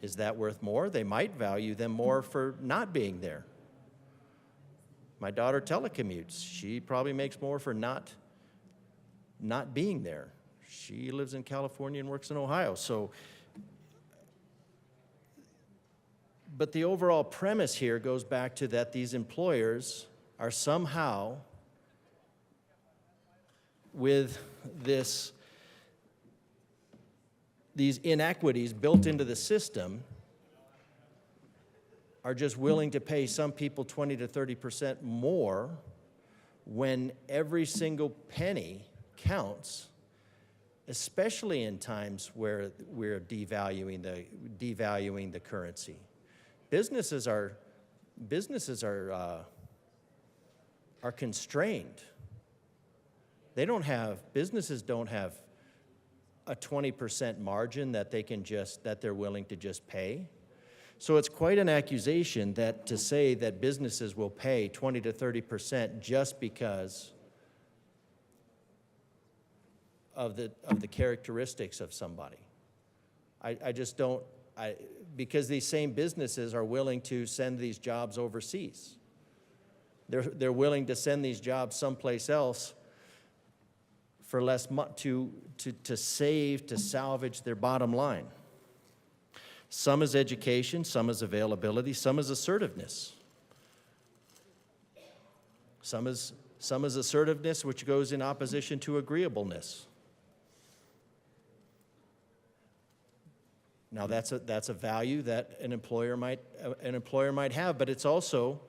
is that worth more? They might value them more for not being there. My daughter telecommutes. She probably makes more for not being there. She lives in California and works in Ohio. So, but the overall premise here goes back to that these employers are somehow, with these inequities built into the system, are just willing to pay some people 20 to 30% more when every single penny counts, especially in times where we're devaluing the currency. Businesses are constrained. Businesses don't have a 20% margin that they're willing to just pay. So it's quite an accusation to say that businesses will pay 20 to 30% just because of the characteristics of somebody. I just don't, because these same businesses are willing to send these jobs overseas. They're willing to send these jobs someplace else for less to salvage their bottom line. Some is education, some is availability, some is assertiveness. Some is assertiveness, which goes in opposition to agreeableness. Now that's a value that an employer might have, but it's also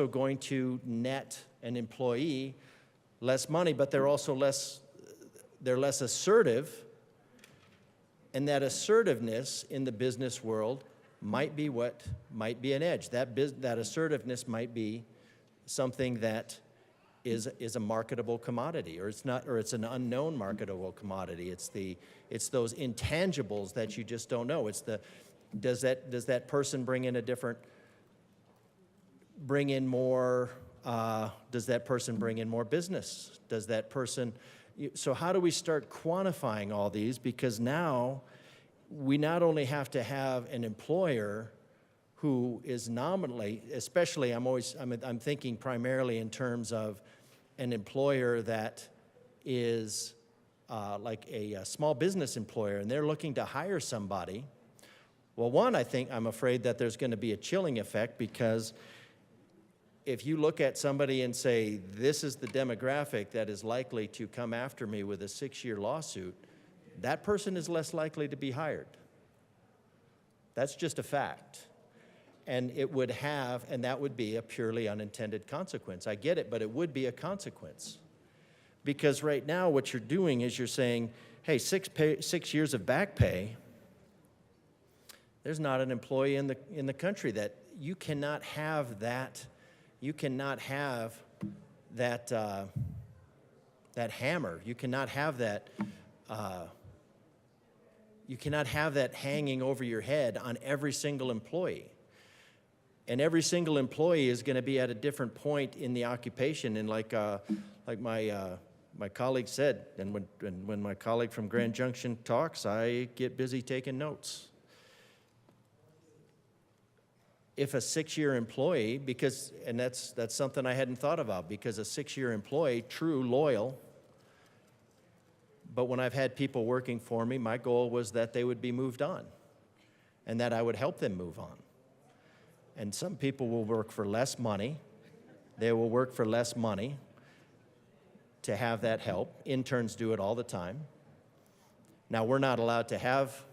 going to net an employee less money, but they're less assertive, and that assertiveness in the business world might be an edge. That assertiveness might be something that is a marketable commodity, or it's an unknown marketable commodity. It's those intangibles that you just don't know. Does that person bring in more business? Does that person? So how do we start quantifying all these? Because now we not only have to have an employer who is nominally, especially I'm thinking primarily in terms of an employer that is like a small business employer, and they're looking to hire somebody, Well, one, I'm afraid that there's going to be a chilling effect, because if you look at somebody and say, this is the demographic that is likely to come after me with a 6-year lawsuit, that person is less likely to be hired. That's just a fact. And that would be a purely unintended consequence. I get it, but it would be a consequence. Because right now what you're doing is you're saying, hey, 6 years of back pay, there's not an employee in the country that you cannot have that. You cannot have that hammer. You cannot have that. You cannot have that hanging over your head on every single employee. And every single employee is going to be at a different point in the occupation. And like my colleague said, and when my colleague from Grand Junction talks, I get busy taking notes. If a 6-year employee, and that's something I hadn't thought about, because a 6-year employee, true, loyal, but when I've had people working for me, my goal was that they would be moved on and that I would help them move on. And some people will work for less money. They will work for less money to have that help. Interns do it all the time. Now, we're not allowed to have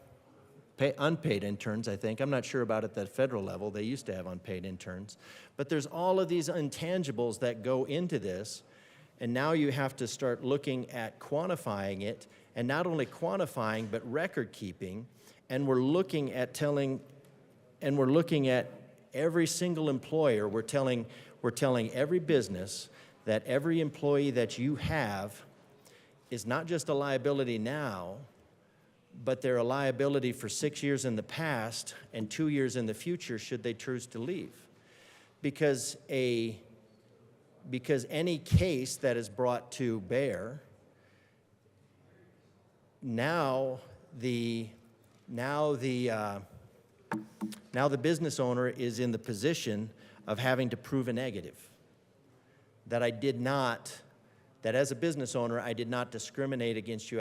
unpaid interns, I think. I'm not sure about at the federal level. They used to have unpaid interns. But there's all of these intangibles that go into this, and now you have to start looking at quantifying it, and not only quantifying, but record keeping, and we're looking at every single employer. We're telling every business that every employee that you have is not just a liability now, but they're a liability for 6 years in the past and 2 years in the future should they choose to leave. Because any case that is brought to bear, now the business owner is in the position of having to prove a negative. That as a business owner, I did not discriminate against you.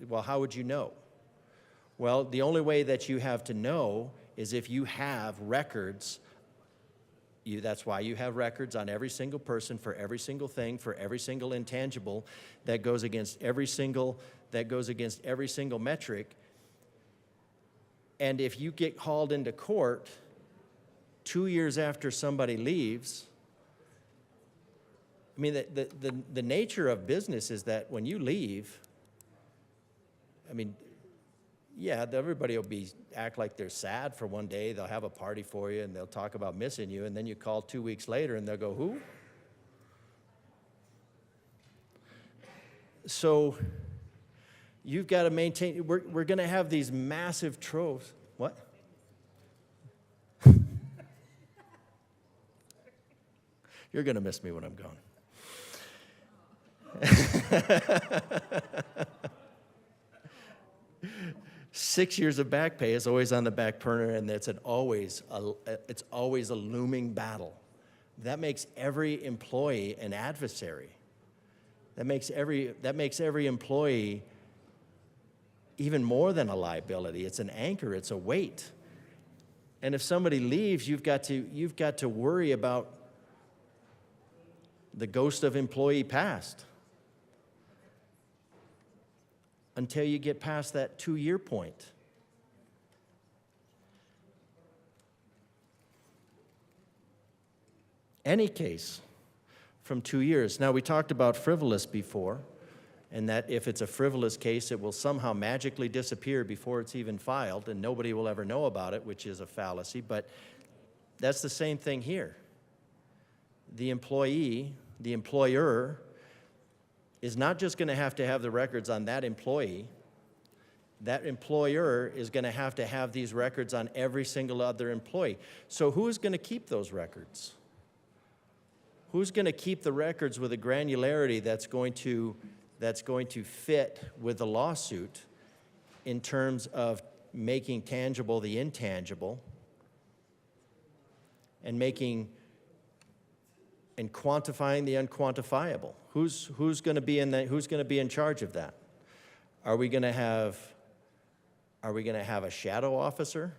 Well, how would you know? Well, the only way that you have to know is if you have records. That's why you have records on every single person, for every single thing, for every single intangible that goes against every single metric. And if you get hauled into court 2 years after somebody leaves, I mean, the nature of business is that when you leave, I mean, yeah, everybody will act like they're sad for one day. They'll have a party for you, and they'll talk about missing you, and then you call 2 weeks later, and they'll go, who? So you've got to maintain. We're going to have these massive troves. What? You're going to miss me when I'm gone. 6 years of back pay is always on the back burner, and it's always a looming battle. That makes every employee an adversary. That makes every employee even more than a liability. It's an anchor. It's a weight. And if somebody leaves, you've got to worry about the ghost of employee past until you get past that 2-year point. Any case from 2 years. Now, we talked about frivolous before, and that if it's a frivolous case, it will somehow magically disappear before it's even filed, and nobody will ever know about it, which is a fallacy. But that's the same thing here. The employee, the employer, is not just going to have the records on that employee. That employer is going to have these records on every single other employee. So who's going to keep those records? Who's going to keep the records with a granularity that's going to fit with the lawsuit in terms of making tangible the intangible and quantifying the unquantifiable? Who's going to be in charge of that? Are we going to have Are we going to have a shadow officer?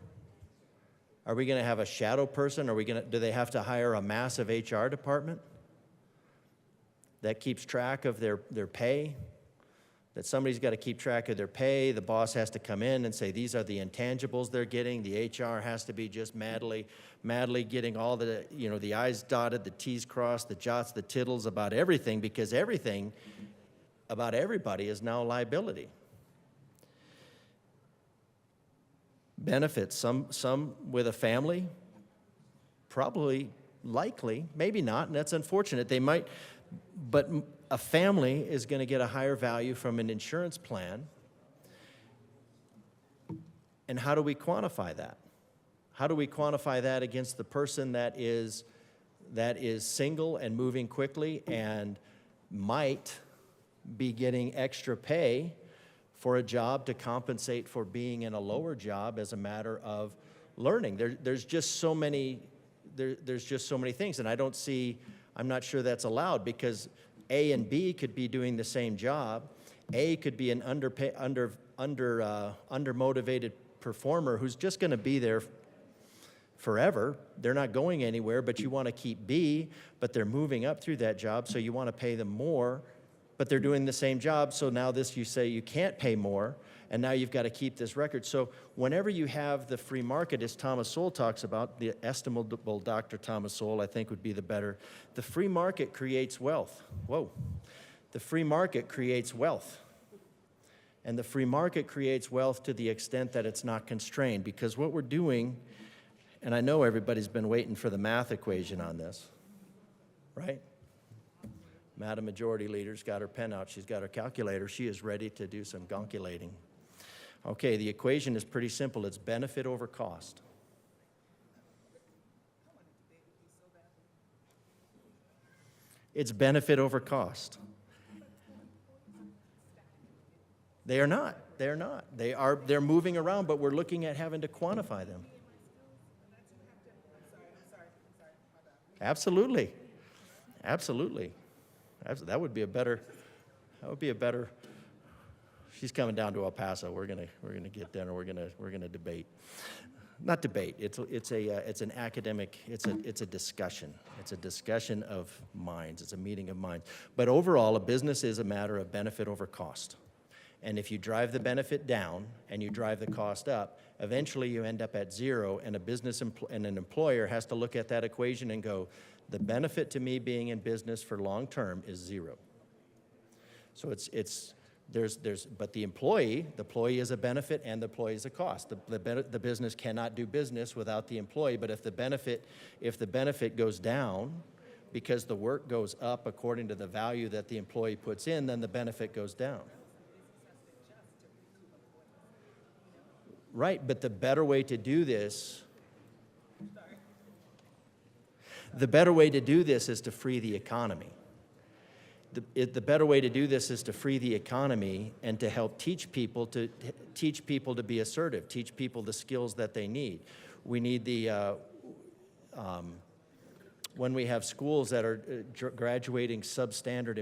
Are we going to have a shadow person? Do they have to hire a massive HR department that keeps track of their pay? That somebody's got to keep track of their pay. The boss has to come in and say, these are the intangibles they're getting. The HR has to be just madly getting all the, the I's dotted, the T's crossed, the jots, the tittles about everything, because everything about everybody is now liability. Benefits, some with a family, probably, likely, maybe not, and that's unfortunate. They might, but a family is going to get a higher value from an insurance plan. And how do we quantify that? How do we quantify that against the person that is single and moving quickly and might be getting extra pay for a job to compensate for being in a lower job as a matter of learning? There's just so many things, and I'm not sure that's allowed, because A and B could be doing the same job. A could be an undermotivated performer who's just going to be there forever. They're not going anywhere, but you want to keep B, but they're moving up through that job, so you want to pay them more, but they're doing the same job, so now you say you can't pay more, and now you've got to keep this record. So whenever you have the free market, as Thomas Sowell talks about, the estimable Dr. Thomas Sowell, I think would be the free market creates wealth. Whoa. The free market creates wealth. And the free market creates wealth to the extent that it's not constrained, because what we're doing, and I know everybody's been waiting for the math equation on this, right? Madam Majority Leader's got her pen out. She's got her calculator. She is ready to do some calculating. Okay, the equation is pretty simple. It's benefit over cost. It's benefit over cost. They are not. They're not. They're moving around, but we're looking at having to quantify them. Absolutely. Absolutely. That would be a better. She's coming down to El Paso. We're gonna get dinner. We're gonna debate. Not debate. It's an academic. It's a discussion. It's a discussion of minds. It's a meeting of minds. But overall, a business is a matter of benefit over cost. And if you drive the benefit down and you drive the cost up, eventually you end up at zero, and and an employer has to look at that equation and go, the benefit to me being in business for long term is zero. So but the employee is a benefit and the employee is a cost. The business cannot do business without the employee, but if the benefit goes down because the work goes up according to the value that the employee puts in, then the benefit goes down. Right, but the better way to do this is to free the economy. The better way to do this is to free the economy and to help teach people to be assertive, teach people the skills that they need. We need when we have schools that are graduating substandard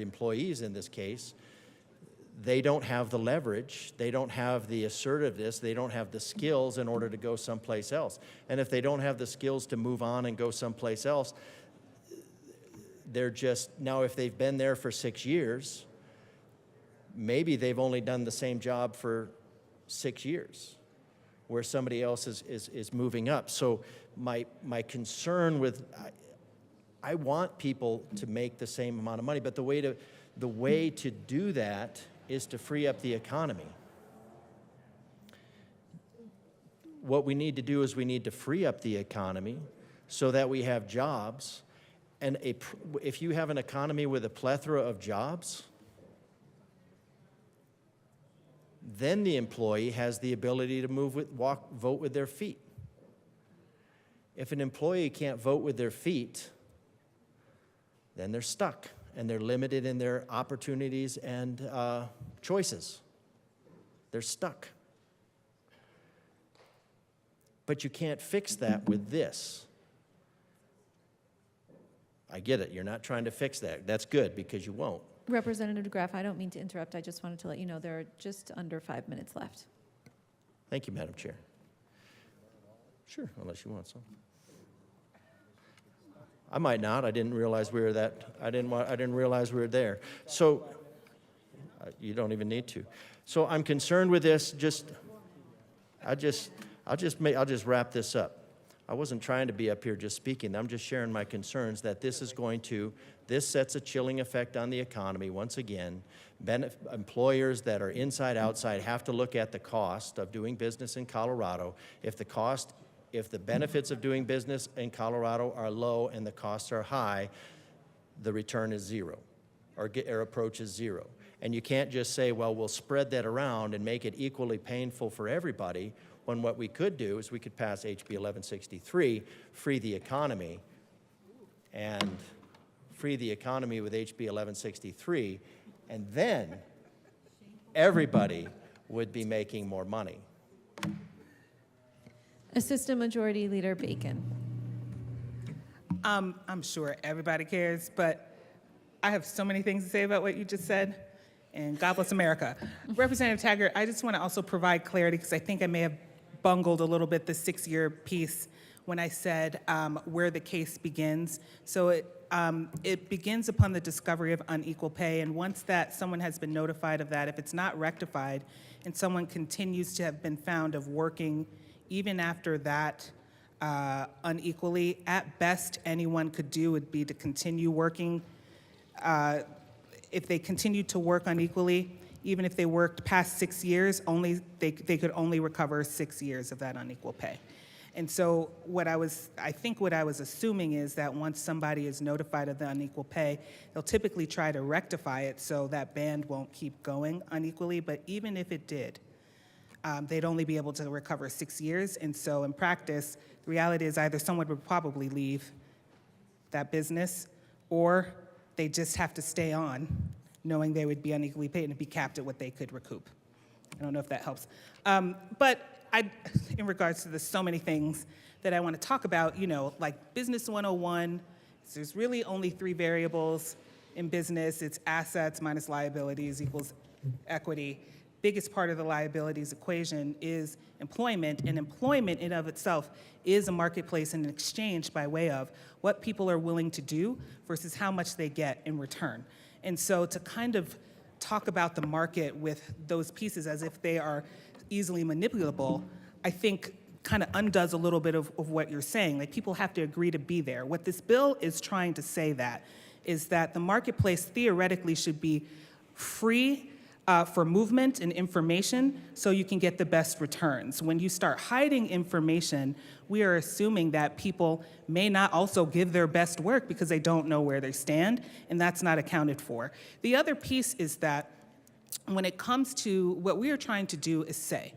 employees in this case, they don't have the leverage, they don't have the assertiveness, they don't have the skills in order to go someplace else. And if they don't have the skills to move on and go someplace else, now if they've been there for 6 years, maybe they've only done the same job for 6 years, where somebody else is moving up. So my concern with, I want people to make the same amount of money, but the way to do that is to free up the economy. What we need to do is we need to free up the economy so that we have jobs. And if you have an economy with a plethora of jobs, then the employee has the ability to vote with their feet. If an employee can't vote with their feet, then they're stuck. And they're limited in their opportunities and choices. They're stuck. But you can't fix that with this. I get it. You're not trying to fix that. That's good, because you won't. Representative DeGraff, I don't mean to interrupt. I just wanted to let you know there are just under 5 minutes left. Thank you, Madam Chair. Sure, unless you want some. I might not. I didn't realize we were that. I didn't realize we were there. So you don't even need to. So I'm concerned with this. I'll just wrap this up. I wasn't trying to be up here just speaking. I'm just sharing my concerns that this sets a chilling effect on the economy. Once again, employers that are inside, outside have to look at the cost of doing business in Colorado. If the benefits of doing business in Colorado are low and the costs are high, the return is zero or approaches zero. And you can't just say, well, we'll spread that around and make it equally painful for everybody, when what we could do is we could pass HB 1163, free the economy, and free the economy with HB 1163, and then everybody would be making more money. Assistant Majority Leader Bacon. I'm sure everybody cares, but I have so many things to say about what you just said, and God bless America. Representative Taggart, I just want to also provide clarity, because I think I may have bungled a little bit the 6-year piece when I said where the case begins. So it begins upon the discovery of unequal pay, and once that someone has been notified of that, if it's not rectified and someone continues to have been found of working even after that unequally, at best anyone could do would be to continue working. If they continue to work unequally, even if they worked past 6 years, they could only recover 6 years of that unequal pay. And so I think what I was assuming is that once somebody is notified of the unequal pay, they'll typically try to rectify it so that band won't keep going unequally. But even if it did, they'd only be able to recover 6 years. And so in practice, the reality is either someone would probably leave that business, or they just have to stay on, knowing they would be unequally paid and be capped at what they could recoup. I don't know if that helps. But in regards to the so many things that I want to talk about, like Business 101, there's really only 3 variables in business. It's assets minus liabilities equals equity. Biggest part of the liabilities equation is employment, and employment in of itself is a marketplace and an exchange by way of what people are willing to do versus how much they get in return. And so to kind of talk about the market with those pieces as if they are easily manipulable, I think kind of undoes a little bit of what you're saying. Like, people have to agree to be there. What this bill is trying to say is that the marketplace theoretically should be free for movement and information so you can get the best returns. When you start hiding information, we are assuming that people may not also give their best work because they don't know where they stand, and that's not accounted for. The other piece is that when it comes to what we are trying to do is say,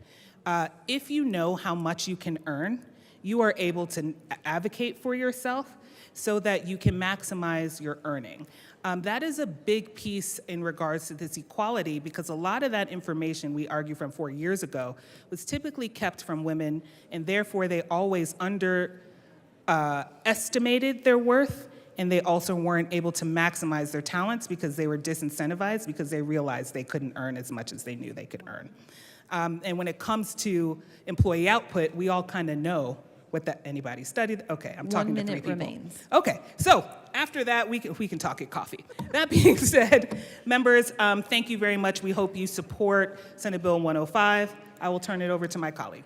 if you know how much you can earn, you are able to advocate for yourself so that you can maximize your earning. That is a big piece in regards to this equality, because a lot of that information, we argue from 4 years ago, was typically kept from women, and therefore they always underestimated their worth, and they also weren't able to maximize their talents because they were disincentivized because they realized they couldn't earn as much as they knew they could earn. And when it comes to employee output, we all kind of know what that. Anybody studied? Okay, I'm talking to 3 people. 1 minute remains. Okay, so after that, we can talk at coffee. That being said, members, thank you very much. We hope you support Senate Bill 105. I will turn it over to my colleague.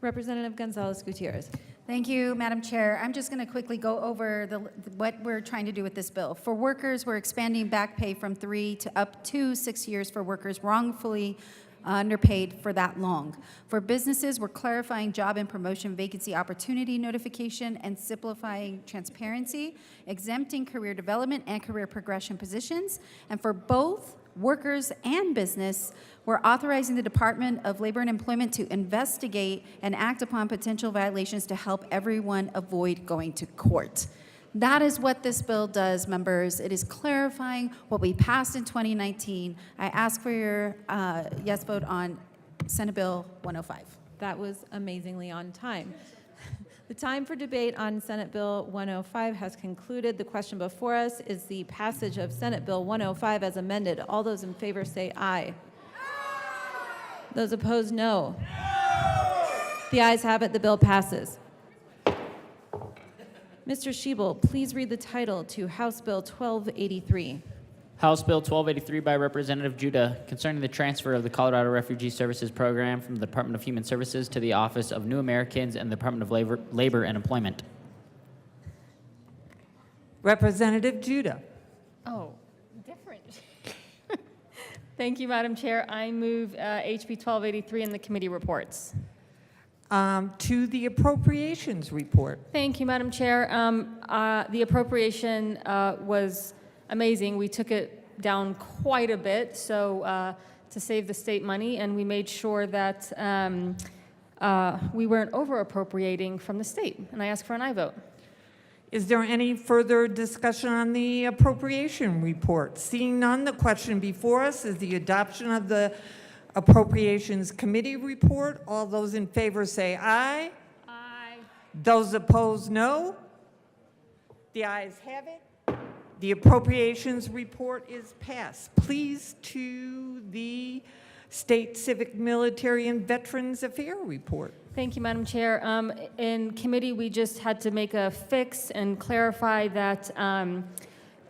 Representative Gonzalez Gutierrez. Thank you, Madam Chair. I'm just going to quickly go over what we're trying to do with this bill. For workers, we're expanding back pay from 3 to up to 6 years for workers wrongfully underpaid for that long. For businesses, we're clarifying job and promotion vacancy opportunity notification and simplifying transparency, exempting career development and career progression positions. And for both workers and business, we're authorizing the Department of Labor and Employment to investigate and act upon potential violations to help everyone avoid going to court. That is what this bill does, members. It is clarifying what we passed in 2019. I ask for your yes vote on Senate Bill 105. That was amazingly on time. The time for debate on Senate Bill 105 has concluded. The question before us is the passage of Senate Bill 105 as amended. All those in favor say aye. Those opposed, no. The ayes have it. The bill passes. Mr. Schiebel, please read the title to House Bill 1283. House Bill 1283 by Representative Judah concerning the transfer of the Colorado Refugee Services Program from the Department of Human Services to the Office of New Americans and the Department of Labor and Employment. Representative Judah. Oh, different. Thank you, Madam Chair. I move HB 1283 in the committee reports. To the appropriations report. Thank you, Madam Chair. The appropriation was amazing. We took it down quite a bit so to save the state money, and we made sure that we weren't over appropriating from the state, and I ask for an aye vote. Is there any further discussion on the appropriation report? Seeing none, the question before us is the adoption of the Appropriations Committee report. All those in favor say aye. Aye. Those opposed, no. The ayes have it. The appropriations report is passed. Please to the State Civic, Military, and Veterans Affairs report. Thank you, Madam Chair. In committee, we just had to make a fix and clarify that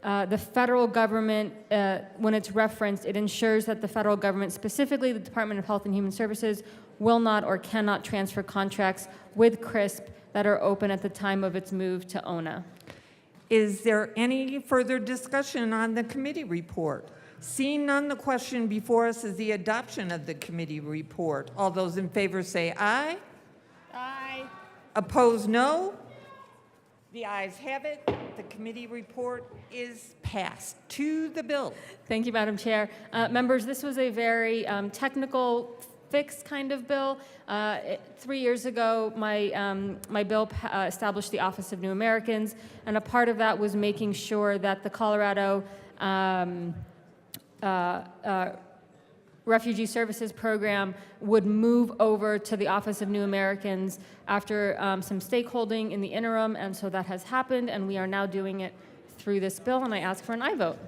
the federal government, when it's referenced, it ensures that the federal government, specifically the Department of Health and Human Services, will not or cannot transfer contracts with CRISP that are open at the time of its move to ONA. Is there any further discussion on the committee report? Seeing none, the question before us is the adoption of the committee report. All those in favor say aye. Aye. Opposed, no. The ayes have it. The committee report is passed. To the bill. Thank you, Madam Chair. Members, this was a very technical fix kind of bill. 3 years ago, my bill established the Office of New Americans, and a part of that was making sure that the Colorado Refugee Services Program would move over to the Office of New Americans after some stakeholding in the interim, and so that has happened, and we are now doing it through this bill, and I ask for an aye vote.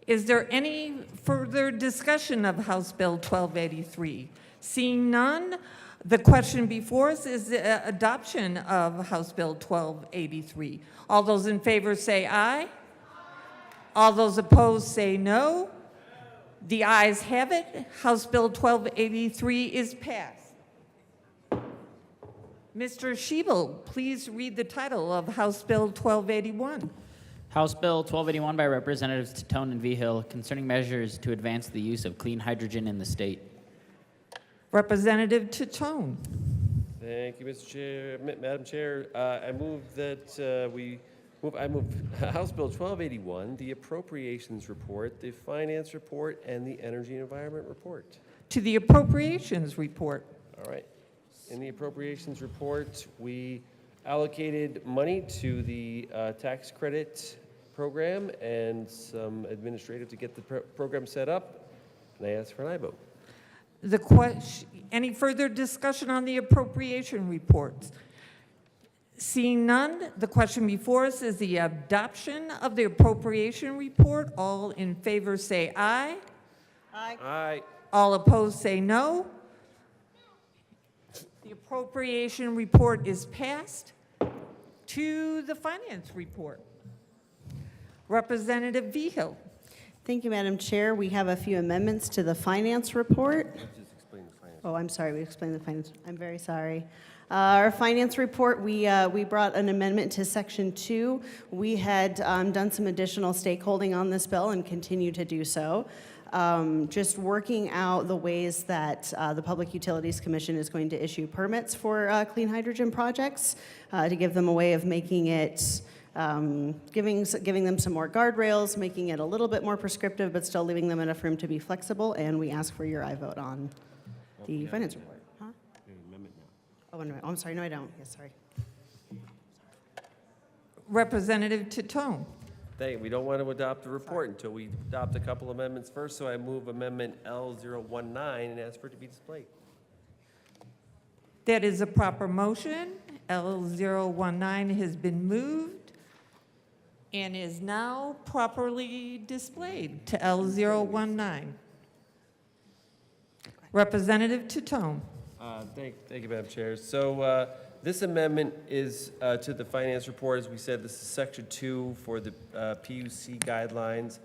Is there any further discussion of House Bill 1283? Seeing none, the question before us is the adoption of House Bill 1283. All those in favor say aye. All those opposed say no. The ayes have it. House Bill 1283 is passed. Mr. Schiebel, please read the title of House Bill 1281. House Bill 1281 by Representatives Tatone and Vigil concerning measures to advance the use of clean hydrogen in the state. Representative Tatone. Thank you, Mr. Chair. Madam Chair, I move that I move House Bill 1281, the Appropriations Report, the Finance Report, and the Energy and Environment Report. To the Appropriations Report. All right. In the Appropriations Report, we allocated money to the tax credit program and some administrative to get the program set up, and I ask for an aye vote. Any further discussion on the appropriation reports? Seeing none, the question before us is the adoption of the appropriation report. All in favor say aye. Aye. Aye. All opposed say no. The appropriation report is passed. To the finance report. Representative Vigil. Thank you, Madam Chair. We have a few amendments to the finance report. Just explain the finance. Oh, I'm sorry, we explained the finance. I'm very sorry. Our finance report, we brought an amendment to Section 2. We had done some additional stakeholding on this bill and continue to do so. Just working out the ways that the Public Utilities Commission is going to issue permits for clean hydrogen projects to give them a way of making it, giving them some more guardrails, making it a little bit more prescriptive, but still leaving them enough room to be flexible. And we ask for your aye vote on the finance report. Oh, no, I'm sorry. No, I don't. Yes, sorry. Representative Tatone. We don't want to adopt the report until we adopt a couple amendments first, so I move Amendment L019 and ask for it to be displayed. That is a proper motion, L019 has been moved and is now properly displayed to L019. Representative Tutone. Thank you, Madam Chair. So this amendment is to the finance report. As we said, this is section 2 for the PUC guidelines.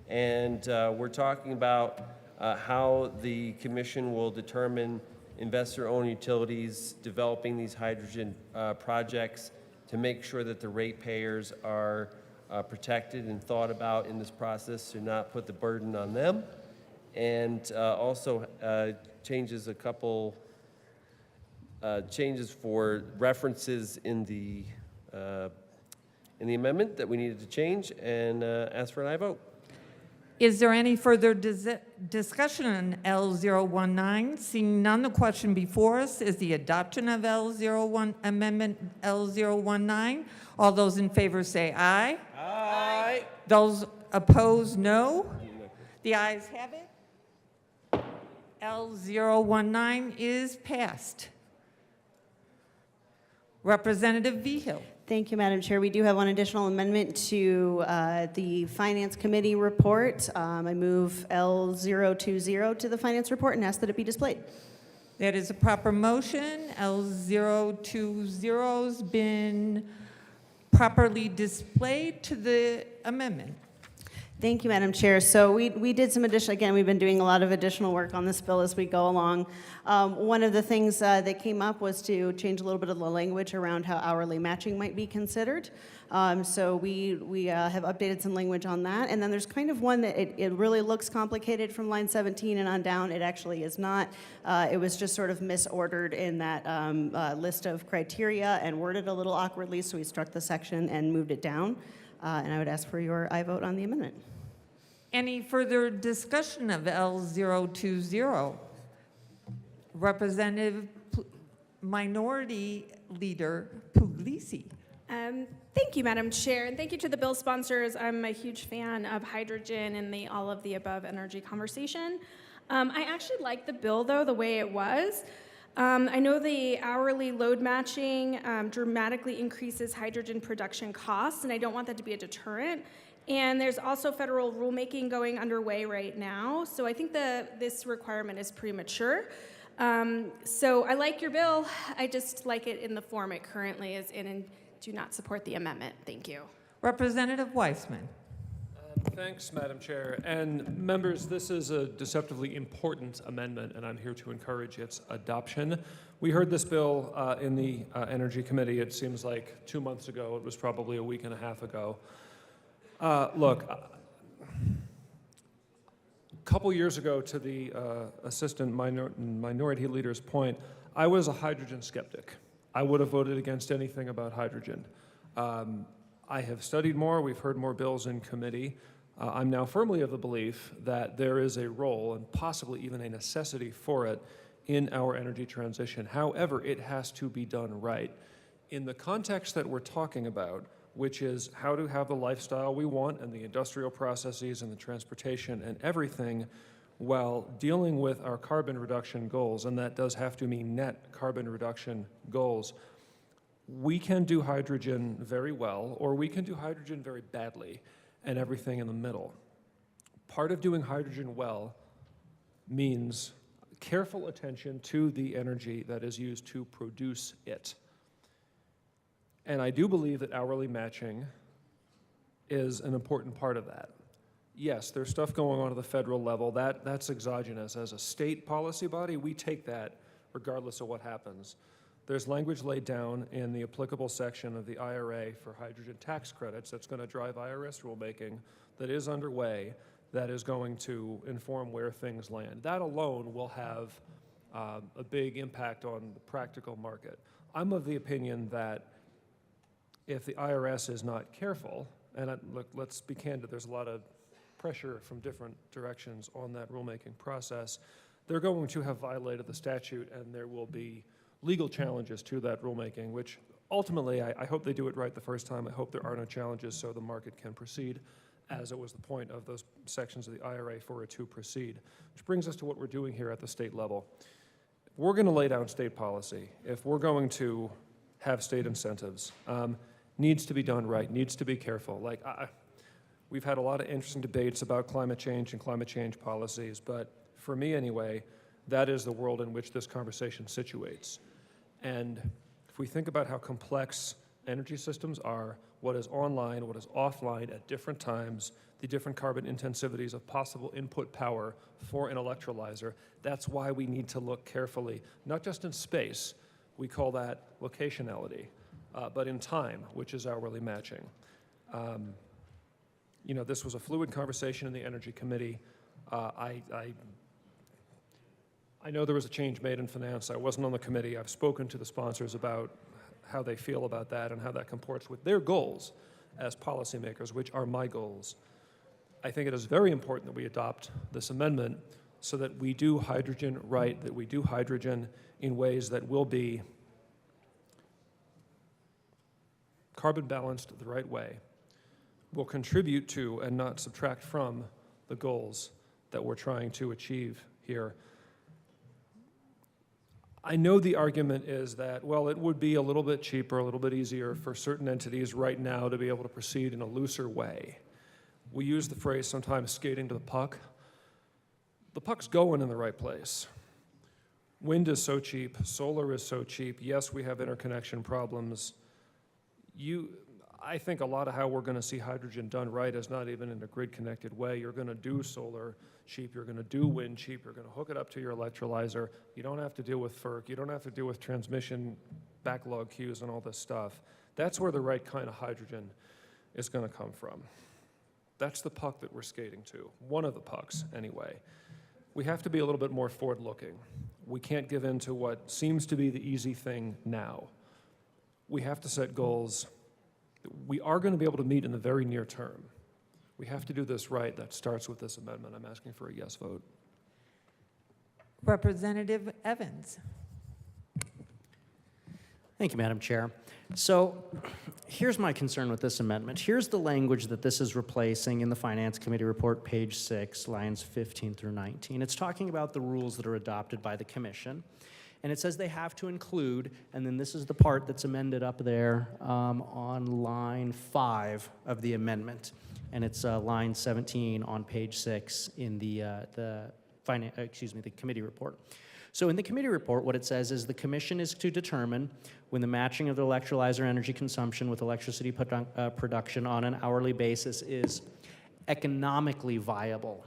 And we're talking about how the commission will determine investor-owned utilities developing these hydrogen projects to make sure that the ratepayers are protected and thought about in this process to not put the burden on them. And also changes a couple changes for references in the amendment that we needed to change, and ask for an aye vote. Is there any further discussion on L019? Seeing none, the question before us is the adoption of Amendment L019. All those in favor say aye. Aye. Those opposed, no. The ayes have it. L019 is passed. Representative Vigil. Thank you, Madam Chair. We do have one additional amendment to the Finance Committee report. I move L020 to the Finance report and ask that it be displayed. That is a proper motion. L020's been properly displayed to the amendment. Thank you, Madam Chair. So we did some additional, again, we've been doing a lot of additional work on this bill as we go along. One of the things that came up was to change a little bit of the language around how hourly matching might be considered. So we have updated some language on that. And then there's kind of one that it really looks complicated from line 17 and on down. It actually is not. It was just sort of misordered in that list of criteria and worded a little awkwardly, so we struck the section and moved it down. And I would ask for your aye vote on the amendment. Any further discussion of L020? Representative Minority Leader Puglisi. Thank you, Madam Chair, and thank you to the bill sponsors. I'm a huge fan of hydrogen and the all of the above energy conversation. I actually like the bill, though, the way it was. I know the hourly load matching dramatically increases hydrogen production costs, and I don't want that to be a deterrent. And there's also federal rulemaking going underway right now, so I think this requirement is premature. So I like your bill. I just like it in the form it currently is in and do not support the amendment. Thank you. Representative Weissman. Thanks, Madam Chair. And members, this is a deceptively important amendment, and I'm here to encourage its adoption. We heard this bill in the Energy Committee, it seems like 2 months ago. It was probably a week and a half ago. Look, a couple years ago, to the Assistant Minority Leader's point, I was a hydrogen skeptic. I would have voted against anything about hydrogen. I have studied more, we've heard more bills in committee. I'm now firmly of the belief that there is a role and possibly even a necessity for it in our energy transition. However, it has to be done right. In the context that we're talking about, which is how to have the lifestyle we want and the industrial processes and the transportation and everything while dealing with our carbon reduction goals, and that does have to mean net carbon reduction goals. We can do hydrogen very well, or we can do hydrogen very badly, and everything in the middle. Part of doing hydrogen well means careful attention to the energy that is used to produce it. And I do believe that hourly matching is an important part of that. Yes, there's stuff going on at the federal level. That's exogenous. As a state policy body, we take that regardless of what happens. There's language laid down in the applicable section of the IRA for hydrogen tax credits that's going to drive IRS rulemaking that is underway, that is going to inform where things land. That alone will have a big impact on the practical market. I'm of the opinion that if the IRS is not careful, and look, let's be candid, there's a lot of pressure from different directions on that rulemaking process, they're going to have violated the statute, and there will be legal challenges to that rulemaking, which ultimately I hope they do it right the first time. I hope there are no challenges so the market can proceed, as it was the point of those sections of the IRA for it to proceed. Which brings us to what we're doing here at the state level. If we're going to lay down state policy, if we're going to have state incentives. Needs to be done right, needs to be careful. Like, we've had a lot of interesting debates about climate change and climate change policies, but for me anyway, that is the world in which this conversation situates. And if we think about how complex energy systems are, what is online, what is offline at different times, the different carbon intensivities of possible input power for an electrolyzer, that's why we need to look carefully, not just in space, we call that locationality, but in time, which is hourly matching. You know, this was a fluid conversation in the Energy Committee. I know there was a change made in finance. I wasn't on the committee. I've spoken to the sponsors about how they feel about that and how that comports with their goals as policymakers, which are my goals. I think it is very important that we adopt this amendment so that we do hydrogen right, that we do hydrogen in ways that will be carbon balanced the right way, will contribute to and not subtract from the goals that we're trying to achieve here. I know the argument is that, well, it would be a little bit cheaper, a little bit easier for certain entities right now to be able to proceed in a looser way. We use the phrase sometimes skating to the puck. The puck's going in the right place. Wind is so cheap, solar is so cheap. Yes, we have interconnection problems. I think a lot of how we're going to see hydrogen done right is not even in a grid-connected way. You're going to do solar cheap, you're going to do wind cheap, you're going to hook it up to your electrolyzer. You don't have to deal with FERC, you don't have to deal with transmission backlog queues and all this stuff. That's where the right kind of hydrogen is going to come from. That's the puck that we're skating to, one of the pucks anyway. We have to be a little bit more forward-looking. We can't give in to what seems to be the easy thing now. We have to set goals that we are going to be able to meet in the very near term. We have to do this right. That starts with this amendment. I'm asking for a yes vote. Representative Evans. Thank you, Madam Chair. So here's my concern with this amendment. Here's the language that this is replacing in the Finance Committee report, page 6, lines 15 through 19. It's talking about the rules that are adopted by the Commission. And it says they have to include, and then this is the part that's amended up there on line 5 of the amendment. And it's line 17 on page 6 in the committee report. So in the committee report, what it says is the Commission is to determine when the matching of the electrolyzer energy consumption with electricity production on an hourly basis is economically viable.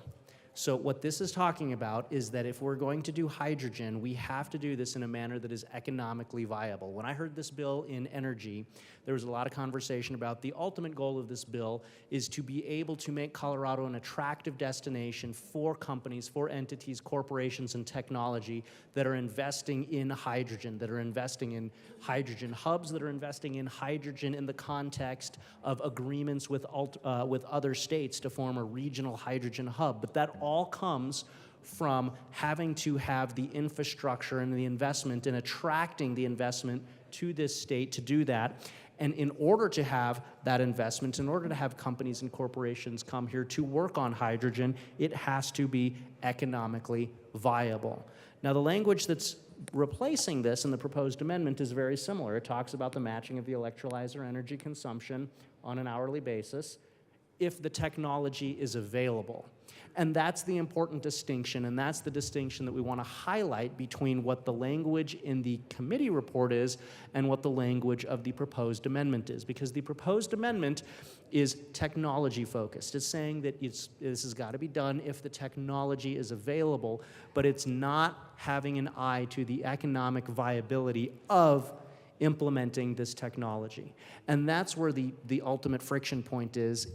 So what this is talking about is that if we're going to do hydrogen, we have to do this in a manner that is economically viable. When I heard this bill in energy, there was a lot of conversation about the ultimate goal of this bill is to be able to make Colorado an attractive destination for companies, for entities, corporations, and technology that are investing in hydrogen, that are investing in hydrogen hubs, that are investing in hydrogen in the context of agreements with other states to form a regional hydrogen hub. But that all comes from having to have the infrastructure and the investment and attracting the investment to this state to do that. And in order to have that investment, in order to have companies and corporations come here to work on hydrogen, it has to be economically viable. Now, the language that's replacing this in the proposed amendment is very similar. It talks about the matching of the electrolyzer energy consumption on an hourly basis if the technology is available. And that's the important distinction, and that's the distinction that we want to highlight between what the language in the committee report is and what the language of the proposed amendment is. Because the proposed amendment is technology focused. It's saying that this has got to be done if the technology is available, but it's not having an eye to the economic viability of implementing this technology. And that's where the ultimate friction point is.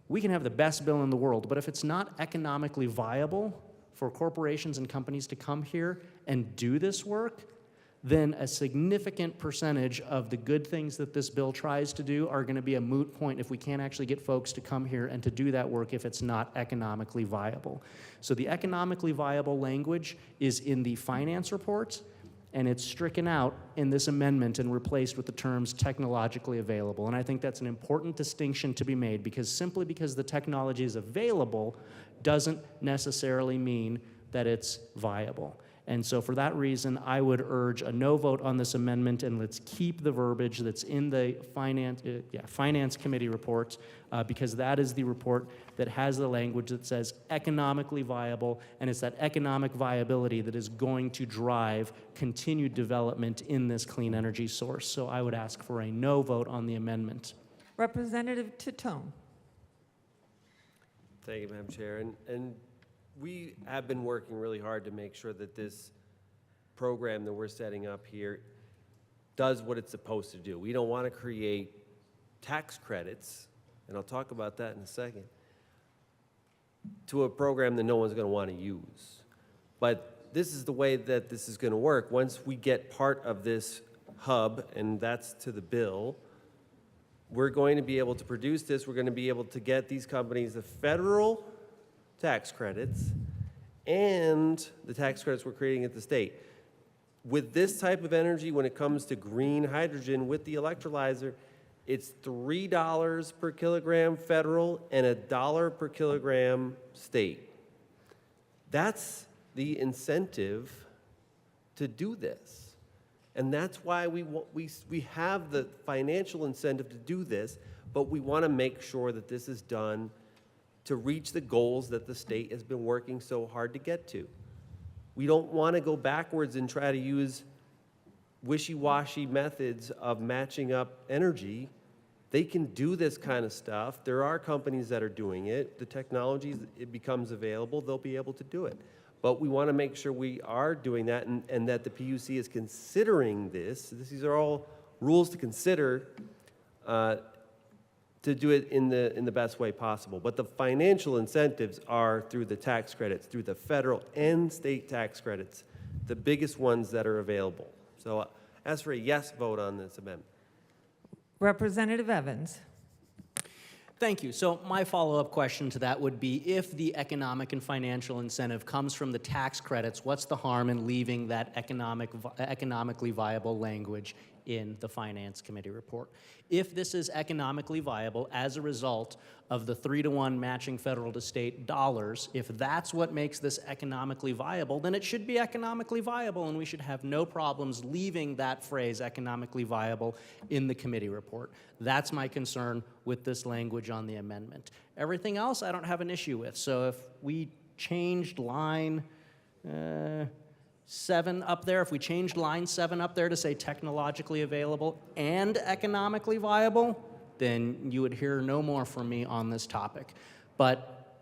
We can have the best bill in the world, but if it's not economically viable for corporations and companies to come here and do this work, then a significant percentage of the good things that this bill tries to do are going to be a moot point if we can't actually get folks to come here and to do that work if it's not economically viable. So the economically viable language is in the finance report, and it's stricken out in this amendment and replaced with the terms technologically available. And I think that's an important distinction to be made, because simply because the technology is available doesn't necessarily mean that it's viable. And so for that reason, I would urge a no vote on this amendment, and let's keep the verbiage that's in the Finance Committee report, because that is the report that has the language that says economically viable, and it's that economic viability that is going to drive continued development in this clean energy source. So I would ask for a no vote on the amendment. Representative Titone. Thank you, Madam Chair. And we have been working really hard to make sure that this program that we're setting up here does what it's supposed to do. We don't want to create tax credits, and I'll talk about that in a second, to a program that no one's going to want to use. But this is the way that this is going to work. Once we get part of this hub, and that's to the bill, we're going to be able to produce this. We're going to be able to get these companies the federal tax credits and the tax credits we're creating at the state. With this type of energy, when it comes to green hydrogen with the electrolyzer, it's $3 per kilogram federal and $1 per kilogram state. That's the incentive to do this. And that's why we have the financial incentive to do this, but we want to make sure that this is done to reach the goals that the state has been working so hard to get to. We don't want to go backwards and try to use wishy-washy methods of matching up energy. They can do this kind of stuff. There are companies that are doing it. The technology, it becomes available, they'll be able to do it. But we want to make sure we are doing that and that the PUC is considering this. These are all rules to consider to do it in the best way possible. But the financial incentives are through the tax credits, through the federal and state tax credits, the biggest ones that are available. So ask for a yes vote on this amendment. Representative Evans. Thank you. So my follow-up question to that would be, if the economic and financial incentive comes from the tax credits, what's the harm in leaving that economically viable language in the Finance Committee report? If this is economically viable as a result of the 3-to-1 matching federal to state dollars, if that's what makes this economically viable, then it should be economically viable, and we should have no problems leaving that phrase economically viable in the committee report. That's my concern with this language on the amendment. Everything else I don't have an issue with. So if we changed line 7 up there, if we changed line 7 up there to say technologically available and economically viable, then you would hear no more from me on this topic. But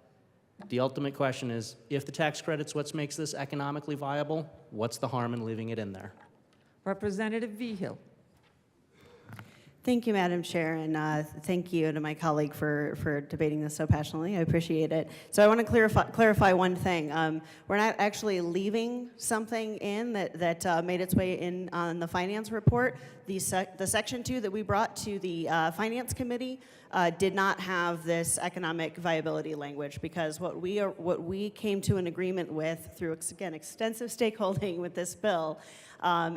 the ultimate question is, if the tax credit's what makes this economically viable, what's the harm in leaving it in there? Representative Vigil. Thank you, Madam Chair, and thank you to my colleague for debating this so passionately. I appreciate it. So I want to clarify one thing. We're not actually leaving something in that made its way in on the Finance report. The Section 2 that we brought to the Finance Committee did not have this economic viability language, because what we came to an agreement with through, again, extensive stakeholding with this bill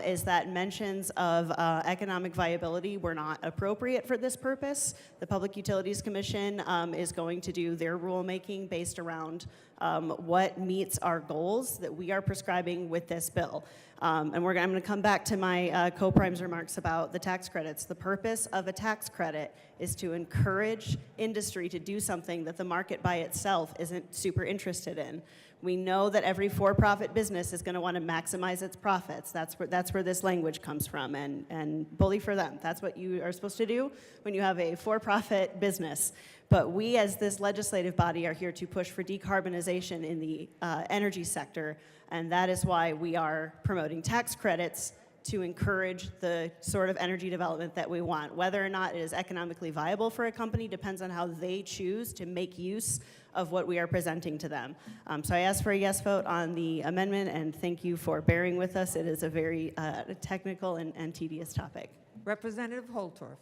is that mentions of economic viability were not appropriate for this purpose. The Public Utilities Commission is going to do their rulemaking based around what meets our goals that we are prescribing with this bill. And I'm going to come back to my co-prime's remarks about the tax credits. The purpose of a tax credit is to encourage industry to do something that the market by itself isn't super interested in. We know that every for-profit business is going to want to maximize its profits. That's where this language comes from, and bully for them. That's what you are supposed to do when you have a for-profit business. But we, as this legislative body, are here to push for decarbonization in the energy sector, and that is why we are promoting tax credits to encourage the sort of energy development that we want. Whether or not it is economically viable for a company depends on how they choose to make use of what we are presenting to them. So I ask for a yes vote on the amendment, and thank you for bearing with us. It is a very technical and tedious topic. Representative Holtorf.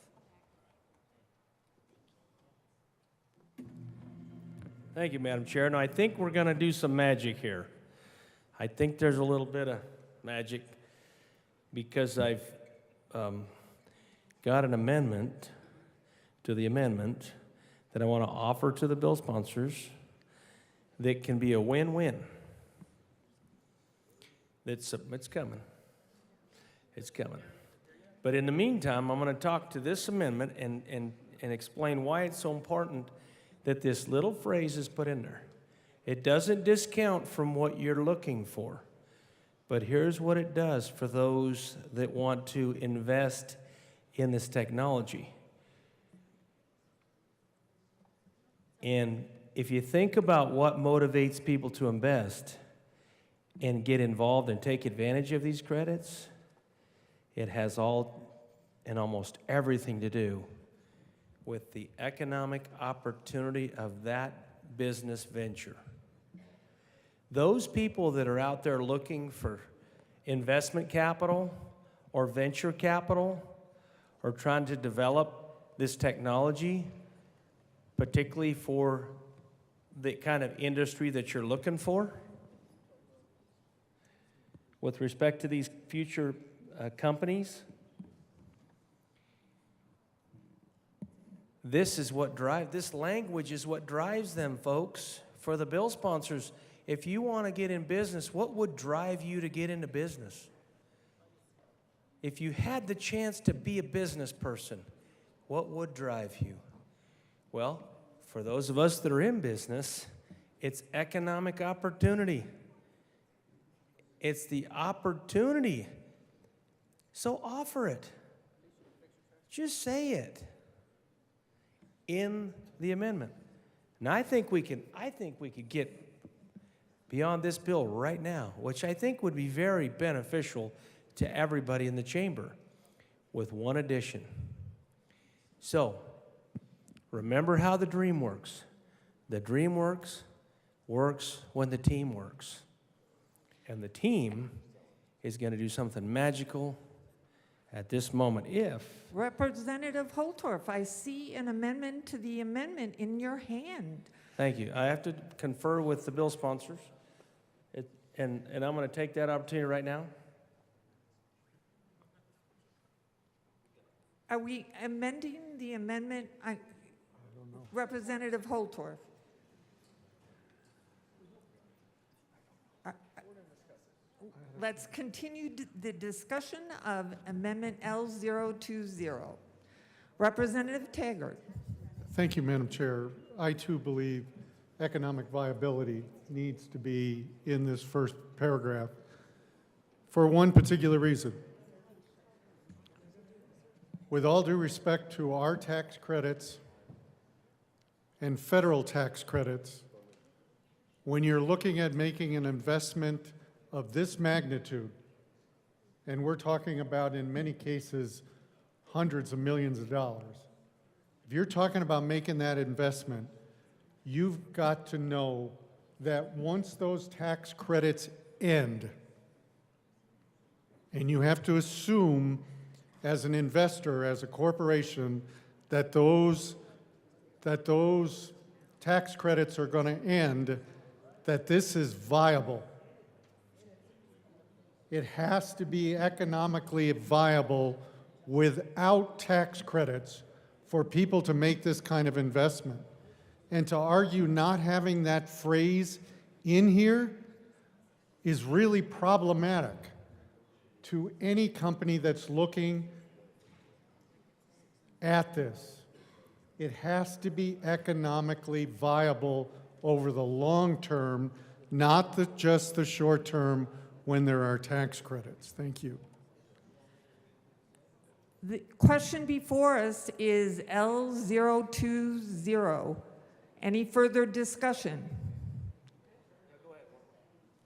Thank you, Madam Chair. Now, I think we're going to do some magic here. I think there's a little bit of magic, because I've got an amendment to the amendment that I want to offer to the bill sponsors that can be a win-win. It's coming. It's coming. But in the meantime, I'm going to talk to this amendment and explain why it's so important that this little phrase is put in there. It doesn't discount from what you're looking for, but here's what it does for those that want to invest in this technology. And if you think about what motivates people to invest and get involved and take advantage of these credits, it has all and almost everything to do with the economic opportunity of that business venture. Those people that are out there looking for investment capital or venture capital or trying to develop this technology, particularly for the kind of industry that you're looking for, with respect to these future companies, this language is what drives them, folks. For the bill sponsors, if you want to get in business, what would drive you to get into business? If you had the chance to be a business person, what would drive you? Well, for those of us that are in business, it's economic opportunity. It's the opportunity. So offer it. Just say it in the amendment. And I think we could get beyond this bill right now, which I think would be very beneficial to everybody in the chamber, with one addition. So, remember how the dream works. The dream works when the team works. And the team is going to do something magical at this moment if... Representative Holtorf, I see an amendment to the amendment in your hand. Thank you. I have to confer with the bill sponsors, and I'm going to take that opportunity right now. Are we amending the amendment? Representative Holtorf. Let's continue the discussion of Amendment L020. Representative Taggart. Thank you, Madam Chair. I too believe economic viability needs to be in this first paragraph for one particular reason. With all due respect to our tax credits and federal tax credits, when you're looking at making an investment of this magnitude, and we're talking about, in many cases, hundreds of millions of dollars, if you're talking about making that investment, you've got to know that once those tax credits end, and you have to assume as an investor, as a corporation, that those tax credits are going to end, that this is viable. It has to be economically viable without tax credits for people to make this kind of investment. And to argue not having that phrase in here is really problematic to any company that's looking at this. It has to be economically viable over the long term, not just the short term when there are tax credits. Thank you. The question before us is L020. Any further discussion?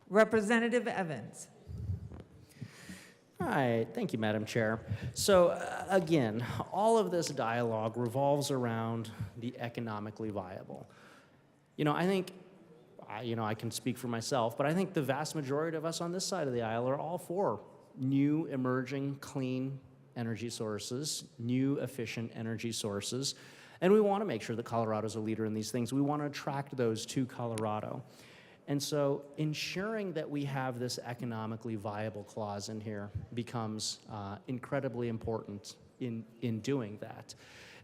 Representative Evans. All right, thank you, Madam Chair. So again, all of this dialogue revolves around the economically viable. I think, I can speak for myself, but I think the vast majority of us on this side of the aisle are all for new, emerging, clean energy sources, new, efficient energy sources, and we want to make sure that Colorado's a leader in these things. We want to attract those to Colorado. And so ensuring that we have this economically viable clause in here becomes incredibly important in doing that.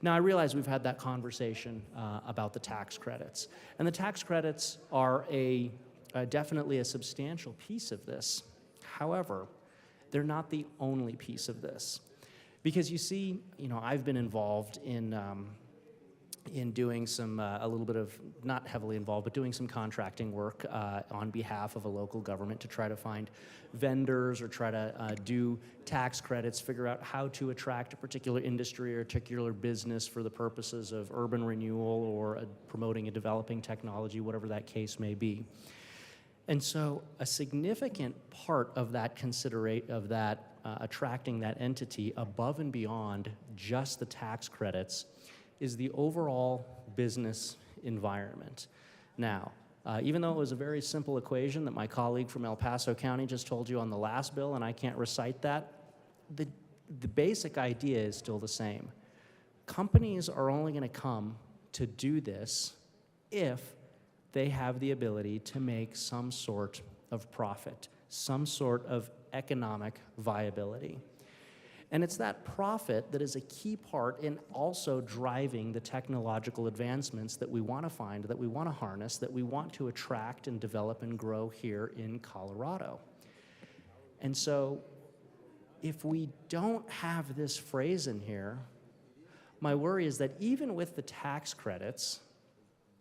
Now, I realize we've had that conversation about the tax credits. And the tax credits are definitely a substantial piece of this. However, they're not the only piece of this. Because you see, I've been involved in doing some, a little bit of, not heavily involved, but doing some contracting work on behalf of a local government to try to find vendors or try to do tax credits, figure out how to attract a particular industry or a particular business for the purposes of urban renewal or promoting a developing technology, whatever that case may be. And so a significant part of that attracting that entity above and beyond just the tax credits is the overall business environment. Now, even though it was a very simple equation that my colleague from El Paso County just told you on the last bill, and I can't recite that, the basic idea is still the same. Companies are only going to come to do this if they have the ability to make some sort of profit, some sort of economic viability. And it's that profit that is a key part in also driving the technological advancements that we want to find, that we want to harness, that we want to attract and develop and grow here in Colorado. And so if we don't have this phrase in here, my worry is that even with the tax credits,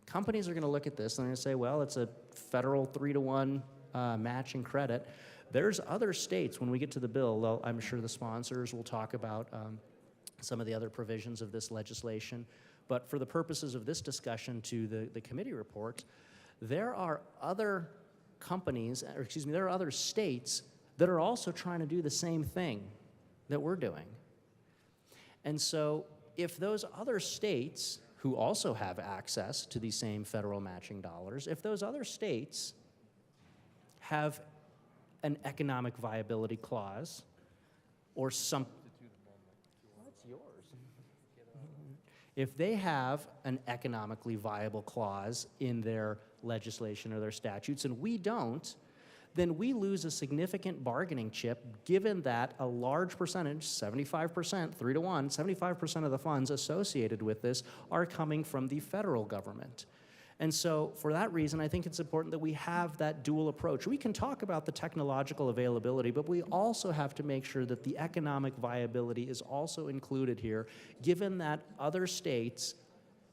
companies are going to look at this and they're going to say, well, it's a federal 3-to-1 matching credit. There's other states, when we get to the bill, I'm sure the sponsors will talk about some of the other provisions of this legislation. But for the purposes of this discussion to the committee report, there are other companies, or excuse me, there are other states that are also trying to do the same thing that we're doing. And so if those other states who also have access to these same federal matching dollars, if those other states have an economic viability clause or some, what's yours? If they have an economically viable clause in their legislation or their statutes and we don't, then we lose a significant bargaining chip given that a large percentage, 75%, 3-to-1, 75% of the funds associated with this are coming from the federal government. And so for that reason, I think it's important that we have that dual approach. We can talk about the technological availability, but we also have to make sure that the economic viability is also included here, given that other states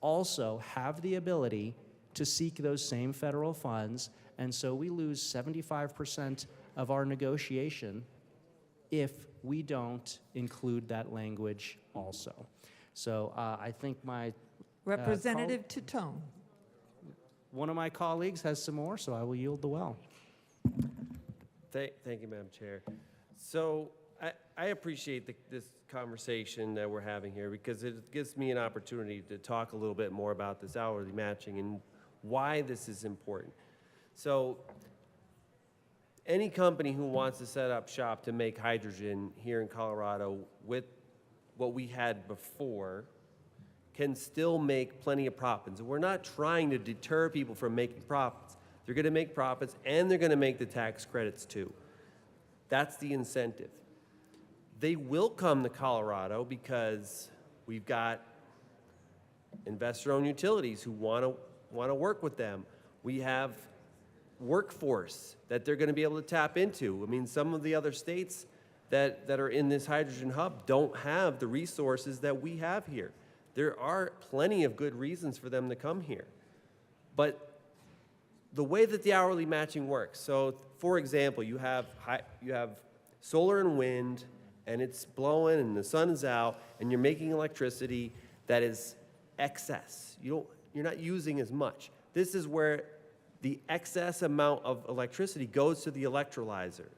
also have the ability to seek those same federal funds, and so we lose 75% of our negotiation if we don't include that language also. So I think my Representative Titone. One of my colleagues has some more, so I will yield the well. Thank you, Madam Chair. So I appreciate this conversation that we're having here because it gives me an opportunity to talk a little bit more about this hourly matching and why this is important. So any company who wants to set up shop to make hydrogen here in Colorado with what we had before can still make plenty of profits. And we're not trying to deter people from making profits. They're going to make profits and they're going to make the tax credits too. That's the incentive. They will come to Colorado because we've got investor-owned utilities who want to work with them. We have workforce that they're going to be able to tap into. I mean, some of the other states that are in this hydrogen hub don't have the resources that we have here. There are plenty of good reasons for them to come here. But the way that the hourly matching works, so for example, you have solar and wind, and it's blowing and the sun is out, and you're making electricity that is excess. You're not using as much. This is where the excess amount of electricity goes to the electrolyzer.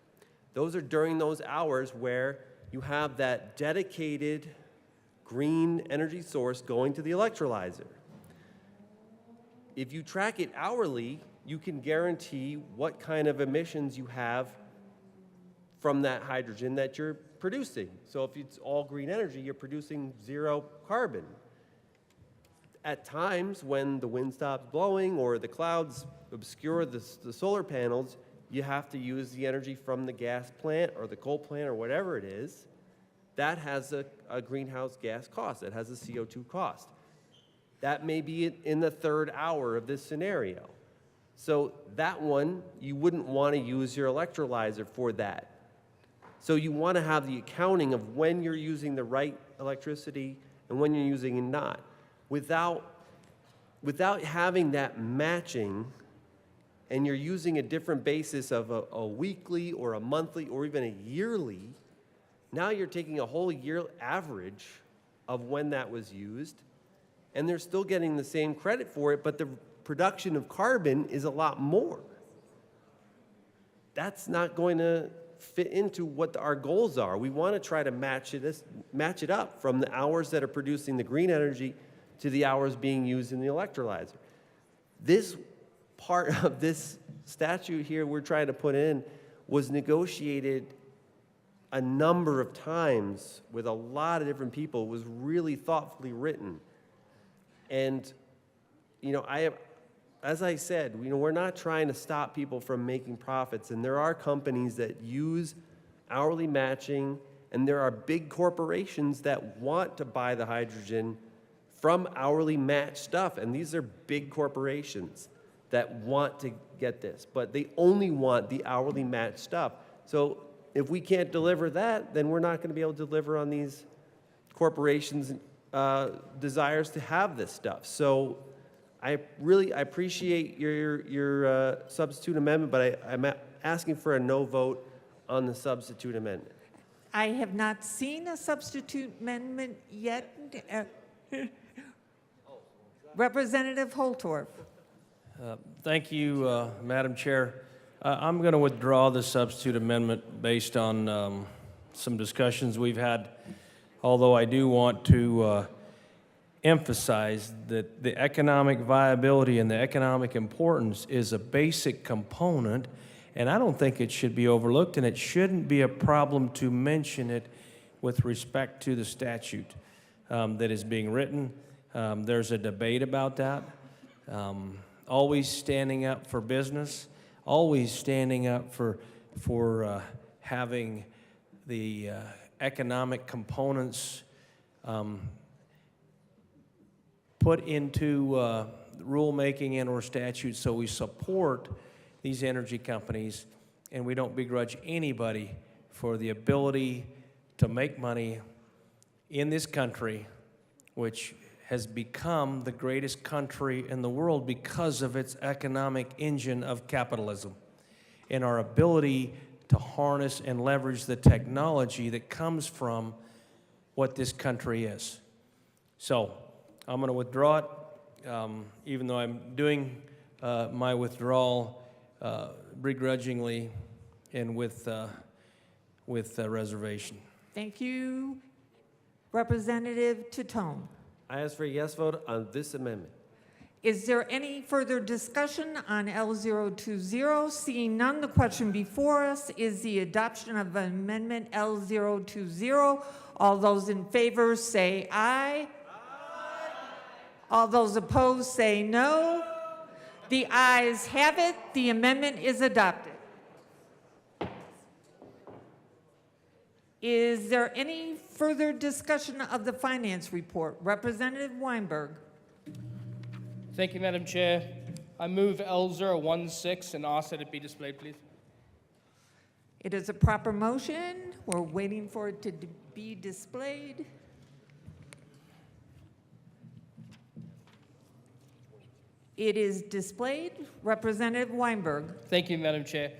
Those are during those hours where you have that dedicated green energy source going to the electrolyzer. If you track it hourly, you can guarantee what kind of emissions you have from that hydrogen that you're producing. So if it's all green energy, you're producing 0 carbon. At times when the wind stops blowing or the clouds obscure the solar panels, you have to use the energy from the gas plant or the coal plant or whatever it is. That has a greenhouse gas cost. That has a CO2 cost. That may be in the 3rd hour of this scenario. So that one, you wouldn't want to use your electrolyzer for that. So you want to have the accounting of when you're using the right electricity and when you're using it not. Without having that matching, and you're using a different basis of a weekly or a monthly or even a yearly, now you're taking a whole year average of when that was used, and they're still getting the same credit for it, but the production of carbon is a lot more. That's not going to fit into what our goals are. We want to try to match it up from the hours that are producing the green energy to the hours being used in the electrolyzer. This part of this statute here we're trying to put in was negotiated a number of times with a lot of different people. It was really thoughtfully written. And, as I said, we're not trying to stop people from making profits. And there are companies that use hourly matching, and there are big corporations that want to buy the hydrogen from hourly matched stuff. And these are big corporations that want to get this, but they only want the hourly matched stuff. So if we can't deliver that, then we're not going to be able to deliver on these corporations' desires to have this stuff. So I appreciate your substitute amendment, but I'm asking for a no vote on the substitute amendment. I have not seen a substitute amendment yet. Representative Holtorf. Thank you, Madam Chair. I'm going to withdraw the substitute amendment based on some discussions we've had, although I do want to emphasize that the economic viability and the economic importance is a basic component, and I don't think it should be overlooked, and it shouldn't be a problem to mention it with respect to the statute that is being written. There's a debate about that. Always standing up for business, always standing up for having the economic components put into rulemaking and or statutes, so we support these energy companies and we don't begrudge anybody for the ability to make money in this country, which has become the greatest country in the world because of its economic engine of capitalism and our ability to harness and leverage the technology that comes from what this country is. So I'm going to withdraw it, even though I'm doing my withdrawal begrudgingly and with reservation. Thank you. Representative Titone. I ask for a yes vote on this amendment. Is there any further discussion on L020? Seeing none, the question before us is the adoption of Amendment L020. All those in favor say aye. Aye. All those opposed say no. The ayes have it. The amendment is adopted. Is there any further discussion of the finance report? Representative Weinberg. Thank you, Madam Chair. I move L016 and ask that it be displayed, please. It is a proper motion. We're waiting for it to be displayed. It is displayed. Representative Weinberg. Thank you, Madam Chair.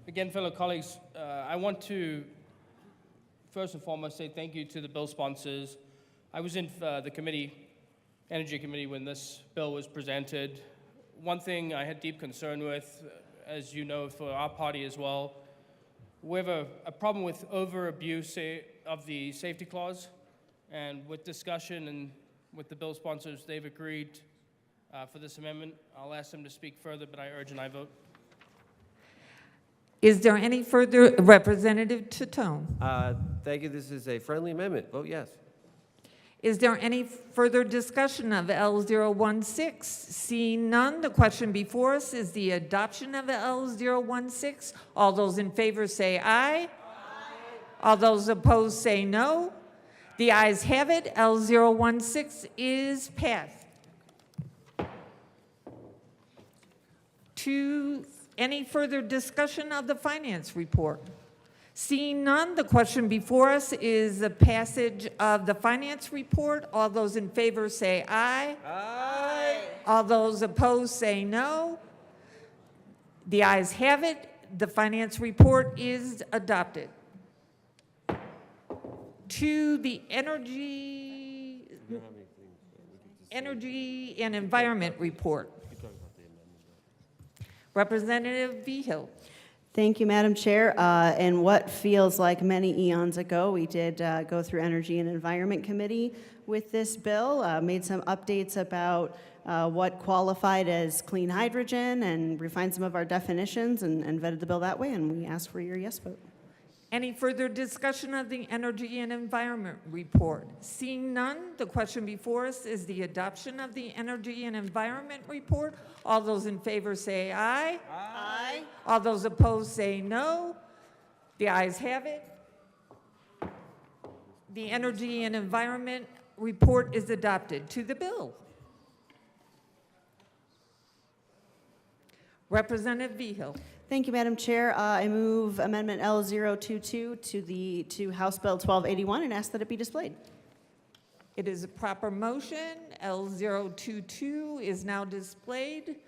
Again, fellow colleagues, I want to first and foremost say thank you to the bill sponsors. I was in the Energy Committee, when this bill was presented. One thing I had deep concern with, as you know, for our party as well, we have a problem with over-abuse of the safety clause, and with discussion and with the bill sponsors, they've agreed for this amendment. I'll ask them to speak further, but I urge an aye vote. Is there any further? Representative Titone. Thank you. This is a friendly amendment. Vote yes. Is there any further discussion of L016? Seeing none, the question before us is the adoption of L016. All those in favor say aye. Aye. All those opposed say no. The ayes have it. L016 is passed. To any further discussion of the finance report? Seeing none, the question before us is the passage of the finance report. All those in favor say aye. Aye. All those opposed say no. The ayes have it. The finance report is adopted. To the Energy and Environment report. Representative Vigil. Thank you, Madam Chair. And what feels like many eons ago, we did go through Energy and Environment Committee with this bill, made some updates about what qualified as clean hydrogen and refined some of our definitions and vetted the bill that way, and we ask for your yes vote. Any further discussion of the Energy and Environment report? Seeing none, the question before us is the adoption of the Energy and Environment report. All those in favor say aye. Aye. All those opposed say no. The ayes have it. The Energy and Environment report is adopted. To the bill. Representative Vigil. Thank you, Madam Chair. I move Amendment L022 to House Bill 1281 and ask that it be displayed. It is a proper motion. L022 is now displayed.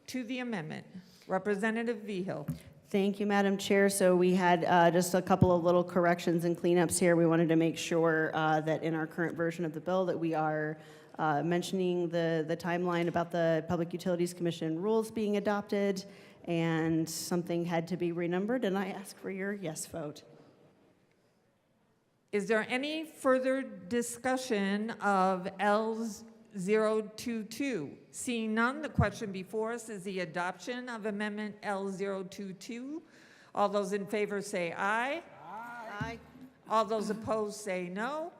To the amendment. Representative Vigil. Thank you, Madam Chair. So we had just a couple of little corrections and cleanups here. We wanted to make sure that in our current version of the bill that we are mentioning the timeline about the Public Utilities Commission rules being adopted, and something had to be renumbered, and I ask for your yes vote. Is there any further discussion of L022? Seeing none, the question before us is the adoption of Amendment L022. All those in favor say aye. Aye. All those opposed say no.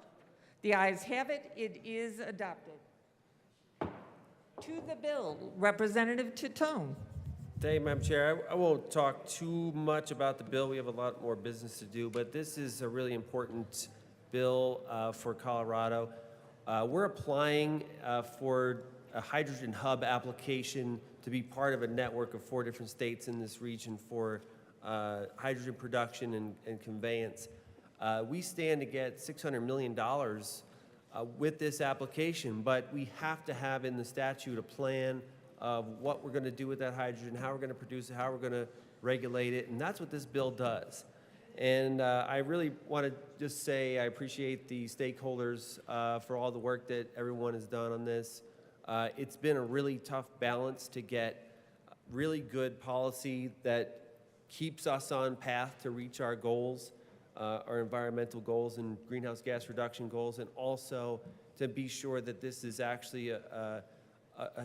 The ayes have it. It is adopted. To the bill, Representative Titone. Thank you, Madam Chair. I won't talk too much about the bill. We have a lot more business to do, but this is a really important bill for Colorado. We're applying for a hydrogen hub application to be part of a network of 4 different states in this region for hydrogen production and conveyance. We stand to get $600 million with this application, but we have to have in the statute a plan of what we're going to do with that hydrogen, how we're going to produce it, how we're going to regulate it, and that's what this bill does. And I really want to just say I appreciate the stakeholders for all the work that everyone has done on this. It's been a really tough balance to get really good policy that keeps us on path to reach our goals, our environmental goals and greenhouse gas reduction goals, and also to be sure that this is actually a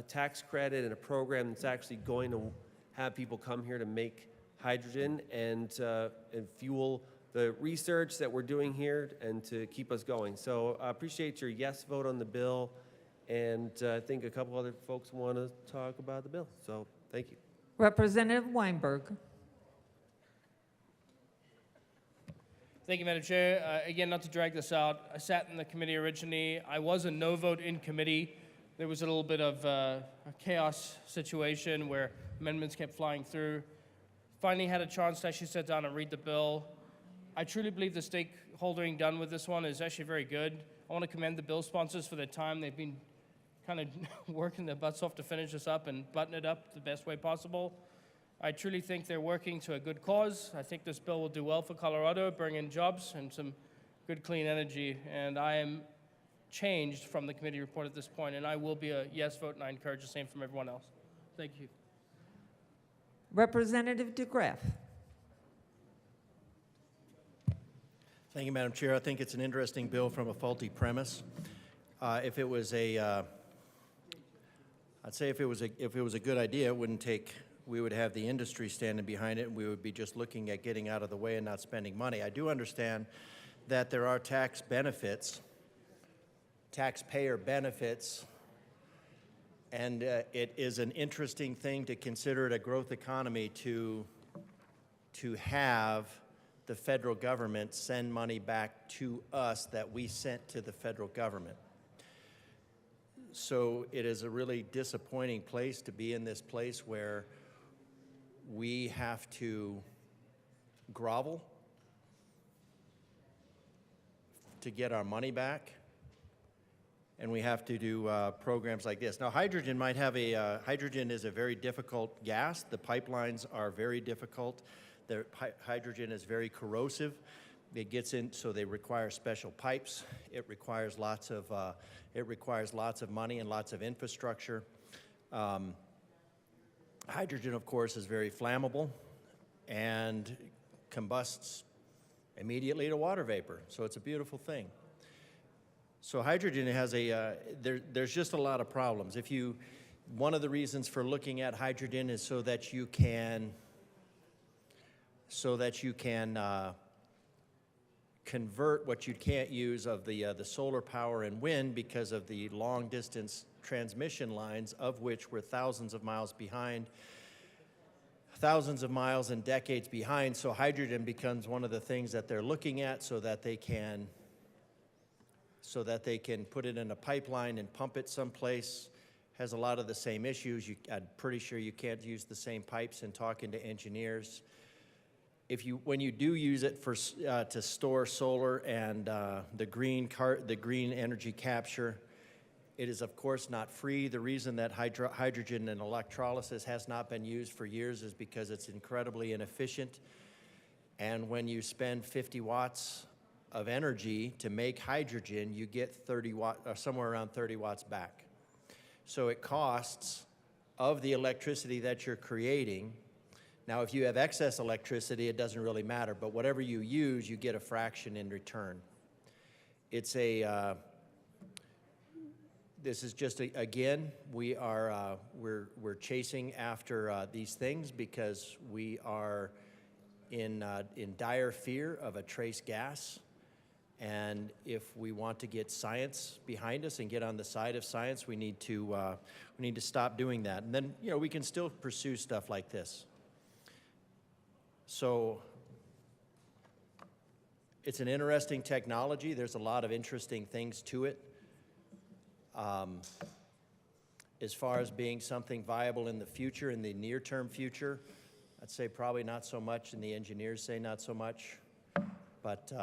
tax credit and a program that's actually going to have people come here to make hydrogen and fuel the research that we're doing here and to keep us going. So I appreciate your yes vote on the bill, and I think a couple other folks want to talk about the bill. So thank you. Representative Weinberg. Thank you, Madam Chair. Again, not to drag this out, I sat in the committee originally. I was a no vote in committee. There was a little bit of a chaos situation where amendments kept flying through. Finally had a chance to actually sit down and read the bill. I truly believe the stakeholdering done with this one is actually very good. I want to commend the bill sponsors for their time. They've been kind of working their butts off to finish this up and button it up the best way possible. I truly think they're working to a good cause. I think this bill will do well for Colorado, bring in jobs and some good clean energy. And I am changed from the committee report at this point, and I will be a yes vote, and I encourage the same from everyone else. Thank you. Representative DeGraff. Thank you, Madam Chair. I think it's an interesting bill from a faulty premise. If it was a, I'd say if it was a good idea, it wouldn't take. We would have the industry standing behind it, and we would be just looking at getting out of the way and not spending money. I do understand that there are tax benefits, taxpayer benefits, and it is an interesting thing to consider it a growth economy to have the federal government send money back to us that we sent to the federal government. So it is a really disappointing place to be in this place where we have to grovel to get our money back, and we have to do programs like this. Now, hydrogen might have hydrogen is a very difficult gas. The pipelines are very difficult. Hydrogen is very corrosive. It gets in, so they require special pipes. It requires lots of money and lots of infrastructure. Hydrogen, of course, is very flammable and combusts immediately to water vapor. So it's a beautiful thing. So hydrogen has there's just a lot of problems. One of the reasons for looking at hydrogen is so that you can convert what you can't use of the solar power and wind because of the long distance transmission lines, of which we're thousands of miles behind, thousands of miles and decades behind. So hydrogen becomes one of the things that they're looking at so that they can put it in a pipeline and pump it someplace. Has a lot of the same issues. I'm pretty sure you can't use the same pipes in talking to engineers. When you do use it to store solar and the green energy capture, it is of course not free. The reason that hydrogen and electrolysis has not been used for years is because it's incredibly inefficient. And when you spend 50 watts of energy to make hydrogen, you get 30 watts, or somewhere around 30 watts back. So it costs of the electricity that you're creating. Now, if you have excess electricity, it doesn't really matter, but whatever you use, you get a fraction in return. This is just, again, we're chasing after these things because we are in dire fear of a trace gas. And if we want to get science behind us and get on the side of science, we need to stop doing that. And then, we can still pursue stuff like this. So it's an interesting technology. There's a lot of interesting things to it. As far as being something viable in the future, in the near-term future, I'd say probably not so much, and the engineers say not so much. But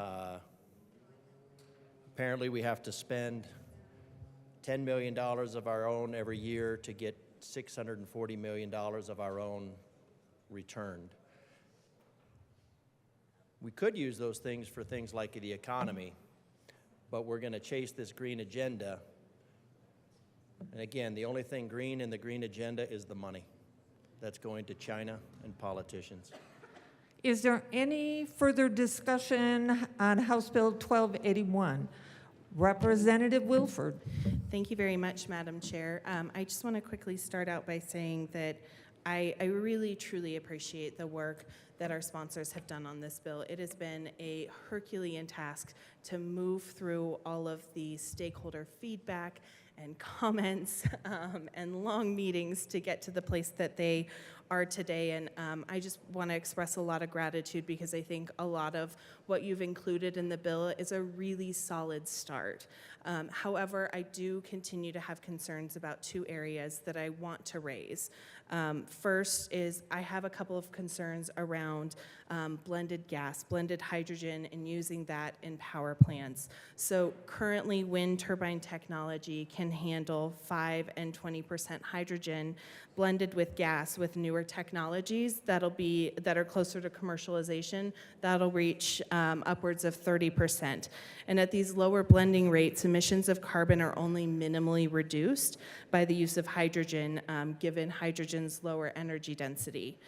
apparently we have to spend $10 million of our own every year to get $640 million of our own returned. We could use those things for things like the economy, but we're going to chase this green agenda. And again, the only thing green in the green agenda is the money that's going to China and politicians. Is there any further discussion on House Bill 1281? Representative Wilford. Thank you very much, Madam Chair. I just want to quickly start out by saying that I really, truly appreciate the work that our sponsors have done on this bill. It has been a Herculean task to move through all of the stakeholder feedback and comments and long meetings to get to the place that they are today. And I just want to express a lot of gratitude because I think a lot of what you've included in the bill is a really solid start. However, I do continue to have concerns about two areas that I want to raise. First is I have a couple of concerns around blended gas, blended hydrogen, and using that in power plants. So currently wind turbine technology can handle 5 and 20% hydrogen blended with gas. With newer technologies that are closer to commercialization, that'll reach upwards of 30%. And at these lower blending rates, emissions of carbon are only minimally reduced by the use of hydrogen, given hydrogen's lower energy density.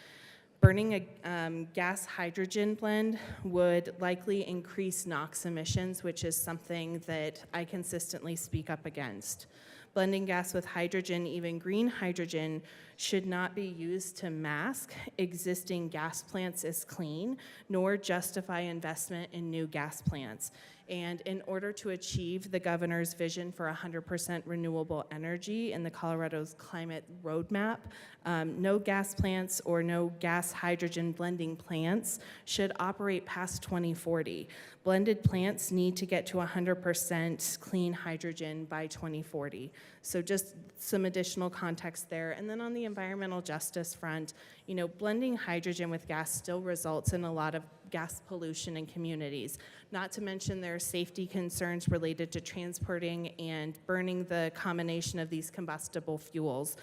Burning a gas hydrogen blend would likely increase NOx emissions, which is something that I consistently speak up against. Blending gas with hydrogen, even green hydrogen, should not be used to mask existing gas plants as clean, nor justify investment in new gas plants. And in order to achieve the governor's vision for 100% renewable energy in the Colorado's climate roadmap, no gas plants or no gas hydrogen blending plants should operate past 2040. Blended plants need to get to 100% clean hydrogen by 2040. So just some additional context there. And then on the environmental justice front, blending hydrogen with gas still results in a lot of gas pollution in communities. Not to mention there are safety concerns related to transporting and burning the combination of these combustible fuels.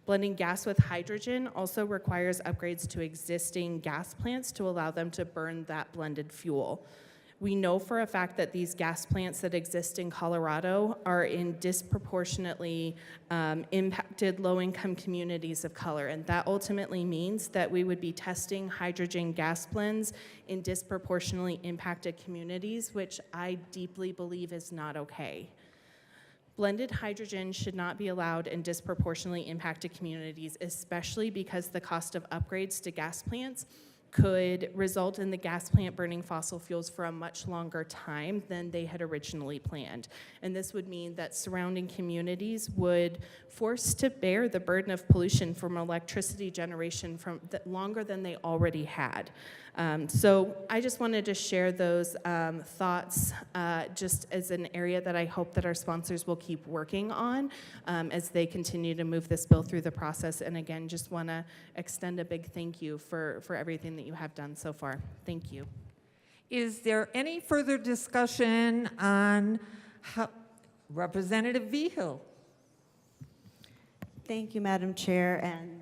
Blending gas with hydrogen also requires upgrades to existing gas plants to allow them to burn that blended fuel. We know for a fact that these gas plants that exist in Colorado are in disproportionately impacted low-income communities of color, and that ultimately means that we would be testing hydrogen gas blends in disproportionately impacted communities, which I deeply believe is not okay. Blended hydrogen should not be allowed in disproportionately impacted communities, especially because the cost of upgrades to gas plants could result in the gas plant burning fossil fuels for a much longer time than they had originally planned. And this would mean that surrounding communities would force to bear the burden of pollution from electricity generation from longer than they already had. So I just wanted to share those thoughts just as an area that I hope that our sponsors will keep working on as they continue to move this bill through the process. And again, just want to extend a big thank you for everything that you have done so far. Thank you. Is there any further discussion on how, Representative Vigil? Thank you, Madam Chair, and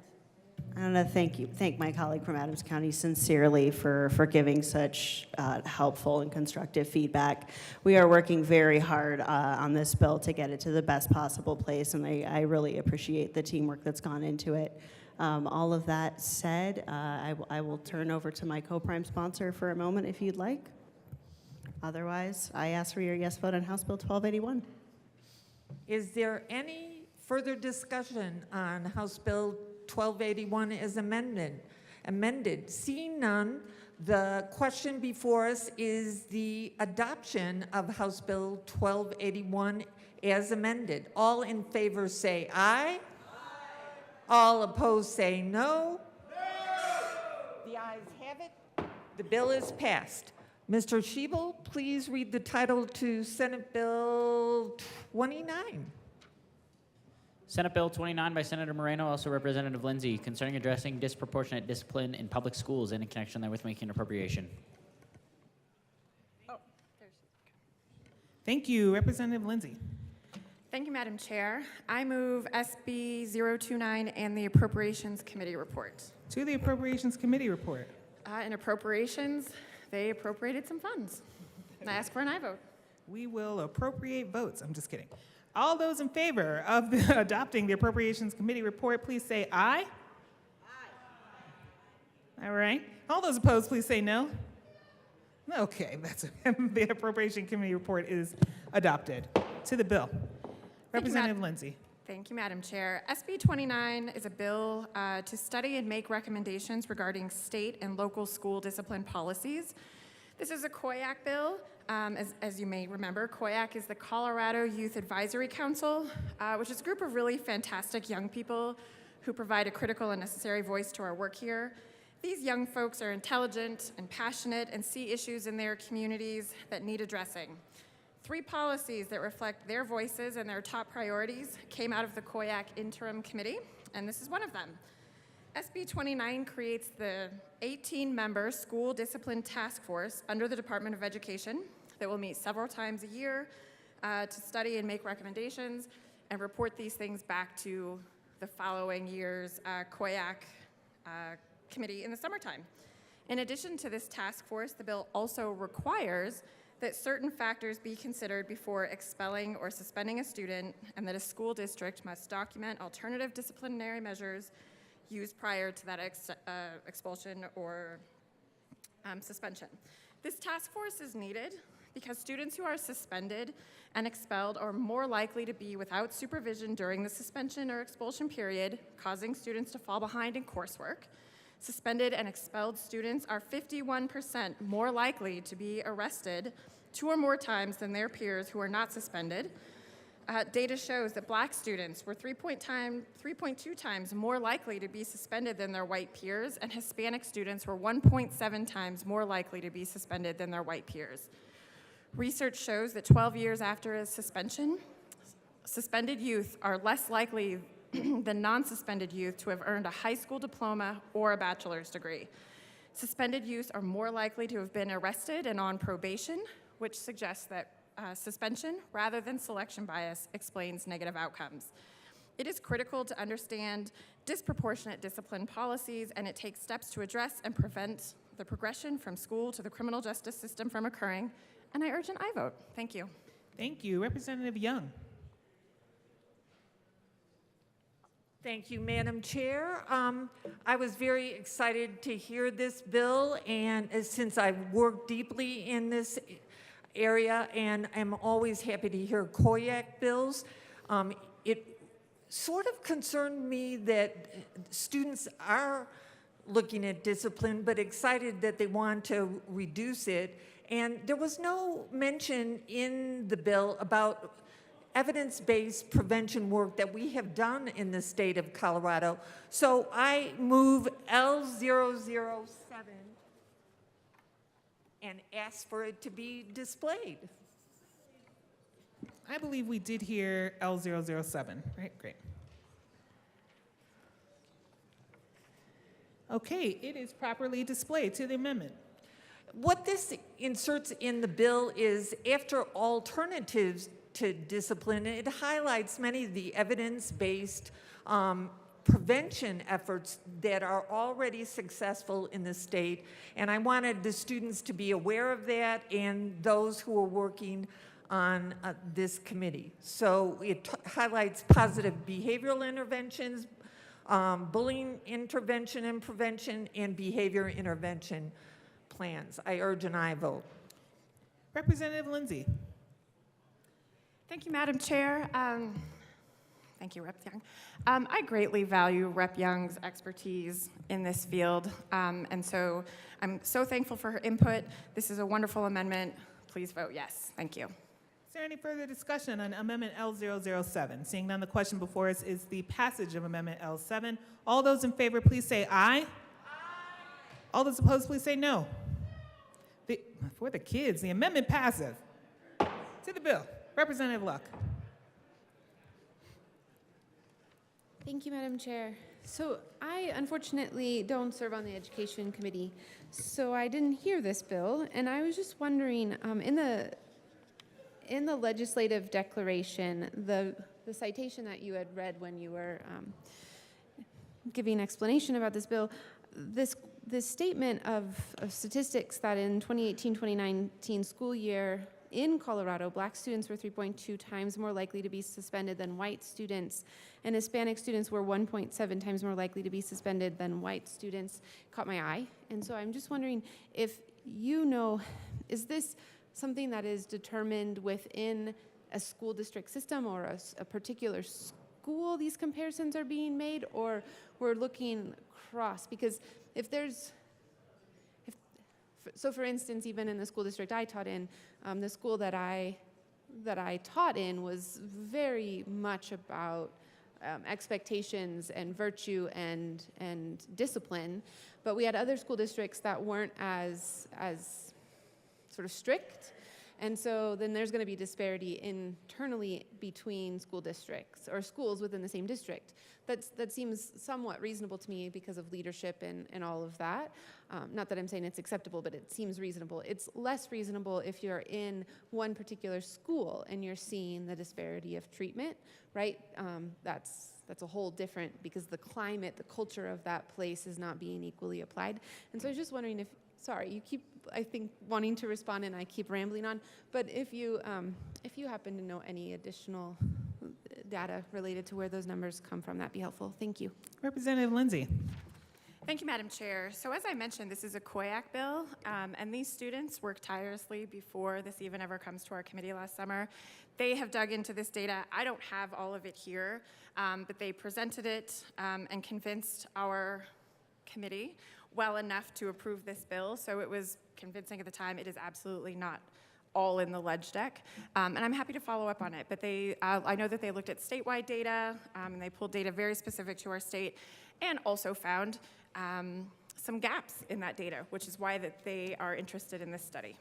I want to thank my colleague from Adams County sincerely for giving such helpful and constructive feedback. We are working very hard on this bill to get it to the best possible place, and I really appreciate the teamwork that's gone into it. All of that said, I will turn over to my co-prime sponsor for a moment if you'd like. Otherwise, I ask for your yes vote on House Bill 1281. Is there any further discussion on House Bill 1281 as amended? Seeing none, the question before us is the adoption of House Bill 1281 as amended. All in favor say aye. Aye. All opposed say no. No. The ayes have it. The bill is passed. Mr. Schiebel, please read the title to Senate Bill 29. Senate Bill 29 by Senator Moreno, also Representative Lindsay, concerning addressing disproportionate discipline in public schools and in connection therewith making an appropriation. Thank you. Representative Lindsay. Thank you, Madam Chair. I move SB 029 and the Appropriations Committee report. To the Appropriations Committee report. In appropriations, they appropriated some funds. And I ask for an aye vote. We will appropriate votes. I'm just kidding. All those in favor of adopting the Appropriations Committee report, please say aye. Aye. All right. All those opposed, please say no. Okay, the Appropriation Committee report is adopted. To the bill. Representative Lindsay. Thank you, Madam Chair. SB 29 is a bill to study and make recommendations regarding state and local school discipline policies. This is a COYAC bill. As you may remember, COYAC is the Colorado Youth Advisory Council, which is a group of really fantastic young people who provide a critical and necessary voice to our work here. These young folks are intelligent and passionate and see issues in their communities that need addressing. 3 policies that reflect their voices and their top priorities came out of the COYAC Interim Committee, and this is one of them. SB 29 creates the 18-member School Discipline Task Force under the Department of Education that will meet several times a year to study and make recommendations and report these things back to the following year's COYAC committee in the summertime. In addition to this task force, the bill also requires that certain factors be considered before expelling or suspending a student, and that a school district must document alternative disciplinary measures used prior to that expulsion or suspension. This task force is needed because students who are suspended and expelled are more likely to be without supervision during the suspension or expulsion period, causing students to fall behind in coursework. Suspended and expelled students are 51% more likely to be arrested 2 or more times than their peers who are not suspended. Data shows that black students were 3.2 times more likely to be suspended than their white peers, and Hispanic students were 1.7 times more likely to be suspended than their white peers. Research shows that 12 years after a suspension, suspended youth are less likely than non-suspended youth to have earned a high school diploma or a bachelor's degree. Suspended youth are more likely to have been arrested and on probation, which suggests that suspension rather than selection bias explains negative outcomes. It is critical to understand disproportionate discipline policies, and it takes steps to address and prevent the progression from school to the criminal justice system from occurring, and I urge an aye vote. Thank you. Thank you. Representative Young. Thank you, Madam Chair. I was very excited to hear this bill, and since I've worked deeply in this area, and I'm always happy to hear COIAC bills, it sort of concerned me that students are looking at discipline, but excited that they want to reduce it. And there was no mention in the bill about evidence-based prevention work that we have done in the state of Colorado. So I move L007 and ask for it to be displayed. I believe we did hear L007, right? Great. Okay, it is properly displayed to the amendment. What this inserts in the bill is, after alternatives to discipline, it highlights many of the evidence-based prevention efforts that are already successful in the state. And I wanted the students to be aware of that and those who are working on this committee. So it highlights positive behavioral interventions, bullying intervention and prevention, and behavior intervention plans. I urge an aye vote. Representative Lindsay. Thank you, Madam Chair. Thank you, Rep. Young. I greatly value Rep. Young's expertise in this field, and so I'm so thankful for her input. This is a wonderful amendment. Please vote yes. Thank you. Is there any further discussion on Amendment L007? Seeing none, the question before us is the passage of Amendment L7. All those in favor, please say aye. Aye. All those opposed, please say no. For the kids, the amendment passes. To the bill. Representative Luck. Thank you, Madam Chair. So I unfortunately don't serve on the Education Committee, so I didn't hear this bill, and I was just wondering, in the legislative declaration, the citation that you had read when you were giving explanation about this bill, this statement of statistics that in 2018-2019 school year in Colorado, black students were 3.2 times more likely to be suspended than white students, and Hispanic students were 1.7 times more likely to be suspended than white students, caught my eye. And so I'm just wondering if you know, is this something that is determined within a school district system or a particular school these comparisons are being made, or we're looking across? Because so for instance, even in the school district I taught in, the school that I taught in was very much about expectations and virtue and discipline, but we had other school districts that weren't as sort of strict. And so then there's going to be disparity internally between school districts or schools within the same district. That seems somewhat reasonable to me because of leadership and all of that. Not that I'm saying it's acceptable, but it seems reasonable. It's less reasonable if you're in one particular school and you're seeing the disparity of treatment, right? That's a whole different, because the climate, the culture of that place is not being equally applied. And so I was just wondering if, sorry, you keep, I think, wanting to respond and I keep rambling on, but if you happen to know any additional data related to where those numbers come from, that'd be helpful. Thank you. Representative Lindsay. Thank you, Madam Chair. So as I mentioned, this is a COIAC bill, and these students worked tirelessly before this even ever comes to our committee last summer. They have dug into this data. I don't have all of it here, but they presented it and convinced our committee well enough to approve this bill. So it was convincing at the time. It is absolutely not all in the ledge deck, and I'm happy to follow up on it. But I know that they looked at statewide data, and they pulled data very specific to our state, and also found some gaps in that data, which is why that they are interested in this study.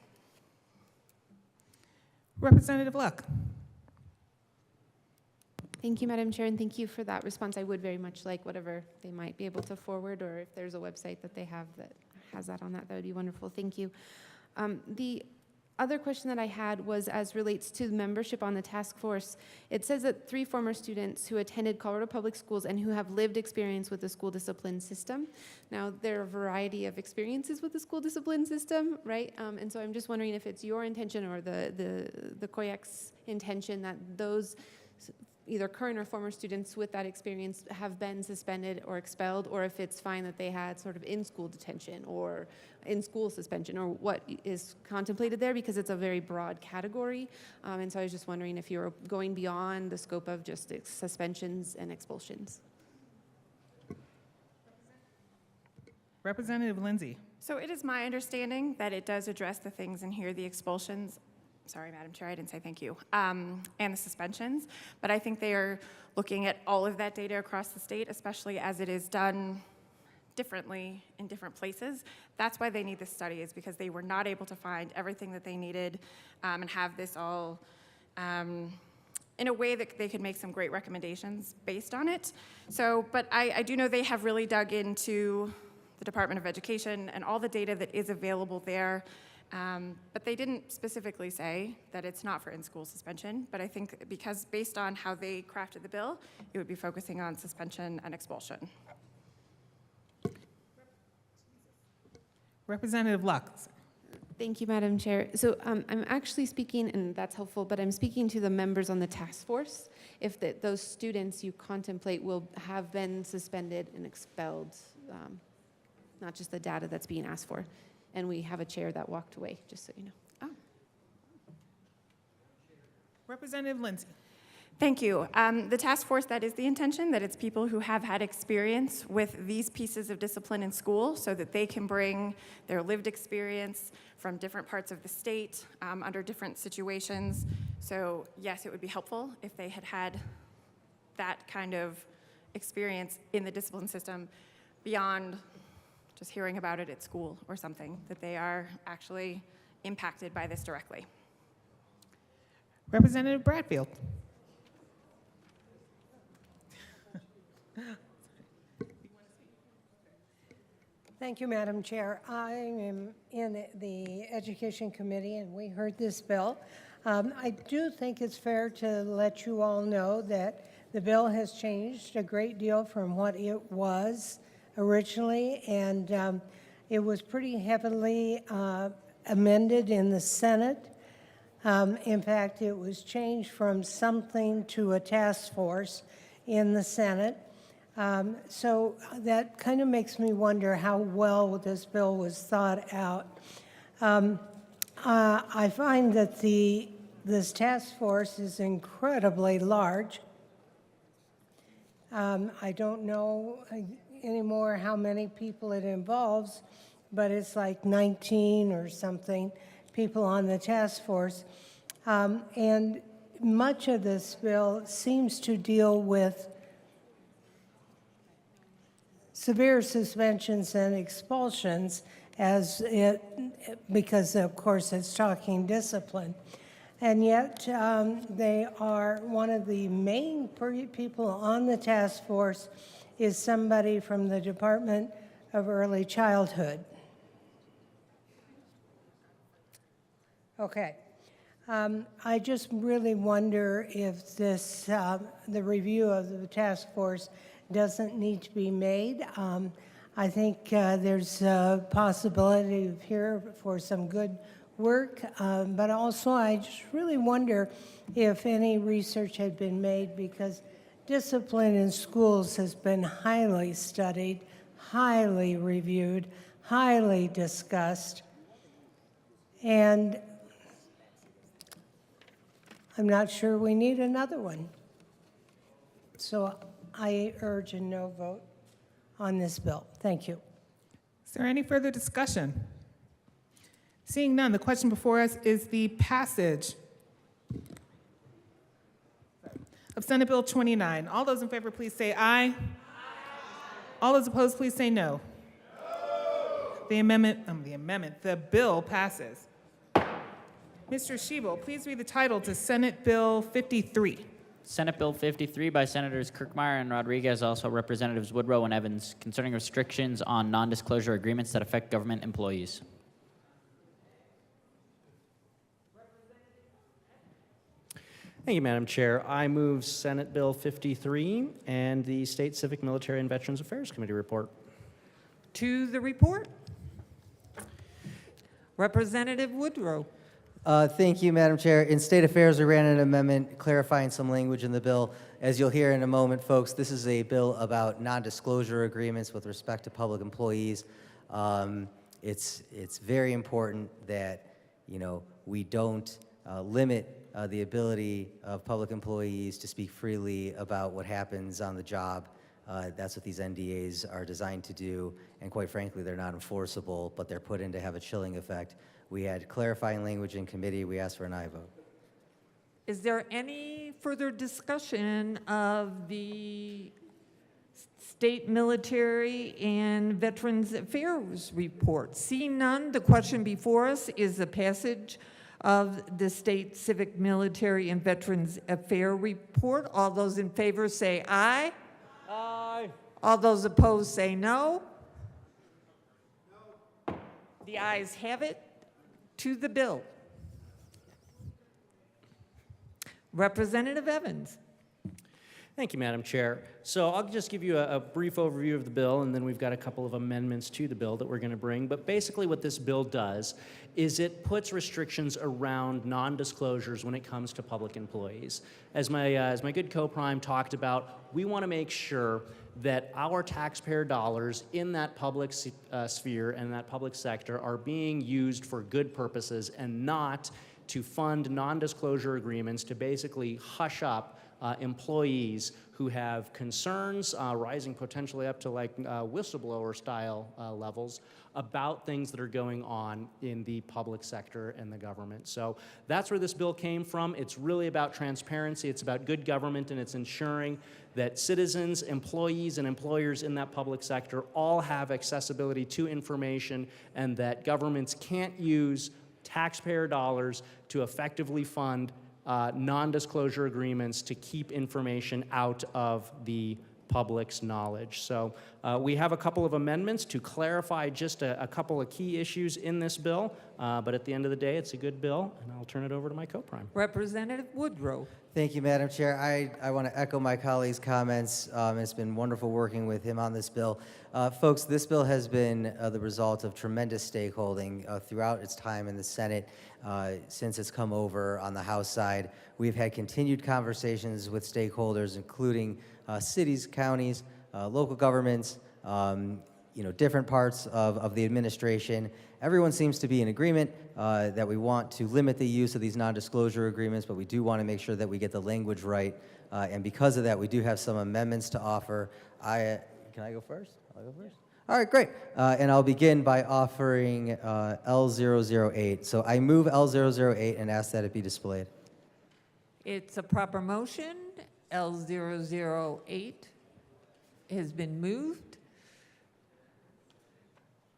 Representative Luck. Thank you, Madam Chair, and thank you for that response. I would very much like whatever they might be able to forward, or if there's a website that they have that has that on that, that would be wonderful. Thank you. The other question that I had was as relates to membership on the task force. It says that 3 former students who attended Colorado Public Schools and who have lived experience with the school discipline system. Now, there are a variety of experiences with the school discipline system, right? And so I'm just wondering if it's your intention or the COIAC's intention that those either current or former students with that experience have been suspended or expelled, or if it's fine that they had sort of in-school detention or in-school suspension, or what is contemplated there, because it's a very broad category. And so I was just wondering if you're going beyond the scope of just suspensions and expulsions. Representative Lindsay. So it is my understanding that it does address the things in here, the expulsions. Sorry, Madam Chair, I didn't say thank you. And the suspensions, but I think they are looking at all of that data across the state, especially as it is done differently in different places. That's why they need this study, is because they were not able to find everything that they needed and have this all in a way that they could make some great recommendations based on it. So, but I do know they have really dug into the Department of Education and all the data that is available there. But they didn't specifically say that it's not for in-school suspension, but I think because based on how they crafted the bill, it would be focusing on suspension and expulsion. Representative Lux. Thank you, Madam Chair. So I'm actually speaking, and that's helpful, but I'm speaking to the members on the task force. If those students you contemplate will have been suspended and expelled, not just the data that's being asked for. And we have a chair that walked away, just so you know. Oh. Representative Lindsay. Thank you. The task force, that is the intention, that it's people who have had experience with these pieces of discipline in school so that they can bring their lived experience from different parts of the state under different situations. So yes, it would be helpful if they had had that kind of experience in the discipline system beyond just hearing about it at school or something, that they are actually impacted by this directly. Representative Bradfield. Thank you, Madam Chair. I am in the Education Committee, and we heard this bill. I do think it's fair to let you all know that the bill has changed a great deal from what it was originally, and it was pretty heavily amended in the Senate. In fact, it was changed from something to a task force in the Senate. So that kind of makes me wonder how well this bill was thought out. I find that this task force is incredibly large. I don't know anymore how many people it involves, but it's like 19 or something people on the task force. And much of this bill seems to deal with severe suspensions and expulsions because of course it's talking discipline. And yet they are, one of the main people on the task force is somebody from the Department of Early Childhood. Okay. I just really wonder if this, the review of the task force doesn't need to be made. I think there's a possibility here for some good work, but also I just really wonder if any research had been made, because discipline in schools has been highly studied, highly reviewed, highly discussed, and I'm not sure we need another one. So I urge a no vote on this bill. Thank you. Is there any further discussion? Seeing none, the question before us is the passage of Senate Bill 29. All those in favor, please say aye. Aye. All those opposed, please say no. No. The bill passes. Mr. Schiebel, please read the title to Senate Bill 53. Senate Bill 53 by Senators Kirkmeyer and Rodriguez, also Representatives Woodrow and Evans, concerning restrictions on non-disclosure agreements that affect government employees. Thank you, Madam Chair. I move Senate Bill 53 and the State Civic, Military, and Veterans Affairs Committee report. To the report. Representative Woodrow. Thank you, Madam Chair. In State Affairs, we ran an amendment clarifying some language in the bill. As you'll hear in a moment, folks, this is a bill about non-disclosure agreements with respect to public employees. It's very important that, you know, we don't limit the ability of public employees to speak freely about what happens on the job. That's what these NDAs are designed to do, and quite frankly, they're not enforceable, but they're put in to have a chilling effect. We had clarifying language in committee. We asked for an aye vote. Is there any further discussion of the State Military and Veterans Affairs report? Seeing none, the question before us is the passage of the State Civic, Military, and Veterans Affairs report. All those in favor say aye. Aye. All those opposed say no. No. The ayes have it. To the bill. Representative Evans. Thank you, Madam Chair. So I'll just give you a brief overview of the bill, and then we've got a couple of amendments to the bill that we're going to bring. But basically what this bill does is it puts restrictions around non-disclosures when it comes to public employees. As my good co-prime talked about, we want to make sure that our taxpayer dollars in that public sphere and that public sector are being used for good purposes and not to fund non-disclosure agreements to basically hush up employees who have concerns rising potentially up to like whistleblower style levels about things that are going on in the public sector and the government. So that's where this bill came from. It's really about transparency. It's about good government, and it's ensuring that citizens, employees, and employers in that public sector all have accessibility to information, and that governments can't use taxpayer dollars to effectively fund non-disclosure agreements to keep information out of the public's knowledge. So we have a couple of amendments to clarify just a couple of key issues in this bill, but at the end of the day, it's a good bill, and I'll turn it over to my co-prime. Representative Woodrow. Thank you, Madam Chair. I want to echo my colleague's comments. It's been wonderful working with him on this bill. Folks, this bill has been the result of tremendous stakeholding throughout its time in the Senate since it's come over on the House side. We've had continued conversations with stakeholders, including cities, counties, local governments, different parts of the administration. Everyone seems to be in agreement that we want to limit the use of these non-disclosure agreements, but we do want to make sure that we get the language right. And because of that, we do have some amendments to offer. Can I go first? I'll go first. All right, great. And I'll begin by offering L008. So I move L008 and ask that it be displayed. It's a proper motion. L008 has been moved.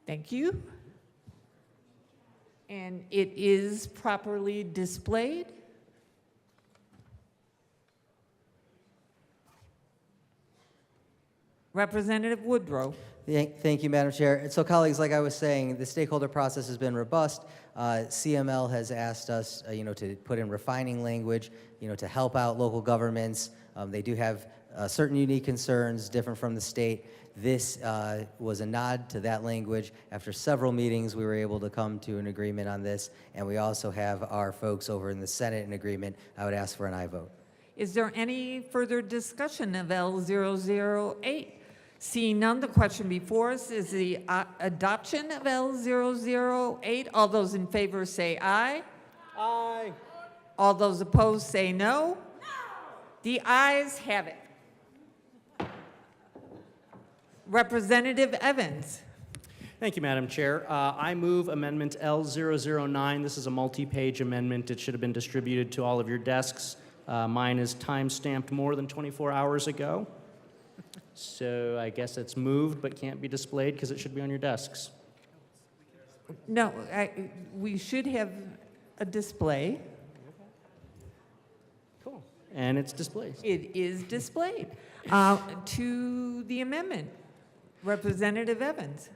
Thank you. And it is properly displayed. Representative Woodrow. Thank you, Madam Chair. And so, colleagues, like I was saying, the stakeholder process has been robust. CML has asked us, to put in refining language, to help out local governments. They do have certain unique concerns, different from the state. This was a nod to that language. After several meetings, we were able to come to an agreement on this, and we also have our folks over in the Senate in agreement. I would ask for an aye vote. Is there any further discussion of L008? Seeing none, the question before us is the adoption of L008. All those in favor say aye. Aye. All those opposed say no. No. The ayes have it. Representative Evans. Thank you, Madam Chair. I move Amendment L009. This is a multi-page amendment. It should have been distributed to all of your desks. Mine is time-stamped more than 24 hours ago. So I guess it's moved but can't be displayed because it should be on your desks. No, we should have a display. Cool. and it's displayed. It is displayed. To the amendment, Representative Evans.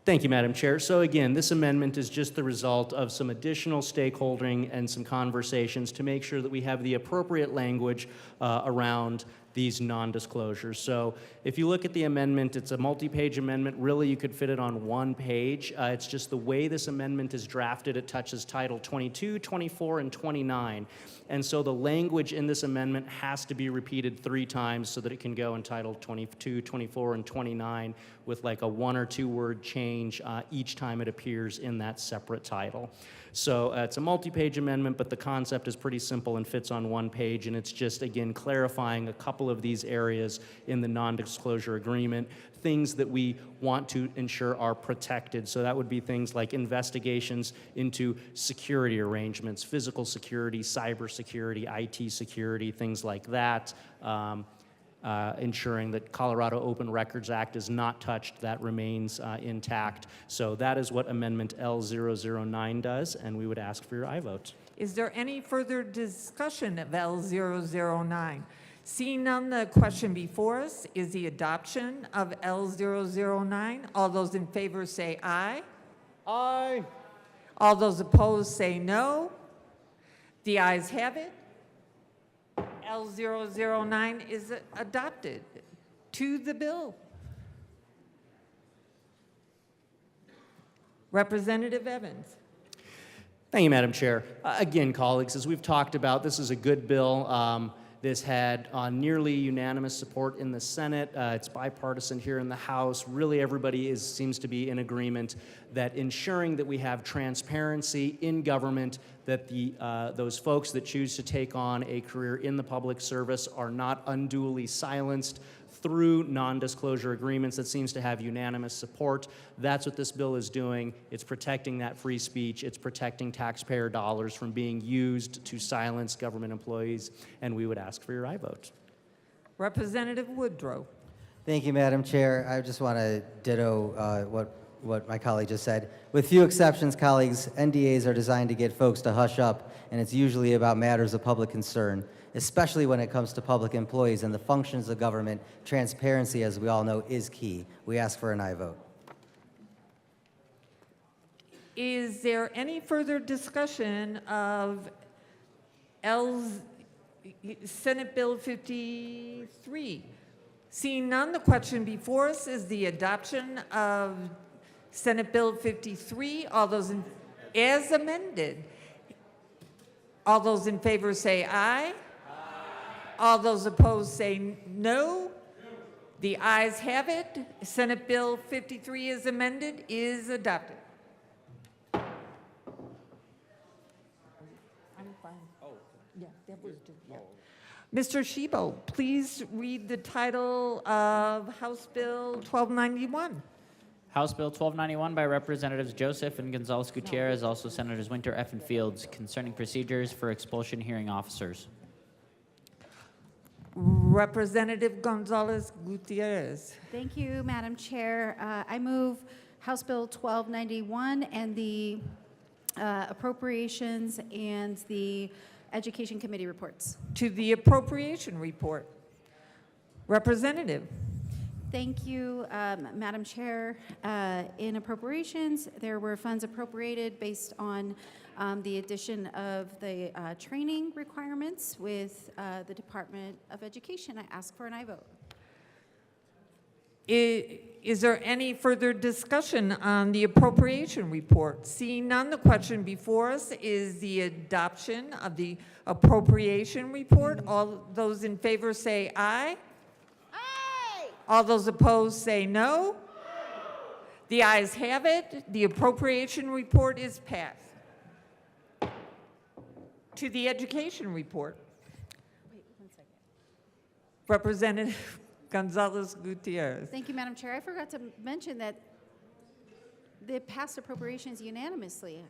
Thank you, Madam Chair. So again, this amendment is just the result of some additional stakeholdering and some conversations to make sure that we have the appropriate language around these non-disclosures. So if you look at the amendment, it's a multi-page amendment. Really, you could fit it on one page. It's just the way this amendment is drafted. It touches Title 22, 24, and 29. And so the language in this amendment has to be repeated 3 times so that it can go in Title 22, 24, and 29 with like a 1 or 2 word change each time it appears in that separate title. So it's a multi-page amendment, but the concept is pretty simple and fits on one page, and it's just, again, clarifying a couple of these areas in the non-disclosure agreement, things that we want to ensure are protected. So that would be things like investigations into security arrangements, physical security, cyber security, IT security, things like that. Ensuring that Colorado Open Records Act is not touched, that remains intact. So that is what Amendment L009 does, and we would ask for your aye vote. Is there any further discussion of L009? Seeing none, the question before us is the adoption of L009. All those in favor say aye. Aye. All those opposed say no. The ayes have it. L009 is adopted. To the bill. Representative Evans. Thank you, Madam Chair. Again, colleagues, as we've talked about, this is a good bill. This had nearly unanimous support in the Senate. It's bipartisan here in the House. Really, everybody seems to be in agreement that ensuring that we have transparency in government, that those folks that choose to take on a career in the public service are not unduly silenced through non-disclosure agreements. That seems to have unanimous support. That's what this bill is doing. It's protecting that free speech. It's protecting taxpayer dollars from being used to silence government employees, and we would ask for your aye vote. Representative Woodrow. Thank you, Madam Chair. I just want to ditto what my colleague just said. With few exceptions, colleagues, NDAs are designed to get folks to hush up, and it's usually about matters of public concern, especially when it comes to public employees and the functions of government. Transparency, as we all know, is key. We ask for an aye vote. Is there any further discussion of Senate Bill 53? Seeing none, the question before us is the adoption of Senate Bill 53. All those as amended. All those in favor say aye. All those opposed say no. The ayes have it. Senate Bill 53 as amended is adopted. I'm fine. Yeah, that was Mr. Shebo, please read the title of House Bill 1291. House Bill 1291 by Representatives Joseph and Gonzalez Gutierrez, also Senators Winter, F. and Fields, concerning procedures for expulsion hearing officers. Representative Gonzalez Gutierrez. Thank you, Madam Chair. I move House Bill 1291 and the appropriations and the Education Committee reports. To the appropriation report. Representative. Thank you, Madam Chair. In appropriations, there were funds appropriated based on the addition of the training requirements with the Department of Education. I ask for an aye vote. Is there any further discussion on the appropriation report? Seeing none, the question before us is the adoption of the appropriation report. All those in favor say aye. Aye. All those opposed say no. The ayes have it. The appropriation report is passed. To the education report. Wait 1 second. Representative Gonzalez Gutierrez. Thank you, Madam Chair. I forgot to mention that the passed appropriations unanimously.